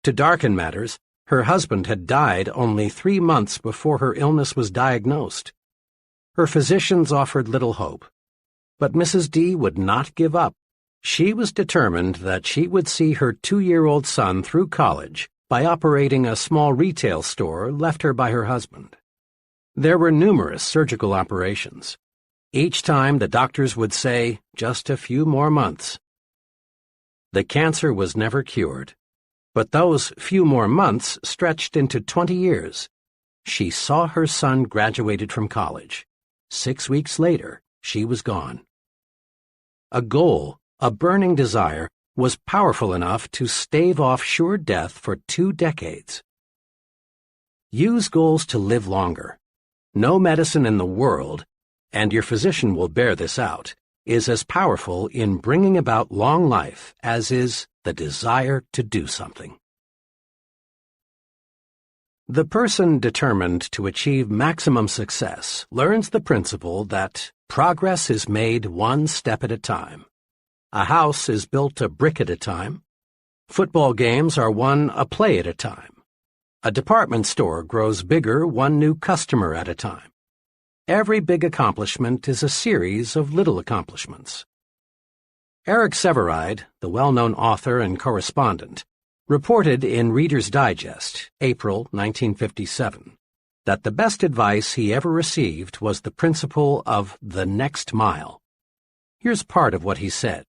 To darken matters, her husband had died only 3 months before her illness was diagnosed. Her physicians offered little hope, but Mrs. D would not give up. She was determined that she would see her 2-year-old son through college by operating a small retail store left her by her husband. There were numerous surgical operations. Each time the doctors would say, just a few more months. The cancer was never cured, but those few more months stretched into 20 years. She saw her son graduated from college. 6 weeks later, she was gone. A goal, a burning desire, was powerful enough to stave off sure death for 2 decades. Use goals to live longer. No medicine in the world, and your physician will bear this out, is as powerful in bringing about long life as is the desire to do something. The person determined to achieve maximum success learns the principle that progress is made one step at a time. A house is built a brick at a time. Football games are won a play at a time. A department store grows bigger one new customer at a time. Every big accomplishment is a series of little accomplishments. Eric Sevareid, the well-known author and correspondent, reported in Reader's Digest, April 1957, that the best advice he ever received was the principle of the next mile. Here's part of what he said.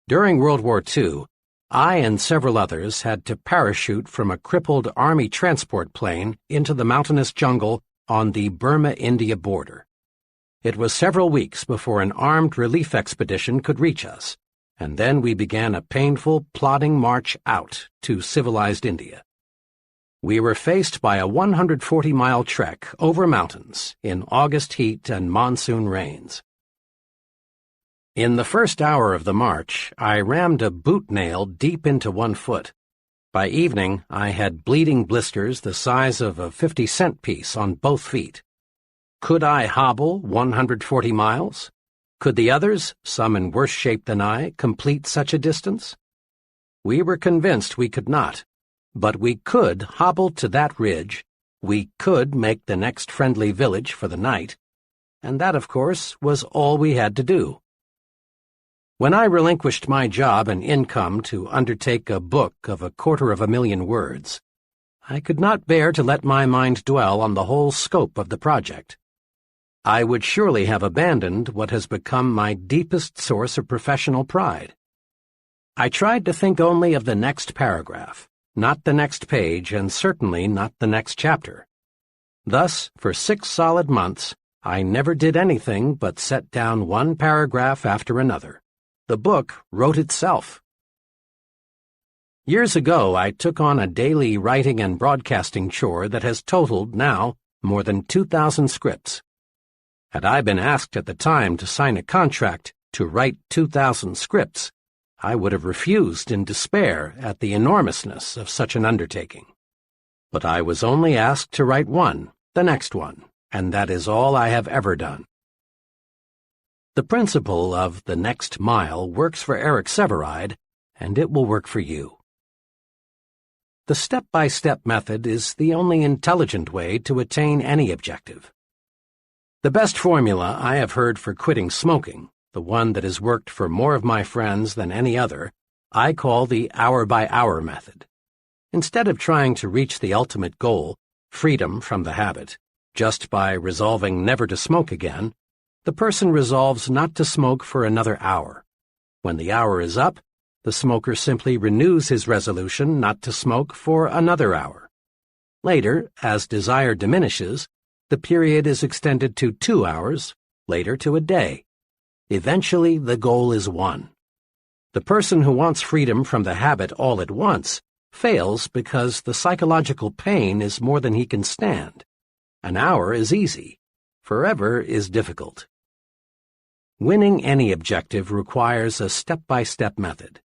During World War II, I and several others had to parachute from a crippled Army transport plane into the mountainous jungle on the Burma-India border. It was several weeks before an armed relief expedition could reach us, and then we began a painful, plodding march out to civilized India. We were faced by a 140-mile trek over mountains in August heat and monsoon rains. In the first hour of the march, I rammed a boot nail deep into one foot. By evening, I had bleeding blisters the size of a 50-cent piece on both feet. Could I hobble 140 miles? Could the others, some in worse shape than I, complete such a distance? We were convinced we could not, but we could hobble to that ridge, we could make the next friendly village for the night, and that, of course, was all we had to do. When I relinquished my job and income to undertake a book of 250,000 words, I could not bear to let my mind dwell on the whole scope of the project. I would surely have abandoned what has become my deepest source of professional pride. I tried to think only of the next paragraph, not the next page, and certainly not the next chapter. Thus, for 6 solid months, I never did anything but set down one paragraph after another. The book wrote itself. Years ago, I took on a daily writing and broadcasting chore that has totaled, now, more than 2,000 scripts. Had I been asked at the time to sign a contract to write 2,000 scripts, I would have refused in despair at the enormousness of such an undertaking. But I was only asked to write one, the next one, and that is all I have ever done. The principle of the next mile works for Eric Sevareid, and it will work for you. The step-by-step method is the only intelligent way to attain any objective. The best formula I have heard for quitting smoking, the one that has worked for more of my friends than any other, I call the hour-by-hour method. Instead of trying to reach the ultimate goal, freedom from the habit, just by resolving never to smoke again, the person resolves not to smoke for another hour. When the hour is up, the smoker simply renews his resolution not to smoke for another hour. Later, as desire diminishes, the period is extended to 2 hours, later to a day. Eventually, the goal is won. The person who wants freedom from the habit all at once fails because the psychological pain is more than he can stand. An hour is easy. Forever is difficult. Winning any objective requires a step-by-step method.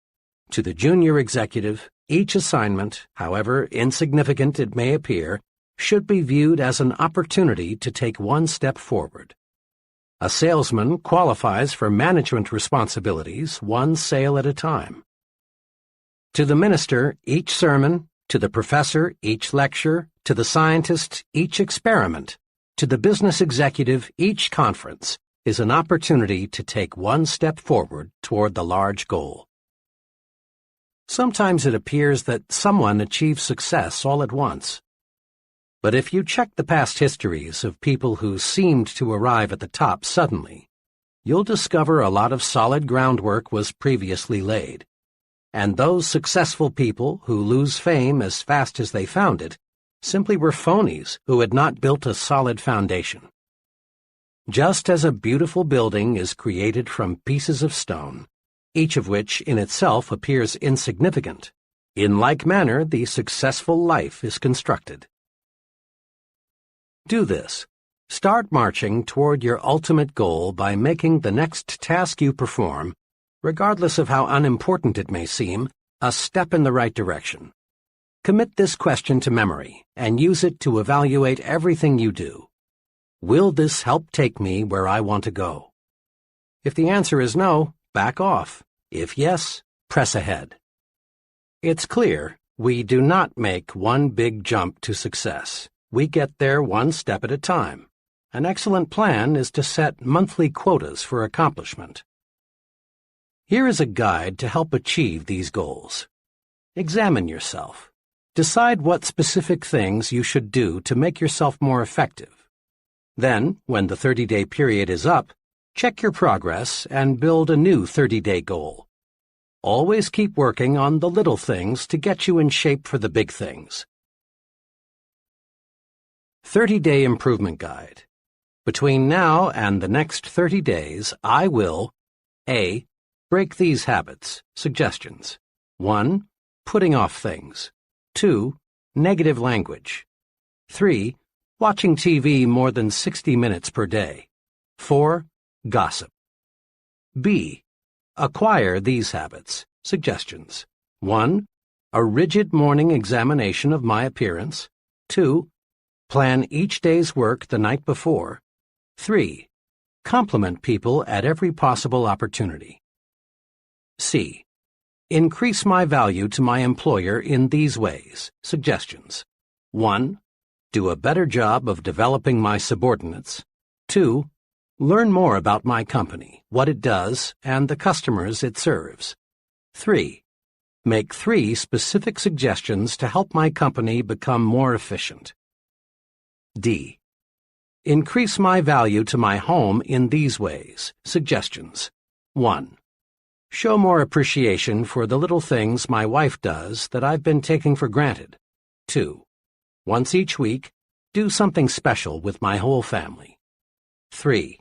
To the junior executive, each assignment, however insignificant it may appear, should be viewed as an opportunity to take one step forward. A salesman qualifies for management responsibilities one sale at a time. To the minister, each sermon; to the professor, each lecture; to the scientist, each experiment; to the business executive, each conference is an opportunity to take one step forward toward the large goal. Sometimes it appears that someone achieves success all at once. But if you check the past histories of people who seemed to arrive at the top suddenly, you'll discover a lot of solid groundwork was previously laid. And those successful people who lose fame as fast as they found it simply were phonies who had not built a solid foundation. Just as a beautiful building is created from pieces of stone, each of which in itself appears insignificant, in like manner the successful life is constructed. Do this. Start marching toward your ultimate goal by making the next task you perform, regardless of how unimportant it may seem, a step in the right direction. Commit this question to memory and use it to evaluate everything you do. Will this help take me where I want to go? If the answer is no, back off. If yes, press ahead. It's clear we do not make one big jump to success. We get there one step at a time. An excellent plan is to set monthly quotas for accomplishment. Here is a guide to help achieve these goals. Examine yourself. Decide what specific things you should do to make yourself more effective. Then, when the 30-day period is up, check your progress and build a new 30-day goal. Always keep working on the little things to get you in shape for the big things. 30-Day Improvement Guide. Between now and the next 30 days, I will A. Break these habits. Suggestions. 1. Putting off things. 2. Negative language. 3. Watching TV more than 60 minutes per day. 4. Gossip. B. Acquire these habits. Suggestions. 1. A rigid morning examination of my appearance. 2. Plan each day's work the night before. 3. Compliment people at every possible opportunity. C. Increase my value to my employer in these ways. Suggestions. 1. Do a better job of developing my subordinates. 2. Learn more about my company, what it does, and the customers it serves. 3. Make 3 specific suggestions to help my company become more efficient. D. Increase my value to my home in these ways. Suggestions. 1. Show more appreciation for the little things my wife does that I've been taking for granted. 2. Once each week, do something special with my whole family. 3.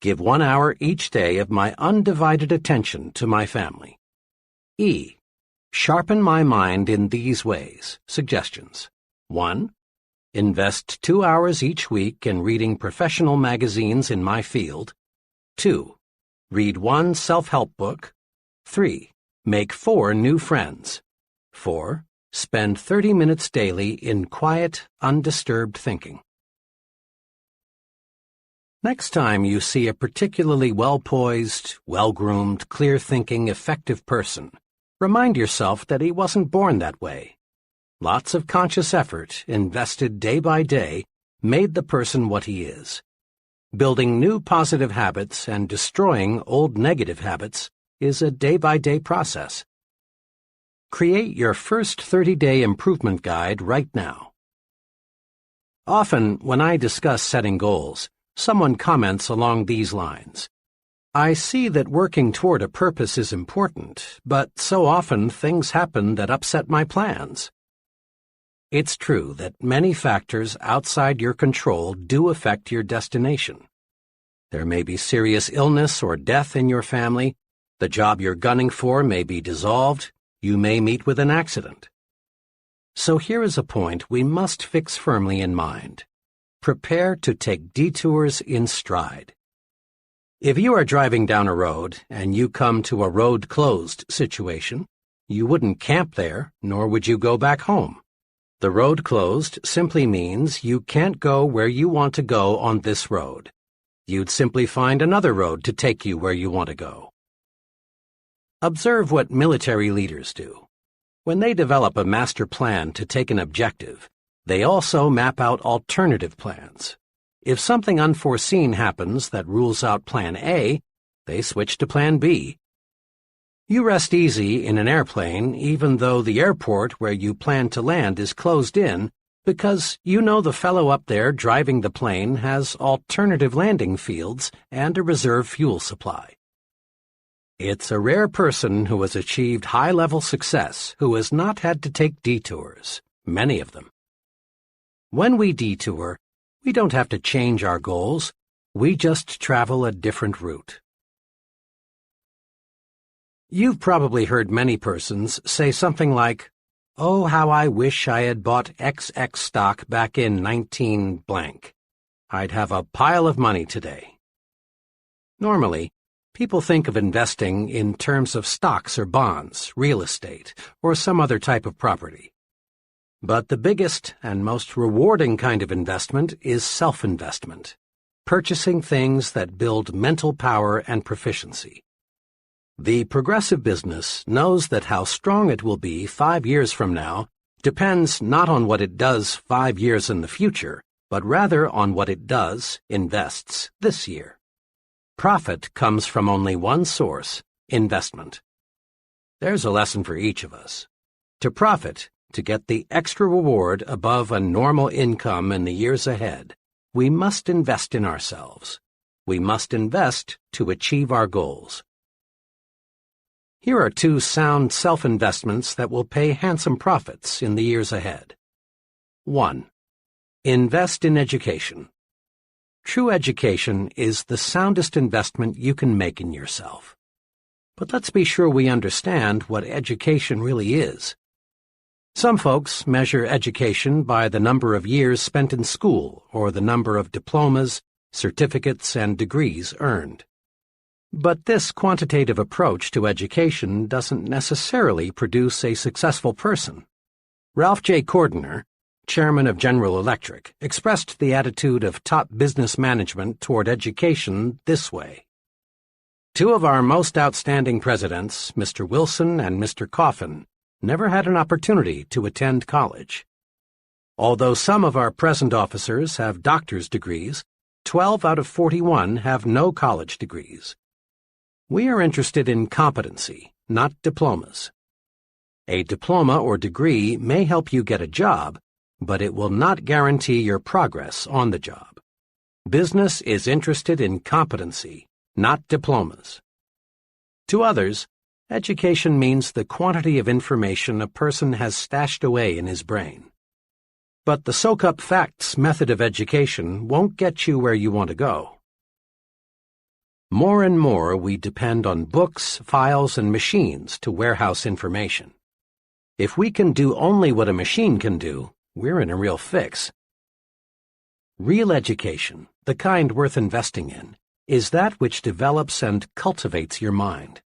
Give 1 hour each day of my undivided attention to my family. E. Sharpen my mind in these ways. Suggestions. 1. Invest 2 hours each week in reading professional magazines in my field. 2. Read 1 self-help book. 3. Make 4 new friends. 4. Spend 30 minutes daily in quiet, undisturbed thinking. Next time you see a particularly well-poised, well-groomed, clear-thinking, effective person, remind yourself that he wasn't born that way. Lots of conscious effort, invested day by day, made the person what he is. Building new positive habits and destroying old negative habits is a day-by-day process. Create your first 30-day improvement guide right now. Often, when I discuss setting goals, someone comments along these lines. I see that working toward a purpose is important, but so often things happen that upset my plans. It's true that many factors outside your control do affect your destination. There may be serious illness or death in your family, the job you're gunning for may be dissolved, you may meet with an accident. So here is a point we must fix firmly in mind. Prepare to take detours in stride. If you are driving down a road and you come to a road closed situation, you wouldn't camp there, nor would you go back home. The road closed simply means you can't go where you want to go on this road. You'd simply find another road to take you where you want to go. Observe what military leaders do. When they develop a master plan to take an objective, they also map out alternative plans. If something unforeseen happens that rules out Plan A, they switch to Plan B. You rest easy in an airplane even though the airport where you plan to land is closed in because you know the fellow up there driving the plane has alternative landing fields and a reserve fuel supply. It's a rare person who has achieved high-level success who has not had to take detours, many of them. When we detour, we don't have to change our goals, we just travel a different route. You've probably heard many persons say something like, "Oh, how I wish I had bought XX stock back in 19 blank. I'd have a pile of money today." Normally, people think of investing in terms of stocks or bonds, real estate, or some other type of property. But the biggest and most rewarding kind of investment is self-investment, purchasing things that build mental power and proficiency. The progressive business knows that how strong it will be 5 years from now depends not on what it does 5 years in the future, but rather on what it does, invests, this year. Profit comes from only one source, investment. There's a lesson for each of us. To profit, to get the extra reward above a normal income in the years ahead, we must invest in ourselves. We must invest to achieve our goals. Here are 2 sound self-investments that will pay handsome profits in the years ahead. 1. Invest in education. True education is the soundest investment you can make in yourself. But let's be sure we understand what education really is. Some folks measure education by the number of years spent in school or the number of diplomas, certificates, and degrees earned. But this quantitative approach to education doesn't necessarily produce a successful person. Ralph J. Cordiner, chairman of General Electric, expressed the attitude of top business management toward education this way. 2 of our most outstanding presidents, Mr. Wilson and Mr. Coffin, never had an opportunity to attend college. Although some of our present officers have doctor's degrees, 12 out of 41 have no college degrees. We are interested in competency, not diplomas. A diploma or degree may help you get a job, but it will not guarantee your progress on the job. Business is interested in competency, not diplomas. To others, education means the quantity of information a person has stashed away in his brain. But the soak-up facts method of education won't get you where you want to go. More and more we depend on books, files, and machines to warehouse information. If we can do only what a machine can do, we're in a real fix. Real education, the kind worth investing in, is that which develops and cultivates your mind.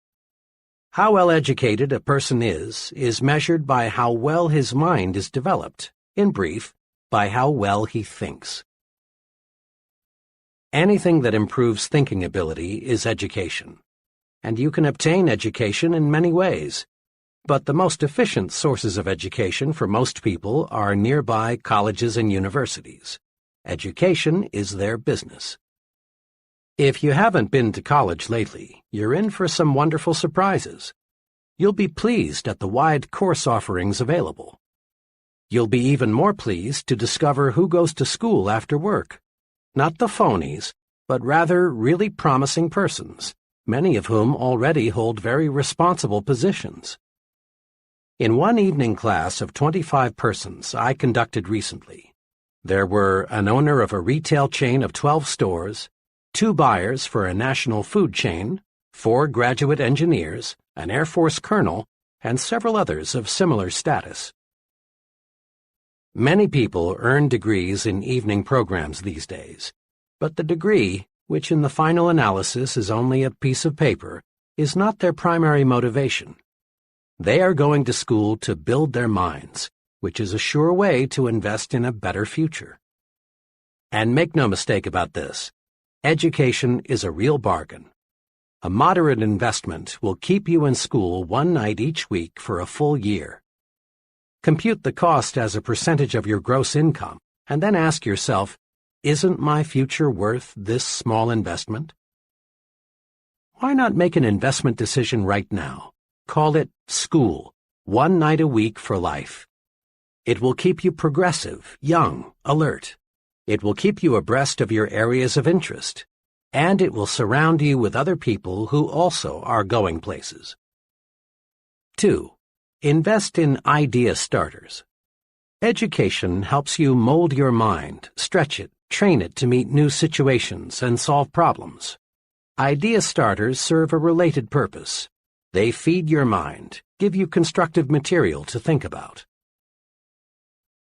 How well educated a person is measured by how well his mind is developed, in brief, by how well he thinks. Anything that improves thinking ability is education, and you can obtain education in many ways. But the most efficient sources of education for most people are nearby colleges and universities. Education is their business. If you haven't been to college lately, you're in for some wonderful surprises. You'll be pleased at the wide course offerings available. You'll be even more pleased to discover who goes to school after work. Not the phonies, but rather really promising persons, many of whom already hold very responsible positions. In one evening class of 25 persons I conducted recently, there were an owner of a retail chain of 12 stores, 2 buyers for a national food chain, 4 graduate engineers, an Air Force colonel, and several others of similar status. Many people earn degrees in evening programs these days, but the degree, which in the final analysis is only a piece of paper, is not their primary motivation. They are going to school to build their minds, which is a sure way to invest in a better future. And make no mistake about this, education is a real bargain. A moderate investment will keep you in school one night each week for a full year. Compute the cost as a percentage of your gross income, and then ask yourself, isn't my future worth this small investment? Why not make an investment decision right now? Call it school, one night a week for life. It will keep you progressive, young, alert. It will keep you abreast of your areas of interest, and it will surround you with other people who also are going places. 2. Invest in idea starters. Education helps you mold your mind, stretch it, train it to meet new situations and solve problems. Idea starters serve a related purpose. They feed your mind, give you constructive material to think about.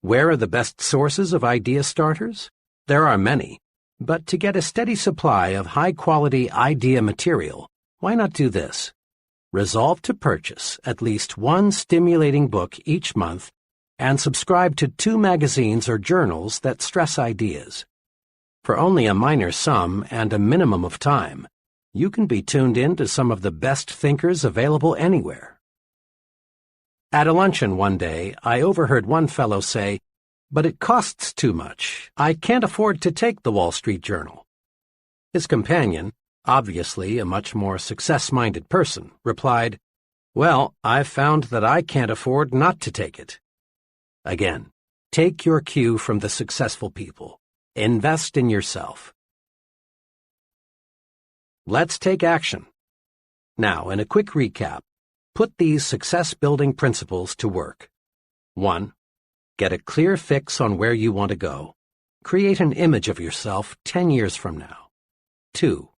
Where are the best sources of idea starters? There are many, but to get a steady supply of high-quality idea material, why not do this? Resolve to purchase at least one stimulating book each month and subscribe to 2 magazines or journals that stress ideas. For only a minor sum and a minimum of time, you can be tuned in to some of the best thinkers available anywhere. At a luncheon one day, I overheard one fellow say, "But it costs too much. I can't afford to take the Wall Street Journal." His companion, obviously a much more success-minded person, replied, "Well, I've found that I can't afford not to take it." Again, take your cue from the successful people. Invest in yourself. Let's take action. Now, in a quick recap, put these success-building principles to work. 1. Get a clear fix on where you want to go. Create an image of yourself 10 years from now. 2.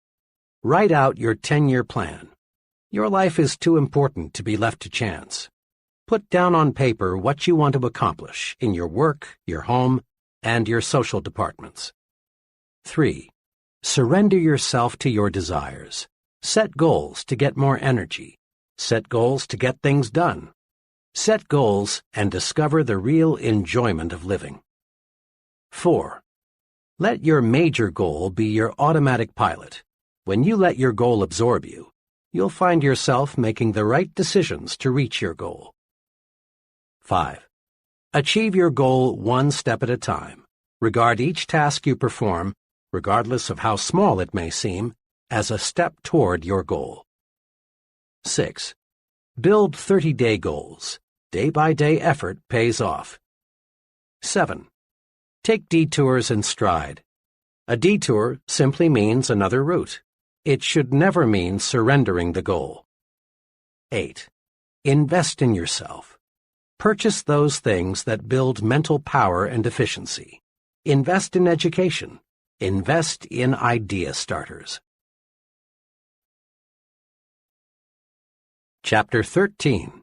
Write out your 10-year plan. Your life is too important to be left to chance. Put down on paper what you want to accomplish in your work, your home, and your social departments. 3. Surrender yourself to your desires. Set goals to get more energy. Set goals to get things done. Set goals and discover the real enjoyment of living. 4. Let your major goal be your automatic pilot. When you let your goal absorb you, you'll find yourself making the right decisions to reach your goal. 5. Achieve your goal one step at a time. Regard each task you perform, regardless of how small it may seem, as a step toward your goal. 6. Build 30-day goals. Day-by-day effort pays off. 7. Take detours in stride. A detour simply means another route. It should never mean surrendering the goal. 8. Invest in yourself. Purchase those things that build mental power and efficiency. Invest in education. Invest in idea starters. Chapter 13.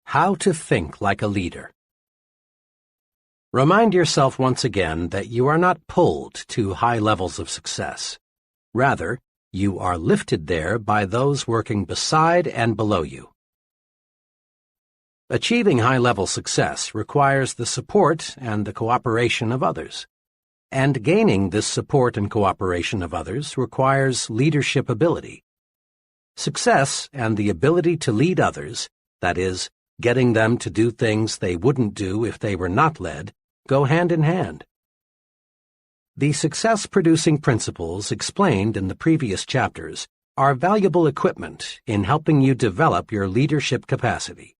How to Think Like a Leader. Remind yourself once again that you are not pulled to high levels of success. Rather, you are lifted there by those working beside and below you. Achieving high-level success requires the support and the cooperation of others. And gaining this support and cooperation of others requires leadership ability. Success and the ability to lead others, that is, getting them to do things they wouldn't do if they were not led, go hand in hand. The success-producing principles explained in the previous chapters are valuable equipment in helping you develop your leadership capacity.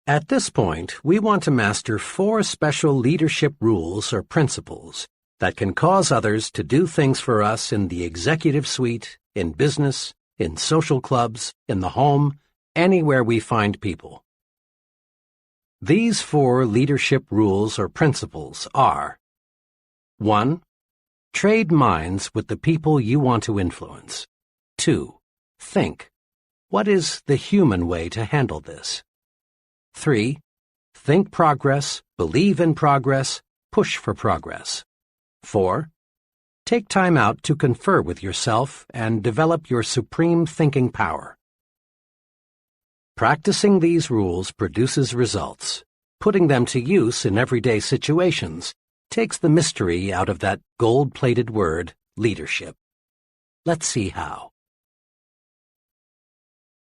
At this point, we want to master 4 special leadership rules or principles that can cause others to do things for us in the executive suite, in business, in social clubs, in the home, anywhere we find people. These 4 leadership rules or principles are: 1. Trade minds with the people you want to influence. 2. Think. What is the human way to handle this? 3. Think progress, believe in progress, push for progress. 4. Take time out to confer with yourself and develop your supreme thinking power. Practicing these rules produces results. Putting them to use in everyday situations takes the mystery out of that gold-plated word, leadership. Let's see how.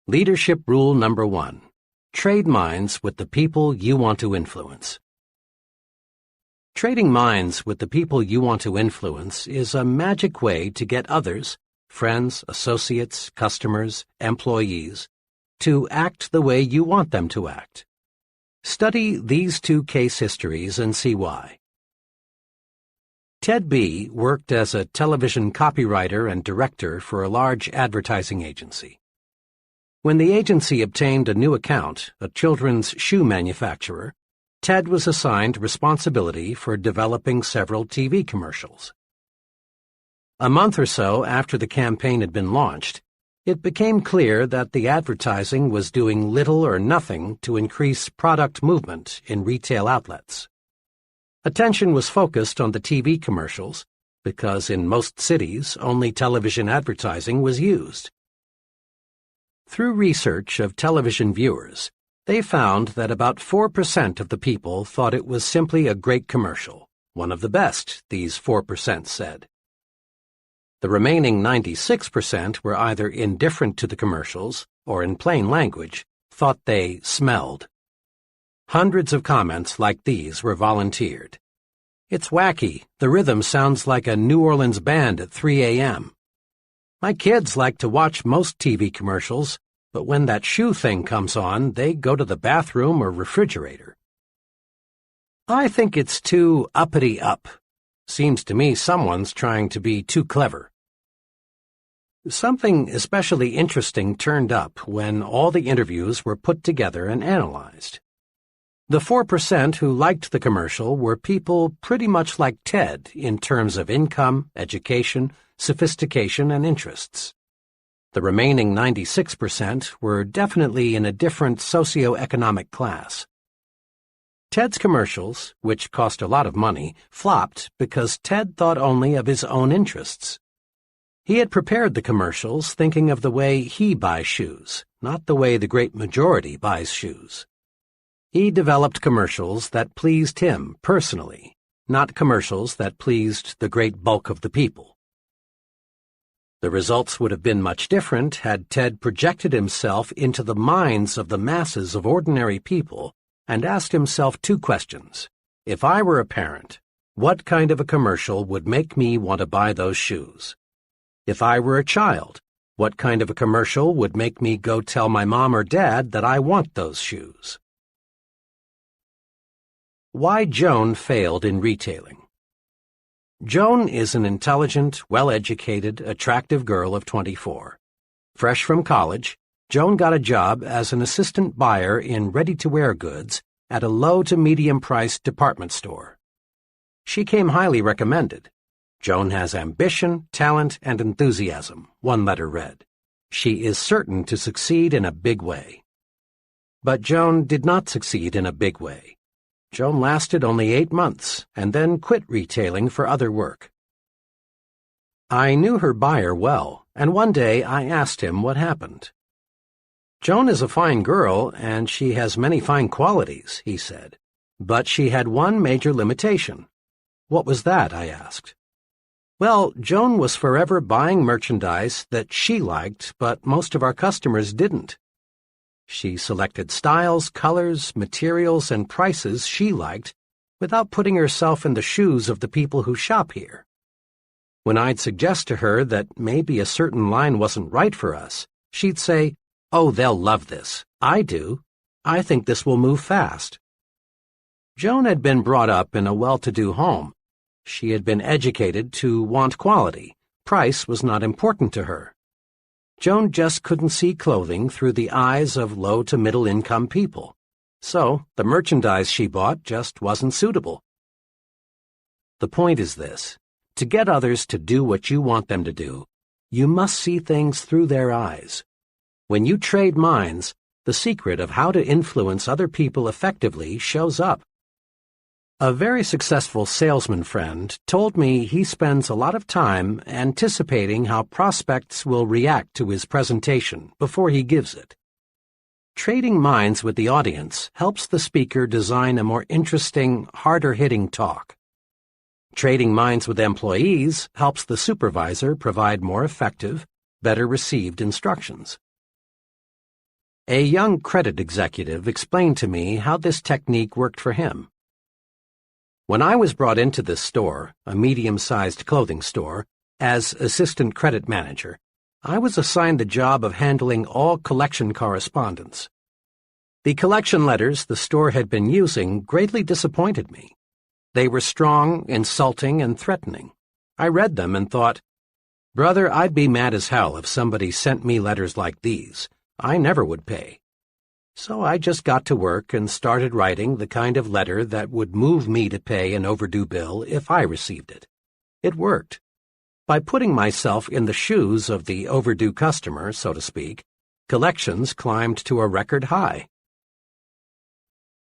Leadership rule number 1. Trade minds with the people you want to influence. Trading minds with the people you want to influence is a magic way to get others, friends, associates, customers, employees, to act the way you want them to act. Study these 2 case histories and see why. Ted B. worked as a television copywriter and director for a large advertising agency. When the agency obtained a new account, a children's shoe manufacturer, Ted was assigned responsibility for developing several TV commercials. A month or so after the campaign had been launched, it became clear that the advertising was doing little or nothing to increase product movement in retail outlets. Attention was focused on the TV commercials because in most cities only television advertising was used. Through research of television viewers, they found that about 4% of the people thought it was simply a great commercial, one of the best, these 4% said. The remaining 96% were either indifferent to the commercials or, in plain language, thought they smelled. Hundreds of comments like these were volunteered. It's wacky. The rhythm sounds like a New Orleans band at 3 a.m. My kids like to watch most TV commercials, but when that shoe thing comes on, they go to the bathroom or refrigerator. I think it's too uppity up. Seems to me someone's trying to be too clever. Something especially interesting turned up when all the interviews were put together and analyzed. The 4% who liked the commercial were people pretty much like Ted in terms of income, education, sophistication, and interests. The remaining 96% were definitely in a different socioeconomic class. Ted's commercials, which cost a lot of money, flopped because Ted thought only of his own interests. He had prepared the commercials thinking of the way he buys shoes, not the way the great majority buys shoes. He developed commercials that pleased him personally, not commercials that pleased the great bulk of the people. The results would have been much different had Ted projected himself into the minds of the masses of ordinary people and asked himself 2 questions. If I were a parent, what kind of a commercial would make me want to buy those shoes? If I were a child, what kind of a commercial would make me go tell my mom or dad that I want those shoes? Why Joan failed in retailing. Joan is an intelligent, well-educated, attractive girl of 24. Fresh from college, Joan got a job as an assistant buyer in ready-to-wear goods at a low-to-medium-priced department store. She came highly recommended. Joan has ambition, talent, and enthusiasm, one letter read. She is certain to succeed in a big way. But Joan did not succeed in a big way. Joan lasted only 8 months and then quit retailing for other work. I knew her buyer well, and one day I asked him what happened. "Joan is a fine girl, and she has many fine qualities," he said. "But she had one major limitation." "What was that?" I asked. "Well, Joan was forever buying merchandise that she liked, but most of our customers didn't. She selected styles, colors, materials, and prices she liked without putting herself in the shoes of the people who shop here. When I'd suggest to her that maybe a certain line wasn't right for us, she'd say, 'Oh, they'll love this. I do. I think this will move fast.' Joan had been brought up in a well-to-do home. She had been educated to want quality. Price was not important to her. Joan just couldn't see clothing through the eyes of low to middle income people. So the merchandise she bought just wasn't suitable. The point is this: to get others to do what you want them to do, you must see things through their eyes. When you trade minds, the secret of how to influence other people effectively shows up. A very successful salesman friend told me he spends a lot of time anticipating how prospects will react to his presentation before he gives it. Trading minds with the audience helps the speaker design a more interesting, harder-hitting talk. Trading minds with employees helps the supervisor provide more effective, better-received instructions. A young credit executive explained to me how this technique worked for him. When I was brought into this store, a medium-sized clothing store, as assistant credit manager, I was assigned the job of handling all collection correspondence. The collection letters the store had been using greatly disappointed me. They were strong, insulting, and threatening. I read them and thought, "Brother, I'd be mad as hell if somebody sent me letters like these. I never would pay." So I just got to work and started writing the kind of letter that would move me to pay an overdue bill if I received it. It worked. By putting myself in the shoes of the overdue customer, so to speak, collections climbed to a record high.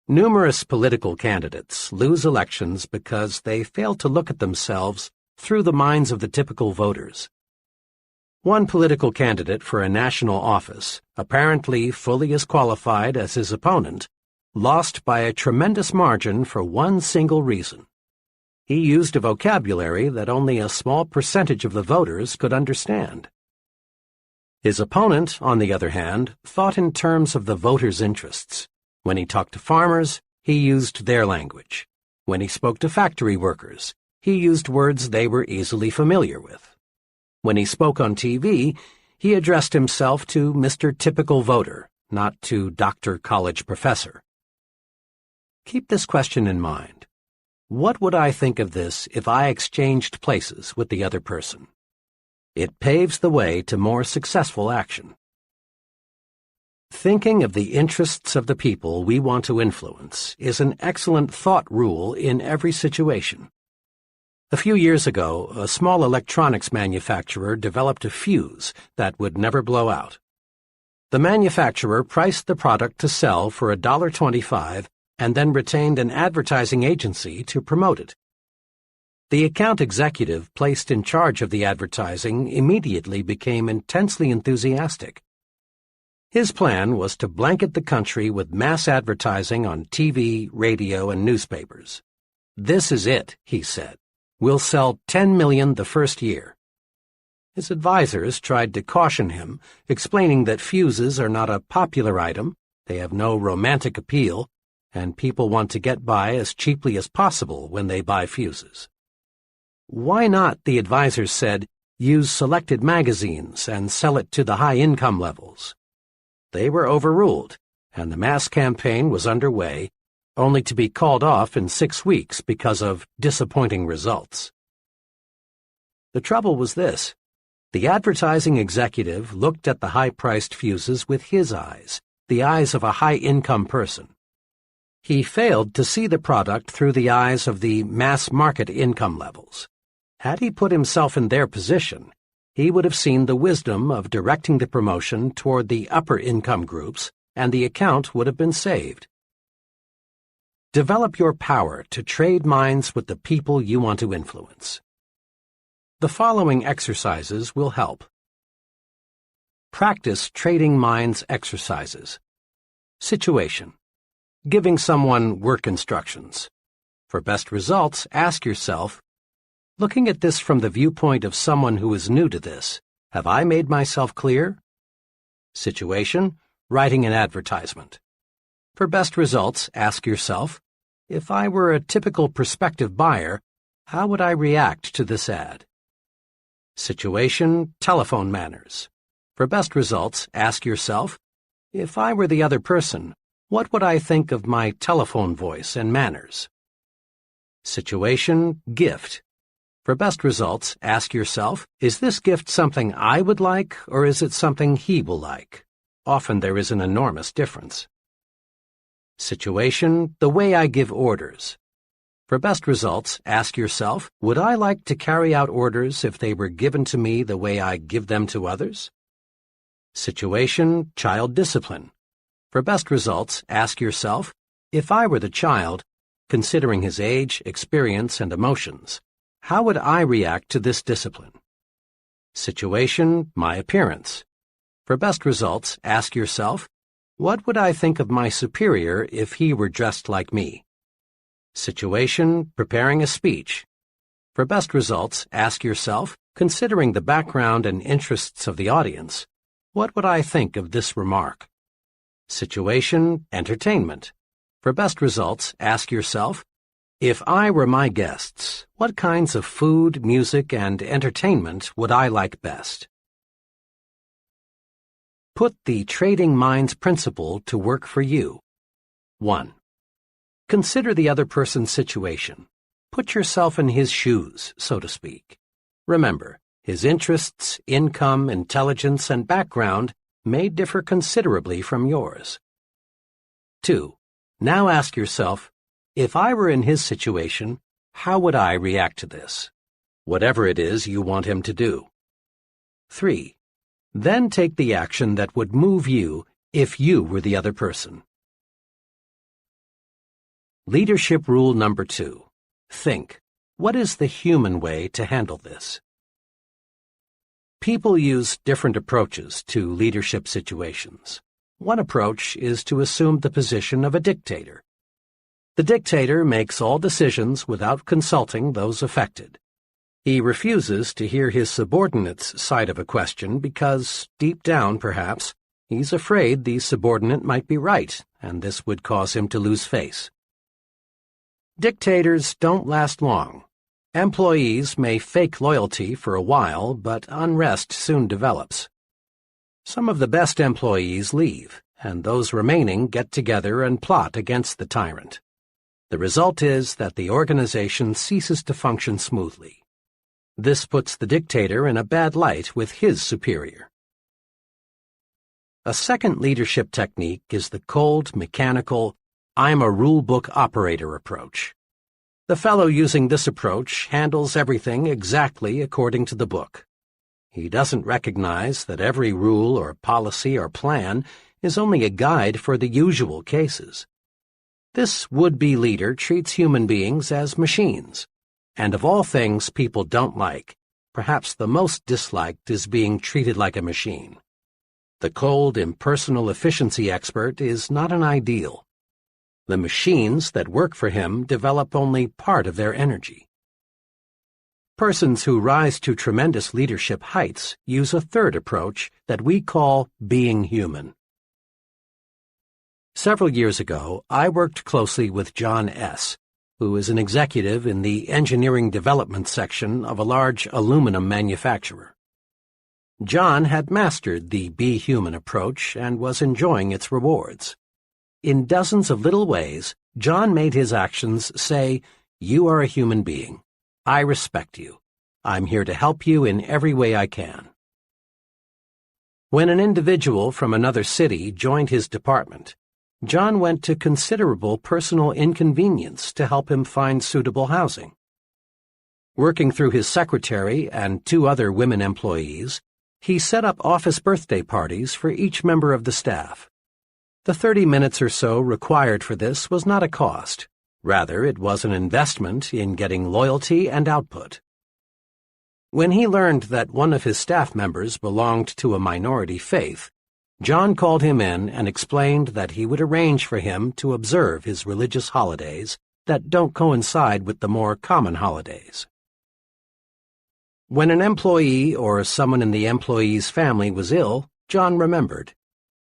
Numerous political candidates lose elections because they fail to look at themselves through the minds of the typical voters. One political candidate for a national office, apparently fully as qualified as his opponent, lost by a tremendous margin for one single reason. He used a vocabulary that only a small percentage of the voters could understand. His opponent, on the other hand, thought in terms of the voters' interests. When he talked to farmers, he used their language. When he spoke to factory workers, he used words they were easily familiar with. When he spoke on TV, he addressed himself to Mr. Typical Voter, not to Dr. College Professor. Keep this question in mind. What would I think of this if I exchanged places with the other person? It paves the way to more successful action. Thinking of the interests of the people we want to influence is an excellent thought rule in every situation. A few years ago, a small electronics manufacturer developed a fuse that would never blow out. The manufacturer priced the product to sell for $1.25 and then retained an advertising agency to promote it. The account executive placed in charge of the advertising immediately became intensely enthusiastic. His plan was to blanket the country with mass advertising on TV, radio, and newspapers. "This is it," he said. "We'll sell 10 million the first year." His advisors tried to caution him, explaining that fuses are not a popular item, they have no romantic appeal, and people want to get by as cheaply as possible when they buy fuses. Why not, the advisors said, use selected magazines and sell it to the high income levels? They were overruled, and the mass campaign was underway, only to be called off in 6 weeks because of disappointing results. The trouble was this: the advertising executive looked at the high-priced fuses with his eyes, the eyes of a high-income person. He failed to see the product through the eyes of the mass-market income levels. Had he put himself in their position, he would have seen the wisdom of directing the promotion toward the upper-income groups, and the account would have been saved. Develop your power to trade minds with the people you want to influence. The following exercises will help. Practice trading minds exercises. Situation: giving someone work instructions. For best results, ask yourself, looking at this from the viewpoint of someone who is new to this, have I made myself clear? Situation: writing an advertisement. For best results, ask yourself, if I were a typical prospective buyer, how would I react to this ad? Situation: telephone manners. For best results, ask yourself, if I were the other person, what would I think of my telephone voice and manners? Situation: gift. For best results, ask yourself, is this gift something I would like, or is it something he will like? Often there is an enormous difference. Situation: the way I give orders. For best results, ask yourself, would I like to carry out orders if they were given to me the way I give them to others? Situation: child discipline. For best results, ask yourself, if I were the child, considering his age, experience, and emotions, how would I react to this discipline? Situation: my appearance. For best results, ask yourself, what would I think of my superior if he were dressed like me? Situation: preparing a speech. For best results, ask yourself, considering the background and interests of the audience, what would I think of this remark? Situation: entertainment. For best results, ask yourself, if I were my guests, what kinds of food, music, and entertainment would I like best? Put the trading minds principle to work for you. 1. Consider the other person's situation. Put yourself in his shoes, so to speak. Remember, his interests, income, intelligence, and background may differ considerably from yours. 2. Now ask yourself, if I were in his situation, how would I react to this? Whatever it is you want him to do. 3. Then take the action that would move you if you were the other person. Leadership rule number 2. Think, what is the human way to handle this? People use different approaches to leadership situations. One approach is to assume the position of a dictator. The dictator makes all decisions without consulting those affected. He refuses to hear his subordinate's side of a question because, deep down perhaps, he's afraid the subordinate might be right, and this would cause him to lose face. Dictators don't last long. Employees may fake loyalty for a while, but unrest soon develops. Some of the best employees leave, and those remaining get together and plot against the tyrant. The result is that the organization ceases to function smoothly. This puts the dictator in a bad light with his superior. A second leadership technique is the cold, mechanical, I'm a rule-book operator approach. The fellow using this approach handles everything exactly according to the book. He doesn't recognize that every rule or policy or plan is only a guide for the usual cases. This would-be leader treats human beings as machines. And of all things people don't like, perhaps the most disliked is being treated like a machine. The cold, impersonal efficiency expert is not an ideal. The machines that work for him develop only part of their energy. Persons who rise to tremendous leadership heights use a third approach that we call being human. Several years ago, I worked closely with John S., who is an executive in the engineering development section of a large aluminum manufacturer. John had mastered the Be Human approach and was enjoying its rewards. In dozens of little ways, John made his actions say, "You are a human being. I respect you. I'm here to help you in every way I can." When an individual from another city joined his department, John went to considerable personal inconvenience to help him find suitable housing. Working through his secretary and 2 other women employees, he set up office birthday parties for each member of the staff. The 30 minutes or so required for this was not a cost. Rather, it was an investment in getting loyalty and output. When he learned that one of his staff members belonged to a minority faith, John called him in and explained that he would arrange for him to observe his religious holidays that don't coincide with the more common holidays. When an employee or someone in the employee's family was ill, John remembered.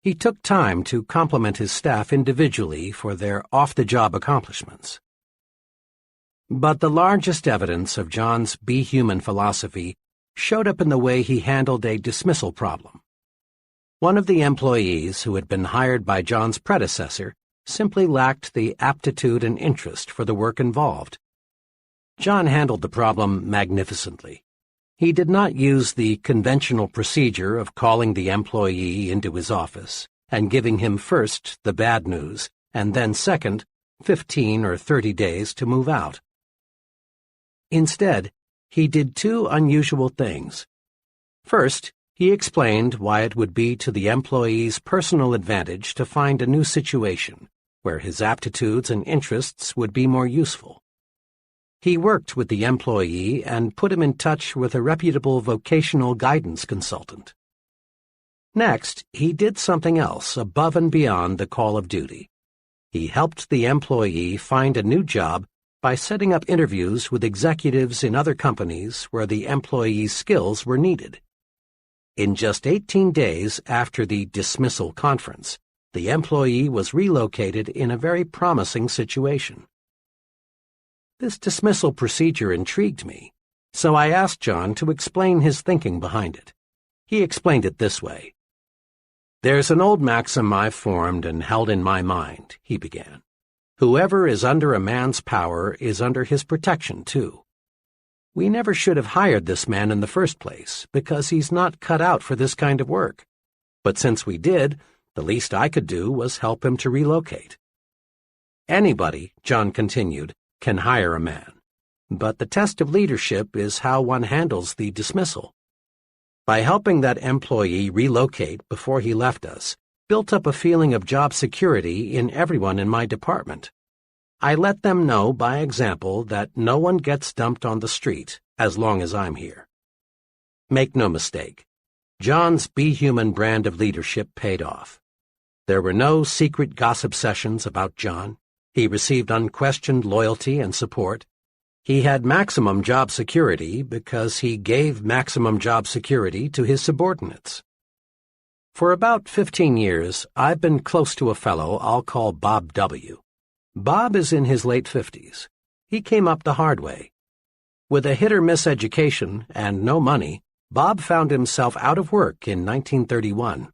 He took time to compliment his staff individually for their off-the-job accomplishments. But the largest evidence of John's Be Human philosophy showed up in the way he handled a dismissal problem. One of the employees who had been hired by John's predecessor simply lacked the aptitude and interest for the work involved. John handled the problem magnificently. He did not use the conventional procedure of calling the employee into his office and giving him first the bad news and then second 15 or 30 days to move out. Instead, he did two unusual things. First, he explained why it would be to the employee's personal advantage to find a new situation where his aptitudes and interests would be more useful. He worked with the employee and put him in touch with a reputable vocational guidance consultant. Next, he did something else above and beyond the call of duty. He helped the employee find a new job by setting up interviews with executives in other companies where the employee's skills were needed. In just 18 days after the dismissal conference, the employee was relocated in a very promising situation. This dismissal procedure intrigued me, so I asked John to explain his thinking behind it. He explained it this way. "There's an old maxim I've formed and held in my mind," he began. "Whoever is under a man's power is under his protection, too. We never should have hired this man in the first place, because he's not cut out for this kind of work. But since we did, the least I could do was help him to relocate." Anybody, John continued, can hire a man, but the test of leadership is how one handles the dismissal. By helping that employee relocate before he left us, built up a feeling of job security in everyone in my department. I let them know by example that no one gets dumped on the street as long as I'm here. Make no mistake, John's Be Human brand of leadership paid off. There were no secret gossip sessions about John. He received unquestioned loyalty and support. He had maximum job security because he gave maximum job security to his subordinates. For about 15 years, I've been close to a fellow I'll call Bob W. Bob is in his late 50s. He came up the hard way. With a hit-or-miss education and no money, Bob found himself out of work in 1931.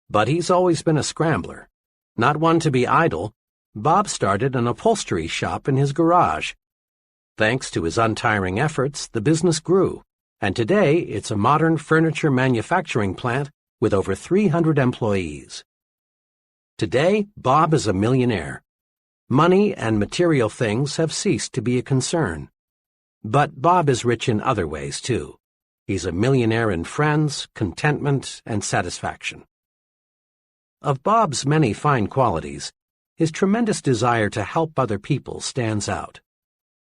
But he's always been a scrambler. Not one to be idle, Bob started an upholstery shop in his garage. Thanks to his untiring efforts, the business grew, and today it's a modern furniture manufacturing plant with over 300 employees. Today, Bob is a millionaire. Money and material things have ceased to be a concern. But Bob is rich in other ways, too. He's a millionaire in friends, contentment, and satisfaction. Of Bob's many fine qualities, his tremendous desire to help other people stands out.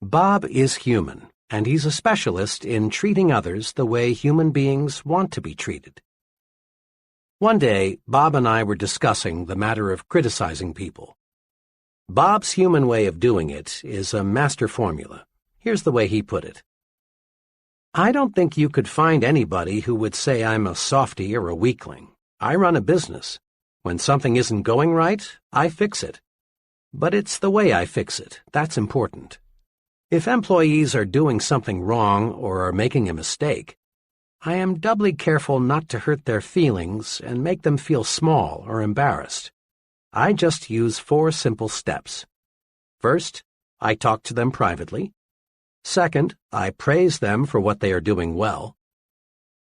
Bob is human, and he's a specialist in treating others the way human beings want to be treated. One day, Bob and I were discussing the matter of criticizing people. Bob's human way of doing it is a master formula. Here's the way he put it. "I don't think you could find anybody who would say I'm a softy or a weakling. I run a business. When something isn't going right, I fix it. But it's the way I fix it that's important. If employees are doing something wrong or are making a mistake, I am doubly careful not to hurt their feelings and make them feel small or embarrassed. I just use 4 simple steps. First, I talk to them privately. Second, I praise them for what they are doing well.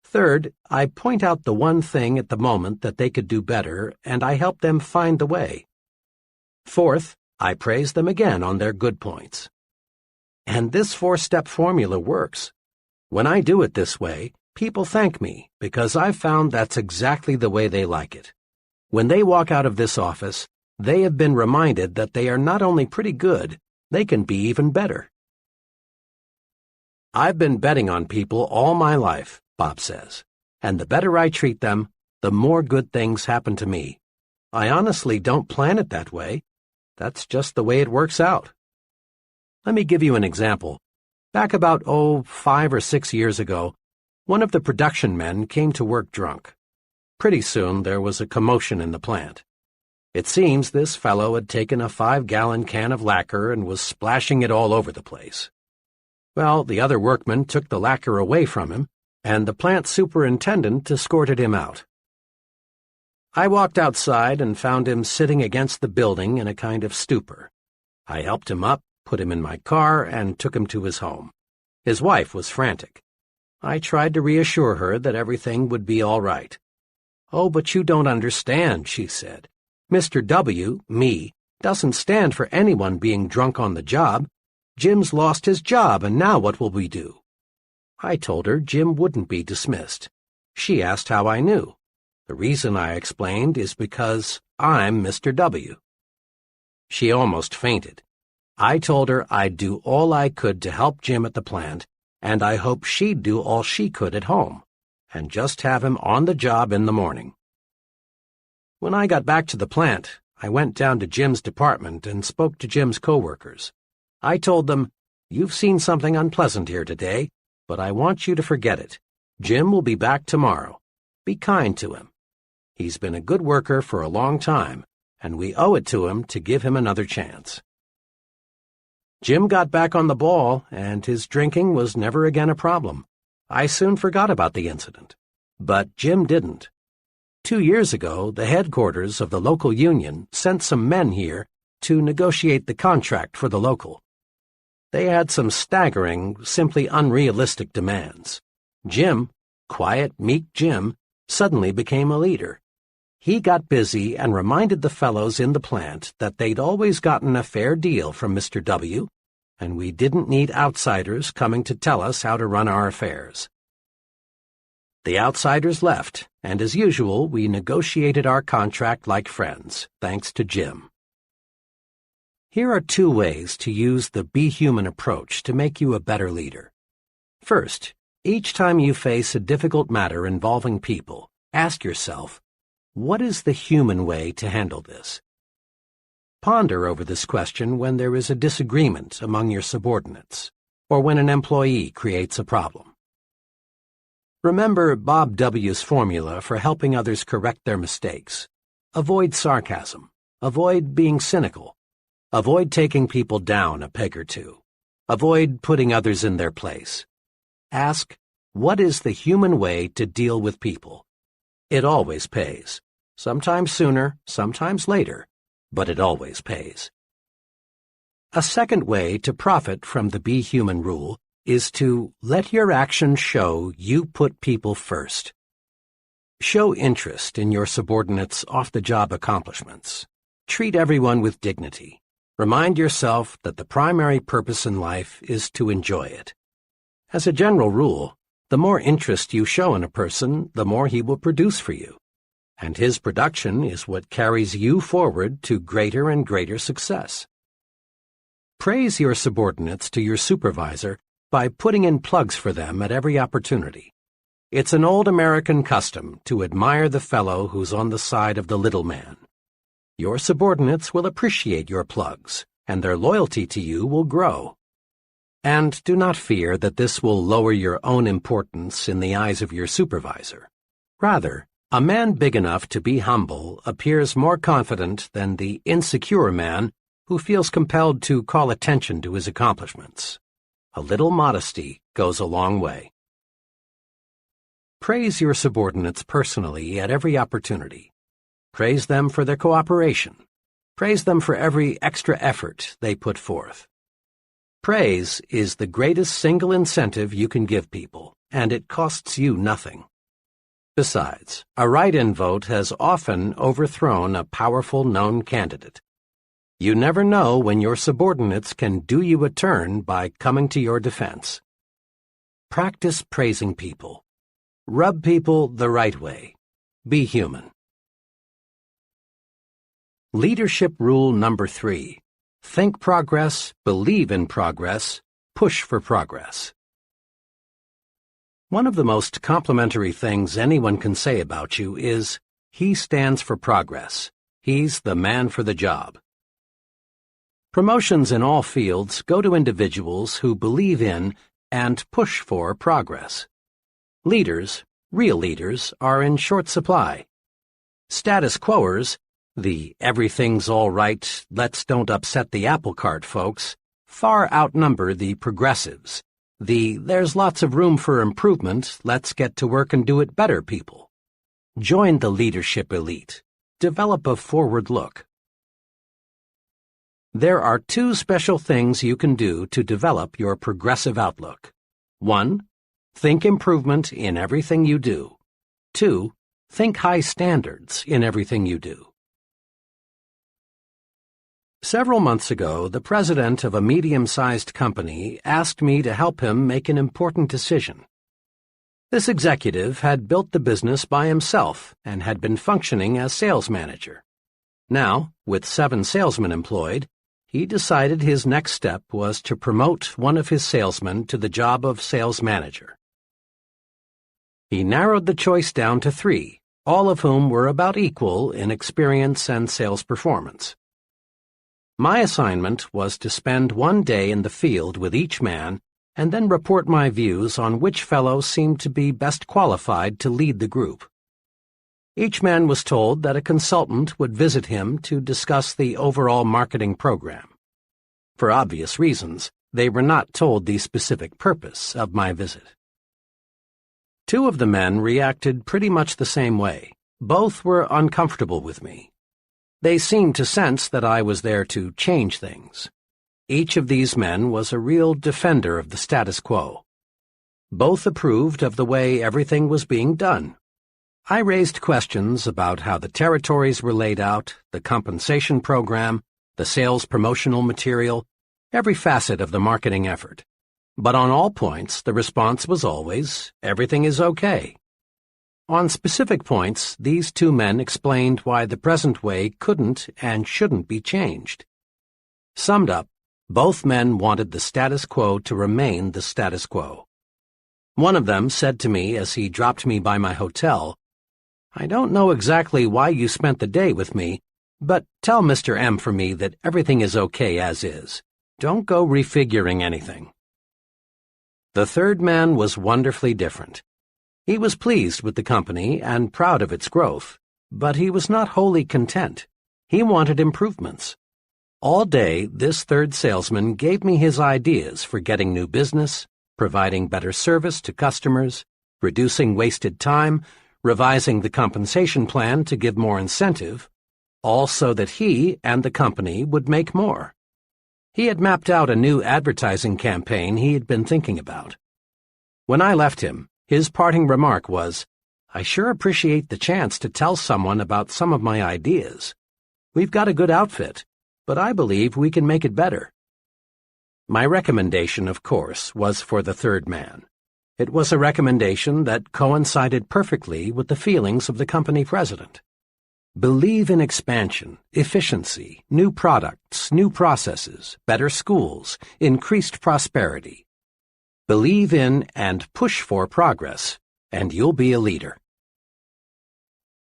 Third, I point out the one thing at the moment that they could do better, and I help them find the way. Fourth, I praise them again on their good points. And this 4-step formula works. When I do it this way, people thank me because I've found that's exactly the way they like it. When they walk out of this office, they have been reminded that they are not only pretty good, They can be even better. I've been betting on people all my life, Bob says, and the better I treat them, the more good things happen to me. I honestly don't plan it that way. That's just the way it works out. Let me give you an example. Back about, 5 or 6 years ago, one of the production men came to work drunk. Pretty soon there was a commotion in the plant. It seems this fellow had taken a 5-gallon can of lacquer and was splashing it all over the place. Well, the other workmen took the lacquer away from him, and the plant superintendent escorted him out. I walked outside and found him sitting against the building in a kind of stupor. I helped him up, put him in my car, and took him to his home. His wife was frantic. I tried to reassure her that everything would be all right. "Oh, but you don't understand," she said. "Mr. W, me, doesn't stand for anyone being drunk on the job. Jim's lost his job, and now what will we do?" I told her Jim wouldn't be dismissed. She asked how I knew. The reason, I explained, is because I'm Mr. W. She almost fainted. I told her I'd do all I could to help Jim at the plant, and I hoped she'd do all she could at home, and just have him on the job in the morning. When I got back to the plant, I went down to Jim's department and spoke to Jim's coworkers. I told them, "You've seen something unpleasant here today, but I want you to forget it. Jim will be back tomorrow. Be kind to him. He's been a good worker for a long time, and we owe it to him to give him another chance." Jim got back on the ball, and his drinking was never again a problem. I soon forgot about the incident. But Jim didn't. 2 years ago, the headquarters of the local union sent some men here to negotiate the contract for the local. They had some staggering, simply unrealistic demands. Jim, quiet, meek Jim, suddenly became a leader. He got busy and reminded the fellows in the plant that they'd always gotten a fair deal from Mr. W, and we didn't need outsiders coming to tell us how to run our affairs. The outsiders left, and as usual, we negotiated our contract like friends, thanks to Jim. Here are 2 ways to use the Be Human approach to make you a better leader. First, each time you face a difficult matter involving people, ask yourself, what is the human way to handle this? Ponder over this question when there is a disagreement among your subordinates, or when an employee creates a problem. Remember Bob W.'s formula for helping others correct their mistakes. Avoid sarcasm. Avoid being cynical. Avoid taking people down a peg or two. Avoid putting others in their place. Ask, what is the human way to deal with people? It always pays. Sometimes sooner, sometimes later, but it always pays. A second way to profit from the Be Human rule is to let your actions show you put people first. Show interest in your subordinates' off-the-job accomplishments. Treat everyone with dignity. Remind yourself that the primary purpose in life is to enjoy it. As a general rule, the more interest you show in a person, the more he will produce for you. And his production is what carries you forward to greater and greater success. Praise your subordinates to your supervisor by putting in plugs for them at every opportunity. It's an old American custom to admire the fellow who's on the side of the little man. Your subordinates will appreciate your plugs, and their loyalty to you will grow. And do not fear that this will lower your own importance in the eyes of your supervisor. Rather, a man big enough to be humble appears more confident than the insecure man who feels compelled to call attention to his accomplishments. A little modesty goes a long way. Praise your subordinates personally at every opportunity. Praise them for their cooperation. Praise them for every extra effort they put forth. Praise is the greatest single incentive you can give people, and it costs you nothing. Besides, a write-in vote has often overthrown a powerful known candidate. You never know when your subordinates can do you a turn by coming to your defense. Practice praising people. Rub people the right way. Be human. Leadership rule number 3. think progress, believe in progress, push for progress. One of the most complimentary things anyone can say about you is, he stands for progress. He's the man for the job. Promotions in all fields go to individuals who believe in and push for progress. Leaders, real leaders, are in short supply. Status quoers, the everything's all right, let's don't upset the apple cart folks, far outnumber the progressives, the there's lots of room for improvement, let's get to work and do it better people. Join the leadership elite. Develop a forward look. There are two special things you can do to develop your progressive outlook. 1. Think improvement in everything you do. 2. Think high standards in everything you do. Several months ago, the president of a medium-sized company asked me to help him make an important decision. This executive had built the business by himself and had been functioning as sales manager. Now, with 7 salesmen employed, he decided his next step was to promote one of his salesmen to the job of sales manager. He narrowed the choice down to 3, all of whom were about equal in experience and sales performance. My assignment was to spend one day in the field with each man and then report my views on which fellow seemed to be best qualified to lead the group. Each man was told that a consultant would visit him to discuss the overall marketing program. For obvious reasons, they were not told the specific purpose of my visit. 2 of the men reacted pretty much the same way. Both were uncomfortable with me. They seemed to sense that I was there to change things. Each of these men was a real defender of the status quo. Both approved of the way everything was being done. I raised questions about how the territories were laid out, the compensation program, the sales promotional material, every facet of the marketing effort. But on all points, the response was always, everything is okay. On specific points, these 2 men explained why the present way couldn't and shouldn't be changed. Summed up, both men wanted the status quo to remain the status quo. One of them said to me as he dropped me by my hotel, I don't know exactly why you spent the day with me, but tell Mr. M for me that everything is okay as is. Don't go refiguring anything. The 3rd man was wonderfully different. He was pleased with the company and proud of its growth, but he was not wholly content. He wanted improvements. All day, this 3rd salesman gave me his ideas for getting new business, providing better service to customers, reducing wasted time, revising the compensation plan to give more incentive, all so that he and the company would make more. He had mapped out a new advertising campaign he had been thinking about. When I left him, his parting remark was, I sure appreciate the chance to tell someone about some of my ideas. We've got a good outfit, but I believe we can make it better. My recommendation, of course, was for the 3rd man. It was a recommendation that coincided perfectly with the feelings of the company president. Believe in expansion, efficiency, new products, new processes, better schools, increased prosperity. Believe in and push for progress, and you'll be a leader.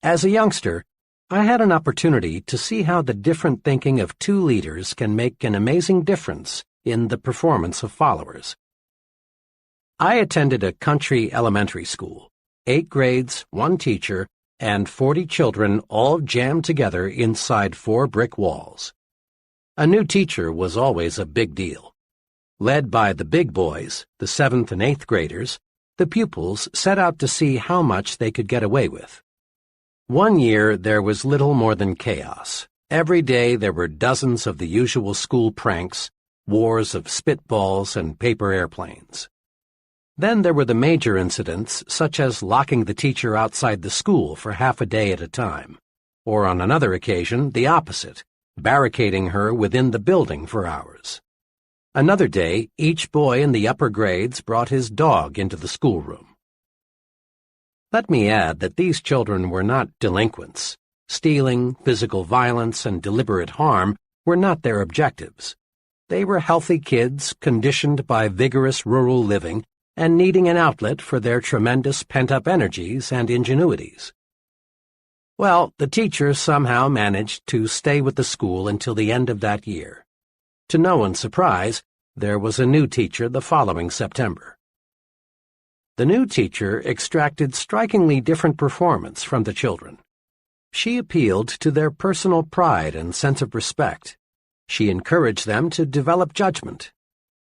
As a youngster, I had an opportunity to see how the different thinking of 2 leaders can make an amazing difference in the performance of followers. I attended a country elementary school, 8 grades, 1 teacher, and 40 children all jammed together inside 4 brick walls. A new teacher was always a big deal. Led by the big boys, the 7th and 8th graders, the pupils set out to see how much they could get away with. One year there was little more than chaos. Every day there were dozens of the usual school pranks, wars of spitballs and paper airplanes. Then there were the major incidents, such as locking the teacher outside the school for half a day at a time, or on another occasion, the opposite, barricading her within the building for hours. Another day, each boy in the upper grades brought his dog into the schoolroom. Let me add that these children were not delinquents. Stealing, physical violence, and deliberate harm were not their objectives. They were healthy kids conditioned by vigorous rural living and needing an outlet for their tremendous pent-up energies and ingenuities. Well, the teacher somehow managed to stay with the school until the end of that year. To no one's surprise, there was a new teacher the following September. The new teacher extracted strikingly different performance from the children. She appealed to their personal pride and sense of respect. She encouraged them to develop judgment.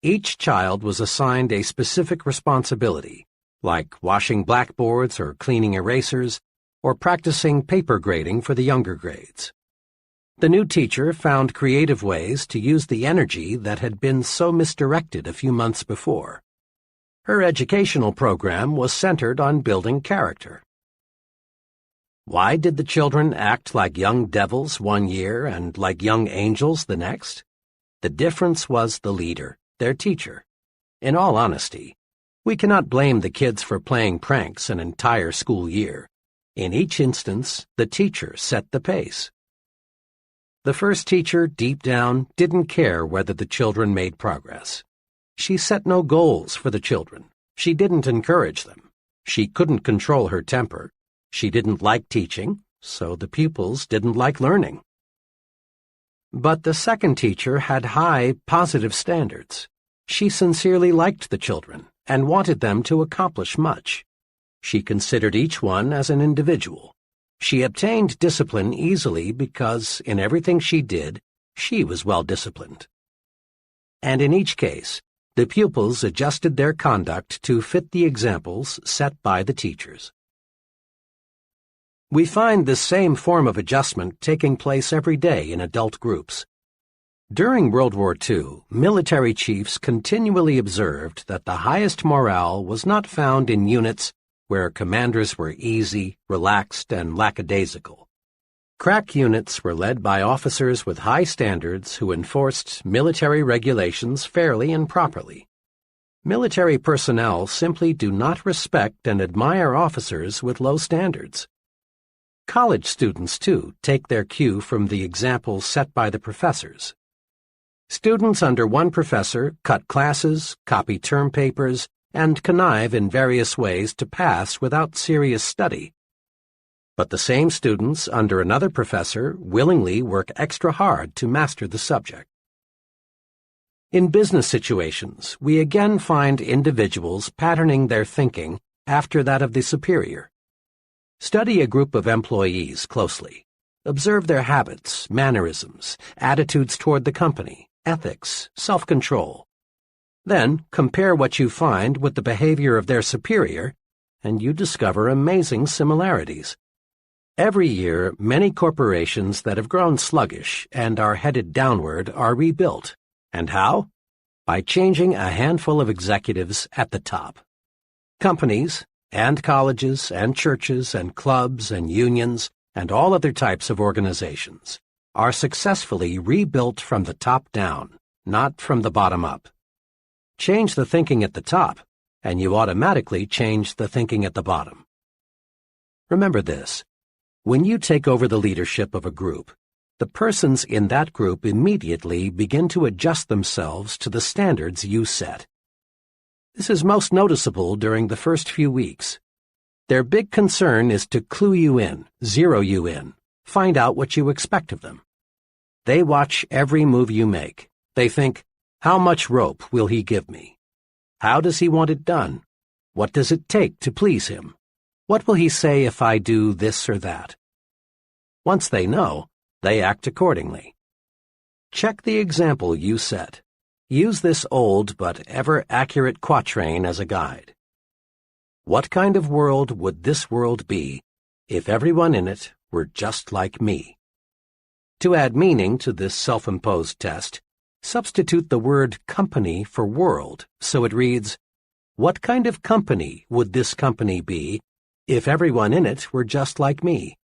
Each child was assigned a specific responsibility, like washing blackboards or cleaning erasers, or practicing paper grading for the younger grades. The new teacher found creative ways to use the energy that had been so misdirected a few months before. Her educational program was centered on building character. Why did the children act like young devils one year and like young angels the next? The difference was the leader, their teacher. In all honesty, we cannot blame the kids for playing pranks an entire school year. In each instance, the teacher set the pace. The first teacher, deep down, didn't care whether the children made progress. She set no goals for the children. She didn't encourage them. She couldn't control her temper. She didn't like teaching, so the pupils didn't like learning. But the second teacher had high, positive standards. She sincerely liked the children and wanted them to accomplish much. She considered each one as an individual. She obtained discipline easily because, in everything she did, she was well disciplined. And in each case, the pupils adjusted their conduct to fit the examples set by the teachers. We find this same form of adjustment taking place every day in adult groups. During World War II, military chiefs continually observed that the highest morale was not found in units where commanders were easy, relaxed, and lackadaisical. Crack units were led by officers with high standards who enforced military regulations fairly and properly. Military personnel simply do not respect and admire officers with low standards. College students, too, take their cue from the examples set by the professors. Students under one professor cut classes, copy term papers, and connive in various ways to pass without serious study. But the same students under another professor willingly work extra hard to master the subject. In business situations, we again find individuals patterning their thinking after that of the superior. Study a group of employees closely. Observe their habits, mannerisms, attitudes toward the company, ethics, self-control. Then compare what you find with the behavior of their superior, and you discover amazing similarities. Every year, many corporations that have grown sluggish and are headed downward are rebuilt. And how? By changing a handful of executives at the top. Companies, and colleges, and churches, and clubs, and unions, and all other types of organizations are successfully rebuilt from the top down, not from the bottom up. Change the thinking at the top, and you automatically change the thinking at the bottom. Remember this: when you take over the leadership of a group, the persons in that group immediately begin to adjust themselves to the standards you set. This is most noticeable during the first few weeks. Their big concern is to clue you in, zero you in, find out what you expect of them. They watch every move you make. They think, how much rope will he give me? How does he want it done? What does it take to please him? What will he say if I do this or that? Once they know, they act accordingly. Check the example you set. Use this old but ever-accurate quatrain as a guide. What kind of world would this world be if everyone in it were just like me? To add meaning to this self-imposed test, substitute the word company for world so it reads, what kind of company would this company be if everyone in it were just like me?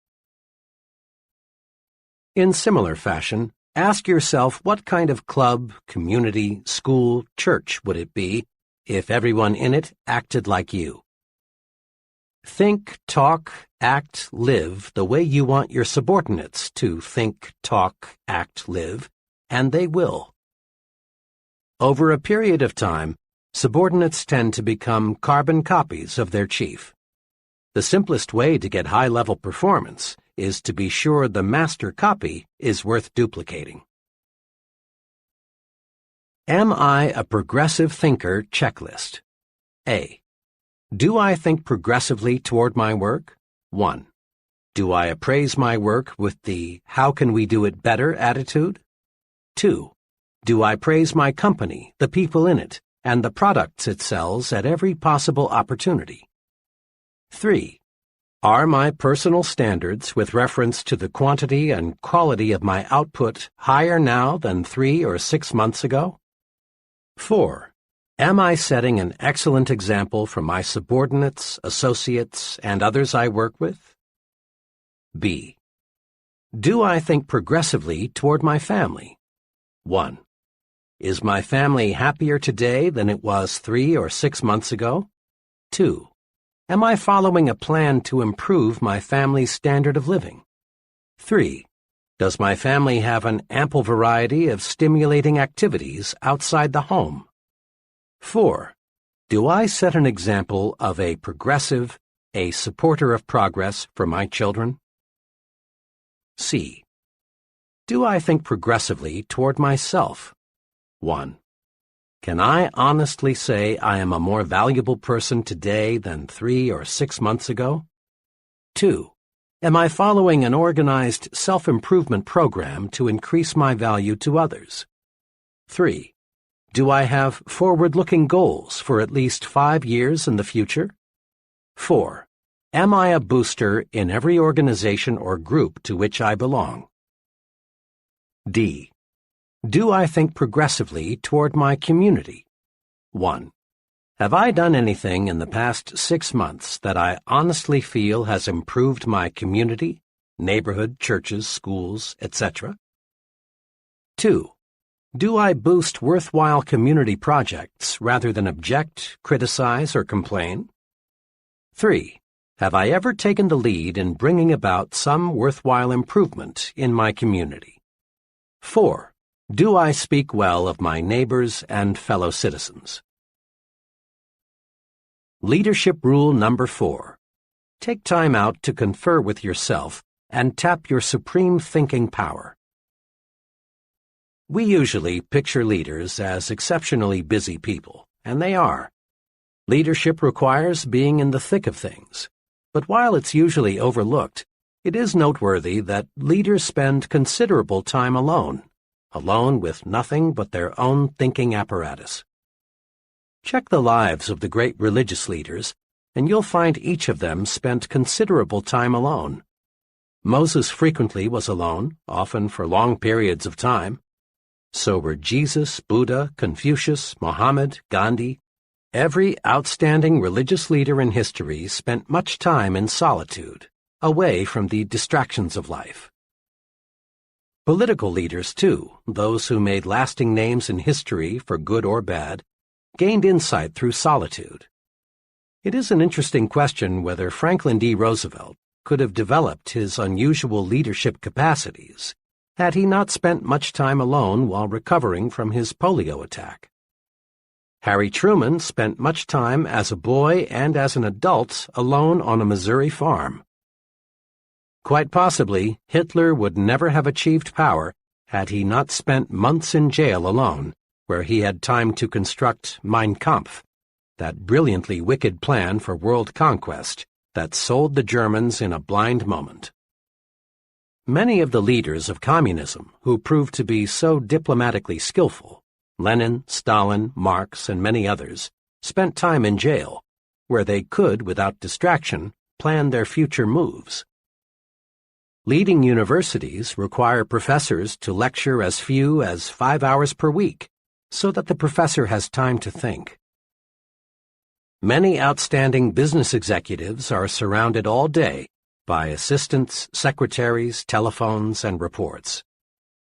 In similar fashion, ask yourself what kind of club, community, school, church would it be if everyone in it acted like you. Think, talk, act, live the way you want your subordinates to think, talk, act, live, and they will. Over a period of time, subordinates tend to become carbon copies of their chief. The simplest way to get high-level performance is to be sure the master copy is worth duplicating. Am I a progressive thinker checklist? A. Do I think progressively toward my work? 1. Do I appraise my work with the how can we do it better attitude? 2. Do I praise my company, the people in it, and the products it sells at every possible opportunity? 3. Are my personal standards with reference to the quantity and quality of my output higher now than 3 or 6 months ago? 4. Am I setting an excellent example for my subordinates, associates, and others I work with? B. Do I think progressively toward my family? 1. Is my family happier today than it was 3 or 6 months ago? 2. Am I following a plan to improve my family's standard of living? 3. Does my family have an ample variety of stimulating activities outside the home? 4. Do I set an example of a progressive, a supporter of progress for my children? C. Do I think progressively toward myself? 1. Can I honestly say I am a more valuable person today than 3 or 6 months ago? 2. Am I following an organized self-improvement program to increase my value to others? 3. Do I have forward-looking goals for at least 5 years in the future? 4. Am I a booster in every organization or group to which I belong? D. Do I think progressively toward my community? 1. Have I done anything in the past 6 months that I honestly feel has improved my community, neighborhood, churches, schools, etc.? 2. Do I boost worthwhile community projects rather than object, criticize, or complain? 3. Have I ever taken the lead in bringing about some worthwhile improvement in my community? 4. Do I speak well of my neighbors and fellow citizens? Leadership Rule Number 4. Take time out to confer with yourself and tap your supreme thinking power. We usually picture leaders as exceptionally busy people, and they are. Leadership requires being in the thick of things, but while it's usually overlooked, it is noteworthy that leaders spend considerable time alone with nothing but their own thinking apparatus. Check the lives of the great religious leaders, and you'll find each of them spent considerable time alone. Moses frequently was alone, often for long periods of time. So were Jesus, Buddha, Confucius, Mohammed, Gandhi. Every outstanding religious leader in history spent much time in solitude, away from the distractions of life. Political leaders, too, those who made lasting names in history for good or bad, gained insight through solitude. It is an interesting question whether Franklin D. Roosevelt could have developed his unusual leadership capacities had he not spent much time alone while recovering from his polio attack. Harry Truman spent much time as a boy and as an adult alone on a Missouri farm. Quite possibly, Hitler would never have achieved power had he not spent months in jail alone, where he had time to construct Mein Kampf, that brilliantly wicked plan for world conquest that sold the Germans in a blind moment. Many of the leaders of communism who proved to be so diplomatically skillful, Lenin, Stalin, Marx, and many others, spent time in jail, where they could, without distraction, plan their future moves. Leading universities require professors to lecture as few as 5 hours per week, so that the professor has time to think. Many outstanding business executives are surrounded all day by assistants, secretaries, telephones, and reports.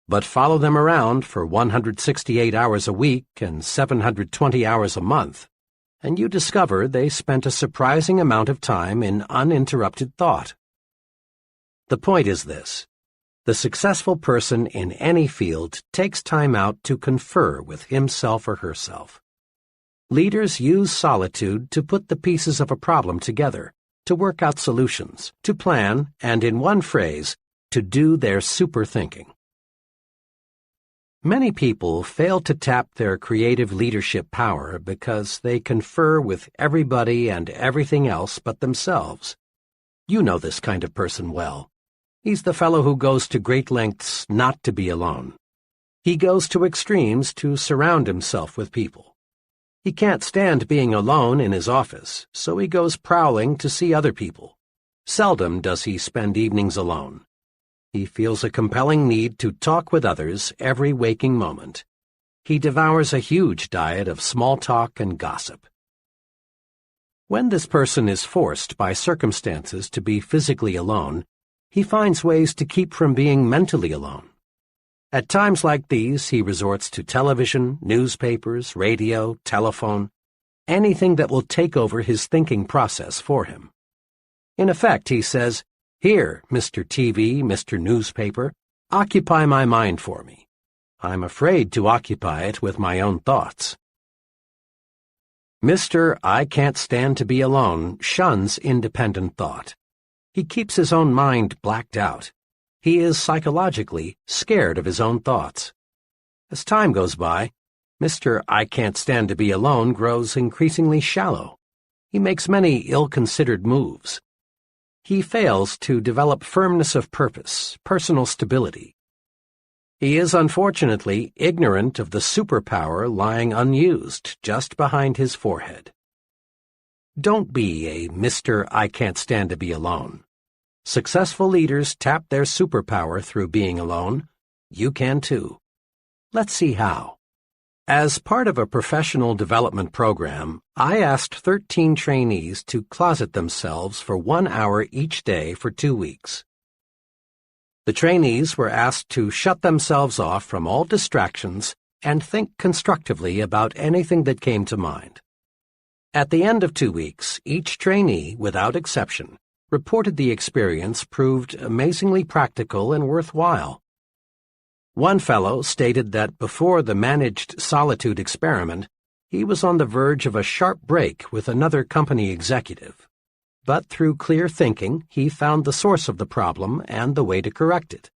But follow them around for 168 hours a week and 720 hours a month, and you discover they spent a surprising amount of time in uninterrupted thought. The point is this: The successful person in any field takes time out to confer with himself or herself. Leaders use solitude to put the pieces of a problem together, to work out solutions, to plan, and in one phrase, to do their super thinking. Many people fail to tap their creative leadership power because they confer with everybody and everything else but themselves. You know this kind of person well. He's the fellow who goes to great lengths not to be alone. He goes to extremes to surround himself with people. He can't stand being alone in his office, so he goes prowling to see other people. Seldom does he spend evenings alone. He feels a compelling need to talk with others every waking moment. He devours a huge diet of small talk and gossip. When this person is forced by circumstances to be physically alone, he finds ways to keep from being mentally alone. At times like these, he resorts to television, newspapers, radio, telephone, anything that will take over his thinking process for him. In effect, he says, "Here, Mr. TV, Mr. Newspaper, occupy my mind for me. I'm afraid to occupy it with my own thoughts." Mr. I Can't Stand to Be Alone shuns independent thought. He keeps his own mind blacked out. He is psychologically scared of his own thoughts. As time goes by, Mr. I Can't Stand to Be Alone grows increasingly shallow. He makes many ill-considered moves. He fails to develop firmness of purpose, personal stability. He is unfortunately ignorant of the superpower lying unused just behind his forehead. Don't be a Mr. I Can't Stand to Be Alone. Successful leaders tap their superpower through being alone. You can too. Let's see how. As part of a professional development program, I asked 13 trainees to closet themselves for 1 hour each day for 2 weeks. The trainees were asked to shut themselves off from all distractions and think constructively about anything that came to mind. At the end of 2 weeks, each trainee, without exception, reported the experience proved amazingly practical and worthwhile. One fellow stated that before the managed solitude experiment, he was on the verge of a sharp break with another company executive. But through clear thinking, he found the source of the problem and the way to correct it.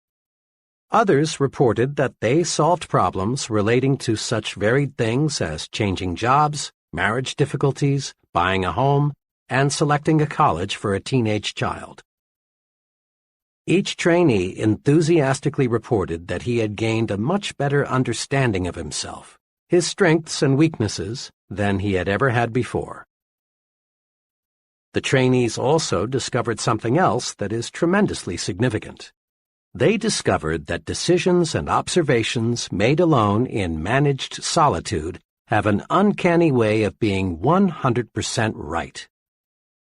Others reported that they solved problems relating to such varied things as changing jobs, marriage difficulties, buying a home, and selecting a college for a teenage child. Each trainee enthusiastically reported that he had gained a much better understanding of himself, his strengths and weaknesses, than he had ever had before. The trainees also discovered something else that is tremendously significant. They discovered that decisions and observations made alone in managed solitude have an uncanny way of being 100% right.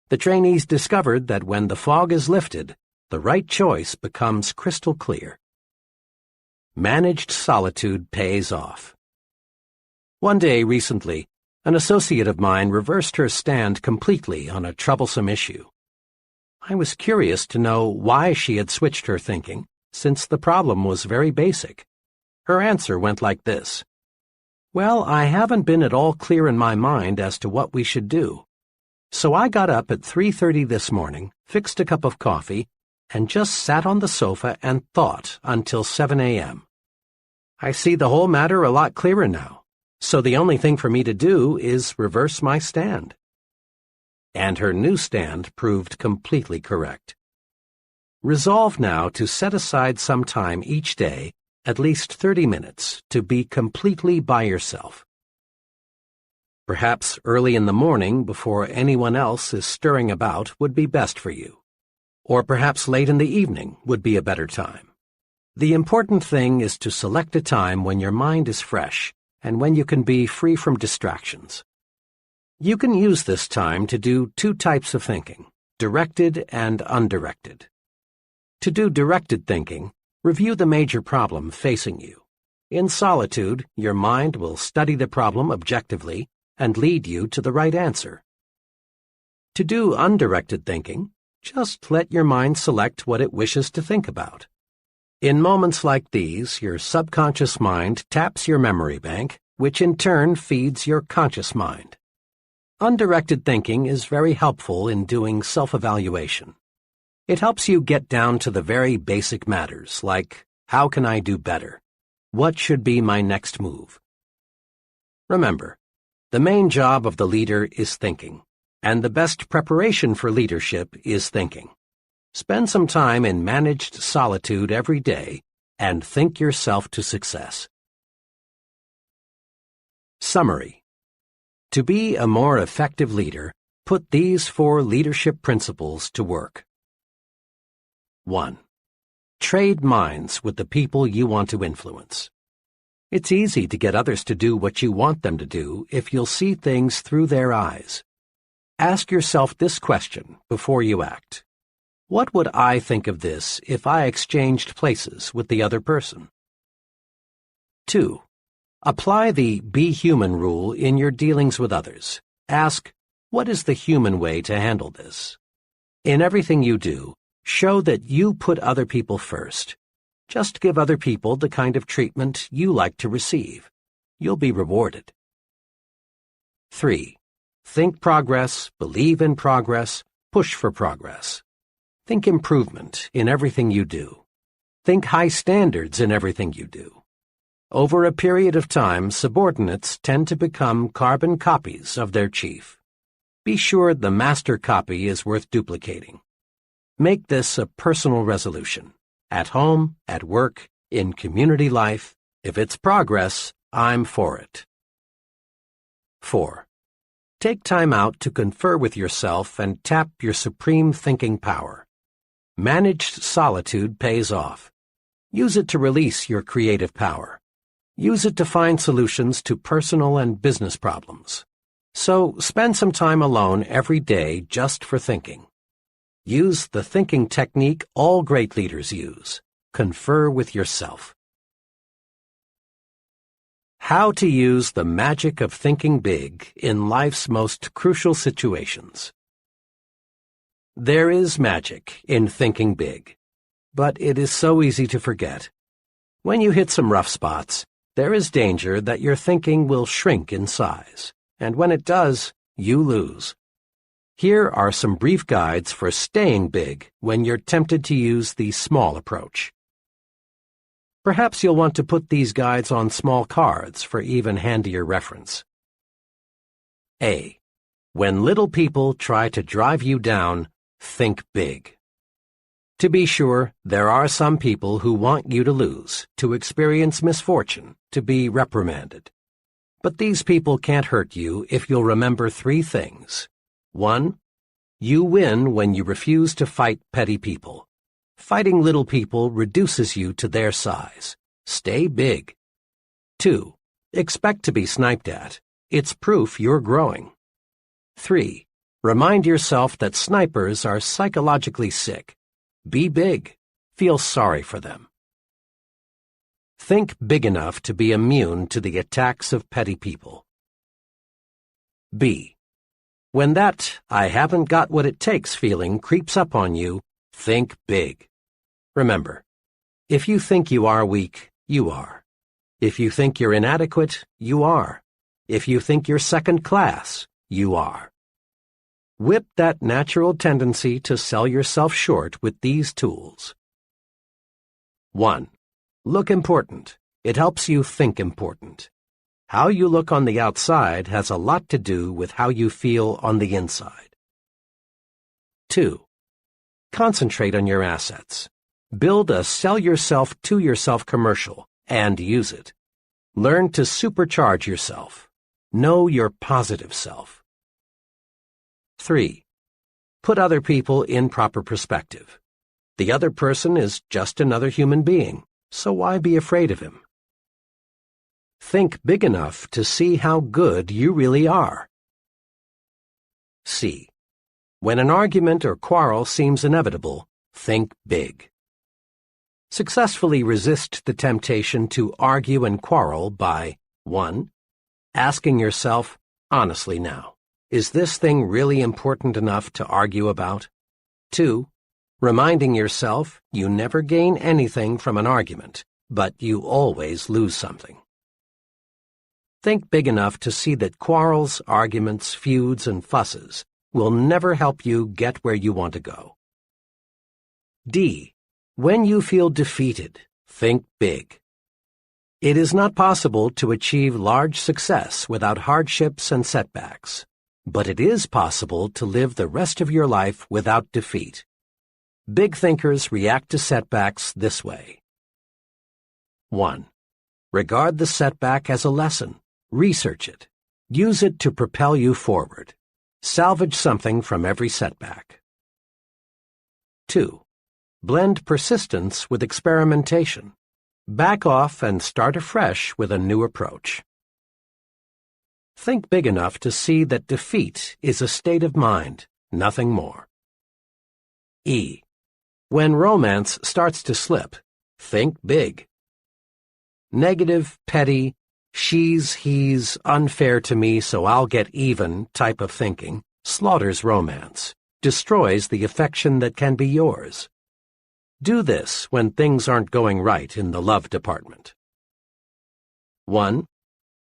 The trainees discovered that when the fog is lifted, the right choice becomes crystal clear. Managed solitude pays off. One day recently, an associate of mine reversed her stand completely on a troublesome issue. I was curious to know why she had switched her thinking, since the problem was very basic. Her answer went like this: "Well, I haven't been at all clear in my mind as to what we should do. So I got up at 3:30 this morning, fixed a cup of coffee, and just sat on the sofa and thought until 7 a.m. I see the whole matter a lot clearer now, so the only thing for me to do is reverse my stand." And her new stand proved completely correct. Resolve now to set aside some time each day, at least 30 minutes, to be completely by yourself. Perhaps early in the morning, before anyone else is stirring about, would be best for you. Or perhaps late in the evening would be a better time. The important thing is to select a time when your mind is fresh and when you can be free from distractions. You can use this time to do 2 types of thinking, directed and undirected. To do directed thinking, review the major problem facing you. In solitude, your mind will study the problem objectively and lead you to the right answer. To do undirected thinking, just let your mind select what it wishes to think about. In moments like these, your subconscious mind taps your memory bank, which in turn feeds your conscious mind. Undirected thinking is very helpful in doing self-evaluation. It helps you get down to the very basic matters, like, how can I do better? What should be my next move? Remember, the main job of the leader is thinking, and the best preparation for leadership is thinking. Spend some time in managed solitude every day and think yourself to success. Summary. To be a more effective leader, put these 4 leadership principles to work. 1. Trade minds with the people you want to influence. It's easy to get others to do what you want them to do if you'll see things through their eyes. Ask yourself this question before you act. What would I think of this if I exchanged places with the other person? 2. Apply the Be Human rule in your dealings with others. Ask, what is the human way to handle this? In everything you do, show that you put other people first. Just give other people the kind of treatment you like to receive. You'll be rewarded. 3. Think progress, believe in progress, push for progress. Think improvement in everything you do. Think high standards in everything you do. Over a period of time, subordinates tend to become carbon copies of their chief. Be sure the master copy is worth duplicating. Make this a personal resolution. At home, at work, in community life. If it's progress, I'm for it. 4. Take time out to confer with yourself and tap your supreme thinking power. Managed solitude pays off. Use it to release your creative power. Use it to find solutions to personal and business problems. So spend some time alone every day just for thinking. Use the thinking technique all great leaders use. Confer with yourself. How to use the magic of thinking big in life's most crucial situations. There is magic in thinking big, but it is so easy to forget. When you hit some rough spots, there is danger that your thinking will shrink in size, and when it does, you lose. Here are some brief guides for staying big when you're tempted to use the small approach. Perhaps you'll want to put these guides on small cards for even handier reference. A. When little people try to drive you down, think big. To be sure, there are some people who want you to lose, to experience misfortune, to be reprimanded. But these people can't hurt you if you'll remember 3 things. 1. You win when you refuse to fight petty people. Fighting little people reduces you to their size. Stay big. 2. Expect to be sniped at. It's proof you're growing. 3. Remind yourself that snipers are psychologically sick. Be big. Feel sorry for them. Think big enough to be immune to the attacks of petty people. B. When that I haven't got what it takes feeling creeps up on you, think big. Remember, if you think you are weak, you are. If you think you're inadequate, you are. If you think you're second class, you are. Whip that natural tendency to sell yourself short with these tools. 1. Look important. It helps you think important. How you look on the outside has a lot to do with how you feel on the inside. 2. Concentrate on your assets. Build a sell yourself to yourself commercial and use it. Learn to supercharge yourself. Know your positive self. 3. Put other people in proper perspective. The other person is just another human being, so why be afraid of him? Think big enough to see how good you really are. C. When an argument or quarrel seems inevitable, think big. Successfully resist the temptation to argue and quarrel by 1. Asking yourself, honestly now, is this thing really important enough to argue about? 2. reminding yourself you never gain anything from an argument, but you always lose something. Think big enough to see that quarrels, arguments, feuds, and fusses will never help you get where you want to go. D. When you feel defeated, think big. It is not possible to achieve large success without hardships and setbacks, but it is possible to live the rest of your life without defeat. Big thinkers react to setbacks this way. 1. Regard the setback as a lesson. Research it. Use it to propel you forward. Salvage something from every setback. 2. Blend persistence with experimentation. Back off and start afresh with a new approach. Think big enough to see that defeat is a state of mind, nothing more. E. When romance starts to slip, think big. Negative, petty, she's, he's, unfair to me so I'll get even type of thinking slaughters romance, destroys the affection that can be yours. Do this when things aren't going right in the love department. 1.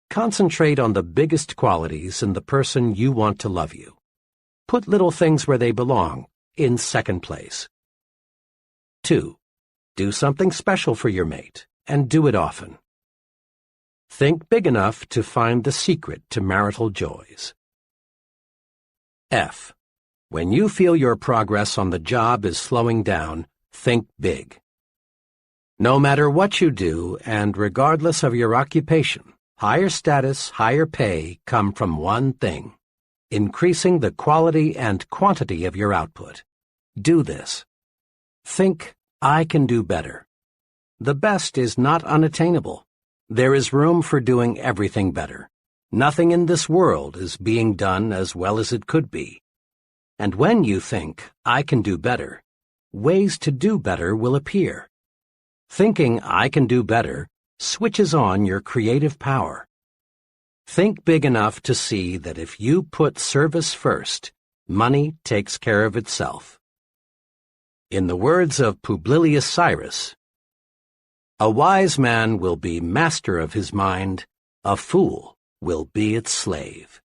Concentrate on the biggest qualities in the person you want to love you. Put little things where they belong, in second place. 2. Do something special for your mate, and do it often. Think big enough to find the secret to marital joys. F. When you feel your progress on the job is slowing down, think big. No matter what you do, and regardless of your occupation, higher status, higher pay come from one thing: increasing the quality and quantity of your output. Do this. Think, I can do better. The best is not unattainable. There is room for doing everything better. Nothing in this world is being done as well as it could be. And when you think, I can do better, ways to do better will appear. Thinking I can do better switches on your creative power. Think big enough to see that if you put service first, money takes care of itself. In the words of Publilius Cyrus, a wise man will be master of his mind, a fool will be its slave.